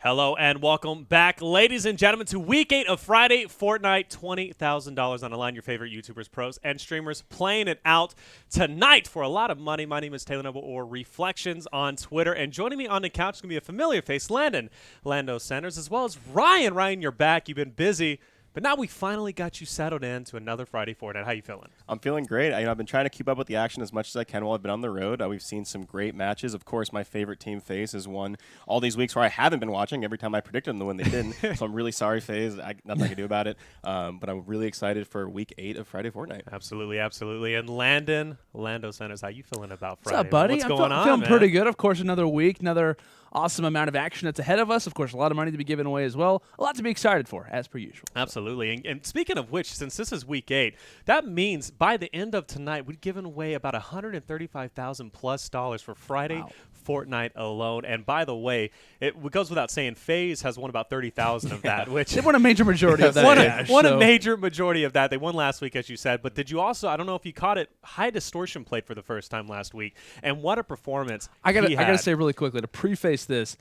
Hello and welcome back, ladies and gentlemen, to Week 8 of Friday Fortnite. $20,000 on the line. Your favorite YouTubers, pros, and streamers playing it out tonight for a lot of money. My name is Taylor Noble, or Reflections on Twitter. And joining me on the couch is going to be a familiar face, Lando Sanders, as well as Ryan. Ryan, you're back. You've been busy. But now we finally got you settled in to another Friday Fortnite. How you feeling? I'm feeling great. I've been trying to keep up with the action as much as I can while I've been on the road. We've seen some great matches. Of course, my favorite team, FaZe, has won all these weeks where I haven't been watching. Every time I predicted them to win, they didn't. So I'm really sorry, FaZe. Nothing I can do about it. But I'm really excited for Week 8 of Friday Fortnite. Absolutely, absolutely. And Lando Sanders, how you feeling about Friday? What's up, buddy? What's going on, feeling man? pretty good. Of course, another week, another awesome amount of action that's ahead of us. Of course, a lot of money to be given away as well. A lot to be excited for, as per usual. Absolutely. And speaking of which, since this is Week 8, that means by the end of tonight, we've given away about $135,000+ for Friday Fortnite alone. And by the way, it goes without saying, FaZe has won about 30,000 of that. Which they won a major majority of that. Won a major majority of that. They won last week, as you said. But did you also, I don't know if you caught it, HighDistortion played for the first time last week. And what a performance I gotta say really quickly to preface this.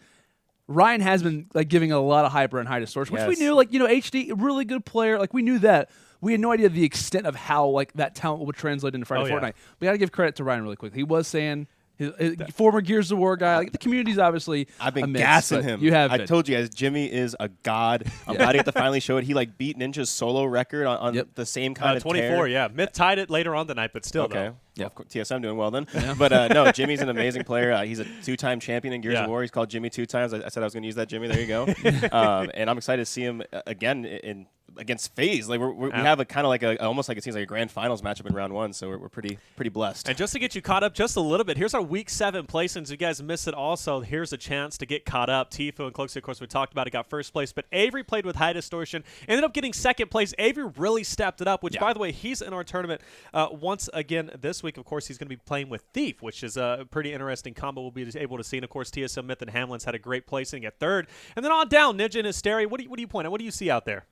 Ryan has been giving a lot of hype around HighDistortion, which we knew. HD, really good player. We knew that. We had no idea the extent of how that talent would translate into Friday Fortnite. We got to give credit to Ryan really quick. He was saying his former Gears of War guy. The community's obviously I've been amidst, gassing him. You have. I told you guys, Jimmy is a god. I'm glad he got to finally show it. He beat Ninja's solo record on the same kind of 24. tear. Yeah, Myth tied it later on tonight, but still. Okay. Though. Yeah, of course, TSM doing well then. Yeah. But no, Jimmy's an amazing player. He's a 2-time champion in Gears of War. He's called Jimmy 2 times. I said I was going to use that, Jimmy. There you go. And I'm excited to see him again against FaZe. We have a kind of almost like it seems like a grand finals matchup in round 1. So we're pretty blessed. And just to get you caught up just a little bit, here's our Week 7 placings. You guys missed it also. Here's a chance to get caught up. Tfue and Cloak, of course, we talked about it, got first place. But Avxry played with HighDistortion, ended up getting second place. Avxry really stepped it up, which, by the way, he's in our tournament once again this week. Of course, he's going to be playing with Thief, which is a pretty interesting combo we'll be able to see. And, of course, TSM Myth and Hamlinz had a great placing at 3rd. And then on down, Ninja and Hysteria. What do you point at? What do you see out there?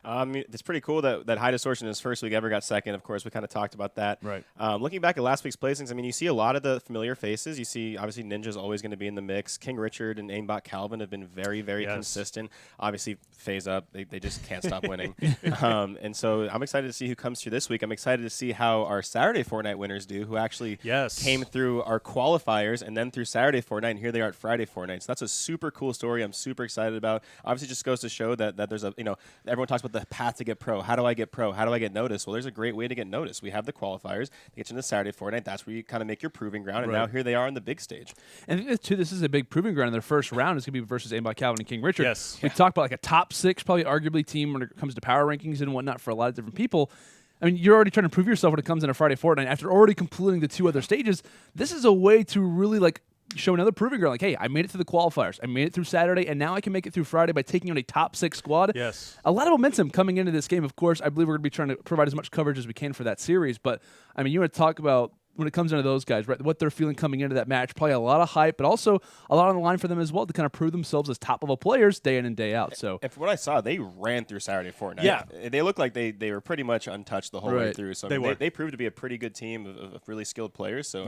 It's pretty cool that HighDistortion in his first week ever got second. Of course, we kind of talked about that. Right. Looking back at last week's placings, you see a lot of the familiar faces. You see, obviously, Ninja's always going to be in the mix. King Richard and Aimbotcalvin have been very, very consistent. Obviously, FaZe up. They just can't stop winning. And so I'm excited to see who comes through this week. I'm excited to see how our Saturday Fortnite winners do, who actually came through our qualifiers and then through Saturday Fortnite, and here they are at Friday Fortnite. So that's a super cool story I'm super excited about. Obviously, just goes to show that there's everyone talks about the path to get pro. How do I get pro? How do I get noticed? Well, there's a great way to get noticed. We have the qualifiers to get you into Saturday Fortnite. That's where you kind of make your proving ground. And now here they are on the big stage. And I think, too, this is a big proving ground in their first round. It's going to be versus Aimbotcalvin and King Richard. Yes. We talked about a top 6, probably arguably team when it comes to power rankings and whatnot for a lot of different people. You're already trying to prove yourself when it comes into Friday Fortnite. After already completing the 2 other stages, this is a way to really show another proving ground. Hey, I made it through the qualifiers. I made it through Saturday, and now I can make it through Friday by taking on a top 6 squad. Yes. A lot of momentum coming into this game, of course. I believe we're going to be trying to provide as much coverage as we can for that series. But, you want to talk about when it comes down to those guys, right? What they're feeling coming into that match. Probably a lot of hype, but also a lot on the line for them as well to kind of prove themselves as top-level players day in and day out. So, and from what I saw, they ran through Saturday Fortnite. Yeah. They looked like they were pretty much untouched the whole way through. So they proved to be a pretty good team of really skilled players. So,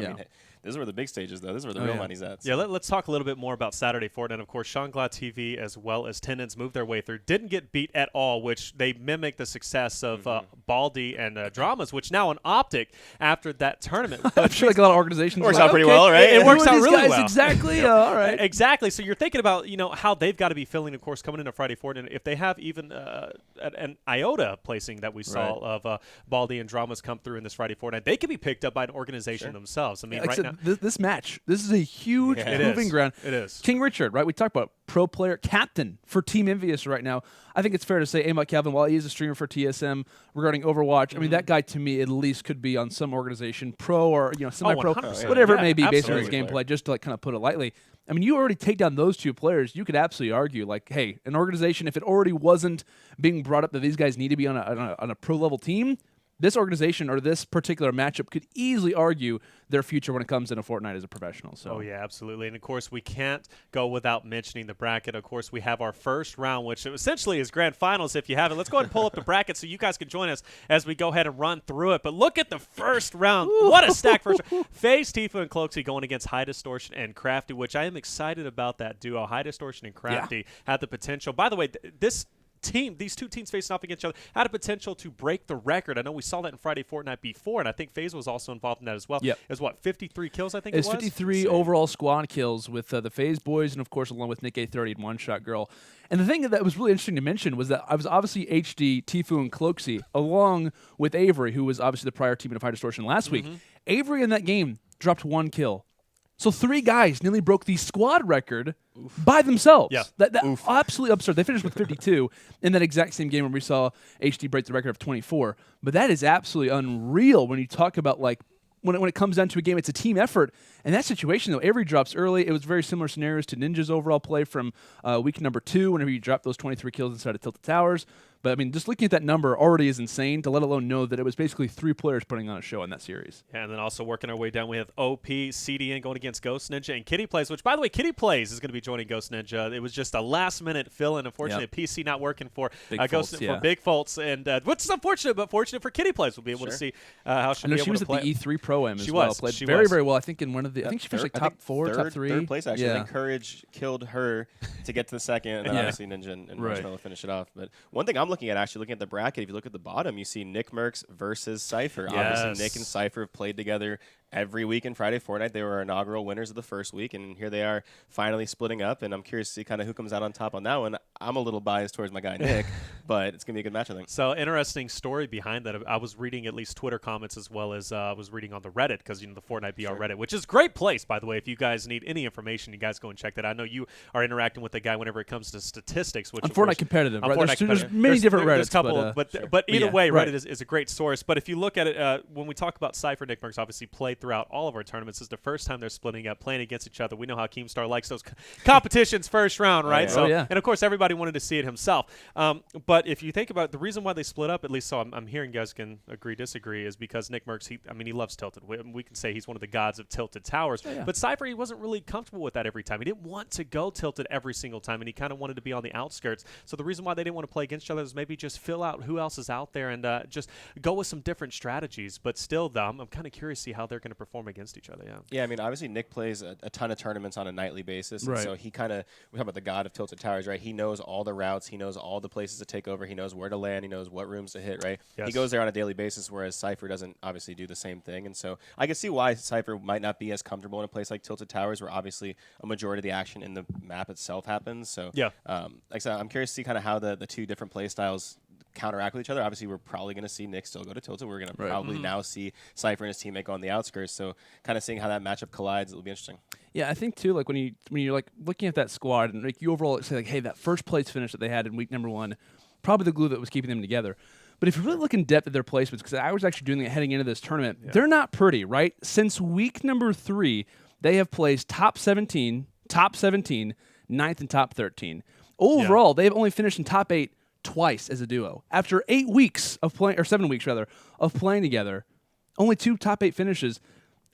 this is where the big stages, though. This is where the real money's at. So. Yeah, let's talk a little bit more about Saturday Fortnite. Of course, Shawn Claude TV as well as Tendons moved their way through. Didn't get beat at all, which they mimic the success of Baldy and Dramas, which now on Optic after that tournament. I'm sure a lot of organizations works out pretty well, right? It works out really well. Exactly. All right. Exactly. So you're thinking about how they've got to be feeling, of course, coming into Friday Fortnite. If they have even an iota placing that we saw of Baldy and Dramas come through in this Friday Fortnite, they could be picked up by an organization themselves. Right now, this match. This is a huge proving ground. It is. King Richard, right? We talked about pro player, captain for Team Envious right now. I think it's fair to say Aimbotcalvin, while he is a streamer for TSM regarding Overwatch, that guy to me at least could be on some organization, pro or semi-pro, whatever it may be based on his gameplay, just to kind of put it lightly. You already take down those 2 players. You could absolutely argue, hey, an organization, if it already wasn't being brought up that these guys need to be on a pro-level team, this organization or this particular matchup could easily argue their future when it comes into Fortnite as a professional. So. Oh, yeah, absolutely. And, of course, we can't go without mentioning the bracket. Of course, we have our first round, which essentially is grand finals if you haven't. Let's go ahead and pull up the bracket so you guys can join us as we go ahead and run through it. But look at the first round. What a stack first round. FaZe, Tfue, and Cloak going against HighDistortion and Krafty, which I am excited about that duo. HighDistortion and Krafty had the potential. By the way, these two teams facing off against each other had a potential to break the record. I know we saw that in Friday Fortnite before, and I think FaZe was also involved in that as well. Yep. It was, what, 53 kills, I think it was? 53 overall squad kills with the FaZe boys and, of course, along with Nick28T and One Shot Girl. And the thing that was really interesting to mention was that I was obviously HD, Tfue, and Cloaksy, along with Avxry, who was obviously the prior teammate of HighDistortion last week. Avxry in that game dropped 1 kill. So 3 guys nearly broke the squad record by themselves. Yeah. That absolutely absurd. They finished with 52 in that exact same game where we saw HD break the record of 24. But that is absolutely unreal when you talk about, like, when it comes down to a game, it's a team effort. In that situation, though, Avxry drops early. It was very similar scenarios to Ninja's overall play from week number 2, whenever you dropped those 23 kills inside of Tilted Towers. But, I mean, just looking at that number already is insane, to let alone know that it was basically 3 players putting on a show in that series. Yeah, and then also working our way down, we have OPscT going against GhostNinja and KittyPlays, which, by the way, KittyPlays is going to be joining GhostNinja. It was just a last-minute fill-in. Unfortunately, PC not working for Big Faults, and which is unfortunate, but fortunate for KittyPlays. We'll be able to see how she'll be able to play. She was at the E3 Pro-Am as well. Played she very, was. very well. I think in one of the, I think she finished like top 4, top 3. Third place, actually. Yeah. I think Courage killed her to get to the second, and then obviously Ninja and Marshmallow finish it off. But one thing I'm looking at the bracket, if you look at the bottom, you see Nickmercs versus Sypher. Yes. Obviously, Nick and Sypher have played together every week in Friday Fortnite. They were our inaugural winners of the first week, and here they are finally splitting up, and I'm curious to see kind of who comes out on top on that one. I'm a little biased towards my guy Nick, but it's going to be a good match, I think. So, interesting story behind that. I was reading at least Twitter comments as well as I was reading on the Reddit, because, the Fortnite BR Reddit, which is a great place, by the way. If you guys need any information, you guys go and check that. I know you are interacting with the guy whenever it comes to statistics. Which I'm Fortnite competitive, right? There's many different Reddits. There's a couple, but either way, Reddit is a great source. But if you look at it, when we talk about Sypher, Nickmercs obviously played throughout all of our tournaments. This is the first time they're splitting up, playing against each other. We know how Keemstar likes those competitions first round, right? And of course, everybody wanted to see it himself. But if you think about the reason why they split up, at least so I'm hearing guys can agree, disagree, is because Nickmercs, he loves Tilted. We can say he's one of the gods of Tilted Towers. But Sypher, he wasn't really comfortable with that every time. He didn't want to go Tilted every single time, and he kind of wanted to be on the outskirts. So the reason why they didn't want to play against each other is maybe just fill out who else is out there and just go with some different strategies. But still, though, I'm kind of curious to see how they're going to perform against each other. Yeah, obviously Nick plays a ton of tournaments on a nightly basis, right. And so he kind of, we talk about the god of Tilted Towers, right? He knows all the routes, he knows all the places to take over, he knows where to land, he knows what rooms to hit, right? Yes. He goes there on a daily basis, whereas Sypher doesn't obviously do the same thing, and so I can see why Sypher might not be as comfortable in a place like Tilted Towers, where obviously a majority of the action in the map itself happens. So like I said, I'm curious to see kind of how the two different play styles counteract with each other. Obviously, we're probably going to see Nick still go to Tilted. We're going to probably now see Sypher and his teammate go on the outskirts. So kind of seeing how that matchup collides, it'll be interesting. Yeah, I think too, like when you're like looking at that squad and like you overall say like, hey, that first place finish that they had in week number 1, probably the glue that was keeping them together. But if you really look in depth at their placements, because I was actually doing it heading into this tournament, they're not pretty, right? Since week number 3, they have placed top 17, 9th, and top 13. Overall, they've only finished in top 8 twice as a duo. After 8 weeks of playing, or 7 weeks rather, of playing together, only 2 top 8 finishes.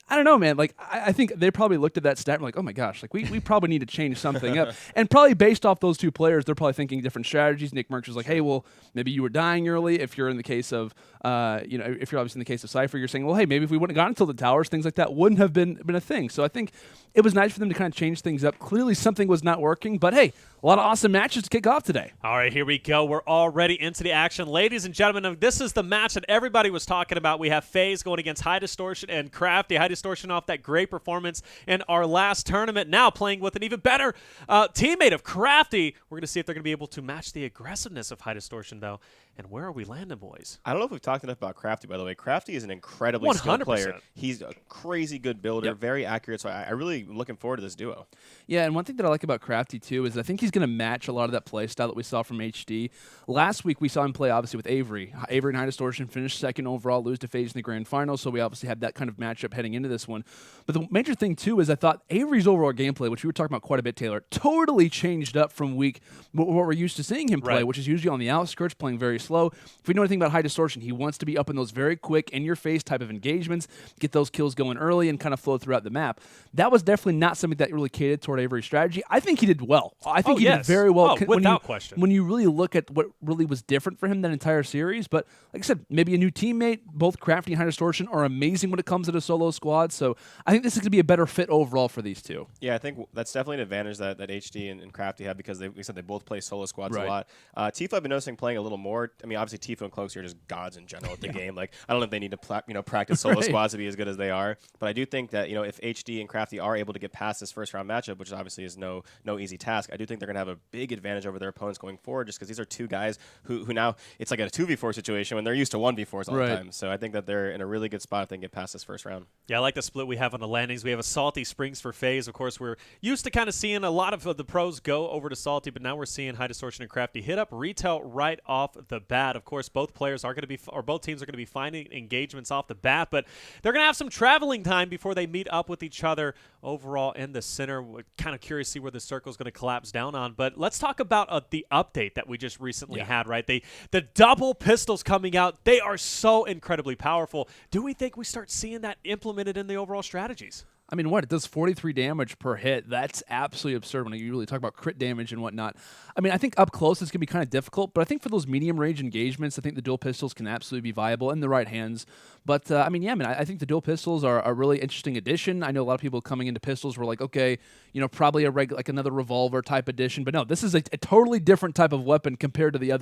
I don't know, man. Like, I think they probably looked at that stat and were like, oh my gosh, like we probably need to change something up. And probably based off those 2 players, they're probably thinking different strategies. Nickmercs was like, hey, well, maybe you were dying early. If you're in the case of, if you're obviously in the case of Sypher, you're saying, well, hey, maybe if we wouldn't have gotten Tilted Towers, things like that wouldn't have been a thing. So I think it was nice for them to kind of change things up. Clearly something was not working, but hey, a lot of awesome matches to kick off today. All right, here we go. We're already into the action. Ladies and gentlemen, this is the match that everybody was talking about. We have FaZe going against HighDistortion and Krafty. HighDistortion off that great performance in our last tournament, now playing with an even better teammate of Krafty. We're going to see if they're going to be able to match the aggressiveness of HighDistortion, though. And where are we landing, boys? I don't know if we've talked enough about Krafty, by the way. Krafty is an incredibly skilled player. He's a crazy good builder, very accurate, so I really am looking forward to this duo. Yeah, and one thing that I like about Krafty, too, is I think he's going to match a lot of that play style that we saw from HD. Last week, we saw him play, obviously, with Avxry. Avxry and HighDistortion finished second overall, lose to FaZe in the grand final, so we obviously had that kind of matchup heading into this one. But the major thing, too, is I thought Avxry's overall gameplay, which we were talking about quite a bit, Taylor, totally changed up from what we're used to seeing him play, which is usually on the outskirts, playing very slow. If we know anything about HighDistortion, he wants to be up in those very quick, in-your-face type of engagements, get those kills going early and kind of flow throughout the map. That was definitely not something that really catered toward Avxry's strategy. I think he did well. I think he did very well. Without question. When you really look at what really was different for him that entire series, but like I said, maybe a new teammate, both Krafty and HighDistortion are amazing when it comes to the solo squad, so I think this is going to be a better fit overall for these two. Yeah, I think that's definitely an advantage that HD and Krafty have because we said they both play solo squads a lot. Tfue I've been noticing playing a little more. I mean, obviously Tfue and Cloak are just gods in general at the game. Like, I don't know if they need to practice solo squads to be as good as they are, but I do think that if HD and Krafty are able to get past this first round matchup, which obviously is no easy task, I do think they're going to have a big advantage over their opponents going forward just because these are two guys who now it's like a 2v4 situation when they're used to 1v4s all the time. So I think that they're in a really good spot if they can get past this first round. Yeah, I like the split we have on the landings. We have a Salty Springs for FaZe. Of course, we're used to kind of seeing a lot of the pros go over to Salty, but now we're seeing HighDistortion and Krafty hit up retail right off the bat. Of course, both players are going to be, or both teams are going to be finding engagements off the bat, but they're going to have some traveling time before they meet up with each other overall in the center. We're kind of curious to see where the circle is going to collapse down on, but let's talk about the update that we just recently had, right? The double pistols coming out, they are so incredibly powerful. Do we think we start seeing that implemented in the overall strategies? I mean, what? It does 43 damage per hit. That's absolutely absurd when you really talk about crit damage and whatnot. I mean, I think up close it's going to be kind of difficult, but I think for those medium-range engagements, I think the dual pistols can absolutely be viable in the right hands. But, I mean, I think the dual pistols are a really interesting addition. I know a lot of people coming into pistols were like, okay, probably like another revolver type addition. But no, this is a totally different type of weapon compared to the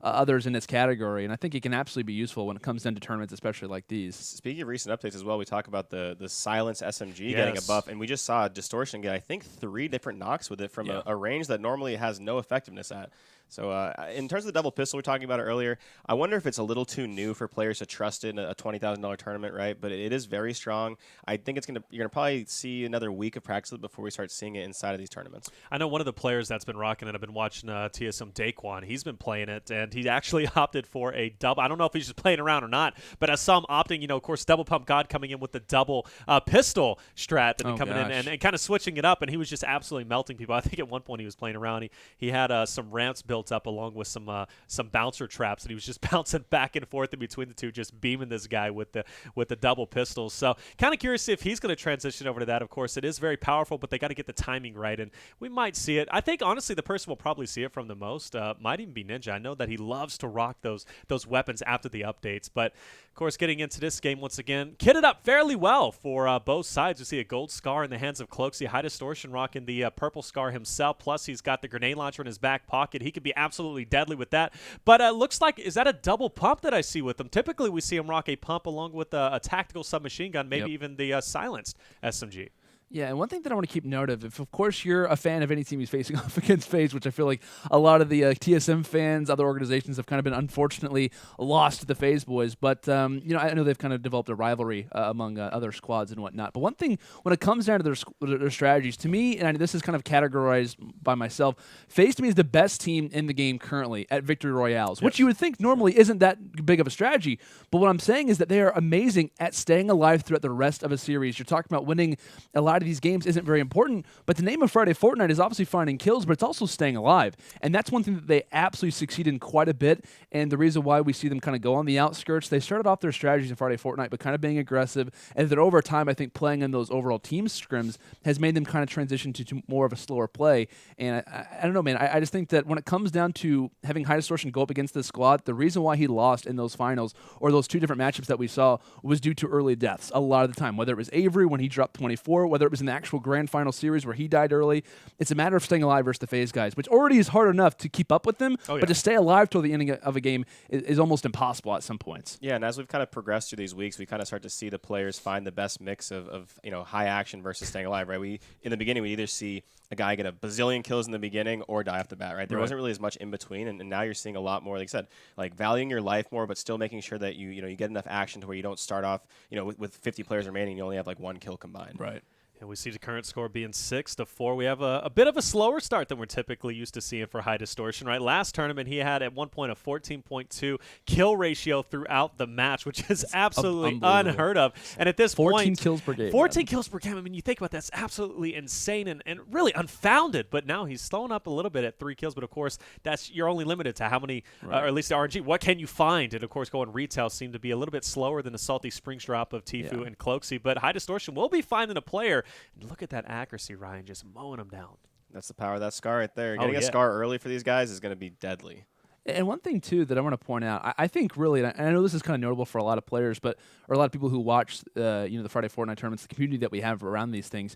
others in its category. And I think it can absolutely be useful when it comes down to tournaments, especially like these. Speaking of recent updates as well, we talk about the Silence SMG getting a buff, and we just saw Distortion get, I think, 3 different knocks with it from a range that normally has no effectiveness at. So in terms of the double pistol, we were talking about it earlier, I wonder if it's a little too new for players to trust it in a $20,000 tournament, right? But it is very strong. I think you're going to probably see another week of practice before we start seeing it inside of these tournaments. I know one of the players that's been rocking it, I've been watching TSM Daequan. He's been playing it, and he actually opted for a double. I don't know if he's just playing around or not, but I saw him opting, of course, Double Pump God coming in with the double pistol strat and coming in and kind of switching it up, and he was just absolutely melting people. I think at one point he was playing around. He had some ramps built up along with some bouncer traps, and he was just bouncing back and forth in between the two, just beaming this guy with the double pistols. So kind of curious if he's going to transition over to that. Of course, it is very powerful, but they got to get the timing right, and we might see it. I think honestly the person will probably see it from the most might even be Ninja. I know that he loves to rock those weapons after the updates, but of course getting into this game once again, kitted up fairly well for both sides. We see a gold scar in the hands of Cloak, see HighDistortion rocking the purple scar himself, plus he's got the grenade launcher in his back pocket. He could be absolutely deadly with that, but looks like, is that a double pump that I see with him? Typically we see him rock a pump along with a tactical submachine gun, maybe even the silenced SMG. Yeah, and one thing that I want to keep note of course you're a fan of any team he's facing off against FaZe, which I feel like a lot of the TSM fans, other organizations have kind of been unfortunately lost to the FaZe boys, but I know they've kind of developed a rivalry among other squads and whatnot. But one thing, when it comes down to their strategies, to me, and this is kind of categorized by myself, FaZe to me is the best team in the game currently at Victory Royales, which you would think normally isn't that big of a strategy, but what I'm saying is that they are amazing at staying alive throughout the rest of a series. You're talking about winning a lot of these games isn't very important, but the name of Friday Fortnite is obviously finding kills, but it's also staying alive. And that's one thing that they absolutely succeed in quite a bit, and the reason why we see them kind of go on the outskirts. They started off their strategies in Friday Fortnite, but kind of being aggressive, and then over time, I think playing in those overall team scrims has made them kind of transition to more of a slower play. And I don't know, man, I just think that when it comes down to having HighDistortion go up against this squad, the reason why he lost in those finals, or those 2 different matchups that we saw, was due to early deaths a lot of the time, whether it was Avxry when he dropped 24, whether it was in the actual grand final series where he died early. It's a matter of staying alive versus the FaZe guys, which already is hard enough to keep up with them, but to stay alive till the ending of a game is almost impossible at some points. Yeah, and as we've kind of progressed through these weeks, we kind of start to see the players find the best mix of high action versus staying alive, right? In the beginning, we either see a guy get a bazillion kills in the beginning or die off the bat, right? There wasn't really as much in between, and now you're seeing a lot more, like I said, like valuing your life more, but still making sure that you get enough action to where you don't start off, with 50 players remaining, you only have like 1 kill combined. Right. And we see the current score being 6-4. We have a bit of a slower start than we're typically used to seeing for HighDistortion, right? Last tournament, he had at one point a 14.2 kill ratio throughout the match, which is absolutely unheard of. And at this 14 kills per game. 14 kills per game. I mean, you think about that, that's absolutely insane and really unfounded. But now he's slowing up a little bit at 3 kills. But of course, you're only limited to how many, or at least the RNG. What can you find? And of course, going retail seemed to be a little bit slower than the salty Springs drop of Tfue and Cloaksy. But HighDistortion will be finding a player. And look at that accuracy, Ryan, just mowing them down. That's the power of that scar right there. Getting a scar early for these guys is going to be deadly. And one thing, too, that I want to point out, I think really, and I know this is kind of notable for a lot of players, or a lot of people who watch the Friday Fortnite tournaments, the community that we have around these things,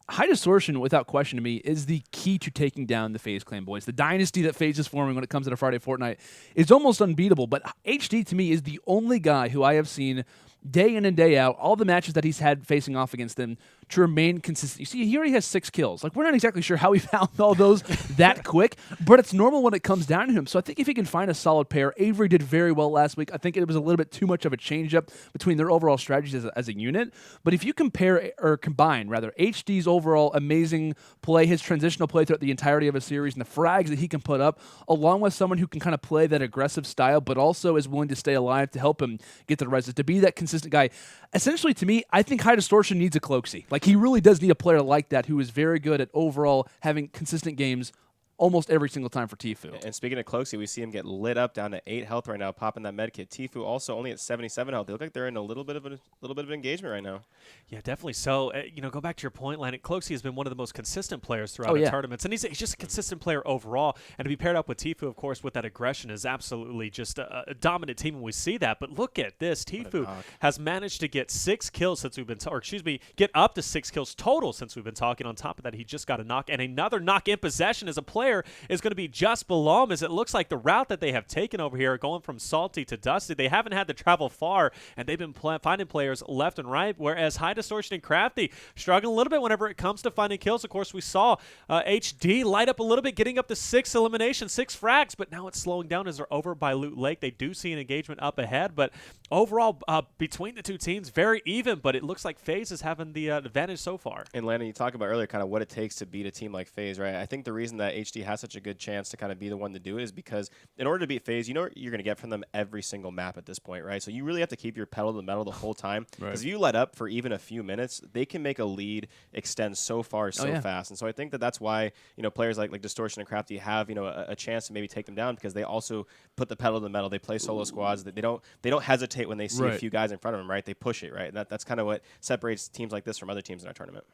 HighDistortion, without question to me, is the key to taking down the FaZe Clan boys. The dynasty that FaZe is forming when it comes to Friday Fortnite is almost unbeatable, but HD, to me, is the only guy who I have seen day in and day out, all the matches that he's had facing off against them, to remain consistent. You see, he already has 6 kills. Like, we're not exactly sure how he found all those that quick, but it's normal when it comes down to him. So I think if he can find a solid pair, Avxry did very well last week. I think it was a little bit too much of a change-up between their overall strategies as a unit. But if you combine HD's overall amazing play, his transitional play throughout the entirety of a series, and the frags that he can put up, along with someone who can kind of play that aggressive style, but also is willing to stay alive to help him get the reses, to be that consistent guy. Essentially, to me, I think HighDistortion needs a Cloaksy. Like, he really does need a player like that who is very good at overall having consistent games almost every single time for Tfue. And speaking of Cloaksy, we see him get lit up down to 8 health right now, popping that med kit. Tfue also only at 77 health. They look like they're in a little bit of engagement right now. Yeah, definitely. So, go back to your point, Landon. Cloaksy has been one of the most consistent players throughout the tournaments, and he's just a consistent player overall. And to be paired up with Tfue, of course, with that aggression is absolutely just a dominant team, and we see that. But look at this. Tfue has managed to get 6 kills since we've been, get up to 6 kills total since we've been talking. On top of that, he just got a knock, and another knock in possession as a player is going to be just below him, as it looks like the route that they have taken over here, going from salty to dusty, they haven't had to travel far, and they've been finding players left and right, whereas HighDistortion and Krafty struggling a little bit whenever it comes to finding kills. Of course, we saw HD light up a little bit, getting up to 6 eliminations, 6 frags, but now it's slowing down as they're over by Loot Lake. They do see an engagement up ahead, but overall, between the two teams, very even, but it looks like FaZe is having the advantage so far. And Landon, you talked about earlier kind of what it takes to beat a team like FaZe, right? I think the reason that HD has such a good chance to kind of be the one to do it is because in order to beat FaZe, you know what you're going to get from them every single map at this point, right? So you really have to keep your pedal to the metal the whole time, because if you let up for even a few minutes, they can make a lead extend so far so fast. And so I think that that's why players like Distortion and Krafty have a chance to maybe take them down, because they also put the pedal to the metal. They play solo squads. They don't hesitate when they see a few guys in front of them, right? They push it, right? And that's kind of what separates teams like this from other teams in our tournament.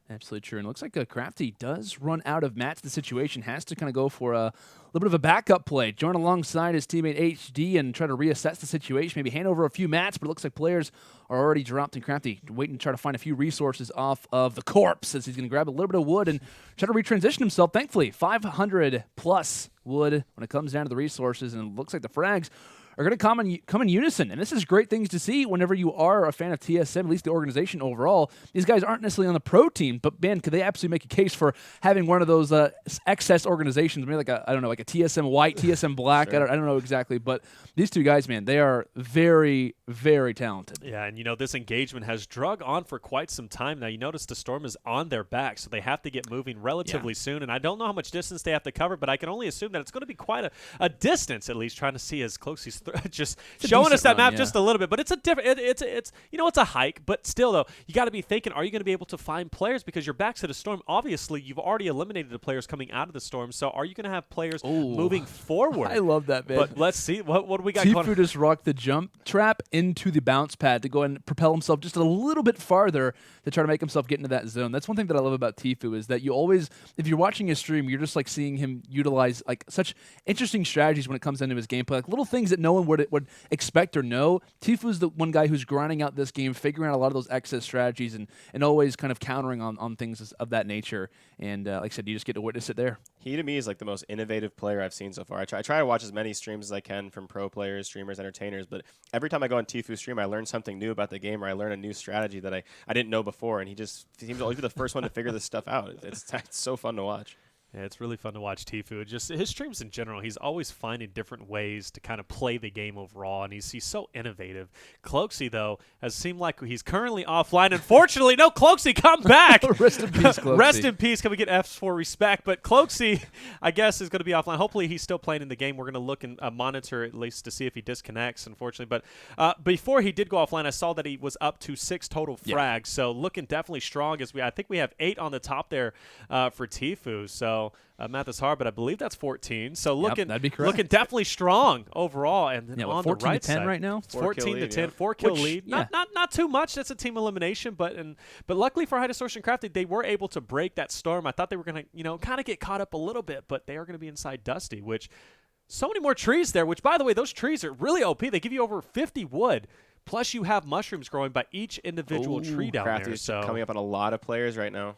Absolutely true. And it looks like Krafty does run out of match the situation, has to kind of go for a little bit of a backup play, join alongside his teammate HD and try to reassess the situation, maybe hand over a few mats, but it looks like players are already dropped, and Krafty waiting to try to find a few resources off of the corpse, as he's going to grab a little bit of wood and try to retransition himself. Thankfully, 500 plus wood when it comes down to the resources, and it looks like the frags are going to come in unison. And this is great things to see whenever you are a fan of TSM, at least the organization overall. These guys aren't necessarily on the pro team, but man, could they absolutely make a case for having one of those excess organizations, maybe like a TSM white, TSM black, I don't know exactly, but these two guys, man, they are very, very talented. Yeah, and this engagement has drug on for quite some time now. You notice the storm is on their back, so they have to get moving relatively soon, and I don't know how much distance they have to cover, but I can only assume that it's going to be quite a distance, at least, trying to see as close as just showing us that map just a little bit. But it's a different, it's a hike, but still, though, you got to be thinking, are you going to be able to find players, because your back's to the storm? Obviously, you've already eliminated the players coming out of the storm, so are you going to have players moving forward? I love that, man. But let's see, what do we got going on? Tfue just rocked the jump trap into the bounce pad to go and propel himself just a little bit farther to try to make himself get into that zone. That's one thing that I love about Tfue, is that you always, if you're watching his stream, you're just like seeing him utilize like such interesting strategies when it comes into his gameplay, like little things that no one would expect or know. Tfue is the one guy who's grinding out this game, figuring out a lot of those excess strategies, and always kind of countering on things of that nature. And like I said, you just get to witness it there. He, to me, is like the most innovative player I've seen so far. I try to watch as many streams as I can from pro players, streamers, entertainers, but every time I go on Tfue's stream, I learn something new about the game, or I learn a new strategy that I didn't know before, and he just seems to always be the first one to figure this stuff out. It's so fun to watch. Yeah, it's really fun to watch Tfue. Just his streams in general, he's always finding different ways to kind of play the game overall, and he's so innovative. Cloaksy, though, has seemed like he's currently offline. Unfortunately, no, Cloaksy, come back! Rest in peace, Cloaksy. Rest in peace. Can we get Fs for respect? But Cloaksy, I guess, is going to be offline. Hopefully, he's still playing in the game. We're going to look and monitor at least to see if he disconnects, unfortunately. But before he did go offline, I saw that he was up to 6 total frags, so looking definitely strong. I think we have 8 on the top there for Tfue. So math is hard, but I believe that's 14. So looking definitely strong overall. And then on the 14 right to 10 side, right now. 14 to 10, 4-kill lead. Yeah. Not too much. That's a team elimination, but luckily for HighDistortion Krafty, they were able to break that storm. I thought they were going to kind of get caught up a little bit, but they are going to be inside Dusty, which so many more trees there. Which, by the way, those trees are really OP. They give you over 50 wood. Plus, you have mushrooms growing by each individual tree down there. Krafty's coming up on a lot of players right now.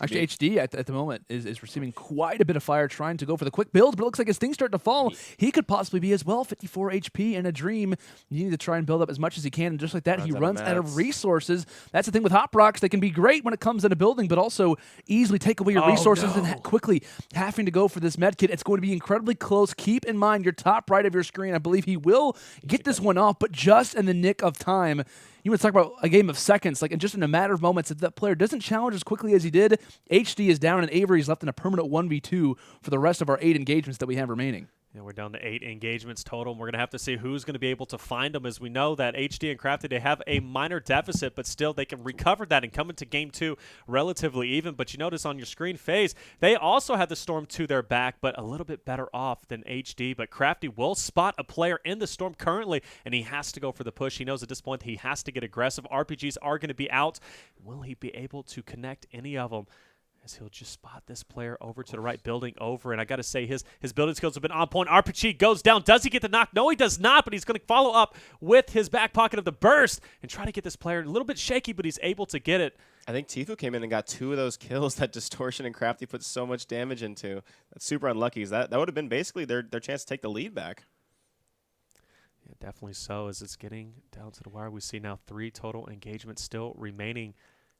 Actually, HD at the moment is receiving quite a bit of fire trying to go for the quick build, but it looks like as things start to fall, he could possibly be as well. 54 HP in a dream. You need to try and build up as much as he can, and just like that, he runs out of resources. That's the thing with Hop Rocks. They can be great when it comes into building, but also easily take away your resources and quickly having to go for this med kit. It's going to be incredibly close. Keep in mind your top right of your screen. I believe he will get this one off, but just in the nick of time. You want to talk about a game of seconds, like just in a matter of moments, if that player doesn't challenge as quickly as he did, HD is down and Avxry is left in a permanent 1v2 for the rest of our 8 engagements that we have remaining. Yeah, we're down to 8 engagements total, and we're going to have to see who's going to be able to find them, as we know that HD and Krafty, they have a minor deficit, but still they can recover that and come into Game 2 relatively even. But you notice on your screen, FaZe, they also have the Storm to their back, but a little bit better off than HD. But Krafty will spot a player in the Storm currently, and he has to go for the push. He knows at this point he has to get aggressive. RPGs are going to be out. Will he be able to connect any of them? As he'll just spot this player over to the right, building over. And I got to say, his building skills have been on point. RPG goes down. Does he get the knock? No, he does not, but he's going to follow up with his back pocket of the burst and try to get this player a little bit shaky, but he's able to get it. I think Tfue came in and got 2 of those kills that Distortion and Krafty put so much damage into. That's super unlucky. That would have been basically their chance to take the lead back. Yeah, definitely so. As it's getting down to the wire, we see now 3 total engagements still remaining.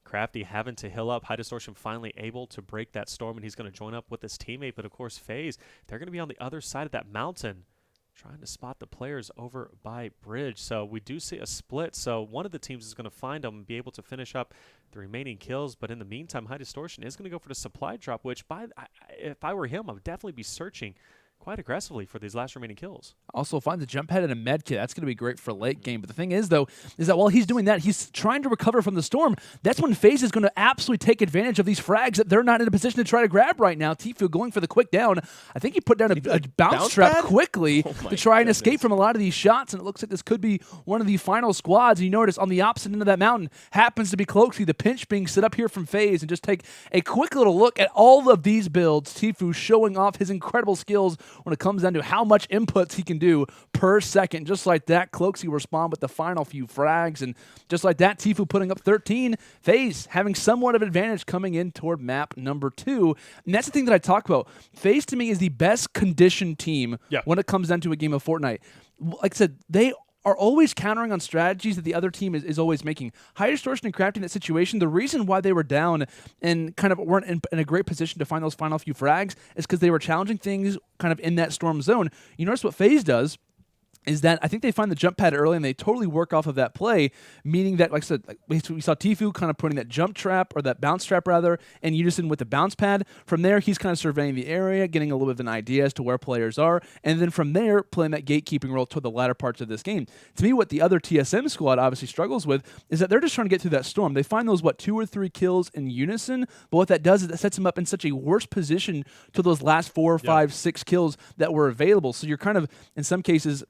Krafty having to heal up. HighDistortion finally able to break that storm, and he's going to join up with his teammate. But, of course, FaZe, they're going to be on the other side of that mountain trying to spot the players over by bridge. So we do see a split. So one of the teams is going to find them and be able to finish up the remaining kills. But in the meantime, HighDistortion is going to go for the supply drop, which if I were him, I would definitely be searching quite aggressively for these last remaining kills. Also finds a jump pad and a med kit. That's going to be great for late game. But the thing is, though, is that while he's doing that, he's trying to recover from the storm. That's when FaZe is going to absolutely take advantage of these frags that they're not in a position to try to grab right now. Tfue going for the quick down. I think he put down a bounce trap quickly to try and escape from a lot of these shots, and it looks like this could be one of the final squads. And you notice on the opposite end of that mountain happens to be Cloaksy, the pinch being set up here from FaZe, and just take a quick little look at all of these builds. Tfue showing off his incredible skills when it comes down to how much inputs he can do per second. Just like that, Cloaksy will respond with the final few frags, and just like that, Tfue putting up 13. FaZe having somewhat of an advantage coming in toward map number 2. And that's the thing that I talk about. FaZe, to me, is the best conditioned team when it comes down to a game of Fortnite. Like I said, they are always countering on strategies that the other team is always making. HighDistortion and Krafty in that situation, the reason why they were down and kind of weren't in a great position to find those final few frags is because they were challenging things kind of in that storm zone. You notice what FaZe does is that I think they find the jump pad early and they totally work off of that play, meaning that, like I said, we saw Tfue kind of putting that jump trap, or that bounce trap rather, in unison with the bounce pad. From there, he's kind of surveying the area, getting a little bit of an idea as to where players are, and then from there, playing that gatekeeping role toward the latter parts of this game. To me, what the other TSM squad obviously struggles with is that they're just trying to get through that storm. They find those, 2 or 3 kills in unison, but what that does is it sets them up in such a worse position to those last 4, 5, 6 kills that were available. So you're kind of, in some cases,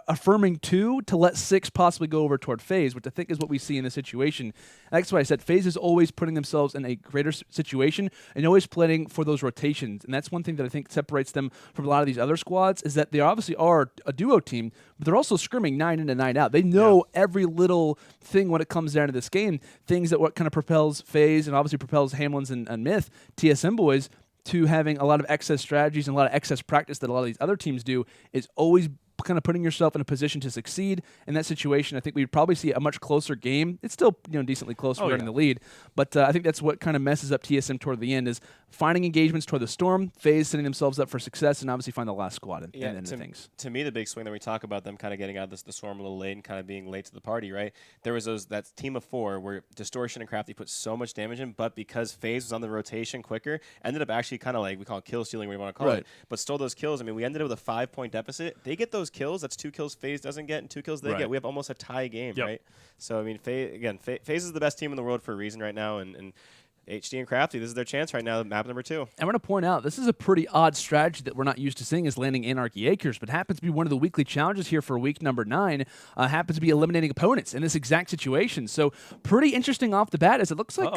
affirming 2 to let 6 possibly go over toward FaZe, which I think is what we see in this situation. That's why I said FaZe is always putting themselves in a greater situation and always planning for those rotations. And that's one thing that I think separates them from a lot of these other squads, is that they obviously are a duo team, but they're also scrimming 9 in and 9 out. They know every little thing when it comes down to this game, things that what kind of propels FaZe and obviously propels Hamlinz and Myth, TSM boys, to having a lot of excess strategies and a lot of excess practice that a lot of these other teams do, is always kind of putting yourself in a position to succeed in that situation. I think we'd probably see a much closer game. It's still decently close regarding the lead, but I think that's what kind of messes up TSM toward the end, is finding engagements toward the storm, FaZe setting themselves up for success, and obviously find the last squad and end of things. To me, the big swing that we talk about them kind of getting out of the storm a little late and kind of being late to the party, right? There was that team of 4 where Distortion and Krafty put so much damage in, but because FaZe was on the rotation quicker, ended up actually kind of like, we call it kill stealing, whatever you want to call it, but stole those kills. I mean, we ended up with a 5-point deficit. They get those kills. That's 2 kills FaZe doesn't get and 2 kills they get. We have almost a tie game, right? So, I mean, FaZe is the best team in the world for a reason right now, and HD and Krafty, this is their chance right now, map number 2. I'm going to point out, this is a pretty odd strategy that we're not used to seeing is landing Anarchy Acres, but happens to be one of the weekly challenges here for week number 9, happens to be eliminating opponents in this exact situation. So pretty interesting off the bat as it looks like,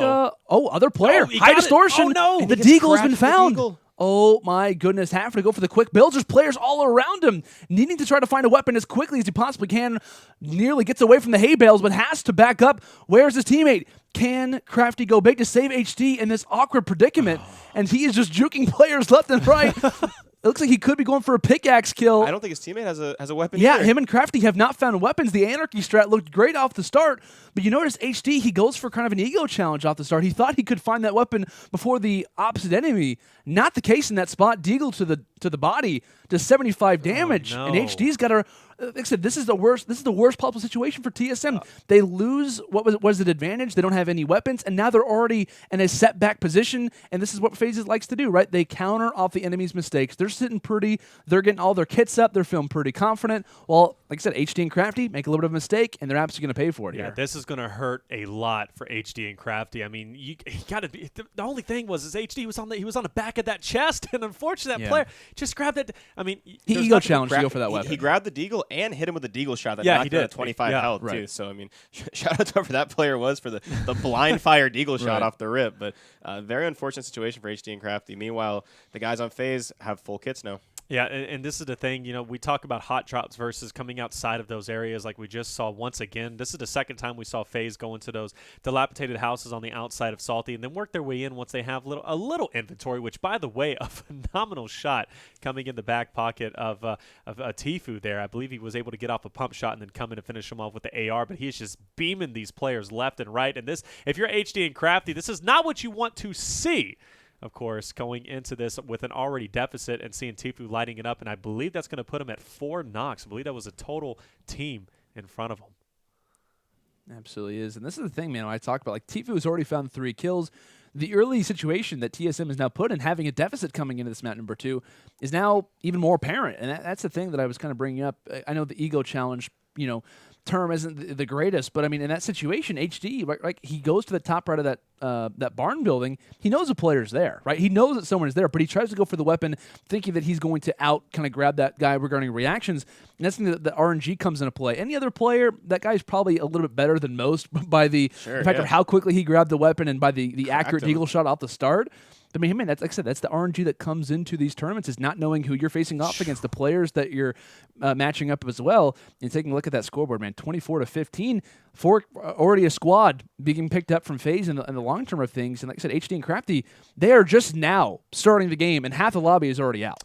other player, HighDistortion. Oh, no. The Deagle has been found. Oh my goodness, having to go for the quick builds. There's players all around him, needing to try to find a weapon as quickly as he possibly can. Nearly gets away from the hay bales, but has to back up. Where's his teammate? Can Krafty go big to save HD in this awkward predicament? And he is just juking players left and right. It looks like he could be going for a pickaxe kill. I don't think his teammate has a weapon Yeah, either. him and Krafty have not found weapons. The Anarchy strat looked great off the start, but you notice HD, he goes for kind of an ego challenge off the start. He thought he could find that weapon before the opposite enemy. Not the case in that spot. Deagle to the body does 75 damage, and HD's got to. Like I said, this is the worst. This is the worst possible situation for TSM. They lose what was an advantage. They don't have any weapons, and now they're already in a setback position. And this is what FaZe likes to do, right? They counter off the enemy's mistakes. They're sitting pretty. They're getting all their kits up. They're feeling pretty confident. Well, like I said, HD and Krafty make a little bit of a mistake, and they're absolutely going to pay for it. Yeah, this is going to hurt a lot for HD and Krafty. I mean, he got to be. The only thing was HD was on the back of that chest, and unfortunately, that player just grabbed it. I mean, he ego challenged to go for that weapon. He grabbed the Deagle and hit him with a Deagle shot that knocked him at 25 health too. So I mean, shout out to whoever that player was for the blind fire Deagle shot off the rip. But very unfortunate situation for HD and Krafty. Meanwhile, the guys on FaZe have full kits now. Yeah, and this is the thing, you know, we talk about hot drops versus coming outside of those areas like we just saw once again. This is the second time we saw FaZe go into those dilapidated houses on the outside of Salty and then work their way in once they have a little inventory, which, by the way, a phenomenal shot coming in the back pocket of Tfue there. I believe he was able to get off a pump shot and then come in and finish him off with the AR, but he is just beaming these players left and right. And this, if you're HD and Krafty, this is not what you want to see. Of course, going into this with an already deficit and seeing Tfue lighting it up, and I believe that's going to put him at 4 knocks. I believe that was a total team in front of him. Absolutely is. And this is the thing, man, when I talk about, like, Tfue has already found 3 kills. The early situation that TSM is now put in, having a deficit coming into this map number 2, is now even more apparent. And that's the thing that I was kind of bringing up. I know the ego challenge, you know, term isn't the greatest, but I mean, in that situation, HD, right, he goes to the top right of that barn building. He knows a player's there, right? He knows that someone is there, but he tries to go for the weapon, thinking that he's going to kind of grab that guy regarding reactions. And that's the RNG comes into play. Any other player, that guy's probably a little bit better than most by the fact of how quickly he grabbed the weapon and by the accurate Deagle shot off the start. I mean, that's, like I said, that's the RNG that comes into these tournaments, is not knowing who you're facing off against, the players that you're matching up as well. And taking a look at that scoreboard, man, 24-15, already a squad being picked up from FaZe in the long term of things. And like I said, HD and Krafty, they are just now starting the game, and half the lobby is already out.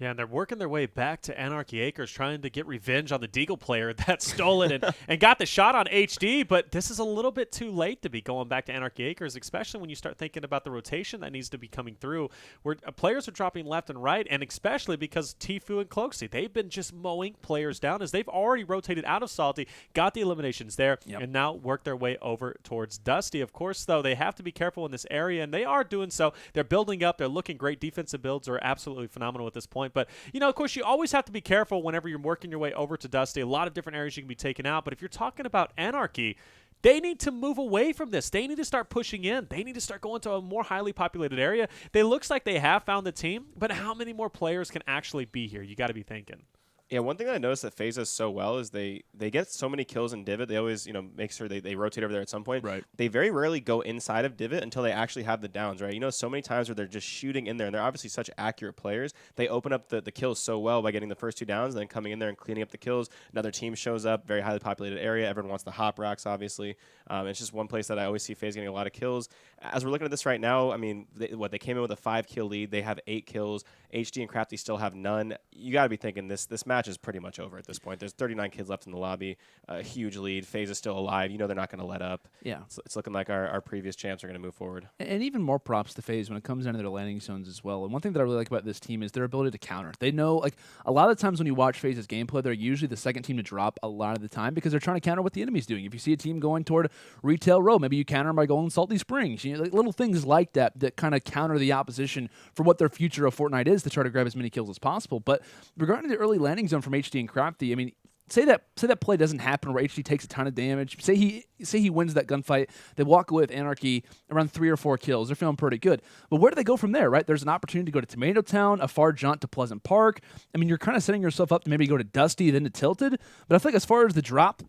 Yeah, and they're working their way back to Anarchy Acres, trying to get revenge on the Deagle player that stole it and got the shot on HD, but this is a little bit too late to be going back to Anarchy Acres, especially when you start thinking about the rotation that needs to be coming through, where players are dropping left and right, and especially because Tfue and Cloak, they've been just mowing players down as they've already rotated out of Salty, got the eliminations there, and now work their way over towards Dusty. Of course, though, they have to be careful in this area, and they are doing so. They're building up. They're looking great. Defensive builds are absolutely phenomenal at this point. But, you know, of course, you always have to be careful whenever you're working your way over to Dusty. A lot of different areas you can be taken out. But if you're talking about Anarchy, they need to move away from this. They need to start pushing in. They need to start going to a more highly populated area. It looks like they have found the team, but how many more players can actually be here? You got to be thinking. Yeah, one thing that I noticed that FaZe does so well is they get so many kills in Divot. They always, you know, make sure they rotate over there at some point. Right. They very rarely go inside of Divot until they actually have the downs, right? You know, so many times where they're just shooting in there, and they're obviously such accurate players. They open up the kills so well by getting the first 2 downs and then coming in there and cleaning up the kills. Another team shows up, very highly populated area. Everyone wants the hop racks, obviously. It's just one place that I always see FaZe getting a lot of kills. As we're looking at this right now, I mean, they came in with a 5-kill lead. They have 8 kills. HD and Krafty still have none. You got to be thinking this match match is pretty much over at this point. There's 39 kids left in the lobby, a huge lead. FaZe is still alive. You know they're not going to let up. Yeah. It's looking like our previous champs are going to move forward. And even more props to FaZe when it comes down to their landing zones as well. And one thing that I really like about this team is their ability to counter. They know, like, a lot of the times when you watch FaZe's gameplay, they're usually the second team to drop a lot of the time because they're trying to counter what the enemy's doing. If you see a team going toward Retail Row, maybe you counter them by going Salty Springs. You know, like, little things like that kind of counter the opposition for what their future of Fortnite is to try to grab as many kills as possible. But regarding the early landing zone from HD and Krafty, I mean, say that play doesn't happen where HD takes a ton of damage. Say he wins that gunfight. They walk away with Anarchy around 3 or 4 kills. They're feeling pretty good. But where do they go from there, right? There's an opportunity to go to Tomato Town, a far jaunt to Pleasant Park. I mean, you're kind of setting yourself up to maybe go to Dusty, then to Tilted. But I feel like as far as the drop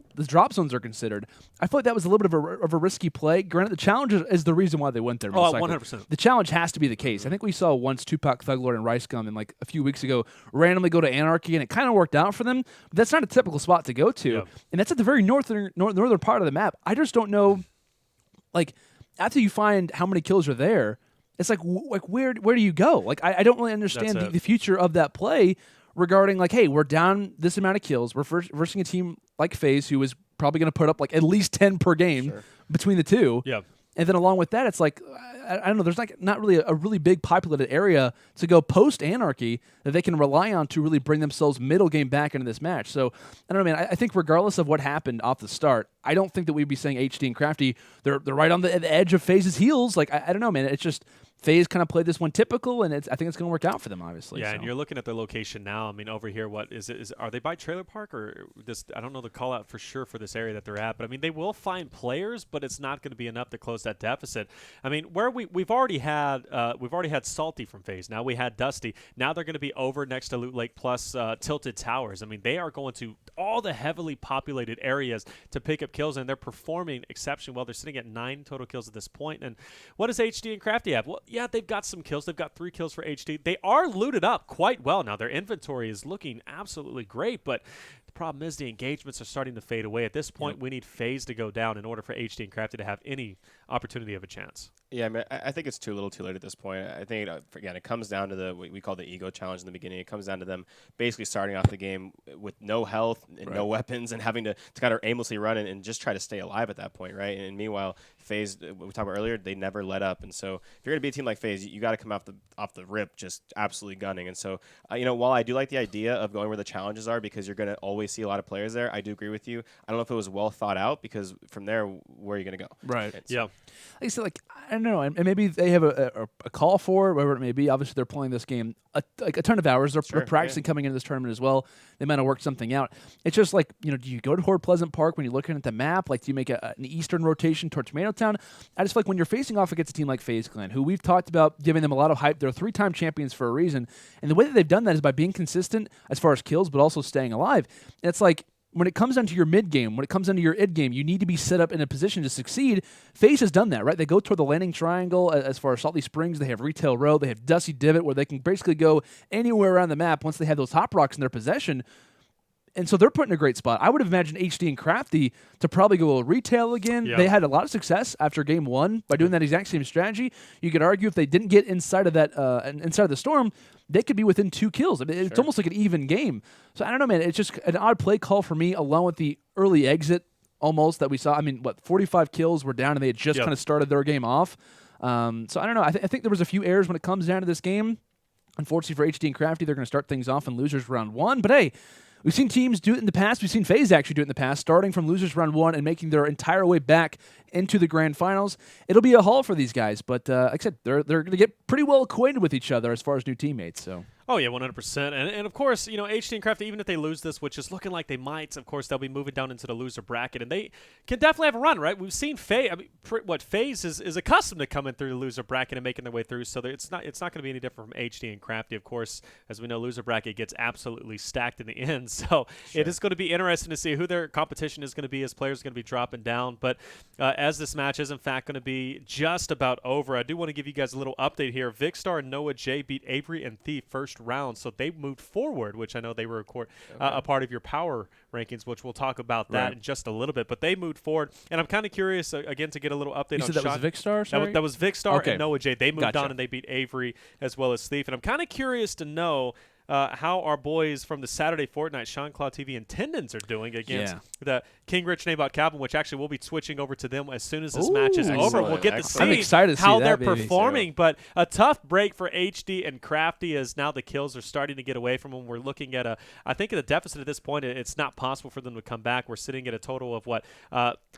zones are considered, I feel like that was a little bit of a risky play. Granted, the challenge is the reason why they went there. Oh, 100%. The challenge has to be the case. I think we saw once Tupac, Thuglord, and Ricegum in like a few weeks ago randomly go to Anarchy, and it kind of worked out for them. But that's not a typical spot to go to. And that's at the very northern part of the map. I just don't know, like, after you find how many kills are there, it's like where do you go? Like, I don't really understand the future of that play regarding, like, hey, we're down this amount of kills. We're versing a team like FaZe, who is probably going to put up like at least 10 per game between the two. Yeah. And then along with that, it's like, I don't know, there's like not really a really big populated area to go post-Anarchy that they can rely on to really bring themselves middle game back into this match. So, I don't know, man, I think regardless of what happened off the start, I don't think that we'd be saying HD and Krafty, they're right on the edge of FaZe's heels. Like, I don't know, man, it's just FaZe kind of played this one typical, and I think it's going to work out for them, obviously. Yeah, and you're looking at their location now. I mean, over here, what is it? Are they by Trailer Park or this? I don't know the call out for sure for this area that they're at, but I mean, they will find players, but it's not going to be enough to close that deficit. I mean, where we've already had Salty from FaZe. Now we had Dusty. Now they're going to be over next to Loot Lake plus Tilted Towers. I mean, they are going to all the heavily populated areas to pick up kills, and they're performing exceptionally well. They're sitting at 9 total kills at this point. And what does HD and Krafty have? Well, yeah, they've got some kills. They've got 3 kills for HD. They are looted up quite well now. Their inventory is looking absolutely great, but the problem is the engagements are starting to fade away. At this point, we need FaZe to go down in order for HD and Krafty to have any opportunity of a chance. Yeah, I mean, I think it's too little too late at this point. I think, again, it comes down to what we call the ego challenge in the beginning. It comes down to them basically starting off the game with no health and no weapons and having to kind of aimlessly run and just try to stay alive at that point, right? And meanwhile, FaZe, what we talked about earlier, they never let up. And so if you're going to be a team like FaZe, you got to come off the rip just absolutely gunning. And so, while I do like the idea of going where the challenges are because you're going to always see a lot of players there, I do agree with you. I don't know if it was well thought out because from there, where are you going to go? Right. Yeah. Like I said, like, I don't know, and maybe they have a call for it, whatever it may be. Obviously, they're playing this game a ton of hours. They're practicing coming into this tournament as well. They might have worked something out. It's just like, do you go toward Pleasant Park when you're looking at the map? Like, do you make an eastern rotation toward Tomato Town? I just feel like when you're facing off against a team like FaZe Clan, who we've talked about giving them a lot of hype, they're 3-time champions for a reason, and the way that they've done that is by being consistent as far as kills, but also staying alive. And it's like, when it comes down to your mid game, when it comes down to your id game, you need to be set up in a position to succeed. FaZe has done that, right? They go toward the landing triangle as far as Salty Springs. They have Retail Row. They have Dusty Divot, where they can basically go anywhere around the map once they have those hop rocks in their possession. And so they're put in a great spot. I would have imagined HD and Krafty to probably go a retail again. Yeah. They had a lot of success after game 1 by doing that exact same strategy. You could argue if they didn't get inside of that, inside of the storm, they could be within 2 kills. I mean, it's almost like an even game. So I don't know, man. It's just an odd play call for me, along with the early exit almost that we saw. I mean, 45 kills were down, and they had just kind of started their game off. So I don't know. I think there was a few errors when it comes down to this game. Unfortunately for HD and Krafty, they're going to start things off in losers round 1. But hey, we've seen teams do it in the past. We've seen FaZe actually do it in the past, starting from losers round 1 and making their entire way back into the grand finals. It'll be a haul for these guys, but like I said, they're going to get pretty well acquainted with each other as far as new teammates. So. Oh, yeah, 100%. And of course, HD and Krafty, even if they lose this, which is looking like they might, of course, they'll be moving down into the loser bracket. And they can definitely have a run, right? We've seen FaZe. I mean, FaZe is accustomed to coming through the loser bracket and making their way through, so it's not going to be any different from HD and Krafty. Of course, as we know, loser bracket gets absolutely stacked in the end. So it is going to be interesting to see who their competition is going to be as players are going to be dropping down. But as this match is, in fact, going to be just about over, I do want to give you guys a little update here. Vikkstar and NoahJ beat Avxry and Thief first round, so they moved forward, which I know they were a part of your power rankings, which we'll talk about that in just a little bit. But they moved forward, and I'm kind of curious, again, to get a little update on Shawn. That was Vikkstar, sorry? That was Vikkstar and NoahJ. They moved on, and they beat Avxry as well as Thief. And I'm kind of curious to know how our boys from the Saturday Fortnite, Shawn Claude TV and Tendons are doing against the King Rich and Aimbotcalvin, which actually we'll be switching over to them as soon as this match is over. We'll get to see I'm excited to how see they're that, baby. performing. But a tough break for HD and Krafty as now the kills are starting to get away from them. We're looking at I think at a deficit at this point. It's not possible for them to come back. We're sitting at a total of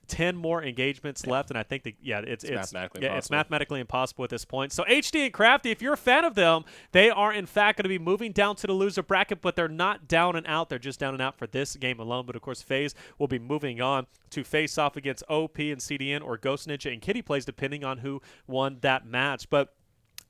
10 more engagements left, and I think that it's mathematically impossible at this point. So HD and Krafty, if you're a fan of them, they are in fact going to be moving down to the loser bracket, but they're not down and out. They're just down and out for this game alone. But of course, FaZe will be moving on to face off against OP and CDN or GhostNinja and KittyPlays, depending on who won that match. But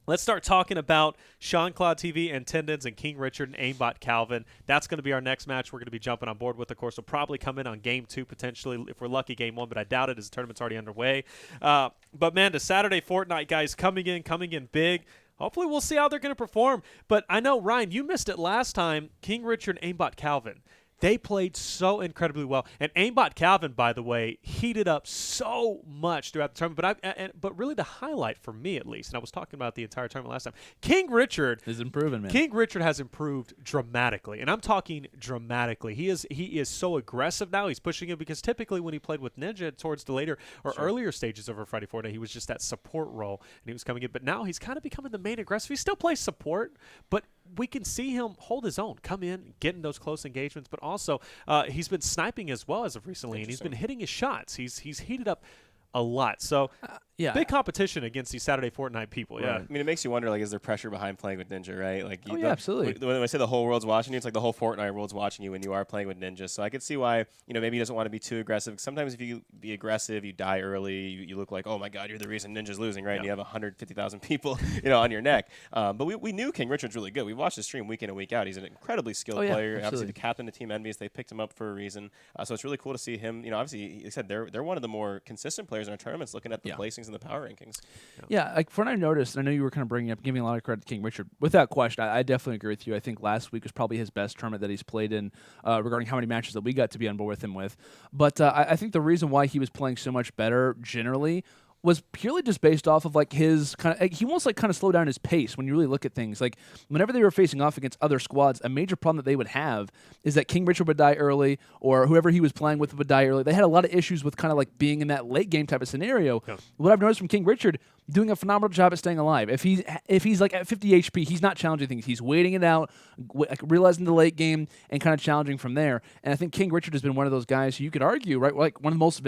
let's start talking about Shawn Claude TV and Tendons and King Richard and Aimbotcalvin. That's going to be our next match we're going to be jumping on board with. Of course, we'll probably come in on Game 2 potentially if we're lucky, Game 1, but I doubt it as the tournament's already underway. But, man, the Saturday Fortnite guys coming in big. Hopefully we'll see how they're going to perform. But I know, Ryan, you missed it last time, King Richard and Aimbotcalvin. They played so incredibly well. And Aimbotcalvin, by the way, heated up so much throughout the tournament. But really the highlight for me, at least, and I was talking about the entire tournament last time, King Richard is improving, man. King Richard has improved dramatically. And I'm talking dramatically. He is so aggressive now. He's pushing it because typically when he played with Ninja towards the later or earlier stages of Friday Fortnite, he was just that support role and he was coming in. But now he's kind of becoming the main aggressive. He still plays support, but we can see him hold his own, come in, get in those close engagements, but also he's been sniping as well as of recently, and he's been hitting his shots. He's heated up a lot. So big competition against these Saturday Fortnite people. Right. Yeah, I mean, it makes you wonder, like, is there pressure behind playing with Ninja, right? Like, absolutely. When I say the whole world's watching you, it's like the whole Fortnite world's watching you when you are playing with Ninja. So I could see why, maybe he doesn't want to be too aggressive. Sometimes if you be aggressive, you die early. You look like, oh my God, you're the reason Ninja's losing, right? And you have 150,000 people, on your neck. But we knew King Richard's really good. We watched his stream week in and week out. He's an incredibly skilled player. Absolutely. Obviously, the captain of Team Envious, they picked him up for a reason. So it's really cool to see him. Obviously, like I said, they're one of the more consistent players in our tournaments. Looking at the placings in the power rankings. Yeah, like from what I noticed, and I know you were kind of bringing up, giving a lot of credit to King Richard. Without question, I definitely agree with you. I think last week was probably his best tournament that he's played in regarding how many matches that we got to be on board with him with. But I think the reason why he was playing so much better generally was purely just based off of like his kind of, he almost like kind of slowed down his pace when you really look at things. Like whenever they were facing off against other squads, a major problem that they would have is that King Richard would die early or whoever he was playing with would die early. They had a lot of issues with kind of like being in that late game type of scenario. Yeah. What I've noticed from King Richard, doing a phenomenal job at staying alive. If he's like at 50 HP, he's not challenging things. He's waiting it out, realizing the late game, and kind of challenging from there. And I think King Richard has been one of those guys who you could argue, right, like one of the most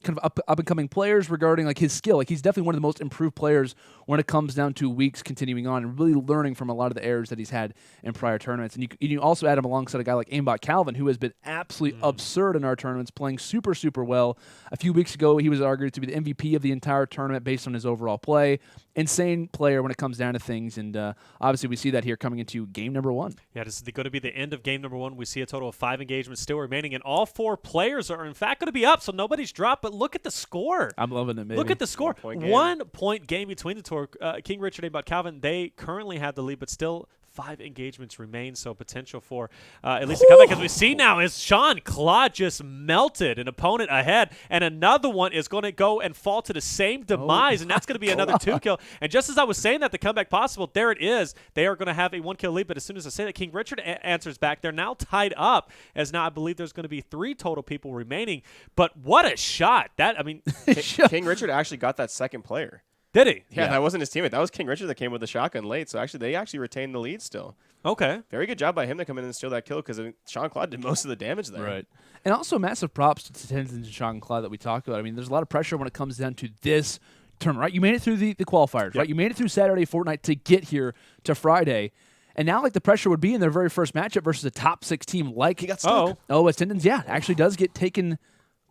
kind of up and coming players regarding like his skill. Like he's definitely one of the most improved players when it comes down to weeks continuing on and really learning from a lot of the errors that he's had in prior tournaments. And you also add him alongside a guy like Aimbotcalvin, who has been absolutely absurd in our tournaments, playing super, super well. A few weeks ago, he was argued to be the MVP of the entire tournament based on his overall play. Insane player when it comes down to things. And obviously we see that here coming into game number 1. Yeah, this is going to be the end of game number 1. We see a total of 5 engagements still remaining, and all 4 players are in fact going to be up, so nobody's dropped. But look at the score. I'm loving it, baby. Look at the score. 1-point game between the two. King Richard and Aimbotcalvin, they currently have the lead, but still 5 engagements remain, so potential for at least a comeback. As we see now is Shawn Claude just melted an opponent ahead, and another one is going to go and fall to the same demise, and that's going to be another 2-kill. And just as I was saying that the comeback possible, there it is. They are going to have a 1-kill lead, but as soon as I say that, King Richard answers back. They're now tied up, as now I believe there's going to be 3 total people remaining. But what a shot. King Richard actually got that second player. Did he? Yeah, that wasn't his teammate. That was King Richard that came with the shotgun late. So they actually retained the lead still. Okay. Very good job by him to come in and steal that kill because Shawn Claude did most of the damage there. Right. And also massive props to Tendons and Shawn Claude that we talked about. I mean, there's a lot of pressure when it comes down to this tournament, right? You made it through the qualifiers, right? You made it through Saturday Fortnite to get here to Friday. And now, like, the pressure would be in their very first matchup versus a top 6 team like... He got stuck. As Tendons, actually does get taken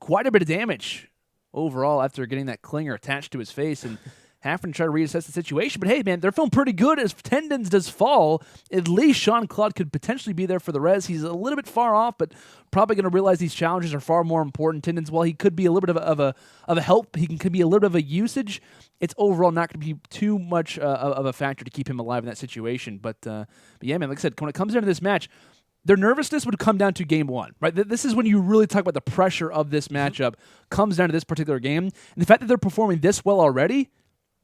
quite a bit of damage overall after getting that clinger attached to his face and having to try to reassess the situation. But hey, man, they're feeling pretty good as Tendons does fall. At least Shawn Claude could potentially be there for the res. He's a little bit far off, but probably going to realize these challenges are far more important. Tendons, while he could be a little bit of a help, could be a little bit of a usage, it's overall not going to be too much of a factor to keep him alive in that situation. But yeah, man, like I said, when it comes down to this match, their nervousness would come down to game 1, right? This is when you really talk about the pressure of this matchup comes down to this particular game. And the fact that they're performing this well already,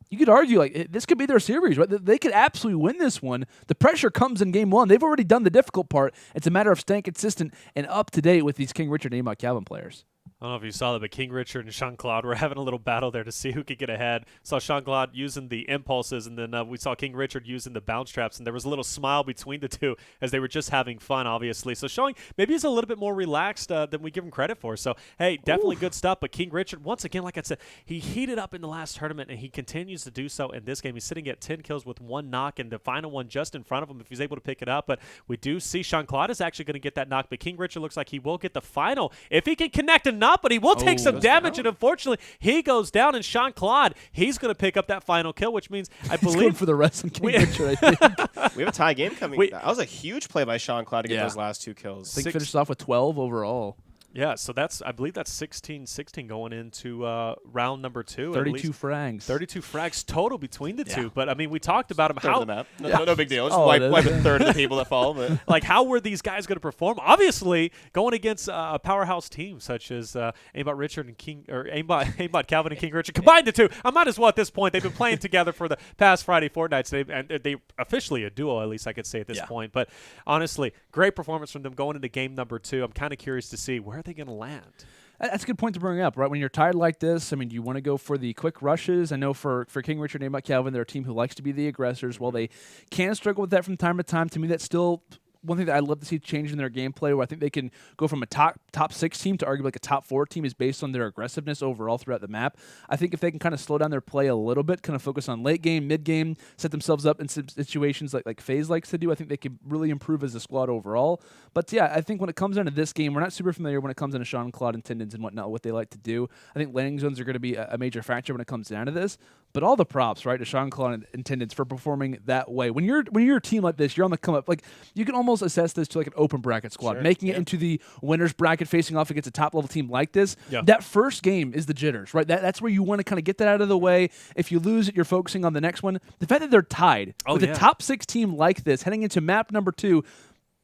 you could argue this could be their series, right? They could absolutely win this one. The pressure comes in game one. They've already done the difficult part. It's a matter of staying consistent and up to date with these King Richard and Aimbotcalvin players. I don't know if you saw that, but King Richard and Shawn Claude were having a little battle there to see who could get ahead. Saw Shawn Claude using the impulses, and then we saw King Richard using the bounce traps, and there was a little smile between the two as they were just having fun, obviously. So showing maybe he's a little bit more relaxed than we give him credit for. So, hey, definitely good stuff. But King Richard, once again, like I said, he heated up in the last tournament, and he continues to do so in this game. He's sitting at 10 kills with 1 knock, and the final one just in front of him if he's able to pick it up. But we do see Shawn Claude is actually going to get that knock, but King Richard looks like he will get the final if he can connect enough, but he will take some damage, and unfortunately, he goes down, and Shawn Claude, he's going to pick up that final kill, which means I He's going believe for the rest of King Richard, I think. We have a tie game coming. That was a huge play by Shawn Claude to get those last 2 kills. I think finished off with 12 overall. Yeah, so I believe that's 16-16 going into round number 2. 32 frags. 32 frags total between the two. But, I mean, we talked about him. How the map. No big deal. Just wipe a third of the people that fall. But. Like, how were these guys going to perform? Obviously, going against a powerhouse team such as Aimbot Richard and Aimbotcalvin and King Richard. Combined the two. I might as well at this point. They've been playing together for the past Friday Fortnites. And they officially a duo, at least I could say at this point. But, honestly, great performance from them going into game number 2. I'm kind of curious to see where are they going to land? That's a good point to bring up, right? When you're tired like this, I mean, do you want to go for the quick rushes? I know for King Richard and Aimbotcalvin, they're a team who likes to be the aggressors. While they can struggle with that from time to time, to me, that's still one thing that I'd love to see change in their gameplay, where I think they can go from a top 6 team to arguably like a top 4 team is based on their aggressiveness overall throughout the map. I think if they can kind of slow down their play a little bit, kind of focus on late game, mid game, set themselves up in situations like FaZe likes to do, I think they could really improve as a squad overall. But yeah, I think when it comes down to this game, we're not super familiar when it comes down to Shawn Claude and Tendons and whatnot, what they like to do. I think landing zones are going to be a major factor when it comes down to this. But all the props, right, to Shawn Claude and Tendons for performing that way. When you're a team like this, you're on the come up. Like, you can almost assess this to like an open bracket squad, making it into the winners bracket, facing off against a top level team like this. That first game is the jitters, right? That's where you want to kind of get that out of the way. If you lose it, you're focusing on the next one. The fact that they're tied with a top 6 team like this, heading into map number 2,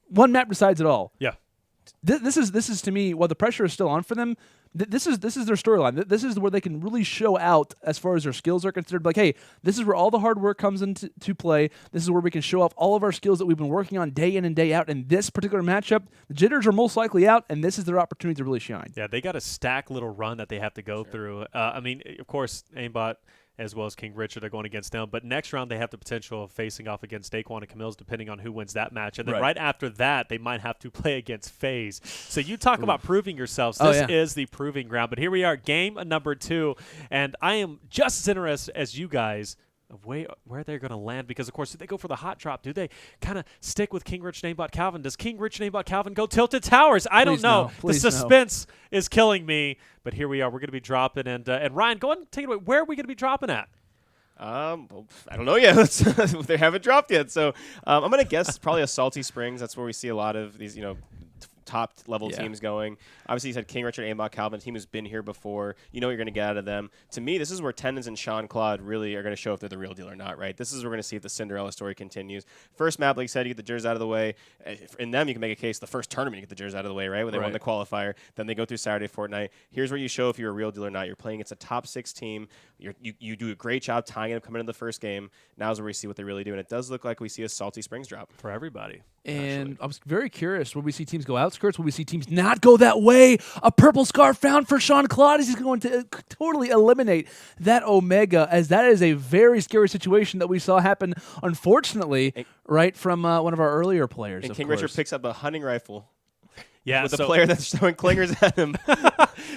one map decides it all. Yeah. This is to me, while the pressure is still on for them, this is their storyline. This is where they can really show out as far as their skills are considered. Like, hey, this is where all the hard work comes into play. This is where we can show off all of our skills that we've been working on day in and day out. In this particular matchup, the jitters are most likely out, and this is their opportunity to really shine. Yeah, they got a stack little run that they have to go through. I mean, of course, Aimbot as well as King Richard are going against them. But next round, they have the potential of facing off against Daequan CaMiLLs, depending on who wins that match. And then right after that, they might have to play against FaZe. So you talk about proving yourselves. This is the proving ground. But here we are, game number 2. And I am just as interested as you guys of where they're going to land, because, of course, if they go for the hot drop, do they kind of stick with King Richard and Aimbotcalvin? Does King Richard and Aimbotcalvin go Tilted Towers? I don't know. The suspense is killing me, but here we are. We're going to be dropping, and Ryan, go ahead and take it away. Where are we going to be dropping at? Well, I don't know yet. They haven't dropped yet, so I'm going to guess probably a Salty Springs. That's where we see a lot of these, top-level teams going. Obviously, you said King Richard and Aimbotcalvin, a team who's been here before. You know what you're going to get out of them. To me, this is where Tendons and Shawn Claude really are going to show if they're the real deal or not, right? This is where we're going to see if the Cinderella story continues. First map, like you said, you get the Jers out of the way. In them, you can make a case the first tournament, you get the Jers out of the way, right? When they won the qualifier. Then they go through Saturday Fortnite. Here's where you show if you're a real deal or not. You're playing against a top 6 team. You do a great job tying it up coming into the first game. Now's where we see what they really do. And it does look like we see a Salty Springs drop. For everybody. And I was very curious, will we see teams go outskirts? Will we see teams not go that way? A purple scarf found for Shawn Claude. He's going to totally eliminate that Omega, as that is a very scary situation that we saw happen, unfortunately, right from one of our earlier players. And King Richard picks up a hunting rifle. Yeah, with a player that's throwing clingers at him.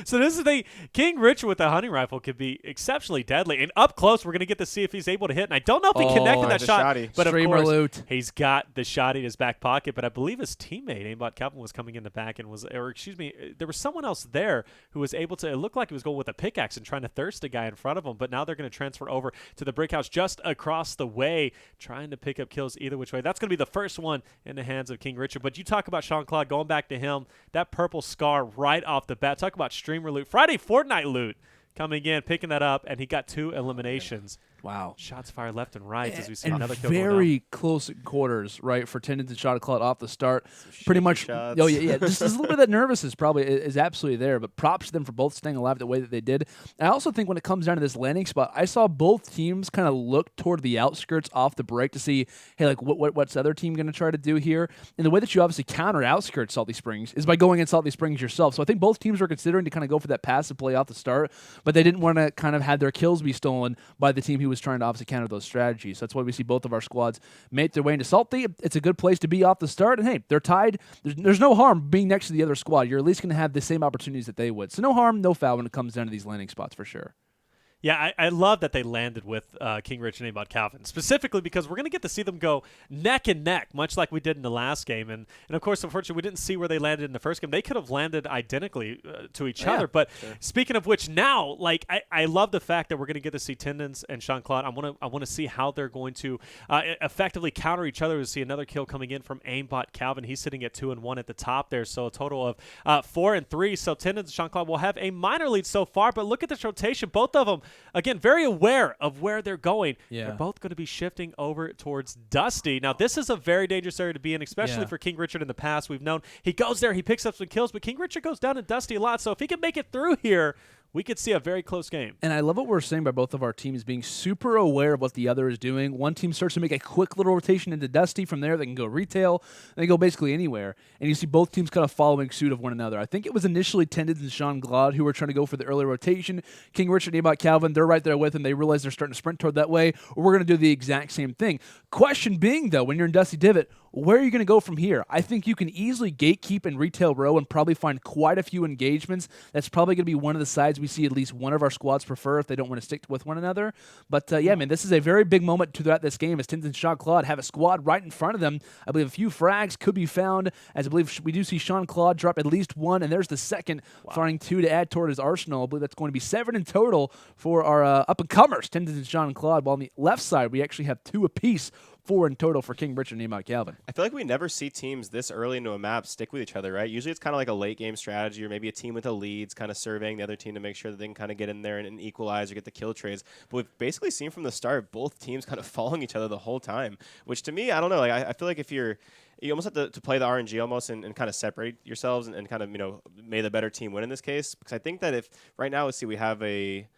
So this is the thing. King Richard with a hunting rifle could be exceptionally deadly. And up close, we're going to get to see if he's able to hit. And I don't know if he connected that shot. But of course, he's got the shot in his back pocket. But I believe his teammate, Aimbotcalvin, was coming in the back and there was someone else there who was able to, it looked like he was going with a pickaxe and trying to thirst a guy in front of him. But now they're going to transfer over to the brick house just across the way, trying to pick up kills either which way. That's going to be the first one in the hands of King Richard. But you talk about Shawn Claude, going back to him, that purple scar right off the bat. Talk about streamer loot. Friday Fortnite loot coming in, picking that up, and he got 2 eliminations. Wow. Shots fired left and right as we see and another kill very close quarters, right, for Tendons and Shawn Claude off the start. Pretty much. Shots. Oh, yeah. Just a little bit of that nervousness probably is absolutely there, but props to them for both staying alive the way that they did. And I also think when it comes down to this landing spot, I saw both teams kind of look toward the outskirts off the break to see, hey, like, what's the other team going to try to do here? And the way that you obviously counter outskirts Salty Springs is by going in Salty Springs yourself. So I think both teams were considering to kind of go for that passive play off the start, but they didn't want to kind of have their kills be stolen by the team who was trying to obviously counter those strategies. So that's why we see both of our squads make their way into Salty. It's a good place to be off the start. And hey, they're tied. There's no harm being next to the other squad. You're at least going to have the same opportunities that they would. So no harm, no foul when it comes down to these landing spots for sure. Yeah, I love that they landed with King Rich and Aimbotcalvin, specifically because we're going to get to see them go neck and neck, much like we did in the last game. And of course, unfortunately, we didn't see where they landed in the first game. They could have landed identically to each other. But speaking of which, now, like, I love the fact that we're going to get to see Tendons and Shawn Claude. I want to see how they're going to effectively counter each other. We see another kill coming in from Aimbotcalvin. He's sitting at 2-1 at the top there, so a total of 4-3. So Tendons and Shawn Claude will have a minor lead so far. But look at this rotation. Both of them, again, very aware of where they're going. Yeah. They're both going to be shifting over towards Dusty. Now, this is a very dangerous area to be in, especially for King Richard in the past. We've known he goes there, he picks up some kills, but King Richard goes down to Dusty a lot. So if he can make it through here, we could see a very close game. And I love what we're saying by both of our teams being super aware of what the other is doing. One team starts to make a quick little rotation into Dusty. From there, they can go retail. They go basically anywhere. And you see both teams kind of following suit of one another. I think it was initially Tendons and Shawn Claude who were trying to go for the early rotation. King Richard and Aimbotcalvin, they're right there with him. They realize they're starting to sprint toward that way. We're going to do the exact same thing. Question being, though, when you're in Dusty Divot, where are you going to go from here? I think you can easily gatekeep and retail row and probably find quite a few engagements. That's probably going to be one of the sides we see at least one of our squads prefer if they don't want to stick with one another. But yeah, man, this is a very big moment throughout this game as Tendons and Shawn Claude have a squad right in front of them. I believe a few frags could be found, as I believe we do see Shawn Claude drop at least one, and there's the second, finding 2 to add toward his arsenal. I believe that's going to be 7 in total for our up-and-comers, Tendons and Shawn Claude, while on the left side we actually have 2 apiece. 4 in total for King Richard and Aimbotcalvin. I feel like we never see teams this early into a map stick with each other, right? Usually it's kind of like a late game strategy, or maybe a team with the leads kind of surveying the other team to make sure that they can kind of get in there and equalize or get the kill trades. But we've basically seen from the start both teams kind of following each other the whole time, which to me, I don't know. Like I feel like if you almost have to play the RNG almost and kind of separate yourselves and kind of, may the better team win in this case. Because I think that if right now, let's see, we have a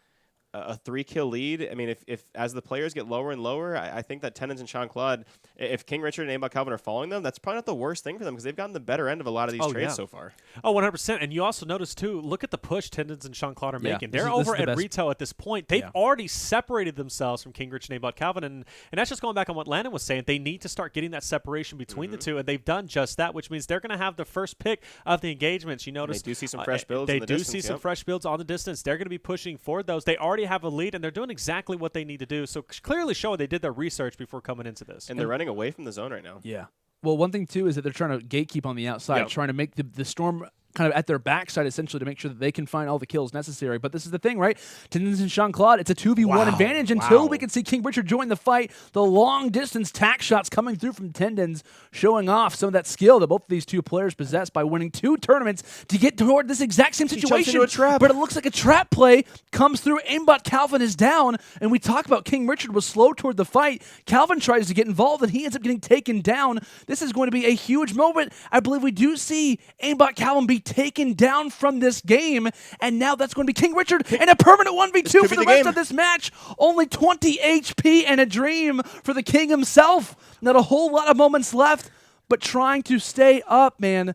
3-kill lead. I mean, if as the players get lower and lower, I think that Tendons and Shawn Claude, if King Richard and Aimbotcalvin are following them, that's probably not the worst thing for them because they've gotten the better end of a lot of these trades so far. Oh, 100%. And you also notice, too, look at the push Tendons and Shawn Claude are making. They're this over is the at retail at this point. They've already separated themselves from King Richard and Aimbotcalvin. And that's just going back on what Landon was saying. They need to start getting that separation between the two, and they've done just that, which means they're going to have the first pick of the engagements. You notice they do see some fresh builds. They do see some fresh builds on the distance. They're going to be pushing for those. They already have a lead, and they're doing exactly what they need to do. So clearly showing they did their research before coming into this. And they're running away from the zone right now. Yeah. Well, one thing, too, is that they're trying to gatekeep on the outside, trying to make the Storm kind of at their backside, essentially, to make sure that they can find all the kills necessary. But this is the thing, right? Tendons and Shawn Claude, it's a 2v1 advantage until we can see King Richard join the fight. The long-distance tack shots coming through from Tendons, showing off some of that skill that both of these two players possess by winning 2 tournaments to get toward this exact same situation. Into a trap. But it looks like a trap play comes through. Aimbotcalvin is down, and we talk about King Richard was slow toward the fight. Calvin tries to get involved, and he ends up getting taken down. This is going to be a huge moment. I believe we do see Aimbotcalvin be taken down from this game, and now that's going to be King Richard and a permanent 1v2 for the rest of this match. Only 20 HP and a dream for the King himself. Not a whole lot of moments left, but trying to stay up, man.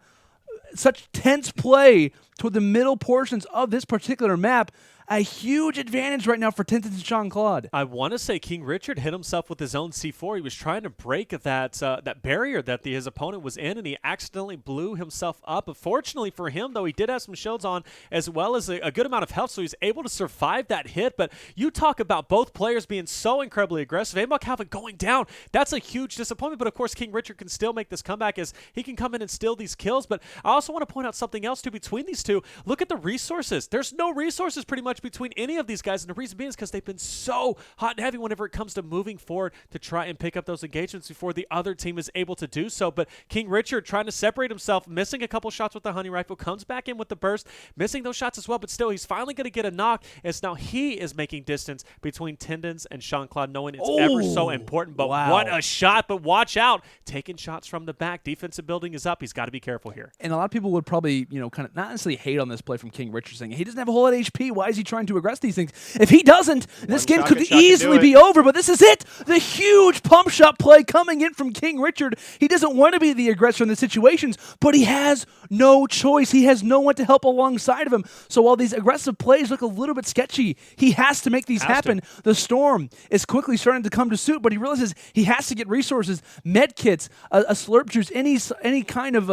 Such tense play toward the middle portions of this particular map. A huge advantage right now for Tendons and Shawn Claude. I want to say King Richard hit himself with his own C4. He was trying to break that barrier that his opponent was in, and he accidentally blew himself up. But fortunately for him, though, he did have some shields on as well as a good amount of health, so he's able to survive that hit. But you talk about both players being so incredibly aggressive. Aimbotcalvin going down, that's a huge disappointment. But, of course, King Richard can still make this comeback as he can come in and steal these kills. But I also want to point out something else, too, between these two. Look at the resources. There's no resources pretty much much between any of these guys, and the reason being is because they've been so hot and heavy whenever it comes to moving forward to try and pick up those engagements before the other team is able to do so. But King Richard trying to separate himself, missing a couple shots with the honey rifle, comes back in with the burst, missing those shots as well, but still he's finally going to get a knock, as now he is making distance between Tendons and Shawn Claude, knowing it's ever so important. But what a shot, but watch out, taking shots from the back. Defensive building is up. He's got to be careful here. And a lot of people would probably, kind of not necessarily hate on this play from King Richard, saying he doesn't have a whole lot of HP. Why is he trying to aggress these things? If he doesn't, this game could easily be over. But this is it. The huge pump shot play coming in from King Richard. He doesn't want to be the aggressor in the situations, but he has no choice. He has no one to help alongside of him. So while these aggressive plays look a little bit sketchy, he has to make these happen. The storm is quickly starting to come to suit, but he realizes he has to get resources, med kits, a slurp juice, any kind of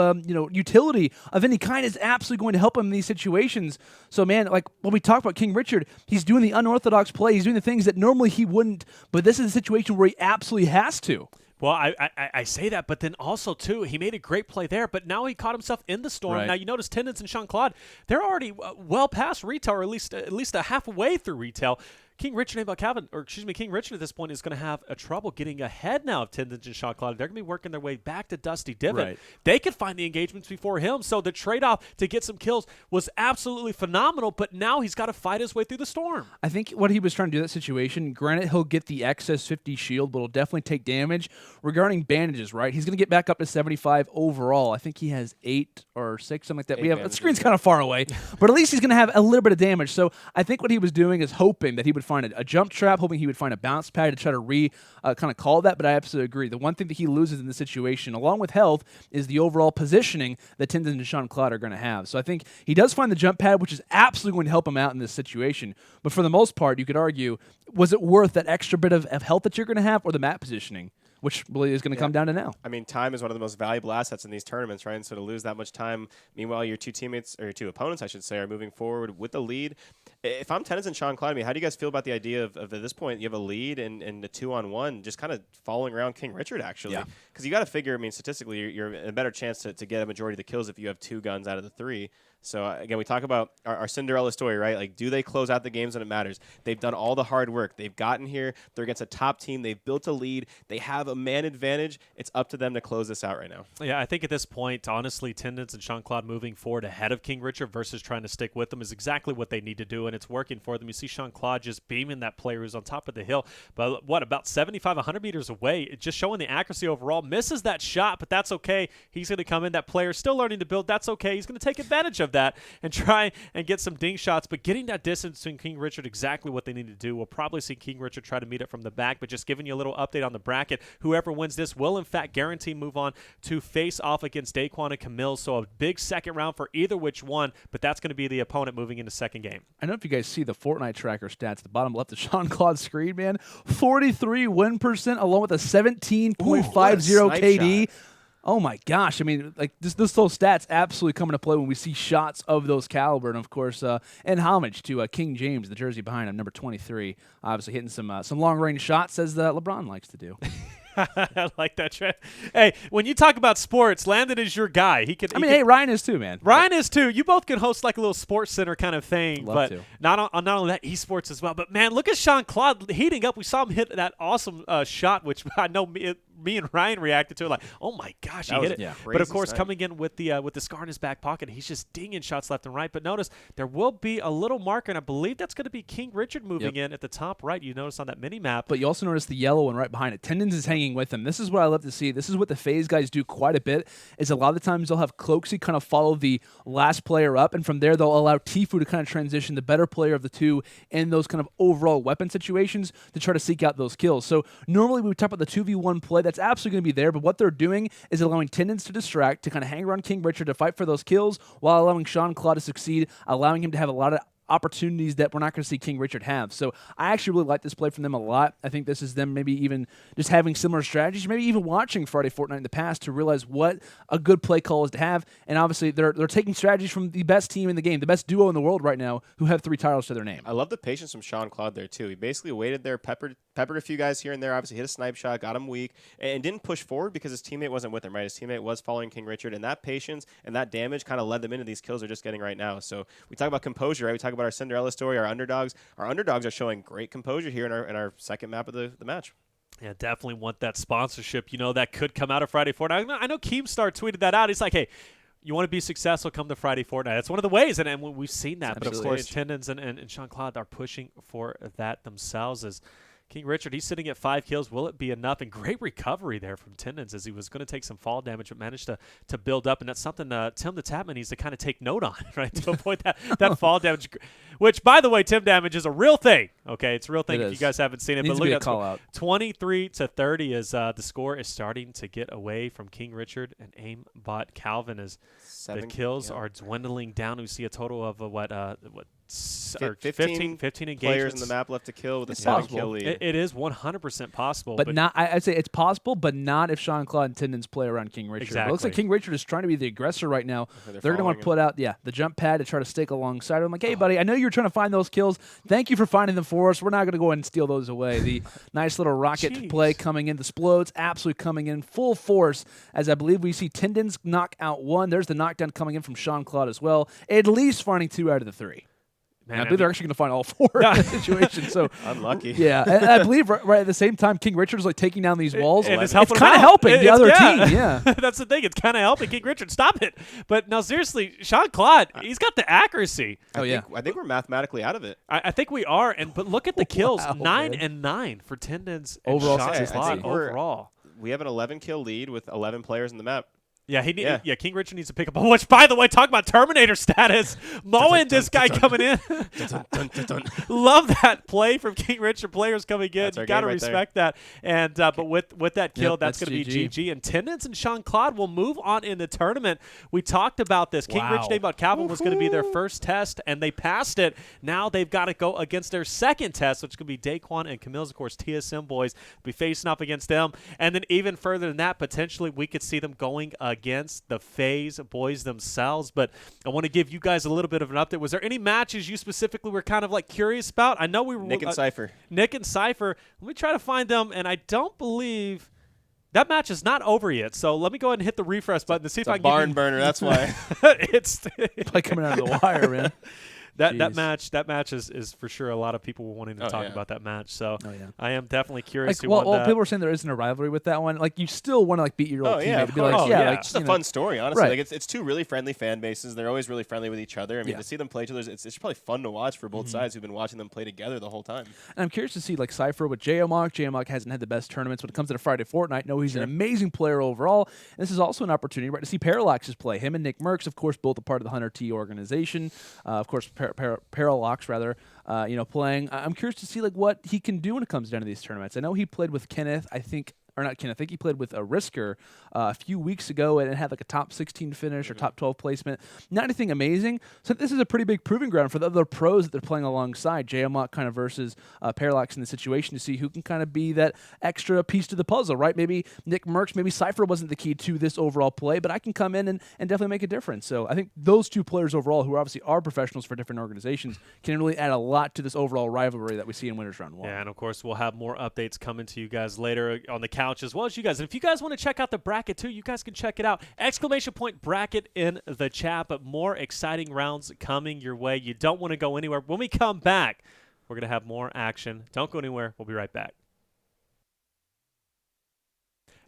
utility of any kind is absolutely going to help him in these situations. So man, like when we talk about King Richard, he's doing the unorthodox play. He's doing the things that normally he wouldn't, but this is a situation where he absolutely has to. Well, I say that, but then also, too, he made a great play there, but now he caught himself in the storm. Right. Now, you notice Tendons and Shawn Claude, they're already well past retail, or at least a halfway through retail. King Richard King Richard at this point is going to have a trouble getting ahead now of Tendons and Shawn Claude. They're going to be working their way back to Dusty Divot. Right. They could find the engagements before him, so the trade-off to get some kills was absolutely phenomenal, but now he's got to fight his way through the storm. I think what he was trying to do in that situation, granted he'll get the excess 50 shield, but he'll definitely take damage. Regarding bandages, right, he's going to get back up to 75 overall. I think he has 8 or 6, something like that. The screen's kind of far away, but at least he's going to have a little bit of damage. So I think what he was doing is hoping that he would find a jump trap, hoping he would find a bounce pad to try to kind of call that, but I absolutely agree. The one thing that he loses in this situation, along with health, is the overall positioning that Tendons and Shawn Claude are going to have. So I think he does find the jump pad, which is absolutely going to help him out in this situation. But for the most part, you could argue, was it worth that extra bit of health that you're going to have, or the map positioning? Which really is going to come down to now. I mean, time is one of the most valuable assets in these tournaments, right? And so to lose that much time, meanwhile, your two opponents, I should say, are moving forward with the lead. If I'm Tendons and Shawn Claude, I mean, how do you guys feel about the idea of at this point, you have a lead and a 2-on-1, just kind of following around King Richard, actually? Because you got to figure, I mean, statistically, you're in a better chance to get a majority of the kills if you have 2 guns out of the 3. So, again, we talk about our Cinderella story, right? Like, do they close out the games when it matters? They've done all the hard work. They've gotten here. They're against a top team. They've built a lead. They have a man advantage. It's up to them to close this out right now. Yeah, I think at this point, honestly, Tendons and Shawn Claude moving forward ahead of King Richard versus trying to stick with them is exactly what they need to do, and it's working for them. You see Shawn Claude just beaming that player who's on top of the hill, but about 75, 100 meters away, just showing the accuracy overall. Misses that shot, but that's okay. He's going to come in. That player's still learning to build. That's okay. He's going to take advantage of that and try and get some ding shots, but getting that distance between King Richard, exactly what they need to do. We'll probably see King Richard try to meet it from the back, but just giving you a little update on the bracket. Whoever wins this will, in fact, guarantee move on to face off against Daequan and CaMiLLs, so a big second round for either which one, but that's going to be the opponent moving into second game. I don't know if you guys see the Fortnite tracker stats at the bottom left of Shawn Claude's screen, man. 43 win percent along with a 17.50 KD. Shot. Oh my gosh! I mean, like those stats absolutely come into play when we see shots of those caliber, and of course, and homage to King James, the jersey behind him, number 23, obviously hitting some long range shots as LeBron likes to do. I like that trend. Hey, when you talk about sports, Landon is your guy. Hey, Ryan is too, man. Ryan is too. You both can host like a little sports center kind of thing. Love but to. Not only that, esports as well. But man, look at Shawn Claude heating up. We saw him hit that awesome shot, which I know me and Ryan reacted to it like, oh my gosh, he hit it. Yeah, but of course, coming in with the scar in his back pocket, he's just dinging shots left and right. But notice there will be a little marker, and I believe that's going to be King Richard moving in at the top right. You notice on that mini map. But you also notice the yellow one right behind it. Tendons is hanging with him. This is what I love to see. This is what the FaZe guys do quite a bit. Is a lot of the times they'll have Cloaksy kind of follow the last player up, and from there they'll allow Tfue to kind of transition, the better player of the two, in those kind of overall weapon situations to try to seek out those kills. So normally we would talk about the 2v1 play. That's absolutely going to be there. But what they're doing is allowing Tendons to distract, to kind of hang around King Richard to fight for those kills, while allowing Shawn Claude to succeed, allowing him to have a lot of opportunities that we're not going to see King Richard have. So I actually really like this play from them a lot. I think this is them maybe even just having similar strategies, maybe even watching Friday Fortnite in the past to realize what a good play call is to have. And obviously they're taking strategies from the best team in the game, the best duo in the world right now, who have 3 titles to their name. I love the patience from Shawn Claude there too. He basically waited there, peppered a few guys here and there, obviously hit a snipe shot, got him weak, and didn't push forward because his teammate wasn't with him, right? His teammate was following King Richard, and that patience and that damage kind of led them into these kills they're just getting right now. So we talk about composure, right? We talk about about our Cinderella story, our underdogs. Our underdogs are showing great composure here in our second map of the match. Yeah, definitely want that sponsorship, that could come out of Friday Fortnite. I know Keemstar tweeted that out. He's like, hey, you want to be successful, come to Friday Fortnite. That's one of the ways, and we've seen that. But, of course, Tendons and Shawn Claude are pushing for that themselves. As King Richard, he's sitting at 5 kills. Will it be enough? And great recovery there from Tendons, as he was going to take some fall damage, but managed to build up. And that's something Tim the Tapman needs to kind of take note on, right, to avoid that fall damage. Which, by the way, Tim damage is a real thing. Okay, it's a real thing if you guys haven't seen it. But look at that 23-30 is the score is starting to get away from King Richard and Aimbotcalvin as the kills are dwindling down. We see a total of 15 engagements. Players in the map left to kill with a 7-kill lead. It is 100% possible. But not. I'd say it's possible, but not if Shawn Claude and Tendons play around King Richard. Exactly. It looks like King Richard is trying to be the aggressor right now. They're going to want to put out the jump pad to try to stake alongside him. Like, hey, buddy, I know you're trying to find those kills. Thank you for finding them for us. We're not going to go ahead and steal those away. The nice little rocket play coming in. The Splodes absolutely coming in full force, as I believe we see Tendons knock out 1. There's the knockdown coming in from Shawn Claude as well. At least finding 2 out of the 3. Man, I believe they're actually going to find all 4 in this situation. So unlucky. Yeah, and I believe right at the same time, King Richard's like taking down these walls. And it's kind of helping the other team. Yeah, that's the thing. It's kind of helping King Richard. Stop it. But no, seriously, Shawn Claude, he's got the accuracy. I think we're mathematically out of it. I think we are. But look at the kills: 9 and 9 for Tendons and Shawn Claude overall. We have an 11-kill lead with 11 players in the map. Yeah, King Richard needs to pick up. Which, by the way, talk about Terminator status. Mowing this guy coming in. Love that play from King Richard. Players coming in. You got to respect that. And but with that kill, that's going to be GG. And Tendons and Shawn Claude will move on in the tournament. We talked about this. King Richard Aimbotcalvin was going to be their first test, and they passed it. Now they've got to go against their second test, which could be Daequan and CaMiLLs, of course, TSM boys, be facing off against them. And then even further than that, potentially we could see them going against the FaZe boys themselves. But I want to give you guys a little bit of an update. Was there any matches you specifically were kind of like curious about? I know we were Nick and Sypher. Nick and Sypher. Let me try to find them, and I don't believe that match is not over yet. So let me go ahead and hit the refresh button to see if I can barn burner. That's why it's like coming out of the wire, man. That match is for sure. A lot of people were wanting to talk about that match, so I am definitely curious. People were saying there isn't a rivalry with that one. Like, you still want to like beat your old teammate. To be like, it's just a fun story, honestly. Right. Like, it's 2 really friendly fan bases. They're always really friendly with each other. I mean, to see them play each other, it's probably fun to watch for both sides who've been watching them play together the whole time. And I'm curious to see like Sypher with Jaomock. Jaomock hasn't had the best tournaments when it comes to the Friday Fortnite. No, he's an amazing player overall. And this is also an opportunity, to see Parallax's play. Him and Nickmercs, of course, both a part of the Hunter T organization. Of course, Parallax playing. I'm curious to see like what he can do when it comes down to these tournaments. I know he played with Kenneth, I think he played with a Risker a few weeks ago, and it had like a top 16 finish or top 12 placement. Not anything amazing. So this is a pretty big proving ground for the other pros that they're playing alongside. Jaomock kind of versus Parallax in the situation to see who can kind of be that extra piece to the puzzle, right? Maybe Nickmercs, maybe Sypher wasn't the key to this overall play, but I can come in and definitely make a difference. So I think those 2 players overall, who obviously are professionals for different organizations, can really add a lot to this overall rivalry that we see in Winners Round 1. Yeah, and of course we'll have more updates coming to you guys later on the couch as well as you guys. And if you guys want to check out the bracket too, you guys can check it out. !bracket in the chat, but more exciting rounds coming your way. You don't want to go anywhere. When we come back, we're going to have more action. Don't go anywhere. We'll be right back.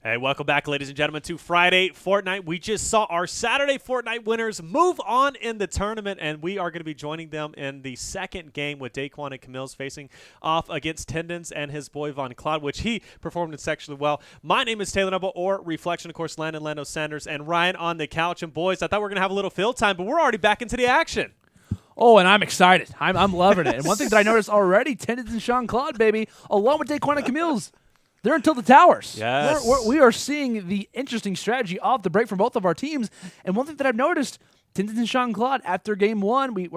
Hey, welcome back, ladies and gentlemen, to Friday Fortnite. We just saw our Saturday Fortnite winners move on in the tournament, and we are going to be joining them in the second game with Daequan and CaMiLLs facing off against Tendons and his boy Von Cloud, which he performed exceptionally well. My name is Taylor Noble, or Reflection, of course, Landon Lando Sanders, and Ryan on the couch. And boys, I thought we were going to have a little field time, but we're already back into the action. Oh, and I'm excited. I'm loving it. And one thing that I noticed already, Tendons and Shawn Claude, baby, along with Daequan and CaMiLLs, they're until the towers. Yes. We are seeing the interesting strategy off the break from both of our teams. And one thing that I've noticed, Tendons and Shawn Claude, after game 1,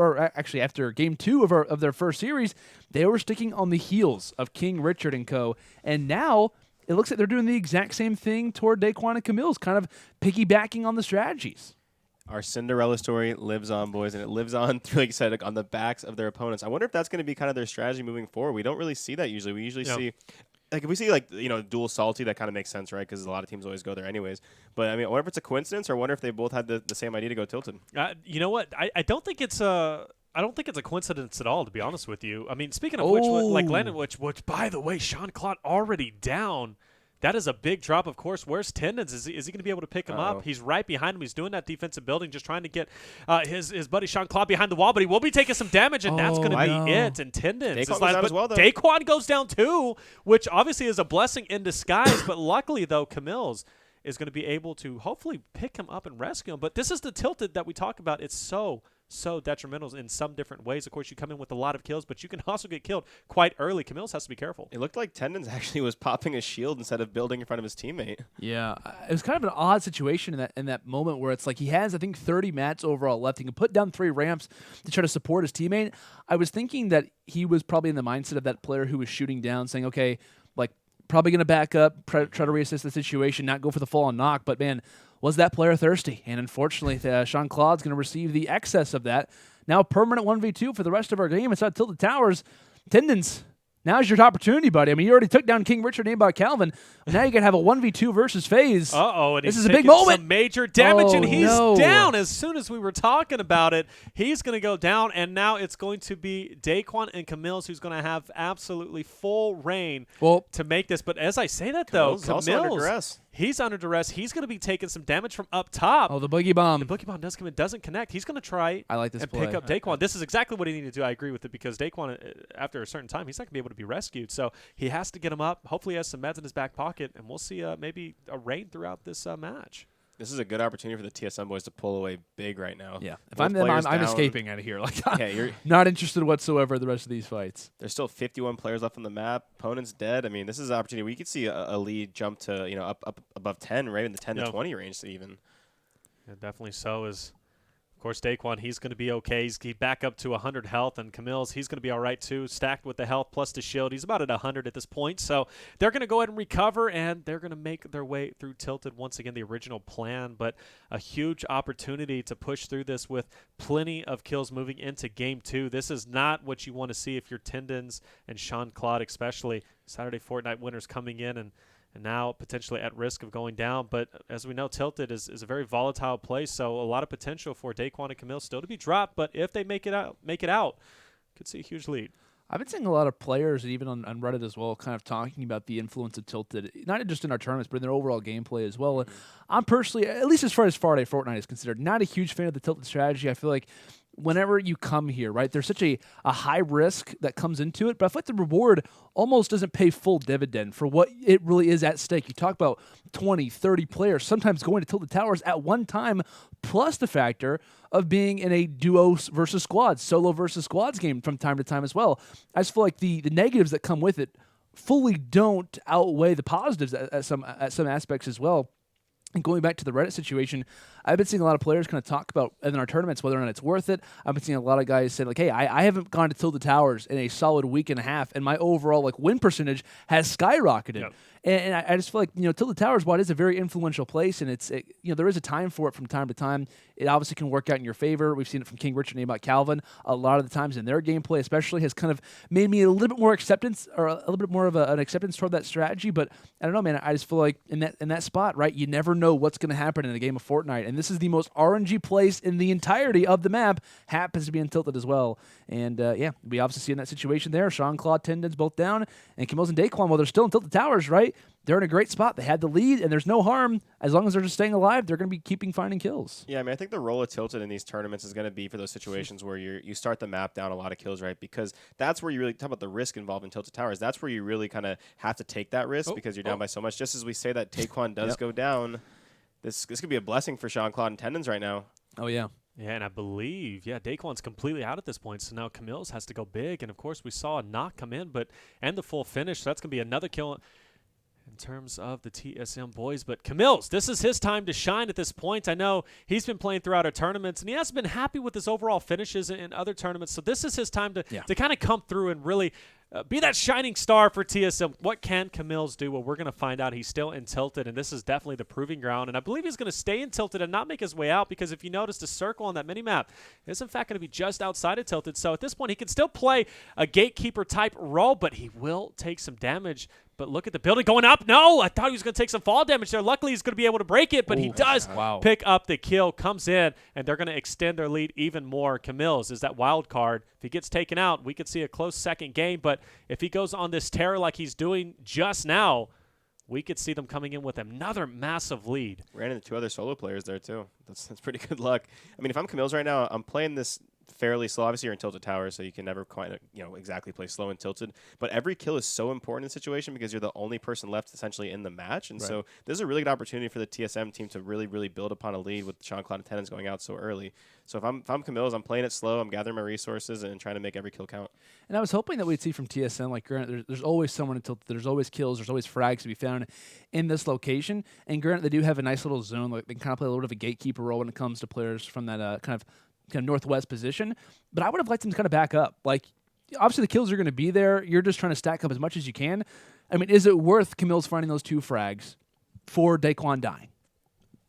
after game 2 of their first series, they were sticking on the heels of King Richard and co. And now it looks like they're doing the exact same thing toward Daequan and CaMiLLs, kind of piggybacking on the strategies. Our Cinderella story lives on, boys, and it lives on, like you said, on the backs of their opponents. I wonder if that's going to be kind of their strategy moving forward. We don't really see that usually. We usually see... Like, if we see, like, dual salty, that kind of makes sense, right? Because a lot of teams always go there anyways. But, I mean, I wonder if it's a coincidence, or I wonder if they both had the same idea to go tilted. You know what? I don't think it's a... I don't think it's a coincidence at all, to be honest with you. I mean, speaking of which, like Landon, which by the way, Shawn Claude already down. That is a big drop, of course. Where's Tendons? Is he going to be able to pick him up? He's right behind him. He's doing that defensive building, just trying to get his buddy Shawn Claude behind the wall, but he will be taking some damage, and that's going to be it. And Tendons. Daequan goes down too, which obviously is a blessing in disguise, but luckily, though, CaMiLLs is going to be able to hopefully pick him up and rescue him. But this is the tilted that we talk about. It's so detrimental in some different ways. Of course, you come in with a lot of kills, but you can also get killed quite early. CaMiLLs has to be careful. It looked like Tendons actually was popping a shield instead of building in front of his teammate. Yeah, it was kind of an odd situation in that moment where it's like he has, I think, 30 mats overall left. He can put down 3 ramps to try to support his teammate. I was thinking that he was probably in the mindset of that player who was shooting down, saying, okay, like, probably going to back up, try to reassess the situation, not go for the full-on knock, but man, was that player thirsty? And unfortunately, Shawn Claude's going to receive the excess of that. Now permanent 1v2 for the rest of our game. It's not Tilted Towers. Tendons, now's your opportunity, buddy. I mean, you already took down King Richard and Aimbotcalvin. Now you can have a 1v2 versus FaZe. And this is a big moment. Some major damage, and he's down. As soon as we were talking about it, he's going to go down, and now it's going to be Daequan and CaMiLLs who's going to have absolutely full reign to make this. But as I say that, though, CaMiLLs, he's under duress. He's going to be taking some damage from up top. Oh, the Boogie Bomb. The Boogie Bomb does come in, doesn't connect. He's going to try pick up Daequan. This is exactly what he needed to do. I agree with it, because Daequan, after a certain time, he's not going to be able to be rescued. So he has to get him up. Hopefully he has some meds in his back pocket, and we'll see maybe a reign throughout this match. This is a good opportunity for the TSM boys to pull away big right now. Yeah, if I'm them, I'm escaping out of here. Like, you're not interested whatsoever in the rest of these fights. There's still 51 players left on the map. Opponent's dead. I mean, this is an opportunity. We could see a lead jump to up above 10, right in the 10 to 20 range even. Yeah, definitely so. Of course, Daequan, he's going to be okay. He's back up to 100 health, and CaMiLLs, he's going to be all right too, stacked with the health plus the shield. He's about at 100 at this point, so they're going to go ahead and recover, and they're going to make their way through Tilted once again, the original plan, but a huge opportunity to push through this with plenty of kills moving into Game 2. This is not what you want to see if you're Tendons and Shawn Claude, especially Saturday Fortnite winners coming in and now potentially at risk of going down. But as we know, Tilted is a very volatile place, so a lot of potential for Daequan and CaMiLLs still to be dropped. But if they make it out, could see a huge lead. I've been seeing a lot of players, and even on Reddit as well, kind of talking about the influence of Tilted, not just in our tournaments, but in their overall gameplay as well. And I'm personally, at least as far as Friday Fortnite is considered, not a huge fan of the Tilted strategy. I feel like whenever you come here, right, there's such a high risk that comes into it, but I feel like the reward almost doesn't pay full dividend for what it really is at stake. You talk about 20, 30 players sometimes going to Tilted Towers at one time, plus the factor of being in a duos versus squads, solo versus squads game from time to time as well. I just feel like the negatives that come with it fully don't outweigh the positives at some aspects as well. And going back to the Reddit situation, I've been seeing a lot of players kind of talk about in our tournaments whether or not it's worth it. I've been seeing a lot of guys say, like, hey, I haven't gone to Tilted Towers in a solid week and a half, and my overall win percentage has skyrocketed. Yep. And I just feel like, Tilted Towers, while it is a very influential place, and there is a time for it from time to time, it obviously can work out in your favor. We've seen it from King Richard and Aimbotcalvin a lot of the times in their gameplay, especially, has kind of made me a little bit more acceptance, or a little bit more of an acceptance toward that strategy. But I don't know, man. I just feel like in that spot, right, you never know what's going to happen in a game of Fortnite. And this is the most RNG place in the entirety of the map, happens to be in Tilted as well. And we obviously see in that situation there, Shawn Claude, Tendons both down, and CaMiLLs and Daequan, while they're still in Tilted Towers, right, they're in a great spot. They had the lead, and there's no harm. As long as they're just staying alive, they're going to be finding kills. Yeah, I mean, I think the role of Tilted in these tournaments is going to be for those situations where you start the map down a lot of kills, right? Because that's where you really talk about the risk involved in Tilted Towers. That's where you really kind of have to take that risk because you're down by so much. Just as we say that Daequan does go down, this could be a blessing for Shawn Claude and Tendons right now. Oh, yeah. Yeah, and I believe, Daequan's completely out at this point, so now CaMiLLs has to go big. And, of course, we saw a knock come in, and the full finish, so that's going to be another kill in terms of the TSM boys. But CaMiLLs, this is his time to shine at this point. I know he's been playing throughout our tournaments, and he hasn't been happy with his overall finishes in other tournaments, so this is his time to kind of come through and really be that shining star for TSM. What can CaMiLLs do? Well, we're going to find out. He's still in Tilted, and this is definitely the proving ground. And I believe he's going to stay in Tilted and not make his way out, because if you notice, the circle on that minimap is, in fact, going to be just outside of Tilted. So at this point, he can still play a Gatekeeper-type role, but he will take some damage. But look at the building going up. No, I thought he was going to take some fall damage there. Luckily, he's going to be able to break it, but he does pick up the kill, comes in, and they're going to extend their lead even more. CaMiLLs is that wild card. If he gets taken out, we could see a close second game, but if he goes on this tear like he's doing just now, we could see them coming in with another massive lead. Ran into 2 other solo players there, too. That's pretty good luck. I mean, if I'm CaMiLLs right now, I'm playing this fairly slow. Obviously, you're in Tilted Tower, so you can never quite, exactly play slow and tilted. But every kill is so important in the situation because you're the only person left essentially in the match. And so this is a really good opportunity for the TSM team to really, really build upon a lead with Shawn Claude and Tendons going out so early. So if I'm CaMiLLs, I'm playing it slow. I'm gathering my resources and trying to make every kill count. And I was hoping that we'd see from TSM, like, granted, there's always someone in Tilted. There's always kills. There's always frags to be found in this location. And granted, they do have a nice little zone. Like, they can kind of play a little bit of a gatekeeper role when it comes to players from that kind of northwest position, but I would have liked him to kind of back up. Like, obviously the kills are going to be there. You're just trying to stack up as much as you can. I mean, is it worth CaMiLLs finding those 2 frags for Daequan dying?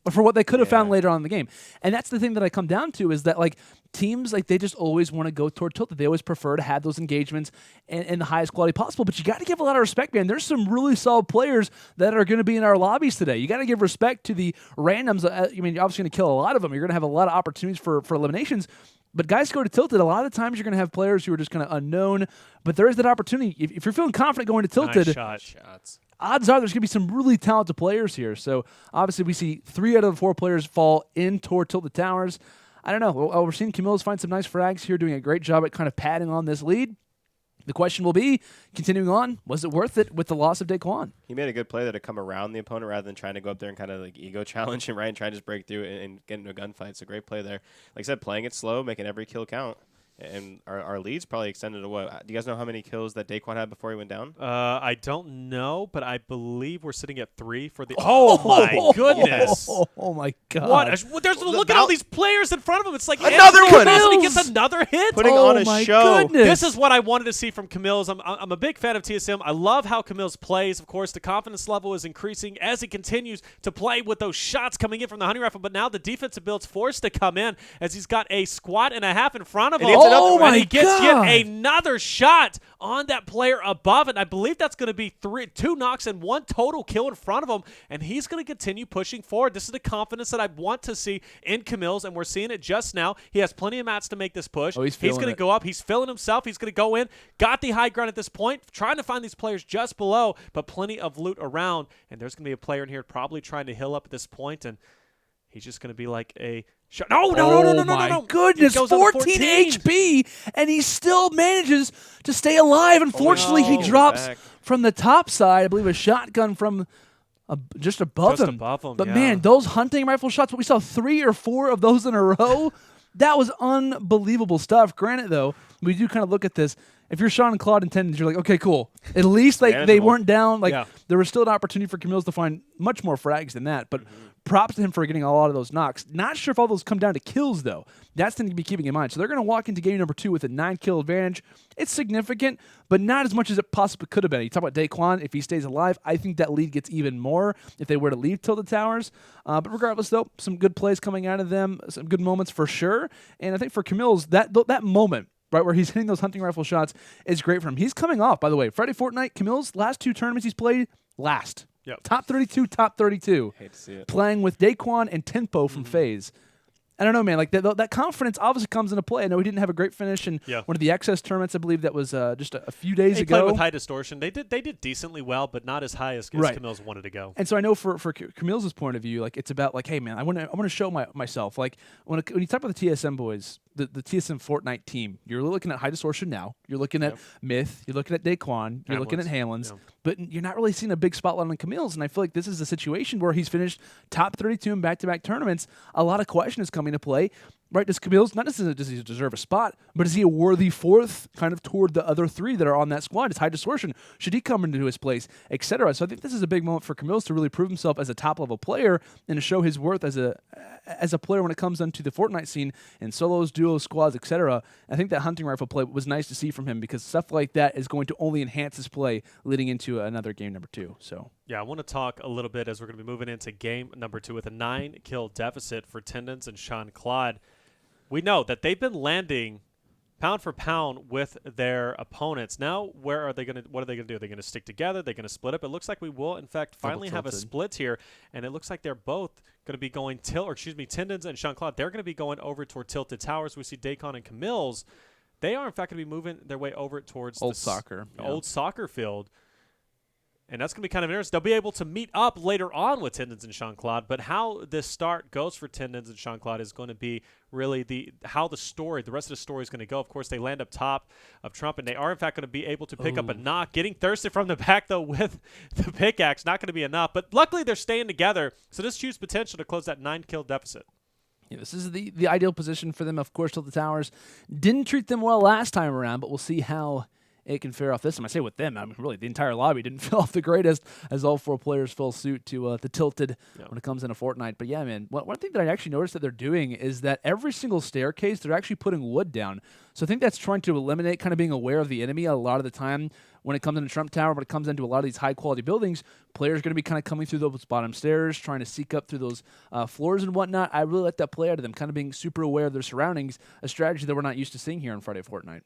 Or for what they could have found later on in the game? And that's the thing that I come down to, is that, like, teams, like, they just always want to go toward Tilted. They always prefer to have those engagements in the highest quality possible. But you got to give a lot of respect, man. There's some really solid players that are going to be in our lobbies today. You got to give respect to the randoms. I mean, you're obviously going to kill a lot of them. You're going to have a lot of opportunities for eliminations. But guys go to Tilted, a lot of times you're going to have players who are just kind of unknown. But there is that opportunity. If you're feeling confident going to Tilted, shots. Odds are there's going to be some really talented players here. So obviously we see 3 out of the 4 players fall in toward Tilted Towers. I don't know. We're seeing CaMiLLs find some nice frags here, doing a great job at kind of padding on this lead. The question will be, continuing on, was it worth it with the loss of Daequan? He made a good play there to come around the opponent rather than trying to go up there and kind of like ego challenge him, right, and try to just break through and get into a gunfight. It's a great play there. Like I said, playing it slow, making every kill count. And our lead's probably extended to what? Do you guys know how many kills that Daequan had before he went down? I don't know, but I believe we're sitting at 3 for the. Oh my goodness! Oh my god! What? Look at all these players in front of him. It's like another one. And he gets another hit. Putting on a show. Goodness. This is what I wanted to see from CaMiLLs. I'm a big fan of TSM. I love how CaMiLLs plays. Of course, the confidence level is increasing as he continues to play with those shots coming in from the hunting rifle. But now the defensive build's forced to come in as he's got a squad and a half in front of him. Oh my god! Yet another shot on that player above it. I believe that's going to be 2 knocks and 1 total kill in front of him, and he's going to continue pushing forward. This is the confidence that I want to see in CaMiLLs, and we're seeing it just now. He has plenty of mats to make this push. He's going to go up. He's filling himself. He's going to go in. Got the high ground at this point, trying to find these players just below, but plenty of loot around, and there's going to be a player in here probably trying to heal up at this point, and he's just going to be like a shot. No. Oh my goodness, 14 HP, and he still manages to stay alive. Unfortunately, he drops from the top side. I believe a shotgun from just above him. But man, those hunting rifle shots, we saw 3 or 4 of those in a row. That was unbelievable stuff. Granted, though, we do kind of look at this. If you're Shawn Claude and Tendons, you're like, okay, cool. At least they weren't down. There was still an opportunity for CaMiLLs to find much more frags than that. But props to him for getting a lot of those knocks. Not sure if all those come down to kills, though. That's the thing to be keeping in mind. So they're going to walk into game number 2 with a 9-kill advantage. It's significant, but not as much as it possibly could have been. You talk about Daequan. If he stays alive, I think that lead gets even more if they were to leave Tilted Towers. But regardless, though, some good plays coming out of them, some good moments for sure. And I think for CaMiLLs, that moment, right, where he's hitting those hunting rifle shots is great for him. He's coming off, by the way. Friday Fortnite, CaMiLLs, last 2 tournaments he's played, last. Yep. Top 32, top 32. Hate to see it. Playing with Daequan and Tempo from FaZe. I don't know, man. Like that confidence obviously comes into play. I know he didn't have a great finish in one of the XS tournaments. I believe that was just a few days ago. He played with HighDistortion. They did decently well, but not as high as CaMiLLs wanted to go. And so I know for CaMiLLs' point of view, like it's about like, hey man, I want to show myself. Like when you talk about the TSM boys, the TSM Fortnite team, you're looking at HighDistortion now. You're looking at Myth. You're looking at Daequan. You're looking at Hamlinz. But you're not really seeing a big spotlight on CaMiLLs. And I feel like this is a situation where he's finished top 32 in back-to-back tournaments. A lot of question is coming to play. Right, does CaMiLLs, not necessarily does he deserve a spot, but is he a worthy 4th kind of toward the other 3 that are on that squad? Is HighDistortion, should he come into his place, etc.? So I think this is a big moment for CaMiLLs to really prove himself as a top-level player and to show his worth as as a player when it comes onto the Fortnite scene and solos, duos, squads, etc., I think that hunting rifle play was nice to see from him because stuff like that is going to only enhance his play leading into another game number 2. So yeah, I want to talk a little bit as we're going to be moving into game number 2 with a 9-kill deficit for Tendons and Shawn Claude. We know that they've been landing pound for pound with their opponents. Now, what are they going to do? Are they going to stick together? They're going to split up? It looks like we will, in fact, finally have a split here, and it looks like they're both going to be going Tendons and Shawn Claude. They're going to be going over toward Tilted Towers. We see Daequan and CaMiLLs. They are, in fact, going to be moving their way over towards old soccer field. And that's going to be kind of interesting. They'll be able to meet up later on with Tendons and Shawn Claude, but how this start goes for Tendons and Shawn Claude is going to be really the rest of the story is going to go. Of course, they land up top of Trump, and they are, in fact, going to be able to pick up a knock. Getting thirsted from the back, though, with the pickaxe, not going to be enough. But luckily, they're staying together, so this huge potential to close that 9-kill deficit. Yeah, this is the ideal position for them. Of course, Tilted Towers didn't treat them well last time around, but we'll see how it can fare off this time. I say with them, I mean, really, the entire lobby didn't feel off the greatest as all 4 players fell suit to the Tilted when it comes into Fortnite. But yeah, man, one thing that I actually noticed that they're doing is that every single staircase, they're actually putting wood down. So I think that's trying to eliminate kind of being aware of the enemy a lot of the time. When it comes into Trump Tower, when it comes into a lot of these high-quality buildings, players are going to be kind of coming through those bottom stairs, trying to seek up through those floors and whatnot. I really like that play out of them, kind of being super aware of their surroundings, a strategy that we're not used to seeing here on Friday Fortnite.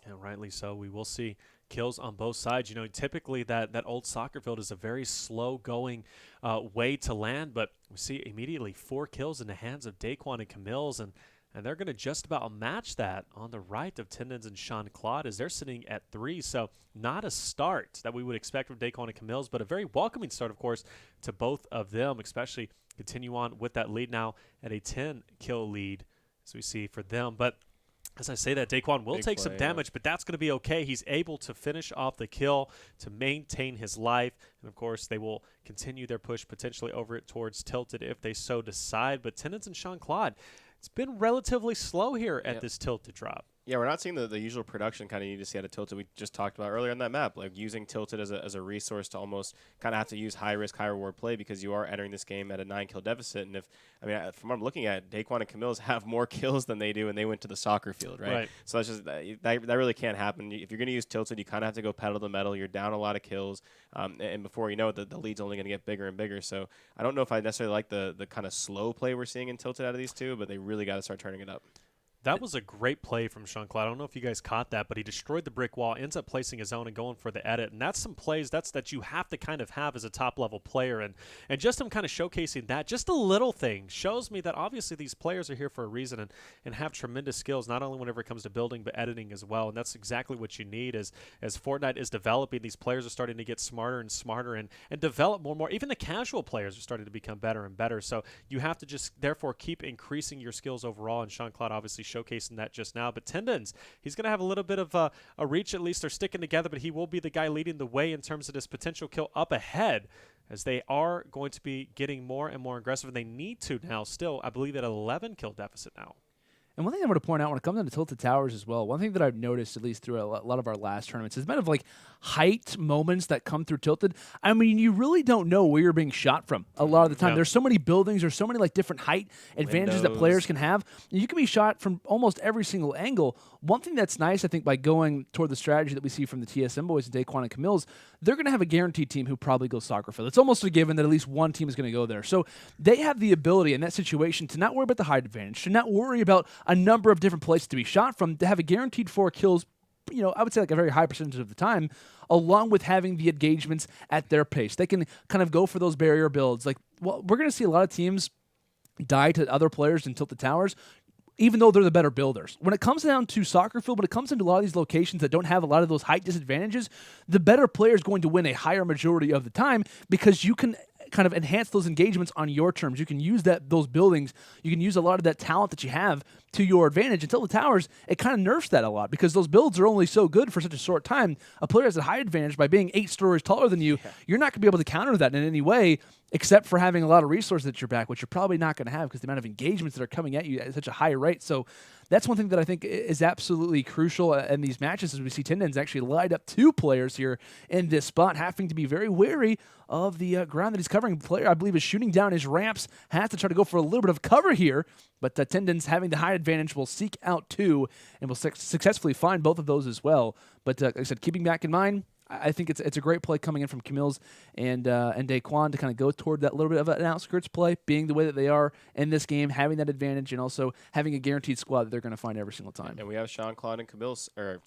And rightly so. We will see kills on both sides. You know, typically that old soccer field is a very slow-going way to land, but we see immediately 4 kills in the hands of Daequan and CaMiLLs, and they're going to just about match that on the right of Tendons and Shawn Claude as they're sitting at 3. So not a start that we would expect from Daequan and CaMiLLs, but a very welcoming start, of course, to both of them, especially continue on with that lead now at a 10-kill lead, as we see for them. But as I say that, Daequan will take some damage, but that's going to be okay. He's able to finish off the kill to maintain his life. And, of course, they will continue their push potentially over it towards Tilted if they so decide. But Tendons and Shawn Claude, it's been relatively slow here at this Tilted drop. Yeah, we're not seeing the usual production kind of you need to see out of Tilted we just talked about earlier on that map, like using Tilted as a resource to almost kind of have to use high-risk, high-reward play because you are entering this game at a 9-kill deficit. And from what I'm looking at, Daequan and CaMiLLs have more kills than they do, and they went to the soccer field, right? So that's just that really can't happen. If you're going to use Tilted, you kind of have to go pedal to the metal. You're down a lot of kills, and before you know it, the lead's only going to get bigger and bigger. So I don't know if I necessarily like the kind of slow play we're seeing in Tilted out of these two, but they really got to start turning it up. That was a great play from Shawn Claude. I don't know if you guys caught that, but he destroyed the brick wall, ends up placing his own and going for the edit. And that's some plays that you have to kind of have as a top-level player. And just him kind of showcasing that, just a little thing, shows me that obviously these players are here for a reason and have tremendous skills, not only whenever it comes to building, but editing as well. And that's exactly what you need as Fortnite is developing. These players are starting to get smarter and smarter and develop more and more. Even the casual players are starting to become better and better. So you have to just, therefore, keep increasing your skills overall. And Shawn Claude obviously showcasing that just now. But Tendons, he's going to have a little bit of a reach. At least they're sticking together, but he will be the guy leading the way in terms of this potential kill up ahead, as they are going to be getting more and more aggressive, and they need to now still, I believe, at 11-kill deficit now. And one thing I want to point out when it comes into Tilted Towers as well, one thing that I've noticed, at least through a lot of our last tournaments, is kind of like height moments that come through Tilted. I mean, you really don't know where you're being shot from a lot of the time. There's so many buildings, there's so many like different height advantages that players can have. You can be shot from almost every single angle. One thing that's nice, I think, by going toward the strategy that we see from the TSM boys and Daequan and CaMiLLs, they're going to have a guaranteed team who probably goes soccer field. It's almost a given that at least one team is going to go there. So they have the ability in that situation to not worry about the height advantage, to not worry about a number of different places to be shot from, to have a guaranteed 4 kills, you know, I would say like a very high percentage of the time, along with having the engagements at their pace. They can kind of go for those barrier builds. Like, well, we're going to see a lot of teams die to other players in Tilted Towers, even though they're the better builders. When it comes down to soccer field, when it comes into a lot of these locations that don't have a lot of those height disadvantages, the better player is going to win a higher majority of the time because you can kind of enhance those engagements on your terms. You can use those buildings. You can use a lot of that talent that you have to your advantage. Until the towers, it kind of nerfs that a lot because those builds are only so good for such a short time. A player has a high advantage by being 8 stories taller than you. You're not going to be able to counter that in any way. except for having a lot of resources at your back, which you're probably not going to have because the amount of engagements that are coming at you at such a high rate. So that's one thing that I think is absolutely crucial in these matches, as we see Tendons actually light up 2 players here in this spot, having to be very wary of the ground that he's covering. The player, I believe, is shooting down his ramps, has to try to go for a little bit of cover here, but Tendons, having the height advantage, will seek out 2 and will successfully find both of those as well. But like I said, keeping back in mind, I think it's a great play coming in from CaMiLLs and Daequan to kind of go toward that little bit of an outskirts play, being the way that they are in this game, having that advantage, and also having a guaranteed squad that they're going to find every single time. And we have Shawn Claude and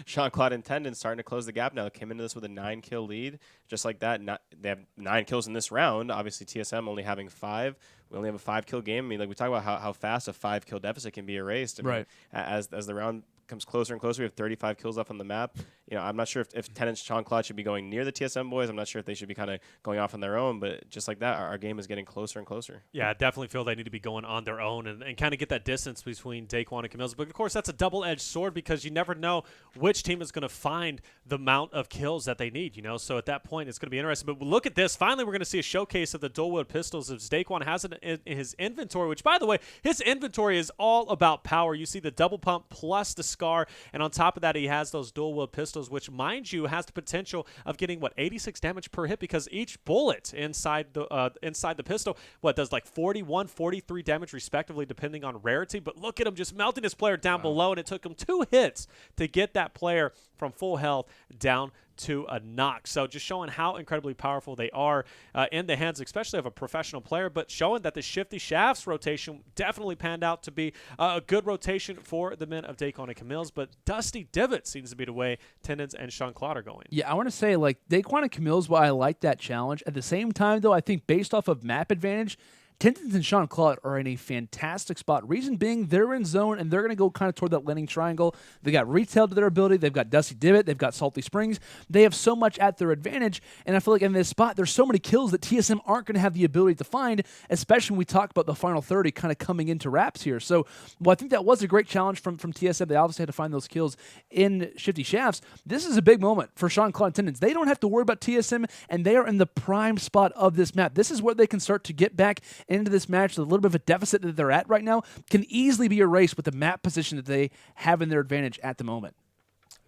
Shawn Claude and Tendons starting to close the gap now. They came into this with a 9-kill lead, just like that. They have 9 kills in this round. Obviously, TSM only having 5. We only have a 5-kill game. I mean, like we talk about how fast a 5-kill deficit can be erased. I mean, right. As the round comes closer and closer, we have 35 kills left on the map. You know, I'm not sure if Tendons, Shawn Claude should be going near the TSM boys. I'm not sure if they should be kind of going off on their own. But just like that, our game is getting closer and closer. Yeah, I definitely feel they need to be going on their own and kind of get that distance between Daequan and CaMiLLs. But, of course, that's a double-edged sword because you never know which team is going to find the amount of kills that they need, you know. So at that point, it's going to be interesting. But look at this. Finally, we're going to see a showcase of the dual-wield pistols as Daequan has it in his inventory, which, by the way, his inventory is all about power. You see the double pump plus the SCAR, and on top of that, he has those dual-wield pistols, which, mind you, has the potential of getting 86 damage per hit because each bullet inside the pistol does like 41, 43 damage respectively depending on rarity. But look at him just melting his player down below, and it took him 2 hits to get that player from full health down to a knock. So just showing how incredibly powerful they are in the hands, especially of a professional player, but showing that the Shifty Shafts rotation definitely panned out to be a good rotation for the men of Daequan and CaMiLLs, but Dusty Divot seems to be the way Tendons and Shawn Claude are going. Yeah, I want to say, like, Daequan and CaMiLLs, while I like that challenge, at the same time, though, I think based off of map advantage, Tendons and Shawn Claude are in a fantastic spot. Reason being, they're in zone, and they're going to go kind of toward that landing triangle. They got retail to their ability. They've got Dusty Divot. They've got Salty Springs. They have so much at their advantage, and I feel like in this spot, there's so many kills that TSM aren't going to have the ability to find, especially when we talk about the final 30 kind of coming into wraps here. So, I think that was a great challenge from TSM. They obviously had to find those kills in Shifty Shafts. This is a big moment for Shawn Claude and Tendons. They don't have to worry about TSM, and they are in the prime spot of this map. This is where they can start to get back into this match. A little bit of a deficit that they're at right now can easily be erased with the map position that they have in their advantage at the moment.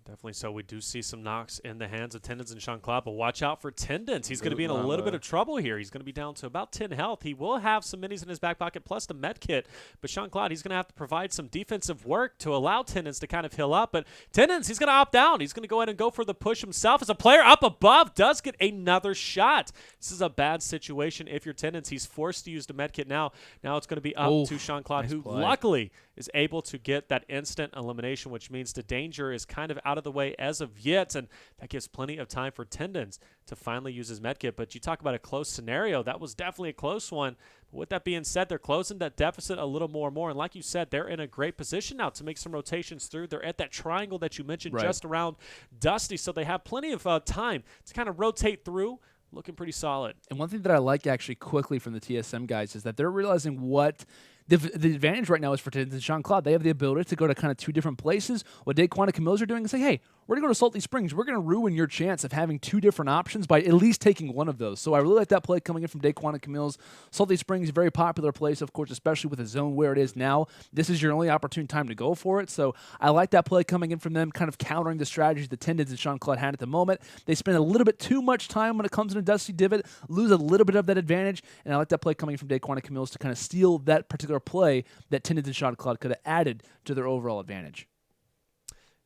Definitely so. We do see some knocks in the hands of Tendons and Shawn Claude, but watch out for Tendons. He's going to be in a little bit of trouble here. He's going to be down to about 10 health. He will have some minis in his back pocket plus the med kit, but Shawn Claude, he's going to have to provide some defensive work to allow Tendons to kind of heal up, but Tendons, he's going to opt down. He's going to go ahead and go for the push himself as a player up above does get another shot. This is a bad situation if you're Tendons. He's forced to use the med kit now. Now it's going to be up to Shawn Claude, nice who play. luckily is able to get that instant elimination, which means the danger is kind of out of the way as of yet, and that gives plenty of time for Tendons to finally use his medkit. But you talk about a close scenario, that was definitely a close one. But with that being said, they're closing that deficit a little more and more, and like you said, they're in a great position now to make some rotations through. They're at that triangle that you mentioned just around Dusty, so they have plenty of time to kind of rotate through. Looking pretty solid. And one thing that I like actually quickly from the TSM guys is that they're realizing what the advantage right now is for Tendons and Shawn Claude. They have the ability to go to kind of 2 different places. What Daequan and CaMiLLs are doing is saying, hey, we're going to go to Salty Springs. We're going to ruin your chance of having 2 different options by at least taking one of those. So I really like that play coming in from Daequan and CaMiLLs. Salty Springs is a very popular place, of course, especially with the zone where it is now. This is your only opportune time to go for it. So I like that play coming in from them, kind of countering the strategies that Tendons and Shawn Claude had at the moment. They spend a little bit too much time when it comes into Dusty Divot, lose a little bit of that advantage, and I like that play coming from Daequan and CaMiLLs to kind of steal that particular play that Tendons and Shawn Claude could have added to their overall advantage.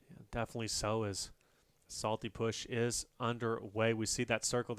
Yeah, definitely so. As Salty push is underway, we see that circle.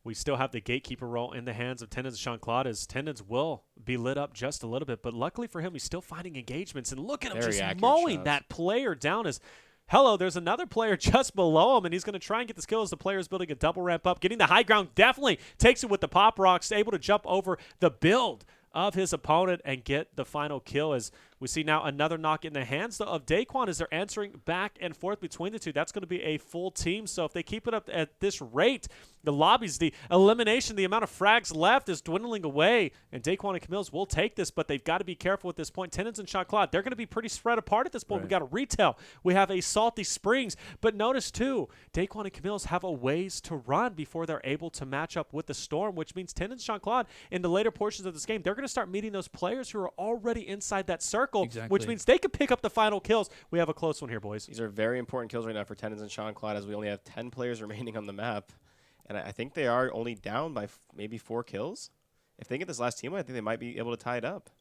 We still have the gatekeeper role in the hands of Tendons and Shawn Claude, as Tendons will be lit up just a little bit, but luckily for him, he's still finding engagements, and look at him just mowing that player down. As hello, there's another player just below him, and he's going to try and get the kill as the player is building a double ramp up, getting the high ground, definitely takes it with the pop rocks, able to jump over the build of his opponent and get the final kill, as We see now another knock in the hands of Daequan as they're answering back and forth between the two. That's going to be a full team. So if they keep it up at this rate, the lobbies, the elimination, the amount of frags left is dwindling away. And Daequan and CaMiLLs will take this, but they've got to be careful at this point. Tendons and Shawn Claude, they're going to be pretty spread apart at this point. Right. We got a retail. We have a Salty Springs. But notice, too, Daequan and CaMiLLs have a ways to run before they're able to match up with the Storm, which means Tendons and Shawn Claude, in the later portions of this game, they're going to start meeting those players who are already inside that circle, which means they could pick up the final kills. We have a close one here, boys. These are very important kills right now for Tendons and Shawn Claude, as we only have 10 players remaining on the map. And I think they are only down by maybe 4 kills. If they get this last team, I think they might be able to tie it up.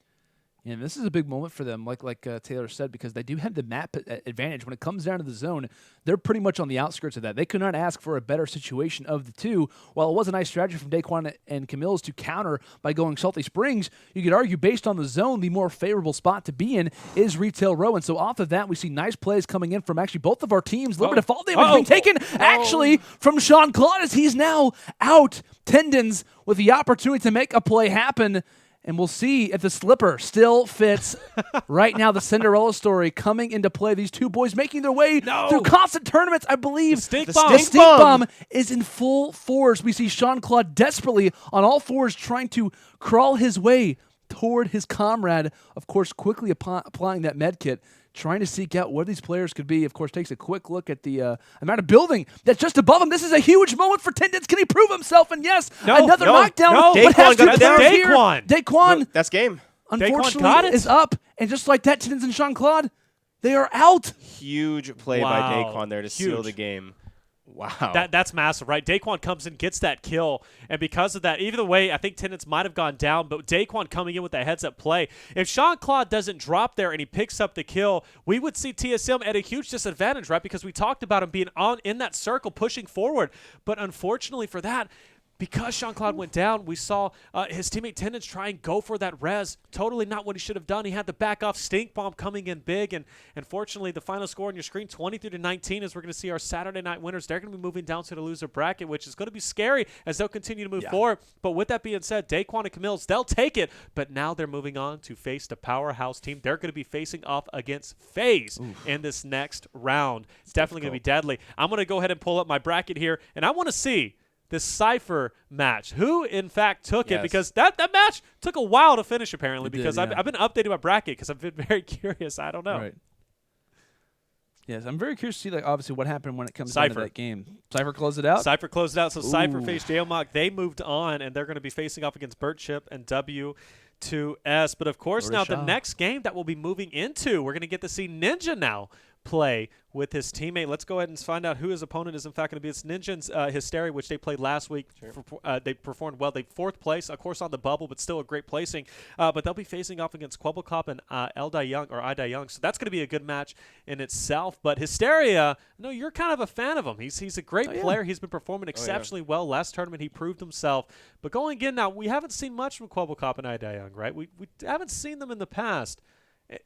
And this is a big moment for them, like Taylor said, because they do have the map advantage. When it comes down to the zone, they're pretty much on the outskirts of that. They could not ask for a better situation of the two. While it was a nice strategy from Daequan and CaMiLLs to counter by going Salty Springs, you could argue based on the zone, the more favorable spot to be in is Retail Row. And so off of that, we see nice plays coming in from actually both of our teams. A little bit of fall damage being taken actually from Shawn Claude as he's now out. Tendons with the opportunity to make a play happen. And we'll see if the slipper still fits. Right now, the Cinderella story coming into play. These two boys making their way through constant tournaments, I believe. The stink bomb is in full force. We see Shawn Claude desperately on all fours trying to crawl his way toward his comrade. Of course, quickly applying that med kit, trying to seek out where these players could be. Of course, takes a quick look at the amount of building that's just above him. This is a huge moment for Tendons. Can he prove himself? And yes, another knockdown. But has got to down. Daequan, that's game. Unfortunately, is up. And just like that, Tendons and Shawn Claude, they are out. Huge play by Daequan there to seal the game. Wow. That's massive, right? Daequan comes in, gets that kill, and because of that, either way, I think Tendons might have gone down, but Daequan coming in with that heads-up play. If Shawn Claude doesn't drop there and he picks up the kill, we would see TSM at a huge disadvantage, right? Because we talked about him being in that circle, pushing forward. But unfortunately for that, because Shawn Claude went down, we saw his teammate Tendons try and go for that res. Totally not what he should have done. He had the back off stink bomb coming in big, and unfortunately, the final score on your screen, 23-19, is we're going to see our Saturday night winners. They're going to be moving down to the loser bracket, which is going to be scary as they'll continue to move forward. But with that being said, Daequan and CaMiLLs, they'll take it. But now they're moving on to face the powerhouse team. They're going to be facing off against FaZe in this next round. It's definitely going to be deadly. I'm going to go ahead and pull up my bracket here, and I want to see this Cypher match. Who, in fact, took it? Because that match took a while to finish, apparently, because I've been updating my bracket because I've been very curious. I don't know. Right. Yes, I'm very curious to see, like, obviously, what happened when it comes down to that game. Cypher closed it out? Cypher closed it out. So Cypher faced Jaomock. They moved on, and they're going to be facing off against BurntChip and W2S. But, of course, now the next game that we'll be moving into, we're going to get to see Ninja now play with his teammate. Let's go ahead and find out who his opponent is in fact going to be. It's Ninja's Hysteria, which they played last week. They performed well. They 4th place, of course, on the bubble, but still a great placing. But they'll be facing off against Kwebbelkop and Young. So that's going to be a good match in itself. But Hysteria, no, you're kind of a fan of him. He's a great player. He's been performing exceptionally well. Last tournament, he proved himself. But going again now, we haven't seen much from Kwebbelkop and Young, right? We haven't seen them in the past.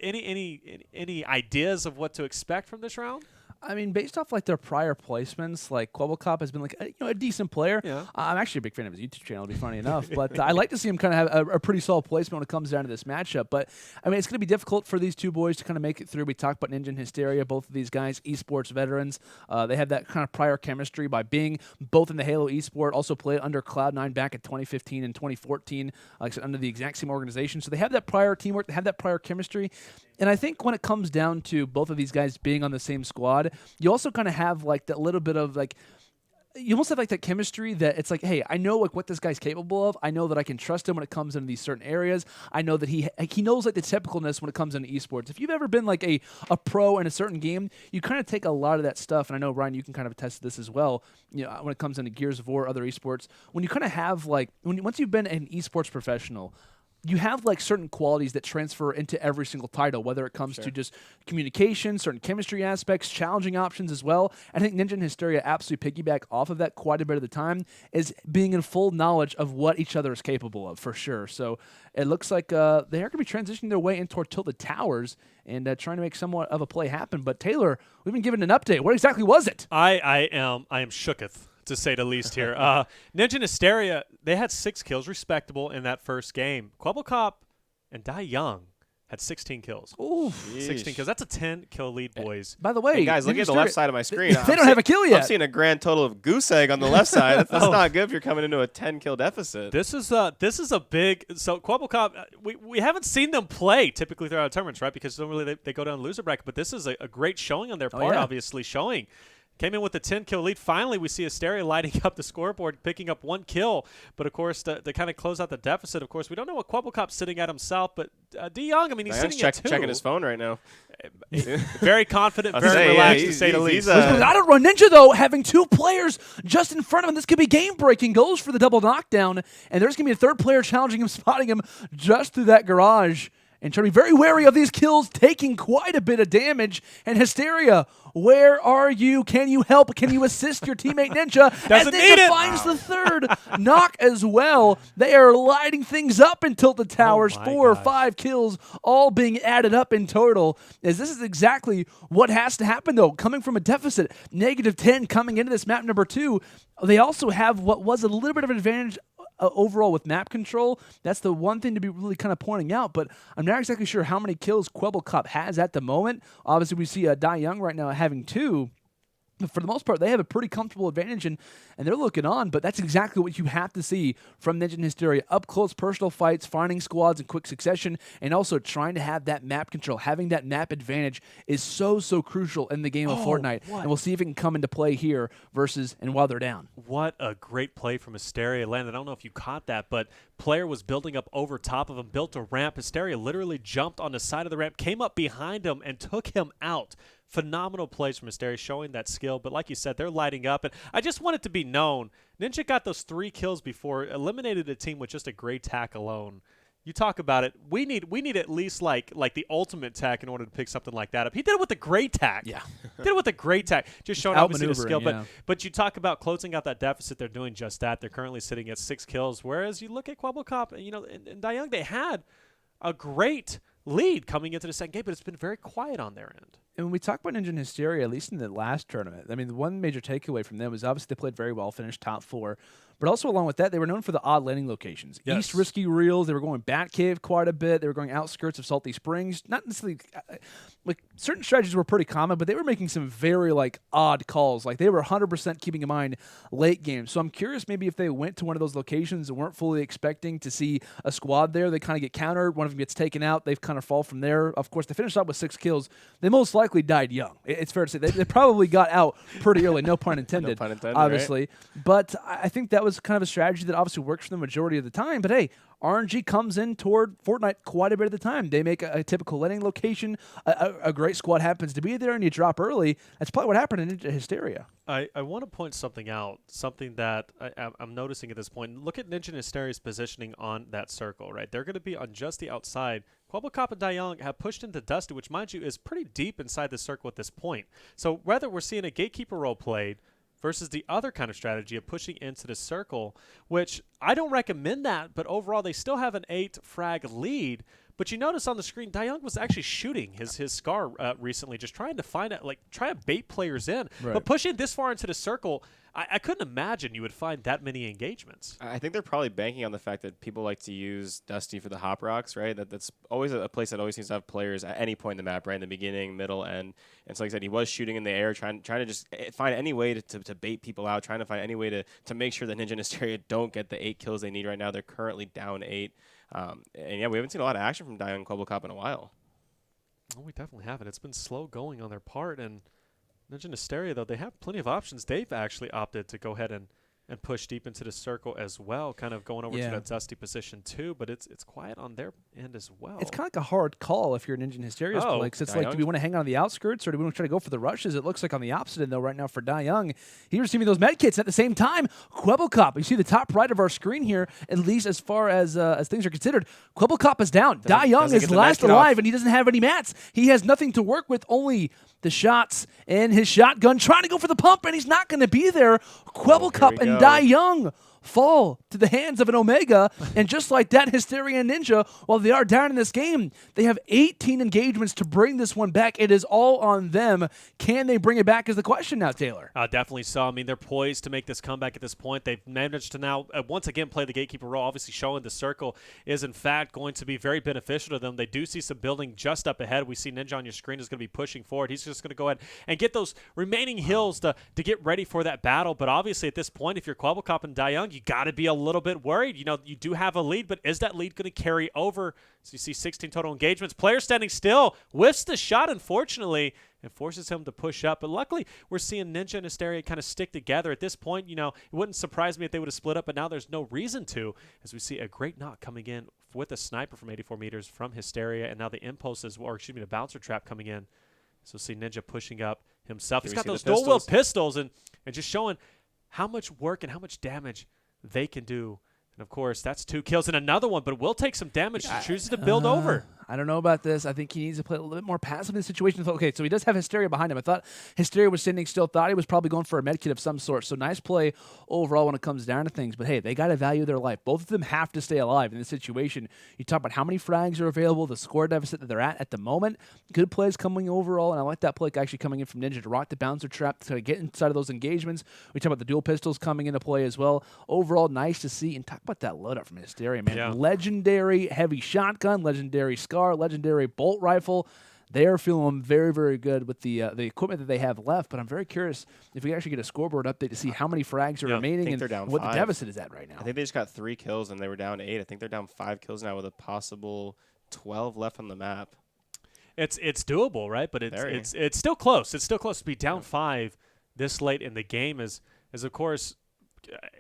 Any ideas of what to expect from this round? I mean, based off like their prior placements, like Kwebbelkop has been like a decent player. Yeah. I'm actually a big fan of his YouTube channel, to be funny enough. But I like to see him kind of have a pretty solid placement when it comes down to this matchup. But I mean, it's going to be difficult for these two boys to kind of make it through. We talked about Ninja and Hysteria, both of these guys, esports veterans. They have that kind of prior chemistry by being both in the Halo esport, also played under Cloud9 back in 2015 and 2014, like I said, under the exact same organization. So they have that prior teamwork, they have that prior chemistry. And I think when it comes down to both of these guys being on the same squad, you also kind of have like that little bit of like, you almost have like that chemistry that it's like, hey, I know like what this guy's capable of. I know that I can trust him when it comes into these certain areas. I know that he knows like the typicalness when it comes into esports. If you've ever been like a pro in a certain game, you kind of take a lot of that stuff. And I know, Ryan, you can kind of attest to this as well. You know, when it comes into Gears of War, other esports, when you kind of have like, once you've been an esports professional, you have like certain qualities that transfer into every single title, whether it comes to just communication, certain chemistry aspects, challenging options as well. I think Ninja and Hysteria absolutely piggyback off of that quite a bit of the time, is being in full knowledge of what each other is capable of, for sure. So it looks like they are going to be transitioning their way in toward Tilted Towers and trying to make somewhat of a play happen. But Taylor, we've been given an update. What exactly was it? I am shooketh, to say the least here. Ninja and Hysteria, they had 6 kills, respectable, in that first game. Kwebbelkop and Young, had 16 kills. Ooh. 16 kills. That's a 10-kill lead, boys. By the way, Hey guys, look at the left side of my screen. They don't have a kill yet. I'm seeing a grand total of goose egg on the left side. That's not good if you're coming into a 10-kill deficit. This is a big. So Kwebbelkop, we haven't seen them play typically throughout tournaments, right? Because normally they go down loser bracket. But this is a great showing on their part. Obviously showing. Came in with a 10-kill lead. Finally, we see Hysteria lighting up the scoreboard, picking up 1 kill. But, of course, to kind of close out the deficit, of course, we don't know what Kwebbelkop's sitting at himself. But DeYoung, I mean, he's sitting at 2. Checking his phone right now. Very confident, very relaxed, to say the least. I don't run Ninja, though, having 2 players just in front of him. This could be game-breaking. Goes for the double knockdown. And there's going to be a 3rd player challenging him, spotting him just through that garage. And trying to be very wary of these kills, taking quite a bit of damage. And Hysteria, where are you? Can you help? Can you assist your teammate Ninja? Doesn't need it. Finds the 3rd knock as well. They are lighting things up in Tilted Towers. 4 or 5 kills, all being added up in total. As this is exactly what has to happen, though. Coming from a deficit, -10 coming into this map number 2. They also have what was a little bit of an advantage overall with map control. That's the one thing to be really kind of pointing out, but I'm not exactly sure how many kills Kwebbelkop has at the moment. Obviously, we see DeYoung right now having 2. But for the most part, they have a pretty comfortable advantage, and they're looking on, but that's exactly what you have to see from Ninja and Hysteria. Up-close personal fights, finding squads in quick succession, and also trying to have that map control. Having that map advantage is so crucial in the game of Fortnite, and we'll see if it can come into play here versus and while they're down. What a great play from Hysteria. Landon, I don't know if you caught that, but player was building up over top of him, built a ramp. Hysteria literally jumped on the side of the ramp, came up behind him, and took him out. Phenomenal plays from Hysteria, showing that skill. But like you said, they're lighting up. And I just want it to be known, Ninja got those 3 kills before, eliminated a team with just a great tack alone. You talk about it. We need at least like the ultimate tack in order to pick something like that up. He did it with a great tack. Yeah. Did it with a great tack. Just showing obviously the skill. Yeah. But you talk about closing out that deficit. They're doing just that. They're currently sitting at 6 kills. Whereas you look at Kwebbelkop, and DeYoung, they had a great lead coming into the second game, but it's been very quiet on their end. And when we talk about Ninja and Hysteria, at least in the last tournament, I mean, the one major takeaway from them was obviously they played very well, finished top 4. But also along with that, they were known for the odd landing locations. Yes. East Risky Reels, they were going Batcave quite a bit. They were going outskirts of Salty Springs. Not necessarily, like certain strategies were pretty common, but they were making some very odd calls. Like they were 100% keeping in mind late game. So I'm curious maybe if they went to one of those locations and weren't fully expecting to see a squad there, they kind of get countered. One of them gets taken out. They kind of fall from there. Of course, they finished up with 6 kills. They most likely died young. It's fair to say. They probably got out pretty early. No pun intended. No pun intended, obviously. Right? But I think that was kind of a strategy that obviously works for the majority of the time. But hey, RNG comes in toward Fortnite quite a bit of the time. They make a typical landing location. A great squad happens to be there, and you drop early. That's probably what happened in Hysteria. I want to point something out, something that I'm noticing at this point. Look at Ninja and Hysteria's positioning on that circle, right? They're going to be on just the outside. Kwebbelkop and DeYoung have pushed into Dusty, which, mind you, is pretty deep inside the circle at this point. So whether we're seeing a gatekeeper role played versus the other kind of strategy of pushing into the circle, which I don't recommend that, but overall they still have an 8-frag lead. But you notice on the screen, DeYoung was actually shooting his Scar recently, just trying to find it, try to bait players in. Right. But pushing this far into the circle, I couldn't imagine you would find that many engagements. I think they're probably banking on the fact that people like to use Dusty for the hop rocks, right? That's always a place that always seems to have players at any point in the map, right? In the beginning, middle, end. And so like I said, he was shooting in the air, trying to just find any way to bait people out, trying to find any way to make sure that Ninja and Hysteria don't get the 8 kills they need right now. They're currently down 8. And yeah, we haven't seen a lot of action from DeYoung and Kwebbelkop in a while. Oh, we definitely haven't. It's been slow going on their part. And Ninja and Hysteria, though, they have plenty of options. They've actually opted to go ahead and push deep into the circle as well, kind of going over to that Dusty position too, but it's quiet on their end as well. It's kind of like a hard call if you're Ninja and Hysteria's play, because it's like, do we want to hang on the outskirts or do we want to try to go for the rushes? It looks like on the opposite end, though, right now for DeYoung. He's receiving those medkits at the same time. Kwebbelkop, you see the top right of our screen here, at least as far as things are considered. Kwebbelkop is down. DeYoung is last alive, and he doesn't have any mats. He has nothing to work with, only the shots and his shotgun, trying to go for the pump, and he's not going to be there. Kwebbelkop and DeYoung fall to the hands of an Omega. And just like that, Hysteria and Ninja, while they are down in this game, they have 18 engagements to bring this one back. It is all on them. Can they bring it back is the question now, Taylor. Definitely so. I mean, they're poised to make this comeback at this point. They've managed to now, once again, play the gatekeeper role, obviously showing the circle is, in fact, going to be very beneficial to them. They do see some building just up ahead. We see Ninja on your screen is going to be pushing forward. He's just going to go ahead and get those remaining hills to get ready for that battle. But obviously, at this point, if you're Kwebbelkop and Young, you got to be a little bit worried. You know, you do have a lead, but is that lead going to carry over? So you see 16 total engagements. Player standing still, whiffs the shot, unfortunately, and forces him to push up. But luckily, we're seeing Ninja and Hysteria kind of stick together. At this point, you know, it wouldn't surprise me if they would have split up, but now there's no reason to, as we see a great knock coming in with a sniper from 84 meters from Hysteria, and now the impulse is, or excuse me, the bouncer trap coming in. So see Ninja pushing up himself. He's got those dual-wield pistols and just showing how much work and how much damage they can do. And, of course, that's 2 kills and another one, but it will take some damage. He chooses to build over. I don't know about this. I think he needs to play a little bit more passive in the situation. Okay, so he does have Hysteria behind him. I thought Hysteria was standing still. Thought he was probably going for a medkit of some sort. So nice play overall when it comes down to things. But, hey, they got to value their life. Both of them have to stay alive in this situation. You talk about how many frags are available, the score deficit that they're at the moment. Good plays coming overall, and I like that play actually coming in from Ninja to rock the bouncer trap to get inside of those engagements. We talk about the dual pistols coming into play as well. Overall, nice to see. And talk about that loadout from Hysteria, man. Yeah. Legendary heavy shotgun, legendary SCAR, legendary bolt rifle. They are feeling very, very good with the equipment that they have left, but I'm very curious if we actually get a scoreboard update to see how many frags are remaining and what the deficit is at right now. I think they just got 3 kills and they were down 8. I think they're down 5 kills now with a possible 12 left on the map. It's doable, right? But it's still close. It's still close to be down 5 this late in the game as of course,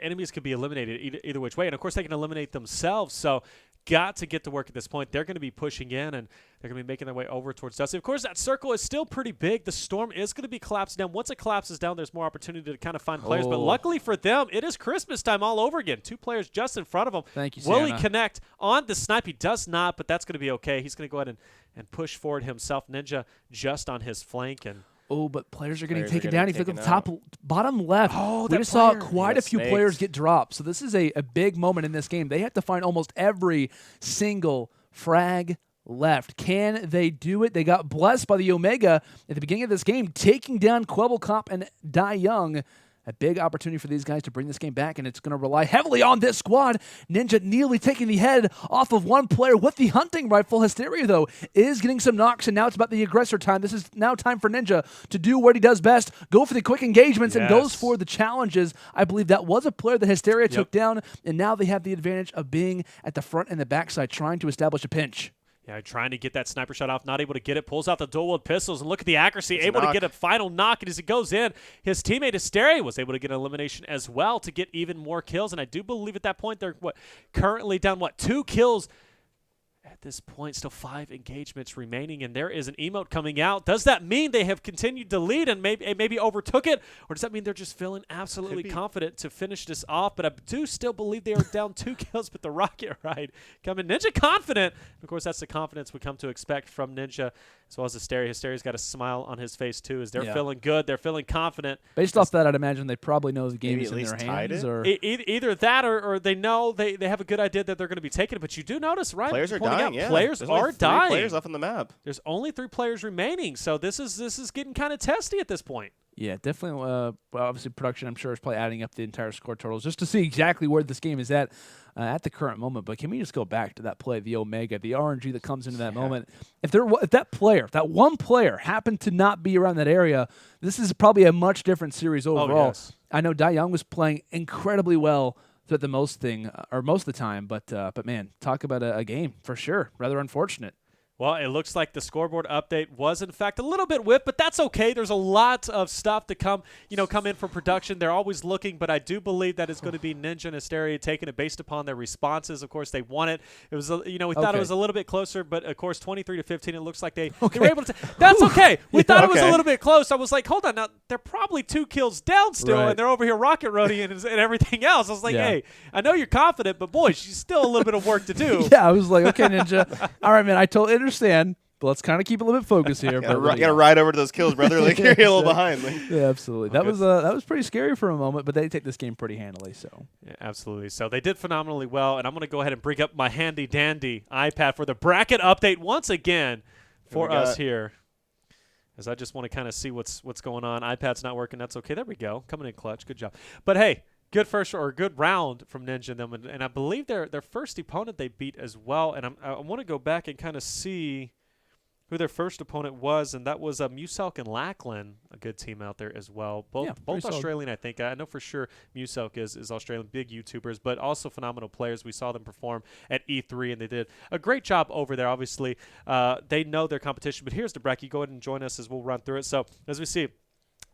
enemies could be eliminated either which way. And, of course, they can eliminate themselves. So got to get to work at this point. They're going to be pushing in, and they're going to be making their way over towards Dusty. Of course, that circle is still pretty big. The storm is going to be collapsing down. Once it collapses down, there's more opportunity to kind of find players. But luckily for them, it is Christmas time all over again. 2 players just in front of them. Thank you, Will Santa. he connect on the snipe? He does not, but that's going to be okay. He's going to go ahead and push forward himself. Ninja just on his flank, and oh, but players are getting taken down. If you look at the bottom left, we just saw quite a few players get dropped. So this is a big moment in this game. They have to find almost every single frag left. Can they do it? They got blessed by the Omega at the beginning of this game, taking down Kwebbelkop and Young. A big opportunity for these guys to bring this game back, and it's going to rely heavily on this squad. Ninja nearly taking the head off of one player with the hunting rifle. Hysteria, though, is getting some knocks, and now it's about the aggressor time. This is now time for Ninja to do what he does best, go for the quick engagements, and goes for the challenges. I believe that was a player that Hysteria took down, and now they have the advantage of being at the front and the backside, trying to establish a pinch. Yeah, trying to get that sniper shot off, not able to get it, pulls out the dual-wield pistols, and look at the accuracy, able to get a final knock, and as it goes in, his teammate Hysteria was able to get an elimination as well to get even more kills, and I do believe at that point they're currently down 2 kills. At this point, still 5 engagements remaining, and there is an emote coming out. Does that mean they have continued to lead and maybe overtook it, or does that mean they're just feeling absolutely confident to finish this off? But I do still believe they are down 2 kills, but the rocket ride coming. Ninja confident. Of course, that's the confidence we come to expect from Ninja, as well as Hysteria. Hysteria's got a smile on his face, too, as they're feeling good. They're feeling confident. Based off that, I'd imagine they probably know the game is in their hands. Or either that or they know they have a good idea that they're going to be taking it. But you do notice, right? Players are dying. Yeah. Players There's are only 3 dying. players left on the map. There's only 3 players remaining, so this is getting kind of testy at this point. Yeah, definitely. Obviously, production, I'm sure, is probably adding up the entire score totals just to see exactly where this game is at the current moment. But can we just go back to that play, the Omega, the RNG that comes into that moment? If that one player happened to not be around that area, this is probably a much different series overall. Oh, yes. I know Young was playing incredibly well throughout the most of the time, but man, talk about a game for sure. Rather unfortunate. Well, it looks like the scoreboard update was, in fact, a little bit whipped, but that's okay. There's a lot of stuff to come in for production. They're always looking, but I do believe that it's going to be Ninja and Hysteria taking it based upon their responses. Of course, they won it. It was, we thought it was a little bit closer, but of course, 23-15. It looks like they were able to. That's okay. We thought it was a little bit close. I was like, hold on, now they're probably 2 kills down still, and they're over here rocket roading and everything else. I was like, hey, I know you're confident, but boy, she's still a little bit of work to do. Yeah, I was like, okay, Ninja. All right, man. I totally understand. But let's kind of keep a little bit focused here. You gotta ride over to those kills, brother. Like you're a little behind. Like. Yeah, absolutely. That was pretty scary for a moment, but they take this game pretty handily. So yeah, absolutely. So they did phenomenally well, and I'm gonna go ahead and bring up my handy dandy iPad for the bracket update once again for us here. As I just want to kind of see what's going on. iPad's not working. That's okay. There we go. Coming in clutch. Good job. But hey, good good round from Ninja and them, and I believe their first opponent they beat as well. And I want to go back and kind of see who their first opponent was, and that was Muselk and Lachlan, a good team out there as well. Both Australian, I think. I know for sure Muselk is Australian, big YouTubers, but also phenomenal players. We saw them perform at E3, and they did a great job over there. Obviously, they know their competition, but here's the bracket. Go ahead and join us as we'll run through it. So, as we see,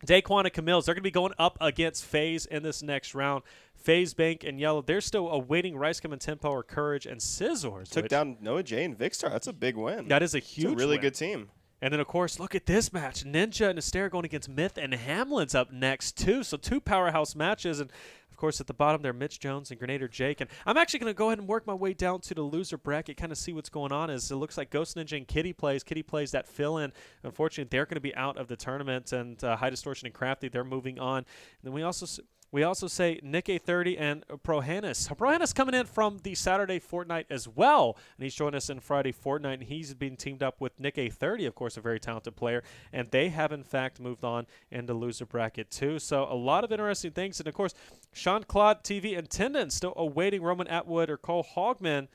Daequan and CaMiLLs, they're going to be going up against FaZe in this next round. FaZe, Bank, and Yelo, they're still awaiting RiceGum and Tempo or Courage and Cizzorz. Took down NoahJ and Vikkstar. That's a big win. That is a huge really win. Good team. And then, of course, look at this match. Ninja and Hysteria going against Myth and Hamlinz up next, too. So 2 powerhouse matches. And, of course, at the bottom there, Mitch Jones and GernaderJake. And I'm actually going to go ahead and work my way down to the loser bracket, kind of see what's going on. As it looks like GhostNinja and KittyPlays that fill in. Unfortunately, they're going to be out of the tournament. And HighDistortion and Krafty, they're moving on. And then we also say Nick28T and Prohannes. Prohannes coming in from the Saturday Fortnite as well, and he's joined us in Friday Fortnite, and he's been teamed up with Nick28T, of course, a very talented player, and they have, in fact, moved on in the loser bracket, too. So a lot of interesting things, and, of course, Shawn Claude, TV, and Tendons still awaiting Roman Atwood or Cole Hogman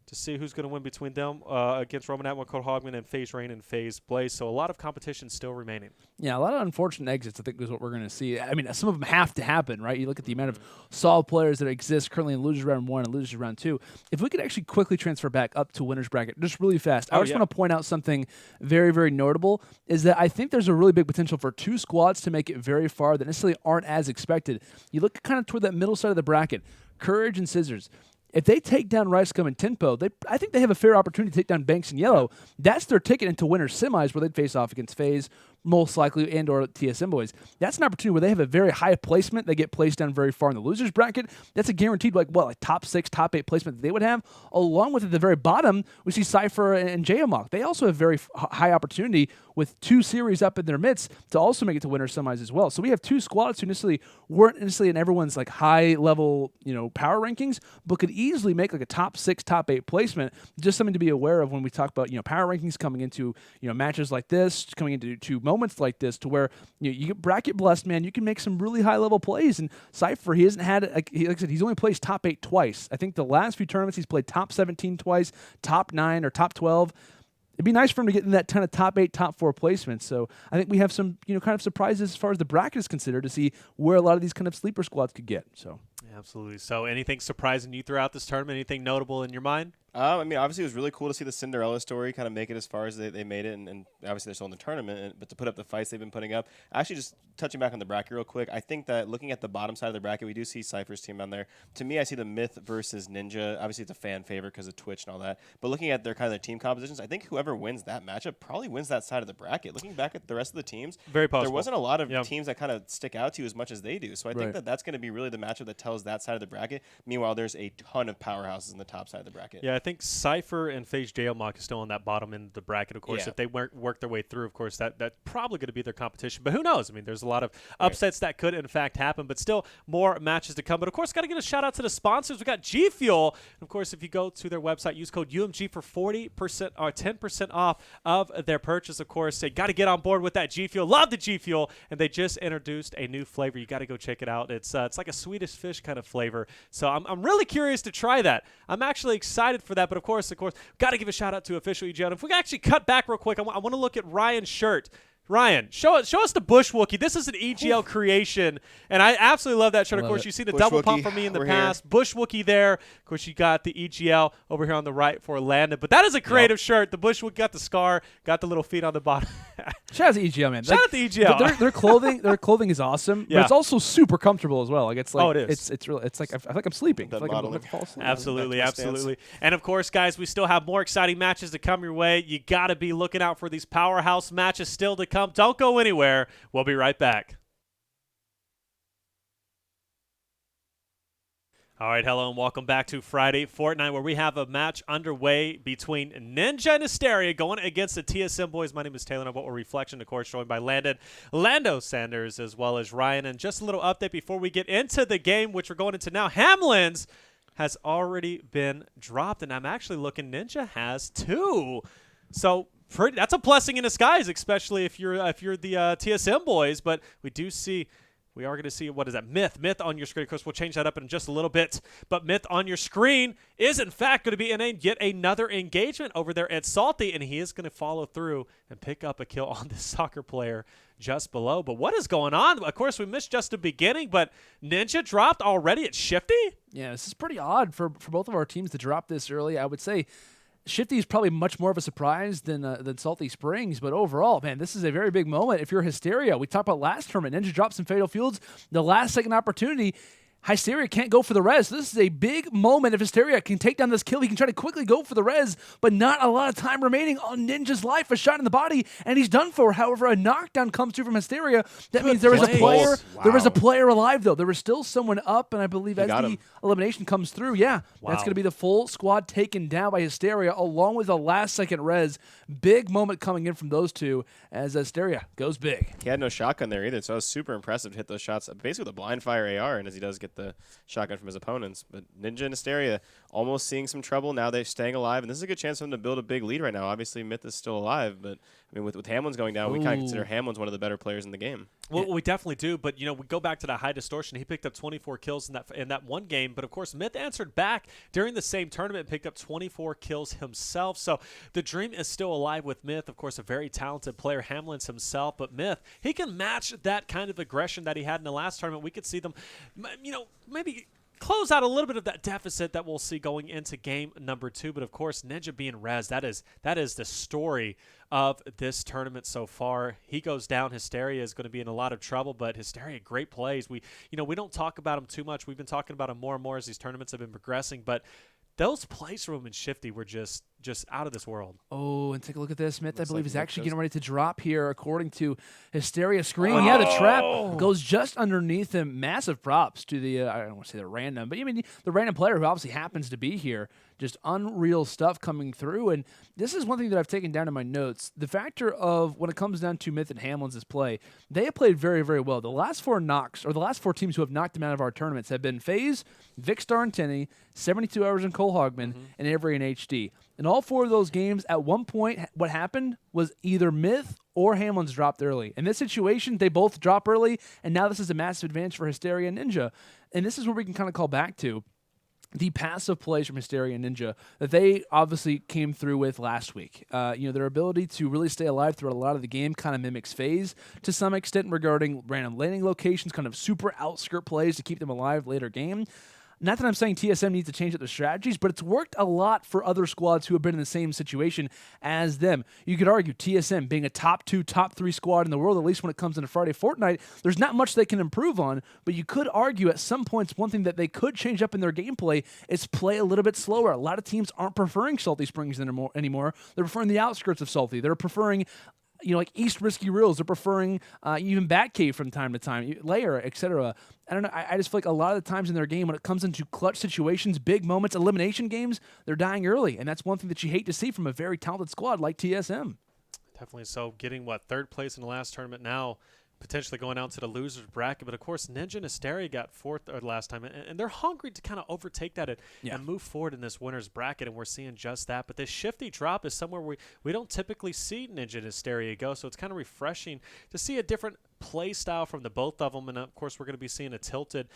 to see who's going to win between them against Roman Atwood, Cole Hogman, and FaZe Rain and FaZe Blaze. So a lot of competition still remaining. Yeah, a lot of unfortunate exits, I think, is what we're going to see. I mean, some of them have to happen, right? You look at the amount of solid players that exist currently in losers round 1 and losers round 2. If we could actually quickly transfer back up to winners bracket, just really fast, I just want to point out something very, very notable, is that I think there's a really big potential for 2 squads to make it very far that necessarily aren't as expected. You look kind of toward that middle side of the bracket, Courage and Cizzorz. If they take down RiceGum and Tempo, I think they have a fair opportunity to take down Banks and Yelo. That's their ticket into winners semis where they'd face off against FaZe, most likely, and or TSM boys. That's an opportunity where they have a very high placement. They get placed down very far in the losers bracket. That's a guaranteed, like top 6, top 8 placement that they would have. Along with at the very bottom, we see Sypher and Jaomock. They also have very high opportunity with 2 series up in their midst to also make it to winners semis as well. So we have 2 squads who weren't necessarily in everyone's like high level, power rankings, but could easily make like a top 6, top 8 placement. Just something to be aware of when we talk about power rankings coming into matches like this, coming into moments like this, to where you get bracket blessed, man. You can make some really high level plays. And Sypher, he hasn't had like I said, he's only placed top 8 twice. I think the last few tournaments he's played top 17 twice, top 9 or top 12. It'd be nice for him to get in that kind of top 8, top 4 placements. So I think we have some, kind of surprises as far as the bracket is considered to see where a lot of these kind of sleeper squads could get. So absolutely. So anything surprising you throughout this tournament? Anything notable in your mind? I mean, obviously, it was really cool to see the Cinderella story kind of make it as far as they made it, and obviously they're still in the tournament, but to put up the fights they've been putting up. Actually, just touching back on the bracket real quick, I think that looking at the bottom side of the bracket, we do see Sypher's team on there. To me, I see the Myth versus Ninja. Obviously, it's a fan favorite because of Twitch and all that, but looking at their kind of their team compositions, I think whoever wins that matchup probably wins that side of the bracket. Looking back at the rest of the teams, very possible. There wasn't a lot of teams that kind of stick out to you as much as they do, so I think that that's going to be really the matchup that tells that side of the bracket. Meanwhile, there's a ton of powerhouses in the top side of the bracket. Yeah, I think Sypher and FaZe Jaomock is still on that bottom end of the bracket, of course. If they work their way through, of course, that's probably going to be their competition. But who knows? I mean, there's a lot of upsets that could, in fact, happen, but still more matches to come. But, of course, got to give a shout-out to the sponsors. We got G Fuel. And, of course, if you go to their website, use code UMG for 40% or 10% off of their purchase, of course. They got to get on board with that G Fuel. Love the G Fuel. And they just introduced a new flavor. You got to go check it out. It's like a Swedish fish kind of flavor. So I'm really curious to try that. I'm actually excited for that. But, of course, got to give a shout-out to Official EGL. If we can actually cut back real quick, I want to look at Ryan's shirt. Ryan, show us the Bush Wookie. This is an EGL creation, and I absolutely love that shirt. Of course, you see the Bush double Wookie, pump from me in the past. Here. Bush Wookie there. Of course, you got the EGL over here on the right for Landon. But that is a creative shirt. The Bush Wookie got the scar, got the little feet on the bottom. Shout out to EGL, man. Shout out to EGL. Their clothing is awesome, but it's also super comfortable as well. Like it's like it is. It's really I feel like I'm sleeping. I feel like I'm modeling. fall asleep. Absolutely. And of course, guys, we still have more exciting matches to come your way. You got to be looking out for these powerhouse matches still to come. Don't go anywhere. We'll be right back. All right, hello and welcome back to Friday Fortnite, where we have a match underway between Ninja and Hysteria going against the TSM boys. My name is Taylor, and we're Reflection, of course, joined by Lando Sanders, as well as Ryan. And just a little update before we get into the game, which we're going into now. Hamlinz has already been dropped, and I'm actually looking, Ninja has 2. So that's a blessing in disguise, especially if you're the TSM boys. But we are going to see, what is that, Myth on your screen. Of course, we'll change that up in just a little bit. But Myth on your screen is, in fact, going to be in yet another engagement over there at Salty, and he is going to follow through and pick up a kill on this soccer player just below. But what is going on? Of course, we missed just the beginning, but Ninja dropped already at Shifty? Yeah, this is pretty odd for both of our teams to drop this early. I would say Shifty is probably much more of a surprise than Salty Springs, but overall, man, this is a very big moment. If you're Hysteria, we talked about last tournament, Ninja dropped some Fatal Fields, the last second opportunity. Hysteria can't go for the res. This is a big moment. If Hysteria can take down this kill, he can try to quickly go for the res, but not a lot of time remaining on Ninja's life. A shot in the body, and he's done for. However, a knockdown comes through from Hysteria. That means there is a player. Wow. There is a player alive, though. There is still someone up, and I believe as the elimination comes through, that's going to be the full squad taken down by Hysteria, along with a last-second res. Big moment coming in from those two as Hysteria goes big. He had no shotgun there either, so it was super impressive to hit those shots, basically with a blind fire AR, and as he does get the shotgun from his opponents. But Ninja and Hysteria almost seeing some trouble. Now they're staying alive, and this is a good chance for them to build a big lead right now. Obviously, Myth is still alive, but I mean, with Hamlinz going down, we kind of consider Hamlinz one of the better players in the game. Well, we definitely do, but we go back to that HighDistortion. He picked up 24 kills in that one game, but of course, Myth answered back during the same tournament and picked up 24 kills himself. So the dream is still alive with Myth. Of course, a very talented player, Hamlinz himself, but Myth, he can match that kind of aggression that he had in the last tournament. We could see them, maybe close out a little bit of that deficit that we'll see going into game number 2. But of course, Ninja being res, that is the story of this tournament so far. He goes down. Hysteria is going to be in a lot of trouble, but Hysteria, great plays. We don't talk about him too much. We've been talking about him more and more as these tournaments have been progressing, but those plays from him and Shifty were just out of this world. Oh, and take a look at this. Myth, I believe, is actually getting ready to drop here, according to Hysteria screen. Yeah, the trap goes just underneath him. Massive props to the, I don't want to say the random, but the random player who obviously happens to be here. Just unreal stuff coming through. And this is one thing that I've taken down in my notes. The factor of when it comes down to Myth and Hamlinz' play, they have played very, very well. The last 4 knocks, or the last 4 teams who have knocked them out of our tournaments have been FaZe, Vikkstar and Tenny, 72 Hours and Cole Hogman, and Avery and HD. In all 4 of those games, at one point, what happened was either Myth or Hamlinz dropped early. In this situation, they both drop early, and now this is a massive advantage for Hysteria and Ninja. And this is where we can kind of call back to the passive plays from Hysteria and Ninja that they obviously came through with last week. Their ability to really stay alive throughout a lot of the game kind of mimics FaZe to some extent regarding random landing locations, kind of super outskirt plays to keep them alive later game. Not that I'm saying TSM needs to change up their strategies, but it's worked a lot for other squads who have been in the same situation as them. You could argue TSM being a top 2, top 3 squad in the world, at least when it comes into Friday Fortnite, there's not much they can improve on, but you could argue at some points one thing that they could change up in their gameplay is play a little bit slower. A lot of teams aren't preferring Salty Springs anymore. They're preferring the outskirts of Salty. They're preferring like East Risky Reels. They're preferring even Batcave from time to time, Layer, etc. I don't know. I just feel like a lot of the times in their game, when it comes into clutch situations, big moments, elimination games, they're dying early. And that's one thing that you hate to see from a very talented squad like TSM. Definitely so. Getting, 3rd place in the last tournament now, potentially going out to the loser's bracket. But, of course, Ninja and Hysteria got 4th last time, and they're hungry to kind of overtake that and move forward in this winner's bracket, and we're seeing just that. But this Shifty drop is somewhere we don't typically see Ninja and Hysteria go, so it's kind of refreshing to see a different play style from the both of them. And, of course, we're going to be seeing a tilted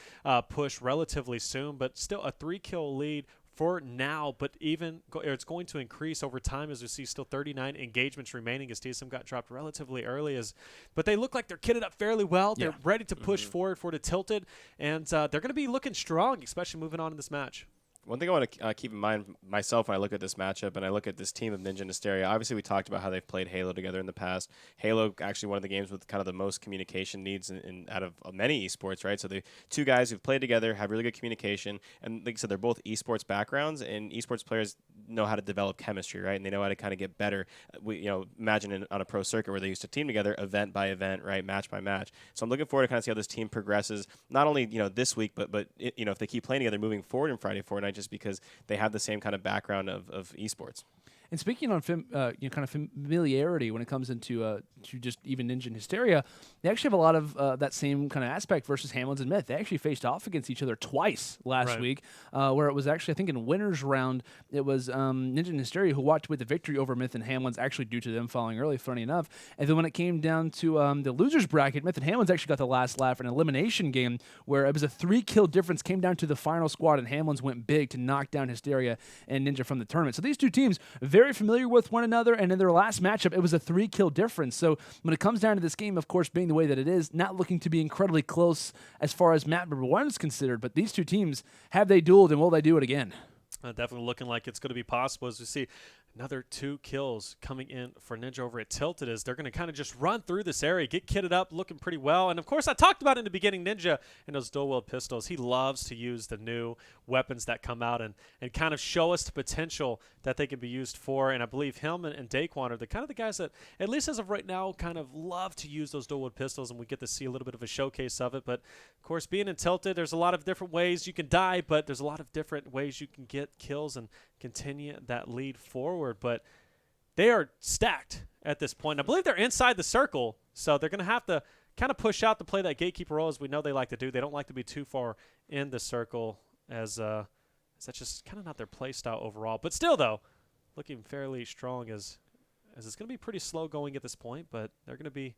push relatively soon, but still a 3-kill lead for now, but it's going to increase over time as we see still 39 engagements remaining as TSM got dropped relatively early. But they look like they're kitted up fairly well. They're ready to push forward for the tilted, and they're going to be looking strong, especially moving on in this match. One thing I want to keep in mind myself when I look at this matchup and I look at this team of Ninja and Hysteria, obviously we talked about how they've played Halo together in the past. Halo actually one of the games with kind of the most communication needs out of many esports, right? So the two guys who've played together have really good communication, and like I said, they're both esports backgrounds, and esports players know how to develop chemistry, right? And they know how to kind of get better. Imagine on a pro circuit where they used to team together, event by event, right, match by match. So I'm looking forward to kind of see how this team progresses, not only this week, but if they keep playing together moving forward in Friday Fortnite, just because they have the same kind of background of esports. And speaking on kind of familiarity when it comes into to just even Ninja and Hysteria, they actually have a lot of that same kind of aspect versus Hamlinz and Myth. They actually faced off against each other twice last week, where it was actually, I think in winner's round, it was Ninja and Hysteria who walked with the victory over Myth and Hamlinz, actually due to them falling early, funny enough. And then when it came down to the losers bracket, Myth and Hamlinz actually got the last laugh in an elimination game where it was a 3-kill difference, came down to the final squad, and Hamlinz went big to knock down Hysteria and Ninja from the tournament. So these two teams, very familiar with one another, and in their last matchup, it was a 3-kill difference. So when it comes down to this game, of course, being the way that it is, not looking to be incredibly close as far as map number 1 is considered, but these two teams, have they dueled, and will they do it again? Definitely looking like it's going to be possible as we see another 2 kills coming in for Ninja over at Tilted, as they're going to kind of just run through this area, get kitted up, looking pretty well. And, of course, I talked about in the beginning, Ninja and those dual-wield pistols. He loves to use the new weapons that come out and kind of show us the potential that they can be used for. And I believe him and Daequan are the kind of the guys that, at least as of right now, kind of love to use those dual-wield pistols, and we get to see a little bit of a showcase of it. But, of course, being in Tilted, there's a lot of different ways you can die, but there's a lot of different ways you can get kills and continue that lead forward. But they are stacked at this point. I believe they're inside the circle, so they're going to have to kind of push out to play that gatekeeper role, as we know they like to do. They don't like to be too far in the circle, as that's just kind of not their play style overall. But still, though, looking fairly strong, as it's going to be pretty slow going at this point, but they're going to be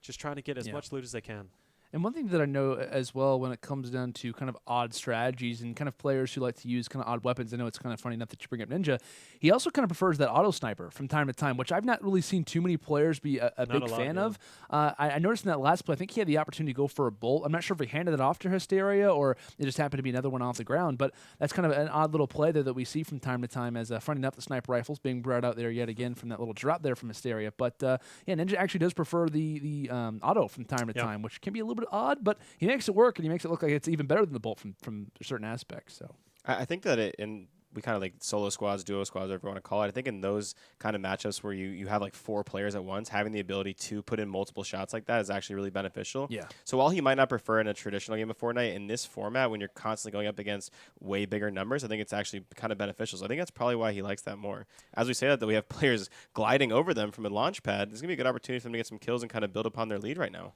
just trying to get as much loot as they can. And one thing that I know as well when it comes down to kind of odd strategies and kind of players who like to use kind of odd weapons, I know it's kind of funny enough that you bring up Ninja, he also kind of prefers that auto sniper from time to time, which I've not really seen too many players be a big fan of. I noticed in that last play, I think he had the opportunity to go for a bolt. I'm not sure if he handed it off to Hysteria or it just happened to be another one off the ground, but that's kind of an odd little play there that we see from time to time, as funny enough, the sniper rifles being brought out there yet again from that little drop there from Hysteria. But yeah, Ninja actually does prefer the auto from time to time, which can be a little bit odd, but he makes it work, and he makes it look like it's even better than the bolt from certain aspects. So I think that we kind of like solo squads, duo squads, whatever you want to call it. I think in those kind of matchups where you have like 4 players at once, having the ability to put in multiple shots like that is actually really beneficial. Yeah. So while he might not prefer in a traditional game of Fortnite, in this format, when you're constantly going up against way bigger numbers, I think it's actually kind of beneficial. So I think that's probably why he likes that more. As we say that we have players gliding over them from a launch pad, there's going to be a good opportunity for them to get some kills and kind of build upon their lead right now.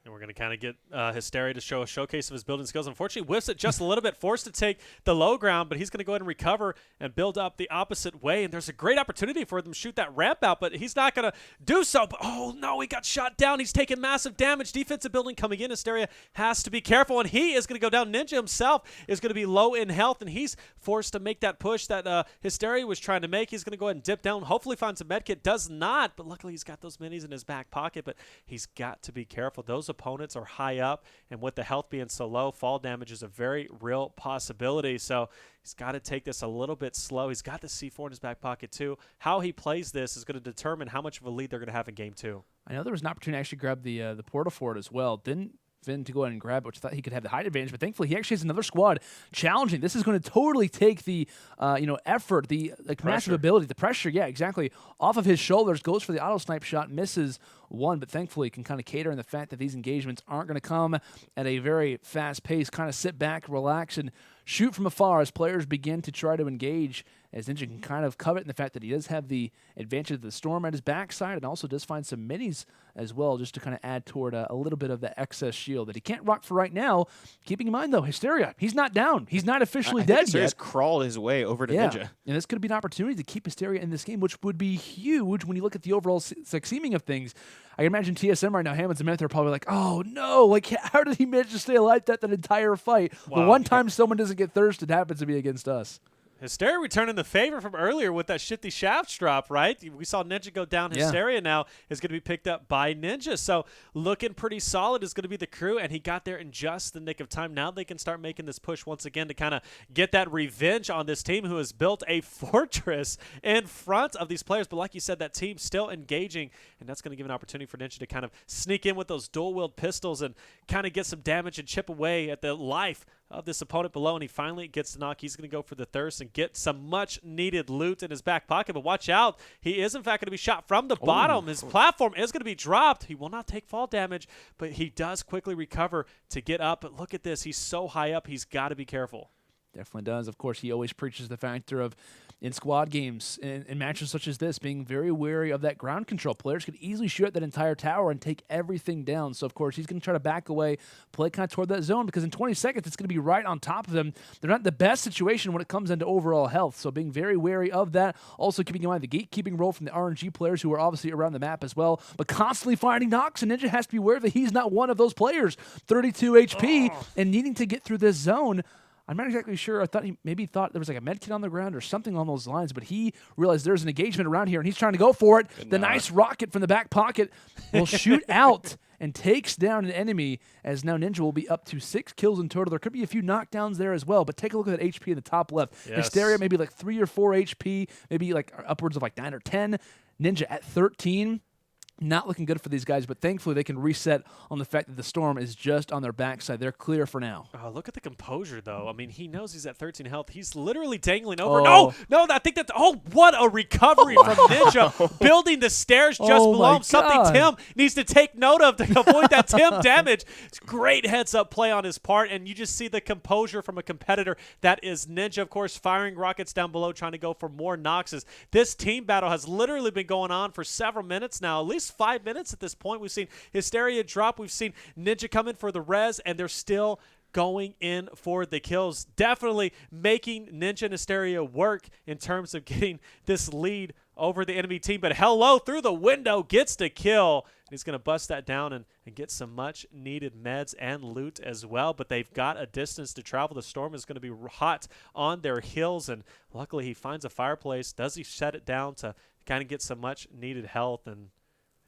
And we're going to kind of get Hysteria to show a showcase of his building skills. Unfortunately, whiffs it just a little bit, forced to take the low ground, but he's going to go ahead and recover and build up the opposite way. And there's a great opportunity for them to shoot that ramp out, but he's not going to do so. But, oh, no, he got shot down. He's taking massive damage. Defensive building coming in. Hysteria has to be careful, and he is going to go down. Ninja himself is going to be low in health, and he's forced to make that push that Hysteria was trying to make. He's going to go ahead and dip down, hopefully find some medkit. Does not, but luckily he's got those minis in his back pocket, but he's got to be careful. Those opponents are high up, and with the health being so low, fall damage is a very real possibility. So he's got to take this a little bit slow. He's got the C4 in his back pocket too. How he plays this is going to determine how much of a lead they're going to have in game 2. I know there was an opportunity to actually grab the portal for it as well. Didn't Finn to go ahead and grab it, which I thought he could have the height advantage, but thankfully he actually has another squad challenging. This is going to totally take the effort, the massive ability, the pressure, yeah, exactly, off of his shoulders. Goes for the auto snipe shot, misses one, but thankfully can kind of cater in the fact that these engagements aren't going to come at a very fast pace. Kind of sit back, relax, and shoot from afar as players begin to try to engage, as Ninja can kind of covet in the fact that he does have the advantage of the storm at his backside and also does find some minis as well, just to kind of add toward a little bit of the excess shield that he can't rock for right now. Keeping in mind, though, Hysteria, he's not down. He's not officially dead yet. He's crawled his way over to Ninja. And this could be an opportunity to keep Hysteria in this game, which would be huge when you look at the overall seeming of things. I can imagine TSM right now, Hamlinz and Myth are probably like, oh no, like how did he manage to stay alive that entire fight? Wow. The one time someone doesn't get thirsted happens to be against us. Hysteria returning the favor from earlier with that shifty shafts drop, right? We saw Ninja go down. Hysteria now is going to be picked up by Ninja. So looking pretty solid is going to be the crew, and he got there in just the nick of time. Now they can start making this push once again to kind of get that revenge on this team who has built a fortress in front of these players. But like you said, that team still engaging, and that's going to give an opportunity for Ninja to kind of sneak in with those dual-wield pistols and kind of get some damage and chip away at the life of this opponent below, and he finally gets the knock. He's going to go for the thirst and get some much-needed loot in his back pocket, but watch out. He is, in fact, going to be shot from the bottom. His platform is going to be dropped. He will not take fall damage, but he does quickly recover to get up. But look at this. He's so high up, he's got to be careful. Definitely does. Of course, he always preaches the factor of, in squad games, in matches such as this, being very wary of that ground control. Players could easily shoot at that entire tower and take everything down. So, of course, he's going to try to back away, play kind of toward that zone, because in 20 seconds, it's going to be right on top of them. They're not in the best situation when it comes into overall health, so being very wary of that. Also keeping in mind the gatekeeping role from the RNG players who are obviously around the map as well, but constantly finding knocks, and Ninja has to be aware that he's not one of those players. 32 HP and needing to get through this zone. I'm not exactly sure. I thought he maybe thought there was like a med kit on the ground or something along those lines, but he realized there's an engagement around here, and he's trying to go for it. The nice rocket from the back pocket will shoot out and takes down an enemy, as now Ninja will be up to 6 kills in total. There could be a few knockdowns there as well, but take a look at that HP in the top left. Yes. Hysteria maybe like 3 or 4 HP, maybe like upwards of like 9 or 10. Ninja at 13. Not looking good for these guys, but thankfully they can reset on the fact that the storm is just on their backside. They're clear for now. Oh, look at the composure, though. I mean, he knows he's at 13 health. He's literally dangling over. No, I think that's... Oh, what a recovery from Ninja. Building the stairs just below him. Something Tim needs to take note of to avoid that Tim damage. It's great heads-up play on his part, and you just see the composure from a competitor. That is Ninja, of course, firing rockets down below, trying to go for more Noxes. This team battle has literally been going on for several minutes now, at least 5 minutes at this point. We've seen Hysteria drop. We've seen Ninja come in for the res, and they're still going in for the kills. Definitely making Ninja and Hysteria work in terms of getting this lead over the enemy team. But Hello through the window gets the kill. He's going to bust that down and get some much-needed meds and loot as well. But they've got a distance to travel. The storm is going to be hot on their heels, and luckily he finds a fireplace. Does he shut it down to kind of get some much-needed health? And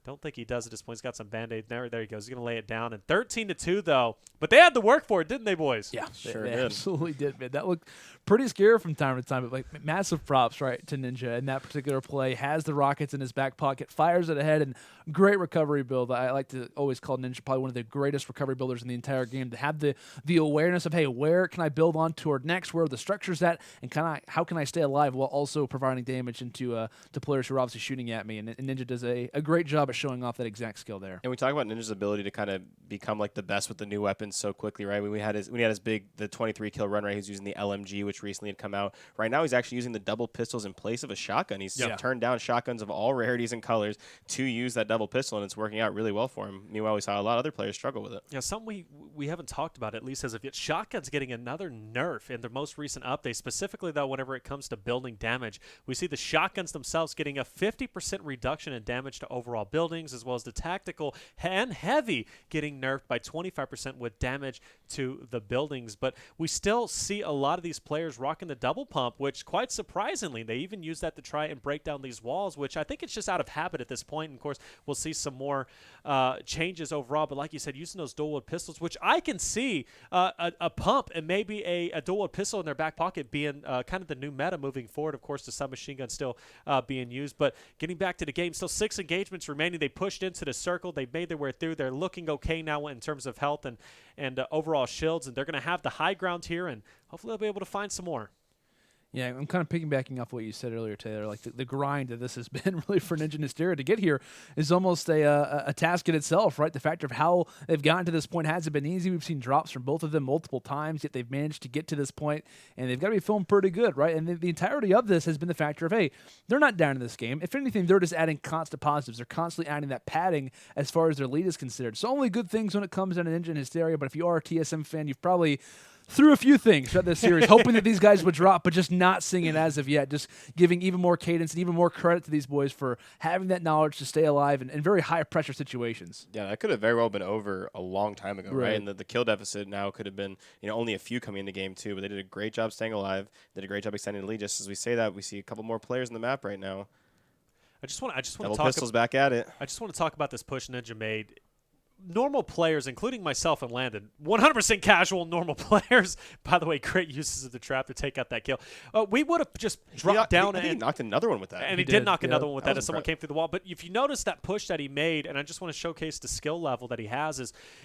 don't think he does at this point. He's got some Band-Aid. There he goes. He's going to lay it down. And 13-2, though. But they had to work for it, didn't they, boys? Yeah, sure they did. absolutely did, man. That looked pretty scary from time to time. But like massive props, right, to Ninja in that particular play. Has the rockets in his back pocket, fires it ahead, and great recovery build. I like to always call Ninja probably one of the greatest recovery builders in the entire game. To have the awareness of, hey, where can I build on toward next? Where are the structures at? And how can I stay alive while also providing damage into to players who are obviously shooting at me? And Ninja does a great job at showing off that exact skill there. And we talk about Ninja's ability to kind of become like the best with the new weapons so quickly, right? When he had his big 23 kill run, right? He's using the LMG, which recently had come out. Right now, he's actually using the double pistols in place of a shotgun. He's turned down shotguns of all rarities and colors to use that double pistol, and it's working out really well for him. Meanwhile, we saw a lot of other players struggle with it. Yeah, something we haven't talked about, at least as of yet. Shotgun's getting another nerf in the most recent update, specifically, though, whenever it comes to building damage. We see the shotguns themselves getting a 50% reduction in damage to overall buildings, as well as the tactical and heavy getting nerfed by 25% with damage to the buildings. But we still see a lot of these players rocking the double pump, which quite surprisingly, they even use that to try and break down these walls, which I think it's just out of habit at this point. And of course, we'll see some more changes overall. But like you said, using those dual-wield pistols, which I can see a pump and maybe a dual-wield pistol in their back pocket being kind of the new meta moving forward. Of course, the submachine gun still being used. But getting back to the game, still 6 engagements remaining. They pushed into the circle. They made their way through. They're looking okay now in terms of health and overall shields. And they're going to have the high ground here, and hopefully they'll be able to find some more. Yeah, I'm kind of piggybacking off what you said earlier, Taylor. Like the grind that this has been really for Ninja and Hysteria to get here is almost a task in itself, right? The factor of how they've gotten to this point hasn't been easy. We've seen drops from both of them multiple times, yet they've managed to get to this point, and they've got to be feeling pretty good, right? And the entirety of this has been the factor of, hey, they're not down in this game. If anything, they're just adding constant positives. They're constantly adding that padding as far as their lead is considered. So only good things when it comes down to Ninja and Hysteria, but if you are a TSM fan, you've probably through a few things throughout this series, hoping that these guys would drop, but just not seeing it as of yet. Just giving even more cadence and even more credit to these boys for having that knowledge to stay alive in very high pressure situations. Yeah, that could have very well been over a long time ago, right? And the kill deficit now could have been, only a few coming into game 2, but they did a great job staying alive, did a great job extending the lead. Just as we say that, we see a couple more players in the map right now. I just want to Double talk pistols back at it. I just want to talk about this push Ninja made. Normal players, including myself and Landon, 100% casual normal players. By the way, great uses of the trap to take out that kill. We would have just dropped down he and knocked another one with that. And he did knock another one with that as someone incredible. came through the wall. But if you notice that push that he made, and I just want to showcase the skill level that he has,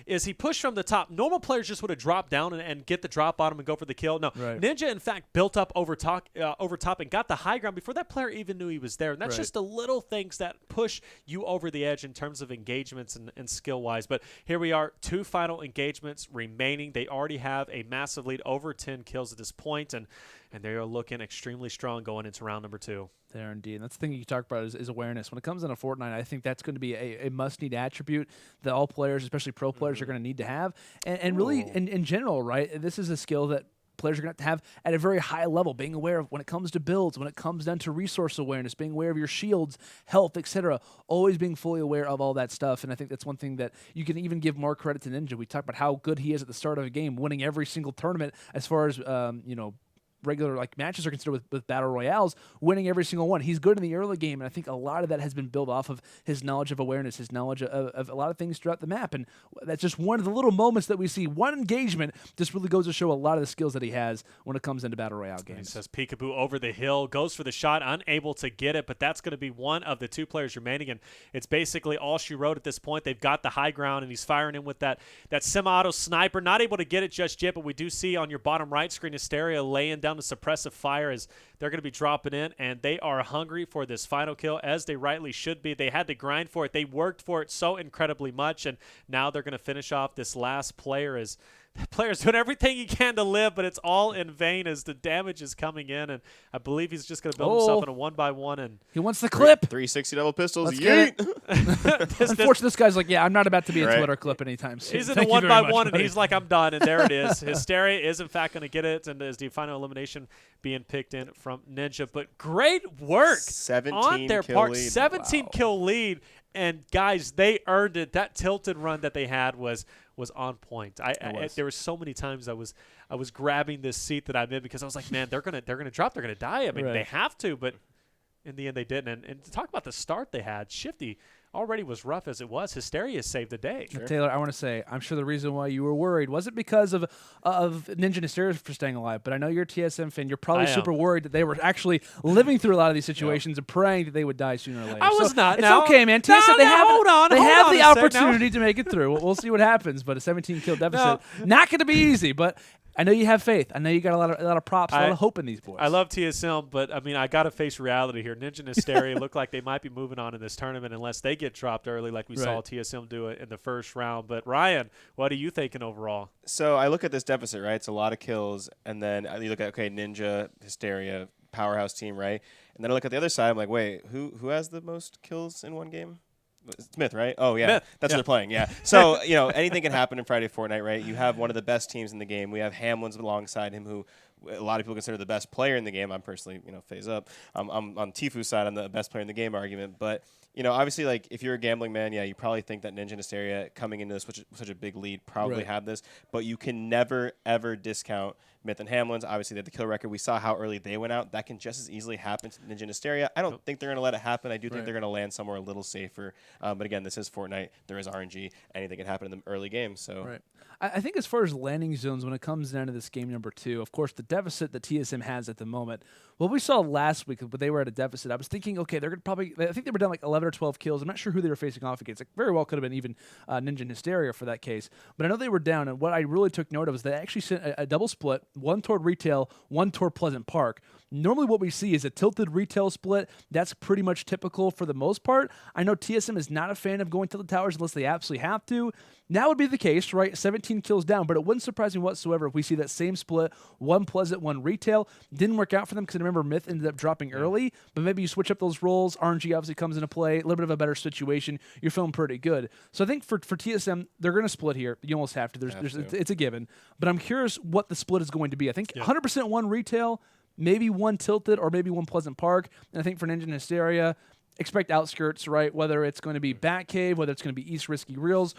is he pushed from the top. Normal players just would have dropped down and get the drop on him and go for the kill. No, Ninja, in fact, built up over top and got the high ground before that player even knew he was there. And that's just the little things that push you over the edge in terms of engagements and skill-wise. But here we are. 2 final engagements remaining. They already have a massive lead, over 10 kills at this point, and they are looking extremely strong going into round number 2. There indeed. And that's the thing you talk about is awareness. When it comes into Fortnite, I think that's going to be a must-need attribute that all players, especially pro players, are going to need to have. And really, in general, right, this is a skill that players are going to have at a very high level, being aware of when it comes to builds, when it comes down to resource awareness, being aware of your shields, health, etc. Always being fully aware of all that stuff. And I think that's one thing that you can even give more credit to Ninja. We talked about how good he is at the start of a game, winning every single tournament as far as, regular matches are considered with battle royales, winning every single one. He's good in the early game, and I think a lot of that has been built off of his knowledge of awareness, his knowledge of a lot of things throughout the map, and that's just one of the little moments that we see. One engagement just really goes to show a lot of the skills that he has when it comes into battle royale games. He says peekaboo over the hill, goes for the shot, unable to get it, but that's going to be one of the 2 players remaining, and it's basically all she wrote at this point. They've got the high ground, and he's firing in with that semi-auto sniper. Not able to get it just yet, but we do see on your bottom right screen Hysteria laying down the suppressive fire as they're going to be dropping in, and they are hungry for this final kill, as they rightly should be. They had to grind for it. They worked for it so incredibly much, and now they're going to finish off this last player as the player's doing everything he can to live, but it's all in vain as the damage is coming in, and I believe he's just going to build himself in a 1-by-1. And he wants the clip. 360 double pistols. Unfortunately, this guy's like, I'm not about to be a Twitter clip anytime soon. He's in a 1-by-1, and he's like, I'm done, and there it is. Hysteria is, in fact, going to get it, and there's the final elimination being picked in from Ninja. But great work 17 on their kill part. lead. 17 kill lead. And, guys, they earned it. That tilted run that they had was on point. There were so many times I was grabbing this seat that I'm in because I was like, man, they're gonna drop. They're going to die. I mean, they have to, but in the end they didn't. And to talk about the start they had, Shifty already was rough as it was. Hysteria saved the day. Sure. Taylor, I want to say, I'm sure the reason why you were worried wasn't because of Ninja and Hysteria for staying alive, but I know you're a TSM fan. You're probably super worried that they were actually living through a lot of these situations and praying that they would die sooner or later. I was not. It's okay, man. TSM, they have the opportunity to make it through. We'll see what happens, but a 17-kill deficit, not going to be easy, but I know you have faith. I know you got a lot of props, a lot of hope in these boys. I love TSM, but I mean, I got to face reality here. Ninja and Hysteria look like they might be moving on in this tournament unless they get dropped early, like we saw TSM do it in the first round. But Ryan, what are you thinking overall? So I look at this deficit, right? It's a lot of kills, and then you look at Ninja, Hysteria, powerhouse team, right? And then I look at the other side. I'm like, wait, who has the most kills in one game? Smith, right? Oh, yeah. Smith. That's what they're playing, yeah. So, anything can happen in Friday Fortnite, right? You have one of the best teams in the game. We have Hamlinz alongside him, who a lot of people consider the best player in the game. I'm personally, phase up. I'm on Tfue's side. I'm the best player in the game argument. But, obviously, like, if you're a gambling man, you probably think that Ninja and Hysteria coming into this with such a big lead probably have this. But you can never, ever discount Myth and Hamlinz. Obviously, they had the kill record. We saw how early they went out. That can just as easily happen to Ninja and Hysteria. I don't think they're going to let it happen. I do think they're going to land somewhere a little safer. But again, this is Fortnite. There is RNG. Anything can happen in the early game. So I think as far as landing zones, when it comes down to this game number 2, of course, the deficit that TSM has at the moment, what we saw last week, but they were at a deficit, I was thinking, okay, they're going to I think they were down like 11 or 12 kills. I'm not sure who they were facing off against. It very well could have been even Ninja and Hysteria for that case. But I know they were down, and what I really took note of was they actually sent a double split, one toward retail, one toward Pleasant Park. Normally what we see is a tilted retail split. That's pretty much typical for the most part. I know TSM is not a fan of going tilted towers unless they absolutely have to. That would be the case, right? 17 kills down, but it wouldn't surprise me whatsoever if we see that same split, one Pleasant, one retail. Didn't work out for them because I remember Myth ended up dropping early, but maybe you switch up those roles. RNG obviously comes into play, a little bit of a better situation. You're feeling pretty good. So I think for TSM, they're going to split here. You almost have to. It's a given. But I'm curious what the split is going to be. I think 100% one retail, maybe one tilted, or maybe one Pleasant Park. And I think for Ninja and Hysteria, expect outskirts, right? Whether it's going to be Batcave, whether it's going to be East Risky Reels,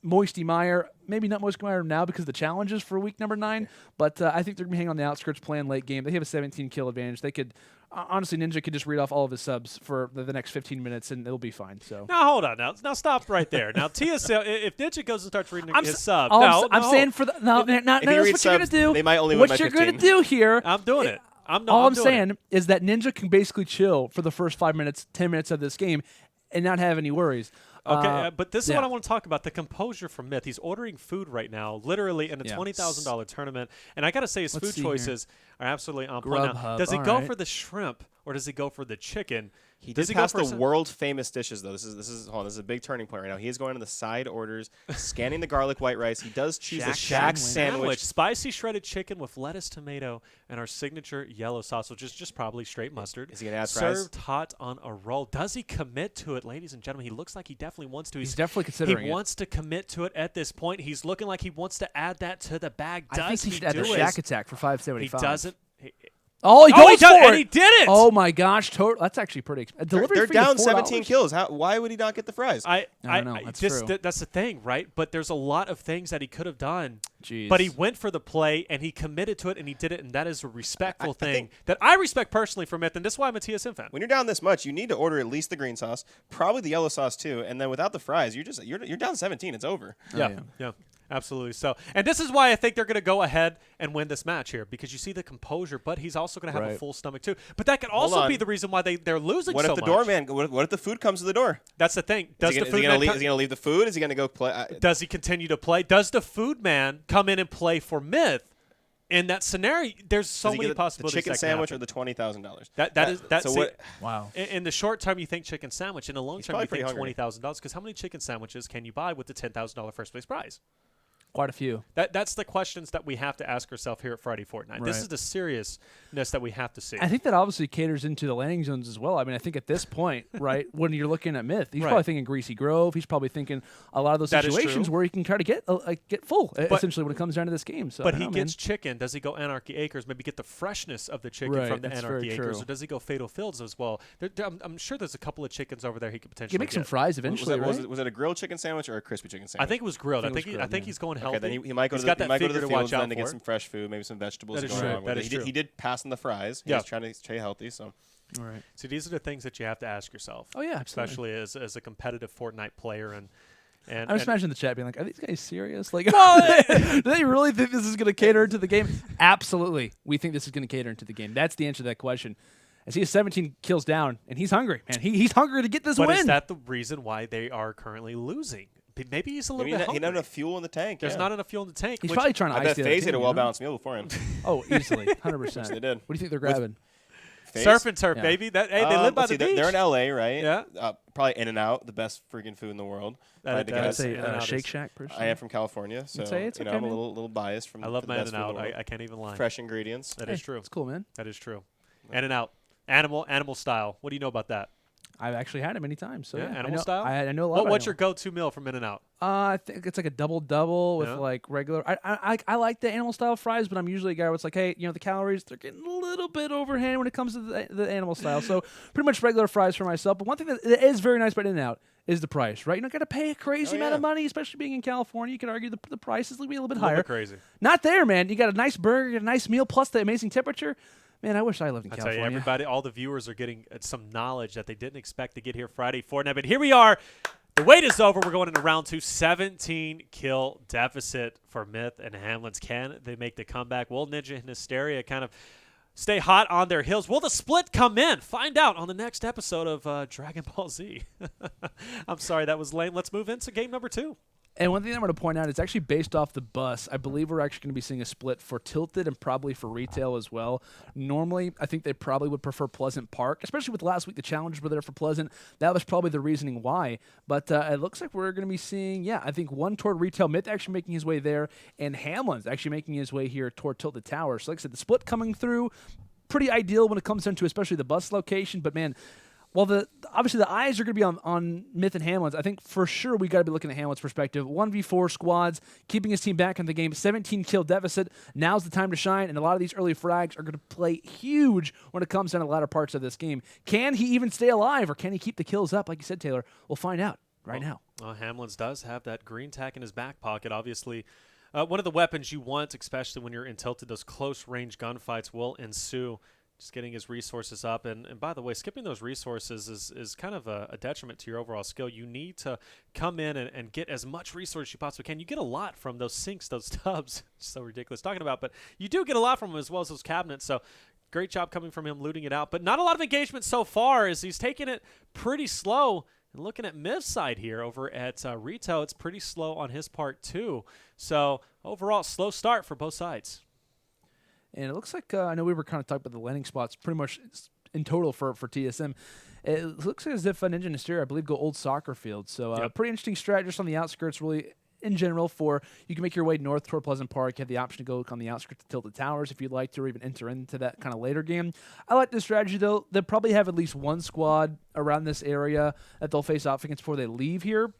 Moisty Meyer, maybe not Moisty Meyer now because of the challenges for week number 9, but I think they're going to be hanging on the outskirts playing late game. They have a 17 kill advantage. They could, honestly, Ninja could just read off all of his subs for the next 15 minutes and it'll be fine. So now hold on, now stop right there. Now TSL, if Ninja goes and starts reading his sub, I'm saying for the no, not what you're going to do. They might only win by 15. What you're going to do here? I'm doing it. All I'm saying is that Ninja can basically chill for the first 5 minutes, 10 minutes of this game and not have any worries. Okay, but this is what I want to talk about, the composure from Myth. He's ordering food right now, literally in a $20,000 tournament. And I got to say, his food choices are absolutely on point. Now, does he go for the shrimp or does he go for the chicken? He does pass the world-famous dishes, though. This is a big turning point right now. He is going to the side orders, scanning the garlic white rice. He does choose a shack sandwich. Spicy shredded chicken with lettuce, tomato, and our signature yellow sauce, which is just probably straight mustard. Is he going to add fries? Served hot on a roll. Does he commit to it, ladies and gentlemen? He looks like he definitely wants to. He's definitely considering it. He wants to commit to it at this point. He's looking like he wants to add that to the bag. I think he should add the shack attack for $5.75. He doesn't. He goes for it. And he did it. Oh my gosh, that's actually pretty expensive. They're down 17 kills. Why would he not get the fries? I don't know. That's true. That's the thing, right? But there's a lot of things that he could have done. Jeez. But he went for the play, and he committed to it, and he did it, and that is a respectful thing that I respect personally from Myth, and this is why I'm a TSM fan. When you're down this much, you need to order at least the green sauce, probably the yellow sauce too, and then without the fries, you're down 17. It's over. Yeah. Absolutely. So, and this is why I think they're going to go ahead and win this match here, because you see the composure, but he's also going to have a full stomach too. But that could also be the reason why they're losing so much. What if the doorman? What if the food comes to the door? That's the thing. Is he going to leave the food? Is he going to go play? Does he continue to play? Does the food man come in and play for Myth? In that scenario, there's so many possibilities. The chicken sandwich or the $20,000? That's so it. Wow. In the short term, you think chicken sandwich. In the long term, you think $20,000. Because how many chicken sandwiches can you buy with the $10,000 first place prize? Quite a few. That's the questions that we have to ask ourselves here at Friday Fortnite. Right. This is the seriousness that we have to see. I think that obviously caters into the landing zones as well. I mean, I think at this point, right, when you're looking at Myth, he's probably thinking Greasy Grove. He's probably thinking a lot of those situations where he can try to get full, essentially, when it comes down to this game. So, but he gets chicken. Does he go Anarchy Acres? Maybe get the freshness of the chicken from the Anarchy Acres, or does he go Fatal Fields as well? I'm sure there's a couple of chickens over there he could potentially make some fries eventually. Was it a grilled chicken sandwich or a crispy chicken sandwich? I think it was grilled. I think he's going healthy. Okay, then he might go to the fields then to get some fresh food, maybe some vegetables. He did pass on the fries. He was trying to stay healthy. So, all right. So these are the things that you have to ask yourself. Oh yeah, especially as a competitive Fortnite player and. I'm just imagining the chat being like, "Are these guys serious? Like, do they really think this is going to cater into the game?" Absolutely, we think this is going to cater into the game. That's the answer to that question. As he has 17 kills down, and he's hungry, man. He's hungry to get this win. But is that the reason why they are currently losing? Maybe he's a little bit hungry. He doesn't have enough fuel in the tank. There's not enough fuel in the tank. He's probably trying to ice the FaZe had a well-balanced meal before him. Oh, easily. 100%. They did. What do you think they're grabbing? Surf and turf, baby. They live by the beach. They're in LA, right? Yeah. Probably In-N-Out, the best freaking food in the world. I'd say Shake Shack. I am from California, so I'm a little biased from. I love my In-N-Out. I can't even lie. Fresh ingredients. That is true. It's cool, man. That is true. In-N-Out, animal style. What do you know about that? I've actually had it many times. So animal style. I know a lot. What's your go-to meal from In-N-Out? I think it's like a double with like regular. I like the animal style fries, but I'm usually a guy where it's like, hey, the calories they're getting a little bit overhand when it comes to the animal style. So pretty much regular fries for myself. But one thing that is very nice about In-N-Out is the price, right? You don't got to pay a crazy amount of money, especially being in California. You can argue the price is a little bit higher. Crazy. Not there, man. You got a nice burger, you got a nice meal, plus the amazing temperature. Man, I wish I lived in California. I tell you, everybody, all the viewers are getting some knowledge that they didn't expect to get here Friday Fortnite. But here we are. The wait is over. We're going into round 2. 17-kill deficit for Myth and Hamlinz. Can they make the comeback? Will Ninja and Hysteria kind of stay hot on their heels? Will the split come in? Find out on the next episode of Dragon Ball Z. I'm sorry, that was lame. Let's move into game number 2. And one thing I'm going to point out is actually based off the bus. I believe we're actually going to be seeing a split for Tilted and probably for Retail as well. Normally, I think they probably would prefer Pleasant Park, especially with last week the challengers were there for Pleasant. That was probably the reasoning why. But it looks like we're going to be seeing, I think one toward Retail, Myth actually making his way there, and Hamlinz actually making his way here toward Tilted Tower. So like I said, the split coming through, pretty ideal when it comes down to especially the bus location. But man, well, obviously the eyes are going to be on Myth and Hamlinz. I think for sure we got to be looking at Hamlinz' perspective. 1v4 squads, keeping his team back in the game, 17 kill deficit. Now's the time to shine, and a lot of these early frags are going to play huge when it comes down to the latter parts of this game. Can he even stay alive, or can he keep the kills up? Like you said, Taylor, we'll find out now. Hamlinz does have that green tack in his back pocket, obviously. One of the weapons you want, especially when you're in Tilted, those close-range gunfights will ensue. Just getting his resources up. And by the way, skipping those resources is kind of a detriment to your overall skill. You need to come in and get as much resource you possibly can. You get a lot from those sinks, those tubs. So ridiculous talking about, but you do get a lot from them as well as those cabinets. So great job coming from him looting it out. But not a lot of engagement so far as he's taking it pretty slow. And looking at Myth's side here over at Retail, it's pretty slow on his part too. So overall, slow start for both sides. And it looks like, I know we were kind of talking about the landing spots pretty much in total for TSM. It looks as if Ninja and Hysteria, I believe, go old soccer field. So pretty interesting strat just on the outskirts, really, in general, for you can make your way north toward Pleasant Park. You have the option to go on the outskirts to Tilted Towers if you'd like to, or even enter into that kind of later game. I like this strategy, though. They'll probably have at least one squad around this area that they'll face off against before they leave here.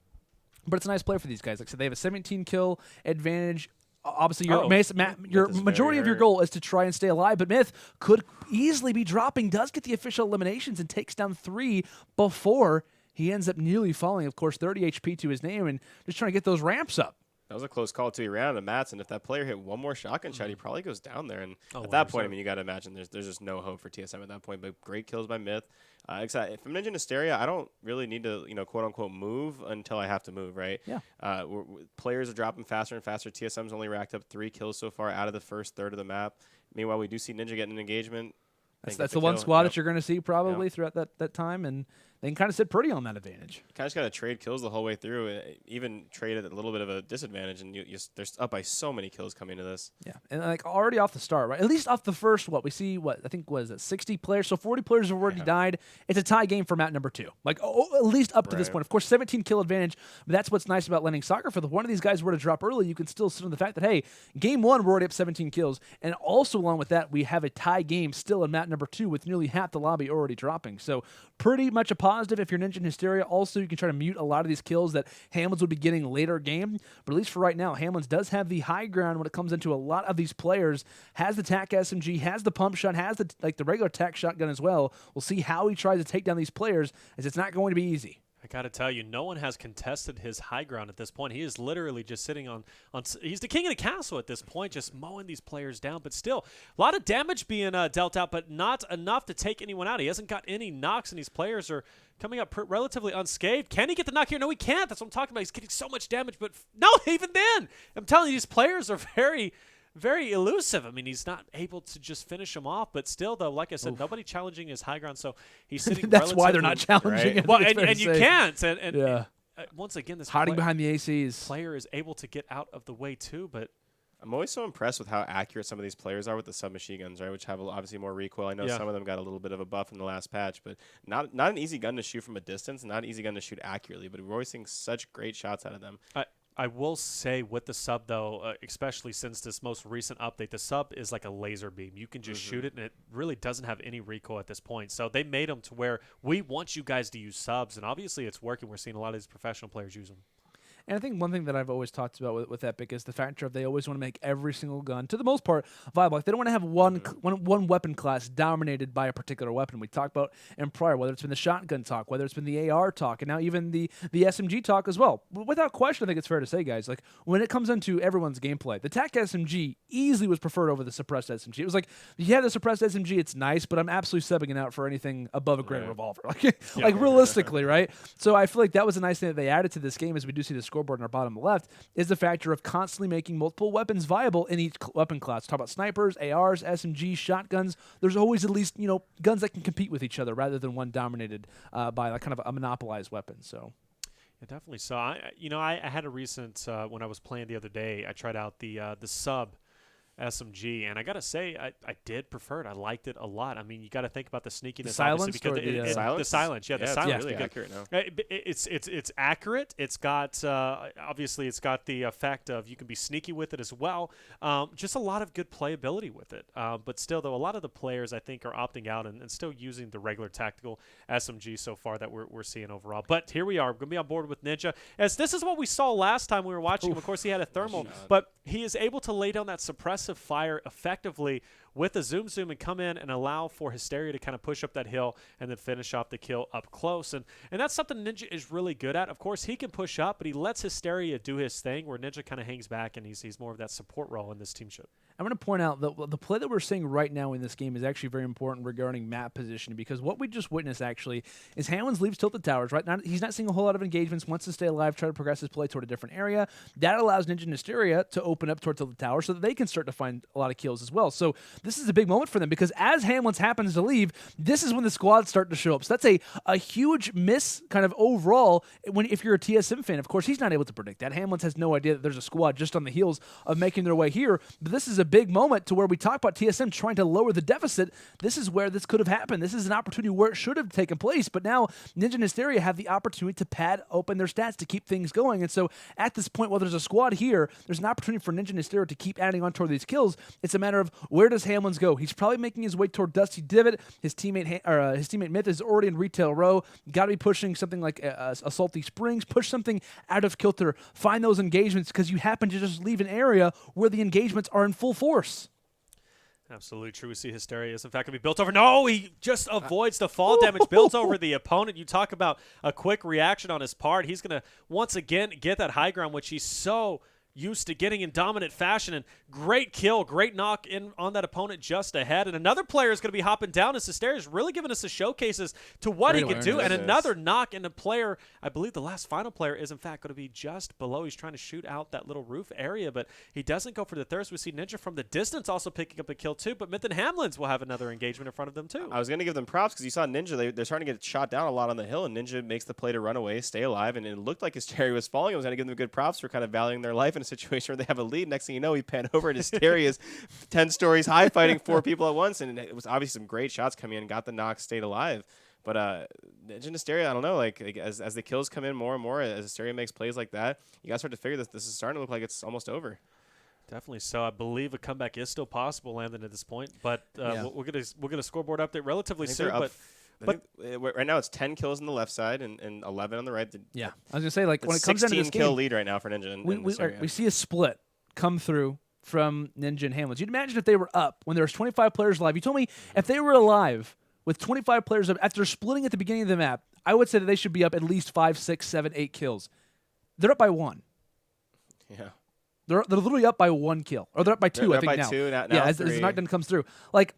But it's a nice play for these guys. Like I said, they have a 17-kill advantage. Obviously, your majority of your goal is to try and stay alive, but Myth could easily be dropping, does get the official eliminations, and takes down 3 before he ends up nearly falling. Of course, 30 HP to his name, and just trying to get those ramps up. That was a close call, too. He ran out of mats, and if that player hit one more shotgun shot, he probably goes down there. And at that point, I mean, you got to imagine there's just no hope for TSM at that point. But great kills by Myth. If I'm Ninja and Hysteria, I don't really need to, quote-unquote, move until I have to move, right? Yeah. Players are dropping faster and faster. TSM's only racked up 3 kills so far out of the first third of the map. Meanwhile, we do see Ninja getting an engagement. That's the one squad that you're going to see probably throughout that time, and they can kind of sit pretty on that advantage. You kind of just got to trade kills the whole way through, even trade at a little bit of a disadvantage, and they're up by so many kills coming to this. Yeah, and like already off the start, right? At least off the first, I think was it 60 players? So 40 players have already died. It's a tie game for map number 2. Like at least up to this point. Of course, 17 kill advantage. But that's what's nice about landing soccer. For one of these guys were to drop early, you can still sit on the fact that hey, game 1 we're already up 17 kills, and also along with that we have a tie game still in map number 2 with nearly half the lobby already dropping. So pretty much a positive if you're Ninja and Hysteria. Also, you can try to mute a lot of these kills that Hamlinz would be getting later game. But at least for right now, Hamlinz does have the high ground when it comes into a lot of these players. Has the TAC SMG, has the pump shot, has the regular TAC shotgun as well. We'll see how he tries to take down these players, as it's not going to be easy. I got to tell you, no one has contested his high ground at this point. He is literally just sitting on he's the king of the castle at this point, just mowing these players down. But still, a lot of damage being dealt out, but not enough to take anyone out. He hasn't got any knocks, and these players are coming up relatively unscathed. Can he get the knock here? No, he can't. That's what I'm talking about. He's getting so much damage, but no, even then, I'm telling you, these players are very, very elusive. I mean, he's not able to just finish him off, but still, though, like I said, nobody challenging his high ground, so he's sitting That's why they're not challenging it. Well, and you can't. And once again, this hiding behind the ACs. Player is able to get out of the way, too, but I'm always so impressed with how accurate some of these players are with the submachine guns, right? Which have obviously more recoil. I know some of them got a little bit of a buff in the last patch, but not an easy gun to shoot from a distance, not an easy gun to shoot accurately. But we're always seeing such great shots out of them. I will say with the sub, though, especially since this most recent update, the sub is like a laser beam. You can just shoot it, and it really doesn't have any recoil at this point. So they made them to where we want you guys to use subs, and obviously it's working. We're seeing a lot of these professional players use them. And I think one thing that I've always talked about with Epic is the factor of they always want to make every single gun, to the most part, viable. Like they don't want to have one weapon class dominated by a particular weapon. We talked about in prior, whether it's been the shotgun talk, whether it's been the AR talk, and now even the SMG talk as well. Without question, I think it's fair to say, guys, like when it comes into everyone's gameplay, the TAC SMG easily was preferred over the suppressed SMG. It was like, yeah, the suppressed SMG, it's nice, but I'm absolutely subbing it out for anything above a Grand Revolver. Like realistically, right? So I feel like that was a nice thing that they added to this game, as we do see the scoreboard in our bottom left, is the factor of constantly making multiple weapons viable in each weapon class. Talk about snipers, ARs, SMGs, shotguns. There's always at least, guns that can compete with each other rather than one dominated by like kind of a monopolized weapon. So Yeah, definitely. So I had a recent when I was playing the other day, I tried out the sub SMG, and I gotta say, I did prefer it. I liked it a lot. I mean, you got to think about the sneakiness, obviously, because the silence. Yeah, the silence. Really accurate now. It's accurate. It's got obviously it's got the effect of you can be sneaky with it as well. Just a lot of good playability with it. But still, though, a lot of the players I think are opting out and still using the regular tactical SMG so far that we're seeing overall. But here we are. We're gonna be on board with Ninja, as this is what we saw last time we were watching him. Of course, he had a thermal, but he is able to lay down that suppressive fire effectively with a zoom and come in and allow for Hysteria to kind of push up that hill and then finish off the kill up close. And that's something Ninja is really good at. Of course, he can push up, but he lets Hysteria do his thing, where Ninja kind of hangs back and he's more of that support role in this teamship. I'm going to point out that the play that we're seeing right now in this game is actually very important regarding map position, because what we just witnessed actually is Hamlinz leaves Tilted Towers, right? He's not seeing a whole lot of engagements, wants to stay alive, try to progress his play toward a different area. That allows Ninja and Hysteria to open up toward Tilted Towers so that they can start to find a lot of kills as well. So this is a big moment for them, because as Hamlinz happens to leave, this is when the squads start to show up. So that's a huge miss kind of overall if you're a TSM fan. Of course, he's not able to predict that. Hamlinz has no idea that there's a squad just on the heels of making their way here. But this is a big moment to where we talk about TSM trying to lower the deficit. This is where this could have happened. This is an opportunity where it should have taken place, but now Ninja and Hysteria have the opportunity to pad open their stats to keep things going. And so at this point, while there's a squad here, there's an opportunity for Ninja and Hysteria to keep adding on toward these kills. It's a matter of, where does Hamlinz go? He's probably making his way toward Dusty Divot. His teammate Myth is already in Retail Row. Got to be pushing something like a Salty Springs. Push something out of kilter. Find those engagements, because you happen to just leave an area where the engagements are in full force. Absolutely true. We see Hysteria is in fact going to be built over. No, he just avoids the fall damage, builds over the opponent. You talk about a quick reaction on his part. He's going to once again get that high ground, which he's so used to getting in dominant fashion. And great kill, great knock in on that opponent just ahead. And another player is going to be hopping down, as Hysteria is really giving us a showcase as to what he can do. And another knock, and the player, I believe the last final player, is in fact going to be just below. He's trying to shoot out that little roof area, but he doesn't go for the thirst. We see Ninja from the distance also picking up a kill too, but Myth and Hamlinz will have another engagement in front of them too. I was going to give them props, because you saw Ninja, they're starting to get shot down a lot on the hill, and Ninja makes the play to run away, stay alive, and it looked like Hysteria was falling. I was going to give them good props for kind of valuing their life in a situation where they have a lead. Next thing you know, he pan over, and Hysteria's 10 stories high fighting 4 people at once, and it was obviously some great shots coming in, got the knock, stayed alive. But Ninja and Hysteria, I don't know, like as the kills come in more and more, as Hysteria makes plays like that, you guys start to figure this is starting to look like it's almost over. Definitely. So I believe a comeback is still possible, Landon, at this point. But we'll get a scoreboard update relatively soon. But right now it's 10 kills on the left side and 11 on the right. Yeah, I was gonna say, like, when it comes down to this 16 kill lead right now for Ninja. We see a split come through from Ninja and Hamlinz. You'd imagine if they were up when there was 25 players alive. You told me if they were alive with 25 players up after splitting at the beginning of the map, I would say that they should be up at least 5, 6, 7, 8 kills. They're up by 1. Yeah. They're literally up by 1 kill, or they're up by 2. I think now. Two, now yeah, as the knockdown comes through, like.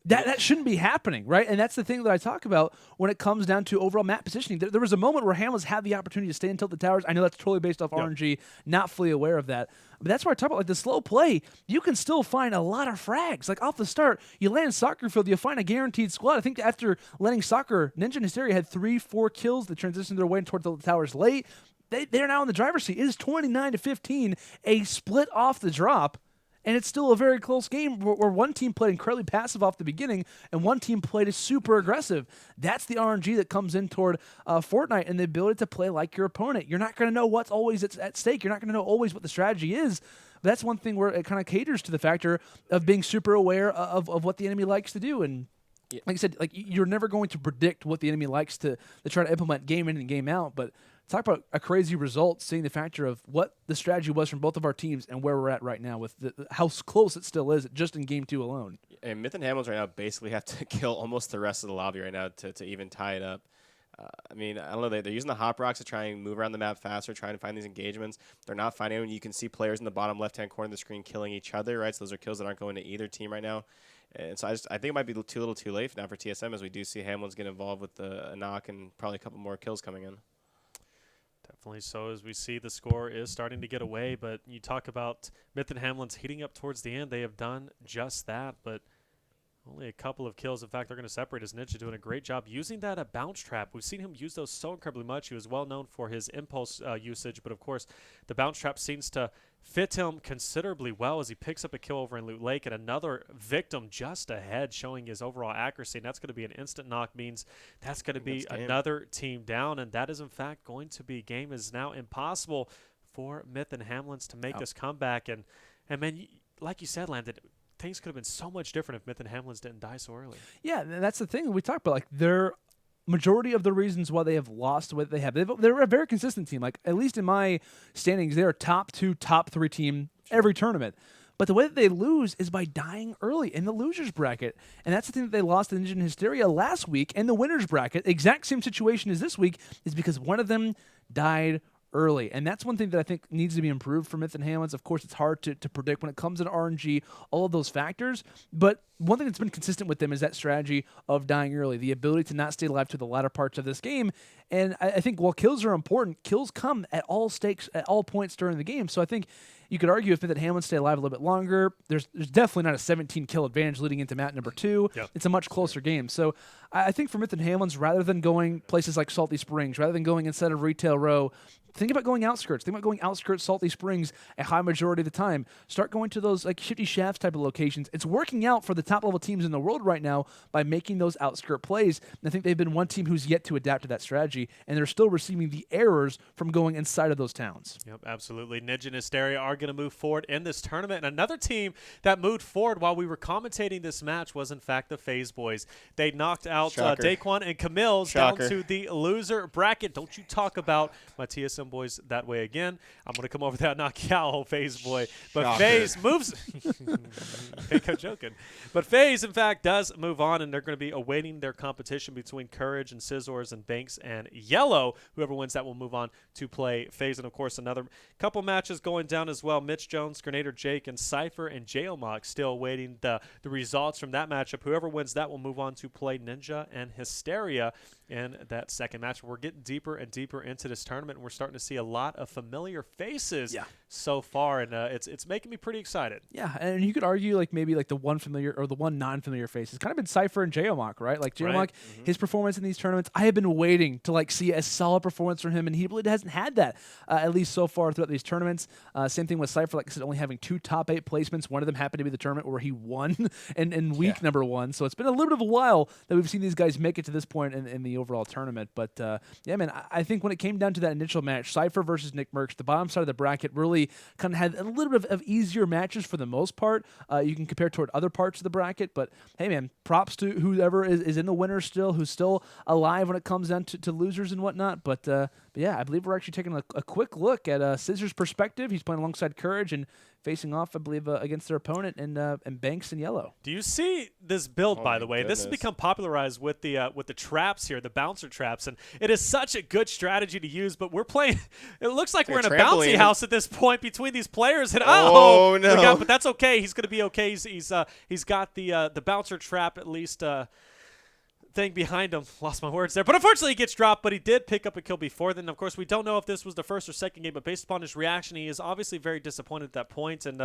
That shouldn't be happening, right? And that's the thing that I talk about when it comes down to overall map positioning. There was a moment where Hamlinz had the opportunity to stay and tilt the towers. I know that's totally based off RNG, not fully aware of that. But that's where I talk about, like, the slow play. You can still find a lot of frags. Like, off the start, you land soccer field, you find a guaranteed squad. I think after letting soccer, Ninja and Hysteria had 3, 4 kills. They transitioned their way towards the towers late. They're now in the driver's seat. It is 29-15, a split off the drop. And it's still a very close game where one team played incredibly passive off the beginning and one team played super aggressive. That's the RNG that comes in toward Fortnite, and the ability to play like your opponent. You're not going to know what's always at stake. You're not going to know always what the strategy is. But that's one thing where it kind of caters to the factor of being super aware of what the enemy likes to do. And like I said, like, you're never going to predict what the enemy likes to try to implement game in and game out. But talk about a crazy result, seeing the factor of what the strategy was from both of our teams and where we're at right now with how close it still is just in Game 2 alone. And Myth and Hamlinz right now basically have to kill almost the rest of the lobby right now to even tie it up. I mean, I don't know. They're using the hop rocks to try and move around the map faster, trying to find these engagements. They're not finding them. You can see players in the bottom left-hand corner of the screen killing each other, right? So those are kills that aren't going to either team right now. And so I think it might be a little too late now for TSM, as we do see Hamlinz get involved with a knock and probably a couple more kills coming in. Definitely so, as we see the score is starting to get away, but you talk about Myth and Hamlinz heating up towards the end. They have done just that, but Only a couple of kills. In fact, they're going to separate as Ninja doing a great job using that bounce trap. We've seen him use those so incredibly much. He was well known for his impulse usage, but of course, the bounce trap seems to fit him considerably well as he picks up a kill over in Loot Lake, and another victim just ahead, showing his overall accuracy. And that's going to be an instant knock, means that's going to be another team down, and that is in fact going to be game is now impossible for Myth and Hamlinz to make this comeback. And man, like you said, Landon, things could have been so much different if Myth and Hamlinz didn't die so early. Yeah, and that's the thing we talked about. Like, their majority of the reasons why they have lost what they have, they're a very consistent team. Like, at least in my standings, they're a top 2, top 3 team every tournament. But the way that they lose is by dying early in the losers bracket. And that's the thing that they lost to Ninja and Hysteria last week in the winners bracket. Exact same situation as this week is because one of them died early. And that's one thing that I think needs to be improved for Myth and Hamlinz. Of course, it's hard to predict when it comes to RNG, all of those factors. But one thing that's been consistent with them is that strategy of dying early, the ability to not stay alive to the latter parts of this game. And I think while kills are important, kills come at all stakes, at all points during the game. So I think you could argue if Myth and Hamlinz stay alive a little bit longer, there's definitely not a 17-kill advantage leading into map number 2. Yep. It's a much closer game. So I think for Myth and Hamlinz, rather than going places like Salty Springs, rather than going inside of Retail Row, think about going outskirts. Think about going outskirts, Salty Springs, a high majority of the time. Start going to those like Shifty Shafts type of locations. It's working out for the top level teams in the world right now by making those outskirt plays. And I think they've been one team who's yet to adapt to that strategy, and they're still receiving the errors from going inside of those towns. Yep, absolutely. Ninja and Hysteria are going to move forward in this tournament. And another team that moved forward while we were commentating this match was, in fact, the FaZe boys. They knocked out Daequan and CaMiLLs down to the loser bracket. Don't you talk about my TSM boys that way again. I'm going to come over there and knock you out, FaZe boy. But FaZe moves. I think I'm joking. But FaZe, in fact, does move on, and they're going to be awaiting their competition between Courage and Cizzorz and Banks and Yelo. Whoever wins that will move on to play FaZe. And, of course, another couple matches going down as well. Mitch Jones, GernaderJake, and Sypher and Jaomock still awaiting the results from that matchup. Whoever wins that will move on to play Ninja and Hysteria in that second match. We're getting deeper and deeper into this tournament, and we're starting to see a lot of familiar faces so far, and it's making me pretty excited. Yeah, and you could argue like maybe like the one familiar or the one non-familiar face has kind of been Sypher and Jaomock, right? Like Jaomock, his performance in these tournaments, I have been waiting to like see a solid performance from him, and he really hasn't had that at least so far throughout these tournaments. Same thing with Sypher, like I said, only having 2 top 8 placements. One of them happened to be the tournament where he won in week number 1. So it's been a little bit of a while that we've seen these guys make it to this point in the overall tournament. But yeah, man, I think when it came down to that initial match, Sypher versus Nickmercs, the bottom side of the bracket really kind of had a little bit of easier matches for the most part. You can compare toward other parts of the bracket, but hey, man, props to whoever is in the winner still, who's still alive when it comes down to losers and whatnot. But yeah, I believe we're actually taking a quick look at Cizzorz' perspective. He's playing alongside Courage and facing off, I believe, against their opponent and Banks and Yelo. Do you see this build, by the way? This has become popularized with the traps here, the bouncer traps, and it is such a good strategy to use. But we're playing. It looks like we're in a bouncy house at this point between these players. And oh no! But that's okay. He's going to be okay. He's got the bouncer trap at least. Thing behind him. Lost my words there. But unfortunately, he gets dropped, but he did pick up a kill before then. Of course, we don't know if this was the first or second game, but based upon his reaction, he is obviously very disappointed at that point, and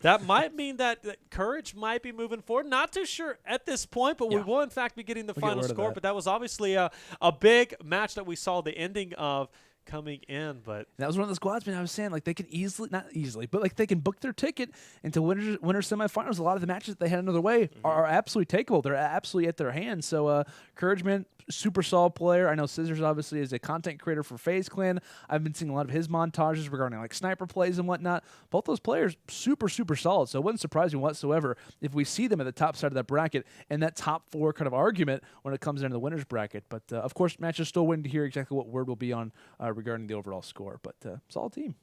that might mean that Courage might be moving forward. Not too sure at this point, but we will, in fact, be getting the final score. But that was obviously a big match that we saw the ending of coming in, but that was one of the squads, man. I was saying, like, they could not easily, but like they can book their ticket into winter semifinals. A lot of the matches that they had another way are absolutely takeable. They're absolutely at their hands. So Courage, man, super solid player. I know Cizzorz obviously is a content creator for FaZe Clan. I've been seeing a lot of his montages regarding like sniper plays and whatnot. Both those players super solid, so it wouldn't surprise me whatsoever if we see them at the top side of that bracket and that top 4 kind of argument when it comes into the winners bracket. But of course, matches still waiting to hear exactly what word will be on regarding the overall score, but solid team.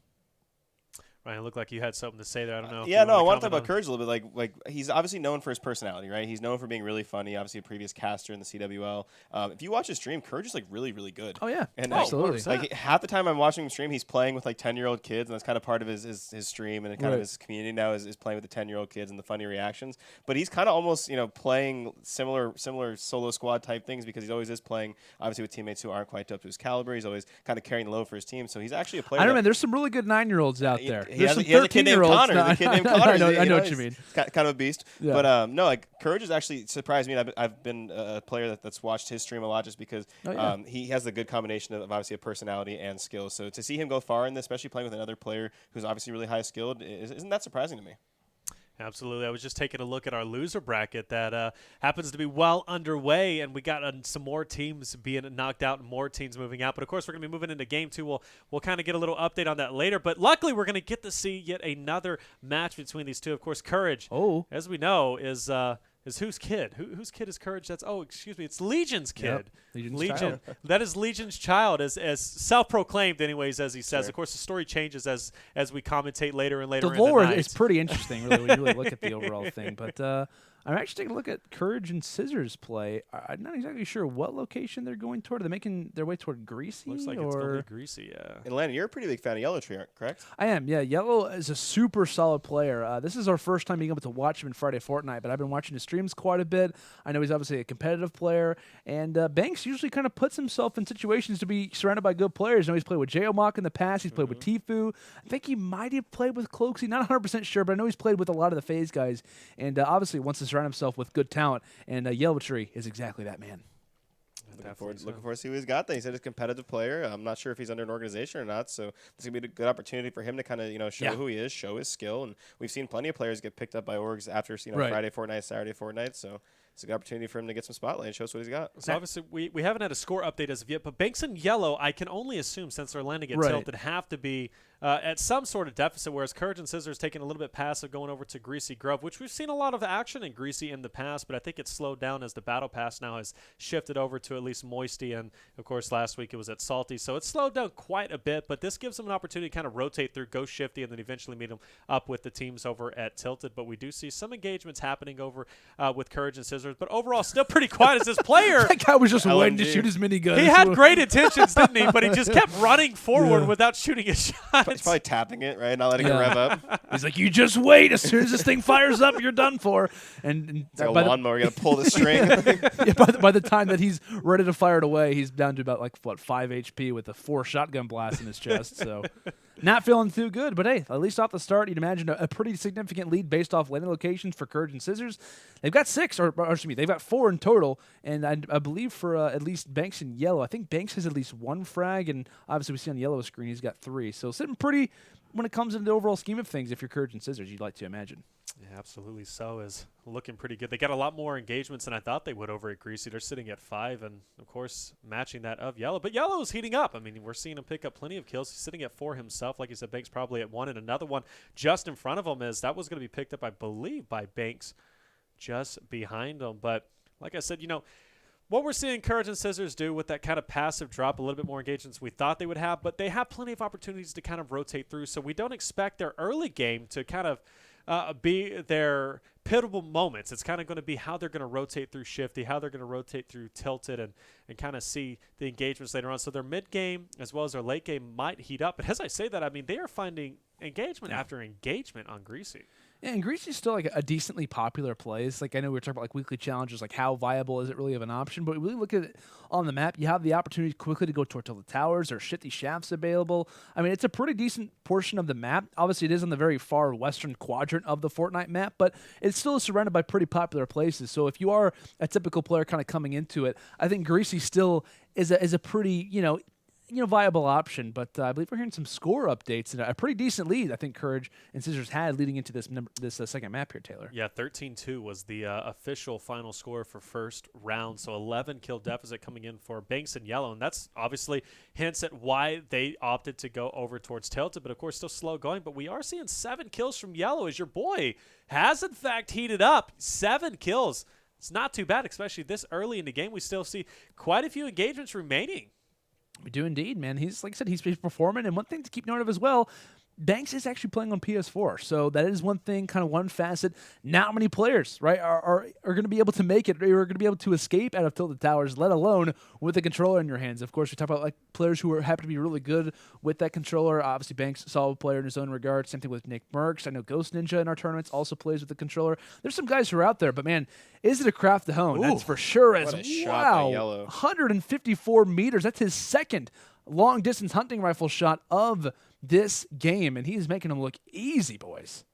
Ryan, it looked like you had something to say there. I don't know. Yeah, no, I want to talk about Courage a little bit. Like he's obviously known for his personality, right? He's known for being really funny. Obviously, a previous caster in the CWL. If you watch his stream, Courage is like really good. Oh yeah, and absolutely. Like half the time I'm watching him stream, he's playing with like 10-year-old kids, and that's kind of part of his stream and kind of his community now is playing with the 10-year-old kids and the funny reactions. But he's kind of almost playing similar solo squad type things because he always is playing obviously with teammates who aren't quite up to his caliber. He's always kind of carrying the load for his team. So he's actually a player. I don't know, man. There's some really good 9-year-olds out there. he has a kid named Connor. There's a kid named Connor. I know what you mean. He's kind of a beast. Yeah. But no, like Courage has actually surprised me. I've been a player that's watched his stream a lot just because he has the good combination of obviously a personality and skill. So to see him go far in this, especially playing with another player who's obviously really high skilled, isn't that surprising to me? Absolutely. I was just taking a look at our loser bracket that happens to be well underway, and we got some more teams being knocked out and more teams moving out. But, of course, we're going to be moving into Game 2. We'll kind of get a little update on that later. But, luckily, we're going to get to see yet another match between these two. Of course, Courage, as we know, is whose kid? Whose kid is Courage? It's Legion's kid. Yep. Legion. That is Legion's child, as self-proclaimed, anyways, as he says. Of course, the story changes as we commentate later and later. The lore is pretty interesting, really, when you really look at the overall thing. But I'm actually taking a look at Courage and Cizzorz play. I'm not exactly sure what location they're going toward. Are they making their way toward Greasy? Looks like it's going to be Greasy, yeah. And Landon, you're a pretty big fan of Yelo Tree, correct? I am, yeah. Yelo is a super solid player. This is our first time being able to watch him in Friday Fortnite, but I've been watching his streams quite a bit. I know he's obviously a competitive player, and Banks usually kind of puts himself in situations to be surrounded by good players. I know he's played with Jaomock in the past. He's played with Tfue. I think he might have played with Cloak. Not 100% sure, but I know he's played with a lot of the FaZe guys, and obviously wants to surround himself with good talent, and Yelo Tree is exactly that man. Looking forward to see what he's got there. He said he's a competitive player. I'm not sure if he's under an organization or not, so this is going to be a good opportunity for him to kind of show who he is, show his skill, and we've seen plenty of players get picked up by orgs after Friday Fortnite, Saturday Fortnite, so it's a good opportunity for him to get some spotlight and show us what he's got. So obviously we haven't had a score update as of yet, but Banks and Yelo, I can only assume, since they're landing at Tilted, have to be at some sort of deficit, whereas Courage and Cizzorz taking a little bit passive, going over to Greasy Grove, which we've seen a lot of action in Greasy in the past, but I think it's slowed down as the Battle Pass now has shifted over to at least Moisty, and of course last week it was at Salty, so it's slowed down quite a bit, but this gives them an opportunity to kind of rotate through, go Shifty, and then eventually meet them up with the teams over at Tilted, but we do see some engagements happening over with Courage and Cizzorz, but overall still pretty quiet as this player. That guy was just waiting to shoot his minigun. He had great intentions, didn't he? But he just kept running forward without shooting a shot. He's probably tapping it, right? Not letting it rev up. He's like, you just wait. As soon as this thing fires up, you're done for. And it's like a lawnmower. You got to pull the string. By the time that he's ready to fire it away, he's down to about 5 HP with a 4 shotgun blast in his chest. So not feeling too good. But hey, at least off the start, you'd imagine a pretty significant lead based off landing locations for Courage and Cizzorz. They've got 6, or excuse me, they've got 4 in total. And I believe for at least Banks and Yelo, I think Banks has at least 1 frag, and obviously we see on the Yelo's screen he's got 3. So sitting pretty when it comes into the overall scheme of things if you're Courage and Cizzorz, you'd like to imagine. Yeah, absolutely so. Is looking pretty good. They got a lot more engagements than I thought they would over at Greasy. They're sitting at 5, and of course matching that of Yelo. But Yelo is heating up. I mean, we're seeing him pick up plenty of kills. He's sitting at 4 himself. Like you said, Banks probably at 1, and another one just in front of him is that was going to be picked up, I believe, by Banks just behind him. But like I said, what we're seeing Courage and Cizzorz do with that kind of passive drop, a little bit more engagements we thought they would have, but they have plenty of opportunities to kind of rotate through. So we don't expect their early game to kind of be their pivotal moments. It's kind of going to be how they're going to rotate through Shifty, how they're going to rotate through Tilted, and kind of see the engagements later on. So their mid game as well as their late game might heat up. But as I say that, I mean, they are finding engagement after engagement on Greasy. Yeah, and Greasy's still a decently popular place. I know we were talking about weekly challenges, how viable is it really of an option, but we really look at it on the map. You have the opportunity quickly to go toward the towers or Shifty shafts available. I mean, it's a pretty decent portion of the map. Obviously, it is on the very far western quadrant of the Fortnite map, but it's still surrounded by pretty popular places. So if you are a typical player kind of coming into it, I think Greasy still is a pretty, viable option, but I believe we're hearing some score updates and a pretty decent lead. I think Courage and Cizzorz had leading into this second map here, Taylor. Yeah, 13-2 was the official final score for first round, so 11 kill deficit coming in for Banks and Yelo, and that's obviously hints at why they opted to go over towards Tilted, but of course still slow going, but we are seeing 7 kills from Yelo as your boy has in fact heated up. 7 kills. It's not too bad, especially this early in the game. We still see quite a few engagements remaining. We do indeed, man. He's, like I said, he's performing. And one thing to keep note of as well, Banks is actually playing on PS4. So that is one thing, kind of one facet. Not many players, right, are going to be able to make it, or are going to be able to escape out of Tilted Towers, let alone with a controller in your hands. Of course, we talk about players who happen to be really good with that controller. Obviously, Banks, solid player in his own regard. Same thing with Nickmercs. I know GhostNinja in our tournaments also plays with the controller. There's some guys who are out there, but man, is it a craft to hone? That's for sure. What a shot by Yelo. 154 meters. That's his second long-distance hunting rifle shot of this game, and he's making them look easy, boys.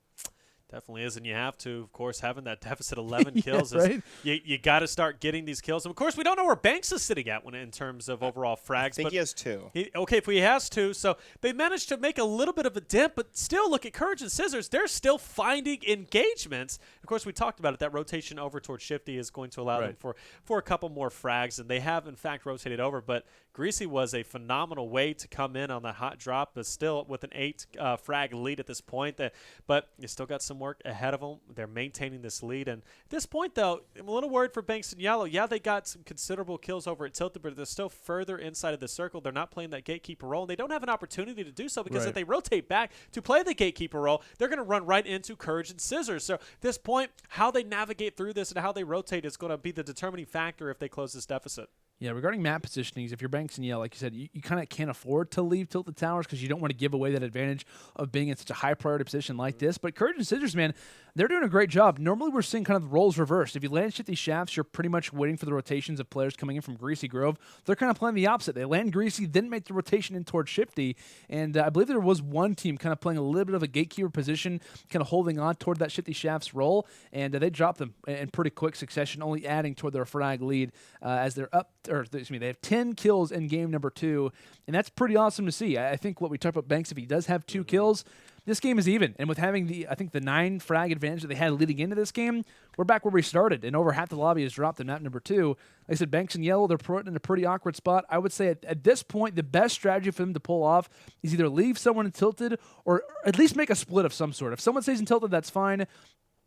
Definitely is, and you have to, of course, having that deficit 11 kills. Right? You got to start getting these kills. And, of course, we don't know where Banks is sitting at in terms of overall frags. I think he has 2. Okay, if he has 2, so they managed to make a little bit of a dent, but still, look at Courage and Cizzorz. They're still finding engagements. Of course, we talked about it. That rotation over towards Shifty is going to allow them for a couple more frags, and they have, in fact, rotated over. But Greasy was a phenomenal way to come in on the hot drop, but still with an 8 frag lead at this point. But you still got some work ahead of them. They're maintaining this lead. And at this point, though, I'm a little worried for Banks and Yelo. Yeah, they got some considerable kills over at Tilted, but they're still further inside of the circle. They're not playing that gatekeeper role, and they don't have an opportunity to do so because if they rotate back to play the gatekeeper role, they're going to run right into Courage and Cizzorz. So at this point, how they navigate through this and how they rotate is going to be the determining factor if they close this deficit. Yeah, regarding map positionings, if you're Banks and Yelo, like you said, you kind of can't afford to leave Tilted Towers because you don't want to give away that advantage of being in such a high priority position like this. But Courage and Cizzorz, man, they're doing a great job. Normally, we're seeing kind of the roles reversed. If you land Shifty Shafts, you're pretty much waiting for the rotations of players coming in from Greasy Grove. They're kind of playing the opposite. They land Greasy, then make the rotation in towards Shifty. And I believe there was one team kind of playing a little bit of a gatekeeper position, kind of holding on toward that Shifty Shafts role. And they dropped them in pretty quick succession, only adding toward their frag lead as they're up, or excuse me, they have 10 kills in game number 2. And that's pretty awesome to see. I think what we talked about Banks, if he does have 2 kills, this game is even. And with having I think the 9 frag advantage that they had leading into this game, we're back where we started. And over half the lobby has dropped in map number 2. Like I said, Banks and Yelo, they're put in a pretty awkward spot. I would say at this point, the best strategy for them to pull off is either leave someone in Tilted or at least make a split of some sort. If someone stays in Tilted, that's fine.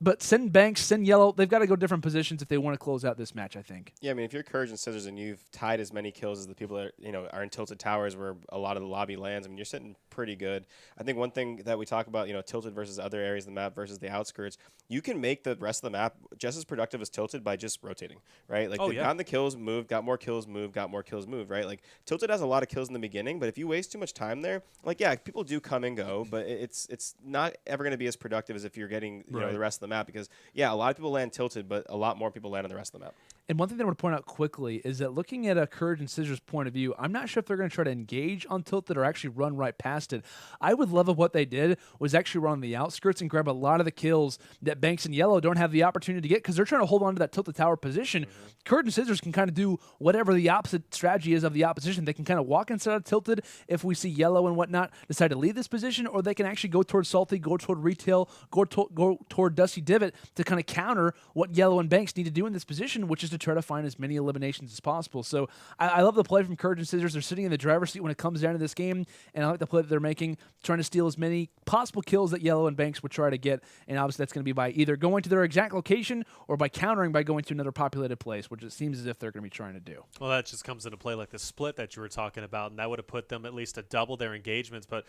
But send Banks, send Yelo. They've got to go different positions if they want to close out this match, I think. Yeah, I mean, if you're Courage and Cizzorz and you've tied as many kills as the people that are in Tilted Towers where a lot of the lobby lands, I mean, you're sitting pretty good. I think one thing that we talk about, Tilted versus other areas of the map versus the outskirts, you can make the rest of the map just as productive as Tilted by just rotating, right? Like, they've gotten the kills, moved, got more kills, moved, got more kills, moved, right? Like, Tilted has a lot of kills in the beginning, but if you waste too much time there, like, yeah, people do come and go, but it's not ever going to be as productive as if you're getting the rest of the map because, a lot of people land Tilted, but a lot more people land on the rest of the map. And one thing that I want to point out quickly is that looking at a Courage and Cizzorz point of view, I'm not sure if they're going to try to engage on Tilted or actually run right past it. I would love if what they did was actually run on the outskirts and grab a lot of the kills that Banks and Yelo don't have the opportunity to get because they're trying to hold on to that Tilted Tower position. Courage and Cizzorz can kind of do whatever the opposite strategy is of the opposition. They can kind of walk inside of Tilted if we see Yelo and whatnot decide to leave this position, or they can actually go toward Salty, go toward Retail, go toward Dusty Divot to kind of counter what Yelo and Banks need to do in this position, which is to try to find as many eliminations as possible. So I love the play from Courage and Cizzorz. They're sitting in the driver's seat when it comes down to this game, and I like the play that they're making, trying to steal as many possible kills that Yelo and Banks would try to get, and obviously that's going to be by either going to their exact location or by countering by going to another populated place, which it seems as if they're going to be trying to do. Well, that just comes into play like the split that you were talking about, and that would have put them at least to double their engagements, but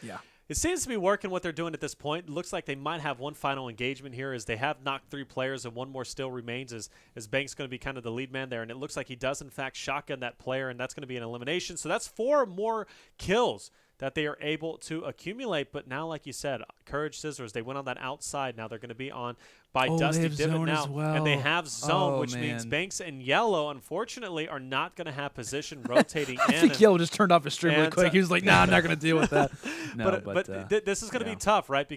it seems to be working what they're doing at this point. It looks like they might have one final engagement here as they have knocked 3 players and one more still remains as Banks going to be kind of the lead man there. And it looks like he does, in fact, shotgun that player, and that's going to be an elimination. So that's 4 more kills that they are able to accumulate. But now, like you said, Courage Cizzorz, they went on that outside. Now they're going to be on by Dusty Divot now. And they have zone, which means Banks and Yelo, unfortunately, are not going to have position rotating in. I think Yelo just turned off his stream really quick. He was like, nah, I'm not going to deal with that. No, but this is going to be tough, right?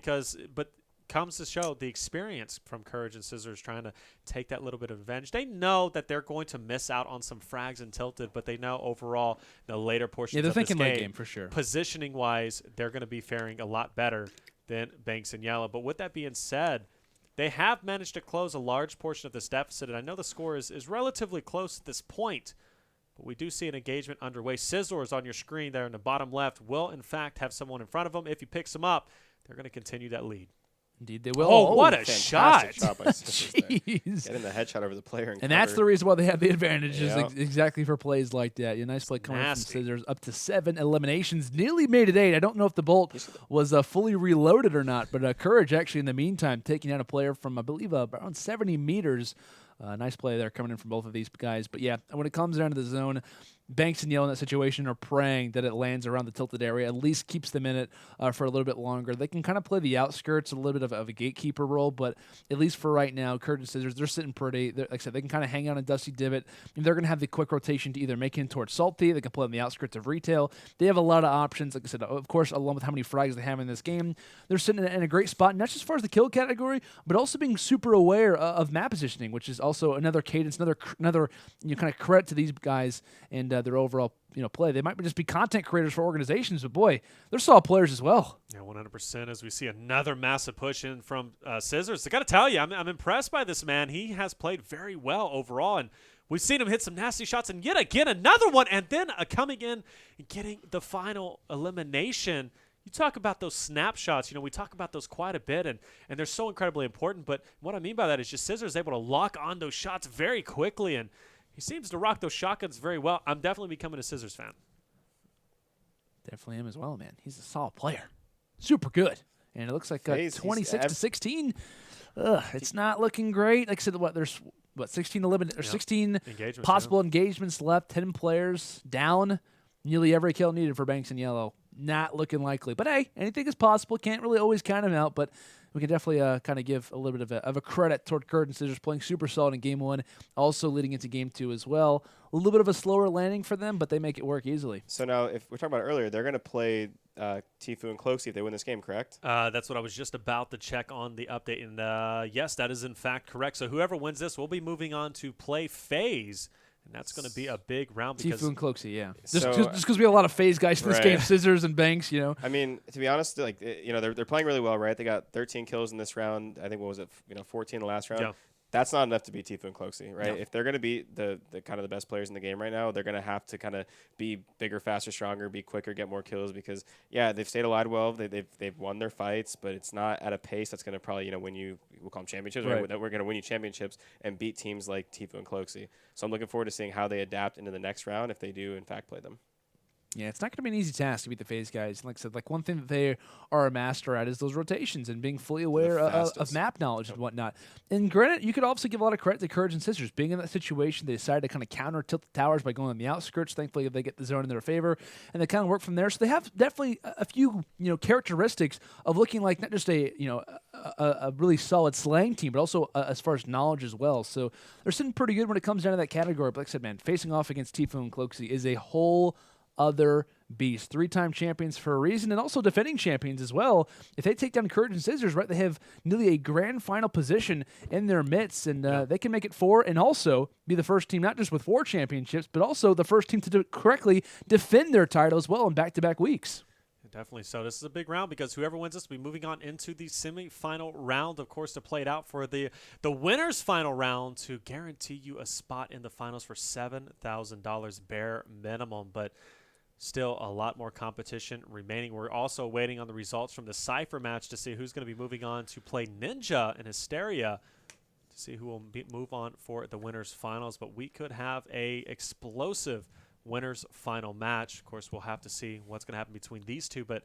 But comes to show the experience from Courage and Cizzorz trying to take that little bit of advantage. They know that they're going to miss out on some frags and Tilted, but they know overall the later portions they're of this thinking late game for sure. Positioning-wise, they're going to be faring a lot better than Banks and Yelo. But with that being said, they have managed to close a large portion of this deficit, and I know the score is relatively close at this point, but we do see an engagement underway. Cizzorz on your screen there in the bottom left will, in fact, have someone in front of them. If he picks them up, they're going to continue that lead. Indeed, they will. Oh, what a shot. Shot by Cizzorz. Getting the headshot over the player. And that's the reason why they have the advantage, is exactly for plays like that. Nice play coming from Cizzorz. Up to 7 eliminations. Nearly made it 8. I don't know if the bolt was fully reloaded or not, but Courage actually, in the meantime, taking out a player from, I believe, around 70 meters. Nice play there coming in from both of these guys. But, yeah, when it comes down to the zone, Banks and Yelo in that situation are praying that it lands around the tilted area, at least keeps them in it for a little bit longer. They can kind of play the outskirts, a little bit of a gatekeeper role, but at least for right now, Courage and Cizzorz, they're sitting pretty. Like I said, they can kind of hang out in Dusty Divot, and they're going to have the quick rotation to either make it towards Salty. They can play on the outskirts of Retail. They have a lot of options. Like I said, of course, along with how many frags they have in this game, they're sitting in a great spot, not just as far as the kill category, but also being super aware of map positioning, which is also another cadence, another kind of credit to these guys and their overall play. They might just be content creators for organizations, but boy, they're solid players as well. Yeah, 100%. As we see another massive push in from Cizzorz, I got to tell you, I'm impressed by this man. He has played very well overall, and we've seen him hit some nasty shots, and yet again another one, and then coming in and getting the final elimination. You talk about those snapshots. We talk about those quite a bit, and they're so incredibly important. But what I mean by that is just Cizzorz is able to lock on those shots very quickly, and he seems to rock those shotguns very well. I'm definitely becoming a Cizzorz fan. Definitely am as well, man. He's a solid player. Super good. And it looks like 26-16. It's not looking great. Like I said, there's 16 possible engagements left, 10 players down. Nearly every kill needed for Banks and Yelo. Not looking likely. But hey, anything is possible. Can't really always count him out, but we can definitely kind of give a little bit of a credit toward Courage and Cizzorz playing super solid in Game 1, also leading into Game 2 as well. A little bit of a slower landing for them, but they make it work easily. So now, if we're talking about earlier, they're going to play Tfue and Cloak if they win this game, correct? That's what I was just about to check on the update, and yes, that is in fact correct. So whoever wins this will be moving on to play FaZe. And that's going to be a big round because Tfue and Cloak, yeah. Just because we have a lot of FaZe guys in this game, Cizzorz and Banks, I mean, to be honest, they're playing really well, right? They got 13 kills in this round. I think 14 in the last round. Yeah. That's not enough to beat Tfue and Cloak, right? No. If they're going to be the kind of the best players in the game right now, they're going to have to kind of be bigger, faster, stronger, be quicker, get more kills because they've stayed alive well. They've won their fights, but it's not at a pace that's going to probably win you. We'll call them championships. Right? We're going to win you championships and beat teams like Tfue and Cloak. So I'm looking forward to seeing how they adapt into the next round if they do in fact play them. Yeah, it's not going to be an easy task to beat the FaZe guys. Like I said, one thing that they are a master at is those rotations and being fully aware of map knowledge and whatnot. And granted, you could also give a lot of credit to Courage and Cizzorz. Being in that situation, they decided to kind of counter tilt the towers by going on the outskirts. Thankfully, they get the zone in their favor, and they kind of work from there. So they have definitely a few characteristics of looking like not just a really solid slaying team, but also as far as knowledge as well. So they're sitting pretty good when it comes down to that category. But like I said, man, facing off against Tfue and Cloak is a whole other beast. 3-time champions for a reason, and also defending champions as well. If they take down Courage and Cizzorz, right, they have nearly a grand final position in their midst, and they can make it 4 and also be the first team, not just with 4 championships, but also the first team to correctly defend their title as well in back-to-back weeks. Definitely so. This is a big round because whoever wins this will be moving on into the semi-final round, of course, to play it out for the winner's final round to guarantee you a spot in the finals for $7,000 bare minimum. But still a lot more competition remaining. We're also waiting on the results from the Cypher match to see who's going to be moving on to play Ninja and Hysteria to see who will move on for the winner's finals. But we could have a explosive winner's final match. Of course, we'll have to see what's going to happen between these two. But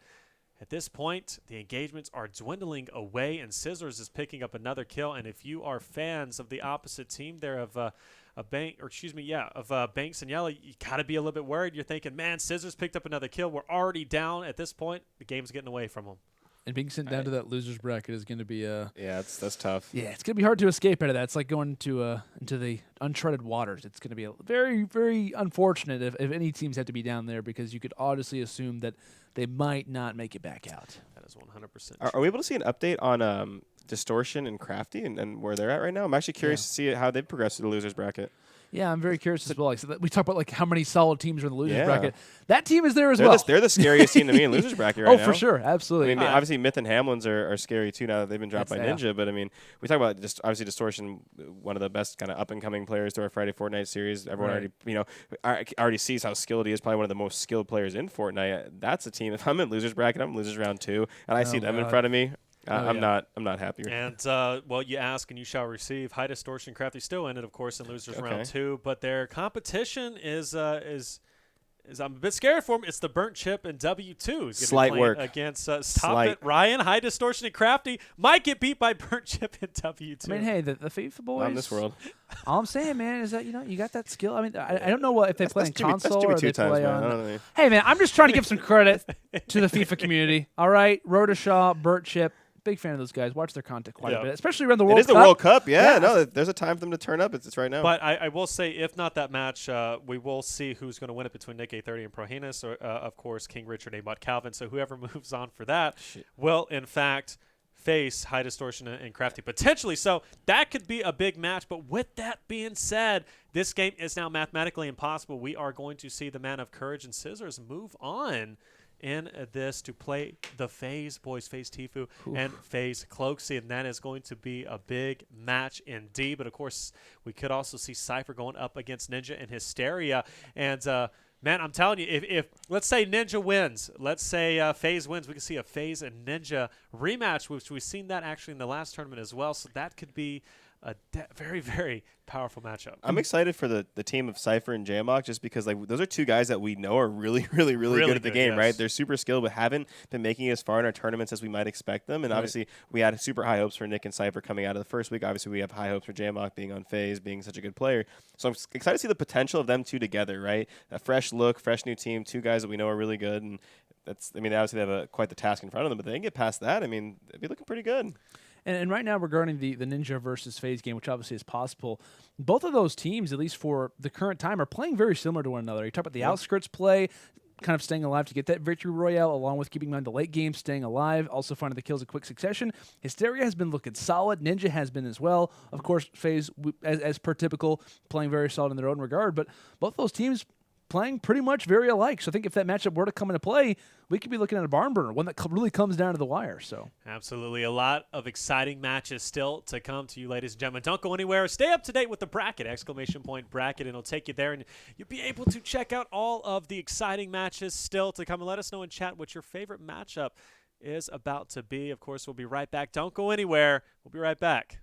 at this point, the engagements are dwindling away, and Cizzorz is picking up another kill. And if you are fans of the opposite team there of Banks and Yelo, you gotta be a little bit worried. You're thinking, man, Cizzorz picked up another kill. We're already down at this point. The game's getting away from him. And being sent down to that losers bracket is going to be that's tough. Yeah, it's going to be hard to escape out of that. It's like going to into the uncharted waters. It's going to be very, very unfortunate if any teams have to be down there because you could honestly assume that they might not make it back out. That is 100% Are we able to see an update on Distortion and Krafty and where they're at right now? I'm actually curious to see how they've progressed through the losers bracket. Yeah, I'm very curious as well. Like, so we talk about how many solid teams are in the losers bracket. That team is there as well. They're the scariest team to me in losers bracket right now. Oh, for sure, absolutely. I mean, obviously Myth and Hamlinz are scary too now that they've been dropped by Ninja. But I mean, we talk about obviously Distortion, one of the best kind of up and coming players to our Friday Fortnite series. Everyone already sees how skilled he is. Probably one of the most skilled players in Fortnite. That's a team. If I'm in losers bracket, I'm in losers round 2, and I see them in front of me. I'm not happy. And you ask and you shall receive. HighDistortion, Krafty still in it, of course, in losers round 2, but their competition is I'm a bit scared for him. It's TheBurntChip and W2. Slight work against Stop It, Ryan, HighDistortion, and Krafty. Might get beat by BurntChip and W2. I mean, hey, the FIFA boys. Not in this world. All I'm saying, man, is that you got that skill. I mean, I don't know if they play in console or they play on. Hey, man, I'm just trying to give some credit to the FIFA community. All right, Rodashaw, BurntChip. Big fan of those guys. Watch their content quite a bit, especially around the World Cup. It is the World Cup, yeah. No, there's a time for them to turn up. It's right now. But I will say, if not that match, we will see who's going to win it between Nick28T and Prohinus, or of course King Richard, Aimbotcalvin. So whoever moves on for that will, in fact, face HighDistortion and Krafty potentially. So that could be a big match. But with that being said, this game is now mathematically impossible. We are going to see the man of Courage and Cizzorz move on in this to play the FaZe boys, FaZe Tfue and FaZe Cloak, and that is going to be a big match indeed. But of course, we could also see Sypher going up against Ninja and Hysteria. And man, I'm telling you, if let's say Ninja wins, let's say FaZe wins, we can see a FaZe and Ninja rematch, which we've seen that actually in the last tournament as well. So that could be a very, very powerful matchup. I'm excited for the team of Sypher and Jaomock, just because those are two guys that we know are really good at the game, right? They're super skilled, but haven't been making it as far in our tournaments as we might expect them. And obviously, we had super high hopes for Nick and Sypher coming out of the first week. Obviously, we have high hopes for Jaomock being on FaZe, being such a good player. So I'm excited to see the potential of them two together, right? A fresh look, fresh new team, two guys that we know are really good. And obviously they have quite the task in front of them, but they can get past that. I mean, they'd be looking pretty good. And right now, regarding the Ninja versus FaZe game, which obviously is possible, both of those teams, at least for the current time, are playing very similar to one another. You talk about the outskirts play, kind of staying alive to get that victory royale, along with keeping in mind the late game, staying alive, also finding the kills in quick succession. Hysteria has been looking solid. Ninja has been as well. Of course, FaZe, as per typical, playing very solid in their own regard. But both those teams playing pretty much very alike. So I think if that matchup were to come into play, we could be looking at a barn burner, one that really comes down to the wire. So absolutely, a lot of exciting matches still to come to you, ladies and gentlemen. Don't go anywhere. Stay up to date with the bracket, !bracket, and it'll take you there, and you'll be able to check out all of the exciting matches still to come. And let us know in chat what your favorite matchup is about to be. Of course, we'll be right back. Don't go anywhere. We'll be right back.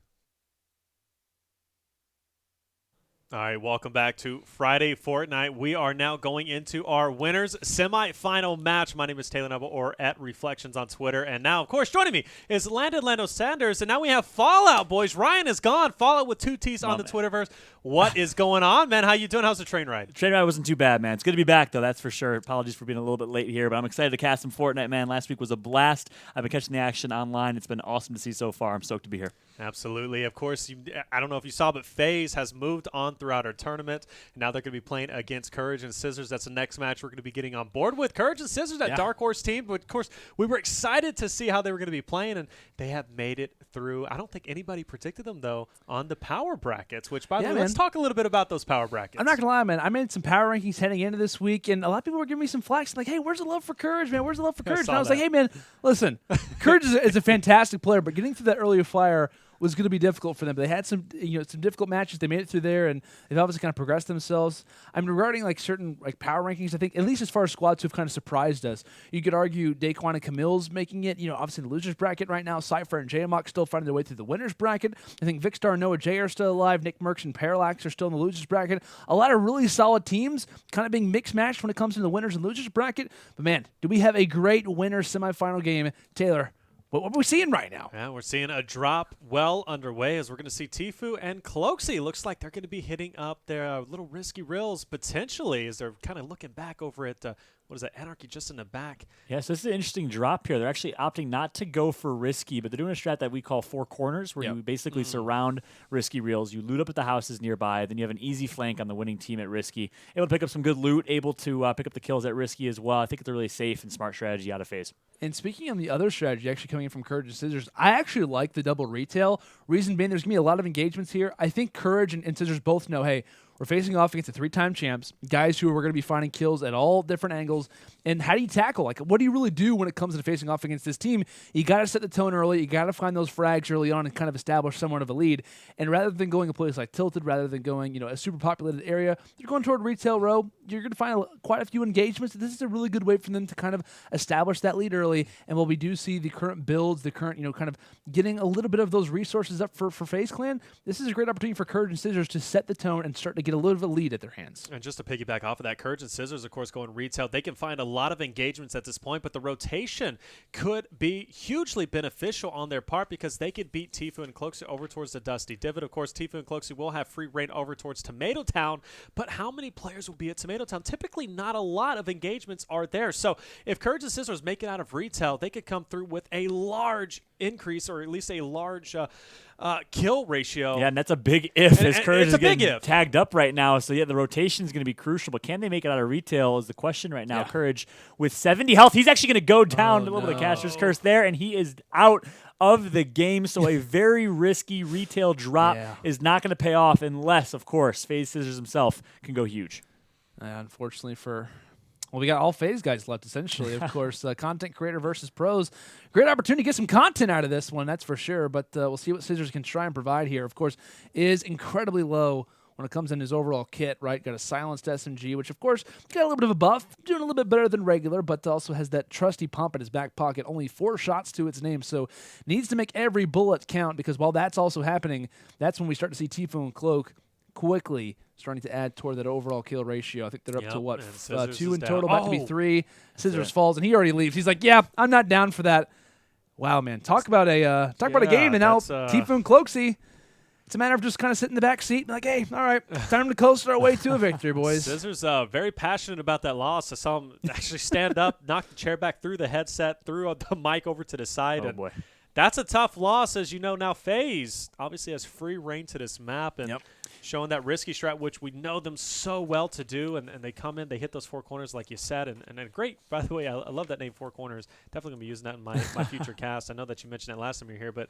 All right, welcome back to Friday Fortnite. We are now going into our winners semifinal match. My name is Taylor Neville, or at Reflections on Twitter. And now, of course, joining me is Lando Sanders. And now we have Fallout, boys. Ryan is gone. Fallout with 2 T's on the Twitterverse. What is going on, man? How you doing? How's the train ride? The train ride wasn't too bad, man. It's good to be back, though, that's for sure. Apologies for being a little bit late here, but I'm excited to cast some Fortnite, man. Last week was a blast. I've been catching the action online. It's been awesome to see so far. I'm stoked to be here. Absolutely. Of course, I don't know if you saw, but FaZe has moved on throughout our tournament. Now they're going to be playing against Courage and Cizzorz. That's the next match we're going to be getting on board with. Courage and Cizzorz, that Dark Horse team. But, of course, we were excited to see how they were going to be playing, and they have made it through. I don't think anybody predicted them, though, on the power brackets, which, by the way, let's talk a little bit about those power brackets. I'm not going to lie, man. I made some power rankings heading into this week, and a lot of people were giving me some flack. Like, hey, where's the love for Courage, man? Where's the love for Courage? And I was like, hey, man, listen, Courage is a fantastic player, but getting through that early fire was going to be difficult for them. They had some difficult matches. They made it through there, and they've obviously kind of progressed themselves. I mean, regarding certain power rankings, I think at least as far as squads who have kind of surprised us, you could argue Daequan CaMiLLs making it. Obviously in the losers bracket right now. Sypher and Jaomock still finding their way through the winners bracket. I think Vikkstar and NoahJ are still alive. Nickmercs Parallax are still in the losers bracket. A lot of really solid teams kind of being mixed matched when it comes to the winners and losers bracket. But man, do we have a great winner semifinal game, Taylor? What are we seeing right now? Yeah, we're seeing a drop well underway as we're going to see Tfue and Cloaksy. Looks like they're going to be hitting up their little risky reels potentially as they're kind of looking back over at, what is that, Anarchy just in the back. Yes, this is an interesting drop here. They're actually opting not to go for risky, but they're doing a strat that we call 4 corners, where you basically surround risky reels. You loot up at the houses nearby, then you have an easy flank on the winning team at risky. Able to pick up some good loot, able to pick up the kills at risky as well. I think it's a really safe and smart strategy out of FaZe. And speaking on the other strategy, actually coming in from Courage and Cizzorz, I actually like the double retail. Reason being, there's going to be a lot of engagements here. I think Courage and Cizzorz both know, hey, we're facing off against the 3-time champs, guys who are going to be finding kills at all different angles. And how do you tackle? What do you really do when it comes to facing off against this team? You got to set the tone early. You got to find those frags early on and kind of establish somewhat of a lead. And rather than going a place like Tilted, rather than going a super populated area, you're going toward retail row. You're going to find quite a few engagements. This is a really good way for them to kind of establish that lead early. And while we do see the current builds, the current kind of getting a little bit of those resources up for FaZe Clan, this is a great opportunity for Courage and Cizzorz to set the tone and start to get get a little bit of a lead at their hands. And just to piggyback off of that, Courage and Cizzorz, of course, going retail. They can find a lot of engagements at this point, but the rotation could be hugely beneficial on their part because they could beat Tfue and Cloak over towards the Dusty Divot. Of course, Tfue and Cloak will have free reign over towards Tomato Town, but how many players will be at Tomato Town? Typically, not a lot of engagements are there. So if Courage and Cizzorz make it out of retail, they could come through with a large increase, or at least a large kill ratio. Yeah, and that's a big if. As Courage is getting if. tagged up right now, so yeah, the rotation is going to be crucial. But can they make it out of retail is the question right now. Yeah. Courage with 70 health, he's actually going to go down. Oh, The Caster's Curse there, and he is out of the game. So a very risky retail drop is not going to pay off unless, of course, FaZe Cizzorz himself can go huge. Unfortunately for... Well, we got all FaZe guys left, essentially. Of course, content creator versus pros. Great opportunity to get some content out of this one, that's for sure. But we'll see what Cizzorz can try and provide here. Of course, is incredibly low when it comes in his overall kit, right? Got a silenced SMG, which, of course, got a little bit of a buff, doing a little bit better than regular, but also has that trusty pump in his back pocket. Only 4 shots to its name, so needs to make every bullet count, because while that's also happening, that's when we start to see Tfue and Cloak quickly starting to add toward that overall kill ratio. I think they're up to, what, 2 in total, about to be 3. Cizzorz falls, and he already leaves. He's like, yeah, I'm not down for that. Wow, man. Talk about a game, and now Tfue and Cloaksy, it's a matter of just kind of sitting in the back seat and like, hey, all right, time to coast our way to a victory, boys. Cizzorz very passionate about that loss. I saw him actually stand up, knock the chair back through the headset, threw the mic over to the side. Oh, boy. That's a tough loss. As you know now, FaZe obviously has free reign to this map and showing that risky strat, which we know them so well to do. And they come in, they hit those 4 corners like you said. And great, by the way, I love that name, 4 corners. Definitely going to be using that in my future cast. I know that you mentioned that last time you were here, but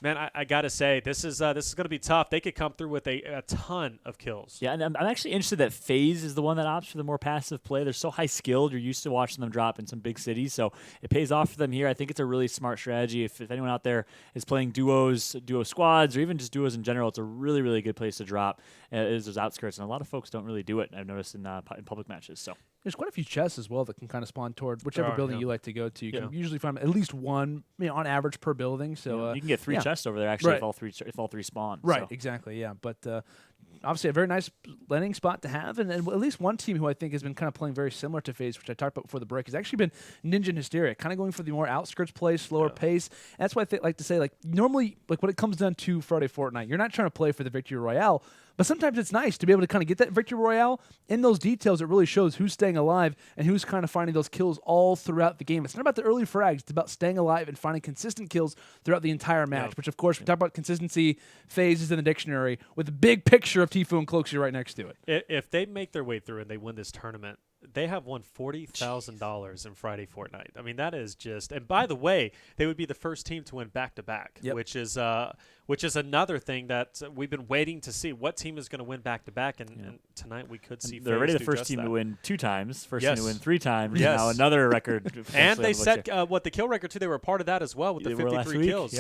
man, I got to say, this is going to be tough. They could come through with a ton of kills. Yeah, and I'm actually interested that FaZe is the one that opts for the more passive play. They're so high-skilled. You're used to watching them drop in some big cities, so it pays off for them here. I think it's a really smart strategy. If anyone out there is playing duo squads, or even just duos in general, it's a really, really good place to drop. Is those outskirts, and a lot of folks don't really do it, I've noticed in public matches. So there's quite a few chests as well that can kind of spawn toward whichever building you like to go to. You can usually find at least one, on average per building. So you can get 3 chests over there actually if all three spawn. Right, so. Exactly, yeah. But obviously a very nice landing spot to have, and at least one team who I think has been kind of playing very similar to FaZe, which I talked about before the break, has actually been Ninja and Hysteria, kind of going for the more outskirts play, slower pace. And that's why I like to say, like, normally, like when it comes down to Friday Fortnite, you're not trying to play for the victory royale. But sometimes it's nice to be able to kind of get that victory royale. In those details, it really shows who's staying alive and who's kind of finding those kills all throughout the game. It's not about the early frags. It's about staying alive and finding consistent kills throughout the entire match, which, of course, we talk about consistency. FaZe is in the dictionary with a big picture of Tfue and Cloaksy right next to it. If they make their way through and they win this tournament, they have won $40,000 in Friday Fortnite. I mean, that is just – and by the way, they would be the first team to win back-to-back, which is another thing that we've been waiting to see. What team is going to win back-to-back? And tonight we could see they're already the first team to win 2 times, first team to win 3 times, and now another record. And they set the kill record, too. They were a part of that as well with the 53 kills.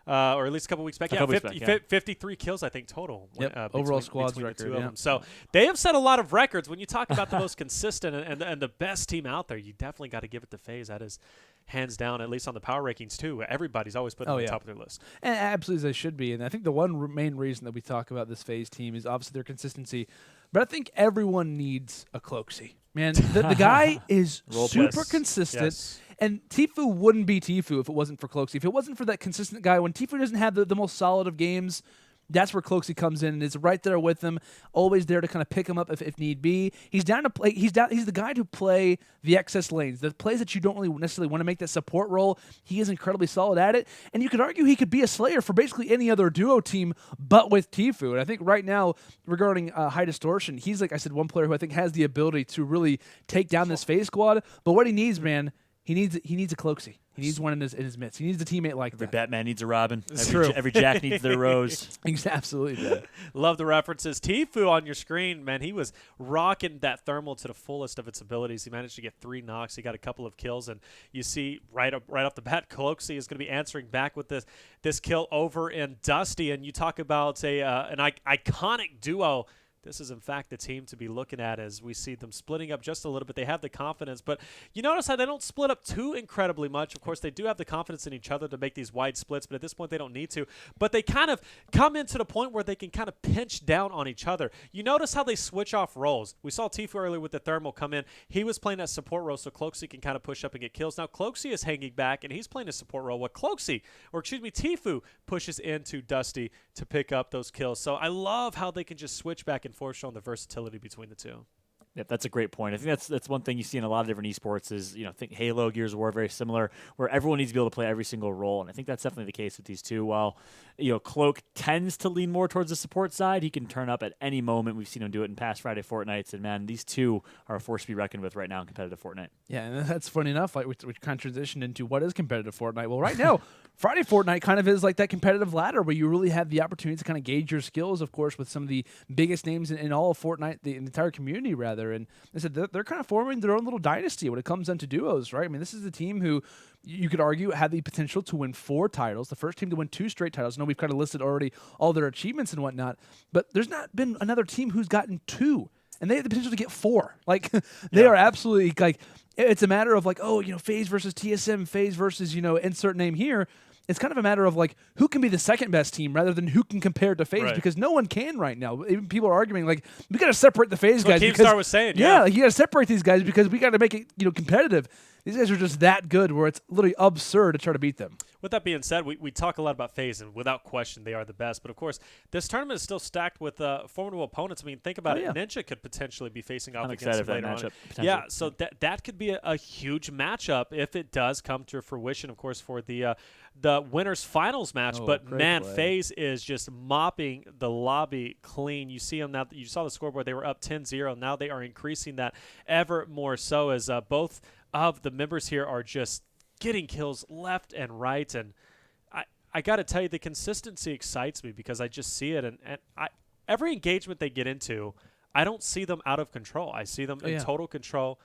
Or at least a couple weeks back. 53 kills, I think, total. Overall squads record. The 2 of them. So they have set a lot of records. When you talk about the most consistent and the best team out there, you definitely got to give it to FaZe. That is hands down, at least on the power rankings, too. Everybody's always putting them on top of their list. And absolutely, they should be. And I think the one main reason that we talk about this FaZe team is obviously their consistency. But I think everyone needs a Cloaksy. Man, the guy is super consistent. Yes. And Tfue wouldn't be Tfue if it wasn't for Cloaksy. If it wasn't for that consistent guy, when Tfue doesn't have the most solid of games, that's where Cloaksy comes in and is right there with him, always there to kind of pick him up if need be. He's down to play. He's the guy to play the excess lanes, the plays that you don't really necessarily want to make that support role. He is incredibly solid at it, and you could argue he could be a Slayer for basically any other duo team, but with Tfue. And I think right now, regarding HighDistortion, he's, like I said, one player who I think has the ability to really take down this FaZe squad. But what he needs, man, he needs a Cloaksy. He needs one in his midst. He needs a teammate like every that. Batman needs a Robin. True. Every Jack needs their Rose. Absolutely. Love the references. Tfue on your screen, man, he was rocking that thermal to the fullest of its abilities. He managed to get 3 knocks. He got a couple of kills, and you see right off the bat, Cloaksy is going to be answering back with this kill over in Dusty. And you talk about an iconic duo this is in fact the team to be looking at as we see them splitting up just a little bit. They have the confidence, but you notice how they don't split up too incredibly much. Of course, they do have the confidence in each other to make these wide splits, but at this point they don't need to. But they kind of come into the point where they can kind of pinch down on each other. You notice how they switch off roles. We saw Tfue earlier with the thermal come in. He was playing that support role, so Cloak can kind of push up and get kills. Now Cloak is hanging back, and he's playing a support role. What Tfue pushes into Dusty to pick up those kills. So I love how they can just switch back and forth, showing the versatility between the two. Yep, that's a great point. I think that's one thing you see in a lot of different esports is, I think Halo, Gears of War, very similar, where everyone needs to be able to play every single role, and I think that's definitely the case with these two. While, Cloak tends to lean more towards the support side, he can turn up at any moment. We've seen him do it in past Friday Fortnites, and man, these two are a force to be reckoned with right now in competitive Fortnite. Yeah, and that's funny enough. Like we kind of transitioned into what is competitive Fortnite. Well, right now, Friday Fortnite kind of is like that competitive ladder where you really have the opportunity to kind of gauge your skills, of course, with some of the biggest names in all of Fortnite, the entire community, rather. And I said they're kind of forming their own little dynasty when it comes down to duos, right? I mean, this is the team who you could argue had the potential to win 4 titles, the first team to win 2 straight titles. I know we've kind of listed already all their achievements and whatnot, but there's not been another team who's gotten 2. And they have the potential to get 4. Like, they are absolutely, like, it's a matter of, like, FaZe versus TSM, FaZe versus, insert name here. It's kind of a matter of, like, who can be the second best team rather than who can compare to FaZe, right. Because no one can right now. Even people are arguing, like, we got to separate the FaZe guys. Keemstar was saying, yeah. Like, you got to separate these guys because we got to make it, competitive. These guys are just that good where it's literally absurd to try to beat them. With that being said, we talk a lot about FaZe, and without question, they are the best. But, of course, this tournament is still stacked with formidable opponents. I mean, think about it. Ninja could potentially be facing off against them later on. Yeah, so that could be a huge matchup if it does come to fruition, of course, for the winners finals match. But, man, FaZe is just mopping the lobby clean. You see them now. You saw the scoreboard. They were up 10-0. Now they are increasing that ever more so as both of the members here are just getting kills left and right, and I got to tell you, the consistency excites me because I just see it, and every engagement they get into, I don't see them out of control. I see them in total control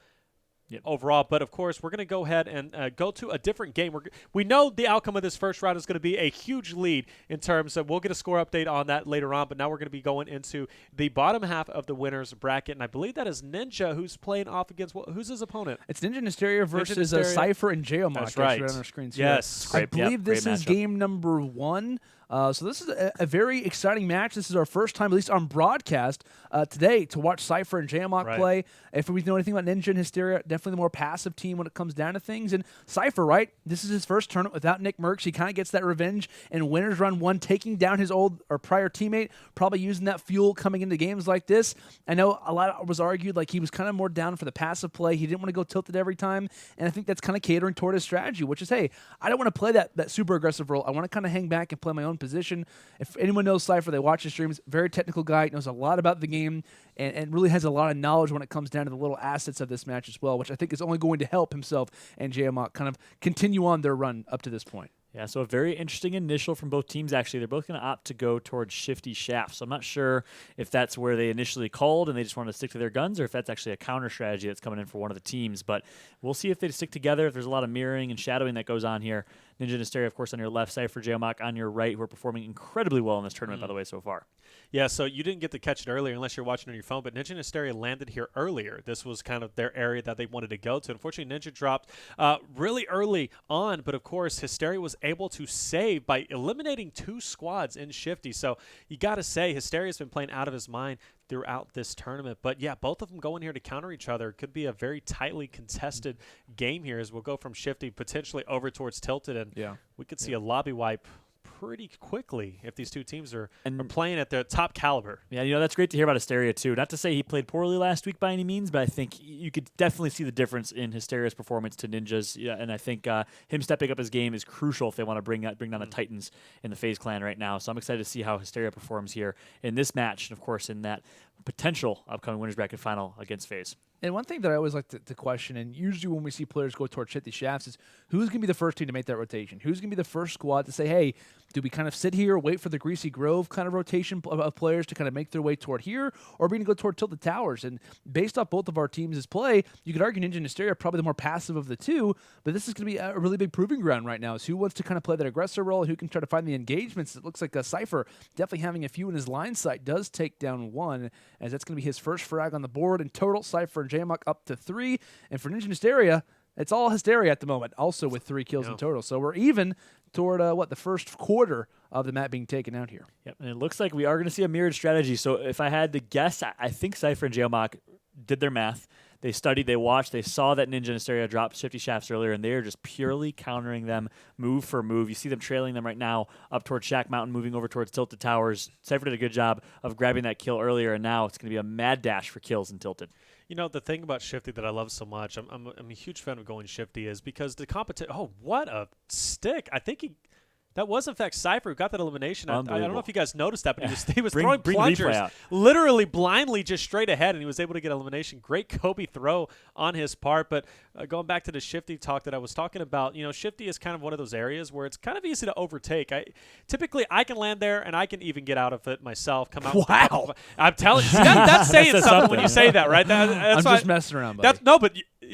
overall. But, of course, we're going to go ahead and go to a different game. We know the outcome of this first round is going to be a huge lead in terms of we'll get a score update on that later on, but now we're going to be going into the bottom half of the winners bracket, and I believe that is Ninja who's playing off against who's his opponent? It's Ninja and Hysteria versus Sypher and Jaomock. That's right. On our screens yes. I believe this is game number 1. So this is a very exciting match. This is our first time, at least on broadcast, today to watch Sypher and Jaomock play. If we know anything about Ninja and Hysteria, definitely the more passive team when it comes down to things. And Sypher, right, this is his first tournament without Nickmercs. He kind of gets that revenge in winners run 1, taking down his old or prior teammate, probably using that fuel coming into games like this. I know a lot was argued like he was kind of more down for the passive play. He didn't want to go tilted every time. And I think that's kind of catering toward his strategy, which is, hey, I don't want to play that super aggressive role. I want to kind of hang back and play my own position. If anyone knows Sypher, they watch his streams, very technical guy, knows a lot about the game, and really has a lot of knowledge when it comes down to the little assets of this match as well, which I think is only going to help himself and Jaomock kind of continue on their run up to this point. Yeah, so a very interesting initial from both teams, actually. They're both going to opt to go towards Shifty Shaft. So I'm not sure if that's where they initially called and they just want to stick to their guns or if that's actually a counter strategy that's coming in for one of the teams. But we'll see if they stick together, if there's a lot of mirroring and shadowing that goes on here. Ninja and Hysteria, of course, on your left, Sypher, Jaomock on your right, who are performing incredibly well in this tournament, by the way, so far. Yeah, so you didn't get to catch it earlier unless you're watching on your phone, but Ninja and Hysteria landed here earlier. This was kind of their area that they wanted to go to. Unfortunately, Ninja dropped really early on, but of course, Hysteria was able to save by eliminating 2 squads in Shifty. So you got to say, Hysteria's been playing out of his mind throughout this tournament. But yeah, both of them going here to counter each other. Could be a very tightly contested game here as we'll go from Shifty potentially over towards Tilted, and we could see a lobby wipe pretty quickly if these two teams are playing at their top caliber. Yeah, that's great to hear about Hysteria, too. Not to say he played poorly last week by any means, but I think you could definitely see the difference in Hysteria's performance to Ninja's. Yeah, and I think him stepping up his game is crucial if they want to bring down the Titans in the FaZe clan right now. So I'm excited to see how Hysteria performs here in this match, and of course in that potential upcoming winners bracket final against FaZe. And one thing that I always like to question, and usually when we see players go towards Shifty Shafts, is who's going to be the first team to make that rotation? Who's going to be the first squad to say, hey, do we kind of sit here, wait for the Greasy Grove kind of rotation of players to kind of make their way toward here, or are we going to go toward Tilted Towers? And based off both of our teams' play, you could argue Ninja and Hysteria are probably the more passive of the two, but this is going to be a really big proving ground right now, is who wants to kind of play that aggressor role and who can try to find the engagements. It looks like Sypher definitely having a few in his line sight does take down 1. as that's going to be his first frag on the board. In total, Sypher and Jaomock up to 3. And for Ninja and Hysteria, it's all Hysteria at the moment, also with 3 kills in total. So we're even toward, the first quarter of the map being taken out here. Yep, and it looks like we are going to see a mirrored strategy. So if I had to guess, I think Sypher and Jaomock did their math. They studied, they watched, they saw that Ninja and Hysteria dropped Shifty Shafts earlier, and they are just purely countering them move for move. You see them trailing them right now up towards Shack Mountain, moving over towards Tilted Towers. Sypher did a good job of grabbing that kill earlier, and now it's going to be a mad dash for kills in Tilted. You know, the thing about Shifty that I love so much, I'm a huge fan of going Shifty, is because the competition. Oh, what a stick! I think that was, in fact, Sypher who got that elimination. I don't know if you guys noticed that, but he was throwing plungers literally blindly just straight ahead, and he was able to get elimination. Great Kobe throw on his part. But going back to the Shifty talk that I was talking about, you know, Shifty is kind of one of those areas where it's kind of easy to overtake. Typically, I can land there, and I can even get out of it myself. Come out. Wow. I'm telling you, that's saying something when you say that, right? I'm just messing around, buddy. But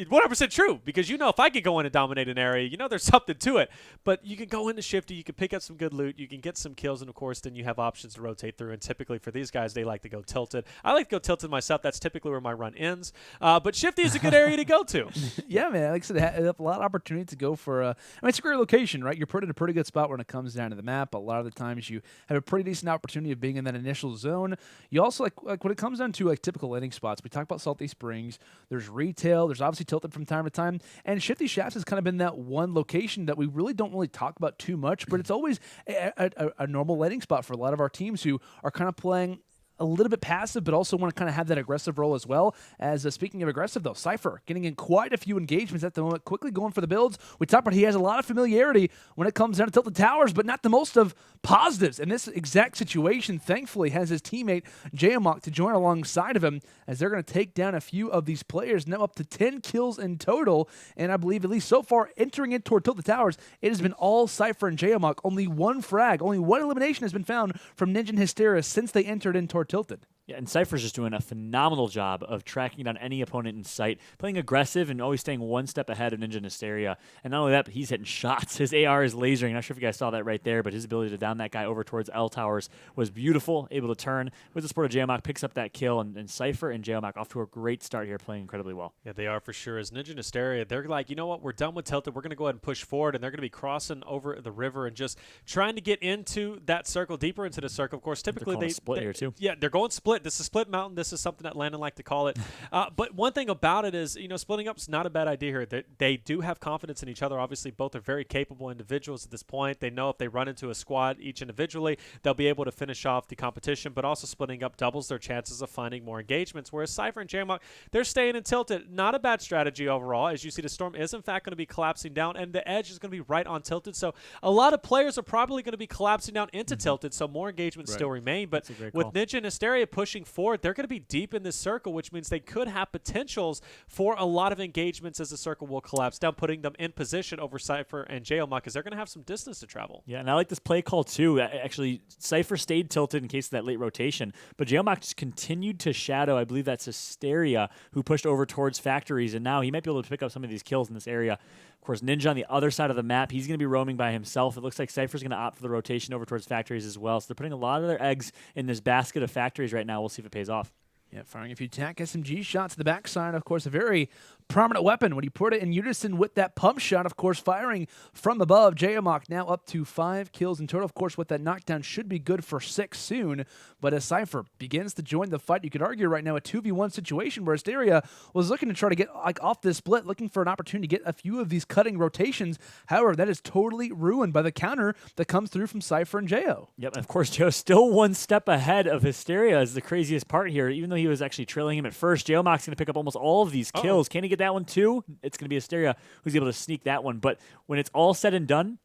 100% true, because you know if I could go in and dominate an area, you know there's something to it. But you can go into Shifty, you can pick up some good loot, you can get some kills, and of course then you have options to rotate through. And typically for these guys, they like to go Tilted. I like to go Tilted myself. That's typically where my run ends. But Shifty is a good area to go to. Yeah, man. Like I said, have a lot of opportunity to go for. I mean, it's a great location, right? You're put in a pretty good spot when it comes down to the map. A lot of the times you have a pretty decent opportunity of being in that initial zone. You also like when it comes down to like typical landing spots. We talk about Salty Springs. There's retail. There's obviously Tilted from time to time. And Shifty Shafts has kind of been that one location that we really don't talk about too much, but it's always a normal landing spot for a lot of our teams who are kind of playing a little bit passive, but also want to kind of have that aggressive role as well. As speaking of aggressive, though, Sypher getting in quite a few engagements at the moment, quickly going for the builds. We talked about he has a lot of familiarity when it comes down to Tilted Towers, but not the most of positives. In this exact situation, thankfully, has his teammate Jaomock to join alongside of him, as they're going to take down a few of these players, now up to 10 kills in total. And I believe, at least so far, entering in toward Tilted Towers, it has been all Sypher and Jaomock. Only one frag, only one elimination has been found from Ninja and Hysteria since they entered in toward Tilted. Yeah, and Sypher's just doing a phenomenal job of tracking down any opponent in sight, playing aggressive and always staying one step ahead of Ninja and Hysteria. And not only that, but he's hitting shots. His AR is lasering. Not sure if you guys saw that right there, but his ability to down that guy over towards L Towers was beautiful, able to turn with the support of Jaomock, picks up that kill, and Sypher and Jaomock off to a great start here, playing incredibly well. Yeah, they are for sure. As Ninja and Hysteria, they're like, you know what, we're done with Tilted. We're going to go ahead and push forward, and they're going to be crossing over the river and just trying to get into that circle, deeper into the circle. Of course, typically they split here too. Yeah, they're going split. This is Split Mountain. This is something that Landon like to call it. But one thing about it is, you know, splitting up is not a bad idea here. They do have confidence in each other. Obviously, both are very capable individuals at this point. They know if they run into a squad each individually, they'll be able to finish off the competition, but also splitting up doubles their chances of finding more engagements. Whereas Sypher and Jaomock, they're staying in Tilted. Not a bad strategy overall. As you see, the storm is in fact going to be collapsing down, and the edge is going to be right on Tilted. So a lot of players are probably going to be collapsing down into Tilted, so more engagements still remain. But with Ninja and Hysteria pushing forward, they're going to be deep in this circle, which means they could have potentials for a lot of engagements as the circle will collapse down, putting them in position over Sypher and Jaomock, because they're going to have some distance to travel. Yeah, and I like this play call too. Actually, Sypher stayed Tilted in case of that late rotation, but Jaomock just continued to shadow. I believe that's Hysteria, who pushed over towards factories, and now he might be able to pick up some of these kills in this area. Of course, Ninja on the other side of the map, he's going to be roaming by himself. It looks like Sypher's going to opt for the rotation over towards factories as well. So they're putting a lot of their eggs in this basket of factories right now. We'll see if it pays off. Yeah, firing a few TAC SMG shots to the backside, of course, a very prominent weapon when you put it in unison with that pump shot, of course, firing from above. Jaomock now up to 5 kills in total. Of course, with that knockdown should be good for 6 soon, but as Sypher begins to join the fight, you could argue right now a 2v1 situation where Hysteria was looking to try to get off this split, looking for an opportunity to get a few of these cutting rotations. However, that is totally ruined by the counter that comes through from Sypher and Jao. Yep, and of course, Joe's still one step ahead of Hysteria is the craziest part here. Even though he was actually trailing him at first, Jaomock's going to pick up almost all of these kills. Can he get that one too? It's going to be Hysteria who's able to sneak that one. But when it's all said and done,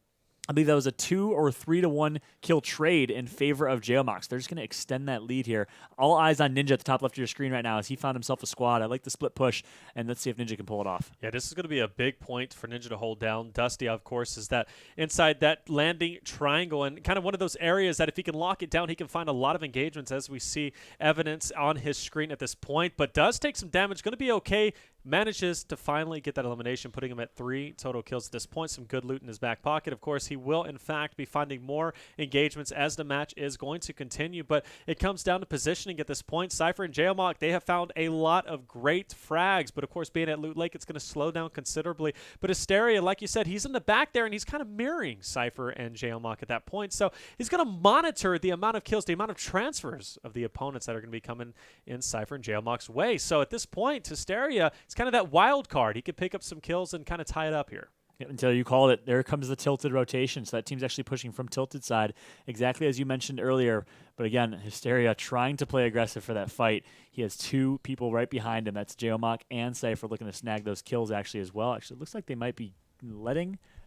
I believe that was a 2 or 3 to 1 kill trade in favor of Jaomock. So they're just going to extend that lead here. All eyes on Ninja at the top left of your screen right now as he found himself a squad. I like the split push, and let's see if Ninja can pull it off. Yeah, this is going to be a big point for Ninja to hold down. Dusty, of course, is that inside that landing triangle, and kind of one of those areas that if he can lock it down, he can find a lot of engagements, as we see evidence on his screen at this point, but does take some damage. Going to be okay. manages to finally get that elimination, putting him at 3 total kills at this point. Some good loot in his back pocket. Of course, he will, in fact, be finding more engagements as the match is going to continue, but it comes down to positioning at this point. Sypher and Jaomock, they have found a lot of great frags, but of course, being at Loot Lake, it's going to slow down considerably. But Hysteria, like you said, he's in the back there, and he's kind of mirroring Sypher and Jaomock at that point, so he's going to monitor the amount of kills, the amount of transfers of the opponents that are going to be coming in Sypher and Jaomock's way. So at this point, Hysteria, it's kind of that wild card. He could pick up some kills and kind of tie it up here. Until you called it, there comes the tilted rotation. So that team's actually pushing from tilted side, exactly as you mentioned earlier. But again, Hysteria trying to play aggressive for that fight. He has 2 people right behind him. That's Jaomock and Sypher looking to snag those kills actually as well. Actually, it looks like they might be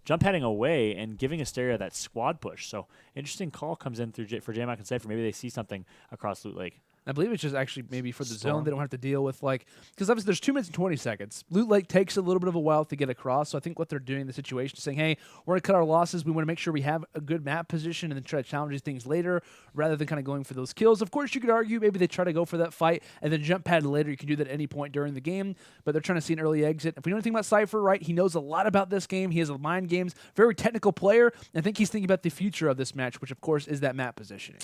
jump heading away and giving Hysteria that squad push. So interesting call comes in through for Jaomock and Sypher. Maybe they see something across Loot Lake. I believe it's just actually maybe for the zone. They don't have to deal with, like, because obviously there's 2 minutes and 20 seconds. Loot Lake takes a little bit of a while to get across. So I think what they're doing in the situation is saying, hey, we're going to cut our losses. We want to make sure we have a good map position and then try to challenge these things later rather than kind of going for those kills. Of course, you could argue maybe they try to go for that fight and then jump pad later. You can do that at any point during the game, but they're trying to see an early exit. If we know anything about Sypher, right, he knows a lot about this game. He has a mind games, very technical player. I think he's thinking about the future of this match, which of course is that map positioning.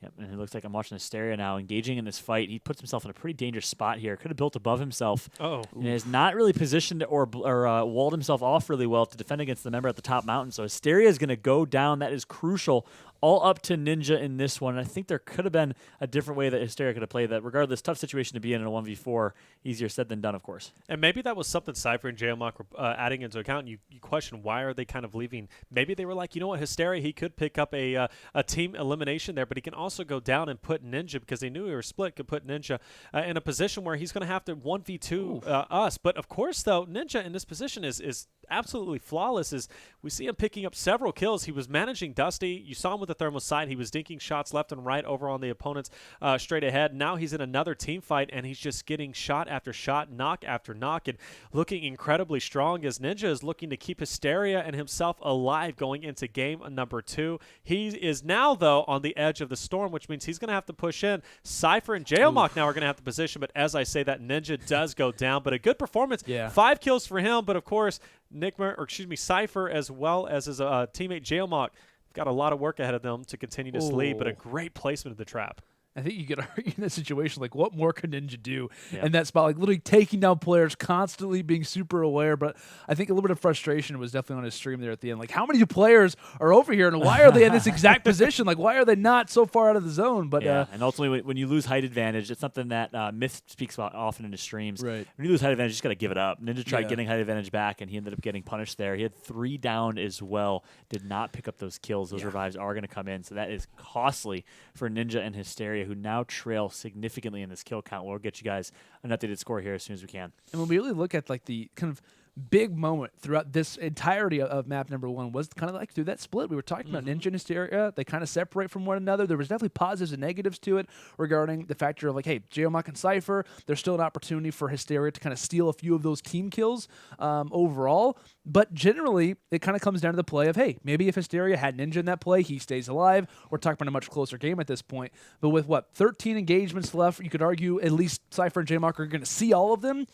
Yep, and it looks like I'm watching Hysteria now engaging in this fight. He puts himself in a pretty dangerous spot here. Could have built above himself. And has not really positioned or walled himself off really well to defend against the member at the top mountain. So Hysteria is going to go down. That is crucial. All up to Ninja in this one. I think there could have been a different way that Hysteria could have played that. Regardless, tough situation to be in a 1v4. Easier said than done, of course. And maybe that was something Sypher and Jaomock were adding into account. You question why are they kind of leaving. Maybe they were like, you know what, Hysteria, he could pick up a team elimination there, but he can also go down and put Ninja, because they knew we were split, could put Ninja in a position where he's going to have to 1v2 us. But of course, though, Ninja in this position is absolutely flawless. As we see him picking up several kills. He was managing Dusty. You saw him with the thermal sight. He was dinking shots left and right over on the opponents straight ahead. Now he's in another team fight, and he's just getting shot after shot, knock after knock, and looking incredibly strong as Ninja is looking to keep Hysteria and himself alive going into game number 2. He is now, though, on the edge of the storm, which means he's going to have to push in. Sypher and Jaomock now are going to have to position, but as I say, that Ninja does go down. But a good performance. 5 kills for him, but of course, Sypher as well as his teammate Jaomock got a lot of work ahead of them to continue this lead, but a great placement of the trap. I think you could argue in that situation, like, what more could Ninja do in that spot? Like, literally taking down players, constantly being super aware. But I think a little bit of frustration was definitely on his stream there at the end. Like, how many players are over here, and why are they in this exact position? Like, why are they not so far out of the zone? But and ultimately, when you lose height advantage, it's something that Myth speaks about often in his streams. Right. When you lose height advantage, you just got to give it up. Ninja tried getting height advantage back, and he ended up getting punished there. He had 3 down as well. Did not pick up those kills. Those revives are going to come in, so that is costly for Ninja and Hysteria, who now trail significantly in this kill count. We'll get you guys an updated score here as soon as we can. And when we really look at, like, the kind of big moment throughout this entirety of map number 1 was kind of like through that split we were talking about. Ninja and Hysteria, they kind of separate from one another. There was definitely positives and negatives to it regarding the factor of, like, hey, Jaomock and Sypher, there's still an opportunity for Hysteria to kind of steal a few of those team kills overall. But generally, it kind of comes down to the play of, hey, maybe if Hysteria had Ninja in that play, he stays alive. We're talking about a much closer game at this point. But with, 13 engagements left, you could argue at least Sypher and Jaomock are going to see all of them.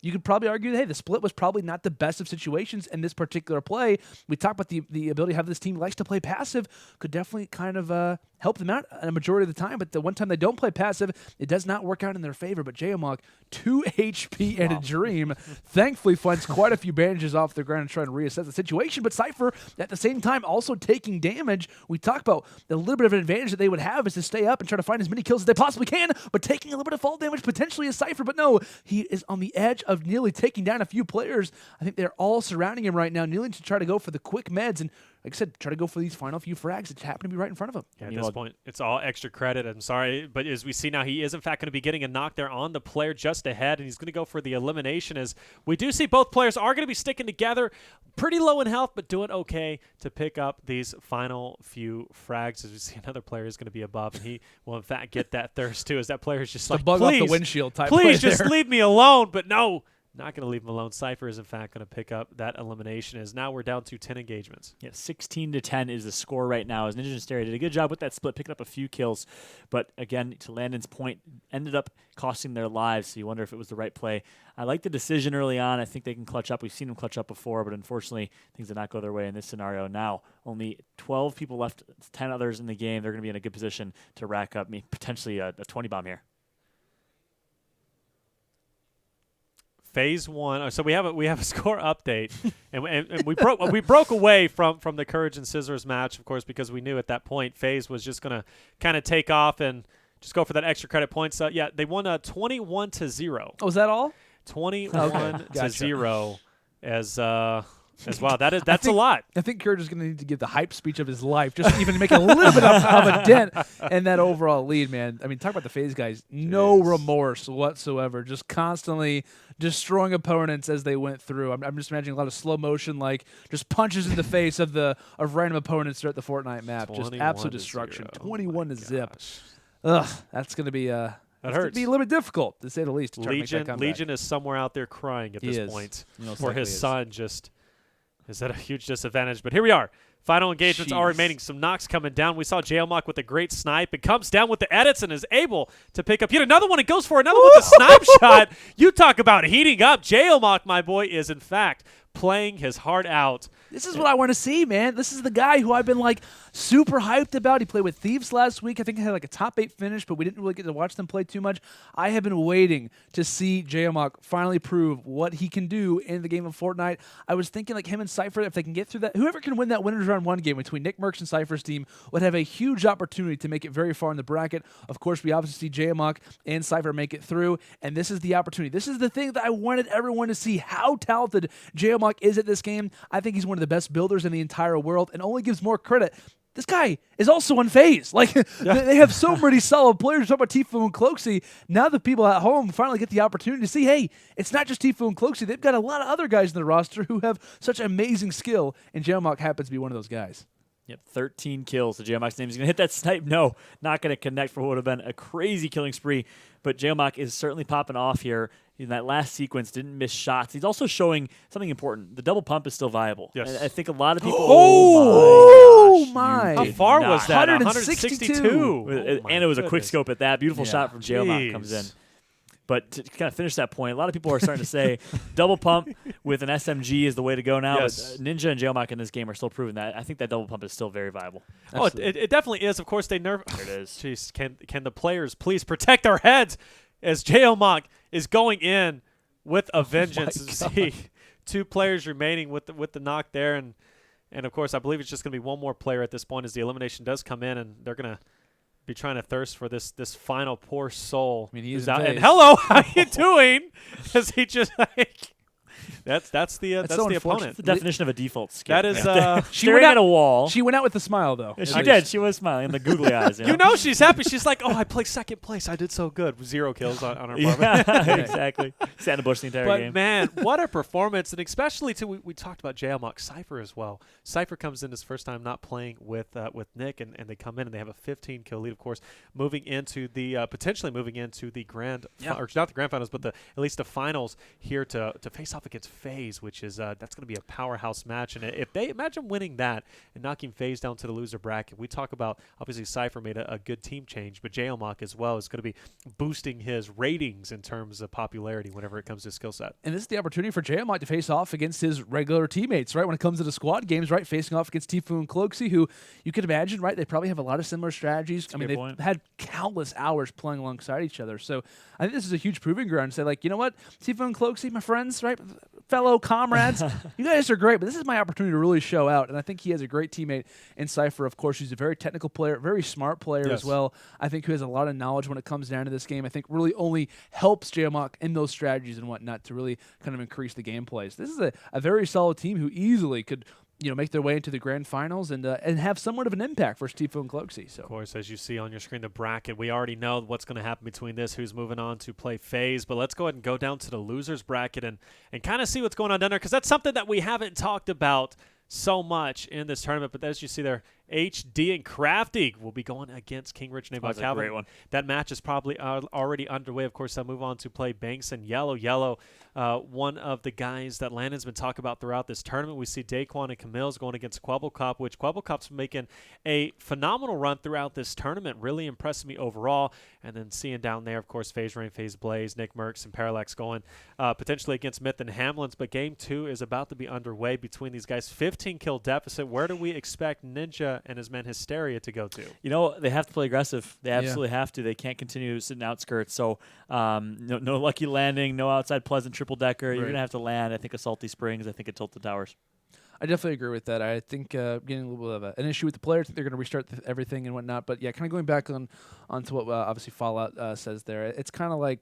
You could probably argue that, hey, the split was probably not the best of situations in this particular play. We talked about the ability to have this team likes to play passive, could definitely kind of help them out a majority of the time. But the one time they don't play passive, it does not work out in their favor. But Jaomock, 2 HP and a dream, thankfully finds quite a few bandages off the ground and trying to reassess the situation. But Sypher, at the same time, also taking damage. We talk about the little bit of an advantage that they would have is to stay up and try to find as many kills as they possibly can, but taking a little bit of fall damage potentially as Sypher. But no, he is on the edge of nearly taking down a few players. I think they're all surrounding him right now, kneeling to try to go for the quick meds and, like I said, try to go for these final few frags that happen to be right in front of him. Yeah, at this point, it's all extra credit. I'm sorry, but as we see now, he is in fact going to be getting a knock there on the player just ahead, and he's going to go for the elimination. As we do see both players are going to be sticking together, pretty low in health, but doing okay to pick up these final few frags. As we see another player is going to be above, and he will in fact get that thirst too. As that player is just like, bug please, off the windshield type. Please just leave me alone. But no. Not going to leave him alone. Sypher is, in fact, going to pick up that elimination as now we're down to 10 engagements. Yeah, 16-10 is the score right now as Ninja and Hysteria did a good job with that split, picking up a few kills. But again, to Landon's point, ended up costing their lives, so you wonder if it was the right play. I like the decision early on. I think they can clutch up. We've seen them clutch up before, but unfortunately, things did not go their way in this scenario. Now, only 12 people left, 10 others in the game. They're going to be in a good position to rack up potentially a 20 bomb here. Phase 1. So we have a score update, and we broke away from the Courage and Cizzorz match, of course, because we knew at that point FaZe was just gonna kind of take off and just go for that extra credit points. Yeah, they won 21-0. Oh, was that all? 21-0 as well. That's a lot. I think Courage is going to need to give the hype speech of his life just to even make a little bit of a dent in that overall lead, man. I mean, talk about the FaZe guys. No remorse whatsoever. Just constantly destroying opponents as they went through. I'm just imagining a lot of slow motion, like just punches in the face of random opponents throughout the Fortnite map. Just absolute destruction. 21-0. Ugh, that's going to be that hurts. Be a little bit difficult, to say the least. To try to make that comeback. Legion is somewhere out there crying at this point for his son. Just is that a huge disadvantage? But here we are. Final engagements are remaining. Some knocks coming down. We saw Jaomock with a great snipe. It comes down with the edits and is able to pick up yet another one. It goes for another with a snipe shot. You talk about heating up. Jaomock, my boy, is in fact playing his heart out. This is what I want to see, man. This is the guy who I've been like super hyped about. He played with Thieves last week. I think he had like a top 8 finish, but we didn't really get to watch them play too much. I have been waiting to see Jaomock finally prove what he can do in the game of Fortnite. I was thinking like him and Sypher, if they can get through that, whoever can win that winners round 1 game between Nickmercs and Sypher's team would have a huge opportunity to make it very far in the bracket. Of course, we obviously see Jaomock and Sypher make it through, and this is the opportunity. This is the thing that I wanted everyone to see how talented Jaomock is at this game. I think he's one of the best builders in the entire world and only gives more credit. This guy is also on FaZe. Like, they have so many solid players. Talk about Tfue and Cloaksy. Now the people at home finally get the opportunity to see, hey, it's not just Tfue and Cloaksy. They've got a lot of other guys in the roster who have such amazing skill, and Jaomock happens to be one of those guys. Yep, 13 kills. So Jaomock's name is going to hit that snipe. No, not going to connect for what would have been a crazy killing spree. But Jaomock is certainly popping off here. In that last sequence, didn't miss shots. He's also showing something important. The double pump is still viable. Yes. I think a lot of people... Oh, my. How far was that? 162. And it was a quick scope at that. Beautiful shot from Jaomock comes in. But to kind of finish that point, a lot of people are starting to say double pump with an SMG is the way to go now. Yes. But Ninja and Jaomock in this game are still proving that. I think that double pump is still very viable. Oh, it definitely is. Of course, they nerf. There it is. Jeez, can the players please protect our heads as Jaomock is going in with a vengeance? See 2 players remaining with the knock there, and of course, I believe it's just going to be one more player at this point as the elimination does come in, and they're going to be trying to thirst for this final poor soul. I mean, he's out. And hello, how you doing? As he just like that's the opponent. That's the definition of a default skip. That is she went staring out at a wall. She went out with a smile though. She did. She was smiling, the googly eyes. You know she's happy. She's like, oh, I played second place. I did so good. 0 kills on her apartment. Yeah, exactly. Sat in the bush the entire game. But man, what a performance, and especially we talked about Jaomock, Sypher as well. Sypher comes in his first time not playing with Nick, and they come in and they have a 15 kill lead. Of course, moving into the potentially moving into the or not the grand finals, but at least the finals here to face off against FaZe, which is that's going to be a powerhouse match. And if they imagine winning that and knocking FaZe down to the loser bracket, we talk about obviously Sypher made a good team change, but Jaomock as well is going to be boosting his ratings in terms of popularity whenever it comes to skill set. And this is the opportunity for Jaomock to face off against his regular teammates, right? When it comes to the squad games, right? Facing off against Tfue and Cloaksy, who you could imagine, right? They probably have a lot of similar strategies. I mean, they've had countless hours playing alongside each other. So I think this is a huge proving ground to say, like, you know what? Tfue and Cloaksy, my friends, right? Fellow comrades, you guys are great, but this is my opportunity to really show out. And I think he has a great teammate in Sypher, of course, who's a very technical player, very smart player as well. I think who has a lot of knowledge when it comes down to this game. I think really only helps Jaomock in those strategies and whatnot to really kind of increase the gameplays. This is a very solid team who easily could make their way into the grand finals and have somewhat of an impact for Tfue and Cloaksy. So, of course, as you see on your screen, the bracket, we already know what's going to happen between this, who's moving on to play FaZe. But let's go ahead and go down to the losers bracket and kind of see what's going on down there, because that's something that we haven't talked about so much in this tournament. But as you see there, HD and Krafty will be going against King Rich and That's a great one. That match is probably already underway. Of course, I'll move on to play Banks and Yelo. Yelo, one of the guys that Landon's been talking about throughout this tournament. We see Daequan and CaMiLLs going against Kwebbelkop, which Kwebbelkop's making a phenomenal run throughout this tournament. Really impressed me overall. And then seeing down there, of course, FaZe Rain, FaZe Blaze, Nickmercs, and Parallax going potentially against Myth and Hamlinz. But Game 2 is about to be underway between these guys. 15-kill deficit. Where do we expect Ninja and his man Hysteria to go to? You know, they have to play aggressive. They absolutely have to. They can't continue sitting outskirts. So no lucky landing, no outside pleasant triple decker. You're going to have to land, I think, at Salty Springs. I think at Tilted Towers. I definitely agree with that. I think getting a little bit of an issue with the players. I think they're going to restart everything and whatnot. But yeah, kind of going back onto what obviously Fallout says there. It's kind of like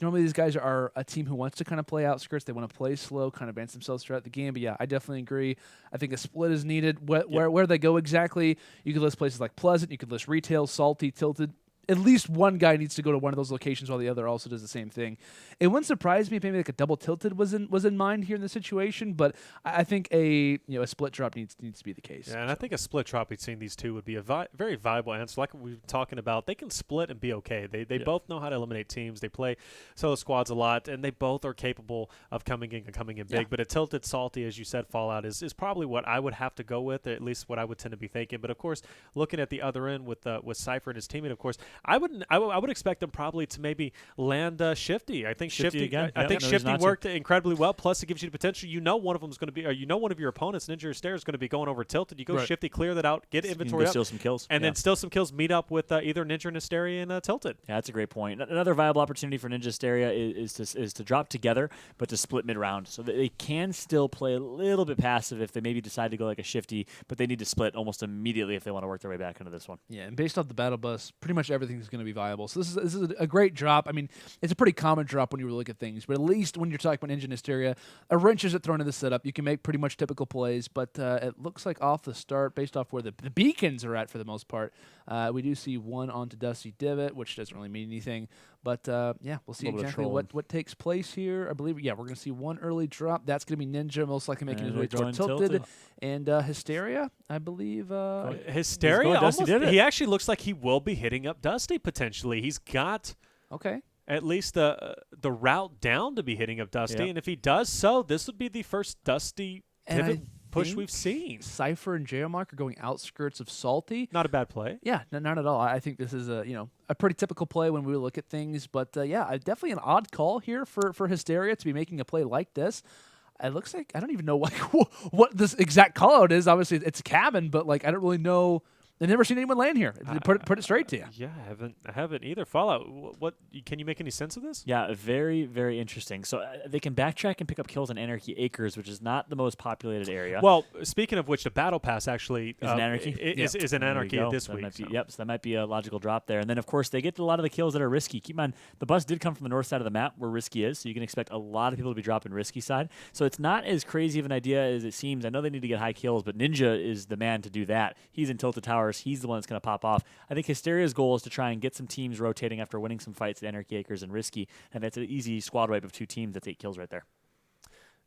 normally these guys are a team who wants to kind of play outskirts. They want to play slow, kind of advance themselves throughout the game. But yeah, I definitely agree. I think a split is needed. Where they go exactly, you could list places like Pleasant. You could list Retail, Salty, Tilted. At least one guy needs to go to one of those locations while the other also does the same thing. It wouldn't surprise me if maybe like a double Tilted was in mind here in the situation, but I think a split drop needs to be the case. Yeah, and I think a split drop between these two would be a very viable answer. Like we were talking about, they can split and be okay. They both know how to eliminate teams. They play solo squads a lot, and they both are capable of coming in big. Yeah. But a Tilted Salty, as you said, Fallout is probably what I would have to go with, or at least what I would tend to be thinking. But of course, looking at the other end with Sypher and his teammate, of course, I would expect them probably to maybe land Shifty. I think Shifty again. I think Shifty worked incredibly well. Plus, it gives you the potential. One of them is going to be, or one of your opponents, Ninja or Hysteria, is going to be going over Tilted. You go Shifty, clear that out, get inventory up, steal some kills, and then steal some kills. Meet up with either Ninja and Hysteria and Tilted. Yeah, that's a great point. Another viable opportunity for Ninja Hysteria is to drop together, but to split mid round, so that they can still play a little bit passive if they maybe decide to go like a Shifty, but they need to split almost immediately if they want to work their way back into this one. Yeah, and based off the battle bus, pretty much everything is going to be viable. So this is a great drop. I mean, it's a pretty common drop when you look at things, but at least when you're talking about Ninja and Hysteria, a wrench isn't thrown in the setup. You can make pretty much typical plays, but it looks like off the start, based off where the beacons are at for the most part, we do see one onto Dusty Divot, which doesn't really mean anything. But yeah, we'll see exactly what takes place here. I believe, we're going to see one early drop. That's going to be Ninja, most likely making his way toward Tilted. And Hysteria, I believe. Hysteria, he actually looks like he will be hitting up Dusty potentially. He's got at least the route down to be hitting up Dusty. And if he does so, this would be the first Dusty pivot push we've seen. Sypher and Jaomock are going outskirts of Salty. Not a bad play. Yeah, not at all. I think this is a pretty typical play when we look at things. But definitely an odd call here for Hysteria to be making a play like this. It looks like I don't even know what this exact call out is. Obviously, it's a cabin, but I don't really know. I've never seen anyone land here. Put it straight to you. Yeah, I haven't either. Fallout. What can you make any sense of this? Yeah, very, very interesting. So they can backtrack and pick up kills in Anarchy Acres, which is not the most populated area. Well, speaking of which, the Battle Pass actually is an Anarchy. Is an Anarchy this week. So that might be a logical drop there. And then, of course, they get a lot of the kills that are risky. Keep in mind, the bus did come from the north side of the map where risky is, so you can expect a lot of people to be dropping risky side. So it's not as crazy of an idea as it seems. I know they need to get high kills, but Ninja is the man to do that. He's in Tilted Towers. He's the one that's going to pop off. I think Hysteria's goal is to try and get some teams rotating after winning some fights at Anarchy Acres and Risky, and that's an easy squad wipe of 2 teams. That's 8 kills right there.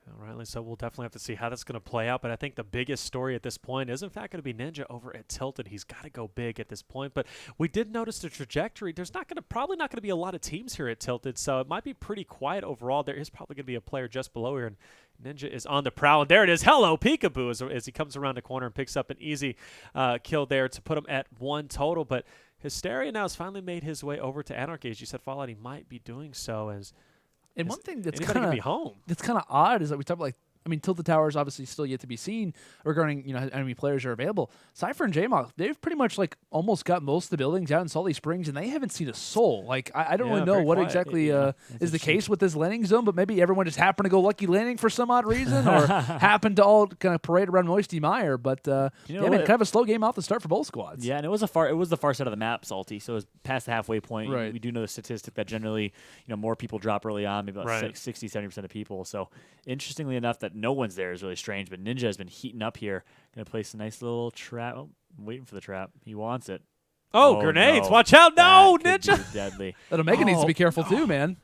All right, so we'll definitely have to see how that's going to play out, but I think the biggest story at this point is, in fact, going to be Ninja over at Tilted. He's got to go big at this point, but we did notice the trajectory. There's probably not going to be a lot of teams here at Tilted, so it might be pretty quiet overall. There is probably going to be a player just below here, and Ninja is on the prowl, and there it is. Hello, Peekaboo, as he comes around the corner and picks up an easy kill there to put him at 1 total, but Hysteria now has finally made his way over to Anarchy. As you said, Fallout, he might be doing so as... And one thing that's kind of odd is that we talk about Tilted Towers obviously still yet to be seen regarding how many players are available. Sypher and Jaomock, they've pretty much almost got most of the buildings out in Salty Springs, and they haven't seen a soul. I don't really know what exactly is the case with this landing zone, but maybe everyone just happened to go lucky landing for some odd reason, or happened to all kind of parade around Moisty Mire. But kind of a slow game off the start for both squads. Yeah, and it was the far side of the map, Salty, so it was past the halfway point. Right. We do know the statistic that generally more people drop early on, maybe about 60-70% of people. So interestingly enough, that no one's there is really strange, but Ninja has been heating up here. Going to place a nice little trap. Oh, I'm waiting for the trap. He wants it. Oh, grenades. No. Watch out. No, Ninja. Deadly. That'll make it needs to be careful too, man.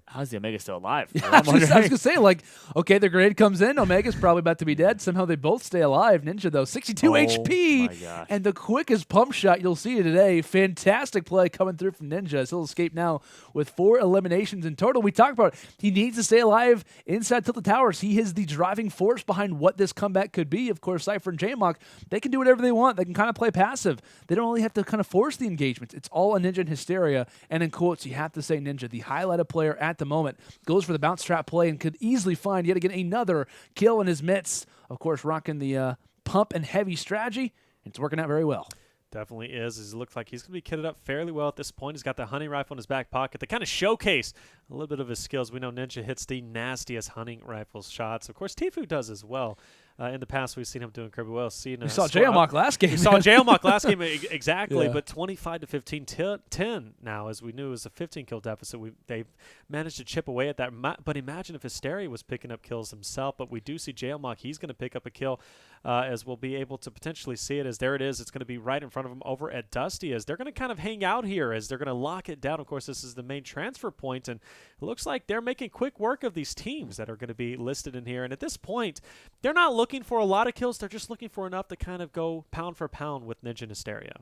how's the Omega still alive? I was going to say, like, okay, the grenade comes in. Omega's probably about to be dead. Somehow they both stay alive. Ninja, though, 62 HP. My gosh. And the quickest pump shot you'll see today. Fantastic play coming through from Ninja. As he'll escape now with 4 eliminations in total. We talked about it. He needs to stay alive inside Tilted Towers. He is the driving force behind what this comeback could be. Of course, Sypher and Jaomock, they can do whatever they want. They can kind of play passive. They don't really have to kind of force the engagements. It's all a Ninja and Hysteria. And in quotes, you have to say Ninja, the highlighted player at the moment, goes for the bounce trap play and could easily find yet again another kill in his midst. Of course, rocking the pump and heavy strategy. It's working out very well. Definitely is. It looks like he's going to be kitted up fairly well at this point. He's got the hunting rifle in his back pocket to kind of showcase a little bit of his skills. We know Ninja hits the nastiest hunting rifle shots. Of course, Tfue does as well. In the past, we've seen him doing incredibly well. We saw Jaomock last game. We saw Jaomock last game, exactly, Yeah. but 25 to 15, 10 now, as we knew, it was a 15-kill deficit. They've managed to chip away at that. But imagine if Hysteria was picking up kills himself. But we do see Jaomock. He's going to pick up a kill, as we'll be able to potentially see it. As there it is. It's going to be right in front of him over at Dusty, as they're going to kind of hang out here, as they're going to lock it down. Of course, this is the main transfer point, and it looks like they're making quick work of these teams that are going to be listed in here. And at this point, they're not looking for a lot of kills. They're just looking for enough to kind of go pound for pound with Ninja and Hysteria.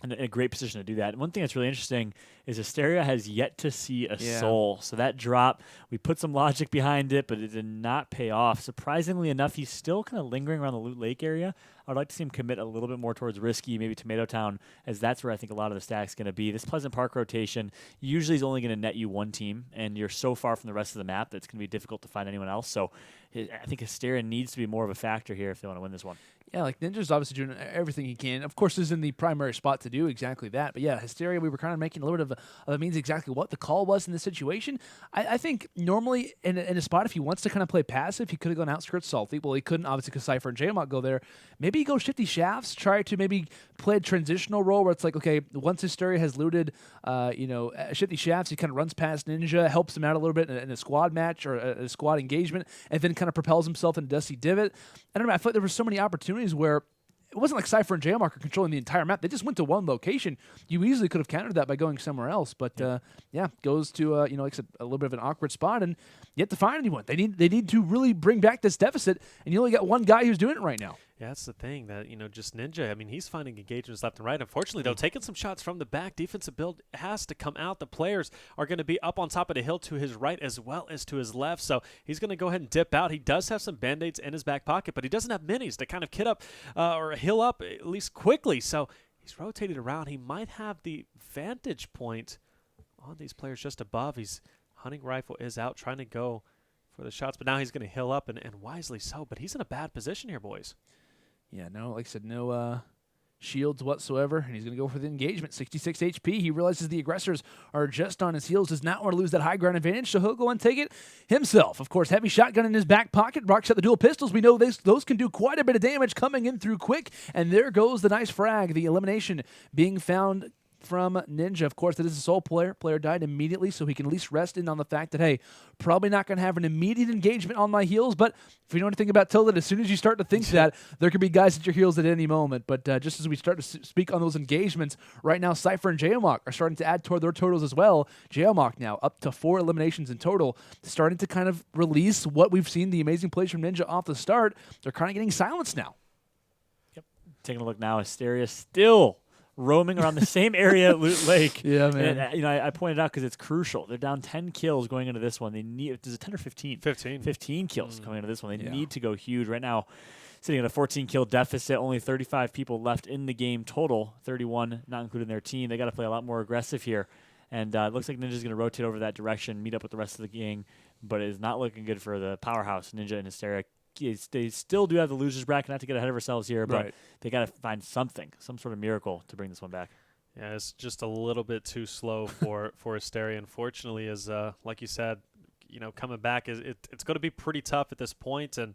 And in a great position to do that. And one thing that's really interesting is Hysteria has yet to see a soul. So that drop, we put some logic behind it, but it did not pay off. Surprisingly enough, he's still kind of lingering around the Loot Lake area. I would like to see him commit a little bit more towards Risky, maybe Tomato Town, as that's where I think a lot of the stack's going to be. This Pleasant Park rotation usually is only going to net you one team, and you're so far from the rest of the map that it's going to be difficult to find anyone else. So I think Hysteria needs to be more of a factor here if they want to win this one. Yeah, like Ninja's obviously doing everything he can. Of course, is in the primary spot to do exactly that. But yeah, Hysteria, we were kind of making a little bit of a means exactly what the call was in this situation. I think normally in a spot, if he wants to kind of play passive, he could have gone outskirts Salty. Well, he couldn't, obviously, because Sypher and Jaomock go there. Maybe he goes Shifty Shafts, try to maybe play a transitional role where it's like, okay, once Hysteria has looted, Shifty Shafts, he kind of runs past Ninja, helps him out a little bit in a squad match or a squad engagement, and then kind of propels himself into Dusty Divot. I don't know, I feel like there were so many opportunities where it wasn't like Sypher and Jaomock are controlling the entire map. They just went to one location. You easily could have countered that by going somewhere else. But goes to like I said, a little bit of an awkward spot, and yet to find anyone. They need to really bring back this deficit, and you only got one guy who's doing it right now. Yeah, that's the thing that, just Ninja, I mean, he's finding engagements left and right. Unfortunately, though, taking some shots from the back, defensive build has to come out. The players are going to be up on top of the hill to his right as well as to his left, so he's going to go ahead and dip out. He does have some Band-Aids in his back pocket, but he doesn't have minis to kind of kit up or heal up at least quickly, so he's rotated around. He might have the vantage point on these players just above. His hunting rifle is out trying to go for the shots, but now he's going to heal up, and wisely so, but he's in a bad position here, boys. Yeah, no, like I said, no shields whatsoever, and he's going to go for the engagement. 66 HP. He realizes the aggressors are just on his heels, does not want to lose that high ground advantage, so he'll go and take it himself. Of course, heavy shotgun in his back pocket. Rocks out the dual pistols. We know those can do quite a bit of damage coming in through quick, and there goes the nice frag. The elimination being found from Ninja. Of course, that is a sole player. Player died immediately, so he can at least rest in on the fact that, hey, probably not going to have an immediate engagement on my heels, but if you know anything about Tilted, as soon as you start to think that, there could be guys at your heels at any moment. But just as we start to speak on those engagements, right now, Sypher and Jaomock are starting to add toward their totals as well. Jaomock now up to 4 eliminations in total, starting to kind of release what we've seen, the amazing plays from Ninja off the start. They're kind of getting silenced now. Yep. Taking a look now, Hysteria still roaming around the same area at Loot Lake. Yeah, man. And, I pointed out because it's crucial. They're down 10 kills going into this one. They need, is it 10 or 15? 15 kills coming into this one. They need to go huge. Right now, sitting at a 14-kill deficit, only 35 people left in the game total, 31 not including their team. They got to play a lot more aggressive here. And it looks like Ninja's going to rotate over that direction, meet up with the rest of the gang, but it is not looking good for the powerhouse, Ninja and Hysteria. They still do have the losers bracket, not to get ahead of ourselves here, but they got to find something, some sort of miracle to bring this one back. Yeah, it's just a little bit too slow for Hysteria. Unfortunately, as like you said, coming back it's going to be pretty tough at this point, and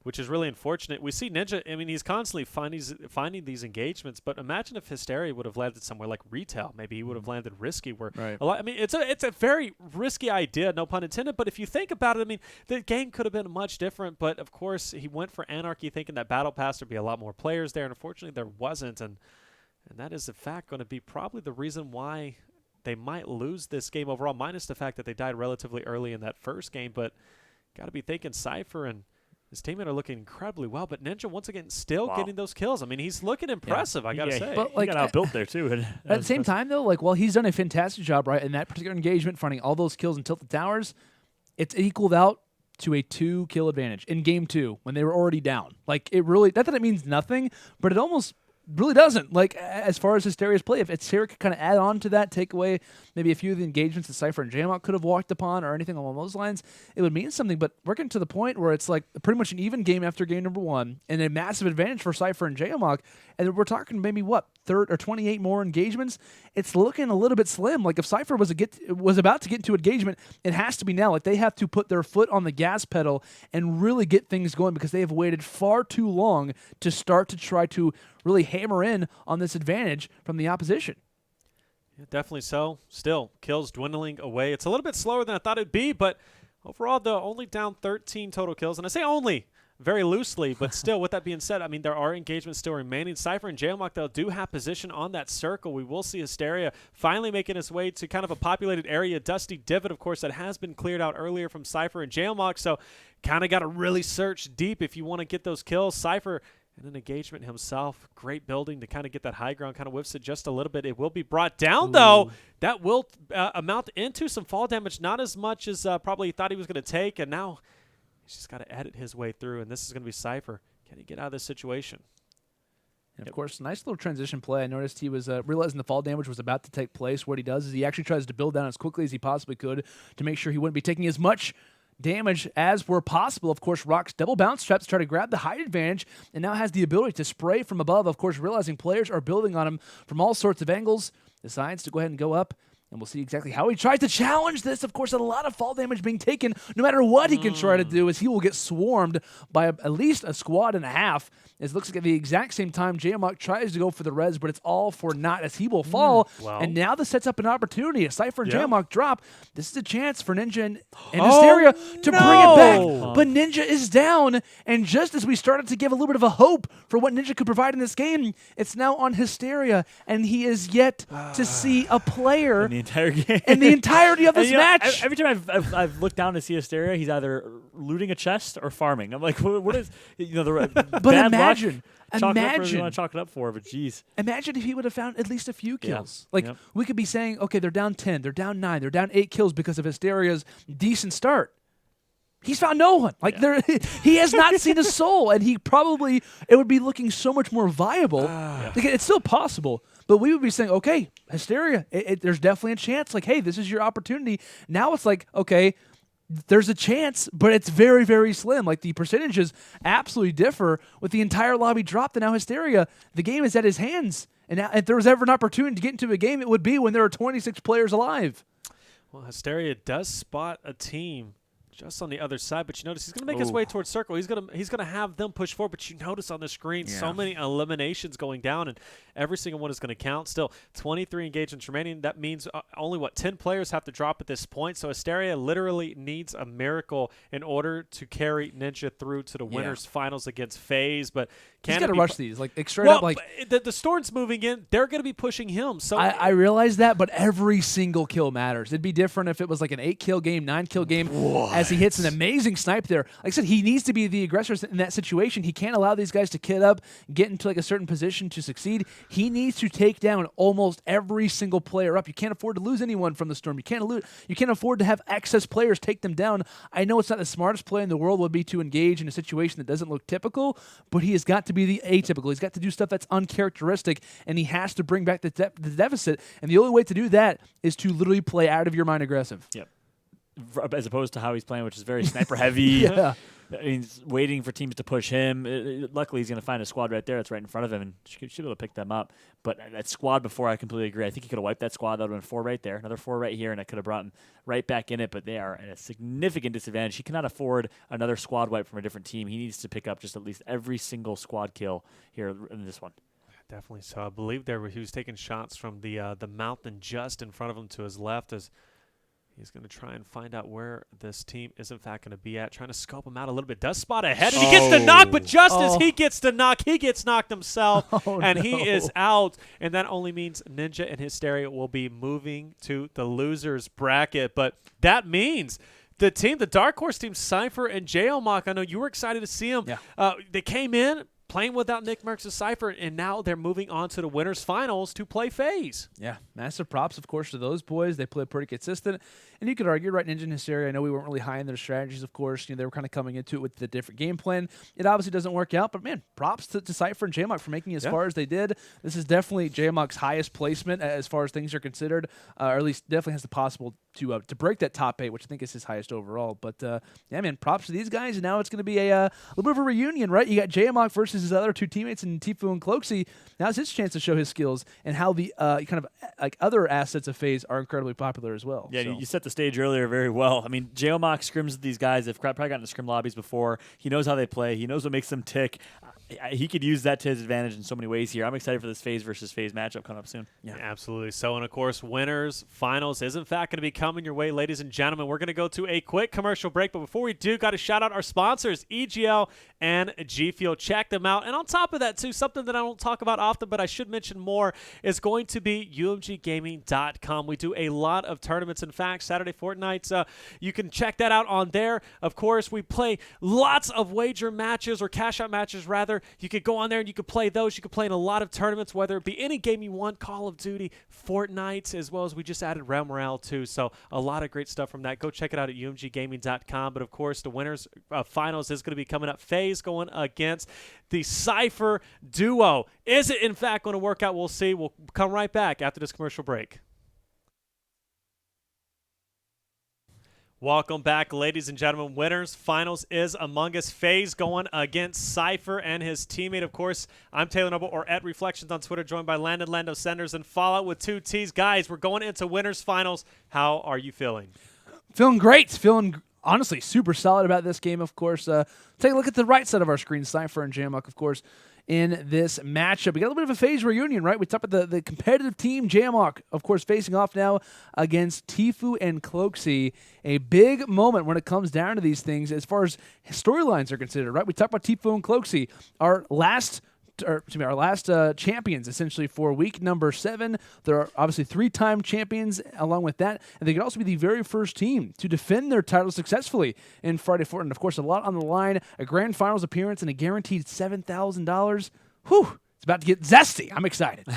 which is really unfortunate. We see Ninja, I mean, he's constantly finding these engagements, but imagine if Hysteria would have landed somewhere like retail. Maybe he would have landed Risky, where a lot, I mean, it's a very risky idea, no pun intended, but if you think about it, I mean, the game could have been much different, but of course, he went for Anarchy thinking that Battle Pass would be a lot more players there, and unfortunately, there wasn't, and that is, in fact, going to be probably the reason why they might lose this game overall, minus the fact that they died relatively early in that first game. But got to be thinking Cypher and his teammate are looking incredibly well. But Ninja, once again, still getting those kills. I mean, he's looking impressive, I got to say. But like, he got outbuilt there, too. At the same time, though, like, well, he's done a fantastic job, right, in that particular engagement, finding all those kills and tilted towers. It's equaled out to a 2-kill advantage in game 2 when they were already down. Like, it really, not that it means nothing, but it almost really doesn't. Like, as far as Hysteria's play, if Hysteria could kind of add on to that, take away maybe a few of the engagements that Cypher and Jaomock could have walked upon or anything along those lines, it would mean something. But we're getting to the point where it's like pretty much an even game after game number 1 and a massive advantage for Cypher and Jaomock. And we're talking maybe, what, 28 more engagements? It's looking a little bit slim. Like, if Cypher was about to get into engagement, it has to be now. Like, they have to put their foot on the gas pedal and really get things going because they have waited far too long to start to try to really hammer in on this advantage from the opposition. Yeah, definitely so. Still, kills dwindling away. It's a little bit slower than I thought it'd be, but overall, though, only down 13 total kills. And I say only very loosely, but still, with that being said, I mean, there are engagements still remaining. Cypher and Jaomock, though, do have position on that circle. We will see Hysteria finally making its way to kind of a populated area. Dusty Divot, of course, that has been cleared out earlier from Cypher and Jaomock, so kind of got to really search deep if you want to get those kills. Cypher in an engagement himself. Great building to kind of get that high ground, kind of whiffs it just a little bit. It will be brought down, though. That will amount into some fall damage, not as much as probably he thought he was going to take, and now he's just got to edit his way through, and this is going to be Cypher. Can he get out of this situation? And of course, nice little transition play. I noticed he was realizing the fall damage was about to take place. What he does is he actually tries to build down as quickly as he possibly could to make sure he wouldn't be taking as much damage as were possible. Of course, rocks double bounce traps to try to grab the height advantage, and now has the ability to spray from above. Of course, realizing players are building on him from all sorts of angles, decides to go ahead and go up. And we'll see exactly how he tries to challenge this. Of course, a lot of fall damage being taken. No matter what he can try to do, as he will get swarmed by at least a squad and a half. It looks like at the exact same time, Jaomock tries to go for the res, but it's all for naught as he will fall. Wow. And now this sets up an opportunity. If Cypher and Jaomock drop, this is a chance for Ninja and Hysteria to bring it back. But Ninja is down, and just as we started to give a little bit of a hope for what Ninja could provide in this game, it's now on Hysteria, and he is yet to see a player in the entire game. In the entirety of this match. Every time I've looked down to see Hysteria, he's either looting a chest or farming. I'm like, what is, the But bad imagine, luck? You want to chalk it up for, but geez. Imagine if he would have found at least a few kills. Yeah. Like, we could be saying, okay, they're down 10, they're down 9, they're down 8 kills because of Hysteria's decent start. He's found no one. Like, he has not seen a soul, and it would be looking so much more viable. Like, it's still possible, but we would be saying, okay, Hysteria, there's definitely a chance. Like, hey, this is your opportunity. Now it's like, okay, there's a chance, but it's very, very slim. Like, the percentages absolutely differ with the entire lobby dropped, and now Hysteria, the game is at his hands. And now, if there was ever an opportunity to get into a game, it would be when there are 26 players alive. Well, Hysteria does spot a team just on the other side, but you notice he's going to make his way towards circle. He's going to have them push forward, but you notice on the screen so many eliminations going down, and every single one is going to count. Still, 23 engagements remaining. That means only, 10 players have to drop at this point, so Hysteria literally needs a miracle in order to carry Ninja through to the winners finals against FaZe, but he's got to rush these. Like, straight up, like, the Storm's moving in. They're going to be pushing him. So I realize that, but every single kill matters. It'd be different if it was like an 8-kill game, 9-kill game, as he hits an amazing snipe there. Like I said, he needs to be the aggressor in that situation. He can't allow these guys to kit up, get into like a certain position to succeed. He needs to take down almost every single player up. You can't afford to lose anyone from the Storm. You can't afford to have excess players take them down. I know it's not the smartest play in the world would be to engage in a situation that doesn't look typical, but he has got to be the atypical. He's got to do stuff that's uncharacteristic, and he has to bring back the deficit. And the only way to do that is to literally play out of your mind aggressive. Yep. As opposed to how he's playing, which is very sniper heavy. He's waiting for teams to push him. Luckily, he's going to find a squad right there that's right in front of him, and should be able to pick them up. But that squad before, I completely agree. I think he could have wiped that squad. That would have been 4 right there, another 4 right here, and I could have brought him right back in it. But they are at a significant disadvantage. He cannot afford another squad wipe from a different team. He needs to pick up just at least every single squad kill here in this one. Definitely so. I believe he was taking shots from the mountain just in front of him to his left as He's going to try and find out where this team is, in fact, going to be at. Trying to scope him out a little bit. Does spot ahead, and he gets the knock, but just as he gets the knock, he gets knocked himself, and he is out. And that only means Ninja and Hysteria will be moving to the losers bracket. But that means the team, the Dark Horse team, Sypher and Jaomock, I know you were excited to see them. Yeah. They came in playing without Nickmercs and Sypher, and now they're moving on to the winners finals to play FaZe. Yeah, massive props, of course, to those boys. They play pretty consistent. And you could argue, right, Ninja and Hysteria, I know we weren't really high in their strategies, of course. You know, they were kind of coming into it with the different game plan. It obviously doesn't work out, but, man, props to Sypher and Jaomock for making it as far as they did. This is definitely Jaomock's highest placement as far as things are considered, or at least definitely has the possible to break that top 8, which I think is his highest overall. But, yeah, man, props to these guys. And now it's going to be a little bit of a reunion, right? You got Jaomock versus his other two teammates in Tfue and Cloak. Now it's his chance to show his skills and how the kind of like other assets of FaZe are incredibly popular as well. Yeah, you set the stage earlier very well. I mean, Jaomock scrims with these guys. They've probably gotten to scrim lobbies before. He knows how they play. He knows what makes them tick. He could use that to his advantage in so many ways here. I'm excited for this FaZe versus FaZe matchup coming up soon. Yeah, absolutely. So, and of course, winners finals is in fact going to be coming your way, ladies and gentlemen. We're going to go to a quick commercial break, but before we do, got to shout out our sponsors, EGL and G Fuel. Check them out. And on top of that, too, something that I don't talk about often, but I should mention more, is going to be umggaming.com. We do a lot of tournaments. In fact, Saturday Fortnites, you can check that out on there. Of course, we play lots of wager matches, or cash out matches rather. You could go on there and you could play those. You could play in a lot of tournaments, whether it be any game you want, Call of Duty, Fortnite, as well as we just added Realm Morale too. So a lot of great stuff from that. Go check it out at umggaming.com. But of course, the winners finals is going to be coming up. FaZe going against the Sypher duo. Is it in fact going to work out? We'll see. We'll come right back after this commercial break. Welcome back, ladies and gentlemen. Winners finals is among us. FaZe going against Sypher and his teammate. Of course, I'm Taylor Noble, or at Reflections on Twitter, joined by Landon Lando Senders and Fallout with 2 T's. Guys, we're going into winners finals. How are you feeling? Feeling great. Feeling, honestly, super solid about this game, of course. Take a look at the right side of our screen. Sypher and Jaomock, of course, in this matchup. We got a little bit of a FaZe reunion, right? We talked about the competitive team. Jaomock, of course, facing off now against Tfue and Cloak. A big moment when it comes down to these things as far as storylines are considered, right? We talked about Tfue and Cloak, our last champions, essentially, for week number 7. There are obviously 3-time champions along with that, and they could also be the very first team to defend their title successfully in Friday Fortnite. Of course, a lot on the line, a grand finals appearance, and a guaranteed $7,000. Whew! It's about to get zesty. I'm excited.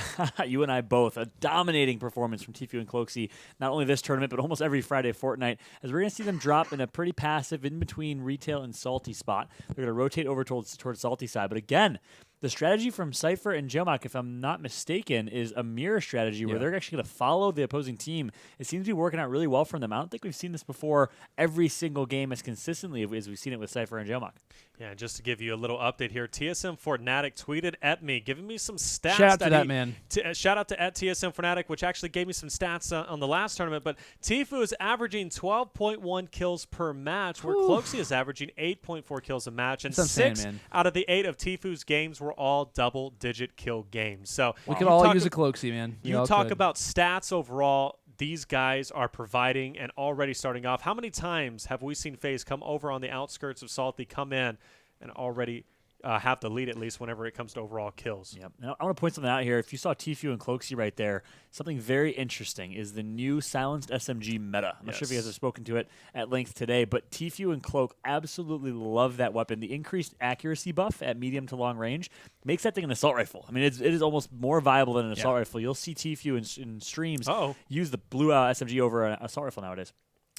You and I both. A dominating performance from Tfue and Cloak, not only this tournament, but almost every Friday Fortnite, as we're going to see them drop in a pretty passive in-between retail and salty spot. They're going to rotate over towards salty side. But again, the strategy from Sypher and Jaomock, if I'm not mistaken, is a mirror strategy where they're actually going to follow the opposing team. It seems to be working out really well for them. I don't think we've seen this before every single game as consistently as we've seen it with Sypher and Jaomock. Yeah, just to give you a little update here, TSM Fortnatic tweeted at me, giving me some stats. Shout out to that man. Shout out to at TSM Fortnatic, which actually gave me some stats on the last tournament. But Tfue is averaging 12.1 kills per match, where Cloak is averaging 8.4 kills a match. And 6 out of the 8 of Tfue's games were all double-digit kill games. So we could all use a Cloak, man. You talk about stats overall. These guys are providing and already starting off. How many times have we seen FaZe come over on the outskirts of Salty, come in, and already have the lead, at least whenever it comes to overall kills? Yep. Now, I want to point something out here. If you saw Tfue and Cloak right there, something very interesting is the new silenced SMG meta. I'm not sure if you guys have spoken to it at length today, but Tfue and Cloak absolutely love that weapon. The increased accuracy buff at medium to long range makes that thing an assault rifle. I mean, it is almost more viable than an assault rifle. You'll see Tfue in streams use the blue SMG over an assault rifle nowadays.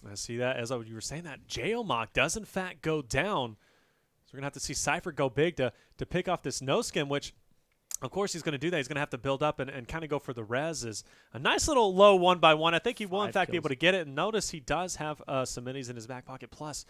I see that. As you were saying that, Jaomock does in fact go down. So we're going to have to see Sypher go big to pick off this no skin, which, of course, he's going to do that. He's going to have to build up and kind of go for the res. Is a nice little low 1x1. I think he will, in fact, be able to get it. And notice he does have some minis in his back pocket, plus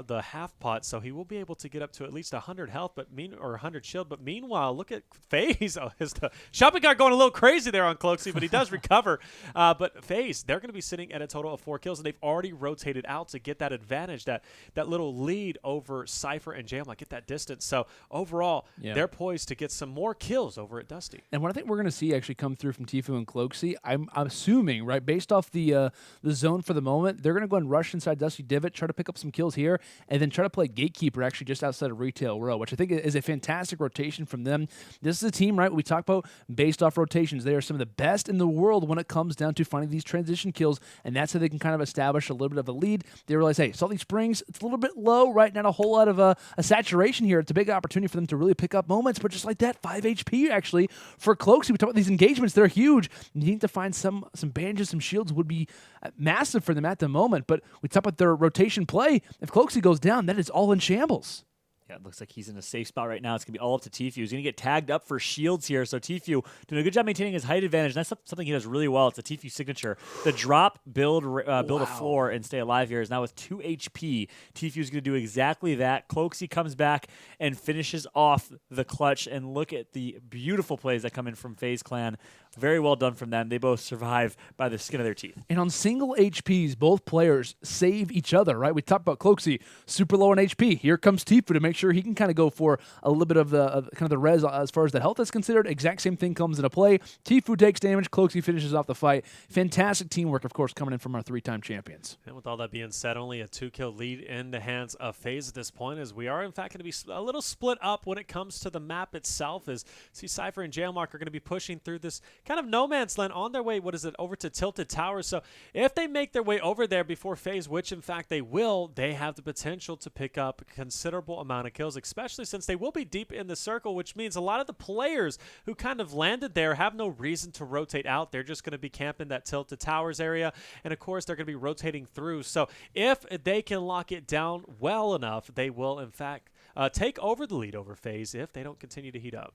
the half pot, so he will be able to get up to at least 100 health, or 100 shield. But meanwhile, look at FaZe. The shopping cart going a little crazy there on Cloaksy, but he does recover. But FaZe, they're going to be sitting at a total of 4 kills, and they've already rotated out to get that advantage, that little lead over Sypher and Jaomock, get that distance. So overall, they're poised to get some more kills kills over at Dusty. And what I think we're going to see actually come through from Tfue and Cloak, I'm assuming, right, based off the zone for the moment, they're going to go and rush inside Dusty Divot, try to pick up some kills here, and then try to play Gatekeeper actually just outside of Retail Row, which I think is a fantastic rotation from them. This is a team, right, we talk about based off rotations. They are some of the best in the world when it comes down to finding these transition kills, and that's how they can kind of establish a little bit of a lead. They realize, hey, Salty Springs, it's a little bit low, right? Not a whole lot of a saturation here. It's a big opportunity for them to really pick up moments, but just like that, 5 HP actually for Cloak. We talk about these engagements, they're huge. You need to find some bandages, some shields would be massive for them at the moment, but we talk about their rotation play. If Cloak goes down, that is all in shambles. Yeah, it looks like he's in a safe spot right now. It's going to be all up to Tfue. He's going to get tagged up for shields here. So Tfue doing a good job maintaining his height advantage. And that's something he does really well. It's a Tfue signature. The drop, build a floor, and stay alive here is now with 2 HP. Tfue's going to do exactly that. Cloaksy comes back and finishes off the clutch. And look at the beautiful plays that come in from FaZe Clan. Very well done from them. They both survive by the skin of their teeth. And on single HPs, both players save each other, right? We talked about Cloaksy, super low on HP. Here comes Tfue to make sure he can kind of go for a little bit of the kind of the res as far as the health is considered. Exact same thing comes into play. Tfue takes damage. Cloaksy finishes off the fight. Fantastic teamwork, of course, coming in from our 3-time champions. And with all that being said, only a 2-kill lead in the hands of FaZe at this point, as we are in fact going to be a little split up when it comes to the map itself, as see Cypher and Jaomock are going to be pushing through this kind of no man's land on their way, over to Tilted Towers. So if they make their way over there before FaZe, which in fact they will, they have the potential to pick up a considerable amount of kills, especially since they will be deep in the circle, which means a lot of the players who kind of landed there have no reason to rotate out. They're just going to be camping that Tilted Towers area, and of course they're going to be rotating through. So if they can lock it down well enough, they will in fact take over the lead over FaZe if they don't continue to heat up.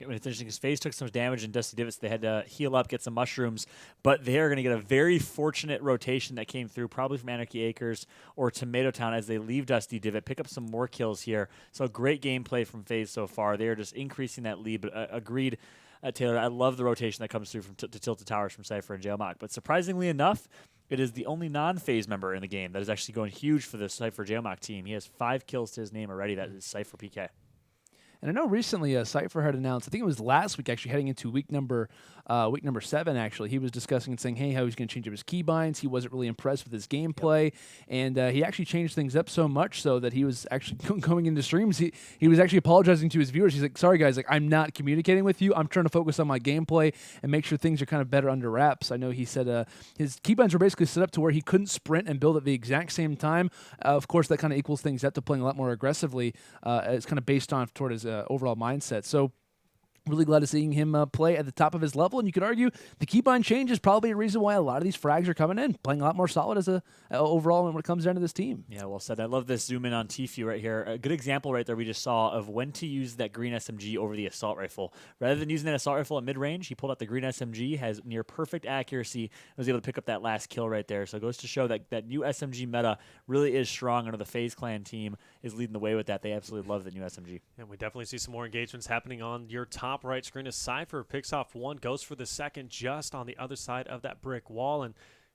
It's interesting because FaZe took some damage in Dusty Divots. They had to heal up, get some mushrooms, but they are going to get a very fortunate rotation that came through, probably from Anarchy Acres or Tomato Town as they leave Dusty Divot, pick up some more kills here. So great gameplay from FaZe so far. They are just increasing that lead, but agreed, Taylor, I love the rotation that comes through from to Tilted Towers from Cypher and Jaomock. But surprisingly enough, it is the only non-FaZe member in the game that is actually going huge for the Cypher Jaomock team. He has 5 kills to his name already. That is SypherPK. And I know recently Cypher had announced, I think it was last week actually, heading into week number 7 actually, he was discussing and saying, hey, how he's going to change up his keybinds. He wasn't really impressed with his gameplay. Yep. And he actually changed things up so much so that he was actually going into streams. He was actually apologizing to his viewers. He's like, sorry guys, like I'm not communicating with you. I'm trying to focus on my gameplay and make sure things are kind of better under wraps. I know he said his keybinds were basically set up to where he couldn't sprint and build at the exact same time. Of course, that kind of equals things up to playing a lot more aggressively. It's kind of based on toward his overall mindset. So really glad to seeing him play at the top of his level, and you could argue the keybind change is probably a reason why a lot of these frags are coming in, playing a lot more solid as a overall when it comes down to this team. Yeah, well said. I love this zoom in on Tfue right here. A good example right there we just saw of when to use that green SMG over the assault rifle. Rather than using that assault rifle at mid-range, he pulled out the green SMG, has near perfect accuracy, and was able to pick up that last kill right there. So it goes to show that that new SMG meta really is strong under the FaZe Clan team is leading the way with that. They absolutely love the new SMG. And we definitely see some more engagements happening on your top right screen as Cypher picks off one, goes for the second just on the other side of that brick wall, and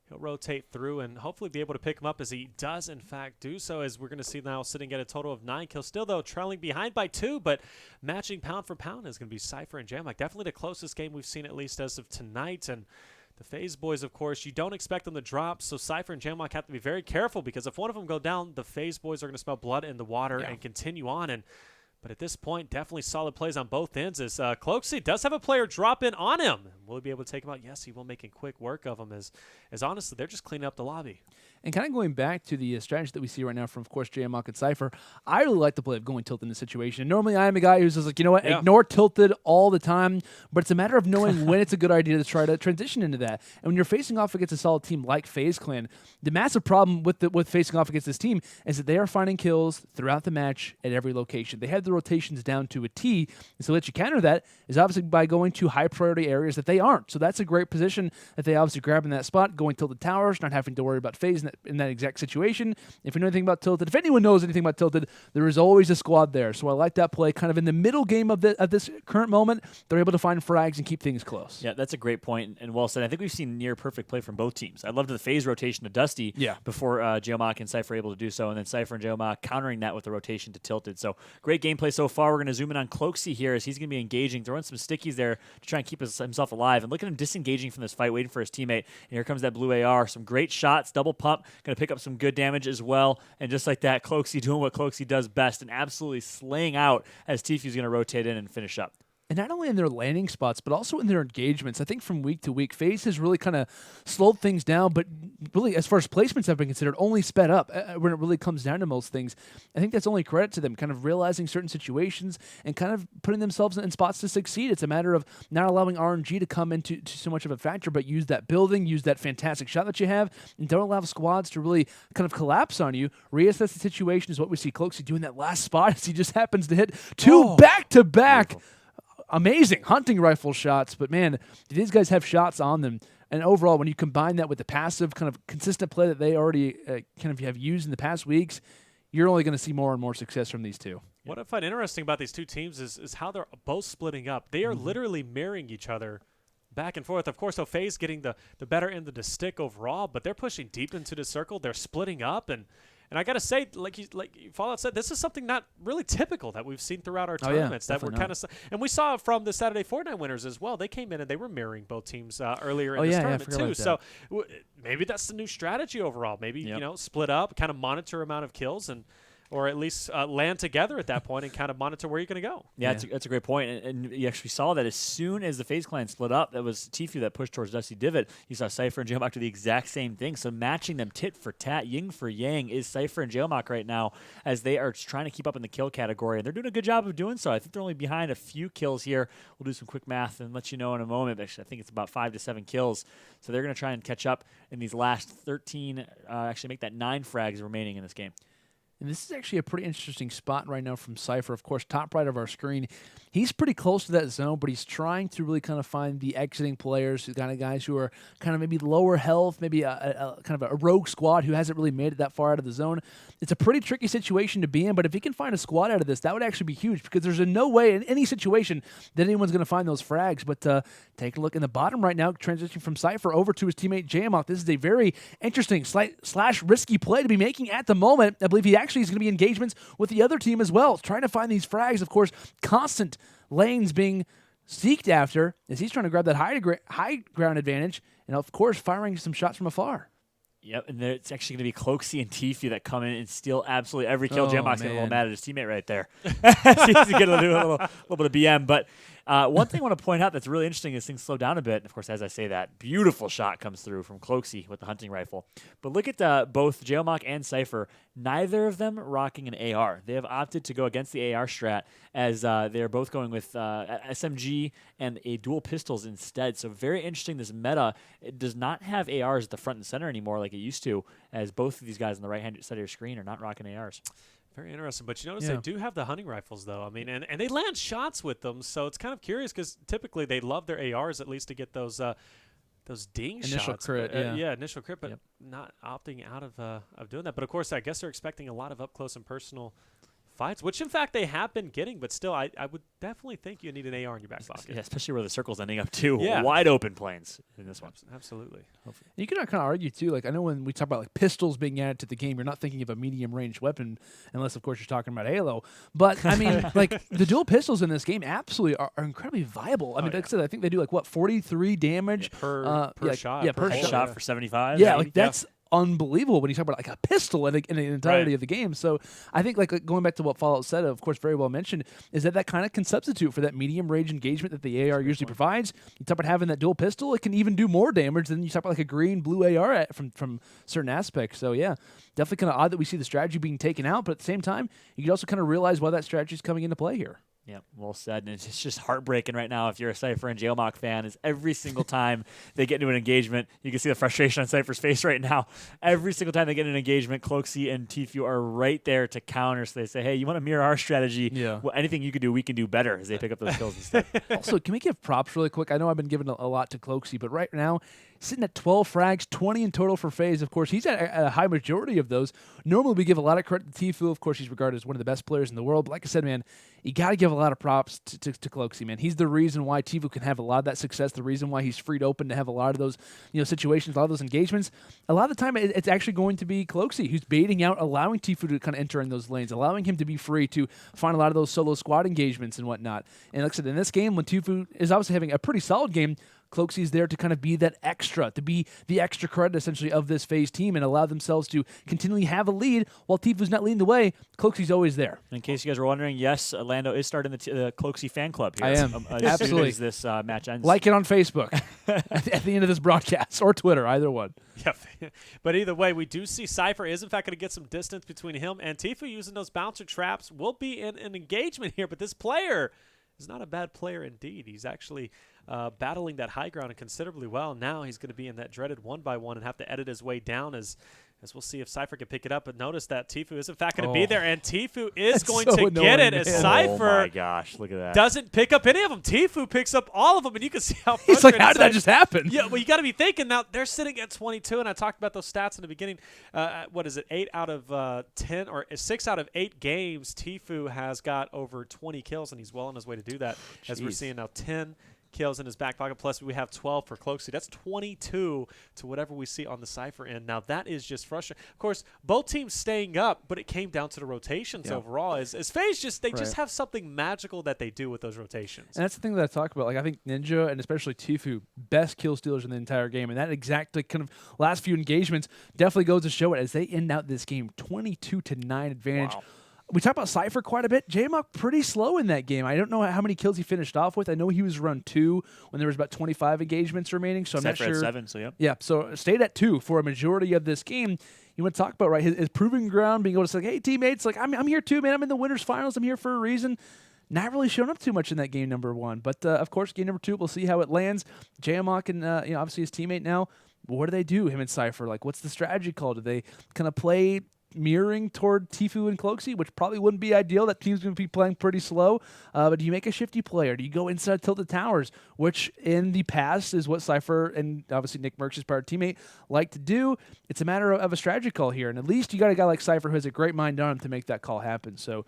he'll rotate through and hopefully be able to pick him up as he does in fact do so, as we're going to see now sitting at a total of 9 kills. Still though trailing behind by 2, but matching pound for pound is going to be Cypher and Jaomock. Definitely the closest game we've seen at least as of tonight. And the FaZe boys, of course, you don't expect them to drop, so Cypher and Jaomock have to be very careful, because if one of them go down, the FaZe boys are going to smell blood in the water and continue on. But at this point, definitely solid plays on both ends, as Cloaksy does have a player drop in on him. Will he be able to take him out? Yes, he will, making quick work of him, as honestly, they're just cleaning up the lobby. And kind of going back to the strategy that we see right now from, of course, Jaomock and Cypher, I really like the play of going tilted in this situation. And normally I am a guy who's just like, you know what, ignore tilted all the time, but it's a matter of knowing when it's a good idea to try to transition into that. And when you're facing off against a solid team like FaZe Clan, the massive problem with facing off against this team is that they are finding kills throughout the match at every location. They have the rotations down to a T, and so let you counter that is obviously by going to high priority areas that they aren't. So that's a great position that they obviously grab in that spot, going Tilted Towers, not having to worry about FaZe in that exact situation. If you know anything about Tilted, if anyone knows anything about Tilted, there is always a squad there. So I like that play kind of in the middle game of this current moment. They're able to find frags and keep things close. Yeah, that's a great point and well said. I think we've seen near perfect play from both teams. I loved the FaZe rotation to Dusty before Jaomock and Sypher able to do so, and then Sypher and Jaomock countering that with the rotation to Tilted. So great gameplay so far. We're going to zoom in on Cloaksy here as he's going to be engaging, throwing some stickies there to try and keep himself alive. And look at him disengaging from this fight, waiting for his teammate. And here comes that blue AR. Some great shots, double pump, going to pick up some good damage as well. And just like that, Cloaksy doing what Cloaksy does best and absolutely slaying out as Tfue's going to rotate in and finish up. And not only in their landing spots, but also in their engagements. I think from week to week, FaZe has really kind of slowed things down, but really, as far as placements have been considered, only sped up when it really comes down to most things. I think that's only credit to them, kind of realizing certain situations and kind of putting themselves in spots to succeed. It's a matter of not allowing RNG to come into so much of a factor, but use that building, use that fantastic shot that you have, and don't allow squads to really kind of collapse on you. Reassess the situation is what we see Cloaksy doing that last spot as he just happens to hit two back-to-back. Beautiful. Amazing hunting rifle shots, but man, these guys have shots on them. And overall, when you combine that with the passive kind of consistent play that they already kind of have used in the past weeks, you're only going to see more and more success from these two. What I find interesting about these two teams is how they're both splitting up. They are literally mirroring each other back and forth. Of course, FaZe getting the better end of the stick overall, but they're pushing deep into the circle. They're splitting up, and I got to say, like Fallout said, this is something not really typical that we've seen throughout our tournaments. That we're kind of, and we saw it from the Saturday Fortnite winners as well. They came in and they were mirroring both teams earlier in this tournament too. So maybe that's the new strategy overall. Maybe split up, kind of monitor amount of kills, or at least land together at that point and kind of monitor where you're going to go. Yeah, that's a great point. And you actually saw that as soon as the FaZe clan split up, that was Tfue that pushed towards Dusty Divot. You saw Sypher and Jaomock do the exact same thing. So matching them tit for tat, yin for yang, is Sypher and Jaomock right now as they are trying to keep up in the kill category. And they're doing a good job of doing so. I think they're only behind a few kills here. We'll do some quick math and let you know in a moment. Actually, I think it's about 5 to 7 kills. So they're going to try and catch up in these last 13, actually make that 9 frags remaining in this game. And this is actually a pretty interesting spot right now from Sypher. Of course, top right of our screen. He's pretty close to that zone, but he's trying to really kind of find the exiting players, the kind of guys who are kind of maybe lower health, maybe a kind of a rogue squad who hasn't really made it that far out of the zone. It's a pretty tricky situation to be in, but if he can find a squad out of this, that would actually be huge because there's no way in any situation that anyone's going to find those frags. But take a look in the bottom right now, transitioning from Sypher over to his teammate Jaomock. This is a very interesting / risky play to be making at the moment. I believe he actually is going to be engagements with the other team as well, trying to find these frags. Of course, constant lanes being seeked after as he's trying to grab that high ground advantage, and of course, firing some shots from afar. Yep, and it's actually going to be Cloaksy and Tfue that come in and steal absolutely every kill. Jaomock's getting a little mad at his teammate right there. He's going to do a little bit of BM. But one thing I want to point out that's really interesting is things slow down a bit. And of course, as I say that, beautiful shot comes through from Cloaksy with the hunting rifle. But look at both Jaomock and Sypher. Neither of them rocking an AR. They have opted to go against the AR strat as they're both going with SMG and a dual pistols instead. So very interesting. This meta, it does not have ARs at the front and center anymore like it used to, as both of these guys on the right-hand side of your screen are not rocking ARs. Very interesting. But you notice they do have the hunting rifles, though. I mean, and they land shots with them, so it's kind of curious because typically they love their ARs at least to get those ding initial shots. Crit, but, initial crit, but not opting out of doing that. But, of course, I guess they're expecting a lot of up-close and personal fights, which in fact they have been getting, but still I would definitely think you need an AR in your back pocket. Yeah, especially where the circle's ending up too. Yeah. Wide open planes in this one. Absolutely. You can kind of argue too, like I know when we talk about like pistols being added to the game, you're not thinking of a medium range weapon unless of course you're talking about Halo. But I mean like the dual pistols in this game absolutely are incredibly viable. I mean like I said, I think they do like what 43 damage per shot. Yeah, per shot for 75. Yeah, like that's unbelievable when you talk about like a pistol in the entirety of the game. So I think like going back to what Fallout said, of course, very well mentioned, is that kind of can substitute for that medium range engagement that the AR usually provides. You talk about having that dual pistol, it can even do more damage than you talk about like a green blue AR from certain aspects. So yeah, definitely kind of odd that we see the strategy being taken out, but at the same time, you can also kind of realize why that strategy is coming into play here. Yeah, well said. And it's just heartbreaking right now if you're a Sypher and Jaomock fan, is every single time they get into an engagement, you can see the frustration on Sypher's face right now. Every single time they get in an engagement, Cloakzy and Tfue are right there to counter. So they say, hey, you want to mirror our strategy? Yeah. Well, anything you can do, we can do better, as they pick up those kills instead. Also, can we give props really quick? I know I've been giving a lot to Cloakzy, but right now, sitting at 12 frags, 20 in total for FaZe. Of course, he's at a high majority of those. Normally, we give a lot of credit to Tfue. Of course, he's regarded as one of the best players in the world. But like I said, man, you got to give a lot of props to Cloakzy, man. He's the reason why Tfue can have a lot of that success, the reason why he's freed open to have a lot of those situations, a lot of those engagements. A lot of the time, it's actually going to be Cloakzy who's baiting out, allowing Tfue to kind of enter in those lanes, allowing him to be free to find a lot of those solo squad engagements and whatnot. And like I said, in this game, when Tfue is obviously having a pretty solid game, Cloakzy is there to kind of be that extra, to be the extra credit essentially of this FaZe team and allow themselves to continually have a lead while Tfue's not leading the way. Cloakzy's always there. In case you guys were wondering, yes, Lando is starting the Cloakzy fan club here. I am. As soon Absolutely. as this match ends. Like it on Facebook at the end of this broadcast, or Twitter, either one. Yeah, but either way, we do see Sypher is in fact going to get some distance between him and Tfue using those bouncer traps. Will be in an engagement here, but this player is not a bad player indeed. He's actually battling that high ground and considerably well. Now he's going to be in that dreaded 1x1 and have to edit his way down as we'll see if Sypher can pick it up. But notice that Tfue is in fact going to be there, and Tfue is going so to get it annoying, as man. Sypher Oh my gosh, look at that. doesn't pick up any of them. Tfue picks up all of them, and you can see how He's like, frustrated how did that Sypher- just happen? Yeah, well, you got to be thinking now they're sitting at 22, and I talked about those stats in the beginning. What is it? 8 out of 10 or 6 out of 8 games, Tfue has got over 20 kills, and he's well on his way to do that. As we're seeing now 10 kills in his back pocket, plus we have 12 for Cloakzy. That's 22 to whatever we see on the Sypher end. Now that is just frustrating. Of course, both teams staying up, but it came down to the rotations overall. As FaZe just have something magical that they do with those rotations. And that's the thing that I talk about. Like, I think Ninja and especially Tfue, best kill stealers in the entire game. And that exact kind of last few engagements definitely goes to show it as they end out this game 22-9 advantage. Wow. We talk about Sypher quite a bit. Jaomock pretty slow in that game. I don't know how many kills he finished off with. I know he was around 2 when there was about 25 engagements remaining. So I'm not Sypher sure. at 7, so yeah. Yeah, so stayed at 2 for a majority of this game. You want to talk about his proving ground, being able to say, hey, teammates, like I'm here too, man. I'm in the winners finals. I'm here for a reason. Not really showing up too much in that game number 1. But, of course, game number 2, we'll see how it lands. Jaomock and, obviously his teammate now, what do they do, him and Sypher? Like, what's the strategy called? Do they kind of play mirroring toward Tfue and Cloakzy, which probably wouldn't be ideal? That team's going to be playing pretty slow. But do you make a shifty play, or do you go inside Tilted Towers, which in the past is what Sypher and obviously Nickmercs, his prior teammate, like to do? It's a matter of a strategy call here, and at least you got a guy like Sypher who has a great mind on him to make that call happen. So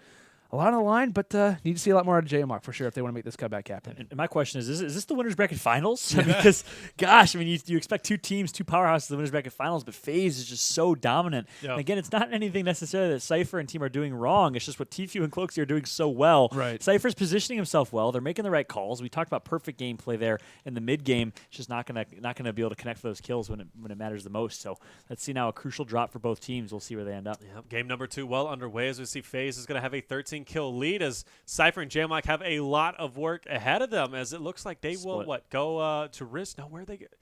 a lot on the line, but need to see a lot more out of Jaomock for sure if they want to make this comeback happen. And my question is this the winners bracket finals? Because, gosh, I mean, you expect 2 teams, 2 powerhouses in the winners bracket finals, but FaZe is just so dominant. Yeah. And again, it's not anything necessarily that Sypher and team are doing wrong. It's just what Tfue and Cloakzy are doing so well. Right. Sypher's positioning himself well. They're making the right calls. We talked about perfect gameplay there in the mid game. It's just not gonna be able to connect for those kills when it matters the most. So let's see now a crucial drop for both teams. We'll see where they end up. Yep. Game number 2 well underway as we see FaZe is going to have a 13-kill lead as Sypher and Jaomock have a lot of work ahead of them as it looks like they will go to risk. No, where they get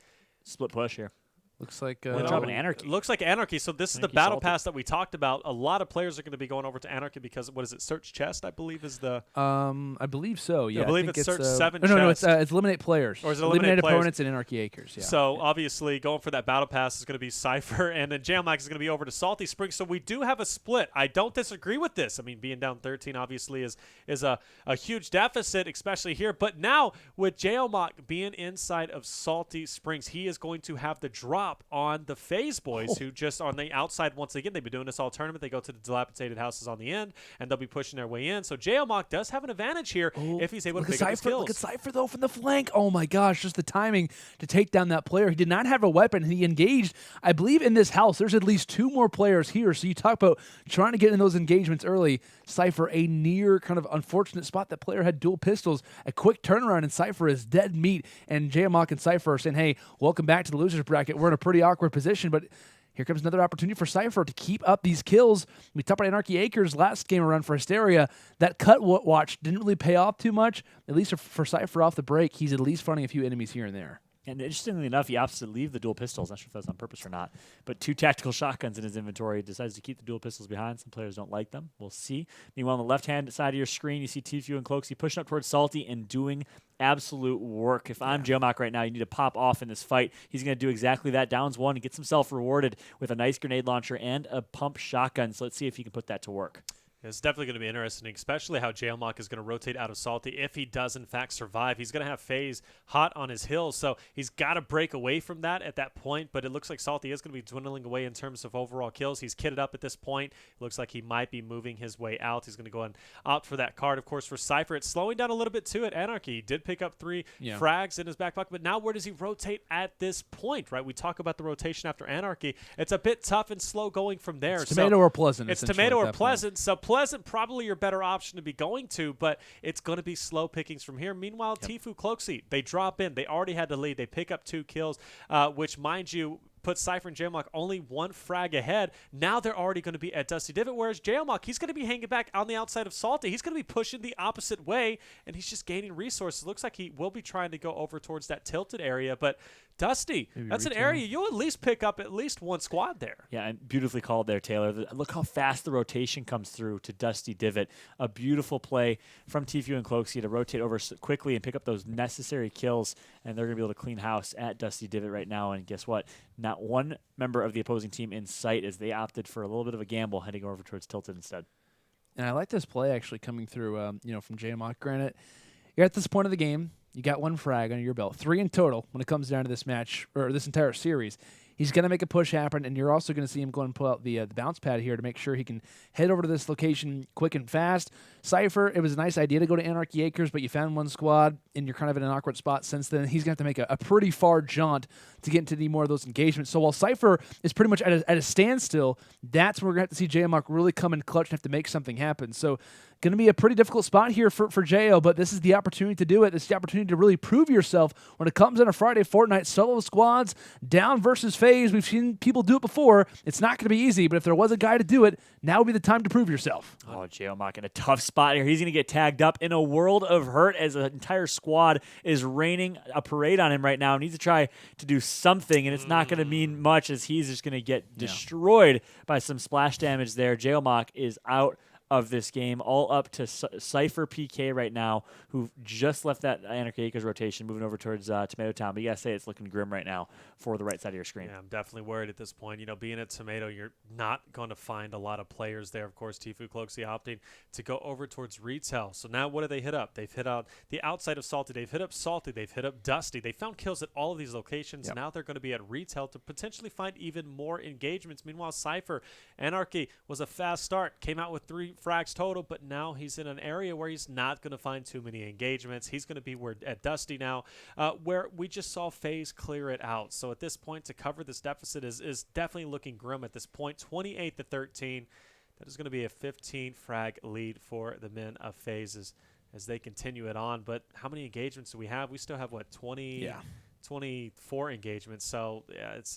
Split push here. Looks like dropping Anarchy. Looks like Anarchy. So this is the Anarchy battle salted. pass that we talked about. A lot of players are going to be going over to Anarchy because what is it? Search chest, I believe, is the. I believe so. Yeah, I believe think it's search 7 No, chest. it's eliminate players. Or is it eliminate players? opponents and Anarchy Acres. Yeah. So obviously going for that battle pass is going to be Sypher, and then Jaomock is going to be over to Salty Springs. So we do have a split. I don't disagree with this. I mean, being down 13 obviously is a huge deficit, especially here. But now with Jaomock being inside of Salty Springs, he is going to have the drop on the FaZe boys who just on the outside once again. They've been doing this all tournament. They go to the dilapidated houses on the end, and they'll be pushing their way in. So Jaomock does have an advantage here if he's able to pick up his kills. Look at Sypher, though, from the flank. Oh, my gosh, just the timing to take down that player. He did not have a weapon, and he engaged. I believe in this house, there's at least 2 more players here. So you talk about trying to get in those engagements early. Sypher, a near kind of unfortunate spot. That player had dual pistols. A quick turnaround, and Sypher is dead meat. And Jaomock and Sypher are saying, hey, welcome back to the losers bracket. We're in a pretty awkward position, but here comes another opportunity for Sypher to keep up these kills. We talked about Anarchy Acres last game around for Hysteria. That cut watch didn't really pay off too much. At least for Sypher off the break, he's at least finding a few enemies here and there. And interestingly enough, he opts to leave the dual pistols. Not sure if that was on purpose or not. But 2 tactical shotguns in his inventory. He decides to keep the dual pistols behind. Some players don't like them. We'll see. Meanwhile, on the left-hand side of your screen, you see Tfue and Cloak pushing up towards Salty and doing absolute work. If I'm Jaomock right now, you need to pop off in this fight. He's going to do exactly that. Downs 1 and gets himself rewarded with a nice grenade launcher and a pump shotgun. So let's see if he can put that to work. It's definitely going to be interesting, especially how Jaomock is going to rotate out of Salty. If he does, in fact, survive, he's going to have FaZe hot on his heels, so he's got to break away from that at that point, but it looks like Salty is going to be dwindling away in terms of overall kills. He's kitted up at this point. It looks like he might be moving his way out. He's going to go and opt for that card. Of course, for Sypher, it's slowing down a little bit, too, at Anarchy. He did pick up 3 frags in his back pocket, but now where does he rotate at this point, right? We talk about the rotation after Anarchy. It's a bit tough and slow going from there. It's Tomato or Pleasant. It's Tomato or Pleasant, so Pleasant probably your better option to be going to, but it's going to be slow pickings from here. Meanwhile, Tfue, Cloak, they drop in. They already had the lead. They pick up 2 kills, which, mind you, puts Sypher and Jaomock only 1 frag ahead. Now they're already going to be at Dusty Divot, whereas Jaomock, he's going to be hanging back on the outside of Salty. He's going to be pushing the opposite way, and he's just gaining resources. Looks like he will be trying to go over towards that tilted area, but Dusty, that's an area you'll at least pick up at least 1 squad there. Yeah, and beautifully called there, Taylor. Look how fast the rotation comes through to Dusty Divot. A beautiful play from Tfue and Cloak to rotate over quickly and pick up those necessary kills, and they're going to be able to clean house at Dusty Divot right now. And guess what? Not one member of the opposing team in sight, as they opted for a little bit of a gamble, heading over towards Tilted instead. And I like this play actually coming through, from Jaomock. Granted, you're at this point of the game. You got 1 frag under your belt, 3 in total when it comes down to this match, or this entire series. He's going to make a push happen, and you're also going to see him go and pull out the bounce pad here to make sure he can head over to this location quick and fast. Sypher, it was a nice idea to go to Anarchy Acres, but you found 1 squad, and you're kind of in an awkward spot since then. He's going to have to make a pretty far jaunt to get into any more of those engagements. So while Sypher is pretty much at a standstill, that's where we're going to have to see Jaomock really come in clutch and have to make something happen. So going to be a pretty difficult spot here for Jo, but this is the opportunity to do it. This is the opportunity to really prove yourself when it comes in a Friday Fortnite solo squads, down versus FaZe. We've seen people do it before. It's not going to be easy, but if there was a guy to do it, now would be the time to prove yourself. Oh, Jaomock in a tough spot here. He's going to get tagged up in a world of hurt as an entire squad is raining a parade on him right now. He needs to try to do something, and it's not going to mean much as he's just going to get destroyed by some splash damage there. Jaomock is out of this game, all up to SypherPK right now, who just left that Anarchy Acres rotation, moving over towards Tomato Town. But you got to say it's looking grim right now for the right side of your screen. Yeah, I'm definitely worried at this point. You know, being at Tomato, you're not going to find a lot of players there. Of course, Tfue, Cloak opting to go over towards Retail. So now what do they hit up? They've hit out the outside of Salty. They've hit up Salty. They've hit up Dusty. They found kills at all of these locations. Now they're going to be at Retail to potentially find even more engagements. Meanwhile, Sypher, Anarchy was a fast start. Came out with 3 frags total, but now he's in an area where he's not going to find too many engagements. He's going to be at Dusty now, where we just saw FaZe clear it out. So at this point, to cover this deficit is definitely looking grim at this point. 28-13. That is going to be a 15 frag lead for the men of FaZe as they continue it on. But how many engagements do we have? We still have, what, 20? Yeah. 24 engagements, so yeah, it's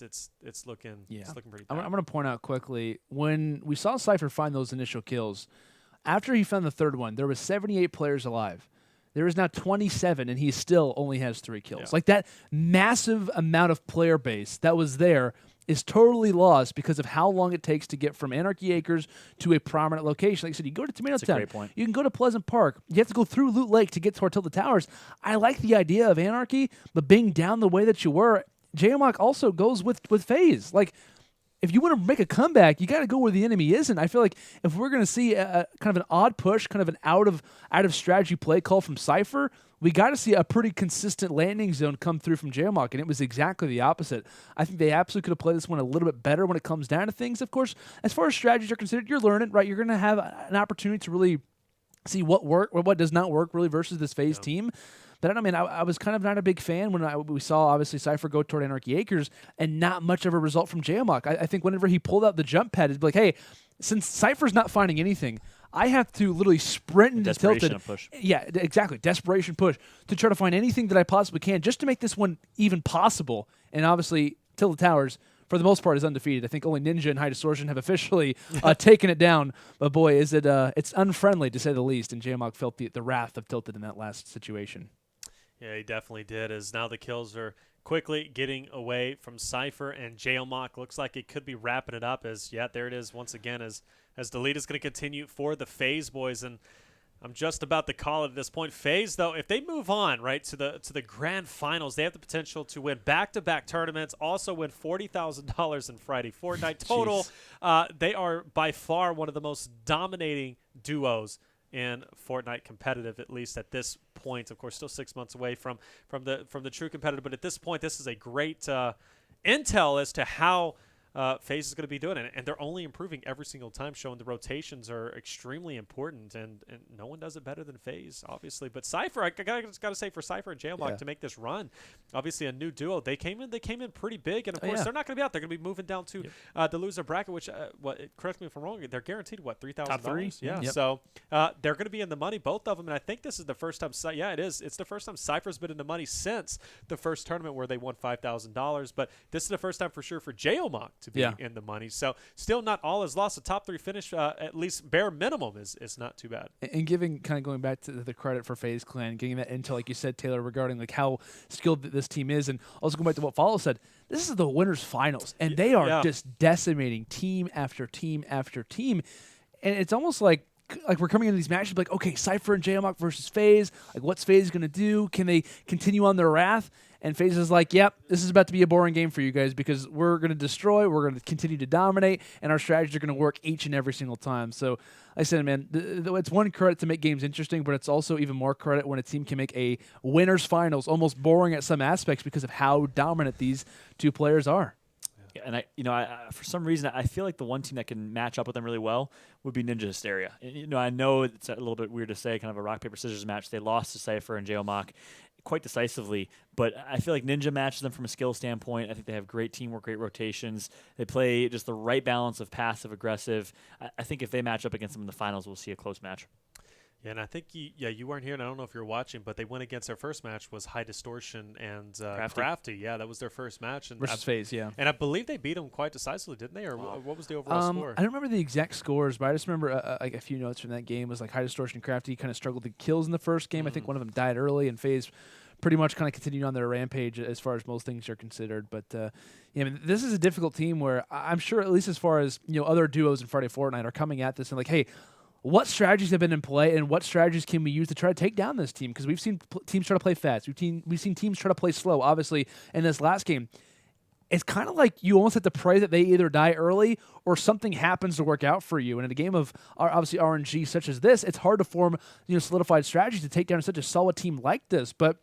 looking pretty bad. I'm going to point out quickly, when we saw Sypher find those initial kills, after he found the 3rd one, there was 78 players alive. There is now 27, and he still only has 3 kills. Yeah. Like, that massive amount of player base that was there is totally lost because of how long it takes to get from Anarchy Acres to a prominent location. Like I said, you go to Tomato Town, you can go to Pleasant Park, you have to go through Loot Lake to get to Tilted Towers. I like the idea of Anarchy, but being down the way that you were, Jaomock also goes with FaZe. Like, if you want to make a comeback, you got to go where the enemy isn't. I feel like if we're going to see a kind of an odd push, kind of an out of strategy play call from Sypher, we got to see a pretty consistent landing zone come through from Jaomock, and it was exactly the opposite. I think they absolutely could have played this one a little bit better when it comes down to things. Of course, as far as strategies are considered, you're learning, right? You're going to have an opportunity to really see what worked or what does not work really versus this FaZe team. But I don't mean, I was kind of not a big fan when we saw, obviously, Sypher go toward Anarchy Acres and not much of a result from Jaomock. I think whenever he pulled out the jump pad, it'd be like, hey, since Sypher's not finding anything, I have to literally sprint into Tilted. Push. Yeah, exactly. Desperation push to try to find anything that I possibly can just to make this one even possible. And obviously, Tilted Towers, for the most part, is undefeated. I think only Ninja and HighDistortion have officially taken it down. But boy, is it's unfriendly to say the least. And Jaomock felt the wrath of Tilted in that last situation. Yeah, he definitely did, as now the kills are quickly getting away from Cypher, and Jaomock looks like it could be wrapping it up as, yeah, there it is once again, as the lead is going to continue for the FaZe boys. And I'm just about to call it at this point. FaZe, though, if they move on, right, to the grand finals, they have the potential to win back-to-back tournaments, also win $40,000 in Friday Fortnite. Total, they are by far one of the most dominating duos in Fortnite competitive, at least at this point. Of course, still 6 months away from the true competitive, but at this point, this is a great intel as to how FaZe is going to be doing it, and they're only improving every single time, showing the rotations are extremely important, and no one does it better than FaZe, obviously. But Cypher, I got to say, for Cypher and Jaomock to make this run, obviously a new duo, they came in pretty big, and of course they're not going to be out. They're going to be moving down to the loser bracket, which correct me if I'm wrong, they're guaranteed what, $3,000? Top 3? Yeah. So they're going to be in the money, both of them, and I think this is the first time. Yeah, it is. It's the first time Cypher's been in the money since the first tournament where they won $5,000. But this is the first time for sure for Jaomock to be in the money. So still not all is lost. A top 3 finish, at least bare minimum, is not too bad. And giving, kind of going back to the credit for FaZe Clan, getting that intel, like you said, Taylor, regarding like how skilled this team is, and also going back to what Follow said, this is the winners finals, and they are just decimating team after team after team, and it's almost like we're coming into these matches like, okay, Cypher and Jaomock versus FaZe, like what's FaZe going to do? Can they continue on their wrath? And FaZe is like, yep, this is about to be a boring game for you guys because we're going to destroy, we're going to continue to dominate, and our strategies are going to work each and every single time. So, like I said, man, it's one credit to make games interesting, but it's also even more credit when a team can make a winners finals almost boring at some aspects because of how dominant these two players are. And I for some reason, I feel like the one team that can match up with them really well would be Ninja Hysteria. I know it's a little bit weird to say, kind of a rock, paper, scissors match. They lost to Cypher and Jaomock quite decisively, but I feel like Ninja matches them from a skill standpoint. I think they have great teamwork, great rotations. They play just the right balance of passive, aggressive. I think if they match up against them in the finals, we'll see a close match. Yeah, and I think you weren't here, and I don't know if you're watching, but they went against their first match was HighDistortion and Krafty. Yeah, that was their first match. And versus FaZe, yeah. And I believe they beat them quite decisively, didn't they? Or what was the overall score? I don't remember the exact scores, but I just remember like a few notes from that game was like HighDistortion and Krafty kind of struggled to kills in the first game. I think one of them died early, and FaZe pretty much kind of continued on their rampage as far as most things are considered. But I mean, this is a difficult team where I'm sure, at least as far as other duos in Friday Fortnite are coming at this and like, hey, what strategies have been in play and what strategies can we use to try to take down this team? Because we've seen teams try to play fast. We've seen teams try to play slow. Obviously, in this last game, it's kind of like you almost have to pray that they either die early or something happens to work out for you. And in a game of obviously RNG such as this, it's hard to form solidified strategies to take down such a solid team like this. But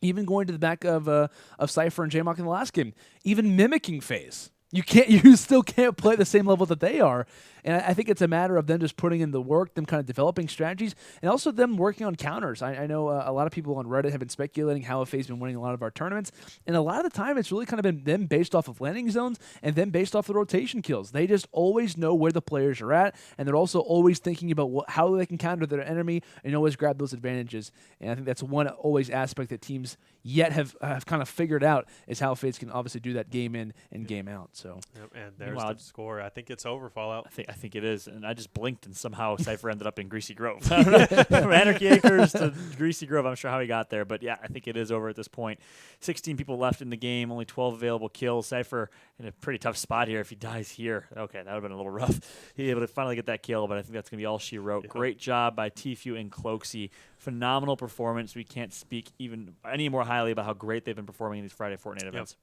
even going to the back of Cypher and Jaomock in the last game, even mimicking FaZe. You still can't play at the same level that they are. And I think it's a matter of them just putting in the work, them kind of developing strategies, and also them working on counters. I know a lot of people on Reddit have been speculating how FaZe has been winning a lot of our tournaments, and a lot of the time it's really kind of been them based off of landing zones and them based off the rotation kills. They just always know where the players are at, and they're also always thinking about how they can counter their enemy and always grab those advantages. And I think that's one always aspect that teams yet have kind of figured out is how FaZe can obviously do that game in and game out. So, and there's the score. I think it's over, Fallout. I think it is, and I just blinked, and somehow Cypher ended up in Greasy Grove. I don't know, from Anarchy Acres to Greasy Grove. I'm sure how he got there, but yeah, I think it is over at this point. 16 people left in the game, only 12 available kills. Cypher in a pretty tough spot here. If he dies here, okay, that would have been a little rough. He was able to finally get that kill, but I think that's going to be all she wrote. Yeah. Great job by Tfue and Cloaksy. Phenomenal performance. We can't speak even any more highly about how great they've been performing in these Friday Fortnite events.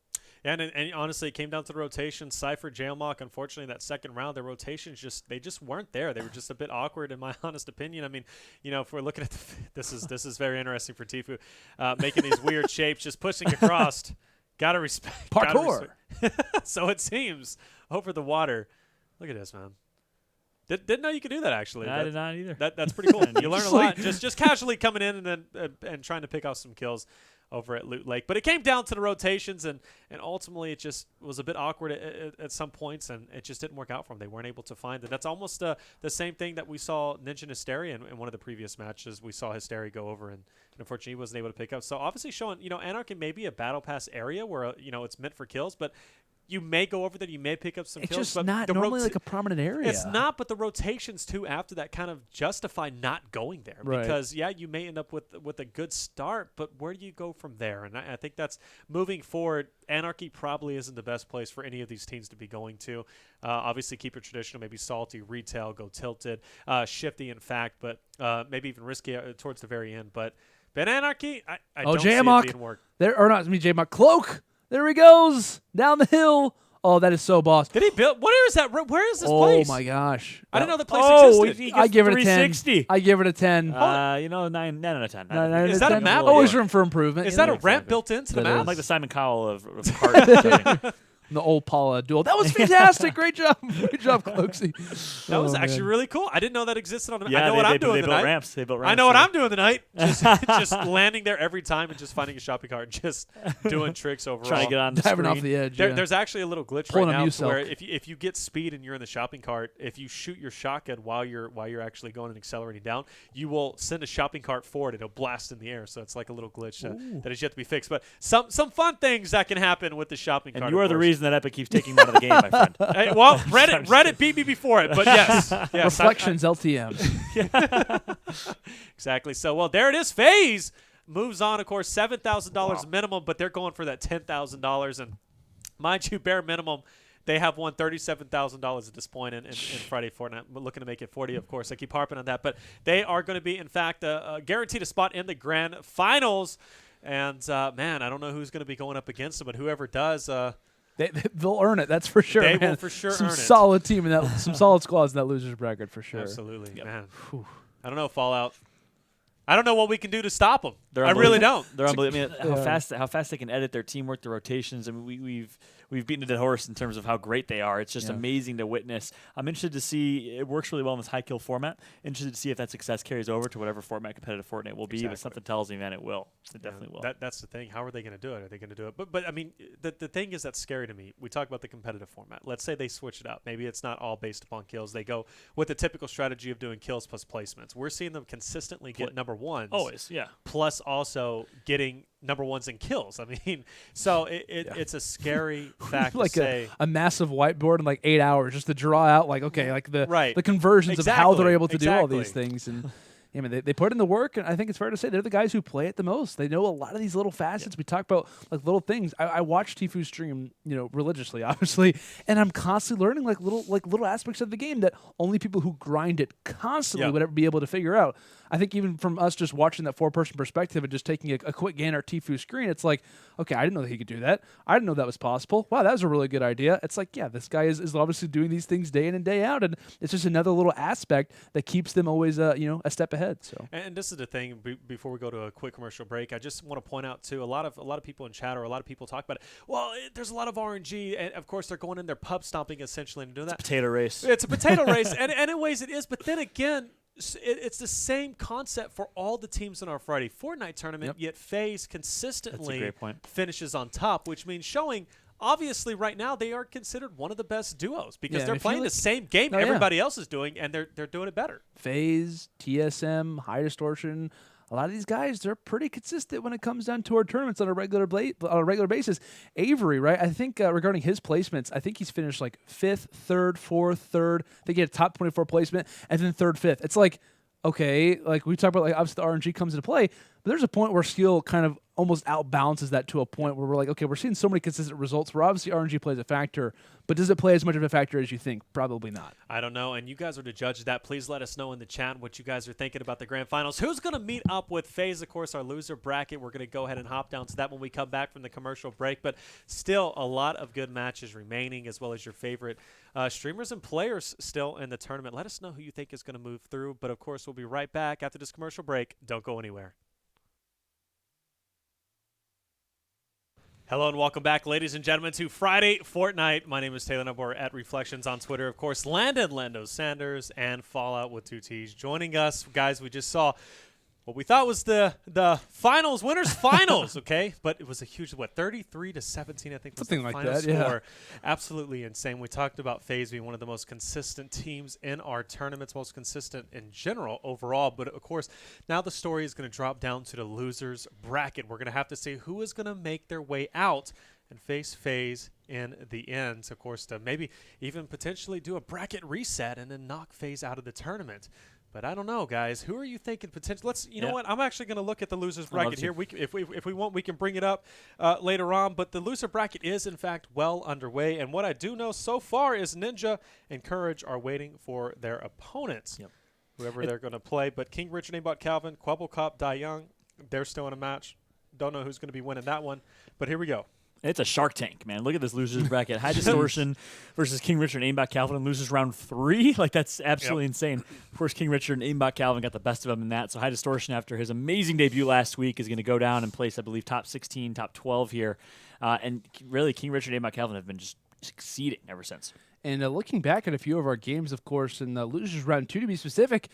Yeah, and honestly, it came down to the rotation. Cypher, Jaomock, unfortunately, that second round, their rotations they just weren't there. They were just a bit awkward, in my honest opinion. I mean, if we're looking at this is very interesting for Tfue, making these weird shapes, just pushing across. Gotta respect parkour. So it seems over the water. Look at this, man. Didn't know you could do that, actually. I did not either. That's pretty cool. You learn a lot just casually coming in and then and trying to pick off some kills over at Loot Lake. But it came down to the rotations, and ultimately it just was a bit awkward at some points, and it just didn't work out for them. They weren't able to find it. That's almost the same thing that we saw Ninja and Hysteria in one of the previous matches. We saw Hysteria go over, and unfortunately he wasn't able to pick up. So obviously showing, Anarchy may be a Battle Pass area where, it's meant for kills, but you may go over there, you may pick up some It's kills. just but not normally like a prominent area. It's not, but the rotations too after that kind of justify not going there because yeah, you may end up with a good start, but where do you go from there? And I think that's moving forward. Anarchy probably isn't the best place for any of these teams to be going to. Obviously, keep it traditional, maybe salty, retail, go tilted, shifty, in fact, but maybe even risky towards the very end. But Anarchy, I don't see it being work. There or not me, Jaomock. Cloak. There he goes down the hill. Oh, that is so boss. Did he build? Where is that? Where is this place? Oh my gosh! I didn't know the place existed. I give it a 10. I give it a 10. 9 out of 10. Is that a map? Always room for improvement. Is that a ramp built into the map? I'm like the Simon Cowell of kart. The old Paula duel. That was fantastic. Great job. Great job, Cloaksy. That was actually really cool. I didn't know that existed on the map. Yeah, I know what I'm doing tonight. They built ramps. I know what I'm doing tonight. Just landing there every time and just finding a shopping cart and just doing tricks overall. Trying to get on the Diving screen. off the edge. There's actually a little glitch Pulling right now Muselk. where if you get speed and you're in the shopping cart, if you shoot your shotgun while you're actually going and accelerating down, you will send a shopping cart forward and it'll blast in the air. So it's like a little glitch that is yet to be fixed. But some fun things that can happen with the shopping cart. And you are the reason that Epic keeps taking out of the game, my friend. Hey, well, Reddit beat me before it, but yes. Reflections LTM. Exactly. So, well, there it is. FaZe moves on, of course, $7,000 minimum, but they're going for that $10,000. And mind you, bare minimum, they have won $37,000 at this point in Friday Fortnite. We're looking to make it 40, of course. I keep harping on that. But they are going to be, in fact, guaranteed a spot in the grand finals. And, man, I don't know who's going to be going up against them, but whoever does They'll earn it. That's for sure. They man. will for sure some earn it. solid team in that, some solid squads in that losers bracket for sure. Absolutely, man. I don't know, Fallout. I don't know what we can do to stop them. They're I really don't. They're unbelievable. I mean, how fast they can edit their teamwork, their rotations. I mean, we've beaten a dead horse in terms of how great they are. It's just amazing to witness. I'm interested to see. It works really well in this high kill format. Interested to see if that success carries over to whatever format competitive Fortnite will be. But something tells me, man, it will. It definitely will. That's the thing. How are they going to do it? Are they going to do it? But I mean, the thing is that's scary to me. We talk about the competitive format. Let's say they switch it up. Maybe it's not all based upon kills. They go with the typical strategy of doing kills plus placements. We're seeing them consistently get number ones. Always, yeah. Plus also getting number ones in kills. I mean, so it's a scary fact like to say. A massive whiteboard in like 8 hours just to draw out like the conversions exactly. of how they're able to do all these things. And I mean, they put in the work, and I think it's fair to say they're the guys who play it the most. They know a lot of these little facets. We talk about like little things. I watch Tfue stream, religiously, obviously, and I'm constantly learning like little aspects of the game that only people who grind it constantly would ever be able to figure out. I think even from us just watching that 4-person perspective and just taking a quick gain at Tfue screen, it's like, okay, I didn't know that he could do that. I didn't know that was possible. Wow, that was a really good idea. It's like, yeah, this guy is obviously doing these things day in and day out, and it's just another little aspect that keeps them always, a step ahead. So, and this is the thing. Before we go to a quick commercial break, I just want to point out too, a lot of people in chat or a lot of people talk about it. Well, there's a lot of RNG, and of course they're going in there pub stomping essentially and doing that. Potato race. It's a potato race, and in ways it is. But then again, it's the same concept for all the teams in our Friday Fortnite tournament, yet FaZe consistently finishes on top, which means showing, obviously, right now they are considered one of the best duos because they're playing the same game everybody else is doing, and they're doing it better. FaZe, TSM, HighDistortion, a lot of these guys, they're pretty consistent when it comes down to our tournaments on a regular basis. Avxry, right? I think regarding his placements, I think he's finished like 5th, 3rd, 4th, 3rd. I think he had a top 24 placement, and then 3rd, 5th. It's like, okay, like we talk about, like obviously the RNG comes into play, but there's a point where skill kind of almost outbalances that to a point where we're like, okay, we're seeing so many consistent results where obviously RNG plays a factor, but does it play as much of a factor as you think? Probably not. I don't know, and you guys are to judge that. Please let us know in the chat what you guys are thinking about the grand finals. Who's going to meet up with FaZe? Of course, our loser bracket. We're going to go ahead and hop down to that when we come back from the commercial break, but still a lot of good matches remaining, as well as your favorite streamers and players still in the tournament. Let us know who you think is going to move through, but of course, we'll be right back after this commercial break. Don't go anywhere. Hello and welcome back, ladies and gentlemen, to Friday Fortnite. My name is Taylor Nubor at Reflections on Twitter. Of course, Landon Lando Sanders and Fallout with 2 T's joining us. Guys, we just saw what we thought was the finals, winners finals, okay? But it was a huge, 33-17, I think was Something the like final that, score. yeah. Absolutely insane. We talked about FaZe being one of the most consistent teams in our tournaments, most consistent in general overall. But, of course, now the story is going to drop down to the losers bracket. We're going to have to see who is going to make their way out and face FaZe in the end, of course, to maybe even potentially do a bracket reset and then knock FaZe out of the tournament. But I don't know, guys. Who are you thinking potentially? You know what? I'm actually going to look at the losers bracket here. If we want, we can bring it up later on. But the loser bracket is, in fact, well underway. And what I do know so far is Ninja and Courage are waiting for their opponents, whoever they're going to play. But King Richard, Aimbotcalvin, Kwebbelkop Yung, they're still in a match. Don't know who's going to be winning that one. But here we go. It's a Shark Tank, man. Look at this losers bracket. HighDistortion versus King Richard and Aimbotcalvin loses round 3. Like, that's absolutely insane. Of course, King Richard and Aimbotcalvin got the best of them in that. So HighDistortion, after his amazing debut last week, is going to go down and place, I believe, top 16, top 12 here. And really, King Richard and Aimbotcalvin have been just succeeding ever since. And looking back at a few of our games, of course, in the losers round 2 to be specific,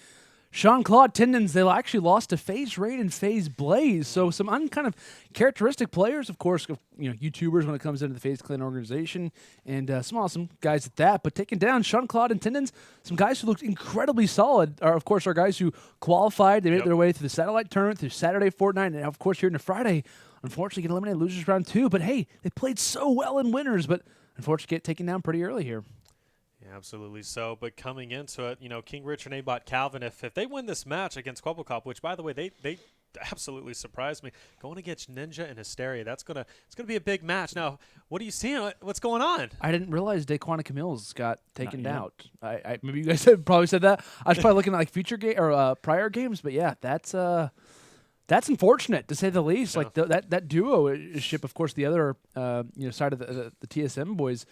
Shawn Claude, Tendons, they actually lost to FaZe Raid and FaZe Blaze. So some kind of characteristic players, of course, YouTubers when it comes into the FaZe Clan organization, and some awesome guys at that. But taking down Shawn Claude and Tendons, some guys who looked incredibly solid are, of course, our guys who qualified. They made their way through the Satellite Tournament, through Saturday Fortnite, and of course here in the Friday, unfortunately get eliminated losers round 2. But hey, they played so well in winners, but unfortunately get taken down pretty early here. Yeah, absolutely so. But coming into it, King Richard and Aimbotcalvin, if they win this match against Kwebbelkop, which by the way they absolutely surprised me, going against Ninja and Hysteria, it's gonna be a big match. Now, what are you seeing? What's going on? I didn't realize Daequan CaMiLLs got taken out. I maybe you guys probably said that. I was probably looking at like future game or prior games, but yeah, that's unfortunate to say the least. Yeah. Like that duo ship, of course, the other side of the TSM boys.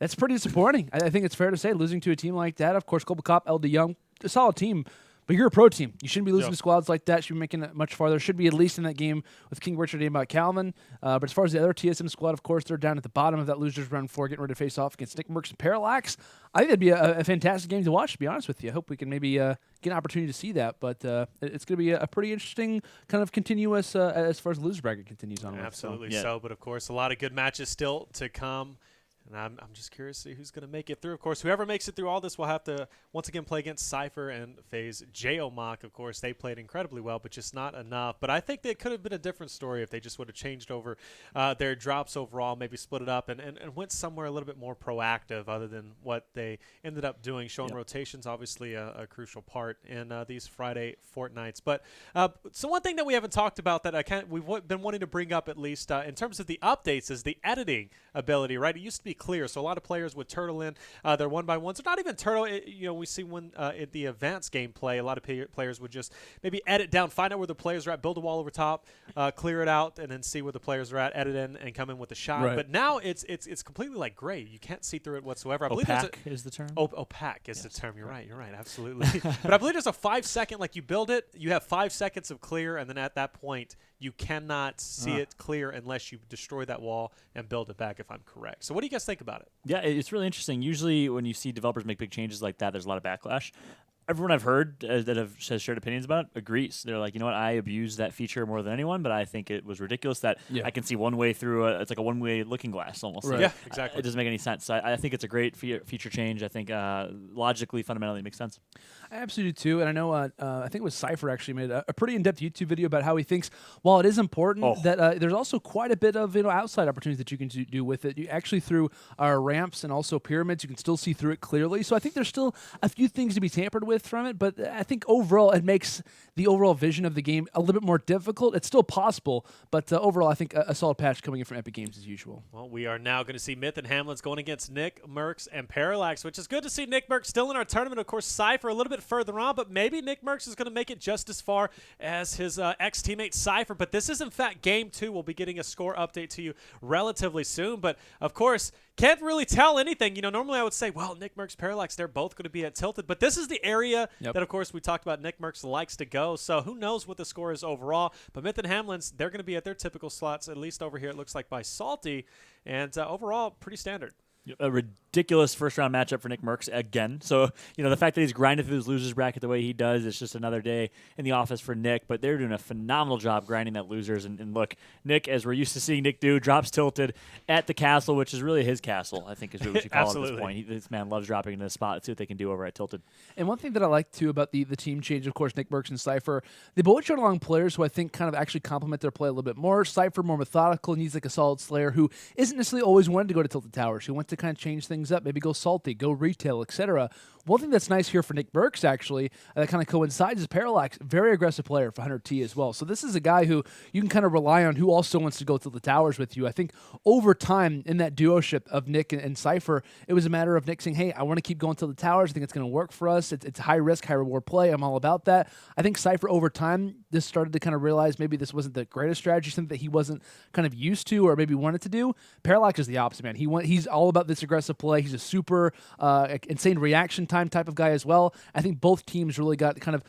That's pretty disappointing. I think it's fair to say losing to a team like that. Of course, Kwebbelkop, LD Young, a solid team, but you're a pro team. You shouldn't be losing to squads like that. You should be making it much farther. Should be at least in that game with King Richard and Aimbotcalvin. But as far as the other TSM squad, of course, they're down at the bottom of that losers round 4, getting ready to face off against Nickmercs Parallax. I think that'd be a fantastic game to watch, to be honest with you. I hope we can maybe get an opportunity to see that. But it's going to be a pretty interesting kind of continuous as far as the loser bracket continues on. Absolutely so. But of course, a lot of good matches still to come. And I'm just curious to see who's going to make it through. Of course, whoever makes it through all this will have to, once again, play against Sypher and FaZe Jaomock. Of course, they played incredibly well, but just not enough. But I think it could have been a different story if they just would have changed over their drops overall, maybe split it up and went somewhere a little bit more proactive other than what they ended up doing. Showing rotations, obviously, a crucial part in these Friday Fortnites. But so one thing that we haven't talked about that we've been wanting to bring up at least in terms of the updates is the editing ability, right? It used to be clear, so a lot of players would turtle in their 1x1s, or not even turtle. We see when in the advanced gameplay, a lot of players would just maybe edit down, find out where the players are at, build a wall over top, clear it out, and then see where the players are at, edit in, and come in with a shot. Right. But now it's completely like gray. You can't see through it whatsoever. I believe Opaque is the term. Opaque is the term. You're right, absolutely. But I believe there's a 5-second, like you build it, you have 5 seconds of clear, and then at that point you cannot see it clear unless you destroy that wall and build it back, if I'm correct. So what do you guys think about it? Yeah, it's really interesting. Usually when you see developers make big changes like that, there's a lot of backlash. Everyone I've heard that has shared opinions about it agrees. They're like, you know what, I abused that feature more than anyone, but I think it was ridiculous that I can see one way through it's like a one-way looking glass almost. Right. Yeah, exactly. It doesn't make any sense. So I think it's a great feature change. I think logically, fundamentally, it makes sense. I absolutely do, and I know I think it was Sypher actually made a pretty in-depth YouTube video about how he thinks while it is important that there's also quite a bit of outside opportunities that you can do with it. You actually through ramps and also pyramids, you can still see through it clearly. So I think there's still a few things to be tampered with from it, but I think overall it makes the overall vision of the game a little bit more difficult. It's still possible, but overall I think a solid patch coming in from Epic Games as usual. Well, we are now going to see Myth and Hamlinz going against Nickmercs and Parallax, which is good to see Nickmercs still in our tournament. Of course, Sypher a little bit further on, but maybe Nickmercs is going to make it just as far as his ex-teammate Sypher. But this is, in fact, Game 2. We'll be getting a score update to you relatively soon. But, of course, can't really tell anything. Normally I would say, well, Nickmercs, Parallax, they're both going to be at Tilted. But this is the area that, of course, we talked about Nickmercs likes to go. So who knows what the score is overall. But Myth and Hamlinz, they're going to be at their typical slots, at least over here it looks like by Salty. And overall, pretty standard. A ridiculous first-round matchup for Nickmercs again. So, the fact that he's grinding through his losers bracket the way he does, it's just another day in the office for Nick. But they're doing a phenomenal job grinding that losers. And look, Nick, as we're used to seeing Nick do, drops tilted at the castle, which is really his castle, I think is what we should call it at this point. This man loves dropping into the spot. Let's see what they can do over at Tilted. And one thing that I like, too, about the team change, of course, Nickmercs and Sypher, they both showed along players who I think kind of actually complement their play a little bit more. Sypher more methodical, needs like a solid Slayer who isn't necessarily always wanted to go to Tilted Towers. He wants to kind of change things up, maybe go salty, go retail, etc. One thing that's nice here for Nickmercs, actually, that kind of coincides is Parallax, very aggressive player for 100T as well. So this is a guy who you can kind of rely on who also wants to go to the towers with you. I think over time in that duo-ship of Nick and Sypher, it was a matter of Nick saying, hey, I want to keep going to the towers. I think it's going to work for us. It's high risk, high reward play. I'm all about that. I think Sypher over time, this started to kind of realize maybe this wasn't the greatest strategy, something that he wasn't kind of used to or maybe wanted to do. Parallax is the opposite, man. He's all about this aggressive play. He's a super insane reaction time type of guy as well. I think both teams really got kind of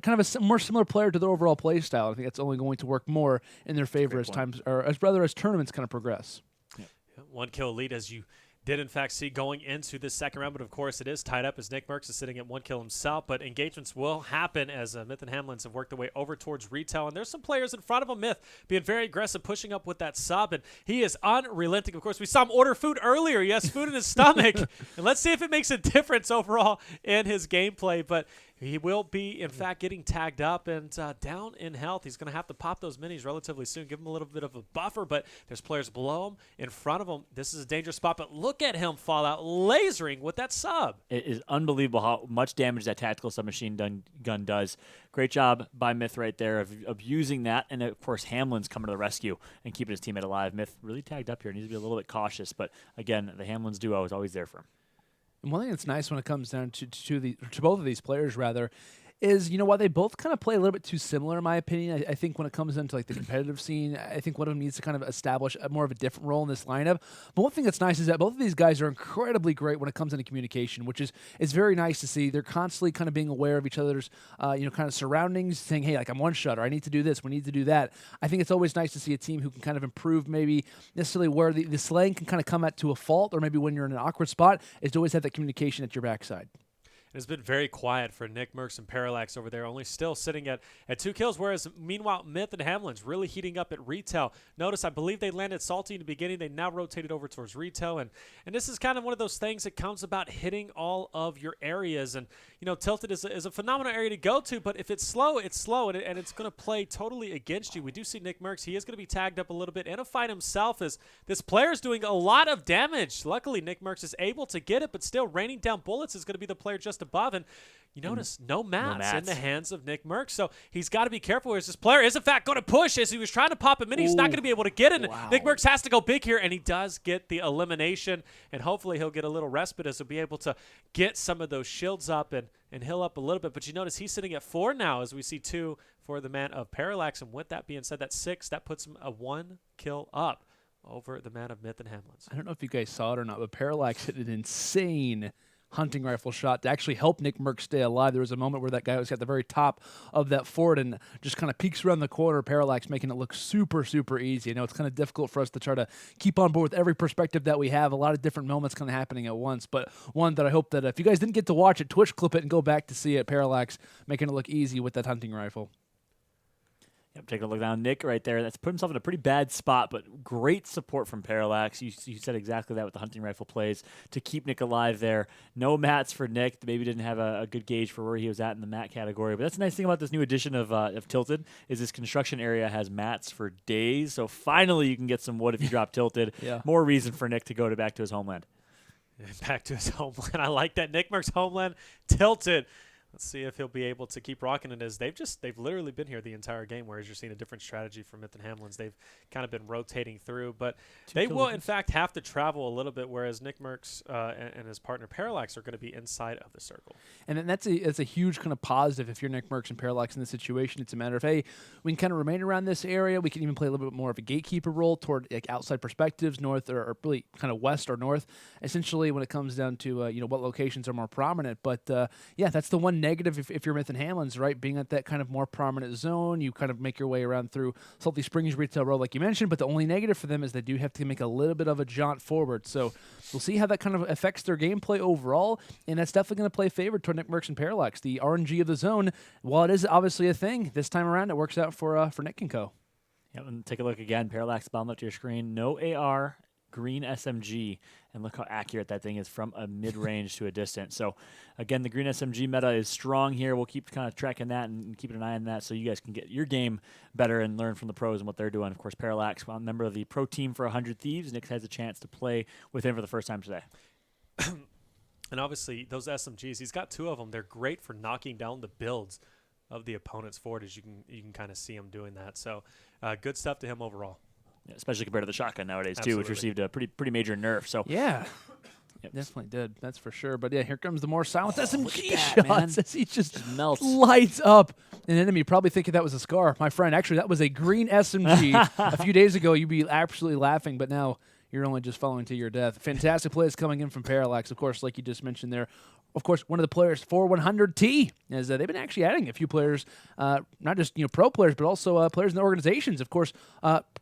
a more similar player to their overall play style. I think that's only going to work more in their favor as tournaments kind of progress. Yeah. One kill lead as you did in fact see going into this second round, but of course it is tied up as Nickmercs is sitting at 1 kill himself, but engagements will happen as Myth and Hamlinz have worked their way over towards retail, and there's some players in front of him. Myth being very aggressive, pushing up with that sub, and he is unrelenting. Of course, we saw him order food earlier. He has food in his stomach, and let's see if it makes a difference overall in his gameplay, but he will be, in fact, getting tagged up and down in health. He's going to have to pop those minis relatively soon, give him a little bit of a buffer, but there's players below him, in front of him. This is a dangerous spot, but look at him fall out, lasering with that sub. It is unbelievable how much damage that tactical submachine gun does. Great job by Myth right there of using that, and of course, Hamlinz coming to the rescue and keeping his teammate alive. Myth really tagged up here, needs to be a little bit cautious, but again, the Hamlinz duo is always there for him. And one thing that's nice when it comes down to both of these players, rather, is, while they both kind of play a little bit too similar, in my opinion, I think when it comes into like the competitive scene, I think one of them needs to kind of establish more of a different role in this lineup. But one thing that's nice is that both of these guys are incredibly great when it comes into communication, which is very nice to see. They're constantly kind of being aware of each other's, kind of surroundings, saying, hey, like I'm one shot, or I need to do this, we need to do that. I think it's always nice to see a team who can kind of improve maybe necessarily where the slaying can kind of come at to a fault, or maybe when you're in an awkward spot, is to always have that communication at your backside. It's been very quiet for Nickmercs and Parallax over there, only still sitting at 2 kills, whereas meanwhile Myth and Hamlinz really heating up at retail. Notice I believe they landed salty in the beginning. They now rotated over towards retail, and this is kind of one of those things that comes about hitting all of your areas. And Tilted is a phenomenal area to go to, but if it's slow, it's slow, and it's going to play totally against you. We do see Nickmercs. He is going to be tagged up a little bit in a fight himself, as this player is doing a lot of damage. Luckily, Nickmercs is able to get it, but still raining down bullets is going to be the player just above, and you notice no mats in the hands of Nickmercs, so he's got to be careful as this player is in fact going to push as he was trying to pop him in. He's not going to be able to get it. Wow. Nickmercs has to go big here, and he does get the elimination, and hopefully he'll get a little respite as he'll be able to get some of those shields up and heal up a little bit. But you notice he's sitting at 4 now as we see 2 for the man of Parallax, and with that being said, that's 6. That puts him a 1 kill up over the man of Myth and Hamlinz. I don't know if you guys saw it or not, but Parallax hit an insane hunting rifle shot to actually help Nickmercs stay alive. There was a moment where that guy was at the very top of that fort and just kind of peeks around the corner, Parallax making it look super, super easy. I know it's kind of difficult for us to try to keep on board with every perspective that we have, a lot of different moments kind of happening at once, but one that I hope that if you guys didn't get to watch it, Twitch clip it and go back to see it, Parallax making it look easy with that hunting rifle. Yep, take a look down. Nick right there. That's put himself in a pretty bad spot, but great support from Parallax. You said exactly that with the hunting rifle plays to keep Nick alive there. No mats for Nick. Maybe didn't have a good gauge for where he was at in the mat category. But that's the nice thing about this new edition of Tilted is this construction area has mats for days. So finally you can get some wood if you drop Tilted. Yeah. More reason for Nick to go back to his homeland. Back to his homeland. I like that. Nickmercs' homeland, Tilted. Let's see if he'll be able to keep rocking it, as they've literally been here the entire game, whereas you're seeing a different strategy from Myth and Hamlinz. They've kind of been rotating through, but they will, in fact, have to travel a little bit, whereas Nickmercs and his partner Parallax are going to be inside of the circle. And then that's a huge kind of positive if you're Nickmercs and Parallax in this situation. It's a matter of, hey, we can kind of remain around this area. We can even play a little bit more of a gatekeeper role toward like outside perspectives, north or really kind of west or north, essentially when it comes down to what locations are more prominent. But yeah, that's the one one negative if you're Myth and Hamlinz, right? Being at that kind of more prominent zone, you kind of make your way around through Salty Springs Retail Road, like you mentioned. But the only negative for them is they do have to make a little bit of a jaunt forward. So we'll see how that kind of affects their gameplay overall, and that's definitely going to play favor toward Nickmercs Parallax, the RNG of the zone. While it is obviously a thing, this time around it works out for Nick and Co. Yep, and take a look again. Parallax bottom left of your screen. No AR, green SMG, and look how accurate that thing is from a mid-range to a distance. So, again, the green SMG meta is strong here. We'll keep kind of tracking that and keeping an eye on that so you guys can get your game better and learn from the pros and what they're doing. Of course, Parallax, well, a member of the pro team for 100 Thieves. Nick has a chance to play with him for the first time today. And obviously, those SMGs, he's got 2 of them. They're great for knocking down the builds of the opponent's forward, as you can kind of see him doing that. So, good stuff to him overall. Yeah, especially compared to the shotgun nowadays, Absolutely. too, which received a pretty major nerf. So yeah. Yep. Definitely did. That's for sure. But yeah, here comes the more silent SMG that, shots as he just melts. lights up an enemy. Probably thinking that was a scar. My friend, actually, that was a green SMG. A few days ago, you'd be absolutely laughing, but now you're only just falling to your death. Fantastic plays coming in from Parallax, of course, like you just mentioned there. Of course, one of the players for 100T, as they've been actually adding a few players, not just pro players, but also players in the organizations. Of course,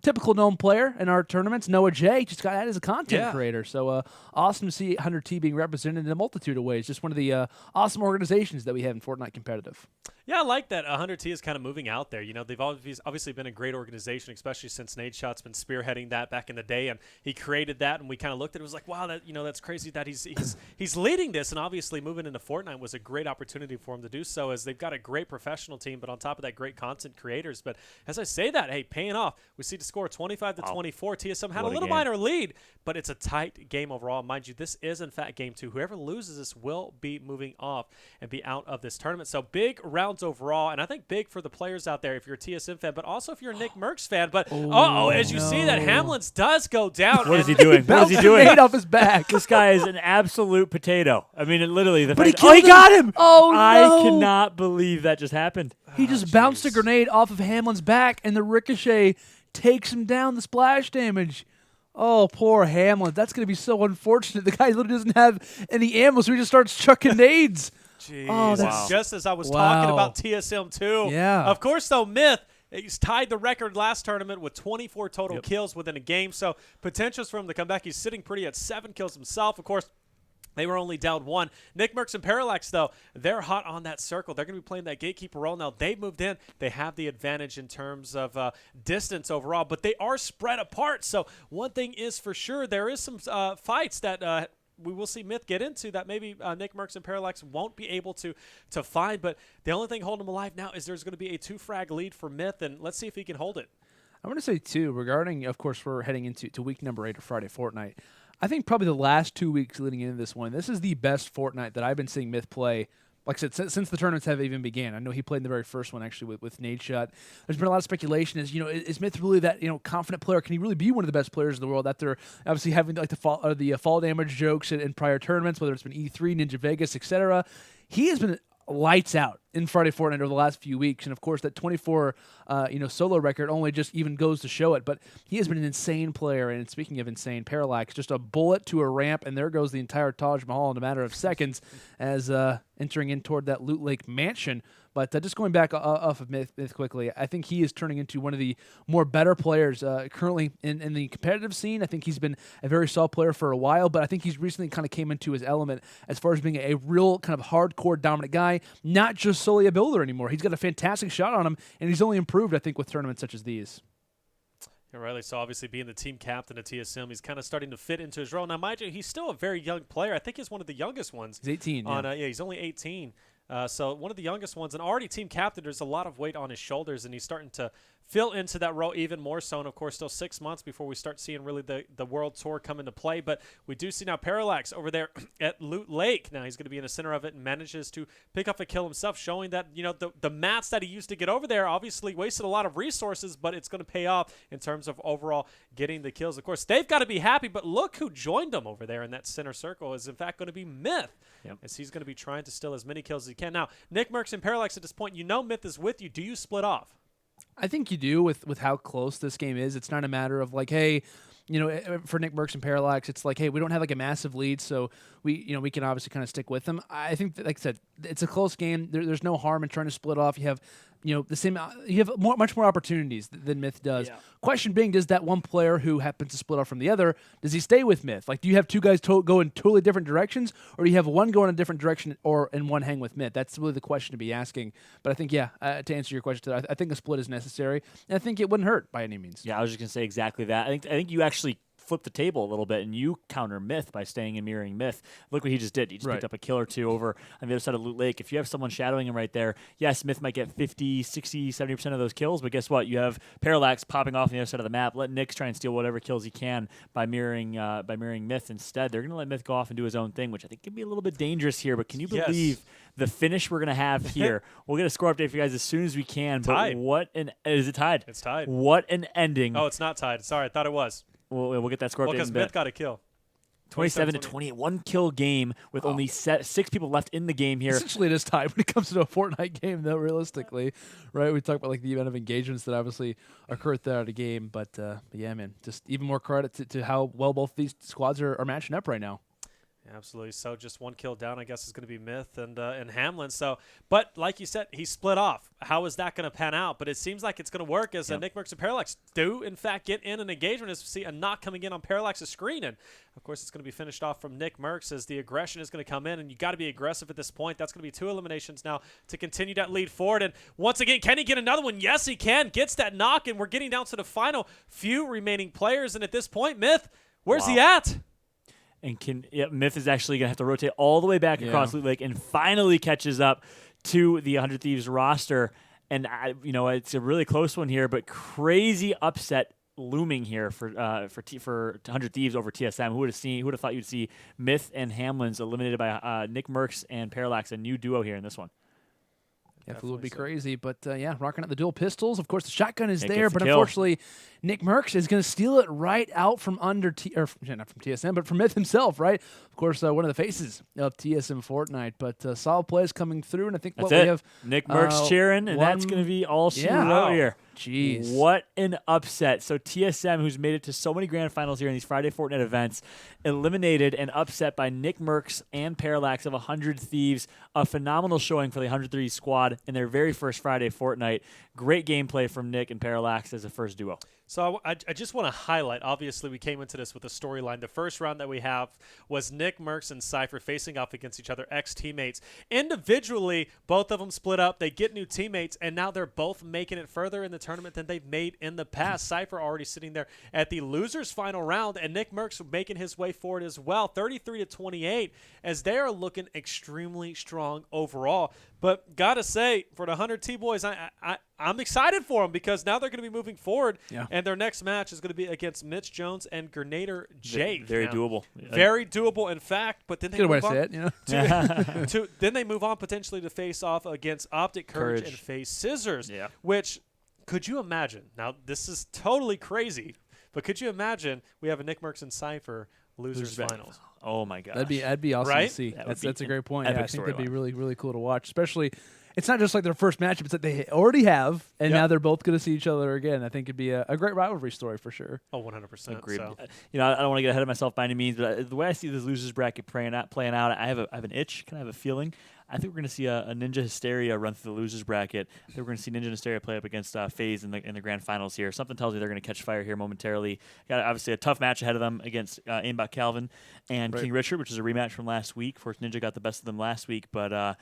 typical known player in our tournaments, NoahJ, just got added as a content creator. So awesome to see 100T being represented in a multitude of ways. Just one of the awesome organizations that we have in Fortnite competitive. Yeah, I like that 100T is kind of moving out there. They've obviously been a great organization, especially since Nadeshot's been spearheading that back in the day, and he created that, and we kind of looked at it, was like, wow, that's crazy that he's leading this, and obviously moving into Fortnite was a great opportunity for him to do so, as they've got a great professional team, but on top of that, great content creators. But as I say that, hey, paying off. We see the score 25-24. TSM had a little minor lead, but it's a tight game overall. Mind you, this is in fact game 2. Whoever loses this will be moving off and be out of this tournament. So big rounds overall, and I think big for the players out there if you're a TSM fan, but also if you're a Nickmercs fan. But as you see that Hamlinz does go down. What is he doing? What is he doing? Off his back. This guy is an absolute potato. I mean, literally. But he got him! Oh, no. I cannot believe that just happened. He just bounced a grenade off of Hamlin's back, and the ricochet takes him down, the splash damage. Oh, poor Hamlinz. That's going to be so unfortunate. The guy literally doesn't have any ammo, so he just starts chucking nades. Jeez. Oh, that's just as I was talking about TSM 2. Yeah. Of course, though, Myth, he's tied the record last tournament with 24 total kills within a game, so potentials for him to come back. He's sitting pretty at 7 kills himself. Of course, they were only down 1. Nickmercs and Parallax, though, they're hot on that circle. They're going to be playing that gatekeeper role now. They moved in. They have the advantage in terms of distance overall, but they are spread apart. So one thing is for sure, there is some fights that we will see Myth get into that maybe Nickmercs and Parallax won't be able to find. But the only thing holding them alive now is there's going to be a 2-frag lead for Myth, and let's see if he can hold it. I want to say, too, regarding, of course, we're heading into week number 8 of Friday Fortnite. I think probably the last 2 weeks leading into this one, this is the best Fortnite that I've been seeing Myth play, like I said, since the tournaments have even began. I know he played in the very first one, actually, with Nadeshot. There's been a lot of speculation as, is Myth really that, confident player? Can he really be one of the best players in the world after obviously having like the fall damage jokes in prior tournaments, whether it's been E3, Ninja Vegas, etc. He has been lights out in Friday Fortnite over the last few weeks, and of course that 24 solo record only just even goes to show it. But he has been an insane player, and speaking of insane, Parallax, just a bullet to a ramp, and there goes the entire Taj Mahal in a matter of seconds as entering in toward that Loot Lake mansion. But just going back off of Myth quickly, I think he is turning into one of the more better players currently in the competitive scene. I think he's been a very solid player for a while, but I think he's recently kind of came into his element as far as being a real kind of hardcore dominant guy, not just solely a builder anymore. He's got a fantastic shot on him, and he's only improved, I think, with tournaments such as these. Yeah, Riley, so obviously being the team captain at TSM, he's kind of starting to fit into his role. Now, mind you, he's still a very young player. I think he's one of the youngest ones. He's 18, he's only 18. So one of the youngest ones, and already team captain, there's a lot of weight on his shoulders, and he's starting to fill into that role even more so. And, of course, still 6 months before we start seeing really the World Tour come into play. But we do see now Parallax over there at Loot Lake. Now he's going to be in the center of it and manages to pick up a kill himself, showing that, the mats that he used to get over there obviously wasted a lot of resources, but it's going to pay off in terms of overall getting the kills. Of course, they've got to be happy, but look who joined them over there in that center circle is, in fact, going to be Myth, as he's going to be trying to steal as many kills as he can. Now, Nickmercs and Parallax at this point, Myth is with you. Do you split off? I think you do with how close this game is. It's not a matter of like, hey, for Nickmercs and Parallax, it's like, hey, we don't have like a massive lead, so we can obviously kind of stick with them. I think that, like I said, it's a close game. There's no harm in trying to split off. You have you have much more opportunities than Myth does. Yeah. Question being, does that one player who happens to split off from the other, does he stay with Myth? Like, do you have two guys go in totally different directions, or do you have one go in a different direction and one hang with Myth? That's really the question to be asking. But I think, to answer your question, I think a split is necessary, and I think it wouldn't hurt by any means. Yeah, I was just going to say exactly that. I think you actually flip the table a little bit, and you counter Myth by staying and mirroring Myth. Look what he just did. He just picked up a kill or two over on the other side of Loot Lake. If you have someone shadowing him right there, yes, Myth might get 50, 60, 70% of those kills, but guess what? You have Parallax popping off on the other side of the map. Let Nyx try and steal whatever kills he can by mirroring Myth instead. They're going to let Myth go off and do his own thing, which I think can be a little bit dangerous here, but can you believe the finish we're going to have here? We'll get a score update for you guys as soon as we can. Tied. But is it tied? It's tied. What an ending. Oh, it's not tied. Sorry, I thought it was. We'll get that score update because in a bit. Myth got a kill. 27-28, 1 kill game with only 6 people left in the game here. Essentially, it is tied when it comes to a Fortnite game, though, realistically. Right? We talk about like the amount of engagements that obviously occur throughout a game. But yeah, man, just even more credit to how well both these squads are matching up right now. Absolutely. So just one kill down, I guess, is going to be Myth and Hamlinz. So, but like you said, he split off. How is that going to pan out? But it seems like it's going to work as Nickmercs and Parallax do, in fact, get in an engagement as we see a knock coming in on Parallax's screen. And, of course, it's going to be finished off from Nickmercs as the aggression is going to come in. And you got to be aggressive at this point. That's going to be 2 eliminations now to continue that lead forward. And once again, can he get another one? Yes, he can. Gets that knock, and we're getting down to the final few remaining players. And at this point, Myth, where's he at? And Myth is actually going to have to rotate all the way back across Loot Lake and finally catches up to the 100 Thieves roster. And, it's a really close one here, but crazy upset looming here for 100 Thieves over TSM. Who would have thought you'd see Myth and Hamlinz eliminated by Nickmercs and Parallax, a new duo here in this one. It would be crazy, but rocking out the dual pistols. Of course, the shotgun is there, but kill. Unfortunately, Nickmercs is going to steal it right out from under, not from TSM, but from Myth himself, right? Of course, one of the faces of TSM Fortnite, but solid plays coming through, and I think we have Nickmercs cheering, and that's going to be all she wrote here. Jeez. What an upset. So TSM, who's made it to so many grand finals here in these Friday Fortnite events, eliminated and upset by Nickmercs and Parallax of 100 Thieves. A phenomenal showing for the 103 squad in their very first Friday Fortnite. Great gameplay from Nick and Parallax as a first duo. So I just want to highlight, obviously we came into this with a storyline. The first round that we have was Nickmercs and Sypher facing off against each other, ex-teammates. Individually, both of them split up. They get new teammates, and now they're both making it further in the tournament than they've made in the past. Sypher already sitting there at the losers final round, and Nickmercs making his way forward as well, 33-28, as they are looking extremely strong overall. But gotta say, for the 100 T-Boys, I'm excited for them because now they're going to be moving forward, and their next match is going to be against Mitch Jones and GernaderJake. Very doable. Very doable, in fact. But then they good way move to on say it, then they move on potentially to face off against Optic Courage and face Cizzorz. Yeah. Which, could you imagine? Now, this is totally crazy, but could you imagine we have a Nickmercs and Sypher losers finals? Oh my gosh. That'd be awesome to see. That's a great point. I think that'd be really, really cool to watch. Especially, it's not just like their first matchup; it's that they already have, and now they're both going to see each other again. I think it'd be a great rivalry story for sure. Oh, 100%. Agreed. So. I don't want to get ahead of myself by any means, but the way I see this losers bracket playing out, I have an itch. Kind of have a feeling. I think we're going to see a Ninja Hysteria run through the losers bracket. I think we're going to see Ninja and Hysteria play up against FaZe in the grand finals here. Something tells me they're going to catch fire here momentarily. Got obviously a tough match ahead of them against Aimbotcalvin and King Richard, which is a rematch from last week. Of course, Ninja got the best of them last week, but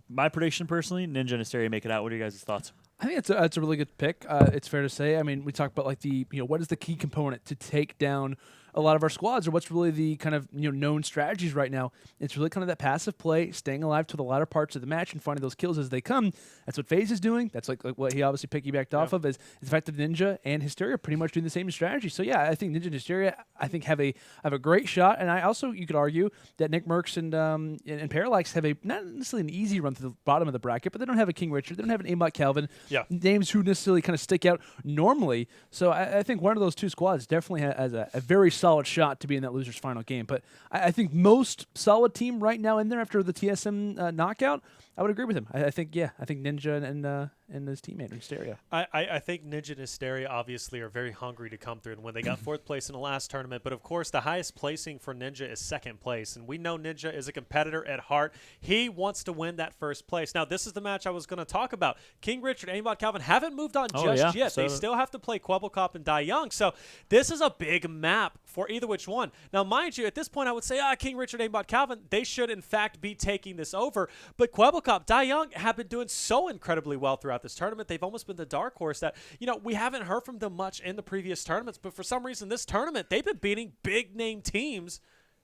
my prediction personally, Ninja and Hysteria make it out. What are your guys' thoughts? I think it's a really good pick. It's fair to say. I mean, we talk about like what is the key component to take down a lot of our squads, or what's really the kind of known strategies right now. It's really kind of that passive play, staying alive to the latter parts of the match and finding those kills as they come. That's what FaZe is doing. That's like what he obviously piggybacked off of is the fact that Ninja and Hysteria pretty much doing the same strategy. So yeah, I think Ninja and Hysteria have a great shot, and I also you could argue that Nickmercs and Parallax have not necessarily an easy run to the bottom of the bracket, but they don't have a King Richard, they don't have an Aimbotcalvin. Yeah. Names who necessarily kind of stick out normally. So I think one of those two squads definitely has a very solid shot to be in that loser's final game. But I think most solid team right now in there after the TSM knockout, I would agree with him. I think Ninja and his teammate Hysteria. I think Ninja and Hysteria obviously are very hungry to come through, and when they got 4th place in the last tournament, but of course the highest placing for Ninja is 2nd place, and we know Ninja is a competitor at heart. He wants to win that 1st place. Now this is the match I was going to talk about. King Richard, Aimbotcalvin haven't moved on just yet. So they still have to play Kwebbelkop and Young, so this is a big map for either which one. Now mind you, at this point I would say King Richard, Aimbotcalvin, they should in fact be taking this over, but Kwebbelkop, Young have been doing so incredibly well throughout this tournament. They've almost been the dark horse that, we haven't heard from them much in the previous tournaments, but for some reason this tournament, they've been beating big name teams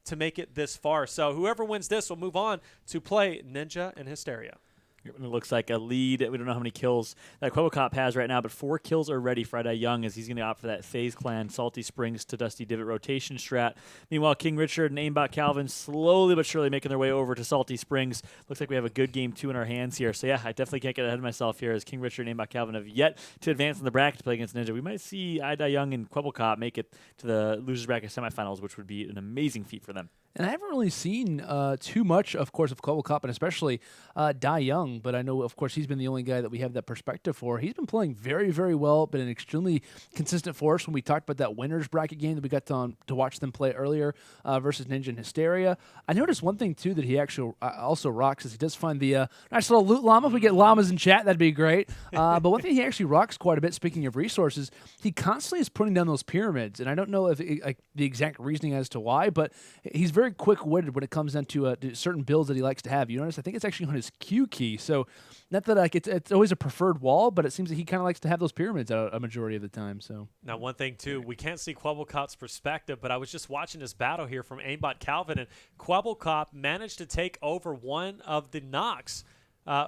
to make it this far. So whoever wins this will move on to play Ninja and Hysteria. It looks like a lead. We don't know how many kills that Kwebbelkop has right now, but 4 kills are ready for Young as he's going to opt for that FaZe Clan Salty Springs to Dusty Divot rotation strat. Meanwhile, King Richard and Aimbotcalvin slowly but surely making their way over to Salty Springs. Looks like we have a good game 2 in our hands here. So yeah, I definitely can't get ahead of myself here as King Richard and Aimbotcalvin have yet to advance in the bracket to play against Ninja. We might see Young and Kwebbelkop make it to the losers bracket semifinals, which would be an amazing feat for them. And I haven't really seen too much, of course, of Kwebbelkop and especially Young, but I know, of course, he's been the only guy that we have that perspective for. He's been playing very, very well, been an extremely consistent force. When we talked about that winners bracket game that we got to watch them play earlier versus Ninja and Hysteria, I noticed one thing, too, that he actually also rocks is he does find the nice little loot llama. If we get llamas in chat, that'd be great. But one thing he actually rocks quite a bit, speaking of resources, he constantly is putting down those pyramids, and I don't know if the exact reasoning as to why, but he's very quick-witted when it comes down to certain builds that he likes to have. You notice, I think it's actually on his Q key. So, not that it's always a preferred wall, but it seems that he kind of likes to have those pyramids a majority of the time. So now, one thing too, we can't see Kwebbelkop's perspective, but I was just watching this battle here from Aimbotcalvin, and Kwebbelkop managed to take over one of the knocks